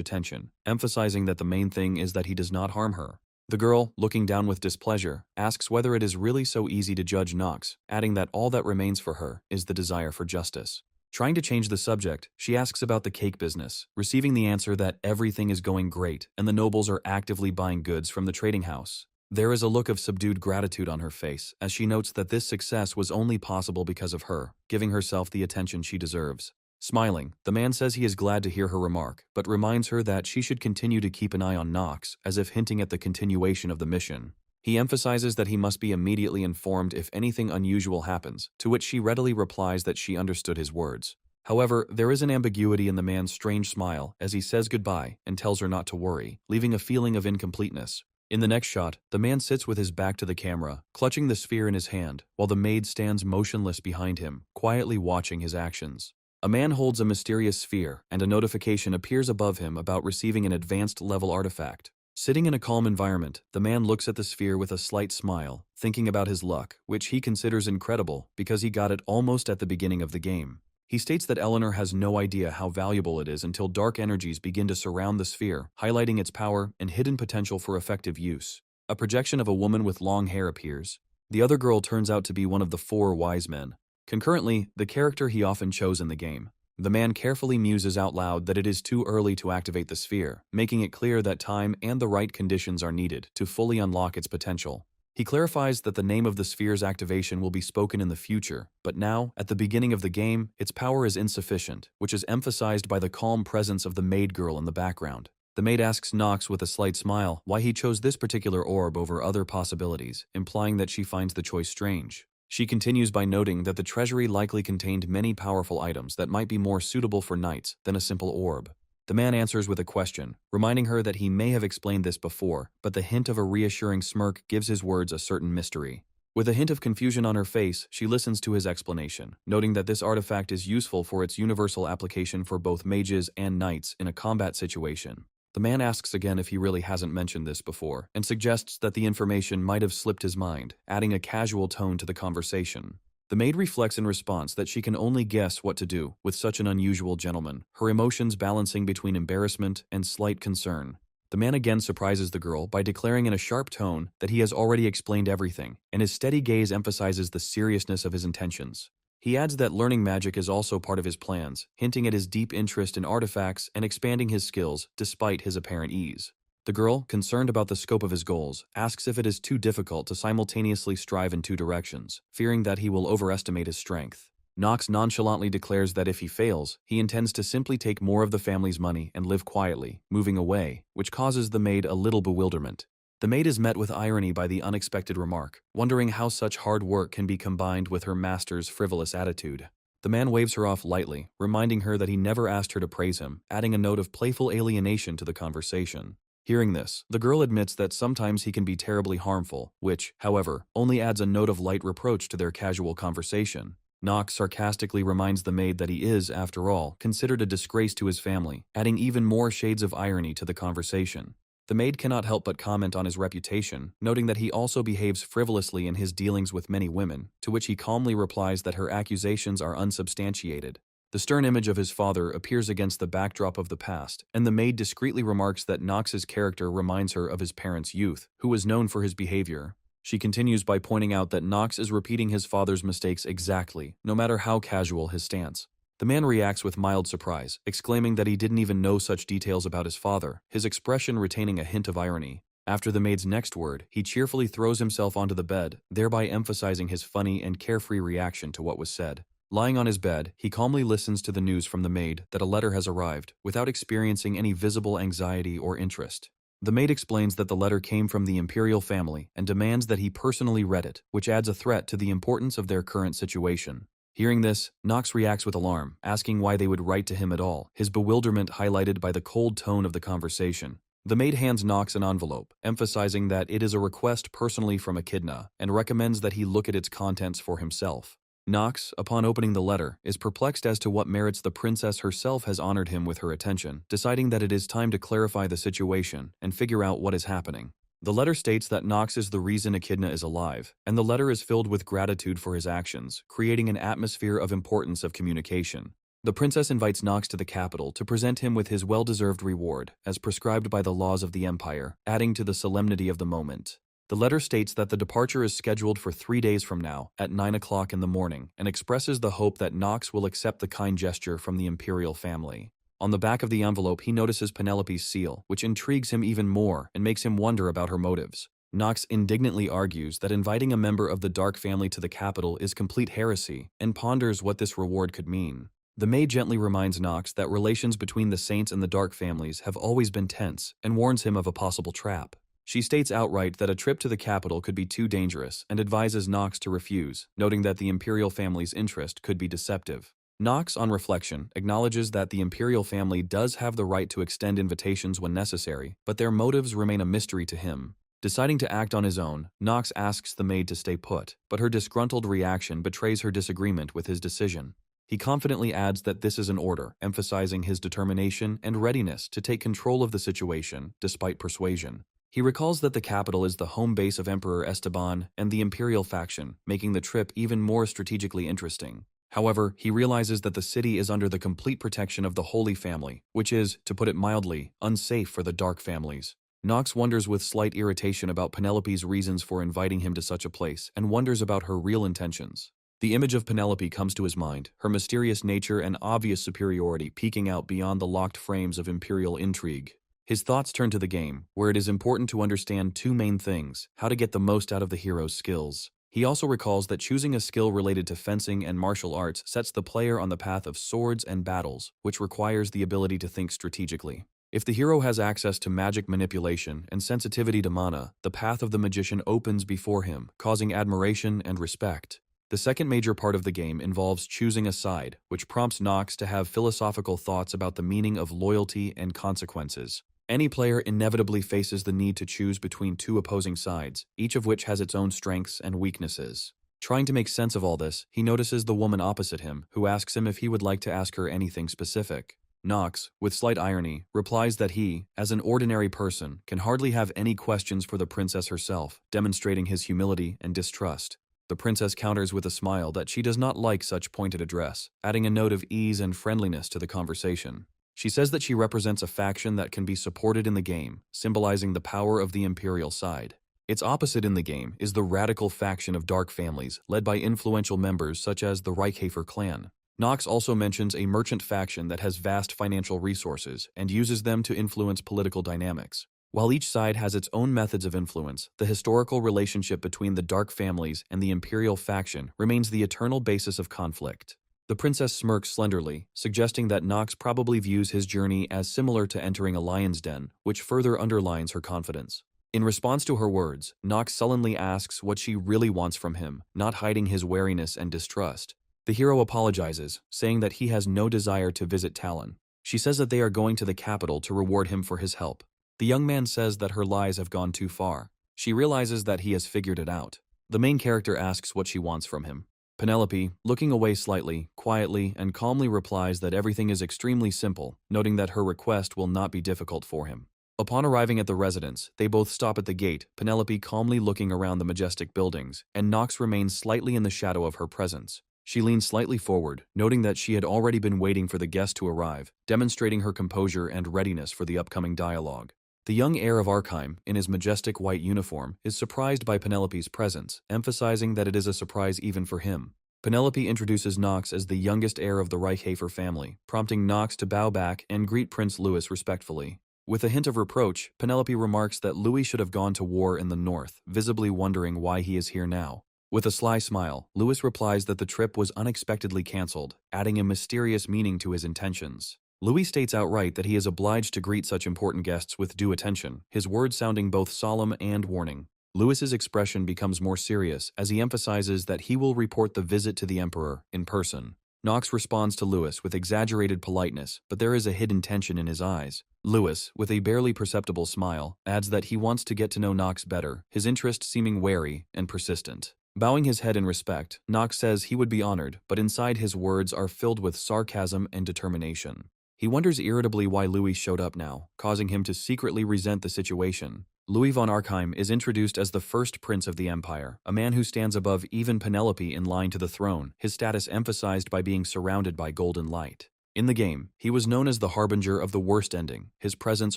attention, emphasizing that the main thing is that he does not harm her. The girl, looking down with displeasure, asks whether it is really so easy to judge Nox, adding that all that remains for her is the desire for justice. Trying to change the subject, she asks about the cake business, receiving the answer that everything is going great and the nobles are actively buying goods from the trading house. There is a look of subdued gratitude on her face as she notes that this success was only possible because of her, giving herself the attention she deserves. Smiling, the man says he is glad to hear her remark, but reminds her that she should continue to keep an eye on Nox, as if hinting at the continuation of the mission. He emphasizes that he must be immediately informed if anything unusual happens, to which she readily replies that she understood his words. However, there is an ambiguity in the man's strange smile as he says goodbye and tells her not to worry, leaving a feeling of incompleteness. In the next shot, the man sits with his back to the camera, clutching the sphere in his hand, while the maid stands motionless behind him, quietly watching his actions. A man holds a mysterious sphere, and a notification appears above him about receiving an advanced level artifact. Sitting in a calm environment, the man looks at the sphere with a slight smile, thinking about his luck, which he considers incredible because he got it almost at the beginning of the game. He states that Eleanor has no idea how valuable it is until dark energies begin to surround the sphere, highlighting its power and hidden potential for effective use. A projection of a woman with long hair appears. The other girl turns out to be one of the 4 wise men. Concurrently, the character he often chose in the game. The man carefully muses out loud that it is too early to activate the sphere, making it clear that time and the right conditions are needed to fully unlock its potential. He clarifies that the name of the sphere's activation will be spoken in the future, but now, at the beginning of the game, its power is insufficient, which is emphasized by the calm presence of the maid girl in the background. The maid asks Nox with a slight smile why he chose this particular orb over other possibilities, implying that she finds the choice strange. She continues by noting that the treasury likely contained many powerful items that might be more suitable for knights than a simple orb. The man answers with a question, reminding her that he may have explained this before, but the hint of a reassuring smirk gives his words a certain mystery. With a hint of confusion on her face, she listens to his explanation, noting that this artifact is useful for its universal application for both mages and knights in a combat situation. The man asks again if he really hasn't mentioned this before, and suggests that the information might have slipped his mind, adding a casual tone to the conversation. The maid reflects in response that she can only guess what to do with such an unusual gentleman, her emotions balancing between embarrassment and slight concern. The man again surprises the girl by declaring in a sharp tone that he has already explained everything, and his steady gaze emphasizes the seriousness of his intentions. He adds that learning magic is also part of his plans, hinting at his deep interest in artifacts and expanding his skills despite his apparent ease. The girl, concerned about the scope of his goals, asks if it is too difficult to simultaneously strive in two directions, fearing that he will overestimate his strength. Knox nonchalantly declares that if he fails, he intends to simply take more of the family's money and live quietly, moving away, which causes the maid a little bewilderment. The maid is met with irony by the unexpected remark, wondering how such hard work can be combined with her master's frivolous attitude. The man waves her off lightly, reminding her that he never asked her to praise him, adding a note of playful alienation to the conversation. Hearing this, the girl admits that sometimes he can be terribly harmful, which, however, only adds a note of light reproach to their casual conversation. Knox sarcastically reminds the maid that he is, after all, considered a disgrace to his family, adding even more shades of irony to the conversation. The maid cannot help but comment on his reputation, noting that he also behaves frivolously in his dealings with many women, to which he calmly replies that her accusations are unsubstantiated. The stern image of his father appears against the backdrop of the past, and the maid discreetly remarks that Knox's character reminds her of his parents' youth, who was known for his behavior. She continues by pointing out that Knox is repeating his father's mistakes exactly, no matter how casual his stance. The man reacts with mild surprise, exclaiming that he didn't even know such details about his father, his expression retaining a hint of irony. After the maid's next word, he cheerfully throws himself onto the bed, thereby emphasizing his funny and carefree reaction to what was said. Lying on his bed, he calmly listens to the news from the maid that a letter has arrived, without experiencing any visible anxiety or interest. The maid explains that the letter came from the imperial family and demands that he personally read it, which adds a threat to the importance of their current situation. Hearing this, Knox reacts with alarm, asking why they would write to him at all, his bewilderment highlighted by the cold tone of the conversation. The maid hands Knox an envelope, emphasizing that it is a request personally from Echidna, and recommends that he look at its contents for himself. Knox, upon opening the letter, is perplexed as to what merits the princess herself has honored him with her attention, deciding that it is time to clarify the situation and figure out what is happening. The letter states that Knox is the reason Echidna is alive, and the letter is filled with gratitude for his actions, creating an atmosphere of importance of communication. The princess invites Knox to the capital to present him with his well-deserved reward, as prescribed by the laws of the empire, adding to the solemnity of the moment. The letter states that the departure is scheduled for 3 days from now, at 9 o'clock in the morning, and expresses the hope that Knox will accept the kind gesture from the imperial family. On the back of the envelope, he notices Penelope's seal, which intrigues him even more and makes him wonder about her motives. Knox indignantly argues that inviting a member of the Dark family to the capital is complete heresy, and ponders what this reward could mean. The maid gently reminds Knox that relations between the Saints and the Dark families have always been tense, and warns him of a possible trap. She states outright that a trip to the capital could be too dangerous and advises Knox to refuse, noting that the imperial family's interest could be deceptive. Knox, on reflection, acknowledges that the imperial family does have the right to extend invitations when necessary, but their motives remain a mystery to him. Deciding to act on his own, Knox asks the maid to stay put, but her disgruntled reaction betrays her disagreement with his decision. He confidently adds that this is an order, emphasizing his determination and readiness to take control of the situation, despite persuasion. He recalls that the capital is the home base of Emperor Esteban and the imperial faction, making the trip even more strategically interesting. However, he realizes that the city is under the complete protection of the Holy Family, which is, to put it mildly, unsafe for the Dark families. Knox wonders with slight irritation about Penelope's reasons for inviting him to such a place, and wonders about her real intentions. The image of Penelope comes to his mind, her mysterious nature and obvious superiority peeking out beyond the locked frames of imperial intrigue. His thoughts turn to the game, where it is important to understand two main things: how to get the most out of the hero's skills. He also recalls that choosing a skill related to fencing and martial arts sets the player on the path of swords and battles, which requires the ability to think strategically. If the hero has access to magic manipulation and sensitivity to mana, the path of the magician opens before him, causing admiration and respect. The second major part of the game involves choosing a side, which prompts Nox to have philosophical thoughts about the meaning of loyalty and consequences. Any player inevitably faces the need to choose between two opposing sides, each of which has its own strengths and weaknesses. Trying to make sense of all this, he notices the woman opposite him, who asks him if he would like to ask her anything specific. Nox, with slight irony, replies that he, as an ordinary person, can hardly have any questions for the princess herself, demonstrating his humility and distrust. The princess counters with a smile that she does not like such pointed address, adding a note of ease and friendliness to the conversation. She says that she represents a faction that can be supported in the game, symbolizing the power of the imperial side. Its opposite in the game is the radical faction of dark families, led by influential members such as the Reichhafer clan. Nox also mentions a merchant faction that has vast financial resources and uses them to influence political dynamics. While each side has its own methods of influence, the historical relationship between the dark families and the imperial faction remains the eternal basis of conflict. The princess smirks slenderly, suggesting that Nox probably views his journey as similar to entering a lion's den, which further underlines her confidence. In response to her words, Nox sullenly asks what she really wants from him, not hiding his wariness and distrust. The hero apologizes, saying that he has no desire to visit Talon. She says that they are going to the capital to reward him for his help. The young man says that her lies have gone too far. She realizes that he has figured it out. The main character asks what she wants from him. Penelope, looking away slightly, quietly, and calmly replies that everything is extremely simple, noting that her request will not be difficult for him. Upon arriving at the residence, they both stop at the gate, Penelope calmly looking around the majestic buildings, and Nox remains slightly in the shadow of her presence. She leans slightly forward, noting that she had already been waiting for the guest to arrive, demonstrating her composure and readiness for the upcoming dialogue. The young heir of Arkheim, in his majestic white uniform, is surprised by Penelope's presence, emphasizing that it is a surprise even for him. Penelope introduces Nox as the youngest heir of the Reichhafer family, prompting Nox to bow back and greet Prince Louis respectfully. With a hint of reproach, Penelope remarks that Louis should have gone to war in the north, visibly wondering why he is here now. With a sly smile, Louis replies that the trip was unexpectedly cancelled, adding a mysterious meaning to his intentions. Louis states outright that he is obliged to greet such important guests with due attention, his words sounding both solemn and warning. Louis's expression becomes more serious as he emphasizes that he will report the visit to the Emperor in person. Nox responds to Louis with exaggerated politeness, but there is a hidden tension in his eyes. Louis, with a barely perceptible smile, adds that he wants to get to know Nox better, his interest seeming wary and persistent. Bowing his head in respect, Nox says he would be honored, but inside his words are filled with sarcasm and determination. He wonders irritably why Louis showed up now, causing him to secretly resent the situation. Louis von Arkheim is introduced as the first prince of the empire, a man who stands above even Penelope in line to the throne, his status emphasized by being surrounded by golden light. In the game, he was known as the harbinger of the worst ending, his presence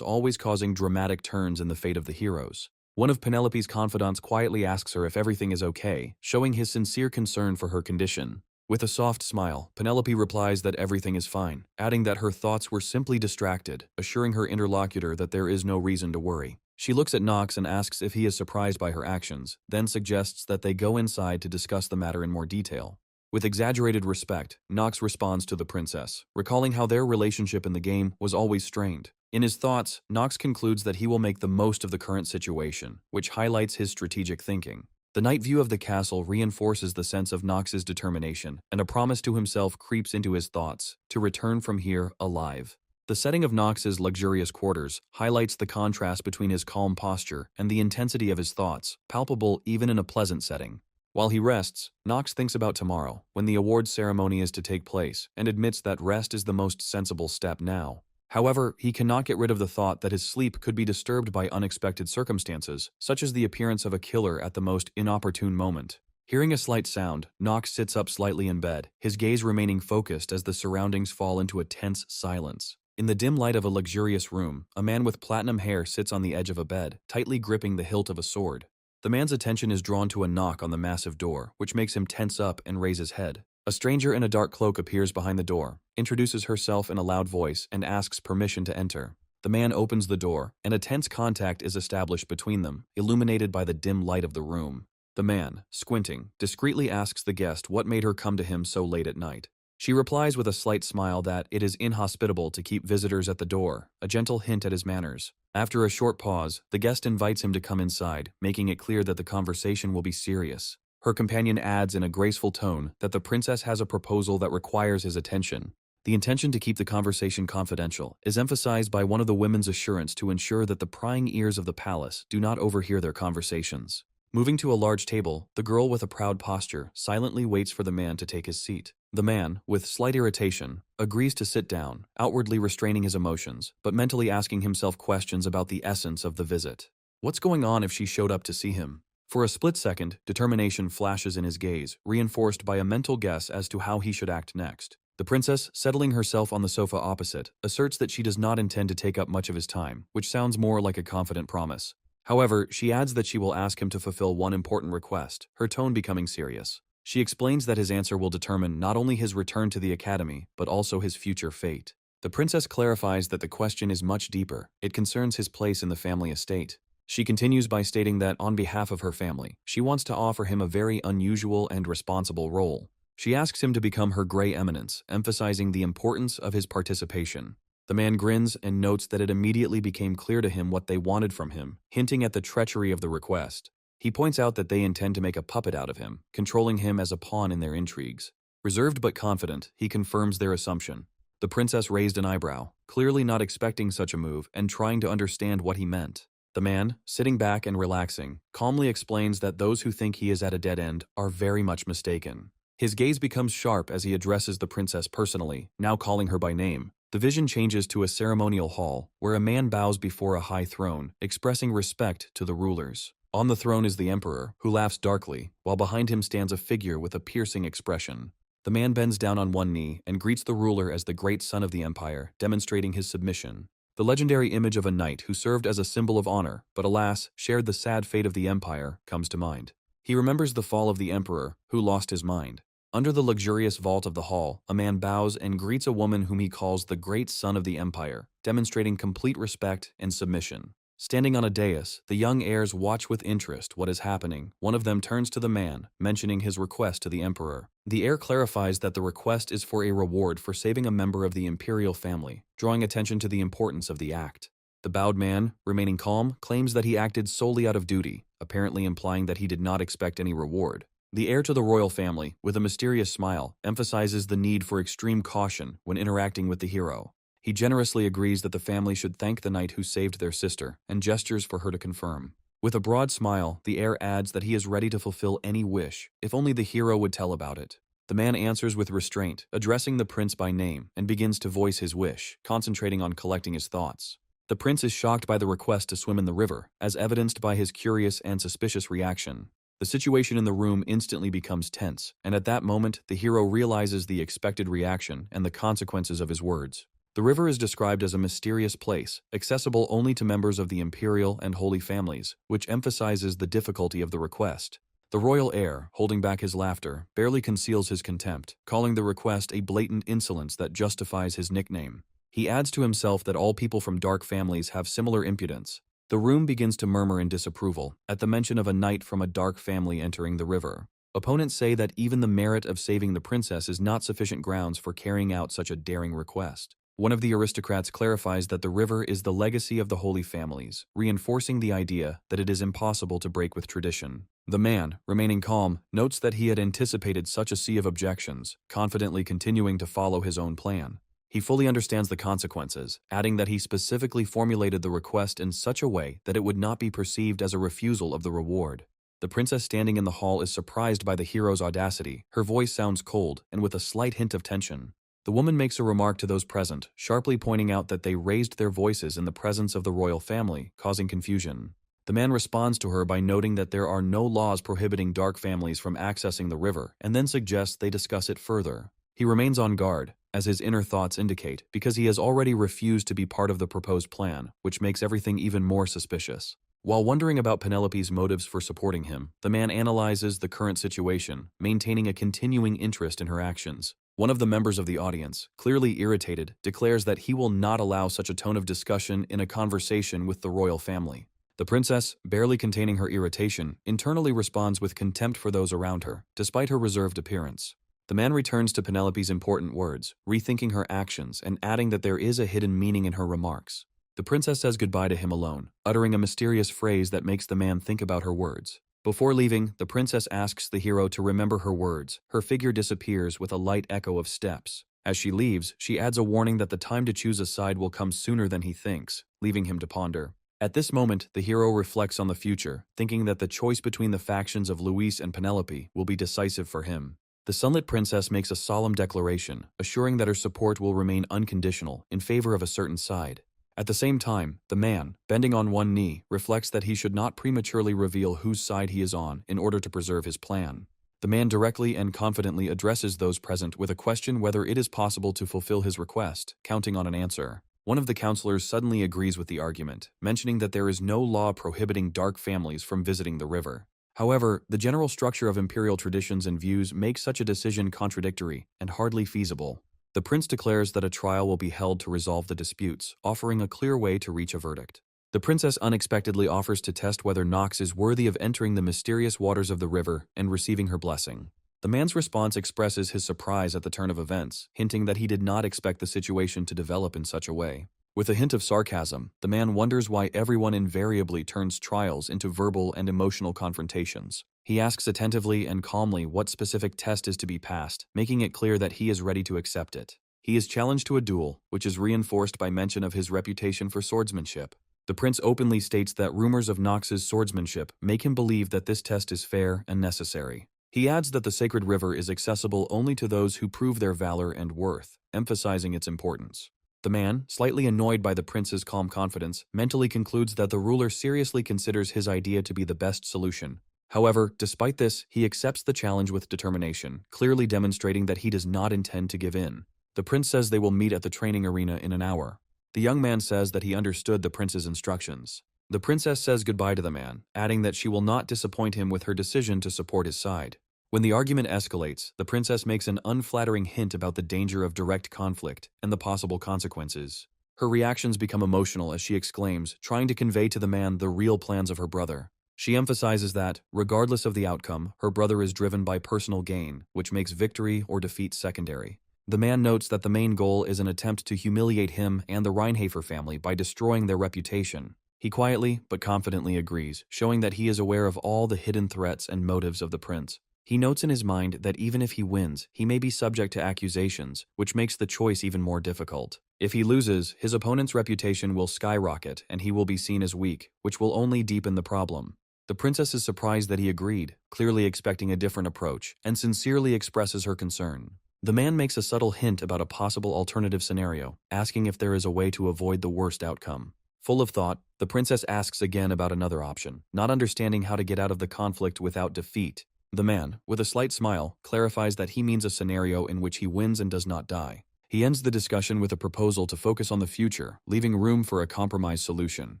always causing dramatic turns in the fate of the heroes. One of Penelope's confidants quietly asks her if everything is okay, showing his sincere concern for her condition. With a soft smile, Penelope replies that everything is fine, adding that her thoughts were simply distracted, assuring her interlocutor that there is no reason to worry. She looks at Nox and asks if he is surprised by her actions, then suggests that they go inside to discuss the matter in more detail. With exaggerated respect, Nox responds to the princess, recalling how their relationship in the game was always strained. In his thoughts, Nox concludes that he will make the most of the current situation, which highlights his strategic thinking. The night view of the castle reinforces the sense of Nox's determination, and a promise to himself creeps into his thoughts, to return from here alive. The setting of Nox's luxurious quarters highlights the contrast between his calm posture and the intensity of his thoughts, palpable even in a pleasant setting. While he rests, Nox thinks about tomorrow, when the awards ceremony is to take place, and admits that rest is the most sensible step now. However, he cannot get rid of the thought that his sleep could be disturbed by unexpected circumstances, such as the appearance of a killer at the most inopportune moment. Hearing a slight sound, Nox sits up slightly in bed, his gaze remaining focused as the surroundings fall into a tense silence. In the dim light of a luxurious room, a man with platinum hair sits on the edge of a bed, tightly gripping the hilt of a sword. The man's attention is drawn to a knock on the massive door, which makes him tense up and raise his head. A stranger in a dark cloak appears behind the door, introduces herself in a loud voice, and asks permission to enter. The man opens the door, and a tense contact is established between them, illuminated by the dim light of the room. The man, squinting, discreetly asks the guest what made her come to him so late at night. She replies with a slight smile that it is inhospitable to keep visitors at the door, a gentle hint at his manners. After a short pause, the guest invites him to come inside, making it clear that the conversation will be serious. Her companion adds in a graceful tone that the princess has a proposal that requires his attention. The intention to keep the conversation confidential is emphasized by one of the women's assurance to ensure that the prying ears of the palace do not overhear their conversations. Moving to a large table, the girl with a proud posture silently waits for the man to take his seat. The man, with slight irritation, agrees to sit down, outwardly restraining his emotions, but mentally asking himself questions about the essence of the visit. What's going on if she showed up to see him? For a split second, determination flashes in his gaze, reinforced by a mental guess as to how he should act next. The princess, settling herself on the sofa opposite, asserts that she does not intend to take up much of his time, which sounds more like a confident promise. However, she adds that she will ask him to fulfill one important request, her tone becoming serious. She explains that his answer will determine not only his return to the academy, but also his future fate. The princess clarifies that the question is much deeper. It concerns his place in the family estate. She continues by stating that on behalf of her family, she wants to offer him a very unusual and responsible role. She asks him to become her Grey Eminence, emphasizing the importance of his participation. The man grins and notes that it immediately became clear to him what they wanted from him, hinting at the treachery of the request. He points out that they intend to make a puppet out of him, controlling him as a pawn in their intrigues. Reserved but confident, he confirms their assumption. The princess raised an eyebrow, clearly not expecting such a move and trying to understand what he meant. The man, sitting back and relaxing, calmly explains that those who think he is at a dead end are very much mistaken. His gaze becomes sharp as he addresses the princess personally, now calling her by name. The vision changes to a ceremonial hall, where a man bows before a high throne, expressing respect to the rulers. On the throne is the emperor, who laughs darkly, while behind him stands a figure with a piercing expression. The man bends down on one knee and greets the ruler as the great son of the empire, demonstrating his submission. The legendary image of a knight who served as a symbol of honor, but alas, shared the sad fate of the empire, comes to mind. He remembers the fall of the emperor, who lost his mind. Under the luxurious vault of the hall, a man bows and greets a woman whom he calls the great son of the empire, demonstrating complete respect and submission. Standing on a dais, the young heirs watch with interest what is happening. One of them turns to the man, mentioning his request to the emperor. The heir clarifies that the request is for a reward for saving a member of the imperial family, drawing attention to the importance of the act. The bowed man, remaining calm, claims that he acted solely out of duty, apparently implying that he did not expect any reward. The heir to the royal family, with a mysterious smile, emphasizes the need for extreme caution when interacting with the hero. He generously agrees that the family should thank the knight who saved their sister, and gestures for her to confirm. With a broad smile, the heir adds that he is ready to fulfill any wish, if only the hero would tell about it. The man answers with restraint, addressing the prince by name, and begins to voice his wish, concentrating on collecting his thoughts. The prince is shocked by the request to swim in the river, as evidenced by his curious and suspicious reaction. The situation in the room instantly becomes tense, and at that moment, the hero realizes the expected reaction and the consequences of his words. The river is described as a mysterious place, accessible only to members of the imperial and holy families, which emphasizes the difficulty of the request. The royal heir, holding back his laughter, barely conceals his contempt, calling the request a blatant insolence that justifies his nickname. He adds to himself that all people from dark families have similar impudence. The room begins to murmur in disapproval at the mention of a knight from a dark family entering the river. Opponents say that even the merit of saving the princess is not sufficient grounds for carrying out such a daring request. One of the aristocrats clarifies that the river is the legacy of the holy families, reinforcing the idea that it is impossible to break with tradition. The man, remaining calm, notes that he had anticipated such a sea of objections, confidently continuing to follow his own plan. He fully understands the consequences, adding that he specifically formulated the request in such a way that it would not be perceived as a refusal of the reward. The princess standing in the hall is surprised by the hero's audacity. Her voice sounds cold and with a slight hint of tension. The woman makes a remark to those present, sharply pointing out that they raised their voices in the presence of the royal family, causing confusion. The man responds to her by noting that there are no laws prohibiting dark families from accessing the river, and then suggests they discuss it further. He remains on guard, as his inner thoughts indicate, because he has already refused to be part of the proposed plan, which makes everything even more suspicious. While wondering about Penelope's motives for supporting him, the man analyzes the current situation, maintaining a continuing interest in her actions. One of the members of the audience, clearly irritated, declares that he will not allow such a tone of discussion in a conversation with the royal family. The princess, barely containing her irritation, internally responds with contempt for those around her, despite her reserved appearance. The man returns to Penelope's important words, rethinking her actions and adding that there is a hidden meaning in her remarks. The princess says goodbye to him alone, uttering a mysterious phrase that makes the man think about her words. Before leaving, the princess asks the hero to remember her words. Her figure disappears with a light echo of steps. As she leaves, she adds a warning that the time to choose a side will come sooner than he thinks, leaving him to ponder. At this moment, the hero reflects on the future, thinking that the choice between the factions of Luis and Penelope will be decisive for him. The sunlit princess makes a solemn declaration, assuring that her support will remain unconditional in favor of a certain side. At the same time, the man, bending on one knee, reflects that he should not prematurely reveal whose side he is on in order to preserve his plan. The man directly and confidently addresses those present with a question whether it is possible to fulfill his request, counting on an answer. One of the counselors suddenly agrees with the argument, mentioning that there is no law prohibiting dark families from visiting the river. However, the general structure of imperial traditions and views makes such a decision contradictory and hardly feasible. The prince declares that a trial will be held to resolve the disputes, offering a clear way to reach a verdict. The princess unexpectedly offers to test whether Nox is worthy of entering the mysterious waters of the river and receiving her blessing. The man's response expresses his surprise at the turn of events, hinting that he did not expect the situation to develop in such a way. With a hint of sarcasm, the man wonders why everyone invariably turns trials into verbal and emotional confrontations. He asks attentively and calmly what specific test is to be passed, making it clear that he is ready to accept it. He is challenged to a duel, which is reinforced by mention of his reputation for swordsmanship. The prince openly states that rumors of Nox's swordsmanship make him believe that this test is fair and necessary. He adds that the sacred river is accessible only to those who prove their valor and worth, emphasizing its importance. The man, slightly annoyed by the prince's calm confidence, mentally concludes that the ruler seriously considers his idea to be the best solution. However, despite this, he accepts the challenge with determination, clearly demonstrating that he does not intend to give in. The prince says they will meet at the training arena in an hour. The young man says that he understood the prince's instructions. The princess says goodbye to the man, adding that she will not disappoint him with her decision to support his side. When the argument escalates, the princess makes an unflattering hint about the danger of direct conflict and the possible consequences. Her reactions become emotional as she exclaims, trying to convey to the man the real plans of her brother. She emphasizes that, regardless of the outcome, her brother is driven by personal gain, which makes victory or defeat secondary. The man notes that the main goal is an attempt to humiliate him and the Reinhafer family by destroying their reputation. He quietly but confidently agrees, showing that he is aware of all the hidden threats and motives of the prince. He notes in his mind that even if he wins, he may be subject to accusations, which makes the choice even more difficult. If he loses, his opponent's reputation will skyrocket and he will be seen as weak, which will only deepen the problem. The princess is surprised that he agreed, clearly expecting a different approach, and sincerely expresses her concern. The man makes a subtle hint about a possible alternative scenario, asking if there is a way to avoid the worst outcome. Full of thought, the princess asks again about another option, not understanding how to get out of the conflict without defeat. The man, with a slight smile, clarifies that he means a scenario in which he wins and does not die. He ends the discussion with a proposal to focus on the future, leaving room for a compromise solution.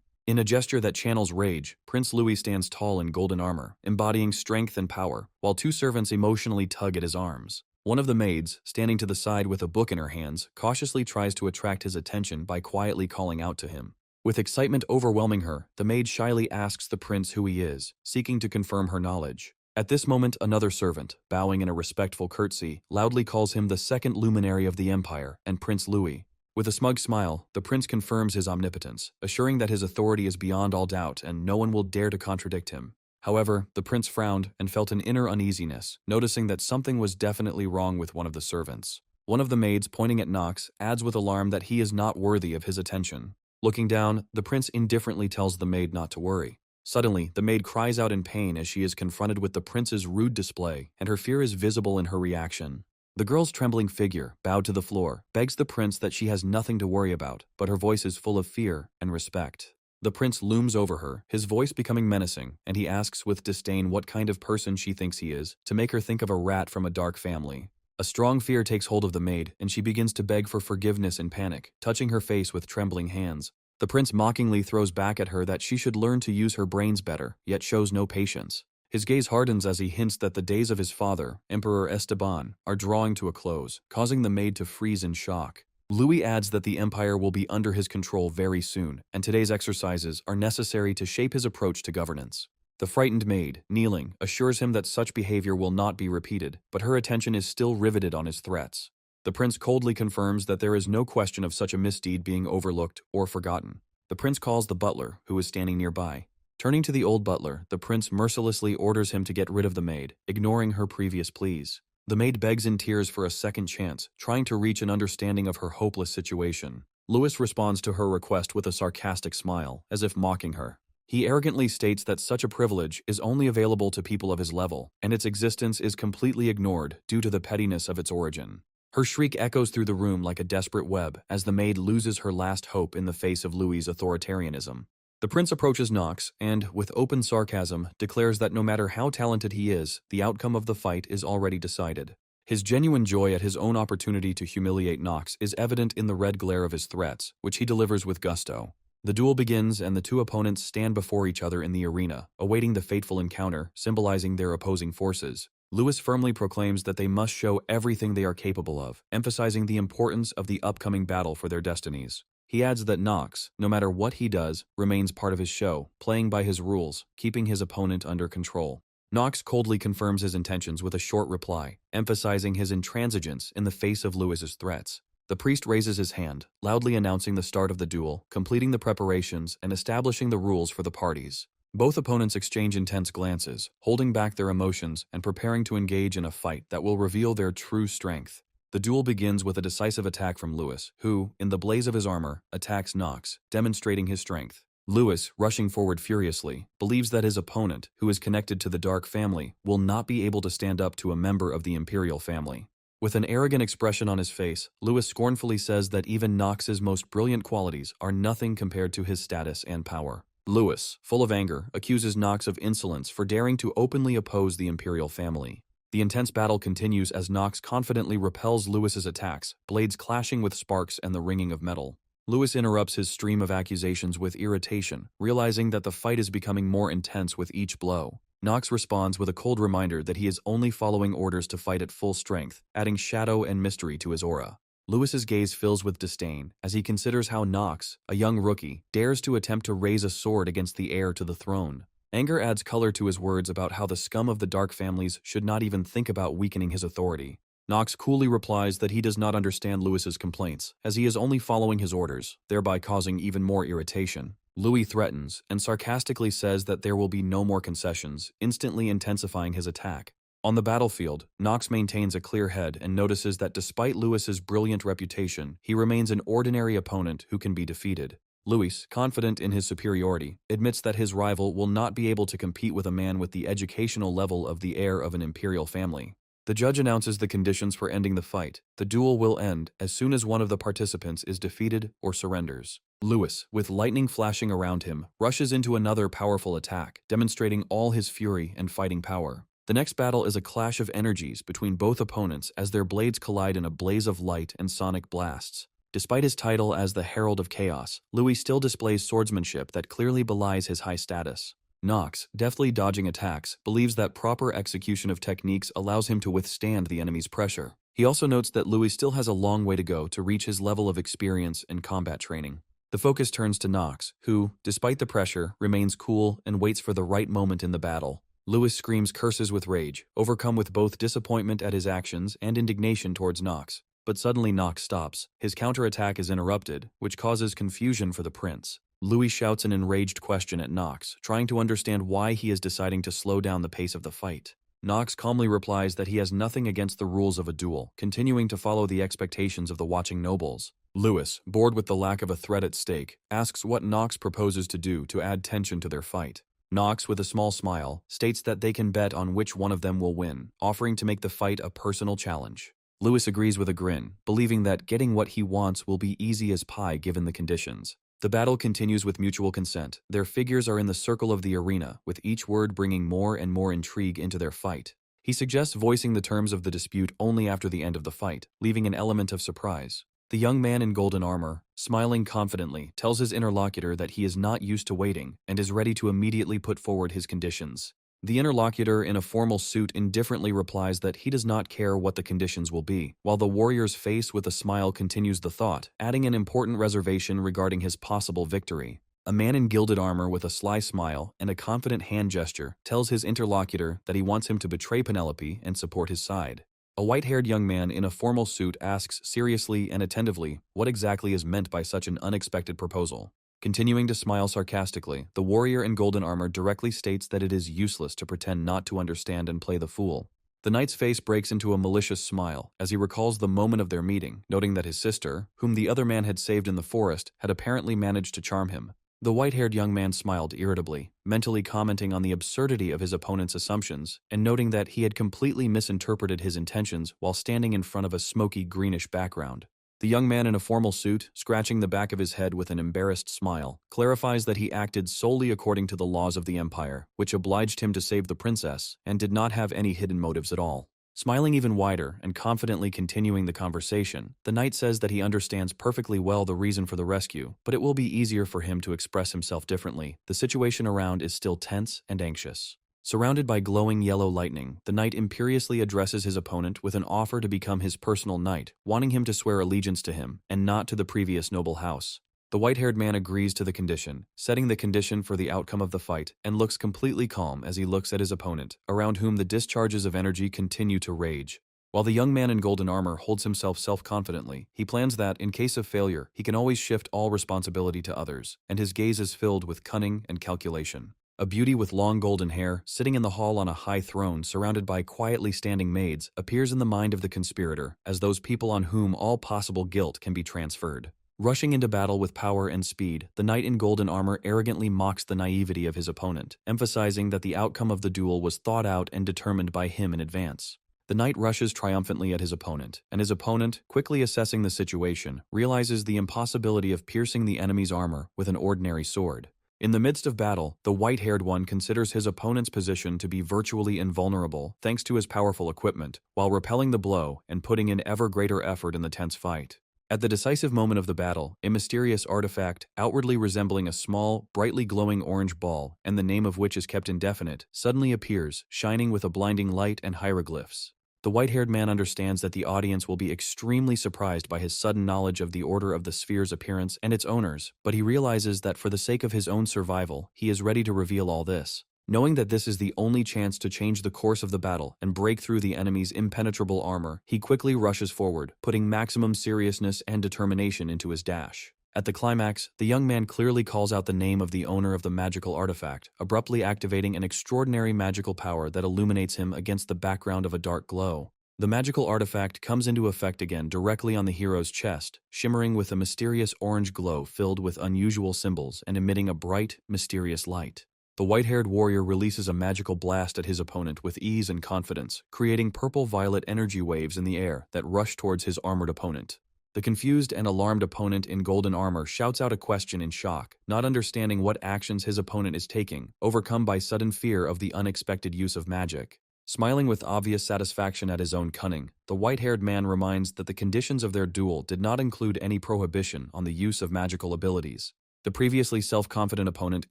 In a gesture that channels rage, Prince Louis stands tall in golden armor, embodying strength and power, while two servants emotionally tug at his arms. One of the maids, standing to the side with a book in her hands, cautiously tries to attract his attention by quietly calling out to him. With excitement overwhelming her, the maid shyly asks the prince who he is, seeking to confirm her knowledge. At this moment, another servant, bowing in a respectful curtsy, loudly calls him the second luminary of the empire and Prince Louis. With a smug smile, the prince confirms his omnipotence, assuring that his authority is beyond all doubt and no one will dare to contradict him. However, the prince frowned and felt an inner uneasiness, noticing that something was definitely wrong with one of the servants. One of the maids, pointing at Nox, adds with alarm that he is not worthy of his attention. Looking down, the prince indifferently tells the maid not to worry. Suddenly, the maid cries out in pain as she is confronted with the prince's rude display, and her fear is visible in her reaction. The girl's trembling figure, bowed to the floor, begs the prince that she has nothing to worry about, but her voice is full of fear and respect. The prince looms over her, his voice becoming menacing, and he asks with disdain what kind of person she thinks he is, to make her think of a rat from a dark family. A strong fear takes hold of the maid, and she begins to beg for forgiveness in panic, touching her face with trembling hands. The prince mockingly throws back at her that she should learn to use her brains better, yet shows no patience. His gaze hardens as he hints that the days of his father, Emperor Esteban, are drawing to a close, causing the maid to freeze in shock. Louis adds that the empire will be under his control very soon, and today's exercises are necessary to shape his approach to governance. The frightened maid, kneeling, assures him that such behavior will not be repeated, but her attention is still riveted on his threats. The prince coldly confirms that there is no question of such a misdeed being overlooked or forgotten. The prince calls the butler, who is standing nearby. Turning to the old butler, the prince mercilessly orders him to get rid of the maid, ignoring her previous pleas. The maid begs in tears for a second chance, trying to reach an understanding of her hopeless situation. Louis responds to her request with a sarcastic smile, as if mocking her. He arrogantly states that such a privilege is only available to people of his level, and its existence is completely ignored due to the pettiness of its origin. Her shriek echoes through the room like a desperate web as the maid loses her last hope in the face of Louis's authoritarianism. The prince approaches Knox and, with open sarcasm, declares that no matter how talented he is, the outcome of the fight is already decided. His genuine joy at his own opportunity to humiliate Knox is evident in the red glare of his threats, which he delivers with gusto. The duel begins and the two opponents stand before each other in the arena, awaiting the fateful encounter, symbolizing their opposing forces. Louis firmly proclaims that they must show everything they are capable of, emphasizing the importance of the upcoming battle for their destinies. He adds that Knox, no matter what he does, remains part of his show, playing by his rules, keeping his opponent under control. Knox coldly confirms his intentions with a short reply, emphasizing his intransigence in the face of Louis's threats. The priest raises his hand, loudly announcing the start of the duel, completing the preparations and establishing the rules for the parties. Both opponents exchange intense glances, holding back their emotions and preparing to engage in a fight that will reveal their true strength. The duel begins with a decisive attack from Louis, who, in the blaze of his armor, attacks Knox, demonstrating his strength. Louis, rushing forward furiously, believes that his opponent, who is connected to the Dark family, will not be able to stand up to a member of the Imperial family. With an arrogant expression on his face, Louis scornfully says that even Knox's most brilliant qualities are nothing compared to his status and power. Louis, full of anger, accuses Knox of insolence for daring to openly oppose the Imperial family. The intense battle continues as Knox confidently repels Louis's attacks, blades clashing with sparks and the ringing of metal. Louis interrupts his stream of accusations with irritation, realizing that the fight is becoming more intense with each blow. Knox responds with a cold reminder that he is only following orders to fight at full strength, adding shadow and mystery to his aura. Louis's gaze fills with disdain as he considers how Knox, a young rookie, dares to attempt to raise a sword against the heir to the throne. Anger adds color to his words about how the scum of the Dark families should not even think about weakening his authority. Knox coolly replies that he does not understand Louis's complaints, as he is only following his orders, thereby causing even more irritation. Louis threatens and sarcastically says that there will be no more concessions, instantly intensifying his attack. On the battlefield, Knox maintains a clear head and notices that despite Louis's brilliant reputation, he remains an ordinary opponent who can be defeated. Louis, confident in his superiority, admits that his rival will not be able to compete with a man with the educational level of the heir of an imperial family. The judge announces the conditions for ending the fight. The duel will end as soon as one of the participants is defeated or surrenders. Louis, with lightning flashing around him, rushes into another powerful attack, demonstrating all his fury and fighting power. The next battle is a clash of energies between both opponents as their blades collide in a blaze of light and sonic blasts. Despite his title as the Herald of Chaos, Louis still displays swordsmanship that clearly belies his high status. Knox, deftly dodging attacks, believes that proper execution of techniques allows him to withstand the enemy's pressure. He also notes that Louis still has a long way to go to reach his level of experience and combat training. The focus turns to Knox, who, despite the pressure, remains cool and waits for the right moment in the battle. Louis screams curses with rage, overcome with both disappointment at his actions and indignation towards Knox. But suddenly Knox stops. His counterattack is interrupted, which causes confusion for the prince. Louis shouts an enraged question at Knox, trying to understand why he is deciding to slow down the pace of the fight. Knox calmly replies that he has nothing against the rules of a duel, continuing to follow the expectations of the watching nobles. Louis, bored with the lack of a threat at stake, asks what Knox proposes to do to add tension to their fight. Knox, with a small smile, states that they can bet on which one of them will win, offering to make the fight a personal challenge. Louis agrees with a grin, believing that getting what he wants will be easy as pie given the conditions. The battle continues with mutual consent. Their figures are in the circle of the arena, with each word bringing more and more intrigue into their fight. He suggests voicing the terms of the dispute only after the end of the fight, leaving an element of surprise. The young man in golden armor, smiling confidently, tells his interlocutor that he is not used to waiting and is ready to immediately put forward his conditions. The interlocutor in a formal suit indifferently replies that he does not care what the conditions will be, while the warrior's face with a smile continues the thought, adding an important reservation regarding his possible victory. A man in gilded armor with a sly smile and a confident hand gesture tells his interlocutor that he wants him to betray Penelope and support his side. A white-haired young man in a formal suit asks seriously and attentively what exactly is meant by such an unexpected proposal. Continuing to smile sarcastically, the warrior in golden armor directly states that it is useless to pretend not to understand and play the fool. The knight's face breaks into a malicious smile as he recalls the moment of their meeting, noting that his sister, whom the other man had saved in the forest, had apparently managed to charm him. The white-haired young man smiled irritably, mentally commenting on the absurdity of his opponent's assumptions and noting that he had completely misinterpreted his intentions while standing in front of a smoky greenish background. The young man in a formal suit, scratching the back of his head with an embarrassed smile, clarifies that he acted solely according to the laws of the Empire, which obliged him to save the princess, and did not have any hidden motives at all. Smiling even wider and confidently continuing the conversation, the knight says that he understands perfectly well the reason for the rescue, but it will be easier for him to express himself differently. The situation around is still tense and anxious. Surrounded by glowing yellow lightning, the knight imperiously addresses his opponent with an offer to become his personal knight, wanting him to swear allegiance to him, and not to the previous noble house. The white-haired man agrees to the condition, setting the condition for the outcome of the fight, and looks completely calm as he looks at his opponent, around whom the discharges of energy continue to rage. While the young man in golden armor holds himself self-confidently, he plans that, in case of failure, he can always shift all responsibility to others, and his gaze is filled with cunning and calculation. A beauty with long golden hair, sitting in the hall on a high throne surrounded by quietly standing maids, appears in the mind of the conspirator as those people on whom all possible guilt can be transferred. Rushing into battle with power and speed, the knight in golden armor arrogantly mocks the naivety of his opponent, emphasizing that the outcome of the duel was thought out and determined by him in advance. The knight rushes triumphantly at his opponent, and his opponent, quickly assessing the situation, realizes the impossibility of piercing the enemy's armor with an ordinary sword. In the midst of battle, the white-haired one considers his opponent's position to be virtually invulnerable thanks to his powerful equipment, while repelling the blow and putting in ever greater effort in the tense fight. At the decisive moment of the battle, a mysterious artifact, outwardly resembling a small, brightly glowing orange ball, and the name of which is kept indefinite, suddenly appears, shining with a blinding light and hieroglyphs. The white-haired man understands that the audience will be extremely surprised by his sudden knowledge of the order of the sphere's appearance and its owners, but he realizes that for the sake of his own survival, he is ready to reveal all this. Knowing that this is the only chance to change the course of the battle and break through the enemy's impenetrable armor, he quickly rushes forward, putting maximum seriousness and determination into his dash. At the climax, the young man clearly calls out the name of the owner of the magical artifact, abruptly activating an extraordinary magical power that illuminates him against the background of a dark glow. The magical artifact comes into effect again directly on the hero's chest, shimmering with a mysterious orange glow filled with unusual symbols and emitting a bright, mysterious light. The white-haired warrior releases a magical blast at his opponent with ease and confidence, creating purple-violet energy waves in the air that rush towards his armored opponent. The confused and alarmed opponent in golden armor shouts out a question in shock, not understanding what actions his opponent is taking, overcome by sudden fear of the unexpected use of magic. Smiling with obvious satisfaction at his own cunning, the white-haired man reminds that the conditions of their duel did not include any prohibition on the use of magical abilities. The previously self-confident opponent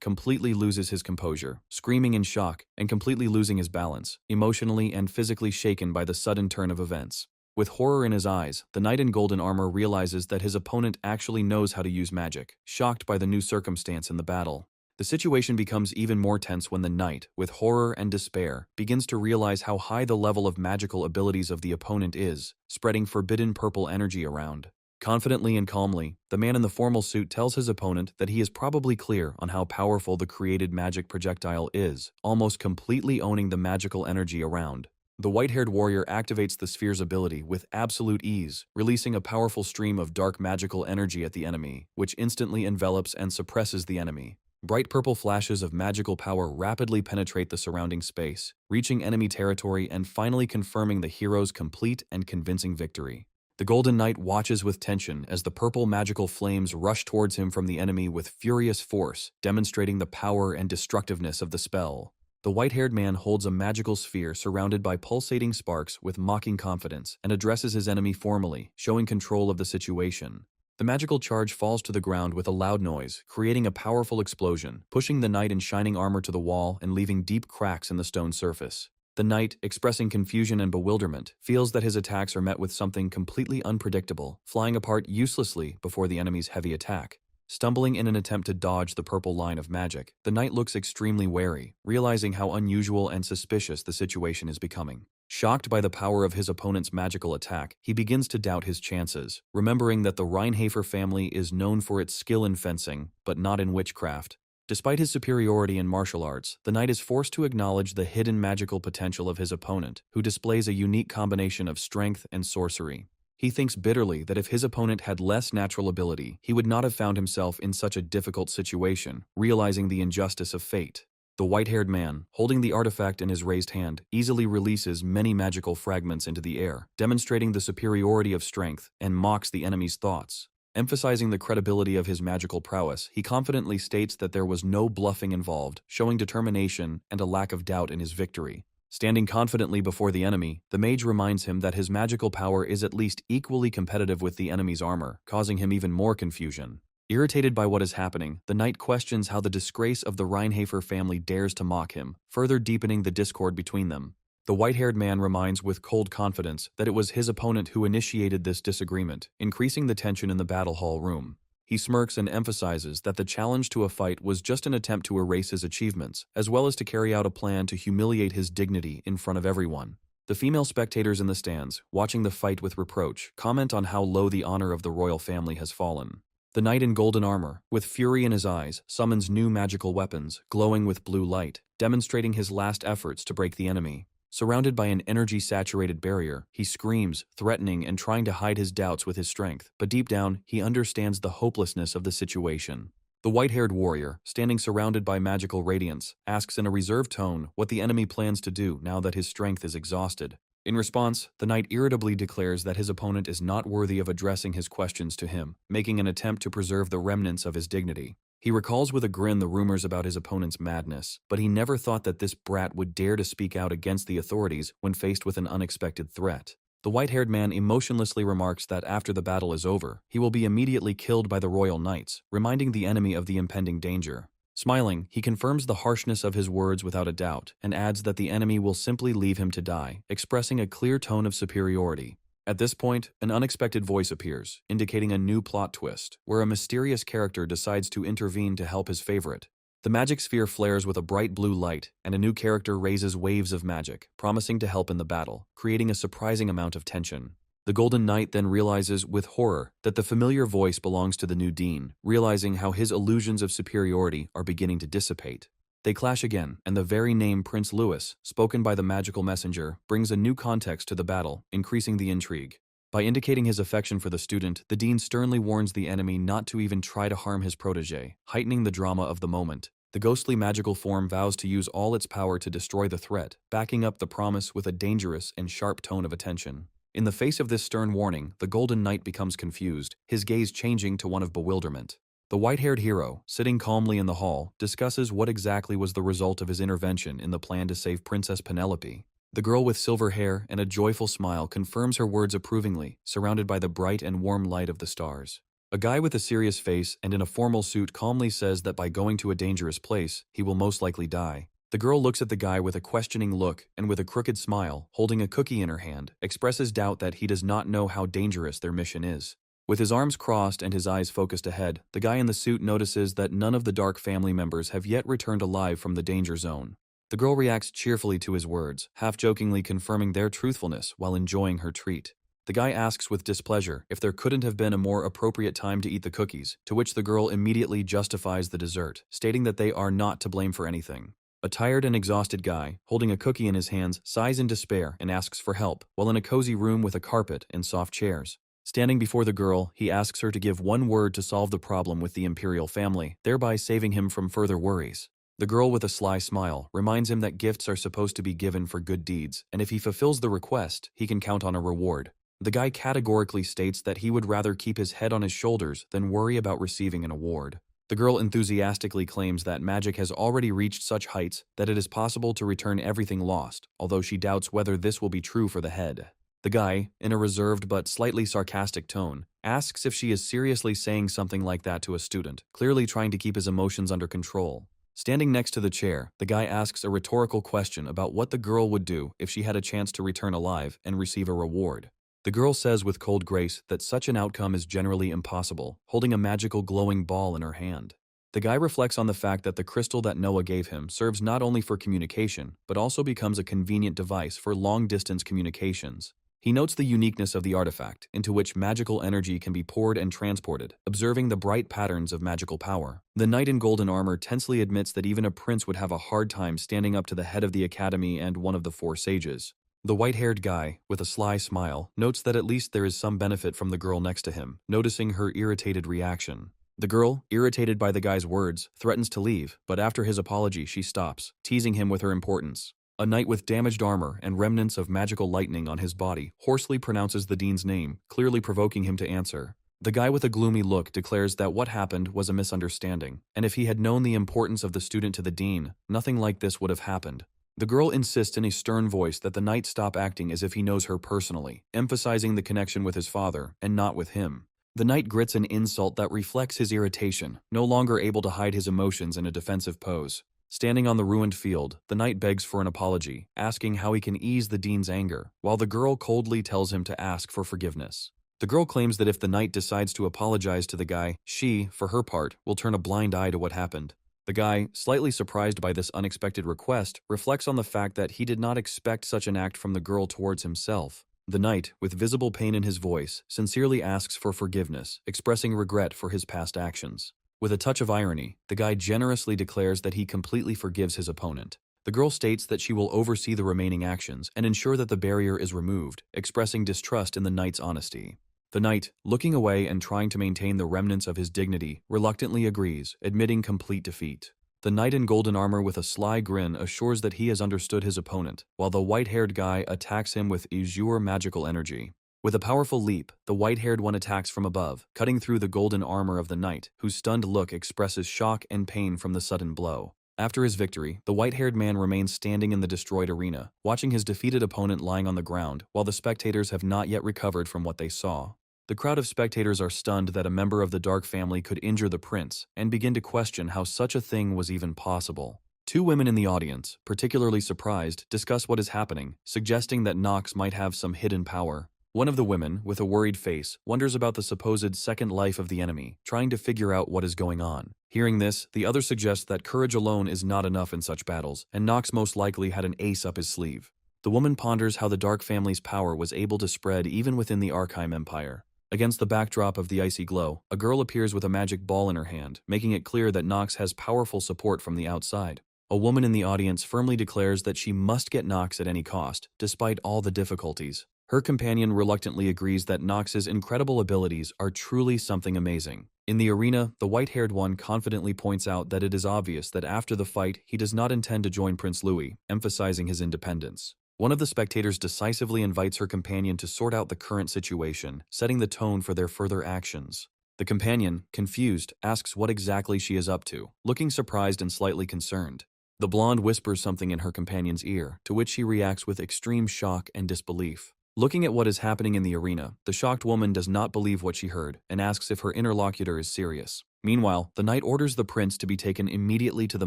completely loses his composure, screaming in shock and completely losing his balance, emotionally and physically shaken by the sudden turn of events. With horror in his eyes, the knight in golden armor realizes that his opponent actually knows how to use magic, shocked by the new circumstance in the battle. The situation becomes even more tense when the knight, with horror and despair, begins to realize how high the level of magical abilities of the opponent is, spreading forbidden purple energy around. Confidently and calmly, the man in the formal suit tells his opponent that he is probably clear on how powerful the created magic projectile is, almost completely owning the magical energy around. The white-haired warrior activates the sphere's ability with absolute ease, releasing a powerful stream of dark magical energy at the enemy, which instantly envelops and suppresses the enemy. Bright purple flashes of magical power rapidly penetrate the surrounding space, reaching enemy territory and finally confirming the hero's complete and convincing victory. The Golden Knight watches with tension as the purple magical flames rush towards him from the enemy with furious force, demonstrating the power and destructiveness of the spell. The white-haired man holds a magical sphere surrounded by pulsating sparks with mocking confidence and addresses his enemy formally, showing control of the situation. The magical charge falls to the ground with a loud noise, creating a powerful explosion, pushing the knight in shining armor to the wall and leaving deep cracks in the stone surface. The knight, expressing confusion and bewilderment, feels that his attacks are met with something completely unpredictable, flying apart uselessly before the enemy's heavy attack. stumbling in an attempt to dodge the purple line of magic. The knight looks extremely wary, realizing how unusual and suspicious the situation is becoming. Shocked by the power of his opponent's magical attack, he begins to doubt his chances, remembering that the Reinhafer family is known for its skill in fencing, but not in witchcraft. Despite his superiority in martial arts, the knight is forced to acknowledge the hidden magical potential of his opponent, who displays a unique combination of strength and sorcery. He thinks bitterly that if his opponent had less natural ability, he would not have found himself in such a difficult situation, realizing the injustice of fate. The white-haired man, holding the artifact in his raised hand, easily releases many magical fragments into the air, demonstrating the superiority of strength, and mocks the enemy's thoughts. Emphasizing the credibility of his magical prowess, he confidently states that there was no bluffing involved, showing determination and a lack of doubt in his victory. Standing confidently before the enemy, the mage reminds him that his magical power is at least equally competitive with the enemy's armor, causing him even more confusion. Irritated by what is happening, the knight questions how the disgrace of the Reinhafer family dares to mock him, further deepening the discord between them. The white-haired man reminds with cold confidence that it was his opponent who initiated this disagreement, increasing the tension in the battle hall room. He smirks and emphasizes that the challenge to a fight was just an attempt to erase his achievements, as well as to carry out a plan to humiliate his dignity in front of everyone. The female spectators in the stands, watching the fight with reproach, comment on how low the honor of the royal family has fallen. The knight in golden armor, with fury in his eyes, summons new magical weapons, glowing with blue light, demonstrating his last efforts to break the enemy. Surrounded by an energy-saturated barrier, he screams, threatening and trying to hide his doubts with his strength, but deep down, he understands the hopelessness of the situation. The white-haired warrior, standing surrounded by magical radiance, asks in a reserved tone what the enemy plans to do now that his strength is exhausted. In response, the knight irritably declares that his opponent is not worthy of addressing his questions to him, making an attempt to preserve the remnants of his dignity. He recalls with a grin the rumors about his opponent's madness, but he never thought that this brat would dare to speak out against the authorities when faced with an unexpected threat. The white-haired man emotionlessly remarks that after the battle is over, he will be immediately killed by the royal knights, reminding the enemy of the impending danger. Smiling, he confirms the harshness of his words without a doubt, and adds that the enemy will simply leave him to die, expressing a clear tone of superiority. At this point, an unexpected voice appears, indicating a new plot twist, where a mysterious character decides to intervene to help his favorite. The magic sphere flares with a bright blue light, and a new character raises waves of magic, promising to help in the battle, creating a surprising amount of tension. The Golden Knight then realizes with horror that the familiar voice belongs to the new dean, realizing how his illusions of superiority are beginning to dissipate. They clash again, and the very name Prince Louis, spoken by the magical messenger, brings a new context to the battle, increasing the intrigue. By indicating his affection for the student, the dean sternly warns the enemy not to even try to harm his protege, heightening the drama of the moment. The ghostly magical form vows to use all its power to destroy the threat, backing up the promise with a dangerous and sharp tone of attention. In the face of this stern warning, the Golden Knight becomes confused, his gaze changing to one of bewilderment. The white-haired hero, sitting calmly in the hall, discusses what exactly was the result of his intervention in the plan to save Princess Penelope. The girl with silver hair and a joyful smile confirms her words approvingly, surrounded by the bright and warm light of the stars. A guy with a serious face and in a formal suit calmly says that by going to a dangerous place, he will most likely die. The girl looks at the guy with a questioning look and with a crooked smile, holding a cookie in her hand, expresses doubt that he does not know how dangerous their mission is. With his arms crossed and his eyes focused ahead, the guy in the suit notices that none of the Dark family members have yet returned alive from the danger zone. The girl reacts cheerfully to his words, half-jokingly confirming their truthfulness while enjoying her treat. The guy asks with displeasure if there couldn't have been a more appropriate time to eat the cookies, to which the girl immediately justifies the dessert, stating that they are not to blame for anything. A tired and exhausted guy, holding a cookie in his hands, sighs in despair and asks for help, while in a cozy room with a carpet and soft chairs. Standing before the girl, he asks her to give one word to solve the problem with the imperial family, thereby saving him from further worries. The girl with a sly smile reminds him that gifts are supposed to be given for good deeds, and if he fulfills the request, he can count on a reward. The guy categorically states that he would rather keep his head on his shoulders than worry about receiving an award. The girl enthusiastically claims that magic has already reached such heights that it is possible to return everything lost, although she doubts whether this will be true for the head. The guy, in a reserved but slightly sarcastic tone, asks if she is seriously saying something like that to a student, clearly trying to keep his emotions under control. Standing next to the chair, the guy asks a rhetorical question about what the girl would do if she had a chance to return alive and receive a reward. The girl says with cold grace that such an outcome is generally impossible, holding a magical glowing ball in her hand. The guy reflects on the fact that the crystal that Noah gave him serves not only for communication, but also becomes a convenient device for long-distance communications. He notes the uniqueness of the artifact, into which magical energy can be poured and transported, observing the bright patterns of magical power. The knight in golden armor tensely admits that even a prince would have a hard time standing up to the head of the academy and one of the four sages. The white-haired guy, with a sly smile, notes that at least there is some benefit from the girl next to him, noticing her irritated reaction. The girl, irritated by the guy's words, threatens to leave, but after his apology she stops, teasing him with her importance. A knight with damaged armor and remnants of magical lightning on his body hoarsely pronounces the dean's name, clearly provoking him to answer. The guy with a gloomy look declares that what happened was a misunderstanding, and if he had known the importance of the student to the dean, nothing like this would have happened. The girl insists in a stern voice that the knight stop acting as if he knows her personally, emphasizing the connection with his father and not with him. The knight grits an insult that reflects his irritation, no longer able to hide his emotions in a defensive pose. Standing on the ruined field, the knight begs for an apology, asking how he can ease the dean's anger, while the girl coldly tells him to ask for forgiveness. The girl claims that if the knight decides to apologize to the guy, she, for her part, will turn a blind eye to what happened. The guy, slightly surprised by this unexpected request, reflects on the fact that he did not expect such an act from the girl towards himself. The knight, with visible pain in his voice, sincerely asks for forgiveness, expressing regret for his past actions. With a touch of irony, the guy generously declares that he completely forgives his opponent. The girl states that she will oversee the remaining actions and ensure that the barrier is removed, expressing distrust in the knight's honesty. The knight, looking away and trying to maintain the remnants of his dignity, reluctantly agrees, admitting complete defeat. The knight in golden armor with a sly grin assures that he has understood his opponent, while the white-haired guy attacks him with azure magical energy. With a powerful leap, the white-haired one attacks from above, cutting through the golden armor of the knight, whose stunned look expresses shock and pain from the sudden blow. After his victory, the white-haired man remains standing in the destroyed arena, watching his defeated opponent lying on the ground, while the spectators have not yet recovered from what they saw. The crowd of spectators are stunned that a member of the Dark family could injure the prince, and begin to question how such a thing was even possible. Two women in the audience, particularly surprised, discuss what is happening, suggesting that Nox might have some hidden power. One of the women, with a worried face, wonders about the supposed second life of the enemy, trying to figure out what is going on. Hearing this, the other suggests that courage alone is not enough in such battles, and Nox most likely had an ace up his sleeve. The woman ponders how the Dark family's power was able to spread even within the Archive Empire. Against the backdrop of the icy glow, a girl appears with a magic ball in her hand, making it clear that Nox has powerful support from the outside. A woman in the audience firmly declares that she must get Nox at any cost, despite all the difficulties. Her companion reluctantly agrees that Nox's incredible abilities are truly something amazing. In the arena, the white-haired one confidently points out that it is obvious that after the fight, he does not intend to join Prince Louis, emphasizing his independence. One of the spectators decisively invites her companion to sort out the current situation, setting the tone for their further actions. The companion, confused, asks what exactly she is up to, looking surprised and slightly concerned. The blonde whispers something in her companion's ear, to which she reacts with extreme shock and disbelief. Looking at what is happening in the arena, the shocked woman does not believe what she heard and asks if her interlocutor is serious. Meanwhile, the knight orders the prince to be taken immediately to the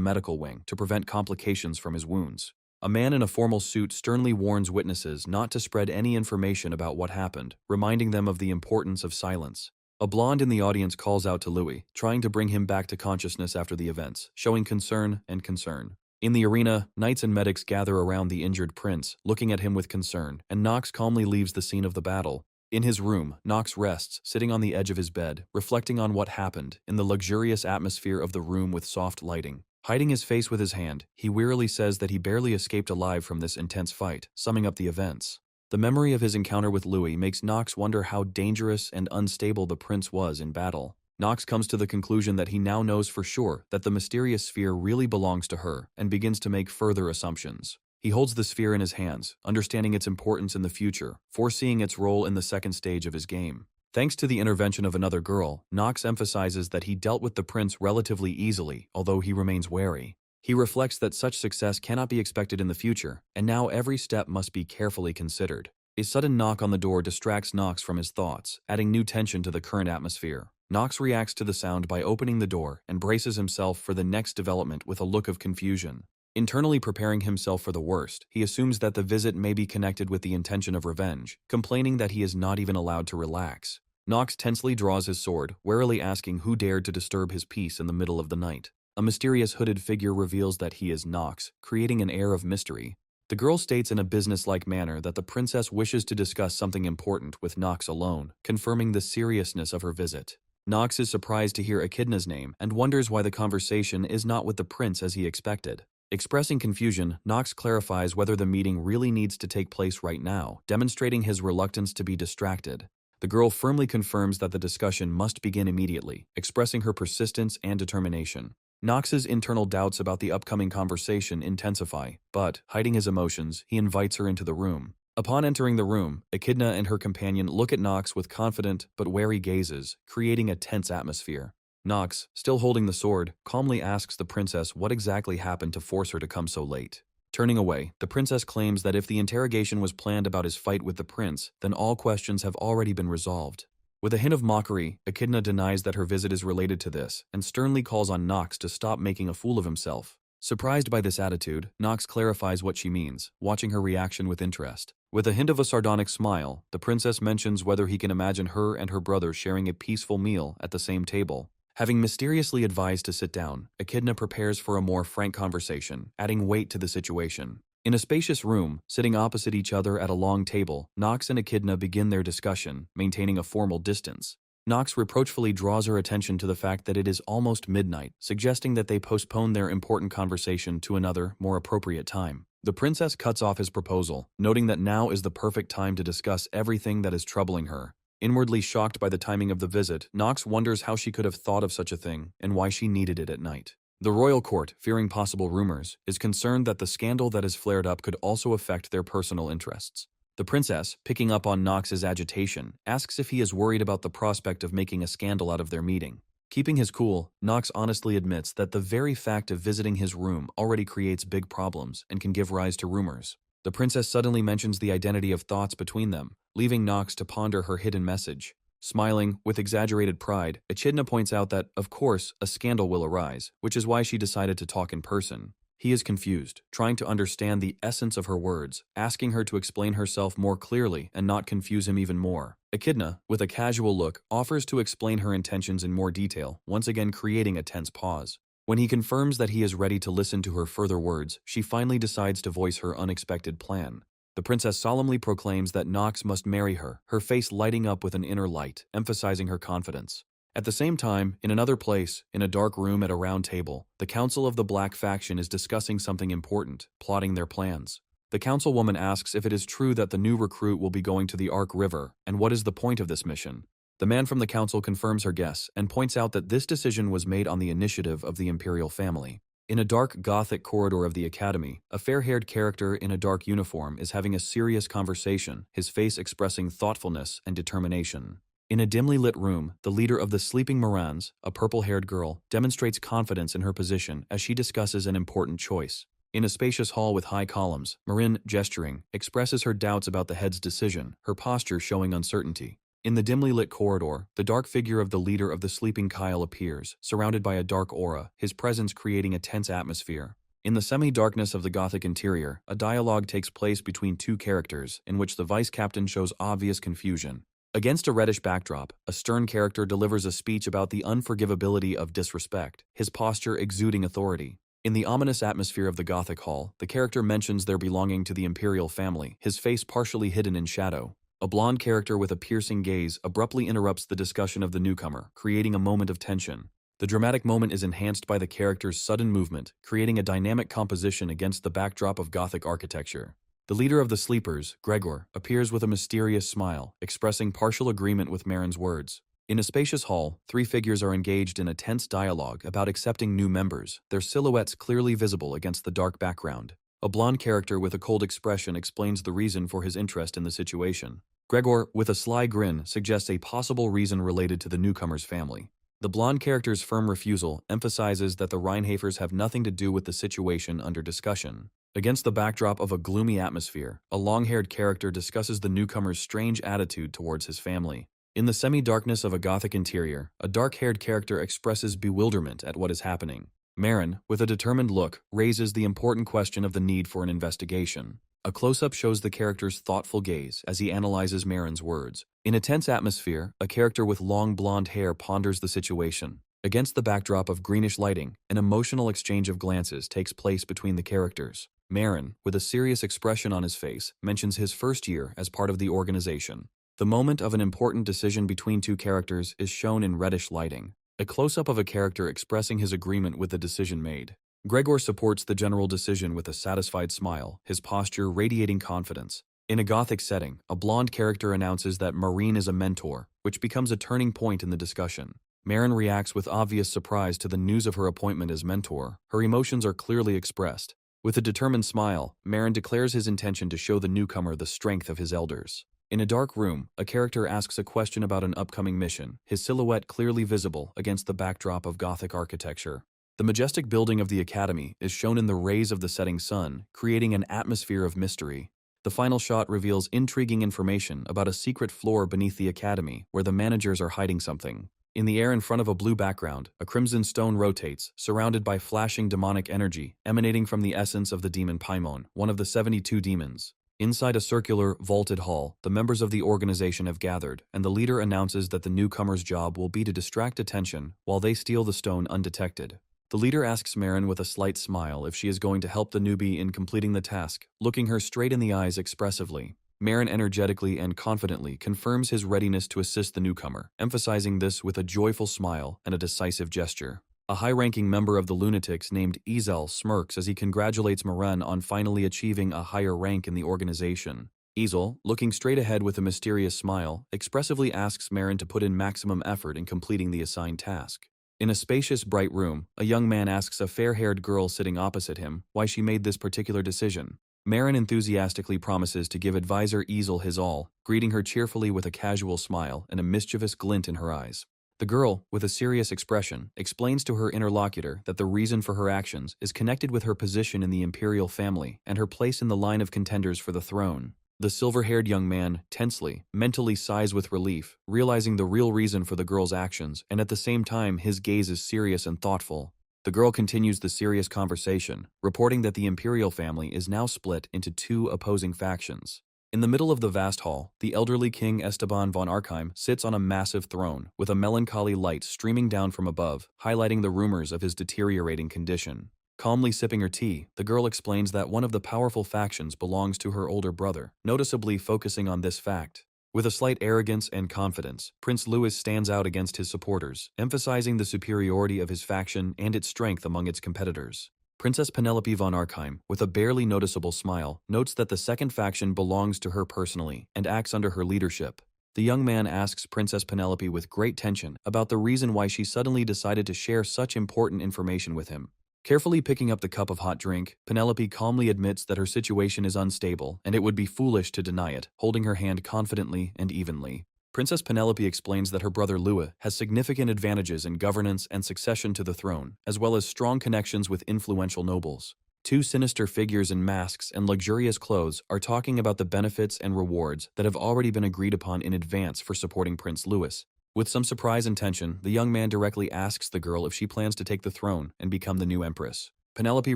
medical wing to prevent complications from his wounds. A man in a formal suit sternly warns witnesses not to spread any information about what happened, reminding them of the importance of silence. A blonde in the audience calls out to Louis, trying to bring him back to consciousness after the events, showing concern and concern. In the arena, knights and medics gather around the injured prince, looking at him with concern, and Nox calmly leaves the scene of the battle. In his room, Nox rests, sitting on the edge of his bed, reflecting on what happened, in the luxurious atmosphere of the room with soft lighting. Hiding his face with his hand, he wearily says that he barely escaped alive from this intense fight, summing up the events. The memory of his encounter with Louis makes Nox wonder how dangerous and unstable the prince was in battle. Nox comes to the conclusion that he now knows for sure that the mysterious sphere really belongs to her, and begins to make further assumptions. He holds the sphere in his hands, understanding its importance in the future, foreseeing its role in the second stage of his game. Thanks to the intervention of another girl, Nox emphasizes that he dealt with the prince relatively easily, although he remains wary. He reflects that such success cannot be expected in the future, and now every step must be carefully considered. A sudden knock on the door distracts Nox from his thoughts, adding new tension to the current atmosphere. Nox reacts to the sound by opening the door and braces himself for the next development with a look of confusion. Internally preparing himself for the worst, he assumes that the visit may be connected with the intention of revenge, complaining that he is not even allowed to relax. Nox tensely draws his sword, warily asking who dared to disturb his peace in the middle of the night. A mysterious hooded figure reveals that he is Nox, creating an air of mystery. The girl states in a businesslike manner that the princess wishes to discuss something important with Nox alone, confirming the seriousness of her visit. Nox is surprised to hear Echidna's name and wonders why the conversation is not with the prince as he expected. Expressing confusion, Nox clarifies whether the meeting really needs to take place right now, demonstrating his reluctance to be distracted. The girl firmly confirms that the discussion must begin immediately, expressing her persistence and determination. Nox's internal doubts about the upcoming conversation intensify, but, hiding his emotions, he invites her into the room. Upon entering the room, Echidna and her companion look at Nox with confident but wary gazes, creating a tense atmosphere. Nox, still holding the sword, calmly asks the princess what exactly happened to force her to come so late. Turning away, the princess claims that if the interrogation was planned about his fight with the prince, then all questions have already been resolved. With a hint of mockery, Echidna denies that her visit is related to this, and sternly calls on Nox to stop making a fool of himself. Surprised by this attitude, Nox clarifies what she means, watching her reaction with interest. With a hint of a sardonic smile, the princess mentions whether he can imagine her and her brother sharing a peaceful meal at the same table. Having mysteriously advised to sit down, Echidna prepares for a more frank conversation, adding weight to the situation. In a spacious room, sitting opposite each other at a long table, Nox and Echidna begin their discussion, maintaining a formal distance. Nox reproachfully draws her attention to the fact that it is almost midnight, suggesting that they postpone their important conversation to another, more appropriate time. The princess cuts off his proposal, noting that now is the perfect time to discuss everything that is troubling her. Inwardly shocked by the timing of the visit, Nox wonders how she could have thought of such a thing and why she needed it at night. The royal court, fearing possible rumors, is concerned that the scandal that has flared up could also affect their personal interests. The princess, picking up on Nox's agitation, asks if he is worried about the prospect of making a scandal out of their meeting. Keeping his cool, Nox honestly admits that the very fact of visiting his room already creates big problems and can give rise to rumors. The princess suddenly mentions the identity of thoughts between them, leaving Nox to ponder her hidden message. Smiling, with exaggerated pride, Echidna points out that, of course, a scandal will arise, which is why she decided to talk in person. He is confused, trying to understand the essence of her words, asking her to explain herself more clearly and not confuse him even more. Echidna, with a casual look, offers to explain her intentions in more detail, once again creating a tense pause. When he confirms that he is ready to listen to her further words, she finally decides to voice her unexpected plan. The princess solemnly proclaims that Nox must marry her, her face lighting up with an inner light, emphasizing her confidence. At the same time, in another place, in a dark room at a round table, the council of the Black Faction is discussing something important, plotting their plans. The councilwoman asks if it is true that the new recruit will be going to the Ark River, and what is the point of this mission. The man from the council confirms her guess and points out that this decision was made on the initiative of the imperial family. In a dark Gothic corridor of the academy, a fair-haired character in a dark uniform is having a serious conversation, his face expressing thoughtfulness and determination. In a dimly lit room, the leader of the Sleeping Morans, a purple-haired girl, demonstrates confidence in her position as she discusses an important choice. In a spacious hall with high columns, Marin, gesturing, expresses her doubts about the head's decision, her posture showing uncertainty. In the dimly lit corridor, the dark figure of the leader of the Sleeping Kyle appears, surrounded by a dark aura, his presence creating a tense atmosphere. In the semi-darkness of the Gothic interior, a dialogue takes place between two characters, in which the vice-captain shows obvious confusion. Against a reddish backdrop, a stern character delivers a speech about the unforgivability of disrespect, his posture exuding authority. In the ominous atmosphere of the Gothic hall, the character mentions their belonging to the imperial family, his face partially hidden in shadow. A blonde character with a piercing gaze abruptly interrupts the discussion of the newcomer, creating a moment of tension. The dramatic moment is enhanced by the character's sudden movement, creating a dynamic composition against the backdrop of Gothic architecture. The leader of the sleepers, Gregor, appears with a mysterious smile, expressing partial agreement with Marin's words. In a spacious hall, three figures are engaged in a tense dialogue about accepting new members, their silhouettes clearly visible against the dark background. A blonde character with a cold expression explains the reason for his interest in the situation. Gregor, with a sly grin, suggests a possible reason related to the newcomer's family. The blonde character's firm refusal emphasizes that the Reinhafers have nothing to do with the situation under discussion. Against the backdrop of a gloomy atmosphere, a long-haired character discusses the newcomer's strange attitude towards his family. In the semi-darkness of a Gothic interior, a dark-haired character expresses bewilderment at what is happening. Marin, with a determined look, raises the important question of the need for an investigation. A close-up shows the character's thoughtful gaze as he analyzes Marin's words. In a tense atmosphere, a character with long blonde hair ponders the situation. Against the backdrop of greenish lighting, an emotional exchange of glances takes place between the characters. Marin, with a serious expression on his face, mentions his first year as part of the organization. The moment of an important decision between two characters is shown in reddish lighting. A close-up of a character expressing his agreement with the decision made. Gregor supports the general decision with a satisfied smile, his posture radiating confidence. In a gothic setting, a blonde character announces that Marine is a mentor, which becomes a turning point in the discussion. Marin reacts with obvious surprise to the news of her appointment as mentor. Her emotions are clearly expressed. With a determined smile, Marin declares his intention to show the newcomer the strength of his elders. In a dark room, a character asks a question about an upcoming mission, his silhouette clearly visible against the backdrop of Gothic architecture. The majestic building of the academy is shown in the rays of the setting sun, creating an atmosphere of mystery. The final shot reveals intriguing information about a secret floor beneath the academy where the managers are hiding something. In the air in front of a blue background, a crimson stone rotates, surrounded by flashing demonic energy emanating from the essence of the demon Paimon, one of the 72 demons. Inside a circular, vaulted hall, the members of the organization have gathered, and the leader announces that the newcomer's job will be to distract attention while they steal the stone undetected. The leader asks Marin with a slight smile if she is going to help the newbie in completing the task, looking her straight in the eyes expressively. Marin energetically and confidently confirms his readiness to assist the newcomer, emphasizing this with a joyful smile and a decisive gesture. A high-ranking member of the lunatics named Ezel smirks as he congratulates Marin on finally achieving a higher rank in the organization. Ezel, looking straight ahead with a mysterious smile, expressively asks Marin to put in maximum effort in completing the assigned task. In a spacious, bright room, a young man asks a fair-haired girl sitting opposite him why she made this particular decision. Marin enthusiastically promises to give advisor Ezel his all, greeting her cheerfully with a casual smile and a mischievous glint in her eyes. The girl, with a serious expression, explains to her interlocutor that the reason for her actions is connected with her position in the imperial family and her place in the line of contenders for the throne. The silver-haired young man, tensely, mentally sighs with relief, realizing the real reason for the girl's actions, and at the same time his gaze is serious and thoughtful. The girl continues the serious conversation, reporting that the imperial family is now split into two opposing factions. In the middle of the vast hall, the elderly King Esteban von Archheim sits on a massive throne, with a melancholy light streaming down from above, highlighting the rumors of his deteriorating condition. Calmly sipping her tea, the girl explains that one of the powerful factions belongs to her older brother, noticeably focusing on this fact. With a slight arrogance and confidence, Prince Louis stands out against his supporters, emphasizing the superiority of his faction and its strength among its competitors. Princess Penelope von Archheim, with a barely noticeable smile, notes that the second faction belongs to her personally and acts under her leadership. The young man asks Princess Penelope with great tension about the reason why she suddenly decided to share such important information with him. Carefully picking up the cup of hot drink, Penelope calmly admits that her situation is unstable and it would be foolish to deny it, holding her hand confidently and evenly. Princess Penelope explains that her brother Louis has significant advantages in governance and succession to the throne, as well as strong connections with influential nobles. Two sinister figures in masks and luxurious clothes are talking about the benefits and rewards that have already been agreed upon in advance for supporting Prince Louis. With some surprise and tension, the young man directly asks the girl if she plans to take the throne and become the new empress. Penelope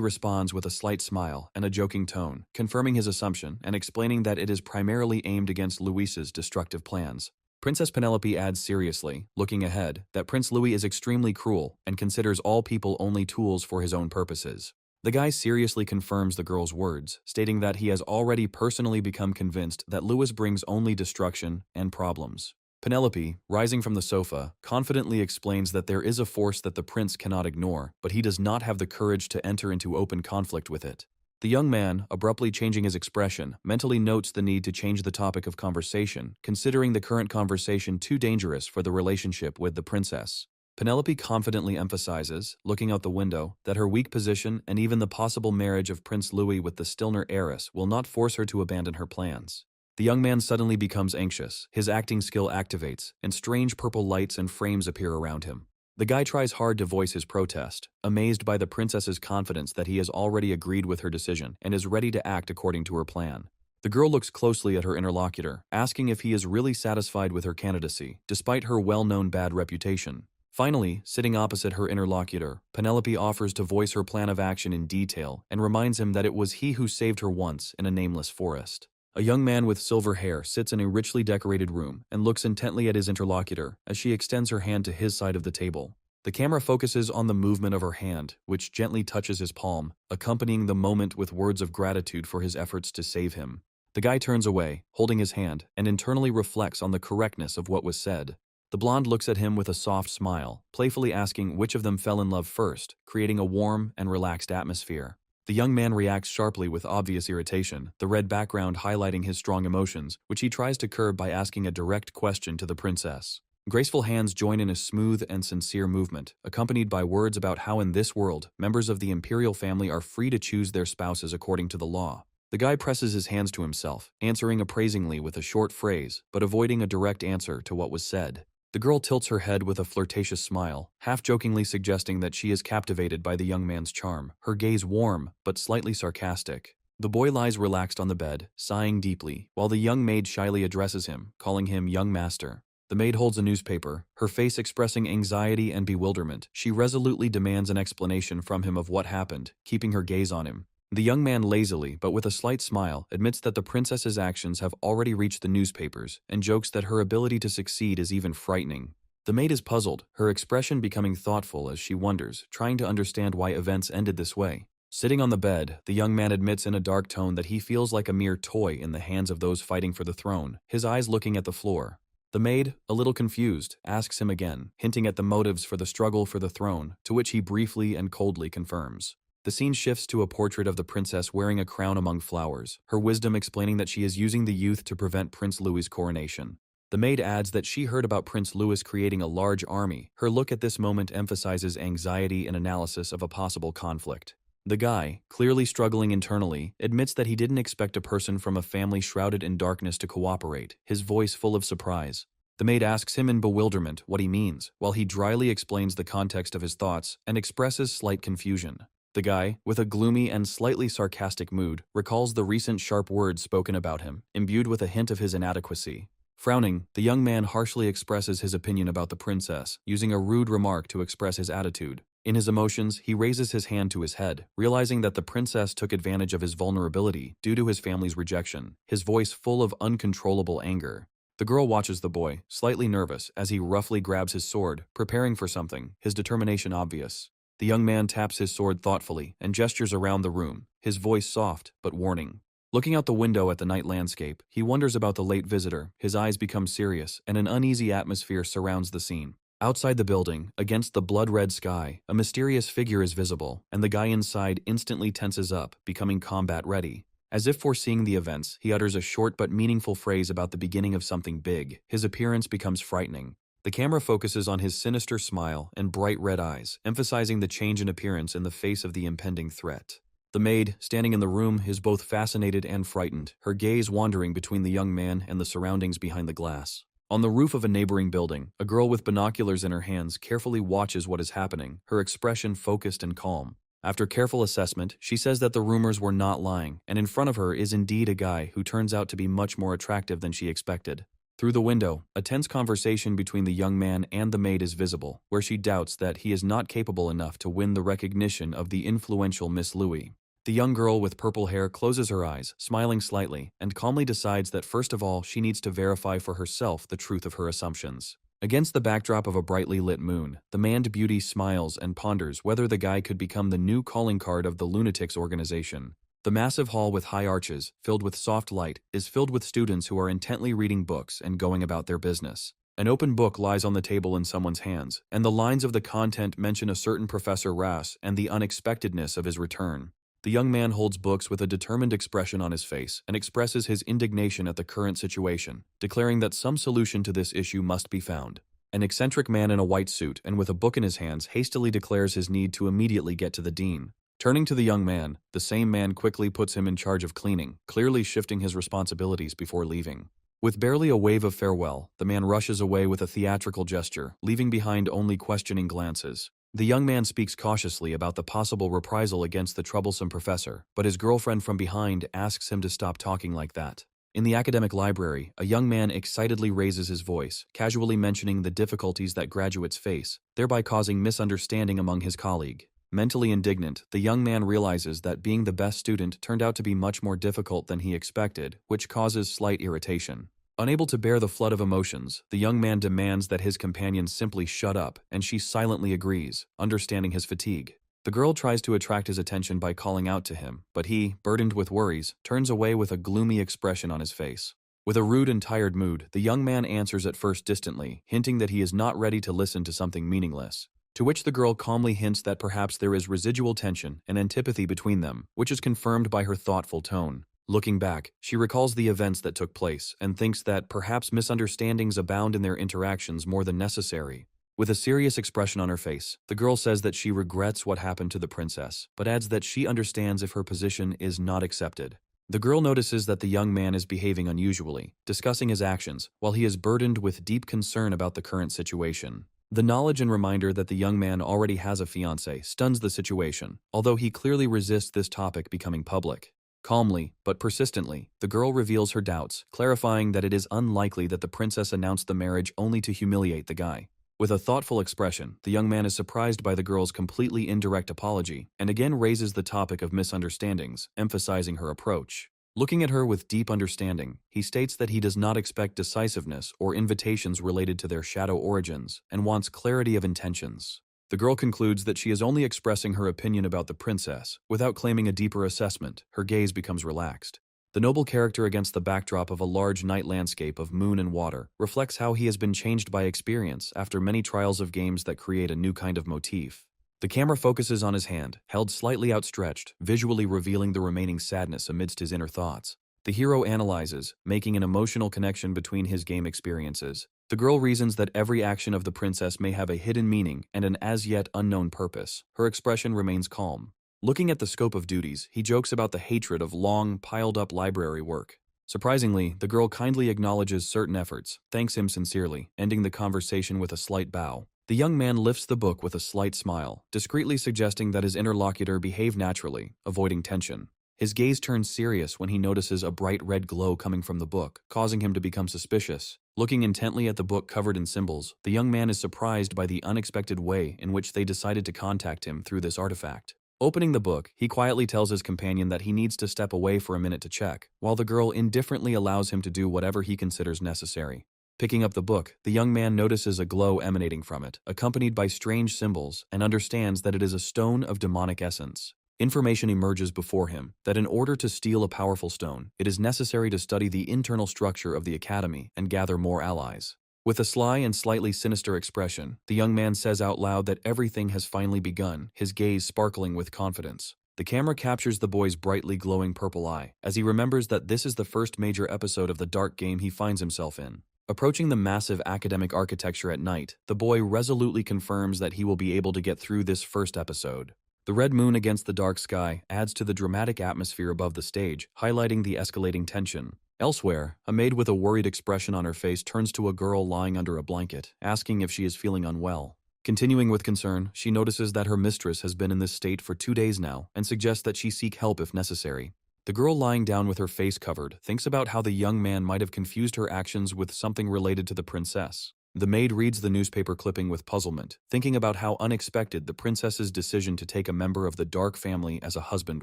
responds with a slight smile and a joking tone, confirming his assumption and explaining that it is primarily aimed against Louis's destructive plans. Princess Penelope adds seriously, looking ahead, that Prince Louis is extremely cruel and considers all people only tools for his own purposes. The guy seriously confirms the girl's words, stating that he has already personally become convinced that Louis brings only destruction and problems. Penelope, rising from the sofa, confidently explains that there is a force that the prince cannot ignore, but he does not have the courage to enter into open conflict with it. The young man, abruptly changing his expression, mentally notes the need to change the topic of conversation, considering the current conversation too dangerous for the relationship with the princess. Penelope confidently emphasizes, looking out the window, that her weak position and even the possible marriage of Prince Louis with the Stilner heiress will not force her to abandon her plans. The young man suddenly becomes anxious, his acting skill activates, and strange purple lights and frames appear around him. The guy tries hard to voice his protest, amazed by the princess's confidence that he has already agreed with her decision and is ready to act according to her plan. The girl looks closely at her interlocutor, asking if he is really satisfied with her candidacy, despite her well-known bad reputation. Finally, sitting opposite her interlocutor, Penelope offers to voice her plan of action in detail and reminds him that it was he who saved her once in a nameless forest. A young man with silver hair sits in a richly decorated room and looks intently at his interlocutor as she extends her hand to his side of the table. The camera focuses on the movement of her hand, which gently touches his palm, accompanying the moment with words of gratitude for his efforts to save him. The guy turns away, holding his hand, and internally reflects on the correctness of what was said. The blonde looks at him with a soft smile, playfully asking which of them fell in love first, creating a warm and relaxed atmosphere. The young man reacts sharply with obvious irritation, the red background highlighting his strong emotions, which he tries to curb by asking a direct question to the princess. Graceful hands join in a smooth and sincere movement, accompanied by words about how in this world, members of the imperial family are free to choose their spouses according to the law. The guy presses his hands to himself, answering appraisingly with a short phrase, but avoiding a direct answer to what was said. The girl tilts her head with a flirtatious smile, half-jokingly suggesting that she is captivated by the young man's charm, her gaze warm but slightly sarcastic. The boy lies relaxed on the bed, sighing deeply, while the young maid shyly addresses him, calling him young master. The maid holds a newspaper, her face expressing anxiety and bewilderment. She resolutely demands an explanation from him of what happened, keeping her gaze on him. The young man lazily, but with a slight smile, admits that the princess's actions have already reached the newspapers, and jokes that her ability to succeed is even frightening. The maid is puzzled, her expression becoming thoughtful as she wonders, trying to understand why events ended this way. Sitting on the bed, the young man admits in a dark tone that he feels like a mere toy in the hands of those fighting for the throne, his eyes looking at the floor. The maid, a little confused, asks him again, hinting at the motives for the struggle for the throne, to which he briefly and coldly confirms. The scene shifts to a portrait of the princess wearing a crown among flowers, her wisdom explaining that she is using the youth to prevent Prince Louis's coronation. The maid adds that she heard about Prince Louis creating a large army. Her look at this moment emphasizes anxiety and analysis of a possible conflict. The guy, clearly struggling internally, admits that he didn't expect a person from a family shrouded in darkness to cooperate, his voice full of surprise. The maid asks him in bewilderment what he means, while he dryly explains the context of his thoughts and expresses slight confusion. The guy, with a gloomy and slightly sarcastic mood, recalls the recent sharp words spoken about him, imbued with a hint of his inadequacy. Frowning, the young man harshly expresses his opinion about the princess, using a rude remark to express his attitude. In his emotions, he raises his hand to his head, realizing that the princess took advantage of his vulnerability due to his family's rejection, his voice full of uncontrollable anger. The girl watches the boy, slightly nervous, as he roughly grabs his sword, preparing for something, his determination obvious. The young man taps his sword thoughtfully and gestures around the room, his voice soft but warning. Looking out the window at the night landscape, he wonders about the late visitor, his eyes become serious, and an uneasy atmosphere surrounds the scene. Outside the building, against the blood-red sky, a mysterious figure is visible, and the guy inside instantly tenses up, becoming combat-ready. As if foreseeing the events, he utters a short but meaningful phrase about the beginning of something big. His appearance becomes frightening. The camera focuses on his sinister smile and bright red eyes, emphasizing the change in appearance in the face of the impending threat. The maid, standing in the room, is both fascinated and frightened, her gaze wandering between the young man and the surroundings behind the glass. On the roof of a neighboring building, a girl with binoculars in her hands carefully watches what is happening, her expression focused and calm. After careful assessment, she says that the rumors were not lying, and in front of her is indeed a guy who turns out to be much more attractive than she expected. Through the window, a tense conversation between the young man and the maid is visible, where she doubts that he is not capable enough to win the recognition of the influential Miss Louis. The young girl with purple hair closes her eyes, smiling slightly, and calmly decides that first of all she needs to verify for herself the truth of her assumptions. Against the backdrop of a brightly lit moon, the manned beauty smiles and ponders whether the guy could become the new calling card of the Lunatics organization. The massive hall with high arches, filled with soft light, is filled with students who are intently reading books and going about their business. An open book lies on the table in someone's hands, and the lines of the content mention a certain Professor Rass and the unexpectedness of his return. The young man holds books with a determined expression on his face and expresses his indignation at the current situation, declaring that some solution to this issue must be found. An eccentric man in a white suit and with a book in his hands hastily declares his need to immediately get to the dean. Turning to the young man, the same man quickly puts him in charge of cleaning, clearly shifting his responsibilities before leaving. With barely a wave of farewell, the man rushes away with a theatrical gesture, leaving behind only questioning glances. The young man speaks cautiously about the possible reprisal against the troublesome professor, but his girlfriend from behind asks him to stop talking like that. In the academic library, a young man excitedly raises his voice, casually mentioning the difficulties that graduates face, thereby causing misunderstanding among his colleague. Mentally indignant, the young man realizes that being the best student turned out to be much more difficult than he expected, which causes slight irritation. Unable to bear the flood of emotions, the young man demands that his companion simply shut up, and she silently agrees, understanding his fatigue. The girl tries to attract his attention by calling out to him, but he, burdened with worries, turns away with a gloomy expression on his face. With a rude and tired mood, the young man answers at first distantly, hinting that he is not ready to listen to something meaningless. To which the girl calmly hints that perhaps there is residual tension and antipathy between them, which is confirmed by her thoughtful tone. Looking back, she recalls the events that took place and thinks that perhaps misunderstandings abound in their interactions more than necessary. With a serious expression on her face, the girl says that she regrets what happened to the princess, but adds that she understands if her position is not accepted. The girl notices that the young man is behaving unusually, discussing his actions, while he is burdened with deep concern about the current situation. The knowledge and reminder that the young man already has a fiancée stuns the situation, although he clearly resists this topic becoming public. Calmly, but persistently, the girl reveals her doubts, clarifying that it is unlikely that the princess announced the marriage only to humiliate the guy. With a thoughtful expression, the young man is surprised by the girl's completely indirect apology and again raises the topic of misunderstandings, emphasizing her approach. Looking at her with deep understanding, he states that he does not expect decisiveness or invitations related to their shadow origins and wants clarity of intentions. The girl concludes that she is only expressing her opinion about the princess. Without claiming a deeper assessment, her gaze becomes relaxed. The noble character against the backdrop of a large night landscape of moon and water reflects how he has been changed by experience after many trials of games that create a new kind of motif. The camera focuses on his hand, held slightly outstretched, visually revealing the remaining sadness amidst his inner thoughts. The hero analyzes, making an emotional connection between his game experiences. The girl reasons that every action of the princess may have a hidden meaning and an as-yet unknown purpose. Her expression remains calm. Looking at the scope of duties, he jokes about the hatred of long, piled-up library work. Surprisingly, the girl kindly acknowledges certain efforts, thanks him sincerely, ending the conversation with a slight bow. The young man lifts the book with a slight smile, discreetly suggesting that his interlocutor behave naturally, avoiding tension. His gaze turns serious when he notices a bright red glow coming from the book, causing him to become suspicious. Looking intently at the book covered in symbols, the young man is surprised by the unexpected way in which they decided to contact him through this artifact. Opening the book, he quietly tells his companion that he needs to step away for a minute to check, while the girl indifferently allows him to do whatever he considers necessary. Picking up the book, the young man notices a glow emanating from it, accompanied by strange symbols, and understands that it is a stone of demonic essence. Information emerges before him that in order to steal a powerful stone, it is necessary to study the internal structure of the academy and gather more allies. With a sly and slightly sinister expression, the young man says out loud that everything has finally begun, his gaze sparkling with confidence. The camera captures the boy's brightly glowing purple eye, as he remembers that this is the first major episode of the dark game he finds himself in. Approaching the massive academic architecture at night, the boy resolutely confirms that he will be able to get through this first episode. The red moon against the dark sky adds to the dramatic atmosphere above the stage, highlighting the escalating tension. Elsewhere, a maid with a worried expression on her face turns to a girl lying under a blanket, asking if she is feeling unwell. Continuing with concern, she notices that her mistress has been in this state for 2 days now and suggests that she seek help if necessary. The girl lying down with her face covered thinks about how the young man might have confused her actions with something related to the princess. The maid reads the newspaper clipping with puzzlement, thinking about how unexpected the princess's decision to take a member of the Dark family as a husband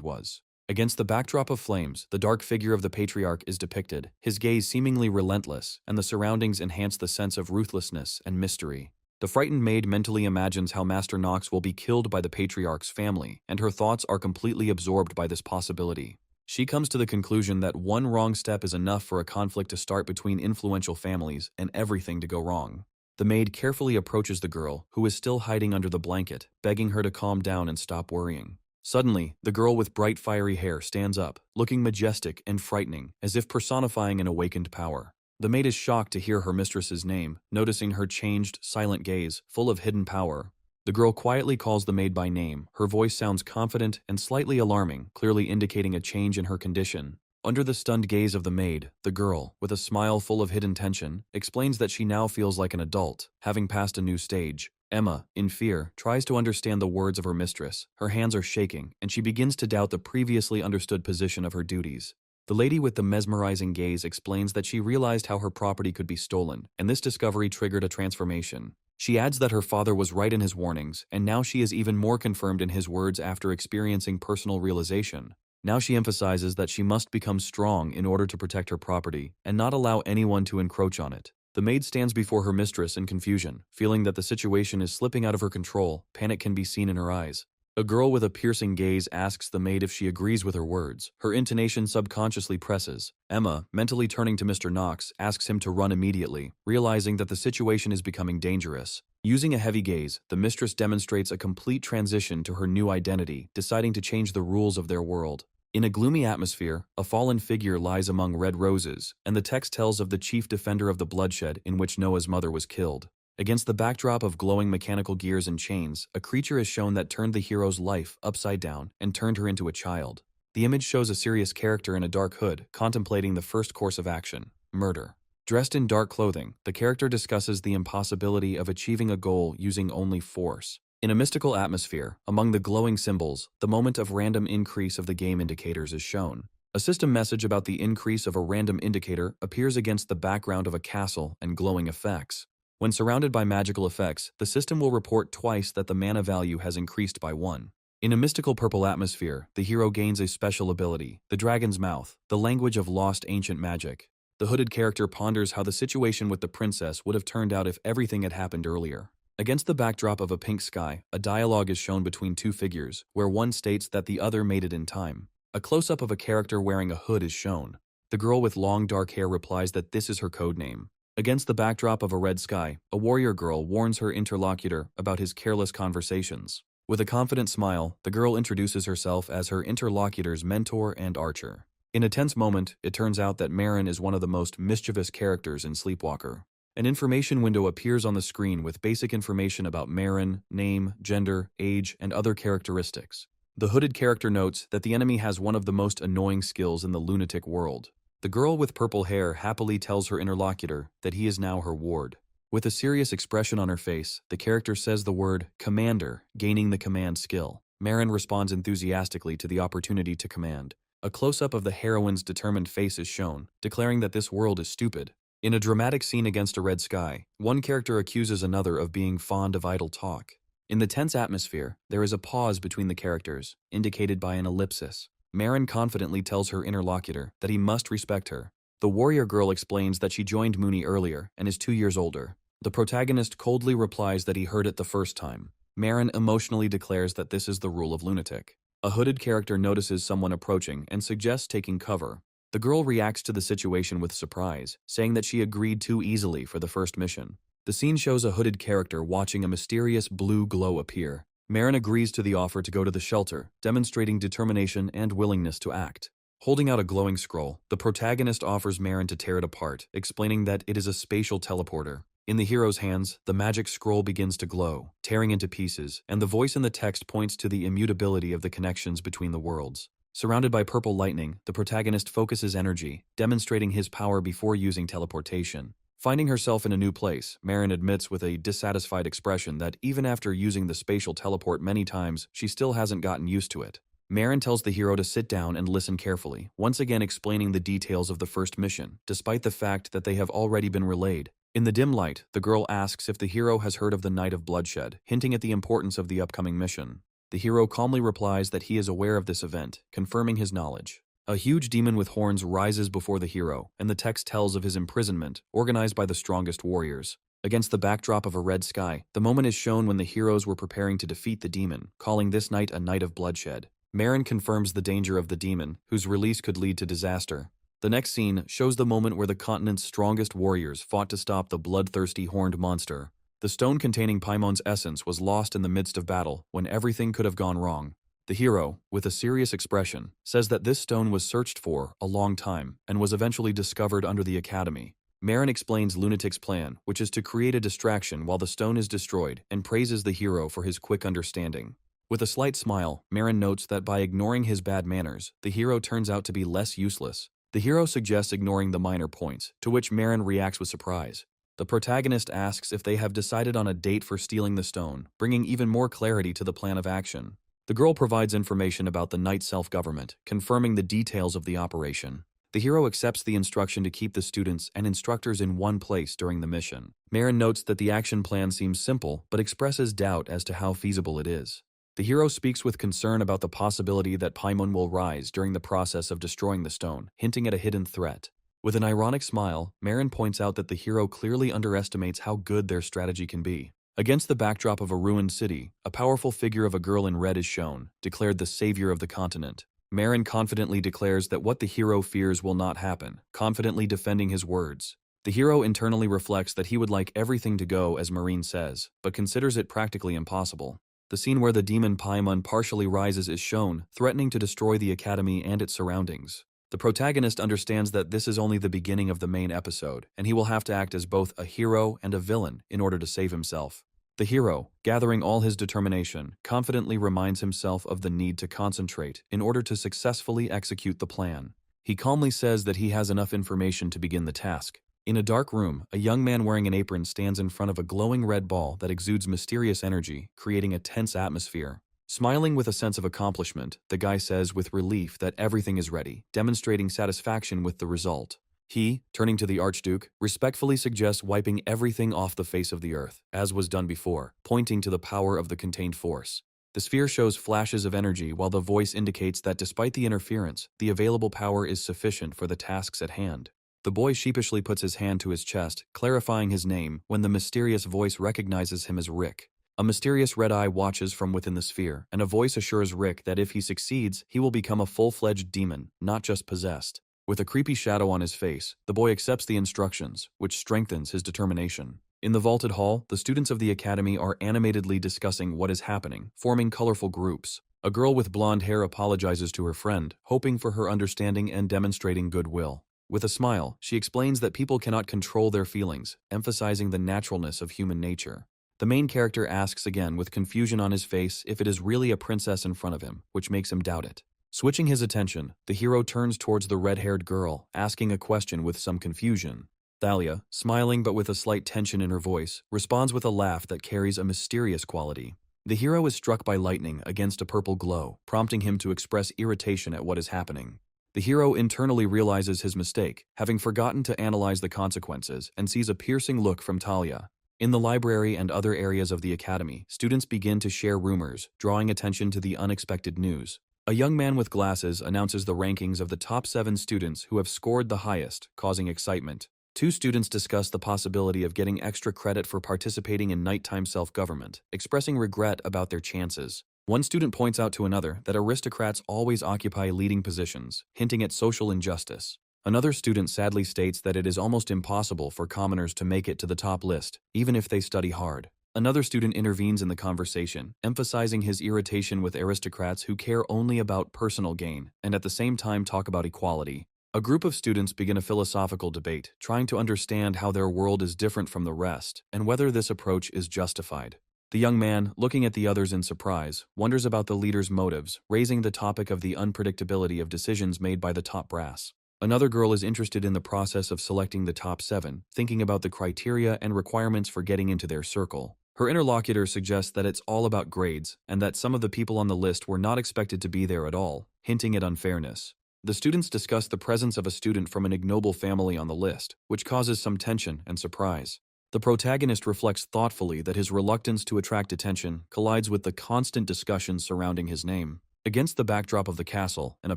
was. Against the backdrop of flames, the dark figure of the patriarch is depicted, his gaze seemingly relentless, and the surroundings enhance the sense of ruthlessness and mystery. The frightened maid mentally imagines how Master Nox will be killed by the patriarch's family, and her thoughts are completely absorbed by this possibility. She comes to the conclusion that one wrong step is enough for a conflict to start between influential families and everything to go wrong. The maid carefully approaches the girl, who is still hiding under the blanket, begging her to calm down and stop worrying. Suddenly, the girl with bright fiery hair stands up, looking majestic and frightening, as if personifying an awakened power. The maid is shocked to hear her mistress's name, noticing her changed, silent gaze, full of hidden power. The girl quietly calls the maid by name. Her voice sounds confident and slightly alarming, clearly indicating a change in her condition. Under the stunned gaze of the maid, the girl, with a smile full of hidden tension, explains that she now feels like an adult, having passed a new stage. Emma, in fear, tries to understand the words of her mistress. Her hands are shaking, and she begins to doubt the previously understood position of her duties. The lady with the mesmerizing gaze explains that she realized how her property could be stolen, and this discovery triggered a transformation. She adds that her father was right in his warnings, and now she is even more confirmed in his words after experiencing personal realization. Now she emphasizes that she must become strong in order to protect her property, and not allow anyone to encroach on it. The maid stands before her mistress in confusion, feeling that the situation is slipping out of her control. Panic can be seen in her eyes. A girl with a piercing gaze asks the maid if she agrees with her words. Her intonation subconsciously presses. Emma, mentally turning to Mr. Knox, asks him to run immediately, realizing that the situation is becoming dangerous. Using a heavy gaze, the mistress demonstrates a complete transition to her new identity, deciding to change the rules of their world. In a gloomy atmosphere, a fallen figure lies among red roses, and the text tells of the chief defender of the bloodshed in which Noah's mother was killed. Against the backdrop of glowing mechanical gears and chains, a creature is shown that turned the hero's life upside down and turned her into a child. The image shows a serious character in a dark hood, contemplating the first course of action: murder. Dressed in dark clothing, the character discusses the impossibility of achieving a goal using only force. In a mystical atmosphere, among the glowing symbols, the moment of random increase of the game indicators is shown. A system message about the increase of a random indicator appears against the background of a castle and glowing effects. When surrounded by magical effects, the system will report twice that the mana value has increased by 1. In a mystical purple atmosphere, the hero gains a special ability, the Dragon's Mouth, the language of lost ancient magic. The hooded character ponders how the situation with the princess would have turned out if everything had happened earlier. Against the backdrop of a pink sky, a dialogue is shown between two figures, where one states that the other made it in time. A close-up of a character wearing a hood is shown. The girl with long dark hair replies that this is her code name. Against the backdrop of a red sky, a warrior girl warns her interlocutor about his careless conversations. With a confident smile, the girl introduces herself as her interlocutor's mentor and archer. In a tense moment, it turns out that Marin is one of the most mischievous characters in Sleepwalker. An information window appears on the screen with basic information about Marin, name, gender, age, and other characteristics. The hooded character notes that the enemy has one of the most annoying skills in the lunatic world. The girl with purple hair happily tells her interlocutor that he is now her ward. With a serious expression on her face, the character says the word commander, gaining the command skill. Marin responds enthusiastically to the opportunity to command. A close-up of the heroine's determined face is shown, declaring that this world is stupid. In a dramatic scene against a red sky, one character accuses another of being fond of idle talk. In the tense atmosphere, there is a pause between the characters, indicated by an ellipsis. Marin confidently tells her interlocutor that he must respect her. The warrior girl explains that she joined Mooney earlier and is 2 years older. The protagonist coldly replies that he heard it the first time. Marin emotionally declares that this is the rule of lunatic. A hooded character notices someone approaching and suggests taking cover. The girl reacts to the situation with surprise, saying that she agreed too easily for the first mission. The scene shows a hooded character watching a mysterious blue glow appear. Marin agrees to the offer to go to the shelter, demonstrating determination and willingness to act. Holding out a glowing scroll, the protagonist offers Marin to tear it apart, explaining that it is a spatial teleporter. In the hero's hands, the magic scroll begins to glow, tearing into pieces, and the voice in the text points to the immutability of the connections between the worlds. Surrounded by purple lightning, the protagonist focuses energy, demonstrating his power before using teleportation. Finding herself in a new place, Marin admits with a dissatisfied expression that even after using the spatial teleport many times, she still hasn't gotten used to it. Marin tells the hero to sit down and listen carefully, once again explaining the details of the first mission, despite the fact that they have already been relayed. In the dim light, the girl asks if the hero has heard of the Night of Bloodshed, hinting at the importance of the upcoming mission. The hero calmly replies that he is aware of this event, confirming his knowledge. A huge demon with horns rises before the hero, and the text tells of his imprisonment, organized by the strongest warriors. Against the backdrop of a red sky, the moment is shown when the heroes were preparing to defeat the demon, calling this night a night of bloodshed. Marin confirms the danger of the demon, whose release could lead to disaster. The next scene shows the moment where the continent's strongest warriors fought to stop the bloodthirsty horned monster. The stone containing Paimon's essence was lost in the midst of battle when everything could have gone wrong. The hero, with a serious expression, says that this stone was searched for a long time and was eventually discovered under the academy. Marin explains Lunatic's plan, which is to create a distraction while the stone is destroyed, and praises the hero for his quick understanding. With a slight smile, Marin notes that by ignoring his bad manners, the hero turns out to be less useless. The hero suggests ignoring the minor points, to which Marin reacts with surprise. The protagonist asks if they have decided on a date for stealing the stone, bringing even more clarity to the plan of action. The girl provides information about the Knight self-government, confirming the details of the operation. The hero accepts the instruction to keep the students and instructors in one place during the mission. Marin notes that the action plan seems simple, but expresses doubt as to how feasible it is. The hero speaks with concern about the possibility that Paimon will rise during the process of destroying the stone, hinting at a hidden threat. With an ironic smile, Marin points out that the hero clearly underestimates how good their strategy can be. Against the backdrop of a ruined city, a powerful figure of a girl in red is shown, declared the savior of the continent. Marin confidently declares that what the hero fears will not happen, confidently defending his words. The hero internally reflects that he would like everything to go as Marine says, but considers it practically impossible. The scene where the demon Paimon partially rises is shown, threatening to destroy the academy and its surroundings. The protagonist understands that this is only the beginning of the main episode, and he will have to act as both a hero and a villain in order to save himself. The hero, gathering all his determination, confidently reminds himself of the need to concentrate in order to successfully execute the plan. He calmly says that he has enough information to begin the task. In a dark room, a young man wearing an apron stands in front of a glowing red ball that exudes mysterious energy, creating a tense atmosphere. Smiling with a sense of accomplishment, the guy says with relief that everything is ready, demonstrating satisfaction with the result. He, turning to the Archduke, respectfully suggests wiping everything off the face of the earth, as was done before, pointing to the power of the contained force. The sphere shows flashes of energy while the voice indicates that despite the interference, the available power is sufficient for the tasks at hand. The boy sheepishly puts his hand to his chest, clarifying his name, when the mysterious voice recognizes him as Rick. A mysterious red eye watches from within the sphere, and a voice assures Rick that if he succeeds, he will become a full-fledged demon, not just possessed. With a creepy shadow on his face, the boy accepts the instructions, which strengthens his determination. In the vaulted hall, the students of the academy are animatedly discussing what is happening, forming colorful groups. A girl with blonde hair apologizes to her friend, hoping for her understanding and demonstrating goodwill. With a smile, she explains that people cannot control their feelings, emphasizing the naturalness of human nature. The main character asks again with confusion on his face if it is really a princess in front of him, which makes him doubt it. Switching his attention, the hero turns towards the red-haired girl, asking a question with some confusion. Thalia, smiling but with a slight tension in her voice, responds with a laugh that carries a mysterious quality. The hero is struck by lightning against a purple glow, prompting him to express irritation at what is happening. The hero internally realizes his mistake, having forgotten to analyze the consequences, and sees a piercing look from Talia. In the library and other areas of the academy, students begin to share rumors, drawing attention to the unexpected news. A young man with glasses announces the rankings of the top 7 students who have scored the highest, causing excitement. 2 students discuss the possibility of getting extra credit for participating in nighttime self-government, expressing regret about their chances. One student points out to another that aristocrats always occupy leading positions, hinting at social injustice. Another student sadly states that it is almost impossible for commoners to make it to the top list, even if they study hard. Another student intervenes in the conversation, emphasizing his irritation with aristocrats who care only about personal gain, and at the same time talk about equality. A group of students begin a philosophical debate, trying to understand how their world is different from the rest, and whether this approach is justified. The young man, looking at the others in surprise, wonders about the leader's motives, raising the topic of the unpredictability of decisions made by the top brass. Another girl is interested in the process of selecting the top 7, thinking about the criteria and requirements for getting into their circle. Her interlocutor suggests that it's all about grades, and that some of the people on the list were not expected to be there at all, hinting at unfairness. The students discuss the presence of a student from an ignoble family on the list, which causes some tension and surprise. The protagonist reflects thoughtfully that his reluctance to attract attention collides with the constant discussion surrounding his name. Against the backdrop of the castle, in a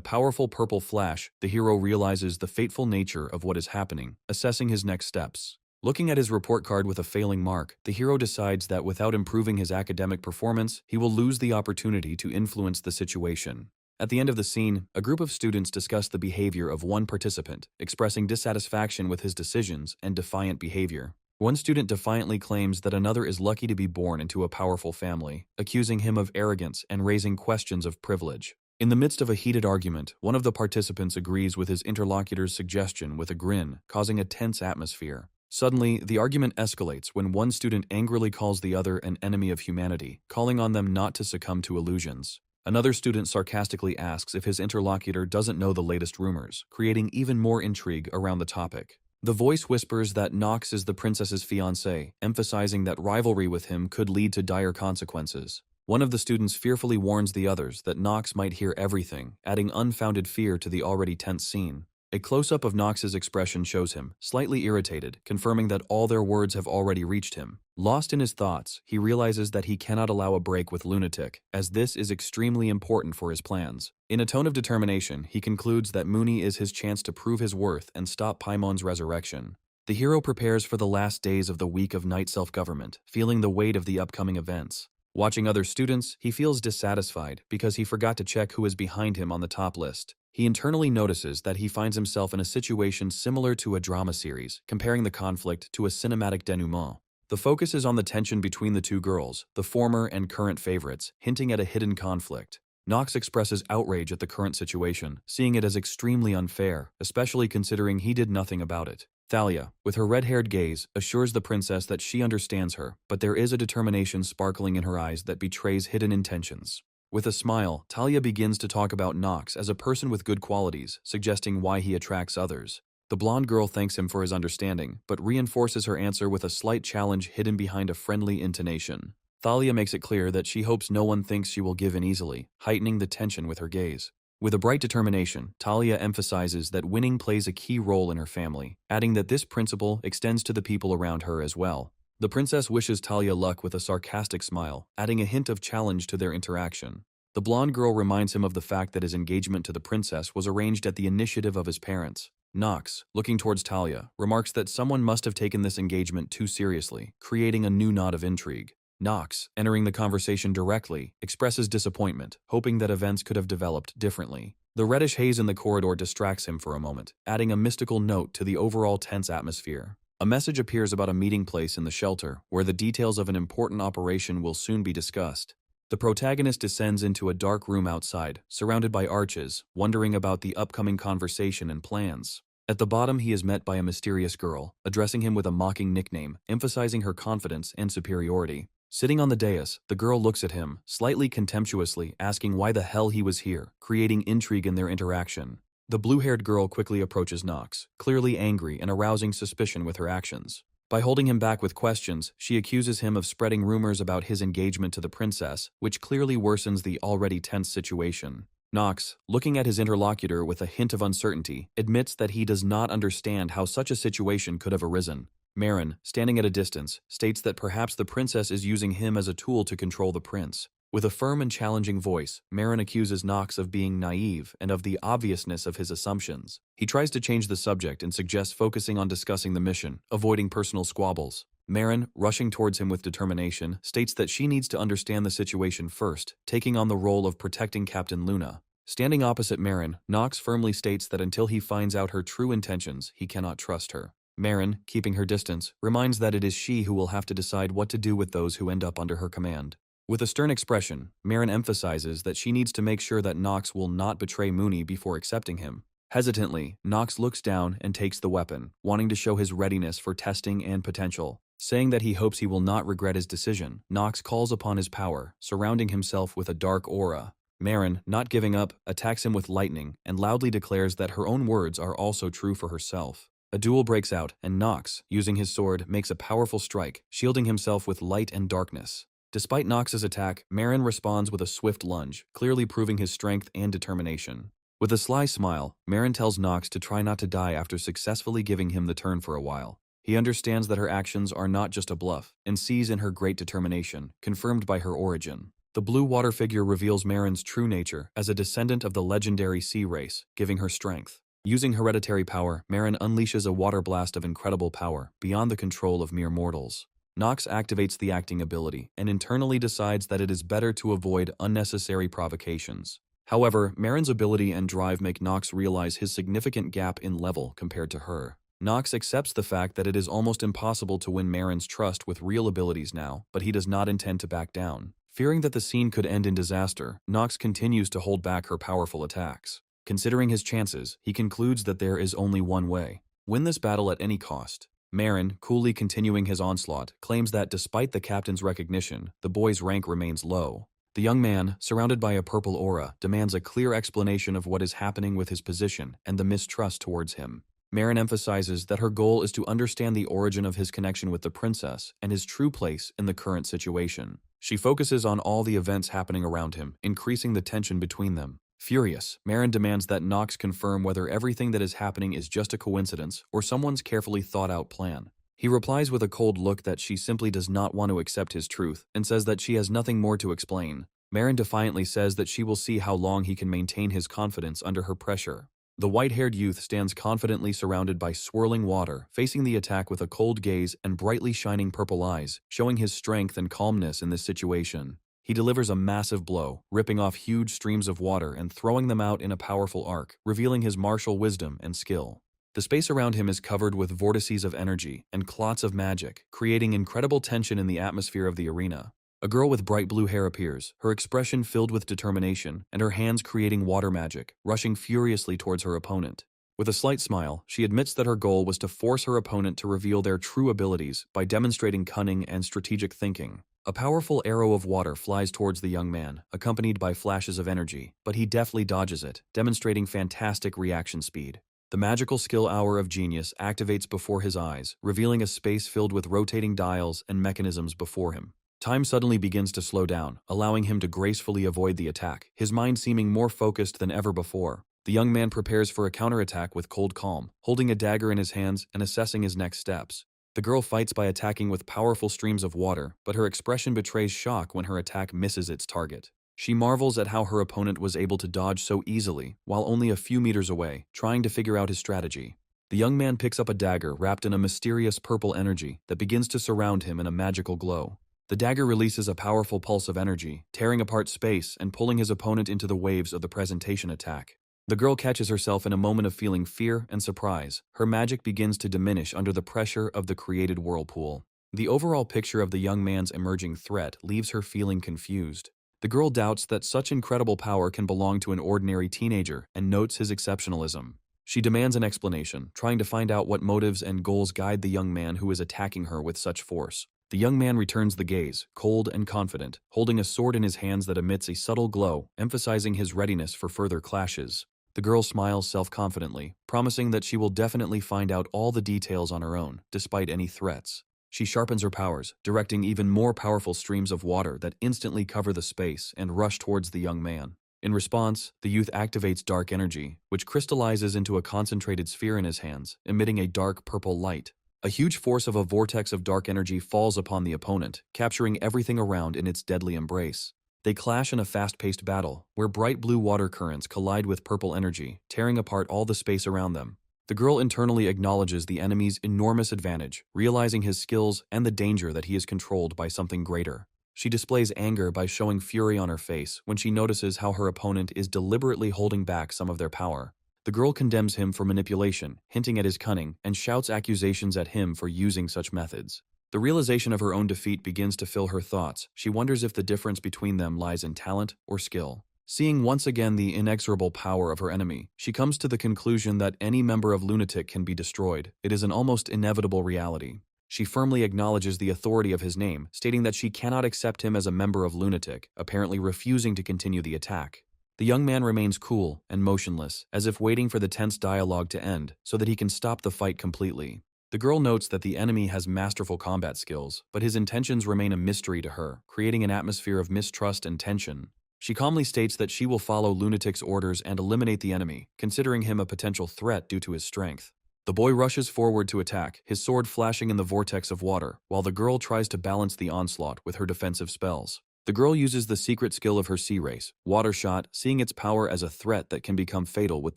powerful purple flash, the hero realizes the fateful nature of what is happening, assessing his next steps. Looking at his report card with a failing mark, the hero decides that without improving his academic performance, he will lose the opportunity to influence the situation. At the end of the scene, a group of students discuss the behavior of one participant, expressing dissatisfaction with his decisions and defiant behavior. One student defiantly claims that another is lucky to be born into a powerful family, accusing him of arrogance and raising questions of privilege. In the midst of a heated argument, one of the participants agrees with his interlocutor's suggestion with a grin, causing a tense atmosphere. Suddenly, the argument escalates when one student angrily calls the other an enemy of humanity, calling on them not to succumb to illusions. Another student sarcastically asks if his interlocutor doesn't know the latest rumors, creating even more intrigue around the topic. The voice whispers that Nox is the princess's fiancé, emphasizing that rivalry with him could lead to dire consequences. One of the students fearfully warns the others that Nox might hear everything, adding unfounded fear to the already tense scene. A close-up of Nox's expression shows him, slightly irritated, confirming that all their words have already reached him. Lost in his thoughts, he realizes that he cannot allow a break with Lunatic, as this is extremely important for his plans. In a tone of determination, he concludes that Mooney is his chance to prove his worth and stop Paimon's resurrection. The hero prepares for the last days of the week of night self-government, feeling the weight of the upcoming events. Watching other students, he feels dissatisfied because he forgot to check who is behind him on the top list. He internally notices that he finds himself in a situation similar to a drama series, comparing the conflict to a cinematic denouement. The focus is on the tension between the two girls, the former and current favorites, hinting at a hidden conflict. Nox expresses outrage at the current situation, seeing it as extremely unfair, especially considering he did nothing about it. Thalia, with her red-haired gaze, assures the princess that she understands her, but there is a determination sparkling in her eyes that betrays hidden intentions. With a smile, Talia begins to talk about Nox as a person with good qualities, suggesting why he attracts others. The blonde girl thanks him for his understanding, but reinforces her answer with a slight challenge hidden behind a friendly intonation. Thalia makes it clear that she hopes no one thinks she will give in easily, heightening the tension with her gaze. With a bright determination, Talia emphasizes that winning plays a key role in her family, adding that this principle extends to the people around her as well. The princess wishes Talia luck with a sarcastic smile, adding a hint of challenge to their interaction. The blonde girl reminds him of the fact that his engagement to the princess was arranged at the initiative of his parents. Nox, looking towards Talia, remarks that someone must have taken this engagement too seriously, creating a new knot of intrigue. Nox, entering the conversation directly, expresses disappointment, hoping that events could have developed differently. The reddish haze in the corridor distracts him for a moment, adding a mystical note to the overall tense atmosphere. A message appears about a meeting place in the shelter, where the details of an important operation will soon be discussed. The protagonist descends into a dark room outside, surrounded by arches, wondering about the upcoming conversation and plans. At the bottom, he is met by a mysterious girl, addressing him with a mocking nickname, emphasizing her confidence and superiority. Sitting on the dais, the girl looks at him, slightly contemptuously, asking why the hell he was here, creating intrigue in their interaction. The blue-haired girl quickly approaches Nox, clearly angry and arousing suspicion with her actions. By holding him back with questions, she accuses him of spreading rumors about his engagement to the princess, which clearly worsens the already tense situation. Nox, looking at his interlocutor with a hint of uncertainty, admits that he does not understand how such a situation could have arisen. Marin, standing at a distance, states that perhaps the princess is using him as a tool to control the prince. With a firm and challenging voice, Marin accuses Nox of being naive and of the obviousness of his assumptions. He tries to change the subject and suggests focusing on discussing the mission, avoiding personal squabbles. Marin, rushing towards him with determination, states that she needs to understand the situation first, taking on the role of protecting Captain Luna. Standing opposite Marin, Nox firmly states that until he finds out her true intentions, he cannot trust her. Marin, keeping her distance, reminds that it is she who will have to decide what to do with those who end up under her command. With a stern expression, Marin emphasizes that she needs to make sure that Nox will not betray Mooney before accepting him. Hesitantly, Nox looks down and takes the weapon, wanting to show his readiness for testing and potential. Saying that he hopes he will not regret his decision, Nox calls upon his power, surrounding himself with a dark aura. Marin, not giving up, attacks him with lightning and loudly declares that her own words are also true for herself. A duel breaks out, and Nox, using his sword, makes a powerful strike, shielding himself with light and darkness. Despite Nox's attack, Marin responds with a swift lunge, clearly proving his strength and determination. With a sly smile, Marin tells Nox to try not to die after successfully giving him the turn for a while. He understands that her actions are not just a bluff, and sees in her great determination, confirmed by her origin. The blue water figure reveals Marin's true nature as a descendant of the legendary sea race, giving her strength. Using hereditary power, Marin unleashes a water blast of incredible power, beyond the control of mere mortals. Nox activates the acting ability, and internally decides that it is better to avoid unnecessary provocations. However, Marin's ability and drive make Nox realize his significant gap in level compared to her. Nox accepts the fact that it is almost impossible to win Marin's trust with real abilities now, but he does not intend to back down. Fearing that the scene could end in disaster, Nox continues to hold back her powerful attacks. Considering his chances, he concludes that there is only one way: win this battle at any cost. Marin, coolly continuing his onslaught, claims that despite the captain's recognition, the boy's rank remains low. The young man, surrounded by a purple aura, demands a clear explanation of what is happening with his position and the mistrust towards him. Marin emphasizes that her goal is to understand the origin of his connection with the princess and his true place in the current situation. She focuses on all the events happening around him, increasing the tension between them. Furious, Marin demands that Nox confirm whether everything that is happening is just a coincidence or someone's carefully thought-out plan. He replies with a cold look that she simply does not want to accept his truth and says that she has nothing more to explain. Marin defiantly says that she will see how long he can maintain his confidence under her pressure. The white-haired youth stands confidently surrounded by swirling water, facing the attack with a cold gaze and brightly shining purple eyes, showing his strength and calmness in this situation. He delivers a massive blow, ripping off huge streams of water and throwing them out in a powerful arc, revealing his martial wisdom and skill. The space around him is covered with vortices of energy and clots of magic, creating incredible tension in the atmosphere of the arena. A girl with bright blue hair appears, her expression filled with determination, and her hands creating water magic, rushing furiously towards her opponent. With a slight smile, she admits that her goal was to force her opponent to reveal their true abilities by demonstrating cunning and strategic thinking. A powerful arrow of water flies towards the young man, accompanied by flashes of energy, but he deftly dodges it, demonstrating fantastic reaction speed. The magical skill Hour of Genius activates before his eyes, revealing a space filled with rotating dials and mechanisms before him. Time suddenly begins to slow down, allowing him to gracefully avoid the attack, his mind seeming more focused than ever before. The young man prepares for a counterattack with cold calm, holding a dagger in his hands and assessing his next steps. The girl fights by attacking with powerful streams of water, but her expression betrays shock when her attack misses its target. She marvels at how her opponent was able to dodge so easily, while only a few meters away, trying to figure out his strategy. The young man picks up a dagger wrapped in a mysterious purple energy that begins to surround him in a magical glow. The dagger releases a powerful pulse of energy, tearing apart space and pulling his opponent into the waves of the presentation attack. The girl catches herself in a moment of feeling fear and surprise. Her magic begins to diminish under the pressure of the created whirlpool. The overall picture of the young man's emerging threat leaves her feeling confused. The girl doubts that such incredible power can belong to an ordinary teenager and notes his exceptionalism. She demands an explanation, trying to find out what motives and goals guide the young man who is attacking her with such force. The young man returns the gaze, cold and confident, holding a sword in his hands that emits a subtle glow, emphasizing his readiness for further clashes. The girl smiles self-confidently, promising that she will definitely find out all the details on her own, despite any threats. She sharpens her powers, directing even more powerful streams of water that instantly cover the space and rush towards the young man. In response, the youth activates dark energy, which crystallizes into a concentrated sphere in his hands, emitting a dark purple light. A huge force of a vortex of dark energy falls upon the opponent, capturing everything around in its deadly embrace. They clash in a fast-paced battle, where bright blue water currents collide with purple energy, tearing apart all the space around them. The girl internally acknowledges the enemy's enormous advantage, realizing his skills and the danger that he is controlled by something greater. She displays anger by showing fury on her face when she notices how her opponent is deliberately holding back some of their power. The girl condemns him for manipulation, hinting at his cunning, and shouts accusations at him for using such methods. The realization of her own defeat begins to fill her thoughts. She wonders if the difference between them lies in talent or skill. Seeing once again the inexorable power of her enemy, she comes to the conclusion that any member of Lunatic can be destroyed. It is an almost inevitable reality. She firmly acknowledges the authority of his name, stating that she cannot accept him as a member of Lunatic, apparently refusing to continue the attack. The young man remains cool and motionless, as if waiting for the tense dialogue to end so that he can stop the fight completely. The girl notes that the enemy has masterful combat skills, but his intentions remain a mystery to her, creating an atmosphere of mistrust and tension. She calmly states that she will follow Lunatic's orders and eliminate the enemy, considering him a potential threat due to his strength. The boy rushes forward to attack, his sword flashing in the vortex of water, while the girl tries to balance the onslaught with her defensive spells. The girl uses the secret skill of her sea race, Water Shot, seeing its power as a threat that can become fatal with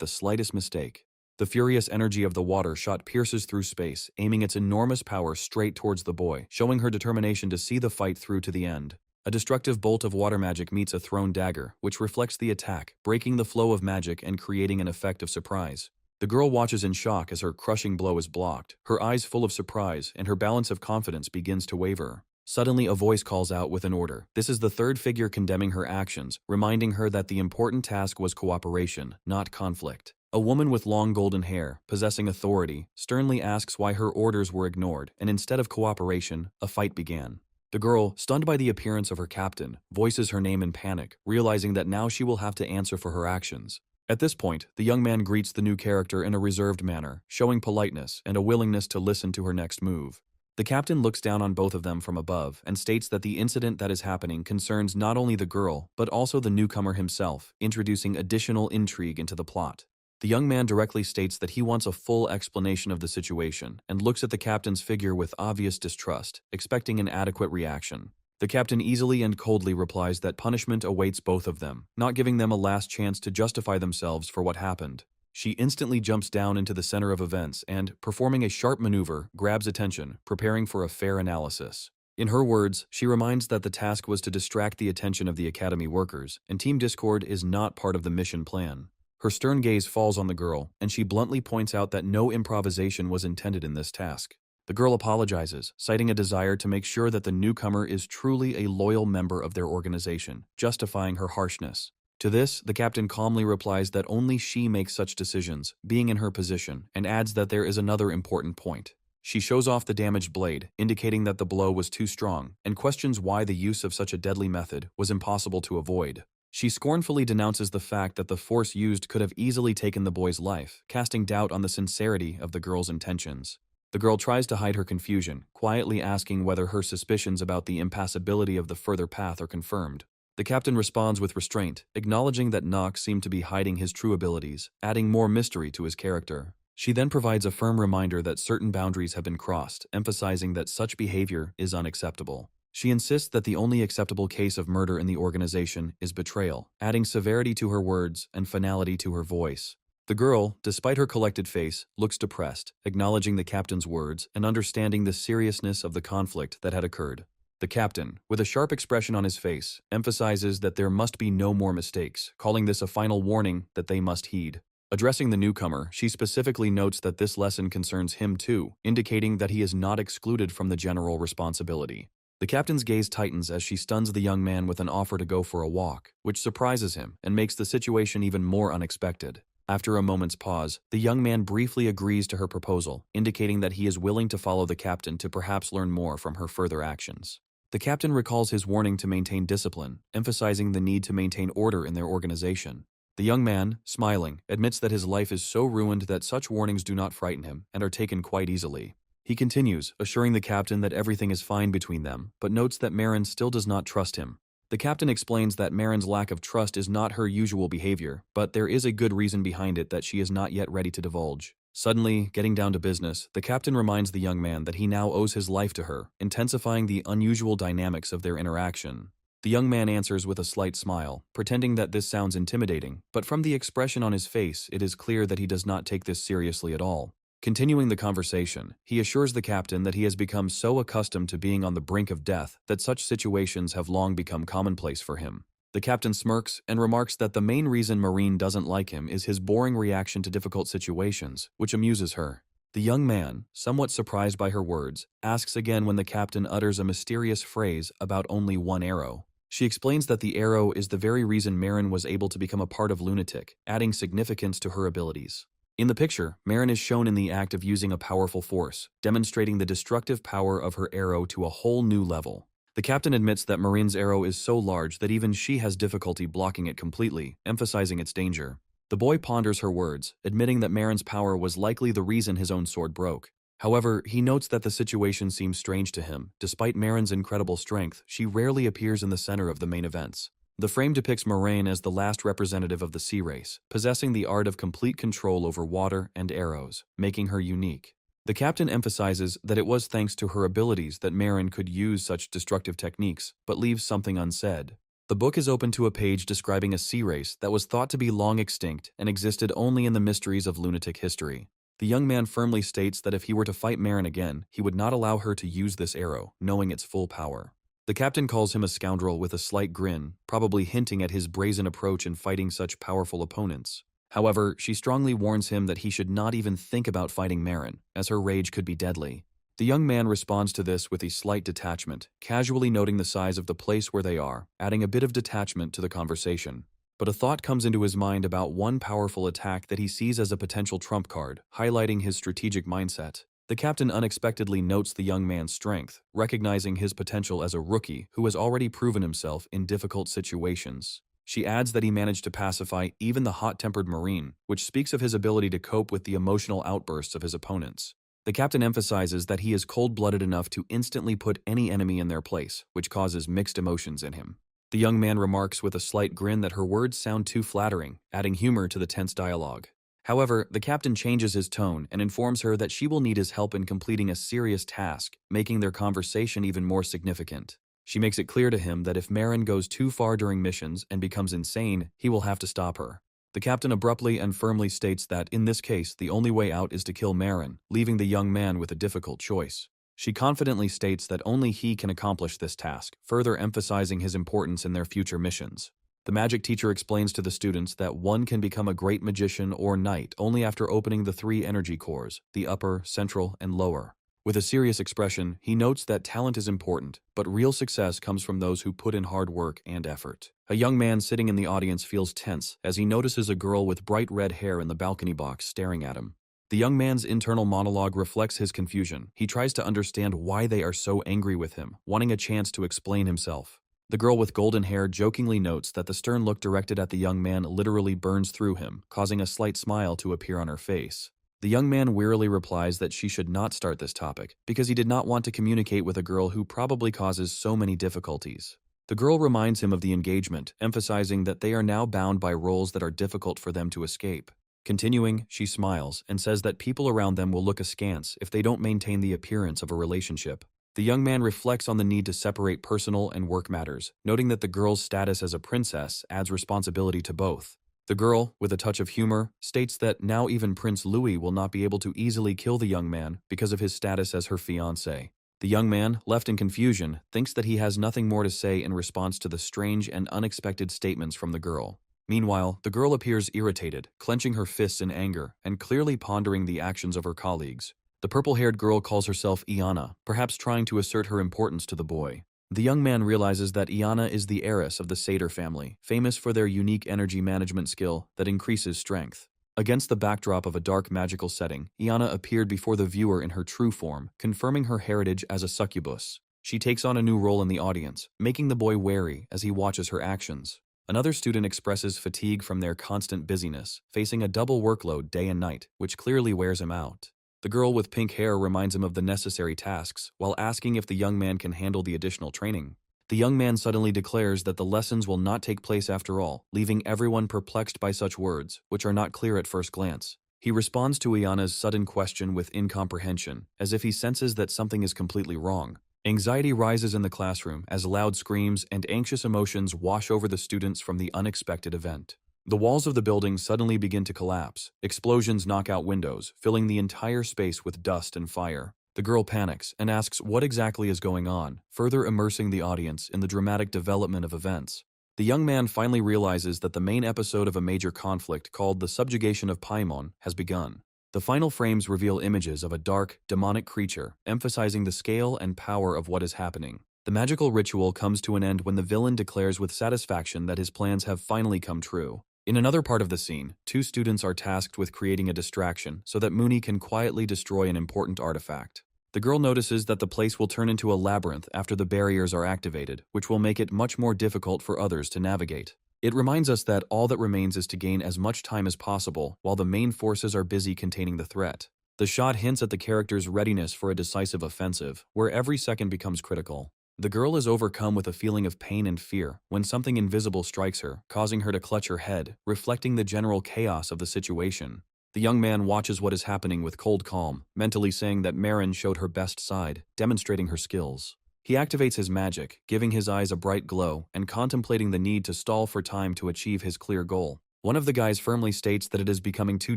the slightest mistake. The furious energy of the water shot pierces through space, aiming its enormous power straight towards the boy, showing her determination to see the fight through to the end. A destructive bolt of water magic meets a thrown dagger, which reflects the attack, breaking the flow of magic and creating an effect of surprise. The girl watches in shock as her crushing blow is blocked, her eyes full of surprise, and her balance of confidence begins to waver. Suddenly, a voice calls out with an order. This is the third figure condemning her actions, reminding her that the important task was cooperation, not conflict. A woman with long golden hair, possessing authority, sternly asks why her orders were ignored, and instead of cooperation, a fight began. The girl, stunned by the appearance of her captain, voices her name in panic, realizing that now she will have to answer for her actions. At this point, the young man greets the new character in a reserved manner, showing politeness and a willingness to listen to her next move. The captain looks down on both of them from above and states that the incident that is happening concerns not only the girl, but also the newcomer himself, introducing additional intrigue into the plot. The young man directly states that he wants a full explanation of the situation and looks at the captain's figure with obvious distrust, expecting an adequate reaction. The captain easily and coldly replies that punishment awaits both of them, not giving them a last chance to justify themselves for what happened. She instantly jumps down into the center of events and, performing a sharp maneuver, grabs attention, preparing for a fair analysis. In her words, she reminds that the task was to distract the attention of the Academy workers, and Team Discord is not part of the mission plan. Her stern gaze falls on the girl, and she bluntly points out that no improvisation was intended in this task. The girl apologizes, citing a desire to make sure that the newcomer is truly a loyal member of their organization, justifying her harshness. To this, the captain calmly replies that only she makes such decisions, being in her position, and adds that there is another important point. She shows off the damaged blade, indicating that the blow was too strong, and questions why the use of such a deadly method was impossible to avoid. She scornfully denounces the fact that the force used could have easily taken the boy's life, casting doubt on the sincerity of the girl's intentions. The girl tries to hide her confusion, quietly asking whether her suspicions about the impassability of the further path are confirmed. The captain responds with restraint, acknowledging that Nox seemed to be hiding his true abilities, adding more mystery to his character. She then provides a firm reminder that certain boundaries have been crossed, emphasizing that such behavior is unacceptable. She insists that the only acceptable case of murder in the organization is betrayal, adding severity to her words and finality to her voice. The girl, despite her collected face, looks depressed, acknowledging the captain's words and understanding the seriousness of the conflict that had occurred. The captain, with a sharp expression on his face, emphasizes that there must be no more mistakes, calling this a final warning that they must heed. Addressing the newcomer, she specifically notes that this lesson concerns him too, indicating that he is not excluded from the general responsibility. The captain's gaze tightens as she stuns the young man with an offer to go for a walk, which surprises him and makes the situation even more unexpected. After a moment's pause, the young man briefly agrees to her proposal, indicating that he is willing to follow the captain to perhaps learn more from her further actions. The captain recalls his warning to maintain discipline, emphasizing the need to maintain order in their organization. The young man, smiling, admits that his life is so ruined that such warnings do not frighten him and are taken quite easily. He continues, assuring the captain that everything is fine between them, but notes that Marin still does not trust him. The captain explains that Marin's lack of trust is not her usual behavior, but there is a good reason behind it that she is not yet ready to divulge. Suddenly, getting down to business, the captain reminds the young man that he now owes his life to her, intensifying the unusual dynamics of their interaction. The young man answers with a slight smile, pretending that this sounds intimidating, but from the expression on his face, it is clear that he does not take this seriously at all. Continuing the conversation, he assures the captain that he has become so accustomed to being on the brink of death that such situations have long become commonplace for him. The captain smirks and remarks that the main reason Marine doesn't like him is his boring reaction to difficult situations, which amuses her. The young man, somewhat surprised by her words, asks again when the captain utters a mysterious phrase about only one arrow. She explains that the arrow is the very reason Marin was able to become a part of Lunatic, adding significance to her abilities. In the picture, Marin is shown in the act of using a powerful force, demonstrating the destructive power of her arrow to a whole new level. The captain admits that Marin's arrow is so large that even she has difficulty blocking it completely, emphasizing its danger. The boy ponders her words, admitting that Marin's power was likely the reason his own sword broke. However, he notes that the situation seems strange to him. Despite Marin's incredible strength, she rarely appears in the center of the main events. The frame depicts Moraine as the last representative of the sea race, possessing the art of complete control over water and arrows, making her unique. The captain emphasizes that it was thanks to her abilities that Marin could use such destructive techniques, but leaves something unsaid. The book is open to a page describing a sea race that was thought to be long extinct and existed only in the mysteries of lunatic history. The young man firmly states that if he were to fight Marin again, he would not allow her to use this arrow, knowing its full power. The captain calls him a scoundrel with a slight grin, probably hinting at his brazen approach in fighting such powerful opponents. However, she strongly warns him that he should not even think about fighting Marin, as her rage could be deadly. The young man responds to this with a slight detachment, casually noting the size of the place where they are, adding a bit of detachment to the conversation. But a thought comes into his mind about one powerful attack that he sees as a potential trump card, highlighting his strategic mindset. The captain unexpectedly notes the young man's strength, recognizing his potential as a rookie who has already proven himself in difficult situations. She adds that he managed to pacify even the hot-tempered Marine, which speaks of his ability to cope with the emotional outbursts of his opponents. The captain emphasizes that he is cold-blooded enough to instantly put any enemy in their place, which causes mixed emotions in him. The young man remarks with a slight grin that her words sound too flattering, adding humor to the tense dialogue. However, the captain changes his tone and informs her that she will need his help in completing a serious task, making their conversation even more significant. She makes it clear to him that if Marin goes too far during missions and becomes insane, he will have to stop her. The captain abruptly and firmly states that, in this case, the only way out is to kill Marin, leaving the young man with a difficult choice. She confidently states that only he can accomplish this task, further emphasizing his importance in their future missions. The magic teacher explains to the students that one can become a great magician or knight only after opening the 3 energy cores, the upper, central, and lower. With a serious expression, he notes that talent is important, but real success comes from those who put in hard work and effort. A young man sitting in the audience feels tense as he notices a girl with bright red hair in the balcony box staring at him. The young man's internal monologue reflects his confusion. He tries to understand why they are so angry with him, wanting a chance to explain himself. The girl with golden hair jokingly notes that the stern look directed at the young man literally burns through him, causing a slight smile to appear on her face. The young man wearily replies that she should not start this topic, because he did not want to communicate with a girl who probably causes so many difficulties. The girl reminds him of the engagement, emphasizing that they are now bound by roles that are difficult for them to escape. Continuing, she smiles and says that people around them will look askance if they don't maintain the appearance of a relationship. The young man reflects on the need to separate personal and work matters, noting that the girl's status as a princess adds responsibility to both. The girl, with a touch of humor, states that now even Prince Louis will not be able to easily kill the young man because of his status as her fiancé. The young man, left in confusion, thinks that he has nothing more to say in response to the strange and unexpected statements from the girl. Meanwhile, the girl appears irritated, clenching her fists in anger, and clearly pondering the actions of her colleagues. The purple-haired girl calls herself Iana, perhaps trying to assert her importance to the boy. The young man realizes that Iana is the heiress of the Satyr family, famous for their unique energy management skill that increases strength. Against the backdrop of a dark magical setting, Iana appeared before the viewer in her true form, confirming her heritage as a succubus. She takes on a new role in the audience, making the boy wary as he watches her actions. Another student expresses fatigue from their constant busyness, facing a double workload day and night, which clearly wears him out. The girl with pink hair reminds him of the necessary tasks, while asking if the young man can handle the additional training. The young man suddenly declares that the lessons will not take place after all, leaving everyone perplexed by such words, which are not clear at first glance. He responds to Iana's sudden question with incomprehension, as if he senses that something is completely wrong. Anxiety rises in the classroom as loud screams and anxious emotions wash over the students from the unexpected event. The walls of the building suddenly begin to collapse. Explosions knock out windows, filling the entire space with dust and fire. The girl panics and asks what exactly is going on, further immersing the audience in the dramatic development of events. The young man finally realizes that the main episode of a major conflict called the Subjugation of Paimon has begun. The final frames reveal images of a dark, demonic creature, emphasizing the scale and power of what is happening. The magical ritual comes to an end when the villain declares with satisfaction that his plans have finally come true. In another part of the scene, 2 students are tasked with creating a distraction so that Mooney can quietly destroy an important artifact. The girl notices that the place will turn into a labyrinth after the barriers are activated, which will make it much more difficult for others to navigate. It reminds us that all that remains is to gain as much time as possible while the main forces are busy containing the threat. The shot hints at the character's readiness for a decisive offensive, where every second becomes critical. The girl is overcome with a feeling of pain and fear when something invisible strikes her, causing her to clutch her head, reflecting the general chaos of the situation. The young man watches what is happening with cold calm, mentally saying that Marin showed her best side, demonstrating her skills. He activates his magic, giving his eyes a bright glow and contemplating the need to stall for time to achieve his clear goal. One of the guys firmly states that it is becoming too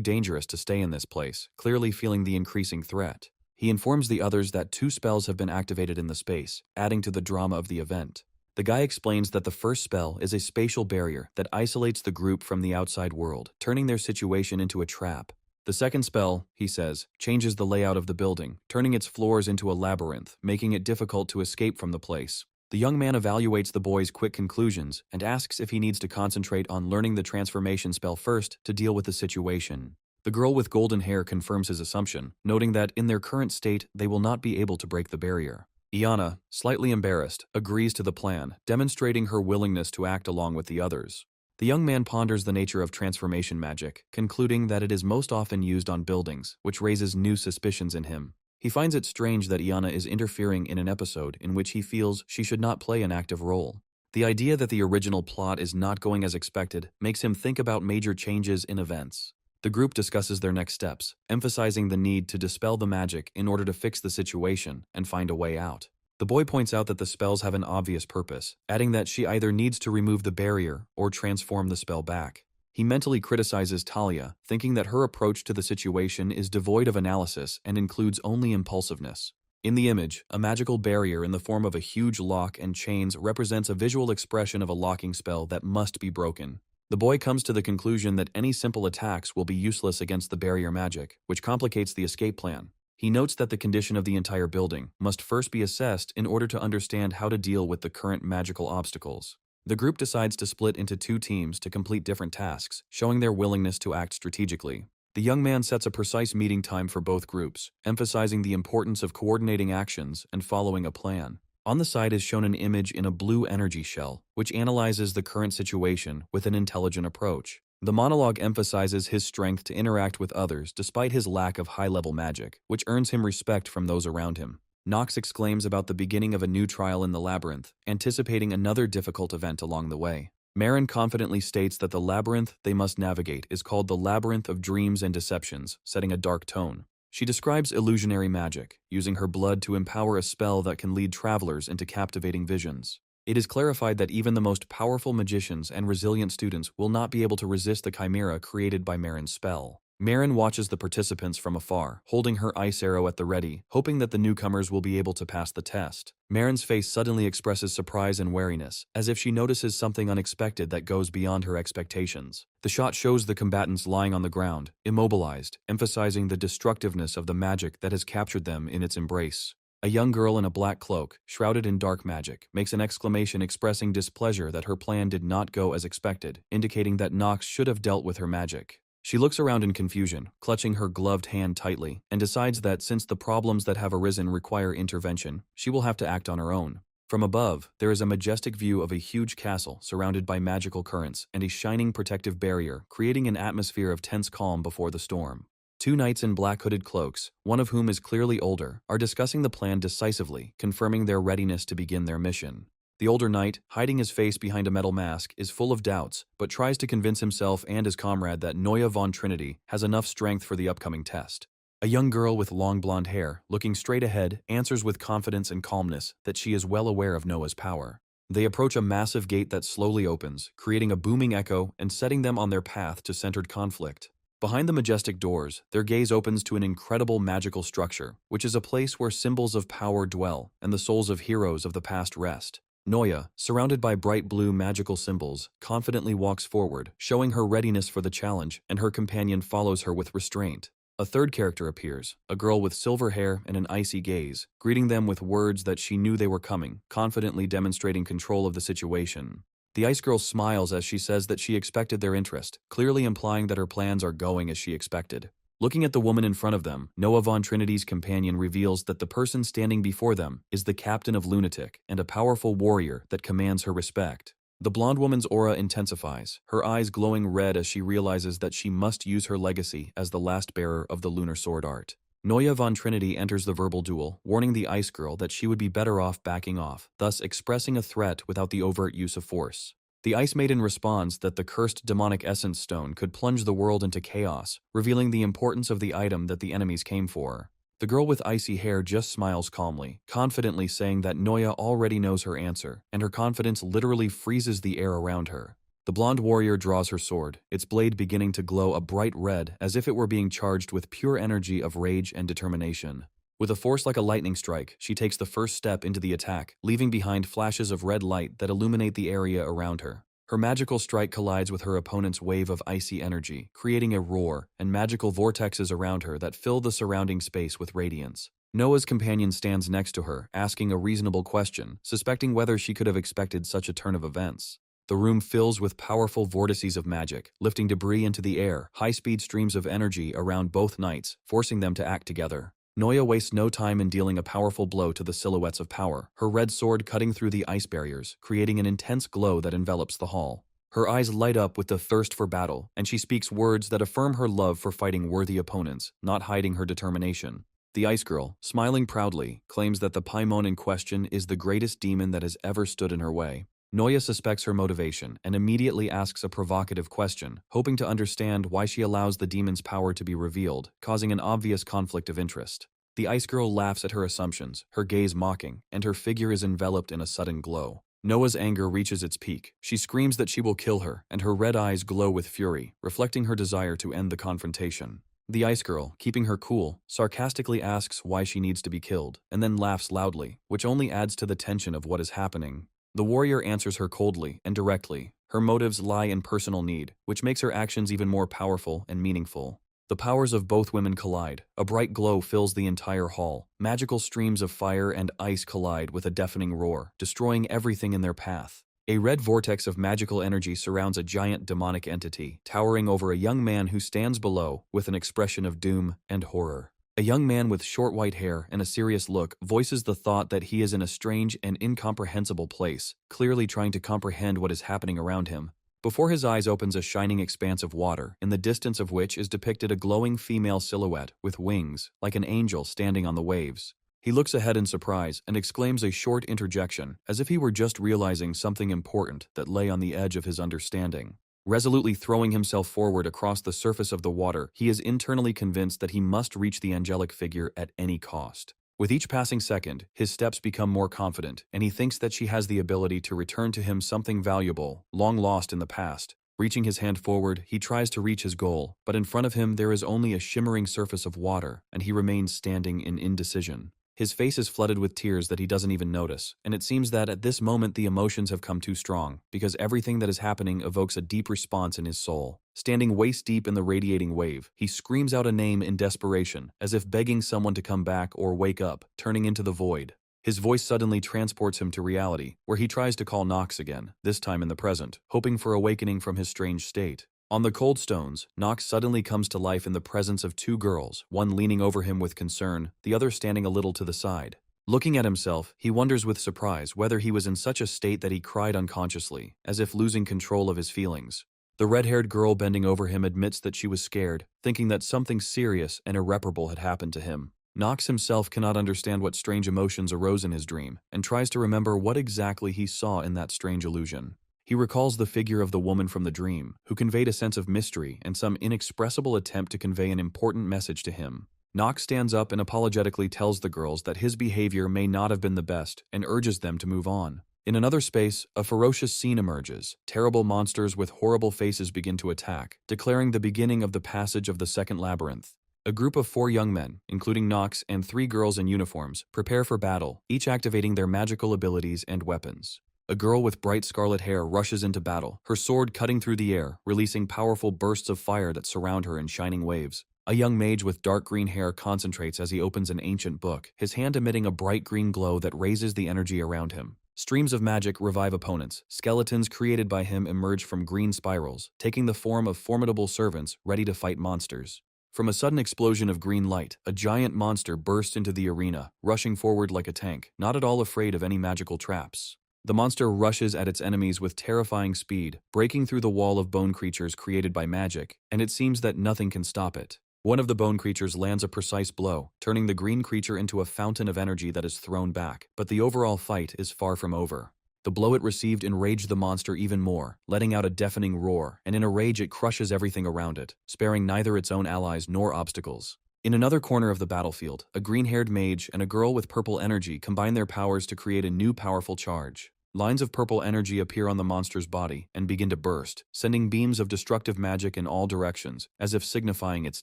dangerous to stay in this place, clearly feeling the increasing threat. He informs the others that 2 spells have been activated in the space, adding to the drama of the event. The guy explains that the first spell is a spatial barrier that isolates the group from the outside world, turning their situation into a trap. The second spell, he says, changes the layout of the building, turning its floors into a labyrinth, making it difficult to escape from the place. The young man evaluates the boy's quick conclusions and asks if he needs to concentrate on learning the transformation spell first to deal with the situation. The girl with golden hair confirms his assumption, noting that in their current state they will not be able to break the barrier. Iana, slightly embarrassed, agrees to the plan, demonstrating her willingness to act along with the others. The young man ponders the nature of transformation magic, concluding that it is most often used on buildings, which raises new suspicions in him. He finds it strange that Iana is interfering in an episode in which he feels she should not play an active role. The idea that the original plot is not going as expected makes him think about major changes in events. The group discusses their next steps, emphasizing the need to dispel the magic in order to fix the situation and find a way out. The boy points out that the spells have an obvious purpose, adding that she either needs to remove the barrier or transform the spell back. He mentally criticizes Talia, thinking that her approach to the situation is devoid of analysis and includes only impulsiveness. In the image, a magical barrier in the form of a huge lock and chains represents a visual expression of a locking spell that must be broken. The boy comes to the conclusion that any simple attacks will be useless against the barrier magic, which complicates the escape plan. He notes that the condition of the entire building must first be assessed in order to understand how to deal with the current magical obstacles. The group decides to split into 2 teams to complete different tasks, showing their willingness to act strategically. The young man sets a precise meeting time for both groups, emphasizing the importance of coordinating actions and following a plan. On the side is shown an image in a blue energy shell, which analyzes the current situation with an intelligent approach. The monologue emphasizes his strength to interact with others despite his lack of high-level magic, which earns him respect from those around him. Nox exclaims about the beginning of a new trial in the labyrinth, anticipating another difficult event along the way. Marin confidently states that the labyrinth they must navigate is called the Labyrinth of Dreams and Deceptions, setting a dark tone. She describes illusionary magic, using her blood to empower a spell that can lead travelers into captivating visions. It is clarified that even the most powerful magicians and resilient students will not be able to resist the chimera created by Marin's spell. Marin watches the participants from afar, holding her ice arrow at the ready, hoping that the newcomers will be able to pass the test. Marin's face suddenly expresses surprise and wariness, as if she notices something unexpected that goes beyond her expectations. The shot shows the combatants lying on the ground, immobilized, emphasizing the destructiveness of the magic that has captured them in its embrace. A young girl in a black cloak, shrouded in dark magic, makes an exclamation expressing displeasure that her plan did not go as expected, indicating that Nox should have dealt with her magic. She looks around in confusion, clutching her gloved hand tightly, and decides that since the problems that have arisen require intervention, she will have to act on her own. From above, there is a majestic view of a huge castle surrounded by magical currents and a shining protective barrier, creating an atmosphere of tense calm before the storm. 2 knights in black hooded cloaks, one of whom is clearly older, are discussing the plan decisively, confirming their readiness to begin their mission. The older knight, hiding his face behind a metal mask, is full of doubts, but tries to convince himself and his comrade that Neue von Trinity has enough strength for the upcoming test. A young girl with long blonde hair, looking straight ahead, answers with confidence and calmness that she is well aware of Noah's power. They approach a massive gate that slowly opens, creating a booming echo and setting them on their path to centered conflict. Behind the majestic doors, their gaze opens to an incredible magical structure, which is a place where symbols of power dwell and the souls of heroes of the past rest. Noya, surrounded by bright blue magical symbols, confidently walks forward, showing her readiness for the challenge, and her companion follows her with restraint. A third character appears, a girl with silver hair and an icy gaze, greeting them with words that she knew they were coming, confidently demonstrating control of the situation. The ice girl smiles as she says that she expected their interest, clearly implying that her plans are going as she expected. Looking at the woman in front of them, Noah von Trinity's companion reveals that the person standing before them is the captain of Lunatic and a powerful warrior that commands her respect. The blonde woman's aura intensifies, her eyes glowing red as she realizes that she must use her legacy as the last bearer of the lunar sword art. Neue von Trinity enters the verbal duel, warning the ice girl that she would be better off backing off, thus expressing a threat without the overt use of force. The Ice Maiden responds that the cursed demonic essence stone could plunge the world into chaos, revealing the importance of the item that the enemies came for. The girl with icy hair just smiles calmly, confidently saying that Noya already knows her answer, and her confidence literally freezes the air around her. The blonde warrior draws her sword, its blade beginning to glow a bright red as if it were being charged with pure energy of rage and determination. With a force like a lightning strike, she takes the first step into the attack, leaving behind flashes of red light that illuminate the area around her. Her magical strike collides with her opponent's wave of icy energy, creating a roar and magical vortexes around her that fill the surrounding space with radiance. Noah's companion stands next to her, asking a reasonable question, suspecting whether she could have expected such a turn of events. The room fills with powerful vortices of magic, lifting debris into the air, high-speed streams of energy around both knights, forcing them to act together. Noya wastes no time in dealing a powerful blow to the silhouettes of power, her red sword cutting through the ice barriers, creating an intense glow that envelops the hall. Her eyes light up with the thirst for battle, and she speaks words that affirm her love for fighting worthy opponents, not hiding her determination. The Ice Girl, smiling proudly, claims that the Paimon in question is the greatest demon that has ever stood in her way. Noya suspects her motivation and immediately asks a provocative question, hoping to understand why she allows the demon's power to be revealed, causing an obvious conflict of interest. The Ice Girl laughs at her assumptions, her gaze mocking, and her figure is enveloped in a sudden glow. Noa's anger reaches its peak. She screams that she will kill her, and her red eyes glow with fury, reflecting her desire to end the confrontation. The Ice Girl, keeping her cool, sarcastically asks why she needs to be killed, and then laughs loudly, which only adds to the tension of what is happening. The warrior answers her coldly and directly. Her motives lie in personal need, which makes her actions even more powerful and meaningful. The powers of both women collide. A bright glow fills the entire hall. Magical streams of fire and ice collide with a deafening roar, destroying everything in their path. A red vortex of magical energy surrounds a giant demonic entity, towering over a young man who stands below with an expression of doom and horror. A young man with short white hair and a serious look voices the thought that he is in a strange and incomprehensible place, clearly trying to comprehend what is happening around him. Before his eyes opens a shining expanse of water, in the distance of which is depicted a glowing female silhouette with wings, like an angel standing on the waves. He looks ahead in surprise and exclaims a short interjection, as if he were just realizing something important that lay on the edge of his understanding. Resolutely throwing himself forward across the surface of the water, he is internally convinced that he must reach the angelic figure at any cost. With each passing second, his steps become more confident, and he thinks that she has the ability to return to him something valuable, long lost in the past. Reaching his hand forward, he tries to reach his goal, but in front of him there is only a shimmering surface of water, and he remains standing in indecision. His face is flooded with tears that he doesn't even notice, and it seems that at this moment the emotions have come too strong, because everything that is happening evokes a deep response in his soul. Standing waist-deep in the radiating wave, he screams out a name in desperation, as if begging someone to come back or wake up, turning into the void. His voice suddenly transports him to reality, where he tries to call Nox again, this time in the present, hoping for awakening from his strange state. On the cold stones, Nox suddenly comes to life in the presence of two girls, one leaning over him with concern, the other standing a little to the side. Looking at himself, he wonders with surprise whether he was in such a state that he cried unconsciously, as if losing control of his feelings. The red-haired girl bending over him admits that she was scared, thinking that something serious and irreparable had happened to him. Nox himself cannot understand what strange emotions arose in his dream, and tries to remember what exactly he saw in that strange illusion. He recalls the figure of the woman from the dream, who conveyed a sense of mystery and some inexpressible attempt to convey an important message to him. Nox stands up and apologetically tells the girls that his behavior may not have been the best and urges them to move on. In another space, a ferocious scene emerges. Terrible monsters with horrible faces begin to attack, declaring the beginning of the passage of the second labyrinth. A group of 4 young men, including Nox and 3 girls in uniforms, prepare for battle, each activating their magical abilities and weapons. A girl with bright scarlet hair rushes into battle, her sword cutting through the air, releasing powerful bursts of fire that surround her in shining waves. A young mage with dark green hair concentrates as he opens an ancient book, his hand emitting a bright green glow that raises the energy around him. Streams of magic revive opponents. Skeletons created by him emerge from green spirals, taking the form of formidable servants ready to fight monsters. From a sudden explosion of green light, a giant monster bursts into the arena, rushing forward like a tank, not at all afraid of any magical traps. The monster rushes at its enemies with terrifying speed, breaking through the wall of bone creatures created by magic, and it seems that nothing can stop it. One of the bone creatures lands a precise blow, turning the green creature into a fountain of energy that is thrown back, but the overall fight is far from over. The blow it received enraged the monster even more, letting out a deafening roar, and in a rage it crushes everything around it, sparing neither its own allies nor obstacles. In another corner of the battlefield, a green-haired mage and a girl with purple energy combine their powers to create a new powerful charge. Lines of purple energy appear on the monster's body and begin to burst, sending beams of destructive magic in all directions, as if signifying its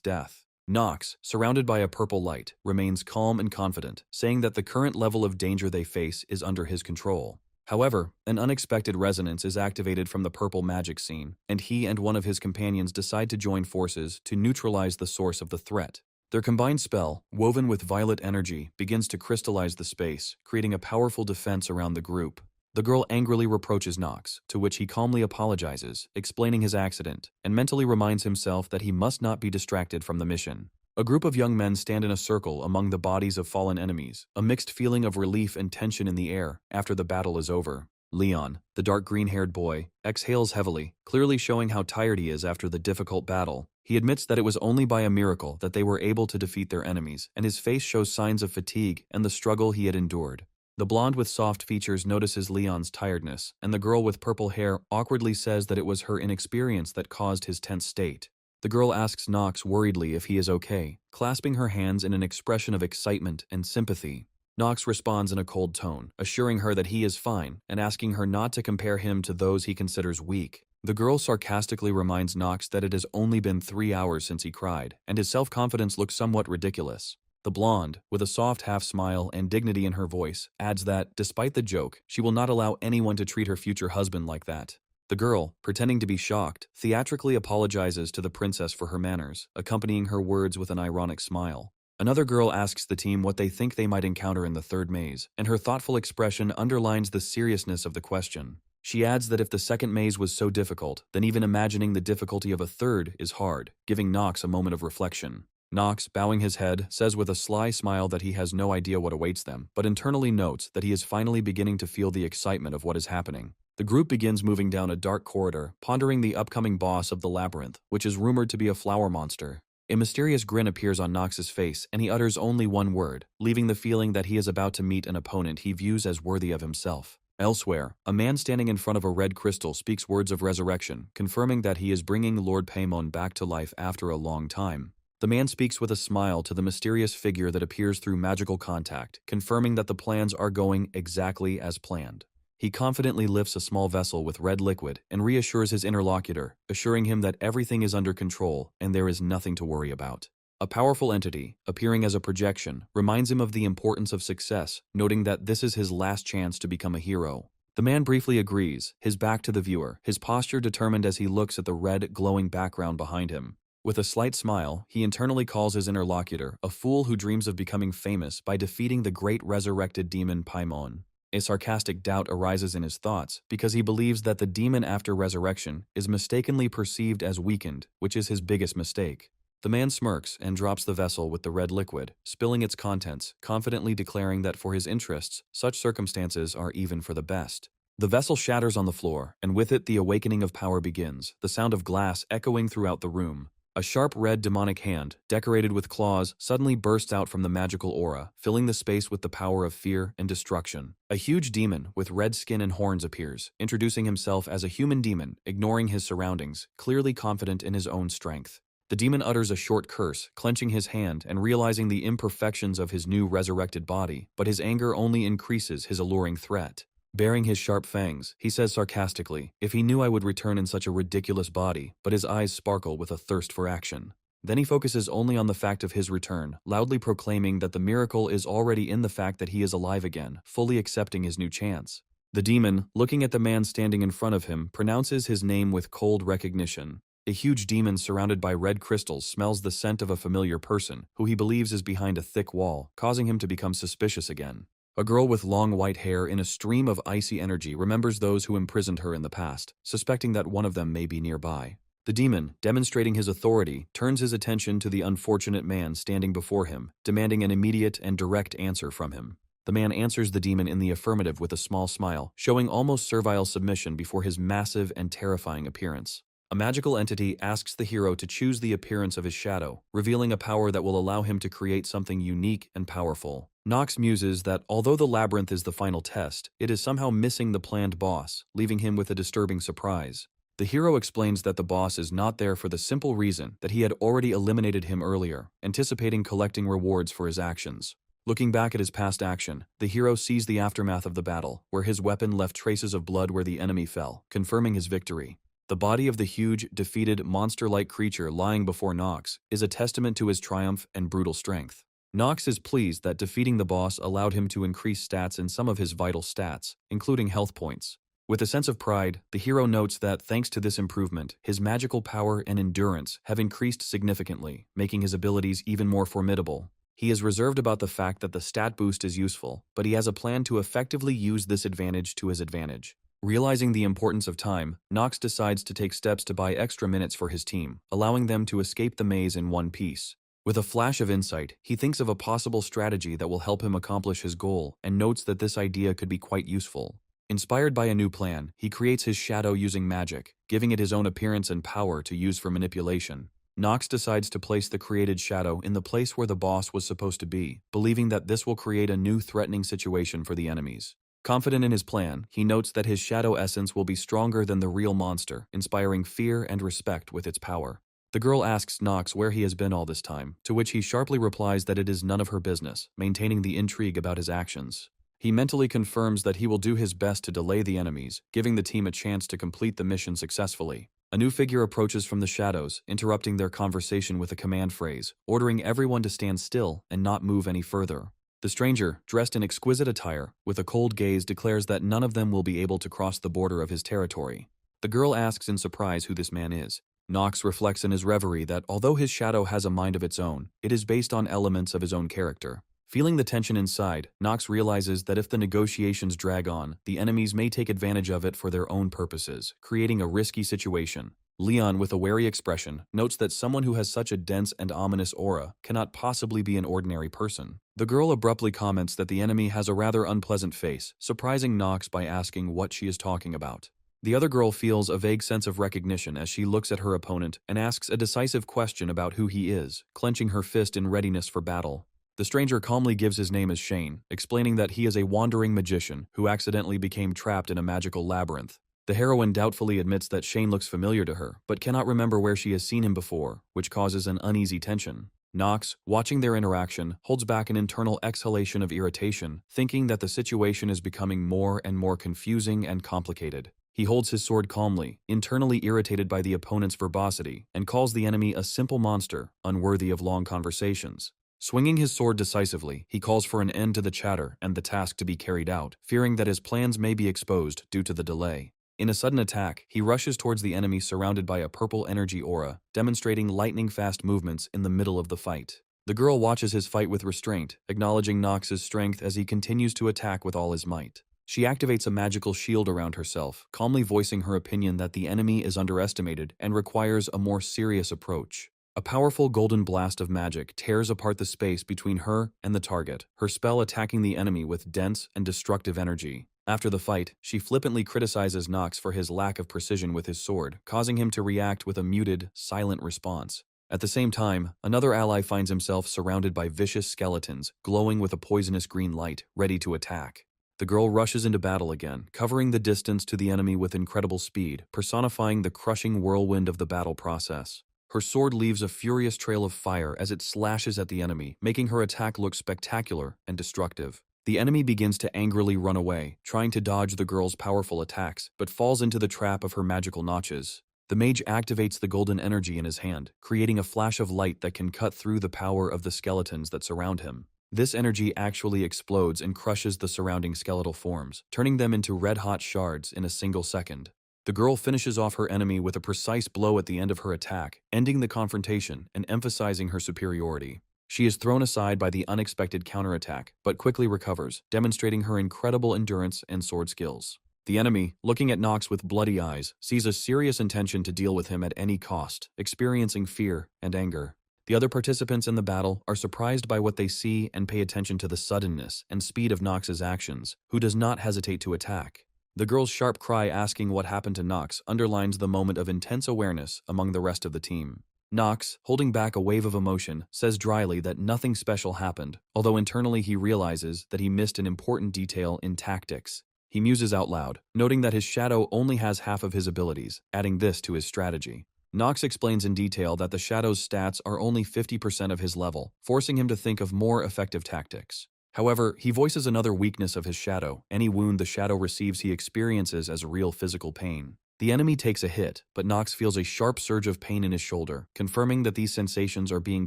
death. Nox, surrounded by a purple light, remains calm and confident, saying that the current level of danger they face is under his control. However, an unexpected resonance is activated from the purple magic scene, and he and one of his companions decide to join forces to neutralize the source of the threat. Their combined spell, woven with violet energy, begins to crystallize the space, creating a powerful defense around the group. The girl angrily reproaches Nox, to which he calmly apologizes, explaining his accident, and mentally reminds himself that he must not be distracted from the mission. A group of young men stand in a circle among the bodies of fallen enemies, a mixed feeling of relief and tension in the air after the battle is over. Leon, the dark green-haired boy, exhales heavily, clearly showing how tired he is after the difficult battle. He admits that it was only by a miracle that they were able to defeat their enemies, and his face shows signs of fatigue and the struggle he had endured. The blonde with soft features notices Leon's tiredness, and the girl with purple hair awkwardly says that it was her inexperience that caused his tense state. The girl asks Nox worriedly if he is okay, clasping her hands in an expression of excitement and sympathy. Nox responds in a cold tone, assuring her that he is fine and asking her not to compare him to those he considers weak. The girl sarcastically reminds Nox that it has only been 3 hours since he cried, and his self-confidence looks somewhat ridiculous. The blonde, with a soft half-smile and dignity in her voice, adds that, despite the joke, she will not allow anyone to treat her future husband like that. The girl, pretending to be shocked, theatrically apologizes to the princess for her manners, accompanying her words with an ironic smile. Another girl asks the team what they think they might encounter in the third maze, and her thoughtful expression underlines the seriousness of the question. She adds that if the second maze was so difficult, then even imagining the difficulty of a third is hard, giving Nox a moment of reflection. Nox, bowing his head, says with a sly smile that he has no idea what awaits them, but internally notes that he is finally beginning to feel the excitement of what is happening. The group begins moving down a dark corridor, pondering the upcoming boss of the labyrinth, which is rumored to be a flower monster. A mysterious grin appears on Nox's face, and he utters only one word, leaving the feeling that he is about to meet an opponent he views as worthy of himself. Elsewhere, a man standing in front of a red crystal speaks words of resurrection, confirming that he is bringing Lord Paimon back to life after a long time. The man speaks with a smile to the mysterious figure that appears through magical contact, confirming that the plans are going exactly as planned. He confidently lifts a small vessel with red liquid and reassures his interlocutor, assuring him that everything is under control and there is nothing to worry about. A powerful entity, appearing as a projection, reminds him of the importance of success, noting that this is his last chance to become a hero. The man briefly agrees, his back to the viewer, his posture determined as he looks at the red, glowing background behind him. With a slight smile, he internally calls his interlocutor a fool who dreams of becoming famous by defeating the great resurrected demon Paimon. A sarcastic doubt arises in his thoughts because he believes that the demon after resurrection is mistakenly perceived as weakened, which is his biggest mistake. The man smirks and drops the vessel with the red liquid, spilling its contents, confidently declaring that for his interests, such circumstances are even for the best. The vessel shatters on the floor, and with it the awakening of power begins, the sound of glass echoing throughout the room. A sharp red demonic hand, decorated with claws, suddenly bursts out from the magical aura, filling the space with the power of fear and destruction. A huge demon with red skin and horns appears, introducing himself as a human demon, ignoring his surroundings, clearly confident in his own strength. The demon utters a short curse, clenching his hand and realizing the imperfections of his new resurrected body, but his anger only increases his alluring threat. Baring his sharp fangs, he says sarcastically, "If he knew I would return in such a ridiculous body," but his eyes sparkle with a thirst for action. Then he focuses only on the fact of his return, loudly proclaiming that the miracle is already in the fact that he is alive again, fully accepting his new chance. The demon, looking at the man standing in front of him, pronounces his name with cold recognition. A huge demon surrounded by red crystals smells the scent of a familiar person, who he believes is behind a thick wall, causing him to become suspicious again. A girl with long white hair in a stream of icy energy remembers those who imprisoned her in the past, suspecting that one of them may be nearby. The demon, demonstrating his authority, turns his attention to the unfortunate man standing before him, demanding an immediate and direct answer from him. The man answers the demon in the affirmative with a small smile, showing almost servile submission before his massive and terrifying appearance. A magical entity asks the hero to choose the appearance of his shadow, revealing a power that will allow him to create something unique and powerful. Nox muses that although the labyrinth is the final test, it is somehow missing the planned boss, leaving him with a disturbing surprise. The hero explains that the boss is not there for the simple reason that he had already eliminated him earlier, anticipating collecting rewards for his actions. Looking back at his past action, the hero sees the aftermath of the battle, where his weapon left traces of blood where the enemy fell, confirming his victory. The body of the huge, defeated, monster-like creature lying before Nox is a testament to his triumph and brutal strength. Nox is pleased that defeating the boss allowed him to increase stats in some of his vital stats, including health points. With a sense of pride, the hero notes that thanks to this improvement, his magical power and endurance have increased significantly, making his abilities even more formidable. He is reserved about the fact that the stat boost is useful, but he has a plan to effectively use this advantage to his advantage. Realizing the importance of time, Nox decides to take steps to buy extra minutes for his team, allowing them to escape the maze in one piece. With a flash of insight, he thinks of a possible strategy that will help him accomplish his goal and notes that this idea could be quite useful. Inspired by a new plan, he creates his shadow using magic, giving it his own appearance and power to use for manipulation. Nox decides to place the created shadow in the place where the boss was supposed to be, believing that this will create a new threatening situation for the enemies. Confident in his plan, he notes that his shadow essence will be stronger than the real monster, inspiring fear and respect with its power. The girl asks Nox where he has been all this time, to which he sharply replies that it is none of her business, maintaining the intrigue about his actions. He mentally confirms that he will do his best to delay the enemies, giving the team a chance to complete the mission successfully. A new figure approaches from the shadows, interrupting their conversation with a command phrase, ordering everyone to stand still and not move any further. The stranger, dressed in exquisite attire, with a cold gaze declares that none of them will be able to cross the border of his territory. The girl asks in surprise who this man is. Nox reflects in his reverie that although his shadow has a mind of its own, it is based on elements of his own character. Feeling the tension inside, Nox realizes that if the negotiations drag on, the enemies may take advantage of it for their own purposes, creating a risky situation. Leon, with a wary expression, notes that someone who has such a dense and ominous aura cannot possibly be an ordinary person. The girl abruptly comments that the enemy has a rather unpleasant face, surprising Nox by asking what she is talking about. The other girl feels a vague sense of recognition as she looks at her opponent and asks a decisive question about who he is, clenching her fist in readiness for battle. The stranger calmly gives his name as Shane, explaining that he is a wandering magician who accidentally became trapped in a magical labyrinth. The heroine doubtfully admits that Shane looks familiar to her, but cannot remember where she has seen him before, which causes an uneasy tension. Nox, watching their interaction, holds back an internal exhalation of irritation, thinking that the situation is becoming more and more confusing and complicated. He holds his sword calmly, internally irritated by the opponent's verbosity, and calls the enemy a simple monster, unworthy of long conversations. Swinging his sword decisively, he calls for an end to the chatter and the task to be carried out, fearing that his plans may be exposed due to the delay. In a sudden attack, he rushes towards the enemy surrounded by a purple energy aura, demonstrating lightning-fast movements in the middle of the fight. The girl watches his fight with restraint, acknowledging Nox's strength as he continues to attack with all his might. She activates a magical shield around herself, calmly voicing her opinion that the enemy is underestimated and requires a more serious approach. A powerful golden blast of magic tears apart the space between her and the target, her spell attacking the enemy with dense and destructive energy. After the fight, she flippantly criticizes Nox for his lack of precision with his sword, causing him to react with a muted, silent response. At the same time, another ally finds himself surrounded by vicious skeletons, glowing with a poisonous green light, ready to attack. The girl rushes into battle again, covering the distance to the enemy with incredible speed, personifying the crushing whirlwind of the battle process. Her sword leaves a furious trail of fire as it slashes at the enemy, making her attack look spectacular and destructive. The enemy begins to angrily run away, trying to dodge the girl's powerful attacks, but falls into the trap of her magical notches. The mage activates the golden energy in his hand, creating a flash of light that can cut through the power of the skeletons that surround him. This energy actually explodes and crushes the surrounding skeletal forms, turning them into red-hot shards in a single second. The girl finishes off her enemy with a precise blow at the end of her attack, ending the confrontation and emphasizing her superiority. She is thrown aside by the unexpected counterattack, but quickly recovers, demonstrating her incredible endurance and sword skills. The enemy, looking at Nox with bloody eyes, sees a serious intention to deal with him at any cost, experiencing fear and anger. The other participants in the battle are surprised by what they see and pay attention to the suddenness and speed of Nox's actions, who does not hesitate to attack. The girl's sharp cry asking what happened to Nox underlines the moment of intense awareness among the rest of the team. Nox, holding back a wave of emotion, says dryly that nothing special happened, although internally he realizes that he missed an important detail in tactics. He muses out loud, noting that his shadow only has half of his abilities, adding this to his strategy. Nox explains in detail that the shadow's stats are only 50% of his level, forcing him to think of more effective tactics. However, he voices another weakness of his shadow. Any wound the shadow receives he experiences as real physical pain. The enemy takes a hit, but Nox feels a sharp surge of pain in his shoulder, confirming that these sensations are being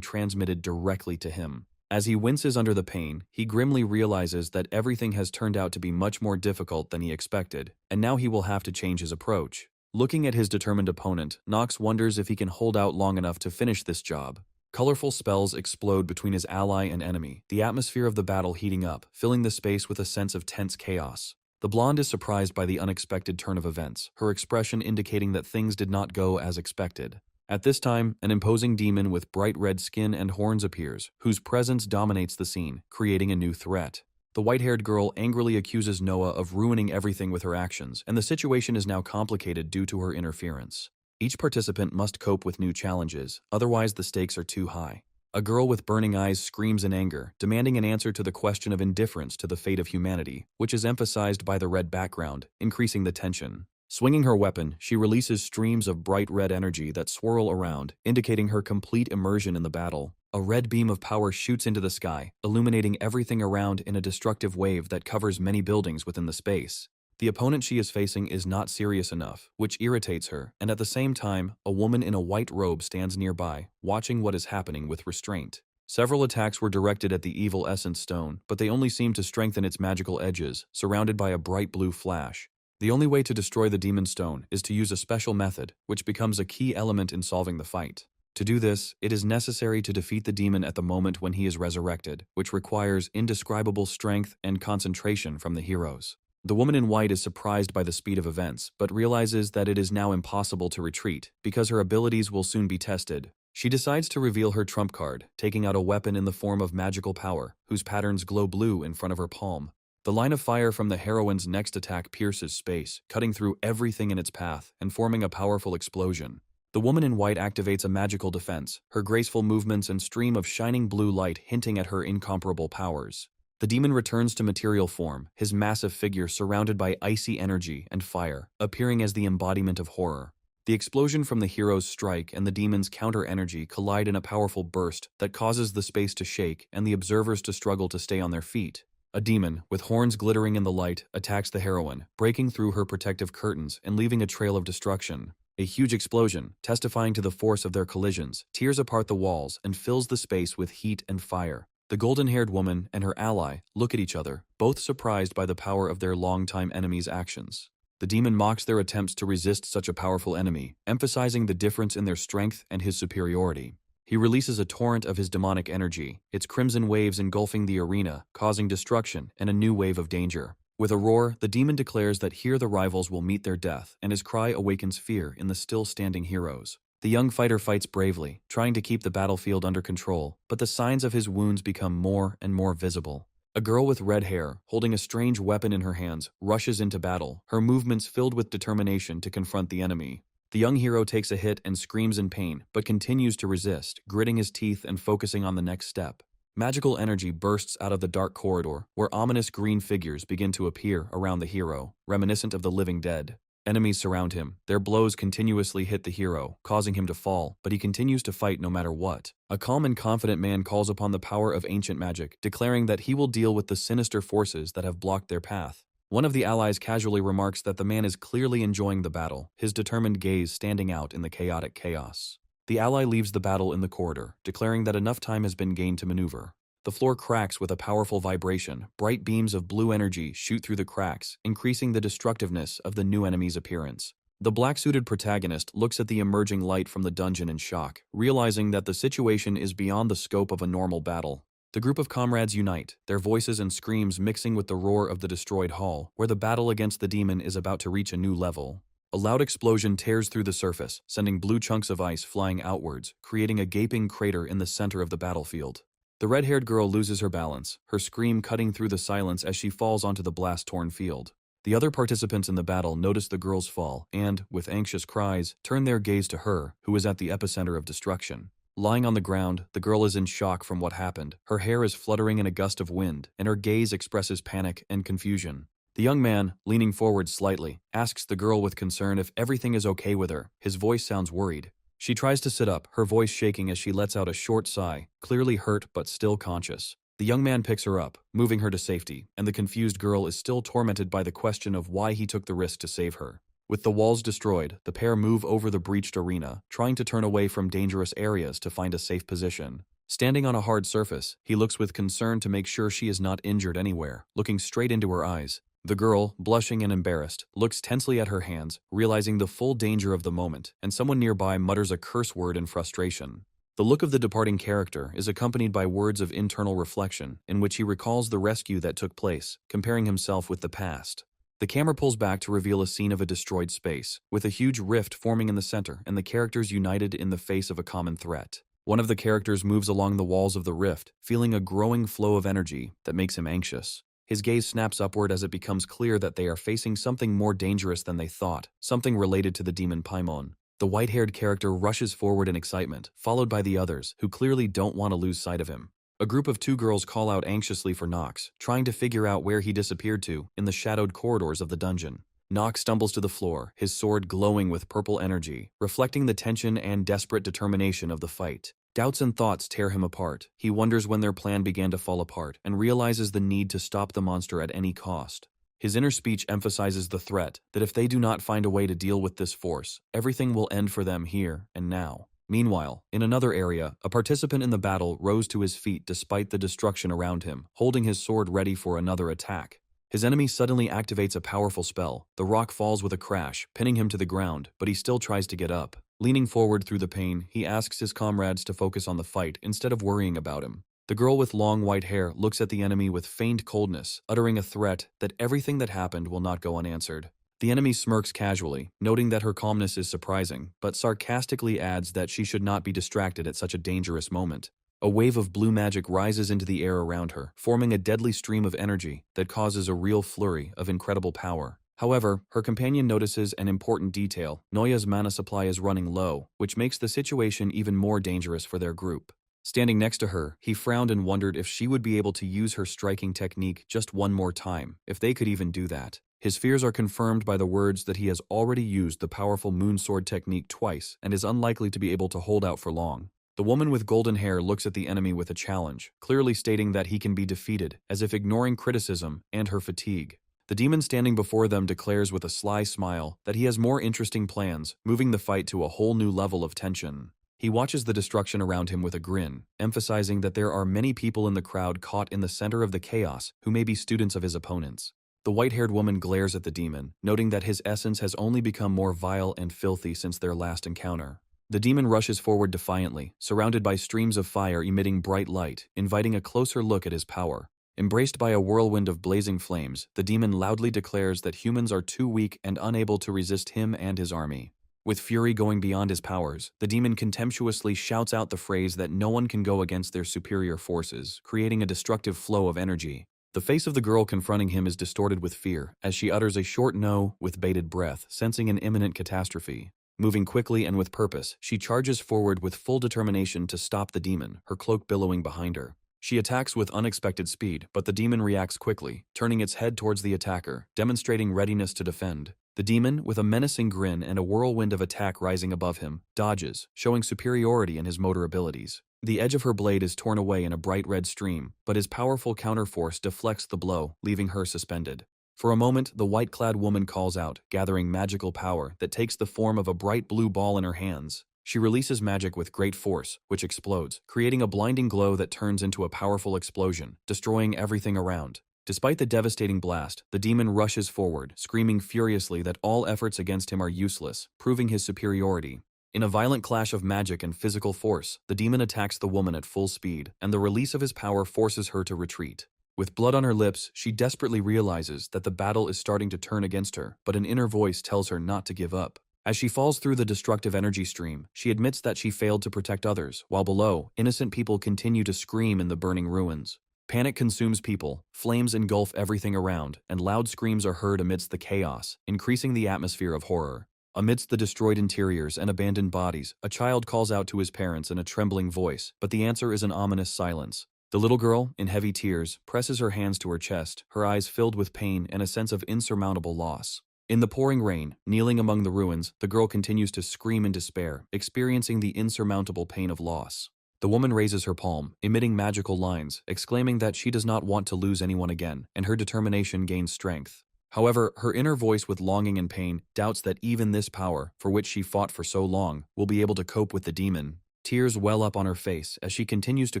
transmitted directly to him. As he winces under the pain, he grimly realizes that everything has turned out to be much more difficult than he expected, and now he will have to change his approach. Looking at his determined opponent, Nox wonders if he can hold out long enough to finish this job. Colorful spells explode between his ally and enemy, the atmosphere of the battle heating up, filling the space with a sense of tense chaos. The blonde is surprised by the unexpected turn of events, her expression indicating that things did not go as expected. At this time, an imposing demon with bright red skin and horns appears, whose presence dominates the scene, creating a new threat. The white-haired girl angrily accuses Noah of ruining everything with her actions, and the situation is now complicated due to her interference. Each participant must cope with new challenges, otherwise the stakes are too high. A girl with burning eyes screams in anger, demanding an answer to the question of indifference to the fate of humanity, which is emphasized by the red background, increasing the tension. Swinging her weapon, she releases streams of bright red energy that swirl around, indicating her complete immersion in the battle. A red beam of power shoots into the sky, illuminating everything around in a destructive wave that covers many buildings within the space. The opponent she is facing is not serious enough, which irritates her, and at the same time, a woman in a white robe stands nearby, watching what is happening with restraint. Several attacks were directed at the evil essence stone, but they only seemed to strengthen its magical edges, surrounded by a bright blue flash. The only way to destroy the demon stone is to use a special method, which becomes a key element in solving the fight. To do this, it is necessary to defeat the demon at the moment when he is resurrected, which requires indescribable strength and concentration from the heroes. The woman in white is surprised by the speed of events, but realizes that it is now impossible to retreat, because her abilities will soon be tested. She decides to reveal her trump card, taking out a weapon in the form of magical power, whose patterns glow blue in front of her palm. The line of fire from the heroine's next attack pierces space, cutting through everything in its path and forming a powerful explosion. The woman in white activates a magical defense, her graceful movements and stream of shining blue light hinting at her incomparable powers. The demon returns to material form, his massive figure surrounded by icy energy and fire, appearing as the embodiment of horror. The explosion from the hero's strike and the demon's counter-energy collide in a powerful burst that causes the space to shake and the observers to struggle to stay on their feet. A demon, with horns glittering in the light, attacks the heroine, breaking through her protective curtains and leaving a trail of destruction. A huge explosion, testifying to the force of their collisions, tears apart the walls and fills the space with heat and fire. The golden-haired woman and her ally look at each other, both surprised by the power of their longtime enemy's actions. The demon mocks their attempts to resist such a powerful enemy, emphasizing the difference in their strength and his superiority. He releases a torrent of his demonic energy, its crimson waves engulfing the arena, causing destruction and a new wave of danger. With a roar, the demon declares that here the rivals will meet their death, and his cry awakens fear in the still-standing heroes. The young fighter fights bravely, trying to keep the battlefield under control, but the signs of his wounds become more and more visible. A girl with red hair, holding a strange weapon in her hands, rushes into battle, her movements filled with determination to confront the enemy. The young hero takes a hit and screams in pain, but continues to resist, gritting his teeth and focusing on the next step. Magical energy bursts out of the dark corridor, where ominous green figures begin to appear around the hero, reminiscent of the living dead. Enemies surround him. Their blows continuously hit the hero, causing him to fall, but he continues to fight no matter what. A calm and confident man calls upon the power of ancient magic, declaring that he will deal with the sinister forces that have blocked their path. One of the allies casually remarks that the man is clearly enjoying the battle, his determined gaze standing out in the chaotic chaos. The ally leaves the battle in the corridor, declaring that enough time has been gained to maneuver. The floor cracks with a powerful vibration. Bright beams of blue energy shoot through the cracks, increasing the destructiveness of the new enemy's appearance. The black-suited protagonist looks at the emerging light from the dungeon in shock, realizing that the situation is beyond the scope of a normal battle. The group of comrades unite, their voices and screams mixing with the roar of the destroyed hall, where the battle against the demon is about to reach a new level. A loud explosion tears through the surface, sending blue chunks of ice flying outwards, creating a gaping crater in the center of the battlefield. The red-haired girl loses her balance, her scream cutting through the silence as she falls onto the blast-torn field. The other participants in the battle notice the girl's fall and, with anxious cries, turn their gaze to her, who is at the epicenter of destruction. Lying on the ground, the girl is in shock from what happened. Her hair is fluttering in a gust of wind, and her gaze expresses panic and confusion. The young man, leaning forward slightly, asks the girl with concern if everything is okay with her. His voice sounds worried. She tries to sit up, her voice shaking as she lets out a short sigh, clearly hurt but still conscious. The young man picks her up, moving her to safety, and the confused girl is still tormented by the question of why he took the risk to save her. With the walls destroyed, the pair move over the breached arena, trying to turn away from dangerous areas to find a safe position. Standing on a hard surface, he looks with concern to make sure she is not injured anywhere, looking straight into her eyes. The girl, blushing and embarrassed, looks tensely at her hands, realizing the full danger of the moment, and someone nearby mutters a curse word in frustration. The look of the departing character is accompanied by words of internal reflection, in which he recalls the rescue that took place, comparing himself with the past. The camera pulls back to reveal a scene of a destroyed space, with a huge rift forming in the center and the characters united in the face of a common threat. One of the characters moves along the walls of the rift, feeling a growing flow of energy that makes him anxious. His gaze snaps upward as it becomes clear that they are facing something more dangerous than they thought, something related to the demon Paimon. The white-haired character rushes forward in excitement, followed by the others, who clearly don't want to lose sight of him. A group of two girls call out anxiously for Nox, trying to figure out where he disappeared to in the shadowed corridors of the dungeon. Nox stumbles to the floor, his sword glowing with purple energy, reflecting the tension and desperate determination of the fight. Doubts and thoughts tear him apart. He wonders when their plan began to fall apart and realizes the need to stop the monster at any cost. His inner speech emphasizes the threat that if they do not find a way to deal with this force, everything will end for them here and now. Meanwhile, in another area, a participant in the battle rose to his feet despite the destruction around him, holding his sword ready for another attack. His enemy suddenly activates a powerful spell. The rock falls with a crash, pinning him to the ground, but he still tries to get up. Leaning forward through the pain, he asks his comrades to focus on the fight instead of worrying about him. The girl with long white hair looks at the enemy with feigned coldness, uttering a threat that everything that happened will not go unanswered. The enemy smirks casually, noting that her calmness is surprising, but sarcastically adds that she should not be distracted at such a dangerous moment. A wave of blue magic rises into the air around her, forming a deadly stream of energy that causes a real flurry of incredible power. However, her companion notices an important detail. Noya's mana supply is running low, which makes the situation even more dangerous for their group. Standing next to her, he frowned and wondered if she would be able to use her striking technique just one more time, if they could even do that. His fears are confirmed by the words that he has already used the powerful moonsword technique twice and is unlikely to be able to hold out for long. The woman with golden hair looks at the enemy with a challenge, clearly stating that he can be defeated, as if ignoring criticism and her fatigue. The demon standing before them declares with a sly smile that he has more interesting plans, moving the fight to a whole new level of tension. He watches the destruction around him with a grin, emphasizing that there are many people in the crowd caught in the center of the chaos who may be students of his opponents. The white-haired woman glares at the demon, noting that his essence has only become more vile and filthy since their last encounter. The demon rushes forward defiantly, surrounded by streams of fire emitting bright light, inviting a closer look at his power. Embraced by a whirlwind of blazing flames, the demon loudly declares that humans are too weak and unable to resist him and his army. With fury going beyond his powers, the demon contemptuously shouts out the phrase that no one can go against their superior forces, creating a destructive flow of energy. The face of the girl confronting him is distorted with fear, as she utters a short no with bated breath, sensing an imminent catastrophe. Moving quickly and with purpose, she charges forward with full determination to stop the demon, her cloak billowing behind her. She attacks with unexpected speed, but the demon reacts quickly, turning its head towards the attacker, demonstrating readiness to defend. The demon, with a menacing grin and a whirlwind of attack rising above him, dodges, showing superiority in his motor abilities. The edge of her blade is torn away in a bright red stream, but his powerful counterforce deflects the blow, leaving her suspended. For a moment, the white-clad woman calls out, gathering magical power that takes the form of a bright blue ball in her hands. She releases magic with great force, which explodes, creating a blinding glow that turns into a powerful explosion, destroying everything around. Despite the devastating blast, the demon rushes forward, screaming furiously that all efforts against him are useless, proving his superiority. In a violent clash of magic and physical force, the demon attacks the woman at full speed, and the release of his power forces her to retreat. With blood on her lips, she desperately realizes that the battle is starting to turn against her, but an inner voice tells her not to give up. As she falls through the destructive energy stream, she admits that she failed to protect others, while below, innocent people continue to scream in the burning ruins. Panic consumes people, flames engulf everything around, and loud screams are heard amidst the chaos, increasing the atmosphere of horror. Amidst the destroyed interiors and abandoned bodies, a child calls out to his parents in a trembling voice, but the answer is an ominous silence. The little girl, in heavy tears, presses her hands to her chest, her eyes filled with pain and a sense of insurmountable loss. In the pouring rain, kneeling among the ruins, the girl continues to scream in despair, experiencing the insurmountable pain of loss. The woman raises her palm, emitting magical lines, exclaiming that she does not want to lose anyone again, and her determination gains strength. However, her inner voice with longing and pain doubts that even this power, for which she fought for so long, will be able to cope with the demon. Tears well up on her face as she continues to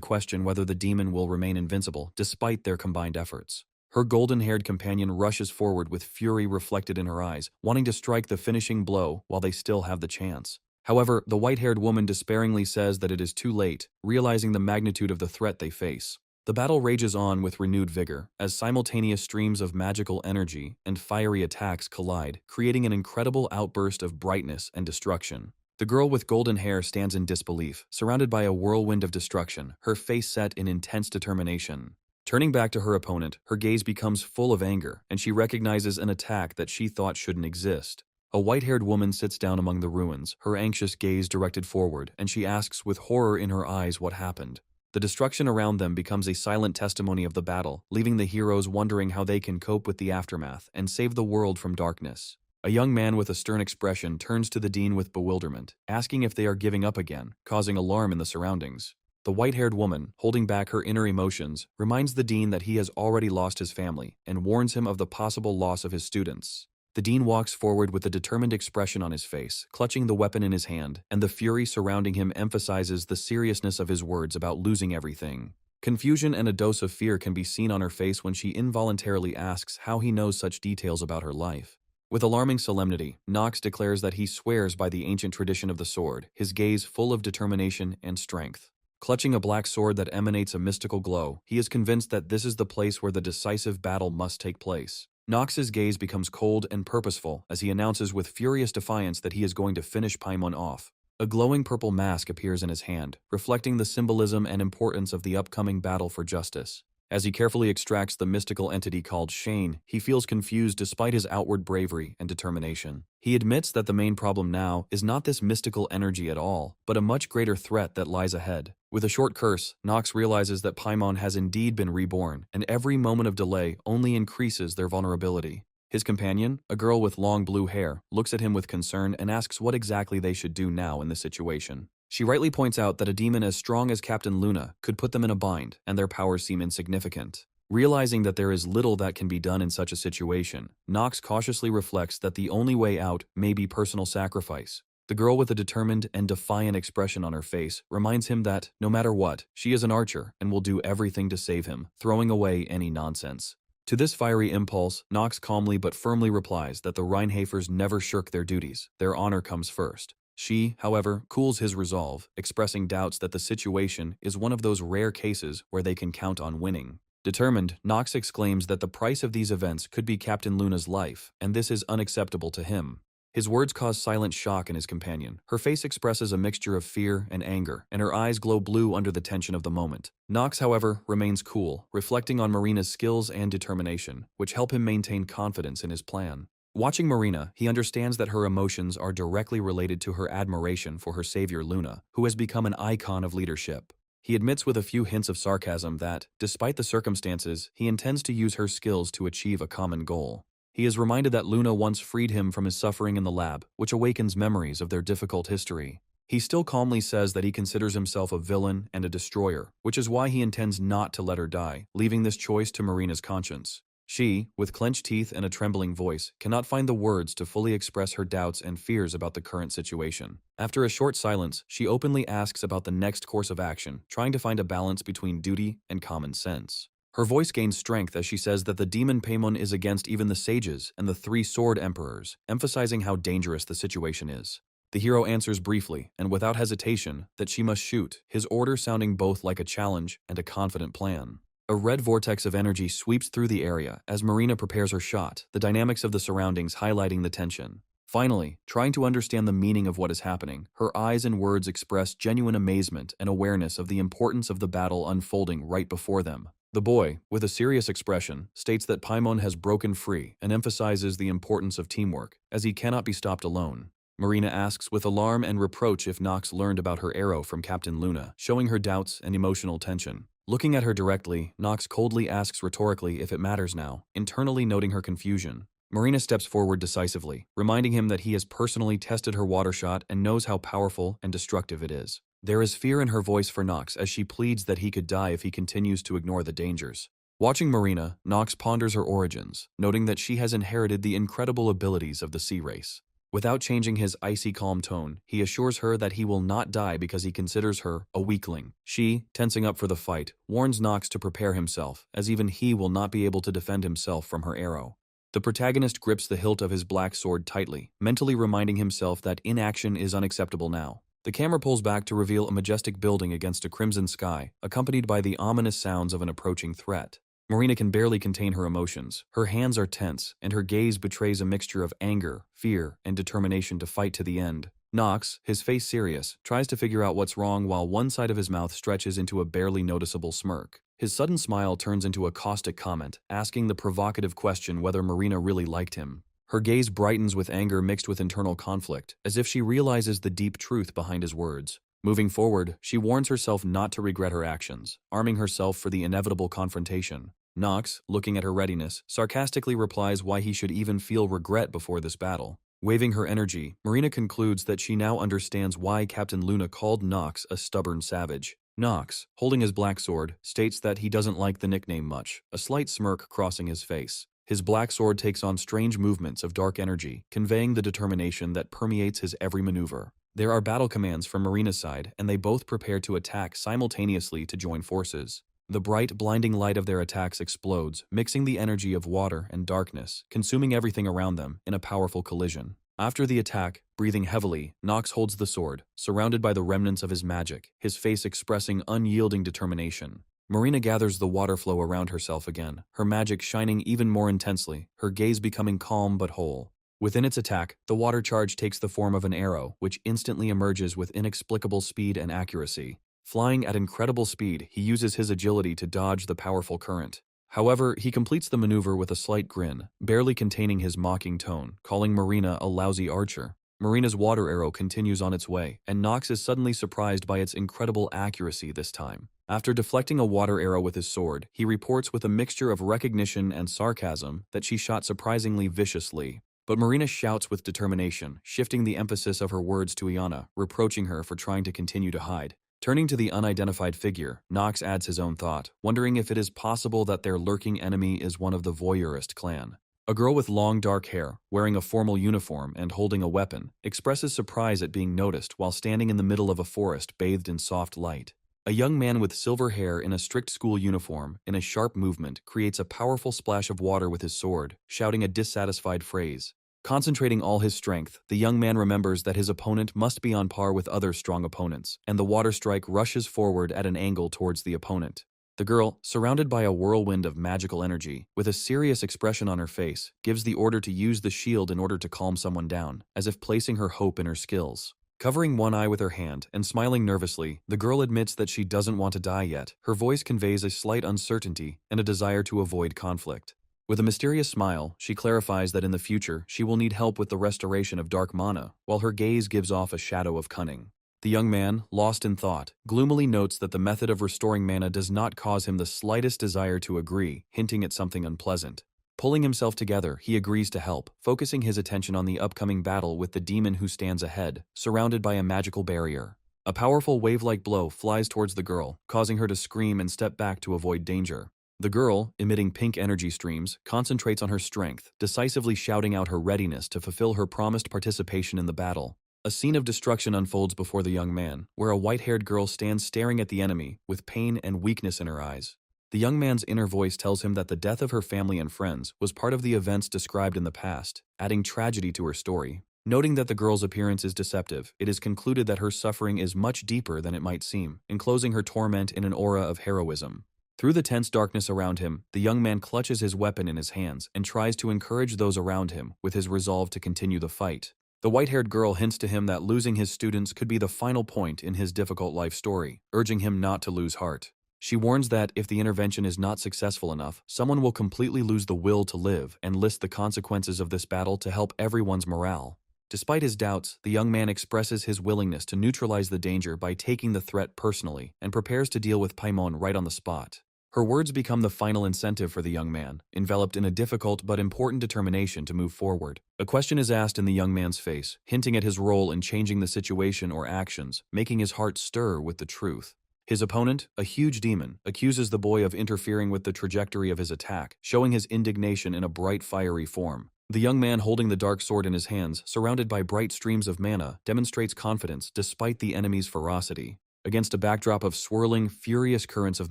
question whether the demon will remain invincible despite their combined efforts. Her golden-haired companion rushes forward with fury reflected in her eyes, wanting to strike the finishing blow while they still have the chance. However, the white-haired woman despairingly says that it is too late, realizing the magnitude of the threat they face. The battle rages on with renewed vigor, as simultaneous streams of magical energy and fiery attacks collide, creating an incredible outburst of brightness and destruction. The girl with golden hair stands in disbelief, surrounded by a whirlwind of destruction, her face set in intense determination. Turning back to her opponent, her gaze becomes full of anger, and she recognizes an attack that she thought shouldn't exist. A white-haired woman sits down among the ruins, her anxious gaze directed forward, and she asks with horror in her eyes what happened. The destruction around them becomes a silent testimony of the battle, leaving the heroes wondering how they can cope with the aftermath and save the world from darkness. A young man with a stern expression turns to the dean with bewilderment, asking if they are giving up again, causing alarm in the surroundings. The white-haired woman, holding back her inner emotions, reminds the dean that he has already lost his family and warns him of the possible loss of his students. The dean walks forward with a determined expression on his face, clutching the weapon in his hand, and the fury surrounding him emphasizes the seriousness of his words about losing everything. Confusion and a dose of fear can be seen on her face when she involuntarily asks how he knows such details about her life. With alarming solemnity, Nox declares that he swears by the ancient tradition of the sword, his gaze full of determination and strength. Clutching a black sword that emanates a mystical glow, he is convinced that this is the place where the decisive battle must take place. Nox's gaze becomes cold and purposeful as he announces with furious defiance that he is going to finish Paimon off. A glowing purple mask appears in his hand, reflecting the symbolism and importance of the upcoming battle for justice. As he carefully extracts the mystical entity called Shane, he feels confused despite his outward bravery and determination. He admits that the main problem now is not this mystical energy at all, but a much greater threat that lies ahead. With a short curse, Nox realizes that Paimon has indeed been reborn, and every moment of delay only increases their vulnerability. His companion, a girl with long blue hair, looks at him with concern and asks what exactly they should do now in this situation. She rightly points out that a demon as strong as Captain Luna could put them in a bind, and their powers seem insignificant. Realizing that there is little that can be done in such a situation, Nox cautiously reflects that the only way out may be personal sacrifice. The girl with a determined and defiant expression on her face reminds him that, no matter what, she is an archer and will do everything to save him, throwing away any nonsense. To this fiery impulse, Nox calmly but firmly replies that the Rheinhafers never shirk their duties, their honor comes first. She, however, cools his resolve, expressing doubts that the situation is one of those rare cases where they can count on winning. Determined, Nox exclaims that the price of these events could be Captain Luna's life, and this is unacceptable to him. His words cause silent shock in his companion. Her face expresses a mixture of fear and anger, and her eyes glow blue under the tension of the moment. Nox, however, remains cool, reflecting on Marina's skills and determination, which help him maintain confidence in his plan. Watching Marina, he understands that her emotions are directly related to her admiration for her savior Luna, who has become an icon of leadership. He admits with a few hints of sarcasm that, despite the circumstances, he intends to use her skills to achieve a common goal. He is reminded that Luna once freed him from his suffering in the lab, which awakens memories of their difficult history. He still calmly says that he considers himself a villain and a destroyer, which is why he intends not to let her die, leaving this choice to Marina's conscience. She, with clenched teeth and a trembling voice, cannot find the words to fully express her doubts and fears about the current situation. After a short silence, she openly asks about the next course of action, trying to find a balance between duty and common sense. Her voice gains strength as she says that the demon Paimon is against even the sages and the 3 sword emperors, emphasizing how dangerous the situation is. The hero answers briefly, and without hesitation, that she must shoot, his order sounding both like a challenge and a confident plan. A red vortex of energy sweeps through the area as Marina prepares her shot, the dynamics of the surroundings highlighting the tension. Finally, trying to understand the meaning of what is happening, her eyes and words express genuine amazement and awareness of the importance of the battle unfolding right before them. The boy, with a serious expression, states that Paimon has broken free and emphasizes the importance of teamwork, as he cannot be stopped alone. Marina asks with alarm and reproach if Nox learned about her arrow from Captain Luna, showing her doubts and emotional tension. Looking at her directly, Nox coldly asks rhetorically if it matters now, internally noting her confusion. Marina steps forward decisively, reminding him that he has personally tested her water shot and knows how powerful and destructive it is. There is fear in her voice for Nox as she pleads that he could die if he continues to ignore the dangers. Watching Marina, Nox ponders her origins, noting that she has inherited the incredible abilities of the sea race. Without changing his icy calm tone, he assures her that he will not die because he considers her a weakling. She, tensing up for the fight, warns Nox to prepare himself, as even he will not be able to defend himself from her arrow. The protagonist grips the hilt of his black sword tightly, mentally reminding himself that inaction is unacceptable now. The camera pulls back to reveal a majestic building against a crimson sky, accompanied by the ominous sounds of an approaching threat. Marina can barely contain her emotions. Her hands are tense, and her gaze betrays a mixture of anger, fear, and determination to fight to the end. Nox, his face serious, tries to figure out what's wrong while one side of his mouth stretches into a barely noticeable smirk. His sudden smile turns into a caustic comment, asking the provocative question whether Marina really liked him. Her gaze brightens with anger mixed with internal conflict, as if she realizes the deep truth behind his words. Moving forward, she warns herself not to regret her actions, arming herself for the inevitable confrontation. Nox, looking at her readiness, sarcastically replies why he should even feel regret before this battle. Waving her energy, Marina concludes that she now understands why Captain Luna called Nox a stubborn savage. Nox, holding his black sword, states that he doesn't like the nickname much, a slight smirk crossing his face. His black sword takes on strange movements of dark energy, conveying the determination that permeates his every maneuver. There are battle commands from Marina's side, and they both prepare to attack simultaneously to join forces. The bright, blinding light of their attacks explodes, mixing the energy of water and darkness, consuming everything around them in a powerful collision. After the attack, breathing heavily, Nox holds the sword, surrounded by the remnants of his magic, his face expressing unyielding determination. Marina gathers the water flow around herself again, her magic shining even more intensely, her gaze becoming calm but whole. Within its attack, the water charge takes the form of an arrow, which instantly emerges with inexplicable speed and accuracy. Flying at incredible speed, he uses his agility to dodge the powerful current. However, he completes the maneuver with a slight grin, barely containing his mocking tone, calling Marina a lousy archer. Marina's water arrow continues on its way, and Nox is suddenly surprised by its incredible accuracy this time. After deflecting a water arrow with his sword, he reports with a mixture of recognition and sarcasm that she shot surprisingly viciously. But Marina shouts with determination, shifting the emphasis of her words to Iana, reproaching her for trying to continue to hide. Turning to the unidentified figure, Nox adds his own thought, wondering if it is possible that their lurking enemy is one of the voyeurist clan. A girl with long dark hair, wearing a formal uniform and holding a weapon, expresses surprise at being noticed while standing in the middle of a forest bathed in soft light. A young man with silver hair in a strict school uniform, in a sharp movement, creates a powerful splash of water with his sword, shouting a dissatisfied phrase. Concentrating all his strength, the young man remembers that his opponent must be on par with other strong opponents, and the water strike rushes forward at an angle towards the opponent. The girl, surrounded by a whirlwind of magical energy, with a serious expression on her face, gives the order to use the shield in order to calm someone down, as if placing her hope in her skills. Covering one eye with her hand and smiling nervously, the girl admits that she doesn't want to die yet. Her voice conveys a slight uncertainty and a desire to avoid conflict. With a mysterious smile, she clarifies that in the future she will need help with the restoration of dark mana, while her gaze gives off a shadow of cunning. The young man, lost in thought, gloomily notes that the method of restoring mana does not cause him the slightest desire to agree, hinting at something unpleasant. Pulling himself together, he agrees to help, focusing his attention on the upcoming battle with the demon who stands ahead, surrounded by a magical barrier. A powerful wave-like blow flies towards the girl, causing her to scream and step back to avoid danger. The girl, emitting pink energy streams, concentrates on her strength, decisively shouting out her readiness to fulfill her promised participation in the battle. A scene of destruction unfolds before the young man, where a white-haired girl stands staring at the enemy, with pain and weakness in her eyes. The young man's inner voice tells him that the death of her family and friends was part of the events described in the past, adding tragedy to her story. Noting that the girl's appearance is deceptive, it is concluded that her suffering is much deeper than it might seem, enclosing her torment in an aura of heroism. Through the tense darkness around him, the young man clutches his weapon in his hands and tries to encourage those around him with his resolve to continue the fight. The white-haired girl hints to him that losing his students could be the final point in his difficult life story, urging him not to lose heart. She warns that if the intervention is not successful enough, someone will completely lose the will to live and lists the consequences of this battle to help everyone's morale. Despite his doubts, the young man expresses his willingness to neutralize the danger by taking the threat personally and prepares to deal with Paimon right on the spot. Her words become the final incentive for the young man, enveloped in a difficult but important determination to move forward. A question is asked in the young man's face, hinting at his role in changing the situation or actions, making his heart stir with the truth. His opponent, a huge demon, accuses the boy of interfering with the trajectory of his attack, showing his indignation in a bright fiery form. The young man holding the dark sword in his hands, surrounded by bright streams of mana, demonstrates confidence despite the enemy's ferocity. Against a backdrop of swirling, furious currents of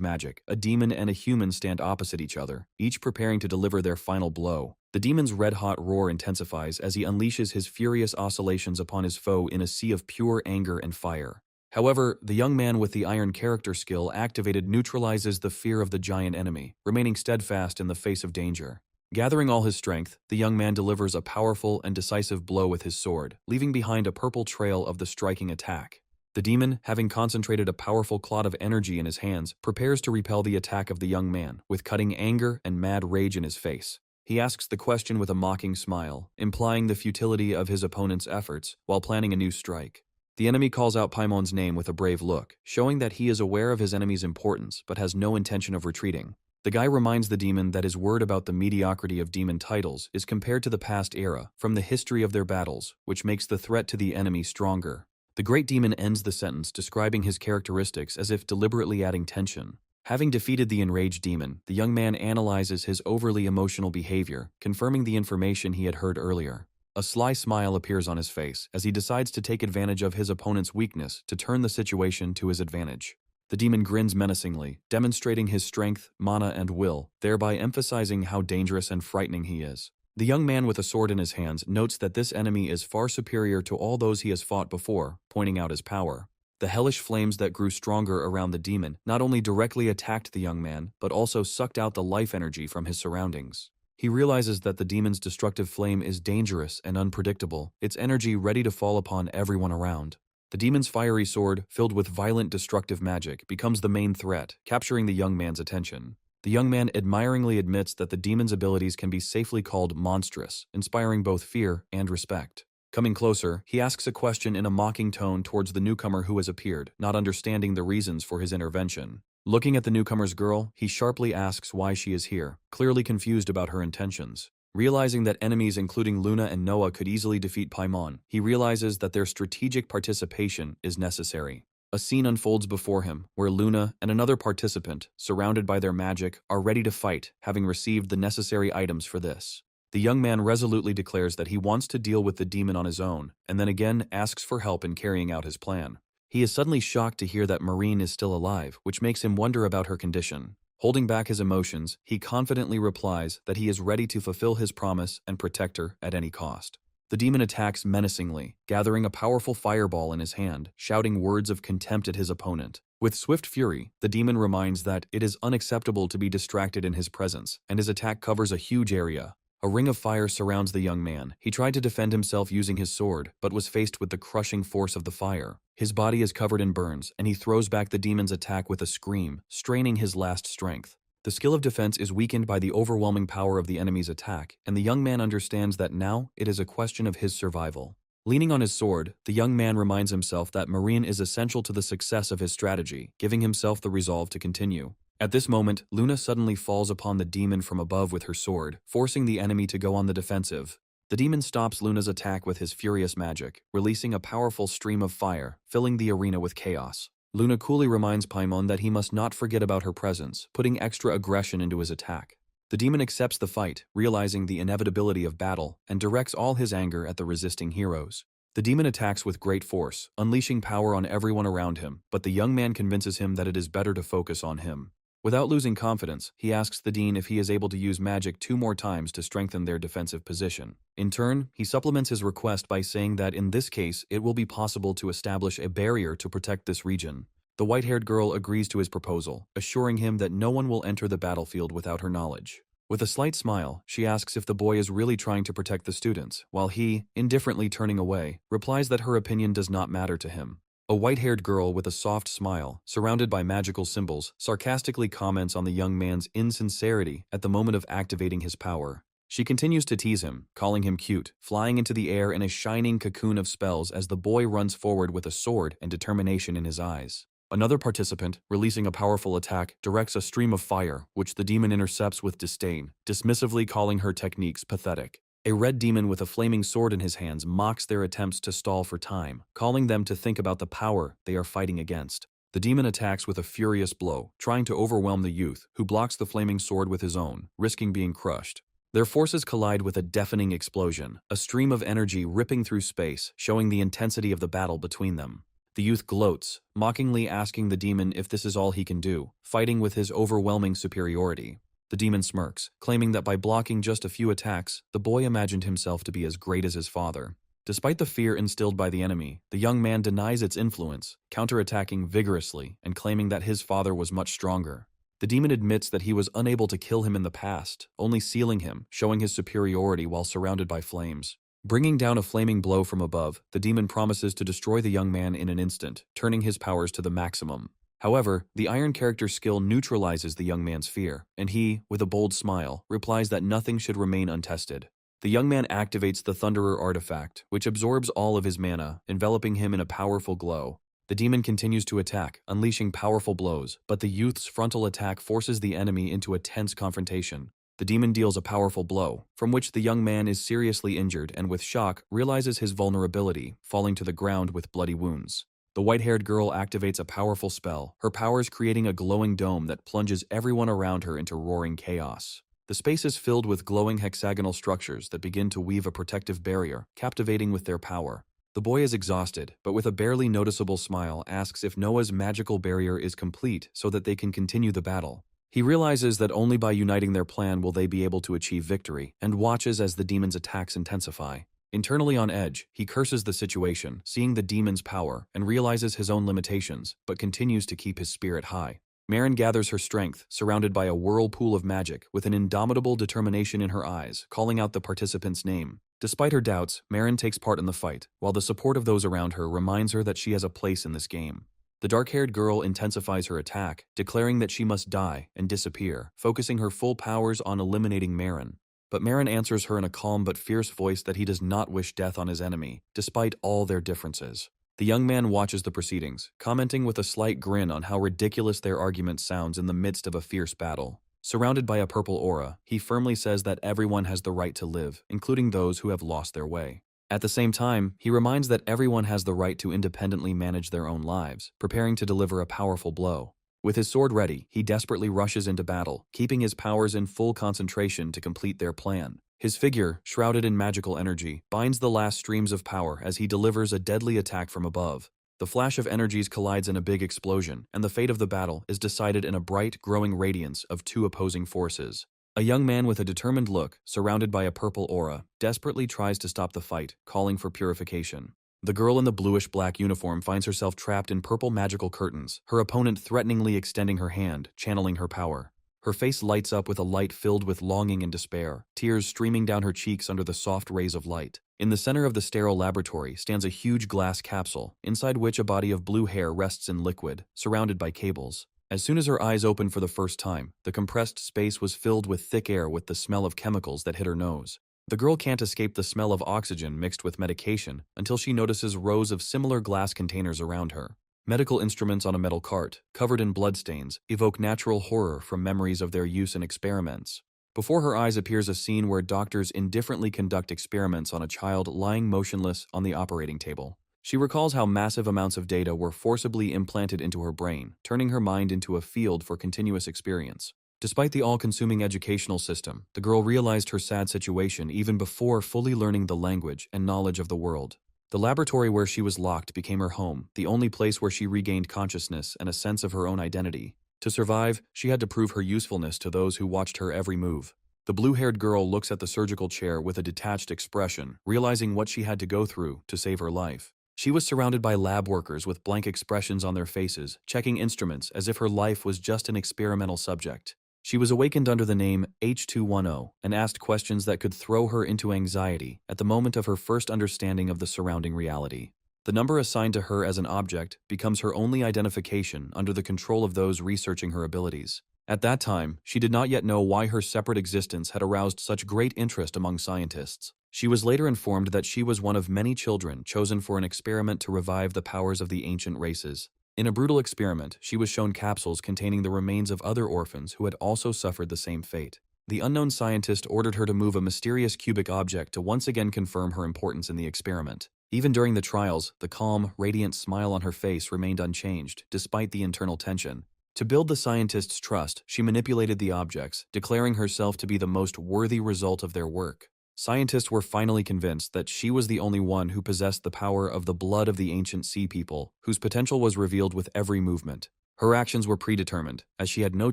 magic, a demon and a human stand opposite each other, each preparing to deliver their final blow. The demon's red-hot roar intensifies as he unleashes his furious oscillations upon his foe in a sea of pure anger and fire. However, the young man with the iron character skill activated neutralizes the fear of the giant enemy, remaining steadfast in the face of danger. Gathering all his strength, the young man delivers a powerful and decisive blow with his sword, leaving behind a purple trail of the striking attack. The demon, having concentrated a powerful clot of energy in his hands, prepares to repel the attack of the young man, with cutting anger and mad rage in his face. He asks the question with a mocking smile, implying the futility of his opponent's efforts while planning a new strike. The enemy calls out Paimon's name with a brave look, showing that he is aware of his enemy's importance but has no intention of retreating. The guy reminds the demon that his word about the mediocrity of demon titles is compared to the past era from the history of their battles, which makes the threat to the enemy stronger. The great demon ends the sentence describing his characteristics as if deliberately adding tension. Having defeated the enraged demon, the young man analyzes his overly emotional behavior, confirming the information he had heard earlier. A sly smile appears on his face as he decides to take advantage of his opponent's weakness to turn the situation to his advantage. The demon grins menacingly, demonstrating his strength, mana, and will, thereby emphasizing how dangerous and frightening he is. The young man with a sword in his hands notes that this enemy is far superior to all those he has fought before, pointing out his power. The hellish flames that grew stronger around the demon not only directly attacked the young man, but also sucked out the life energy from his surroundings. He realizes that the demon's destructive flame is dangerous and unpredictable, its energy ready to fall upon everyone around. The demon's fiery sword, filled with violent destructive magic, becomes the main threat, capturing the young man's attention. The young man admiringly admits that the demon's abilities can be safely called monstrous, inspiring both fear and respect. Coming closer, he asks a question in a mocking tone towards the newcomer who has appeared, not understanding the reasons for his intervention. Looking at the newcomer's girl, he sharply asks why she is here, clearly confused about her intentions. Realizing that enemies including Luna and Noah could easily defeat Paimon, he realizes that their strategic participation is necessary. A scene unfolds before him, where Luna and another participant, surrounded by their magic, are ready to fight, having received the necessary items for this. The young man resolutely declares that he wants to deal with the demon on his own, and then again asks for help in carrying out his plan. He is suddenly shocked to hear that Marine is still alive, which makes him wonder about her condition. Holding back his emotions, he confidently replies that he is ready to fulfill his promise and protect her at any cost. The demon attacks menacingly, gathering a powerful fireball in his hand, shouting words of contempt at his opponent. With swift fury, the demon reminds that it is unacceptable to be distracted in his presence, and his attack covers a huge area. A ring of fire surrounds the young man. He tried to defend himself using his sword, but was faced with the crushing force of the fire. His body is covered in burns, and he throws back the demon's attack with a scream, straining his last strength. The skill of defense is weakened by the overwhelming power of the enemy's attack, and the young man understands that now it is a question of his survival. Leaning on his sword, the young man reminds himself that Marine is essential to the success of his strategy, giving himself the resolve to continue. At this moment, Luna suddenly falls upon the demon from above with her sword, forcing the enemy to go on the defensive. The demon stops Luna's attack with his furious magic, releasing a powerful stream of fire, filling the arena with chaos. Luna coolly reminds Paimon that he must not forget about her presence, putting extra aggression into his attack. The demon accepts the fight, realizing the inevitability of battle, and directs all his anger at the resisting heroes. The demon attacks with great force, unleashing power on everyone around him, but the young man convinces him that it is better to focus on him. Without losing confidence, he asks the dean if he is able to use magic 2 more times to strengthen their defensive position. In turn, he supplements his request by saying that in this case it will be possible to establish a barrier to protect this region. The white-haired girl agrees to his proposal, assuring him that no one will enter the battlefield without her knowledge. With a slight smile, she asks if the boy is really trying to protect the students, while he, indifferently turning away, replies that her opinion does not matter to him. A white-haired girl with a soft smile, surrounded by magical symbols, sarcastically comments on the young man's insincerity at the moment of activating his power. She continues to tease him, calling him cute, flying into the air in a shining cocoon of spells as the boy runs forward with a sword and determination in his eyes. Another participant, releasing a powerful attack, directs a stream of fire, which the demon intercepts with disdain, dismissively calling her techniques pathetic. A red demon with a flaming sword in his hands mocks their attempts to stall for time, calling them to think about the power they are fighting against. The demon attacks with a furious blow, trying to overwhelm the youth, who blocks the flaming sword with his own, risking being crushed. Their forces collide with a deafening explosion, a stream of energy ripping through space, showing the intensity of the battle between them. The youth gloats, mockingly asking the demon if this is all he can do, fighting with his overwhelming superiority. The demon smirks, claiming that by blocking just a few attacks, the boy imagined himself to be as great as his father. Despite the fear instilled by the enemy, the young man denies its influence, counterattacking vigorously and claiming that his father was much stronger. The demon admits that he was unable to kill him in the past, only sealing him, showing his superiority while surrounded by flames. Bringing down a flaming blow from above, the demon promises to destroy the young man in an instant, turning his powers to the maximum. However, the iron character's skill neutralizes the young man's fear, and he, with a bold smile, replies that nothing should remain untested. The young man activates the Thunderer artifact, which absorbs all of his mana, enveloping him in a powerful glow. The demon continues to attack, unleashing powerful blows, but the youth's frontal attack forces the enemy into a tense confrontation. The demon deals a powerful blow, from which the young man is seriously injured and with shock realizes his vulnerability, falling to the ground with bloody wounds. The white-haired girl activates a powerful spell, her powers creating a glowing dome that plunges everyone around her into roaring chaos. The space is filled with glowing hexagonal structures that begin to weave a protective barrier, captivating with their power. The boy is exhausted, but with a barely noticeable smile asks if Noah's magical barrier is complete so that they can continue the battle. He realizes that only by uniting their plan will they be able to achieve victory, and watches as the demon's attacks intensify. Internally on edge, he curses the situation, seeing the demon's power, and realizes his own limitations, but continues to keep his spirit high. Marin gathers her strength, surrounded by a whirlpool of magic, with an indomitable determination in her eyes, calling out the participant's name. Despite her doubts, Marin takes part in the fight, while the support of those around her reminds her that she has a place in this game. The dark-haired girl intensifies her attack, declaring that she must die and disappear, focusing her full powers on eliminating Marin. But Marin answers her in a calm but fierce voice that he does not wish death on his enemy, despite all their differences. The young man watches the proceedings, commenting with a slight grin on how ridiculous their argument sounds in the midst of a fierce battle. Surrounded by a purple aura, he firmly says that everyone has the right to live, including those who have lost their way. At the same time, he reminds that everyone has the right to independently manage their own lives, preparing to deliver a powerful blow. With his sword ready, he desperately rushes into battle, keeping his powers in full concentration to complete their plan. His figure, shrouded in magical energy, binds the last streams of power as he delivers a deadly attack from above. The flash of energies collides in a big explosion, and the fate of the battle is decided in a bright, growing radiance of two opposing forces. A young man with a determined look, surrounded by a purple aura, desperately tries to stop the fight, calling for purification. The girl in the bluish-black uniform finds herself trapped in purple magical curtains, her opponent threateningly extending her hand, channeling her power. Her face lights up with a light filled with longing and despair, tears streaming down her cheeks under the soft rays of light. In the center of the sterile laboratory stands a huge glass capsule, inside which a body of blue hair rests in liquid, surrounded by cables. As soon as her eyes opened for the first time, the compressed space was filled with thick air with the smell of chemicals that hit her nose. The girl can't escape the smell of oxygen mixed with medication until she notices rows of similar glass containers around her. Medical instruments on a metal cart, covered in bloodstains, evoke natural horror from memories of their use in experiments. Before her eyes appears a scene where doctors indifferently conduct experiments on a child lying motionless on the operating table. She recalls how massive amounts of data were forcibly implanted into her brain, turning her mind into a field for continuous experience. Despite the all-consuming educational system, the girl realized her sad situation even before fully learning the language and knowledge of the world. The laboratory where she was locked became her home, the only place where she regained consciousness and a sense of her own identity. To survive, she had to prove her usefulness to those who watched her every move. The blue-haired girl looks at the surgical chair with a detached expression, realizing what she had to go through to save her life. She was surrounded by lab workers with blank expressions on their faces, checking instruments as if her life was just an experimental subject. She was awakened under the name H210 and asked questions that could throw her into anxiety at the moment of her first understanding of the surrounding reality. The number assigned to her as an object becomes her only identification under the control of those researching her abilities. At that time, she did not yet know why her separate existence had aroused such great interest among scientists. She was later informed that she was one of many children chosen for an experiment to revive the powers of the ancient races. In a brutal experiment, she was shown capsules containing the remains of other orphans who had also suffered the same fate. The unknown scientist ordered her to move a mysterious cubic object to once again confirm her importance in the experiment. Even during the trials, the calm, radiant smile on her face remained unchanged, despite the internal tension. To build the scientist's trust, she manipulated the objects, declaring herself to be the most worthy result of their work. Scientists were finally convinced that she was the only one who possessed the power of the blood of the ancient sea people, whose potential was revealed with every movement. Her actions were predetermined, as she had no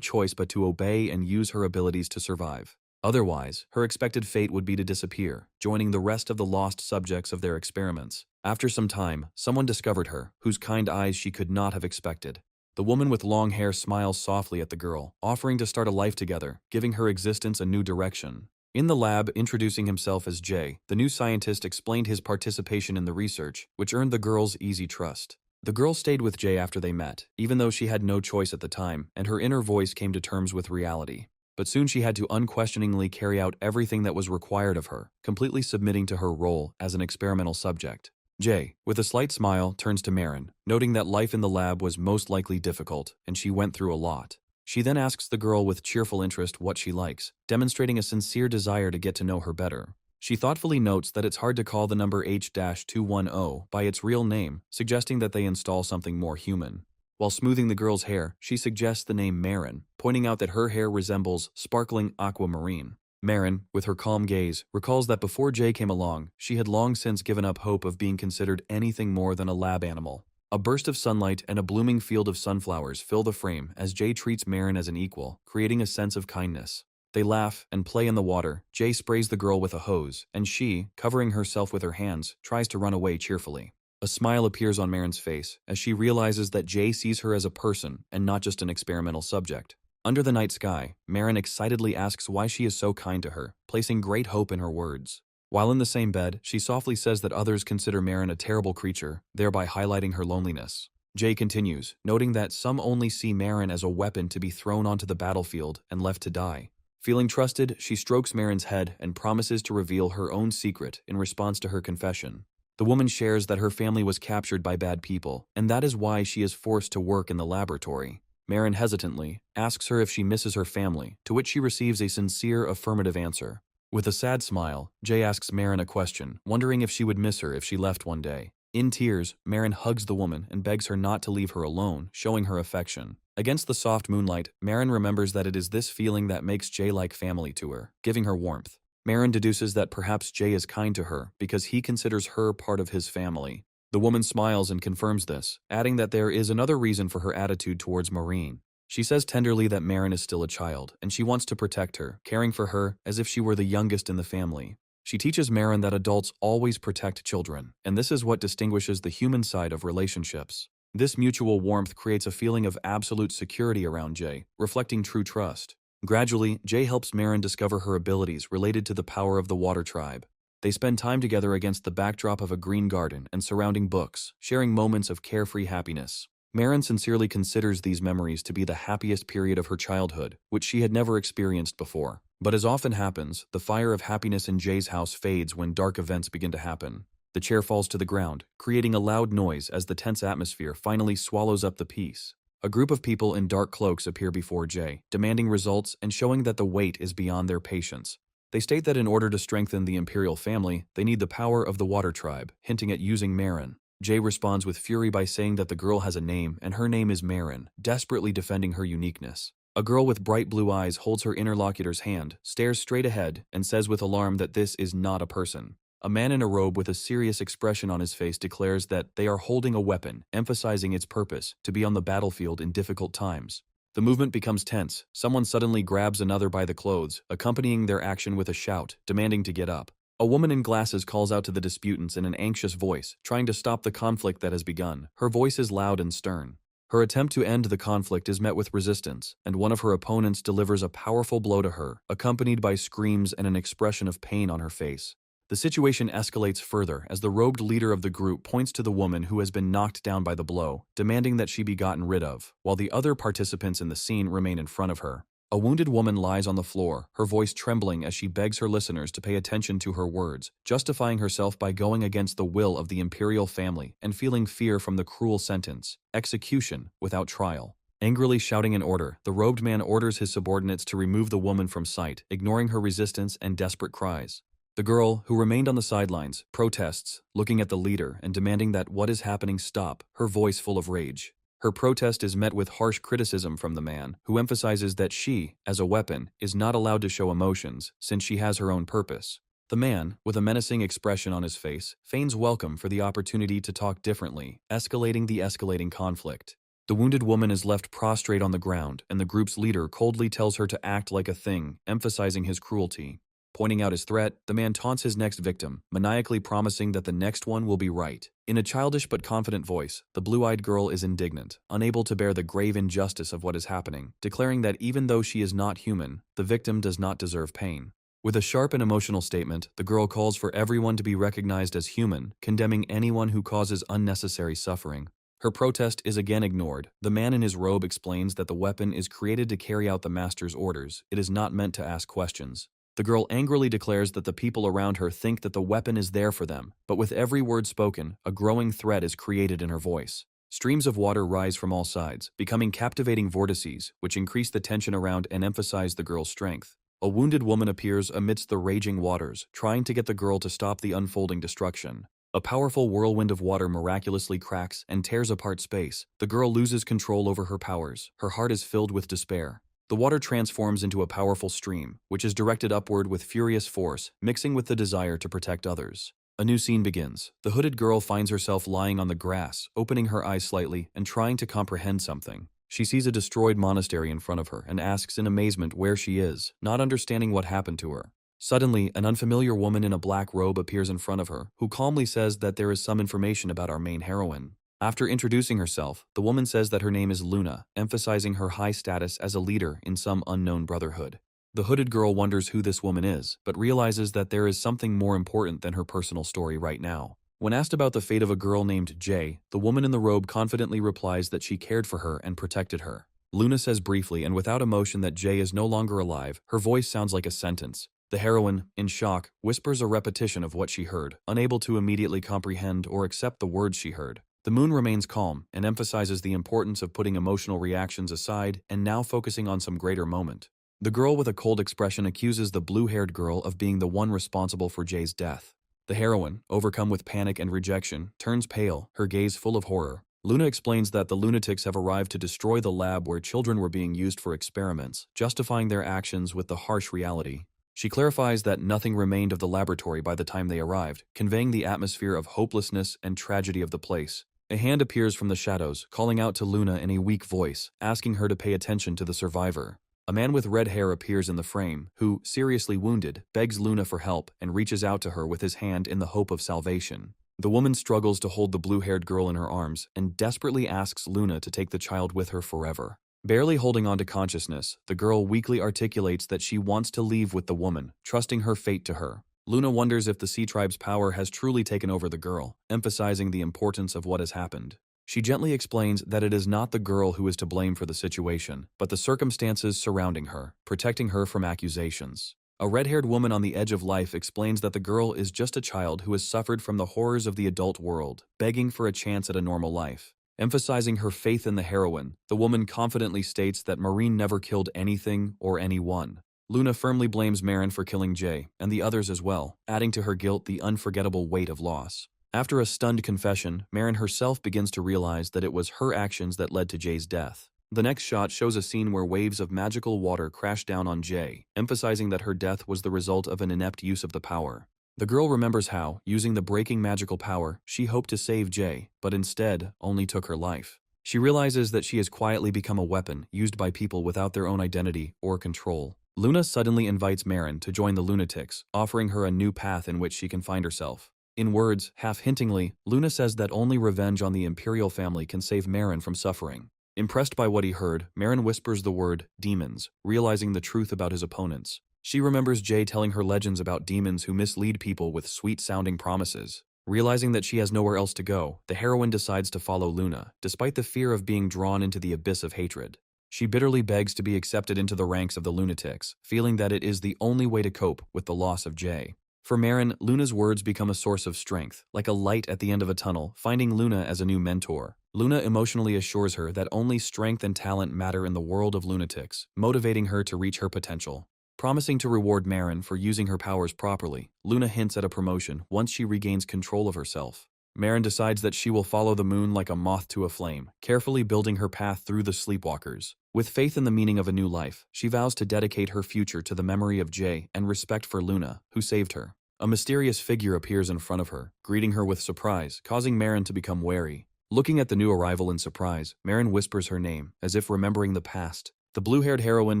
choice but to obey and use her abilities to survive. Otherwise, her expected fate would be to disappear, joining the rest of the lost subjects of their experiments. After some time, someone discovered her, whose kind eyes she could not have expected. The woman with long hair smiles softly at the girl, offering to start a life together, giving her existence a new direction. In the lab, introducing himself as Jay, the new scientist explained his participation in the research, which earned the girl's easy trust. The girl stayed with Jay after they met, even though she had no choice at the time, and her inner voice came to terms with reality. But soon she had to unquestioningly carry out everything that was required of her, completely submitting to her role as an experimental subject. Jay, with a slight smile, turns to Marin, noting that life in the lab was most likely difficult, and she went through a lot. She then asks the girl with cheerful interest what she likes, demonstrating a sincere desire to get to know her better. She thoughtfully notes that it's hard to call the number H-210 by its real name, suggesting that they install something more human. While smoothing the girl's hair, she suggests the name Marin, pointing out that her hair resembles sparkling aquamarine. Marin, with her calm gaze, recalls that before Jay came along, she had long since given up hope of being considered anything more than a lab animal. A burst of sunlight and a blooming field of sunflowers fill the frame as Jay treats Marin as an equal, creating a sense of kindness. They laugh and play in the water. Jay sprays the girl with a hose, and she, covering herself with her hands, tries to run away cheerfully. A smile appears on Marin's face as she realizes that Jay sees her as a person and not just an experimental subject. Under the night sky, Marin excitedly asks why she is so kind to her, placing great hope in her words. While in the same bed, she softly says that others consider Marin a terrible creature, thereby highlighting her loneliness. Jay continues, noting that some only see Marin as a weapon to be thrown onto the battlefield and left to die. Feeling trusted, she strokes Marin's head and promises to reveal her own secret in response to her confession. The woman shares that her family was captured by bad people, and that is why she is forced to work in the laboratory. Marin hesitantly asks her if she misses her family, to which she receives a sincere affirmative answer. With a sad smile, Jay asks Marin a question, wondering if she would miss her if she left one day. In tears, Marin hugs the woman and begs her not to leave her alone, showing her affection. Against the soft moonlight, Marin remembers that it is this feeling that makes Jay like family to her, giving her warmth. Marin deduces that perhaps Jay is kind to her because he considers her part of his family. The woman smiles and confirms this, adding that there is another reason for her attitude towards Maureen. She says tenderly that Marin is still a child, and she wants to protect her, caring for her as if she were the youngest in the family. She teaches Marin that adults always protect children, and this is what distinguishes the human side of relationships. This mutual warmth creates a feeling of absolute security around Jay, reflecting true trust. Gradually, Jay helps Marin discover her abilities related to the power of the Water Tribe. They spend time together against the backdrop of a green garden and surrounding books, sharing moments of carefree happiness. Marin sincerely considers these memories to be the happiest period of her childhood, which she had never experienced before. But as often happens, the fire of happiness in Jay's house fades when dark events begin to happen. The chair falls to the ground, creating a loud noise as the tense atmosphere finally swallows up the peace. A group of people in dark cloaks appear before Jay, demanding results and showing that the wait is beyond their patience. They state that in order to strengthen the Imperial family, they need the power of the Water Tribe, hinting at using Marin. Jay responds with fury by saying that the girl has a name, and her name is Marin, desperately defending her uniqueness. A girl with bright blue eyes holds her interlocutor's hand, stares straight ahead, and says with alarm that this is not a person. A man in a robe with a serious expression on his face declares that they are holding a weapon, emphasizing its purpose, to be on the battlefield in difficult times. The movement becomes tense. Someone suddenly grabs another by the clothes, accompanying their action with a shout, demanding to get up. A woman in glasses calls out to the disputants in an anxious voice, trying to stop the conflict that has begun. Her voice is loud and stern. Her attempt to end the conflict is met with resistance, and one of her opponents delivers a powerful blow to her, accompanied by screams and an expression of pain on her face. The situation escalates further as the robed leader of the group points to the woman who has been knocked down by the blow, demanding that she be gotten rid of, while the other participants in the scene remain in front of her. A wounded woman lies on the floor, her voice trembling as she begs her listeners to pay attention to her words, justifying herself by going against the will of the Imperial family and feeling fear from the cruel sentence, execution without trial. Angrily shouting an order, the robed man orders his subordinates to remove the woman from sight, ignoring her resistance and desperate cries. The girl, who remained on the sidelines, protests, looking at the leader and demanding that what is happening stop, her voice full of rage. Her protest is met with harsh criticism from the man, who emphasizes that she, as a weapon, is not allowed to show emotions, since she has her own purpose. The man, with a menacing expression on his face, feigns welcome for the opportunity to talk differently, escalating the escalating conflict. The wounded woman is left prostrate on the ground, and the group's leader coldly tells her to act like a thing, emphasizing his cruelty. Pointing out his threat, the man taunts his next victim, maniacally promising that the next one will be right. In a childish but confident voice, the blue-eyed girl is indignant, unable to bear the grave injustice of what is happening, declaring that even though she is not human, the victim does not deserve pain. With a sharp and emotional statement, the girl calls for everyone to be recognized as human, condemning anyone who causes unnecessary suffering. Her protest is again ignored. The man in his robe explains that the weapon is created to carry out the master's orders. It is not meant to ask questions. The girl angrily declares that the people around her think that the weapon is there for them, but with every word spoken, a growing threat is created in her voice. Streams of water rise from all sides, becoming captivating vortices, which increase the tension around and emphasize the girl's strength. A wounded woman appears amidst the raging waters, trying to get the girl to stop the unfolding destruction. A powerful whirlwind of water miraculously cracks and tears apart space. The girl loses control over her powers. Her heart is filled with despair. The water transforms into a powerful stream, which is directed upward with furious force, mixing with the desire to protect others. A new scene begins. The hooded girl finds herself lying on the grass, opening her eyes slightly and trying to comprehend something. She sees a destroyed monastery in front of her and asks in amazement where she is, not understanding what happened to her. Suddenly, an unfamiliar woman in a black robe appears in front of her, who calmly says that there is some information about our main heroine. After introducing herself, the woman says that her name is Luna, emphasizing her high status as a leader in some unknown brotherhood. The hooded girl wonders who this woman is, but realizes that there is something more important than her personal story right now. When asked about the fate of a girl named Jay, the woman in the robe confidently replies that she cared for her and protected her. Luna says briefly and without emotion that Jay is no longer alive. Her voice sounds like a sentence. The heroine, in shock, whispers a repetition of what she heard, unable to immediately comprehend or accept the words she heard. The moon remains calm and emphasizes the importance of putting emotional reactions aside and now focusing on some greater moment. The girl with a cold expression accuses the blue-haired girl of being the one responsible for Jay's death. The heroine, overcome with panic and rejection, turns pale, her gaze full of horror. Luna explains that the lunatics have arrived to destroy the lab where children were being used for experiments, justifying their actions with the harsh reality. She clarifies that nothing remained of the laboratory by the time they arrived, conveying the atmosphere of hopelessness and tragedy of the place. A hand appears from the shadows, calling out to Luna in a weak voice, asking her to pay attention to the survivor. A man with red hair appears in the frame, who, seriously wounded, begs Luna for help and reaches out to her with his hand in the hope of salvation. The woman struggles to hold the blue-haired girl in her arms and desperately asks Luna to take the child with her forever. Barely holding on to consciousness, the girl weakly articulates that she wants to leave with the woman, trusting her fate to her. Luna wonders if the Sea Tribe's power has truly taken over the girl, emphasizing the importance of what has happened. She gently explains that it is not the girl who is to blame for the situation, but the circumstances surrounding her, protecting her from accusations. A red-haired woman on the edge of life explains that the girl is just a child who has suffered from the horrors of the adult world, begging for a chance at a normal life. Emphasizing her faith in the heroine, the woman confidently states that Marine never killed anything or anyone. Luna firmly blames Marin for killing Jay, and the others as well, adding to her guilt the unforgettable weight of loss. After a stunned confession, Marin herself begins to realize that it was her actions that led to Jay's death. The next shot shows a scene where waves of magical water crash down on Jay, emphasizing that her death was the result of an inept use of the power. The girl remembers how, using the breaking magical power, she hoped to save Jay, but instead only took her life. She realizes that she has quietly become a weapon used by people without their own identity or control. Luna suddenly invites Marin to join the lunatics, offering her a new path in which she can find herself. In words, half-hintingly, Luna says that only revenge on the Imperial family can save Marin from suffering. Impressed by what he heard, Marin whispers the word, demons, realizing the truth about his opponents. She remembers Jay telling her legends about demons who mislead people with sweet-sounding promises. Realizing that she has nowhere else to go, the heroine decides to follow Luna, despite the fear of being drawn into the abyss of hatred. She bitterly begs to be accepted into the ranks of the lunatics, feeling that it is the only way to cope with the loss of Jay. For Marin, Luna's words become a source of strength, like a light at the end of a tunnel, finding Luna as a new mentor. Luna emotionally assures her that only strength and talent matter in the world of lunatics, motivating her to reach her potential. Promising to reward Marin for using her powers properly, Luna hints at a promotion once she regains control of herself. Marin decides that she will follow the moon like a moth to a flame, carefully building her path through the sleepwalkers. With faith in the meaning of a new life, she vows to dedicate her future to the memory of Jay and respect for Luna, who saved her. A mysterious figure appears in front of her, greeting her with surprise, causing Marin to become wary. Looking at the new arrival in surprise, Marin whispers her name, as if remembering the past. The blue-haired heroine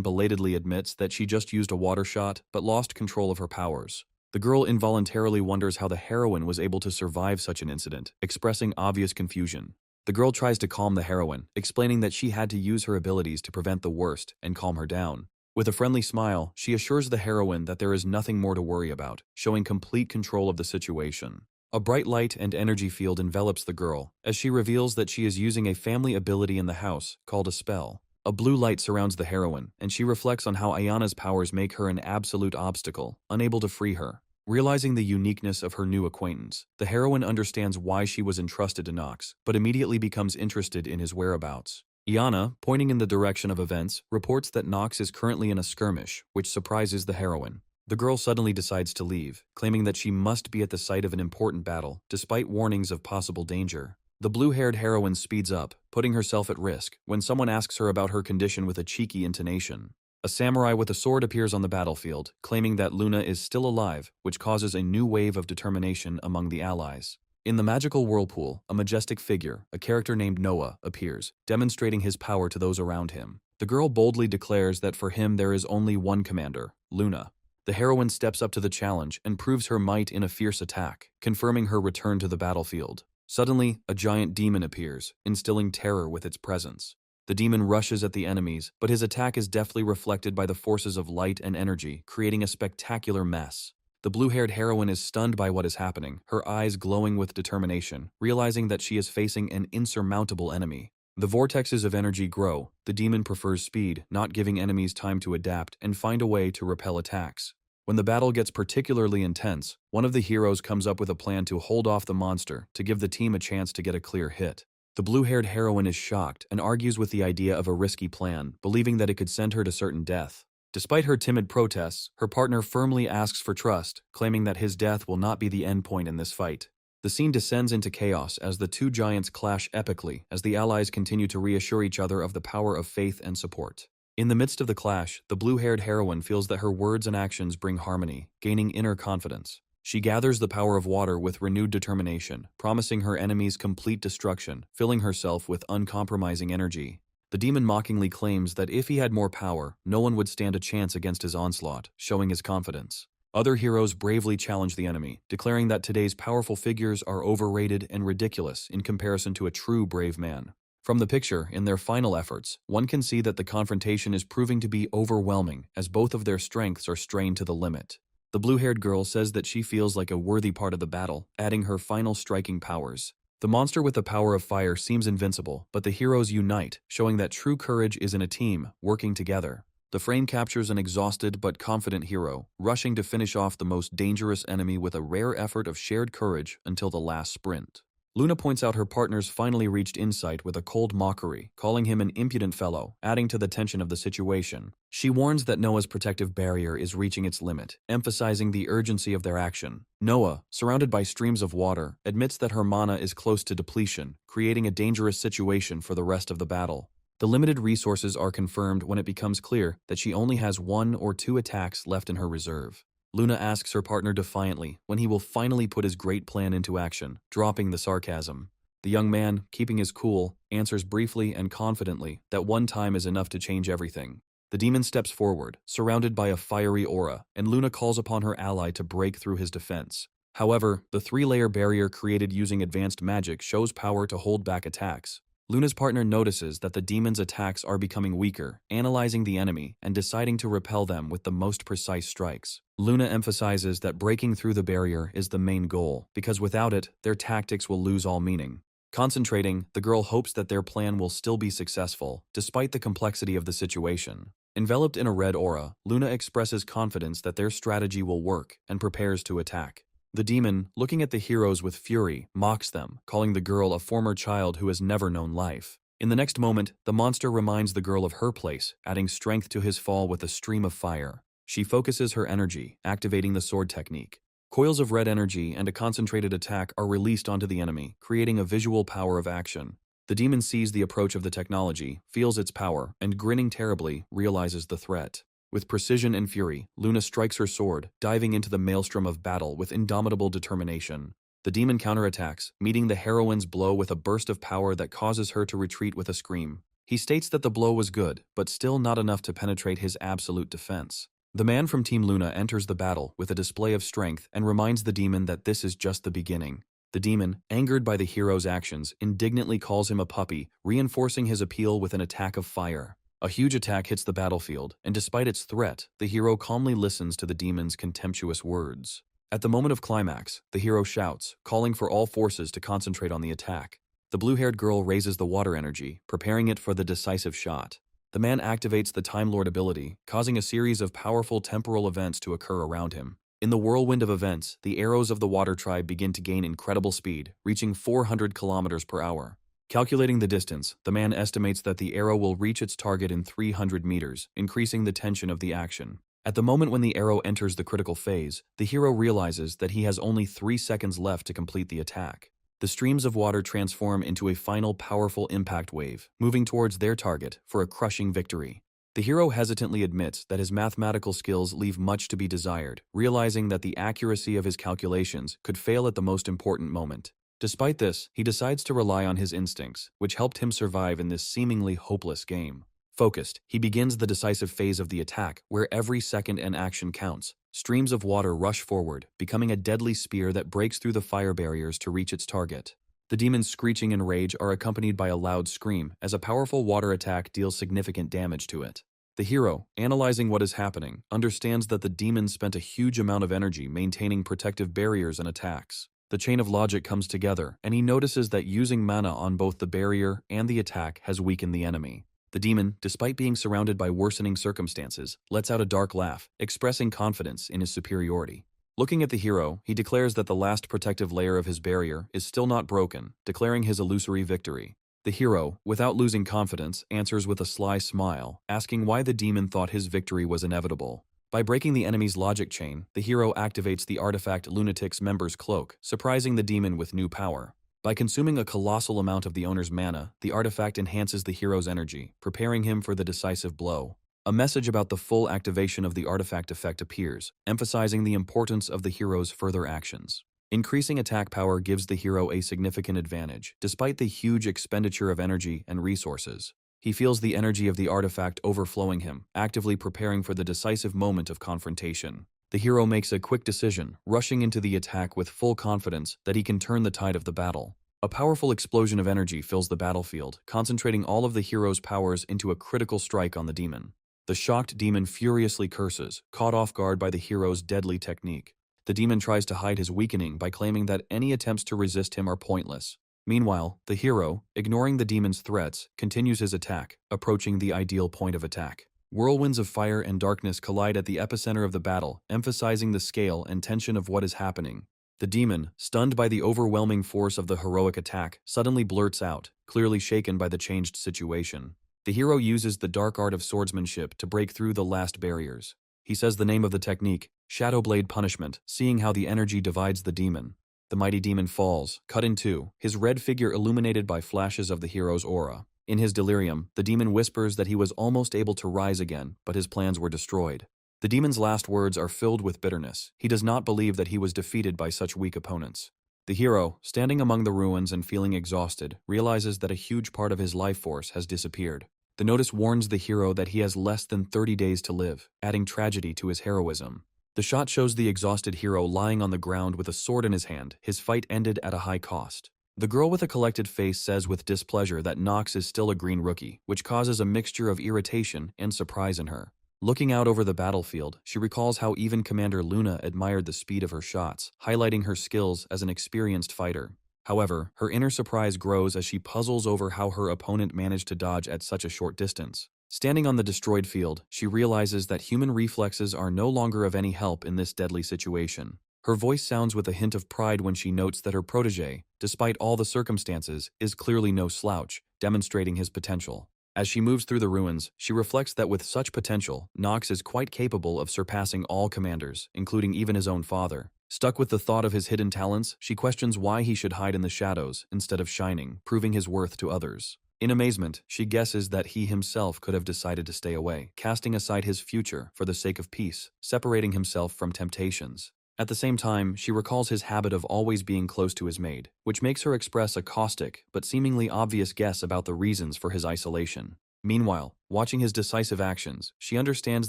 belatedly admits that she just used a water shot, but lost control of her powers. The girl involuntarily wonders how the heroine was able to survive such an incident, expressing obvious confusion. The girl tries to calm the heroine, explaining that she had to use her abilities to prevent the worst and calm her down. With a friendly smile, she assures the heroine that there is nothing more to worry about, showing complete control of the situation. A bright light and energy field envelops the girl, as she reveals that she is using a family ability in the house, called a spell. A blue light surrounds the heroine, and she reflects on how Ayana's powers make her an absolute obstacle, unable to free her. Realizing the uniqueness of her new acquaintance, the heroine understands why she was entrusted to Nox, but immediately becomes interested in his whereabouts. Ayana, pointing in the direction of events, reports that Nox is currently in a skirmish, which surprises the heroine. The girl suddenly decides to leave, claiming that she must be at the site of an important battle, despite warnings of possible danger. The blue-haired heroine speeds up, putting herself at risk, when someone asks her about her condition with a cheeky intonation. A samurai with a sword appears on the battlefield, claiming that Luna is still alive, which causes a new wave of determination among the allies. In the magical whirlpool, a majestic figure, a character named Noah, appears, demonstrating his power to those around him. The girl boldly declares that for him there is only one commander, Luna. The heroine steps up to the challenge and proves her might in a fierce attack, confirming her return to the battlefield. Suddenly, a giant demon appears, instilling terror with its presence. The demon rushes at the enemies, but his attack is deftly reflected by the forces of light and energy, creating a spectacular mess. The blue-haired heroine is stunned by what is happening, her eyes glowing with determination, realizing that she is facing an insurmountable enemy. The vortexes of energy grow. The demon prefers speed, not giving enemies time to adapt and find a way to repel attacks. When the battle gets particularly intense, one of the heroes comes up with a plan to hold off the monster to give the team a chance to get a clear hit. The blue-haired heroine is shocked and argues with the idea of a risky plan, believing that it could send her to certain death. Despite her timid protests, her partner firmly asks for trust, claiming that his death will not be the end point in this fight. The scene descends into chaos as the two giants clash epically as the allies continue to reassure each other of the power of faith and support. In the midst of the clash, the blue-haired heroine feels that her words and actions bring harmony, gaining inner confidence. She gathers the power of water with renewed determination, promising her enemies complete destruction, filling herself with uncompromising energy. The demon mockingly claims that if he had more power, no one would stand a chance against his onslaught, showing his confidence. Other heroes bravely challenge the enemy, declaring that today's powerful figures are overrated and ridiculous in comparison to a true brave man. From the picture, in their final efforts, one can see that the confrontation is proving to be overwhelming as both of their strengths are strained to the limit. The blue-haired girl says that she feels like a worthy part of the battle, adding her final striking powers. The monster with the power of fire seems invincible, but the heroes unite, showing that true courage is in a team, working together. The frame captures an exhausted but confident hero, rushing to finish off the most dangerous enemy with a rare effort of shared courage until the last sprint. Luna points out her partner's finally reached insight with a cold mockery, calling him an impudent fellow, adding to the tension of the situation. She warns that Noah's protective barrier is reaching its limit, emphasizing the urgency of their action. Noah, surrounded by streams of water, admits that her mana is close to depletion, creating a dangerous situation for the rest of the battle. The limited resources are confirmed when it becomes clear that she only has 1 or 2 attacks left in her reserve. Luna asks her partner defiantly when he will finally put his great plan into action, dropping the sarcasm. The young man, keeping his cool, answers briefly and confidently that one time is enough to change everything. The demon steps forward, surrounded by a fiery aura, and Luna calls upon her ally to break through his defense. However, the 3-layer barrier created using advanced magic shows power to hold back attacks. Luna's partner notices that the demon's attacks are becoming weaker, analyzing the enemy and deciding to repel them with the most precise strikes. Luna emphasizes that breaking through the barrier is the main goal, because without it, their tactics will lose all meaning. Concentrating, the girl hopes that their plan will still be successful, despite the complexity of the situation. Enveloped in a red aura, Luna expresses confidence that their strategy will work and prepares to attack. The demon, looking at the heroes with fury, mocks them, calling the girl a former child who has never known life. In the next moment, the monster reminds the girl of her place, adding strength to his fall with a stream of fire. She focuses her energy, activating the sword technique. Coils of red energy and a concentrated attack are released onto the enemy, creating a visual power of action. The demon sees the approach of the technology, feels its power, and grinning terribly, realizes the threat. With precision and fury, Luna strikes her sword, diving into the maelstrom of battle with indomitable determination. The demon counterattacks, meeting the heroine's blow with a burst of power that causes her to retreat with a scream. He states that the blow was good, but still not enough to penetrate his absolute defense. The man from Team Luna enters the battle with a display of strength and reminds the demon that this is just the beginning. The demon, angered by the hero's actions, indignantly calls him a puppy, reinforcing his appeal with an attack of fire. A huge attack hits the battlefield, and despite its threat, the hero calmly listens to the demon's contemptuous words. At the moment of climax, the hero shouts, calling for all forces to concentrate on the attack. The blue-haired girl raises the water energy, preparing it for the decisive shot. The man activates the Time Lord ability, causing a series of powerful temporal events to occur around him. In the whirlwind of events, the arrows of the water tribe begin to gain incredible speed, reaching 400 kilometers per hour. Calculating the distance, the man estimates that the arrow will reach its target in 300 meters, increasing the tension of the action. At the moment when the arrow enters the critical phase, the hero realizes that he has only 3 seconds left to complete the attack. The streams of water transform into a final powerful impact wave, moving towards their target for a crushing victory. The hero hesitantly admits that his mathematical skills leave much to be desired, realizing that the accuracy of his calculations could fail at the most important moment. Despite this, he decides to rely on his instincts, which helped him survive in this seemingly hopeless game. Focused, he begins the decisive phase of the attack, where every second and action counts. Streams of water rush forward, becoming a deadly spear that breaks through the fire barriers to reach its target. The demon's screeching and rage are accompanied by a loud scream, as a powerful water attack deals significant damage to it. The hero, analyzing what is happening, understands that the demon spent a huge amount of energy maintaining protective barriers and attacks. The chain of logic comes together, and he notices that using mana on both the barrier and the attack has weakened the enemy. The demon, despite being surrounded by worsening circumstances, lets out a dark laugh, expressing confidence in his superiority. Looking at the hero, he declares that the last protective layer of his barrier is still not broken, declaring his illusory victory. The hero, without losing confidence, answers with a sly smile, asking why the demon thought his victory was inevitable. By breaking the enemy's logic chain, the hero activates the artifact Lunatic's member's cloak, surprising the demon with new power. By consuming a colossal amount of the owner's mana, the artifact enhances the hero's energy, preparing him for the decisive blow. A message about the full activation of the artifact effect appears, emphasizing the importance of the hero's further actions. Increasing attack power gives the hero a significant advantage, despite the huge expenditure of energy and resources. He feels the energy of the artifact overflowing him, actively preparing for the decisive moment of confrontation. The hero makes a quick decision, rushing into the attack with full confidence that he can turn the tide of the battle. A powerful explosion of energy fills the battlefield, concentrating all of the hero's powers into a critical strike on the demon. The shocked demon furiously curses, caught off guard by the hero's deadly technique. The demon tries to hide his weakening by claiming that any attempts to resist him are pointless. Meanwhile, the hero, ignoring the demon's threats, continues his attack, approaching the ideal point of attack. Whirlwinds of fire and darkness collide at the epicenter of the battle, emphasizing the scale and tension of what is happening. The demon, stunned by the overwhelming force of the heroic attack, suddenly blurts out, clearly shaken by the changed situation. The hero uses the dark art of swordsmanship to break through the last barriers. He says the name of the technique, Shadow Blade Punishment, seeing how the energy divides the demon. The mighty demon falls, cut in two, his red figure illuminated by flashes of the hero's aura. In his delirium, the demon whispers that he was almost able to rise again, but his plans were destroyed. The demon's last words are filled with bitterness. He does not believe that he was defeated by such weak opponents. The hero, standing among the ruins and feeling exhausted, realizes that a huge part of his life force has disappeared. The notice warns the hero that he has less than 30 days to live, adding tragedy to his heroism. The shot shows the exhausted hero lying on the ground with a sword in his hand, his fight ended at a high cost. The girl with a collected face says with displeasure that Nox is still a green rookie, which causes a mixture of irritation and surprise in her. Looking out over the battlefield, she recalls how even Commander Luna admired the speed of her shots, highlighting her skills as an experienced fighter. However, her inner surprise grows as she puzzles over how her opponent managed to dodge at such a short distance. Standing on the destroyed field, she realizes that human reflexes are no longer of any help in this deadly situation. Her voice sounds with a hint of pride when she notes that her protege, despite all the circumstances, is clearly no slouch, demonstrating his potential. As she moves through the ruins, she reflects that with such potential, Nox is quite capable of surpassing all commanders, including even his own father. Stuck with the thought of his hidden talents, she questions why he should hide in the shadows instead of shining, proving his worth to others. In amazement, she guesses that he himself could have decided to stay away, casting aside his future for the sake of peace, separating himself from temptations. At the same time, she recalls his habit of always being close to his maid, which makes her express a caustic but seemingly obvious guess about the reasons for his isolation. Meanwhile, watching his decisive actions, she understands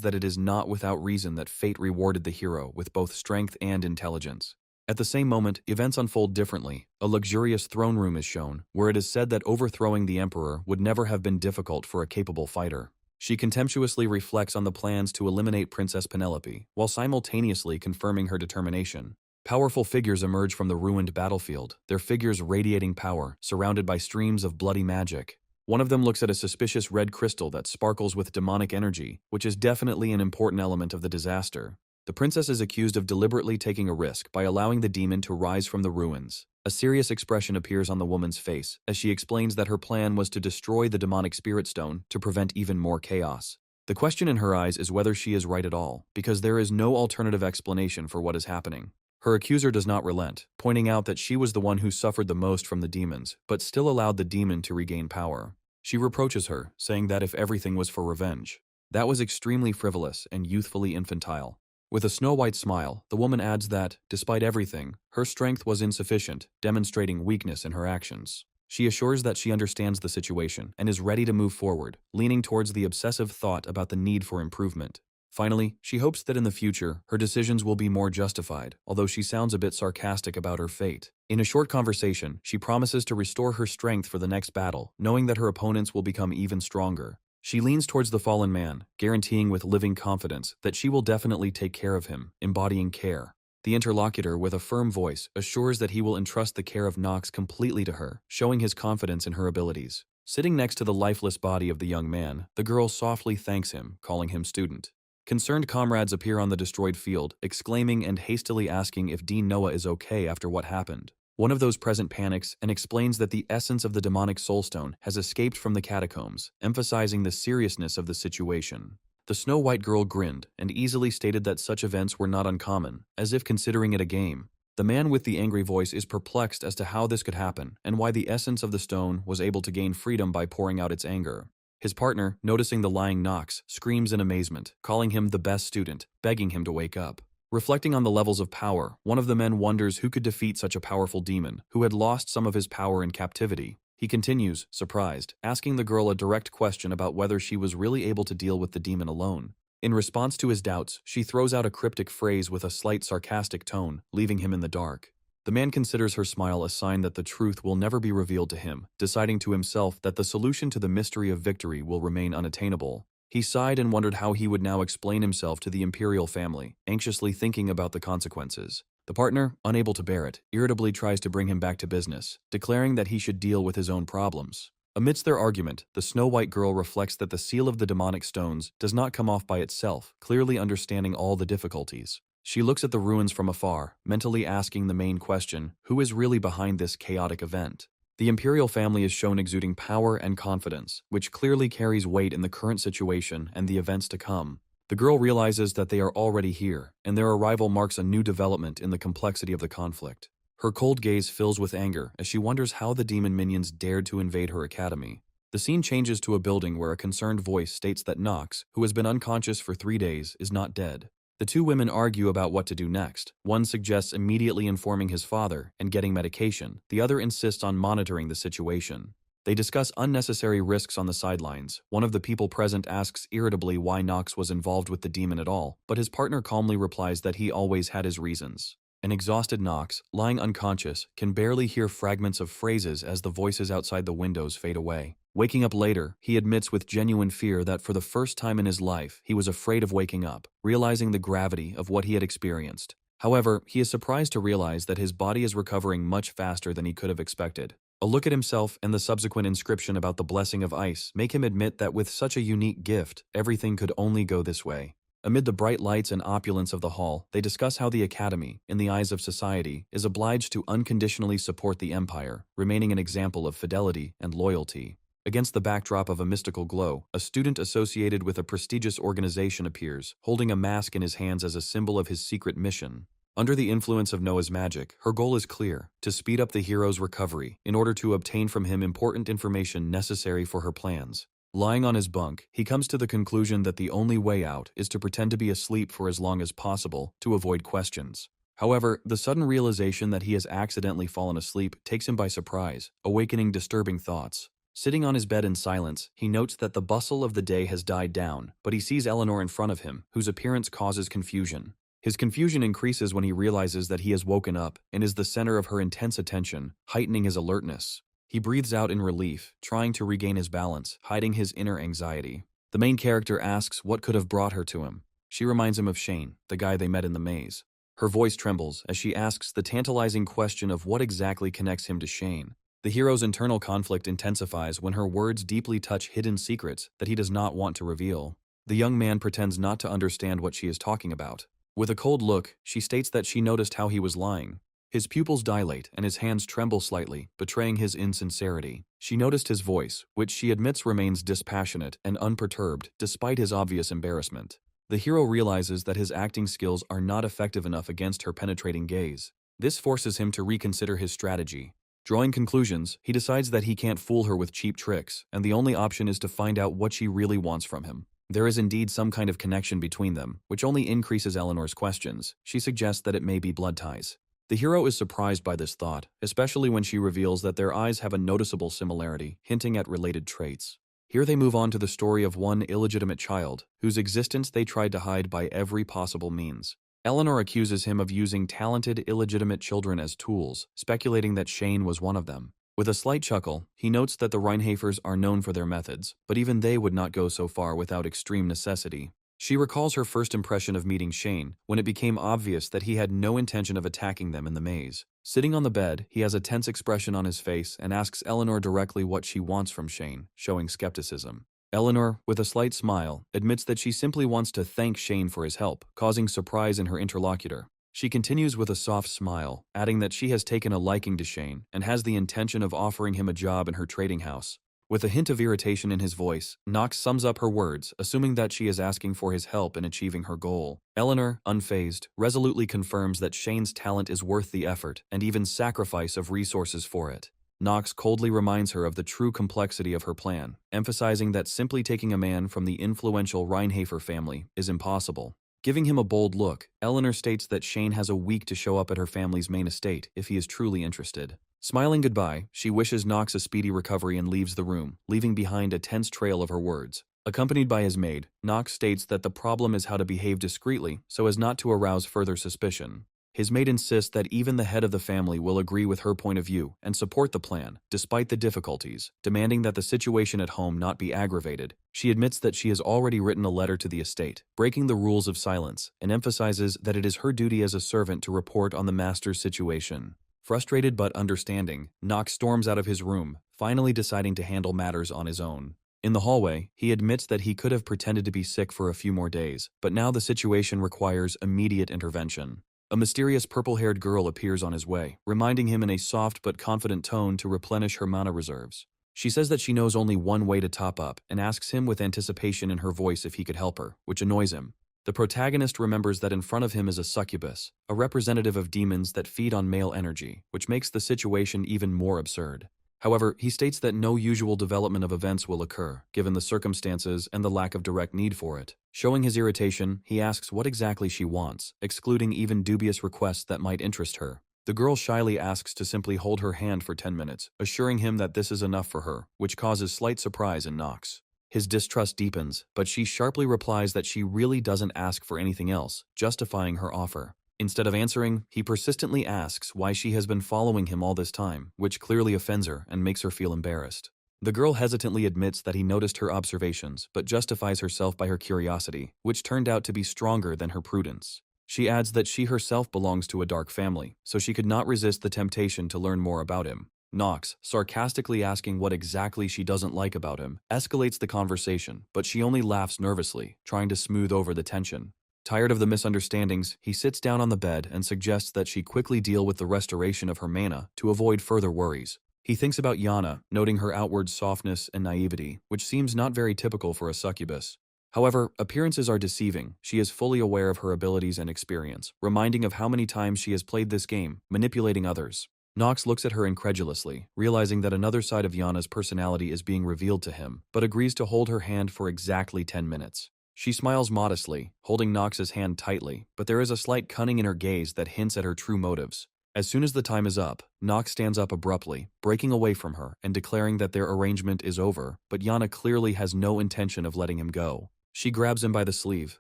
that it is not without reason that fate rewarded the hero with both strength and intelligence. At the same moment, events unfold differently. A luxurious throne room is shown, where it is said that overthrowing the emperor would never have been difficult for a capable fighter. She contemptuously reflects on the plans to eliminate Princess Penelope, while simultaneously confirming her determination. Powerful figures emerge from the ruined battlefield, their figures radiating power, surrounded by streams of bloody magic. One of them looks at a suspicious red crystal that sparkles with demonic energy, which is definitely an important element of the disaster. The princess is accused of deliberately taking a risk by allowing the demon to rise from the ruins. A serious expression appears on the woman's face as she explains that her plan was to destroy the demonic spirit stone to prevent even more chaos. The question in her eyes is whether she is right at all, because there is no alternative explanation for what is happening. Her accuser does not relent, pointing out that she was the one who suffered the most from the demons, but still allowed the demon to regain power. She reproaches her, saying that if everything was for revenge, that was extremely frivolous and youthfully infantile. With a snow-white smile, the woman adds that, despite everything, her strength was insufficient, demonstrating weakness in her actions. She assures that she understands the situation and is ready to move forward, leaning towards the obsessive thought about the need for improvement. Finally, she hopes that in the future, her decisions will be more justified, although she sounds a bit sarcastic about her fate. In a short conversation, she promises to restore her strength for the next battle, knowing that her opponents will become even stronger. She leans towards the fallen man, guaranteeing with living confidence that she will definitely take care of him, embodying care. The interlocutor, with a firm voice, assures that he will entrust the care of Nox completely to her, showing his confidence in her abilities. Sitting next to the lifeless body of the young man, the girl softly thanks him, calling him student. Concerned comrades appear on the destroyed field, exclaiming and hastily asking if Dean Noah is okay after what happened. One of those present panics and explains that the essence of the demonic soulstone has escaped from the catacombs, emphasizing the seriousness of the situation. The Snow-White girl grinned and easily stated that such events were not uncommon, as if considering it a game. The man with the angry voice is perplexed as to how this could happen and why the essence of the stone was able to gain freedom by pouring out its anger. His partner, noticing the lying Nox, screams in amazement, calling him the best student, begging him to wake up. Reflecting on the levels of power, one of the men wonders who could defeat such a powerful demon, who had lost some of his power in captivity. He continues, surprised, asking the girl a direct question about whether she was really able to deal with the demon alone. In response to his doubts, she throws out a cryptic phrase with a slight sarcastic tone, leaving him in the dark. The man considers her smile a sign that the truth will never be revealed to him, deciding to himself that the solution to the mystery of victory will remain unattainable. He sighed and wondered how he would now explain himself to the imperial family, anxiously thinking about the consequences. The partner, unable to bear it, irritably tries to bring him back to business, declaring that he should deal with his own problems. Amidst their argument, the Snow-White girl reflects that the seal of the demonic stones does not come off by itself, clearly understanding all the difficulties. She looks at the ruins from afar, mentally asking the main question, who is really behind this chaotic event? The imperial family is shown exuding power and confidence, which clearly carries weight in the current situation and the events to come. The girl realizes that they are already here, and their arrival marks a new development in the complexity of the conflict. Her cold gaze fills with anger as she wonders how the demon minions dared to invade her academy. The scene changes to a building where a concerned voice states that Nox, who has been unconscious for 3 days, is not dead. The two women argue about what to do next. One suggests immediately informing his father and getting medication. The other insists on monitoring the situation. They discuss unnecessary risks on the sidelines. One of the people present asks irritably why Nox was involved with the demon at all, but his partner calmly replies that he always had his reasons. An exhausted Nox, lying unconscious, can barely hear fragments of phrases as the voices outside the windows fade away. Waking up later, he admits with genuine fear that for the first time in his life, he was afraid of waking up, realizing the gravity of what he had experienced. However, he is surprised to realize that his body is recovering much faster than he could have expected. A look at himself and the subsequent inscription about the blessing of ice make him admit that with such a unique gift, everything could only go this way. Amid the bright lights and opulence of the hall, they discuss how the Academy, in the eyes of society, is obliged to unconditionally support the Empire, remaining an example of fidelity and loyalty. Against the backdrop of a mystical glow, a student associated with a prestigious organization appears, holding a mask in his hands as a symbol of his secret mission. Under the influence of Noah's magic, her goal is clear: to speed up the hero's recovery in order to obtain from him important information necessary for her plans. Lying on his bunk, he comes to the conclusion that the only way out is to pretend to be asleep for as long as possible to avoid questions. However, the sudden realization that he has accidentally fallen asleep takes him by surprise, awakening disturbing thoughts. Sitting on his bed in silence, he notes that the bustle of the day has died down, but he sees Eleanor in front of him, whose appearance causes confusion. His confusion increases when he realizes that he has woken up and is the center of her intense attention, heightening his alertness. He breathes out in relief, trying to regain his balance, hiding his inner anxiety. The main character asks what could have brought her to him. She reminds him of Shane, the guy they met in the maze. Her voice trembles as she asks the tantalizing question of what exactly connects him to Shane. The hero's internal conflict intensifies when her words deeply touch hidden secrets that he does not want to reveal. The young man pretends not to understand what she is talking about. With a cold look, she states that she noticed how he was lying. His pupils dilate and his hands tremble slightly, betraying his insincerity. She noticed his voice, which she admits remains dispassionate and unperturbed despite his obvious embarrassment. The hero realizes that his acting skills are not effective enough against her penetrating gaze. This forces him to reconsider his strategy. Drawing conclusions, he decides that he can't fool her with cheap tricks, and the only option is to find out what she really wants from him. There is indeed some kind of connection between them, which only increases Eleanor's questions. She suggests that it may be blood ties. The hero is surprised by this thought, especially when she reveals that their eyes have a noticeable similarity, hinting at related traits. Here they move on to the story of one illegitimate child, whose existence they tried to hide by every possible means. Eleanor accuses him of using talented illegitimate children as tools, speculating that Shane was one of them. With a slight chuckle, he notes that the Reinhafers are known for their methods, but even they would not go so far without extreme necessity. She recalls her first impression of meeting Shane, when it became obvious that he had no intention of attacking them in the maze. Sitting on the bed, he has a tense expression on his face and asks Eleanor directly what she wants from Shane, showing skepticism. Eleanor, with a slight smile, admits that she simply wants to thank Shane for his help, causing surprise in her interlocutor. She continues with a soft smile, adding that she has taken a liking to Shane and has the intention of offering him a job in her trading house. With a hint of irritation in his voice, Knox sums up her words, assuming that she is asking for his help in achieving her goal. Eleanor, unfazed, resolutely confirms that Shane's talent is worth the effort and even sacrifice of resources for it. Knox coldly reminds her of the true complexity of her plan, emphasizing that simply taking a man from the influential Reinhafer family is impossible. Giving him a bold look, Eleanor states that Shane has a week to show up at her family's main estate if he is truly interested. Smiling goodbye, she wishes Knox a speedy recovery and leaves the room, leaving behind a tense trail of her words. Accompanied by his maid, Knox states that the problem is how to behave discreetly so as not to arouse further suspicion. His maid insists that even the head of the family will agree with her point of view and support the plan, despite the difficulties, demanding that the situation at home not be aggravated. She admits that she has already written a letter to the estate, breaking the rules of silence, and emphasizes that it is her duty as a servant to report on the master's situation. Frustrated but understanding, Knox storms out of his room, finally deciding to handle matters on his own. In the hallway, he admits that he could have pretended to be sick for a few more days, but now the situation requires immediate intervention. A mysterious purple-haired girl appears on his way, reminding him in a soft but confident tone to replenish her mana reserves. She says that she knows only one way to top up and asks him with anticipation in her voice if he could help her, which annoys him. The protagonist remembers that in front of him is a succubus, a representative of demons that feed on male energy, which makes the situation even more absurd. However, he states that no usual development of events will occur, given the circumstances and the lack of direct need for it. Showing his irritation, he asks what exactly she wants, excluding even dubious requests that might interest her. The girl shyly asks to simply hold her hand for 10 minutes, assuring him that this is enough for her, which causes slight surprise in Knox. His distrust deepens, but she sharply replies that she really doesn't ask for anything else, justifying her offer. Instead of answering, he persistently asks why she has been following him all this time, which clearly offends her and makes her feel embarrassed. The girl hesitantly admits that he noticed her observations, but justifies herself by her curiosity, which turned out to be stronger than her prudence. She adds that she herself belongs to a dark family, so she could not resist the temptation to learn more about him. Knox, sarcastically asking what exactly she doesn't like about him, escalates the conversation, but she only laughs nervously, trying to smooth over the tension. Tired of the misunderstandings, he sits down on the bed and suggests that she quickly deal with the restoration of her mana to avoid further worries. He thinks about Yana, noting her outward softness and naivety, which seems not very typical for a succubus. However, appearances are deceiving. She is fully aware of her abilities and experience, reminding of how many times she has played this game, manipulating others. Knox looks at her incredulously, realizing that another side of Yana's personality is being revealed to him, but agrees to hold her hand for exactly 10 minutes. She smiles modestly, holding Knox's hand tightly, but there is a slight cunning in her gaze that hints at her true motives. As soon as the time is up, Knox stands up abruptly, breaking away from her and declaring that their arrangement is over, but Yana clearly has no intention of letting him go. She grabs him by the sleeve,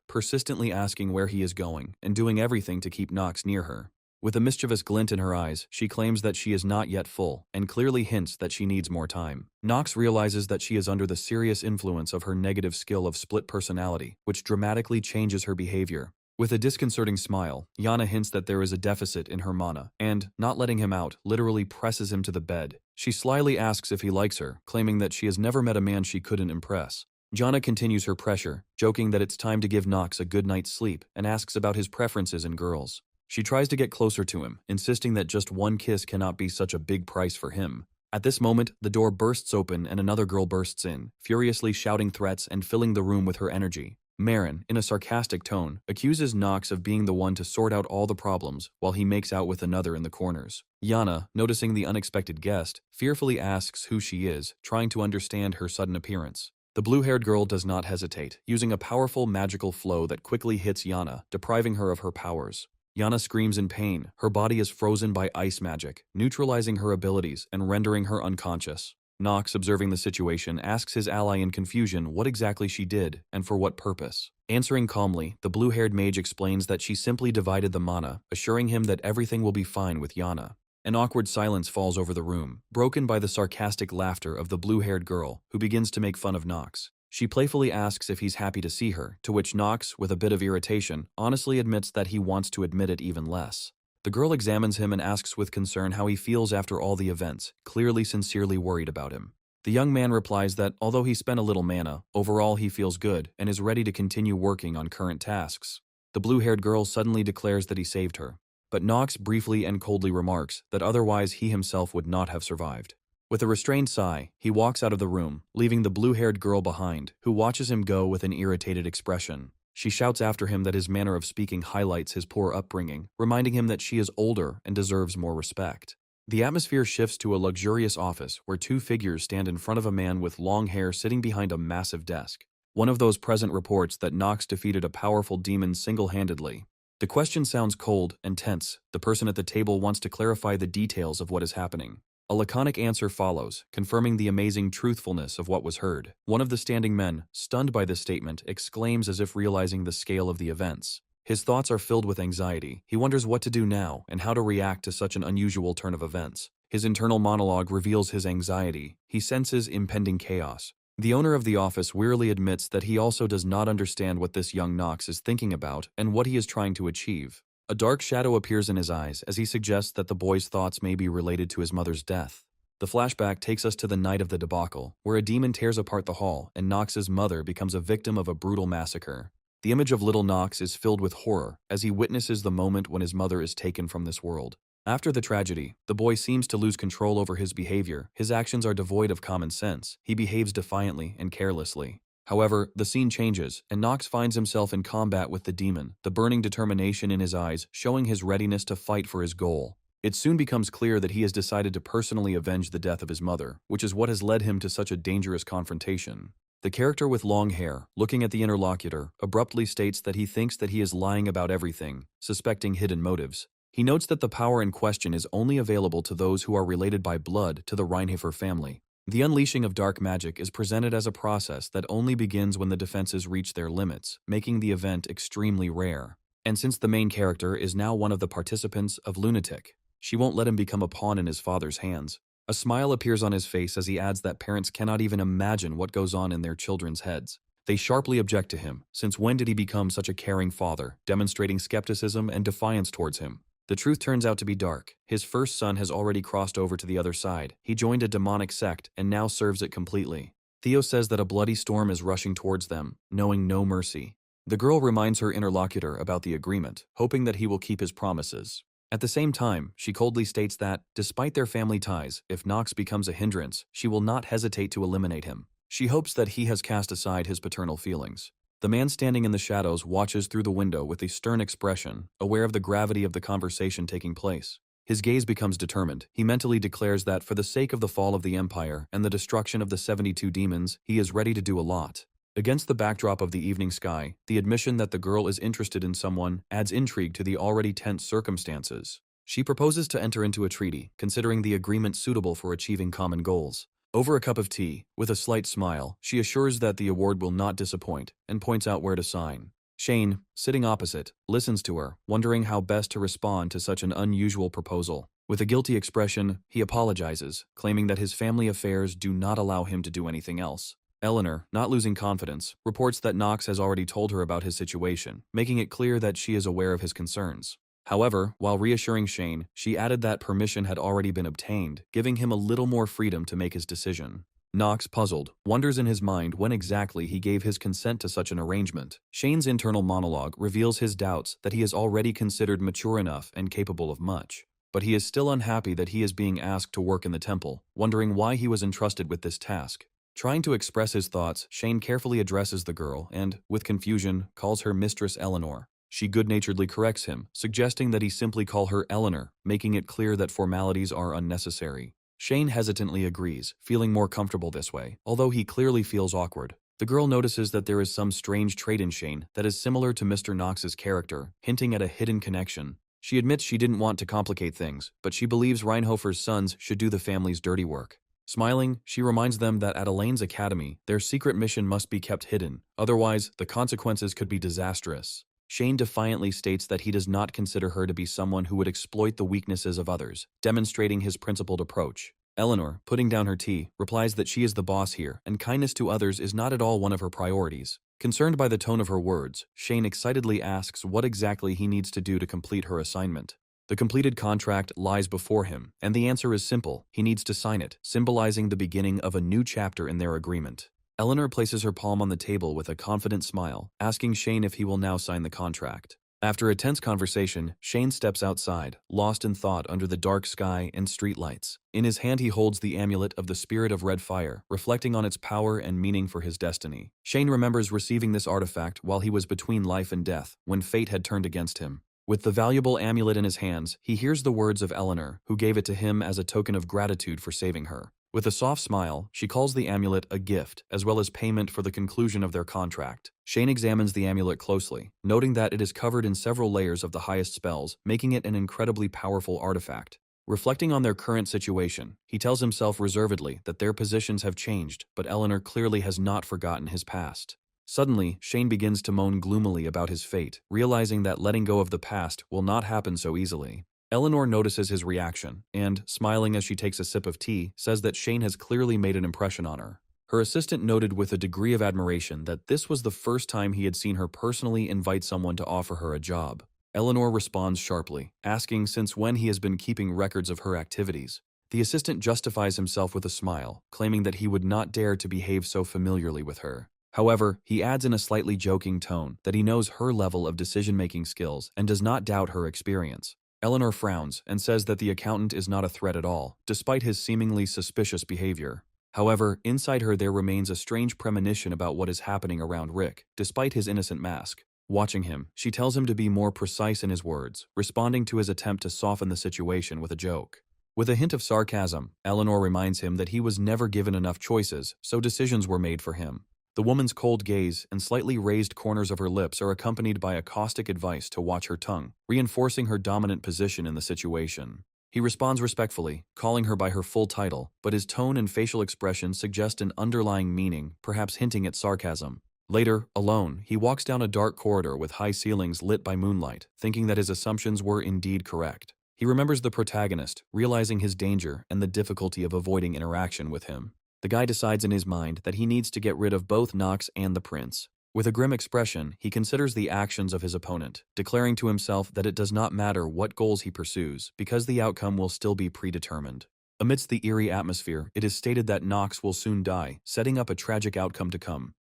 persistently asking where he is going and doing everything to keep Knox near her. With a mischievous glint in her eyes, she claims that she is not yet full, and clearly hints that she needs more time. Knox realizes that she is under the serious influence of her negative skill of split personality, which dramatically changes her behavior. With a disconcerting smile, Yana hints that there is a deficit in her mana, and, not letting him out, literally presses him to the bed. She slyly asks if he likes her, claiming that she has never met a man she couldn't impress. Yana continues her pressure, joking that it's time to give Nox a good night's sleep, and asks about his preferences in girls. She tries to get closer to him, insisting that just one kiss cannot be such a big price for him. At this moment, the door bursts open and another girl bursts in, furiously shouting threats and filling the room with her energy. Marin, in a sarcastic tone, accuses Nox of being the one to sort out all the problems while he makes out with another in the corners. Yana, noticing the unexpected guest, fearfully asks who she is, trying to understand her sudden appearance. The blue-haired girl does not hesitate, using a powerful magical flow that quickly hits Yana, depriving her of her powers. Yana screams in pain. Her body is frozen by ice magic, neutralizing her abilities and rendering her unconscious. Nox, observing the situation, asks his ally in confusion what exactly she did and for what purpose. Answering calmly, the blue-haired mage explains that she simply divided the mana, assuring him that everything will be fine with Yana. An awkward silence falls over the room, broken by the sarcastic laughter of the blue-haired girl, who begins to make fun of Nox. She playfully asks if he's happy to see her, to which Nox, with a bit of irritation, honestly admits that he wants to admit it even less. The girl examines him and asks with concern how he feels after all the events, clearly sincerely worried about him. The young man replies that although he spent a little mana, overall he feels good and is ready to continue working on current tasks. The blue-haired girl suddenly declares that he saved her, but Nox briefly and coldly remarks that otherwise he himself would not have survived. With a restrained sigh, he walks out of the room, leaving the blue-haired girl behind, who watches him go with an irritated expression. She shouts after him that his manner of speaking highlights his poor upbringing, reminding him that she is older and deserves more respect. The atmosphere shifts to a luxurious office where two figures stand in front of a man with long hair sitting behind a massive desk. One of those present reports that Nox defeated a powerful demon single-handedly. The question sounds cold and tense. The person at the table wants to clarify the details of what is happening. A laconic answer follows, confirming the amazing truthfulness of what was heard. One of the standing men, stunned by this statement, exclaims as if realizing the scale of the events. His thoughts are filled with anxiety. He wonders what to do now and how to react to such an unusual turn of events. His internal monologue reveals his anxiety. He senses impending chaos. The owner of the office wearily admits that he also does not understand what this young Nox is thinking about and what he is trying to achieve. A dark shadow appears in his eyes as he suggests that the boy's thoughts may be related to his mother's death. The flashback takes us to the night of the debacle, where a demon tears apart the hall and Nox's mother becomes a victim of a brutal massacre. The image of little Nox is filled with horror as he witnesses the moment when his mother is taken from this world. After the tragedy, the boy seems to lose control over his behavior. His actions are devoid of common sense. He behaves defiantly and carelessly. However, the scene changes, and Nox finds himself in combat with the demon, the burning determination in his eyes showing his readiness to fight for his goal. It soon becomes clear that he has decided to personally avenge the death of his mother, which is what has led him to such a dangerous confrontation. The character with long hair, looking at the interlocutor, abruptly states that he thinks that he is lying about everything, suspecting hidden motives. He notes that the power in question is only available to those who are related by blood to the Reinhofer family. The unleashing of dark magic is presented as a process that only begins when the defenses reach their limits, making the event extremely rare. And since the main character is now one of the participants of Lunatic, she won't let him become a pawn in his father's hands. A smile appears on his face as he adds that parents cannot even imagine what goes on in their children's heads. They sharply object to him, since when did he become such a caring father, demonstrating skepticism and defiance towards him. The truth turns out to be dark. His first son has already crossed over to the other side. He joined a demonic sect and now serves it completely. Theo says that a bloody storm is rushing towards them, knowing no mercy. The girl reminds her interlocutor about the agreement, hoping that he will keep his promises. At the same time, she coldly states that, despite their family ties, if Nox becomes a hindrance, she will not hesitate to eliminate him. She hopes that he has cast aside his paternal feelings. The man standing in the shadows watches through the window with a stern expression, aware of the gravity of the conversation taking place. His gaze becomes determined. He mentally declares that for the sake of the fall of the Empire and the destruction of the 72 demons, he is ready to do a lot. Against the backdrop of the evening sky, the admission that the girl is interested in someone adds intrigue to the already tense circumstances. She proposes to enter into a treaty, considering the agreement suitable for achieving common goals. Over a cup of tea, with a slight smile, she assures that the award will not disappoint and points out where to sign. Shane, sitting opposite, listens to her, wondering how best to respond to such an unusual proposal. With a guilty expression, he apologizes, claiming that his family affairs do not allow him to do anything else. Eleanor, not losing confidence, reports that Knox has already told her about his situation, making it clear that she is aware of his concerns. However, while reassuring Shane, she added that permission had already been obtained, giving him a little more freedom to make his decision. Knox, puzzled, wonders in his mind when exactly he gave his consent to such an arrangement. Shane's internal monologue reveals his doubts that he is already considered mature enough and capable of much. But he is still unhappy that he is being asked to work in the temple, wondering why he was entrusted with this task. Trying to express his thoughts, Shane carefully addresses the girl and, with confusion, calls her Mistress Eleanor. She good-naturedly corrects him, suggesting that he simply call her Eleanor, making it clear that formalities are unnecessary. Shane hesitantly agrees, feeling more comfortable this way, although he clearly feels awkward. The girl notices that there is some strange trait in Shane that is similar to Mr. Knox's character, hinting at a hidden connection. She admits she didn't want to complicate things, but she believes Reinhofer's sons should do the family's dirty work. Smiling, she reminds them that at Elaine's academy, their secret mission must be kept hidden, otherwise the consequences could be disastrous. Shane defiantly states that he does not consider her to be someone who would exploit the weaknesses of others, demonstrating his principled approach. Eleanor, putting down her tea, replies that she is the boss here, and kindness to others is not at all one of her priorities. Concerned by the tone of her words, Shane excitedly asks what exactly he needs to do to complete her assignment. The completed contract lies before him, and the answer is simple: he needs to sign it, symbolizing the beginning of a new chapter in their agreement. Eleanor places her palm on the table with a confident smile, asking Shane if he will now sign the contract. After a tense conversation, Shane steps outside, lost in thought under the dark sky and streetlights. In his hand he holds the amulet of the Spirit of Red Fire, reflecting on its power and meaning for his destiny. Shane remembers receiving this artifact while he was between life and death, when fate had turned against him. With the valuable amulet in his hands, he hears the words of Eleanor, who gave it to him as a token of gratitude for saving her. With a soft smile, she calls the amulet a gift, as well as payment for the conclusion of their contract. Shane examines the amulet closely, noting that it is covered in several layers of the highest spells, making it an incredibly powerful artifact. Reflecting on their current situation, he tells himself reservedly that their positions have changed, but Eleanor clearly has not forgotten his past. Suddenly, Shane begins to moan gloomily about his fate, realizing that letting go of the past will not happen so easily. Eleanor notices his reaction, and, smiling as she takes a sip of tea, says that Shane has clearly made an impression on her. Her assistant noted with a degree of admiration that this was the first time he had seen her personally invite someone to offer her a job. Eleanor responds sharply, asking since when he has been keeping records of her activities. The assistant justifies himself with a smile, claiming that he would not dare to behave so familiarly with her. However, he adds in a slightly joking tone that he knows her level of decision-making skills and does not doubt her experience. Eleanor frowns and says that the accountant is not a threat at all, despite his seemingly suspicious behavior. However, inside her there remains a strange premonition about what is happening around Rick, despite his innocent mask. Watching him, she tells him to be more precise in his words, responding to his attempt to soften the situation with a joke. With a hint of sarcasm, Eleanor reminds him that he was never given enough choices, so decisions were made for him. The woman's cold gaze and slightly raised corners of her lips are accompanied by a caustic advice to watch her tongue, reinforcing her dominant position in the situation. He responds respectfully, calling her by her full title, but his tone and facial expression suggest an underlying meaning, perhaps hinting at sarcasm. Later, alone, he walks down a dark corridor with high ceilings lit by moonlight, thinking that his assumptions were indeed correct. He remembers the protagonist, realizing his danger and the difficulty of avoiding interaction with him. The guy decides in his mind that he needs to get rid of both Knox and the prince. With a grim expression, he considers the actions of his opponent, declaring to himself that it does not matter what goals he pursues, because the outcome will still be predetermined. Amidst the eerie atmosphere, it is stated that Knox will soon die, setting up a tragic outcome to come.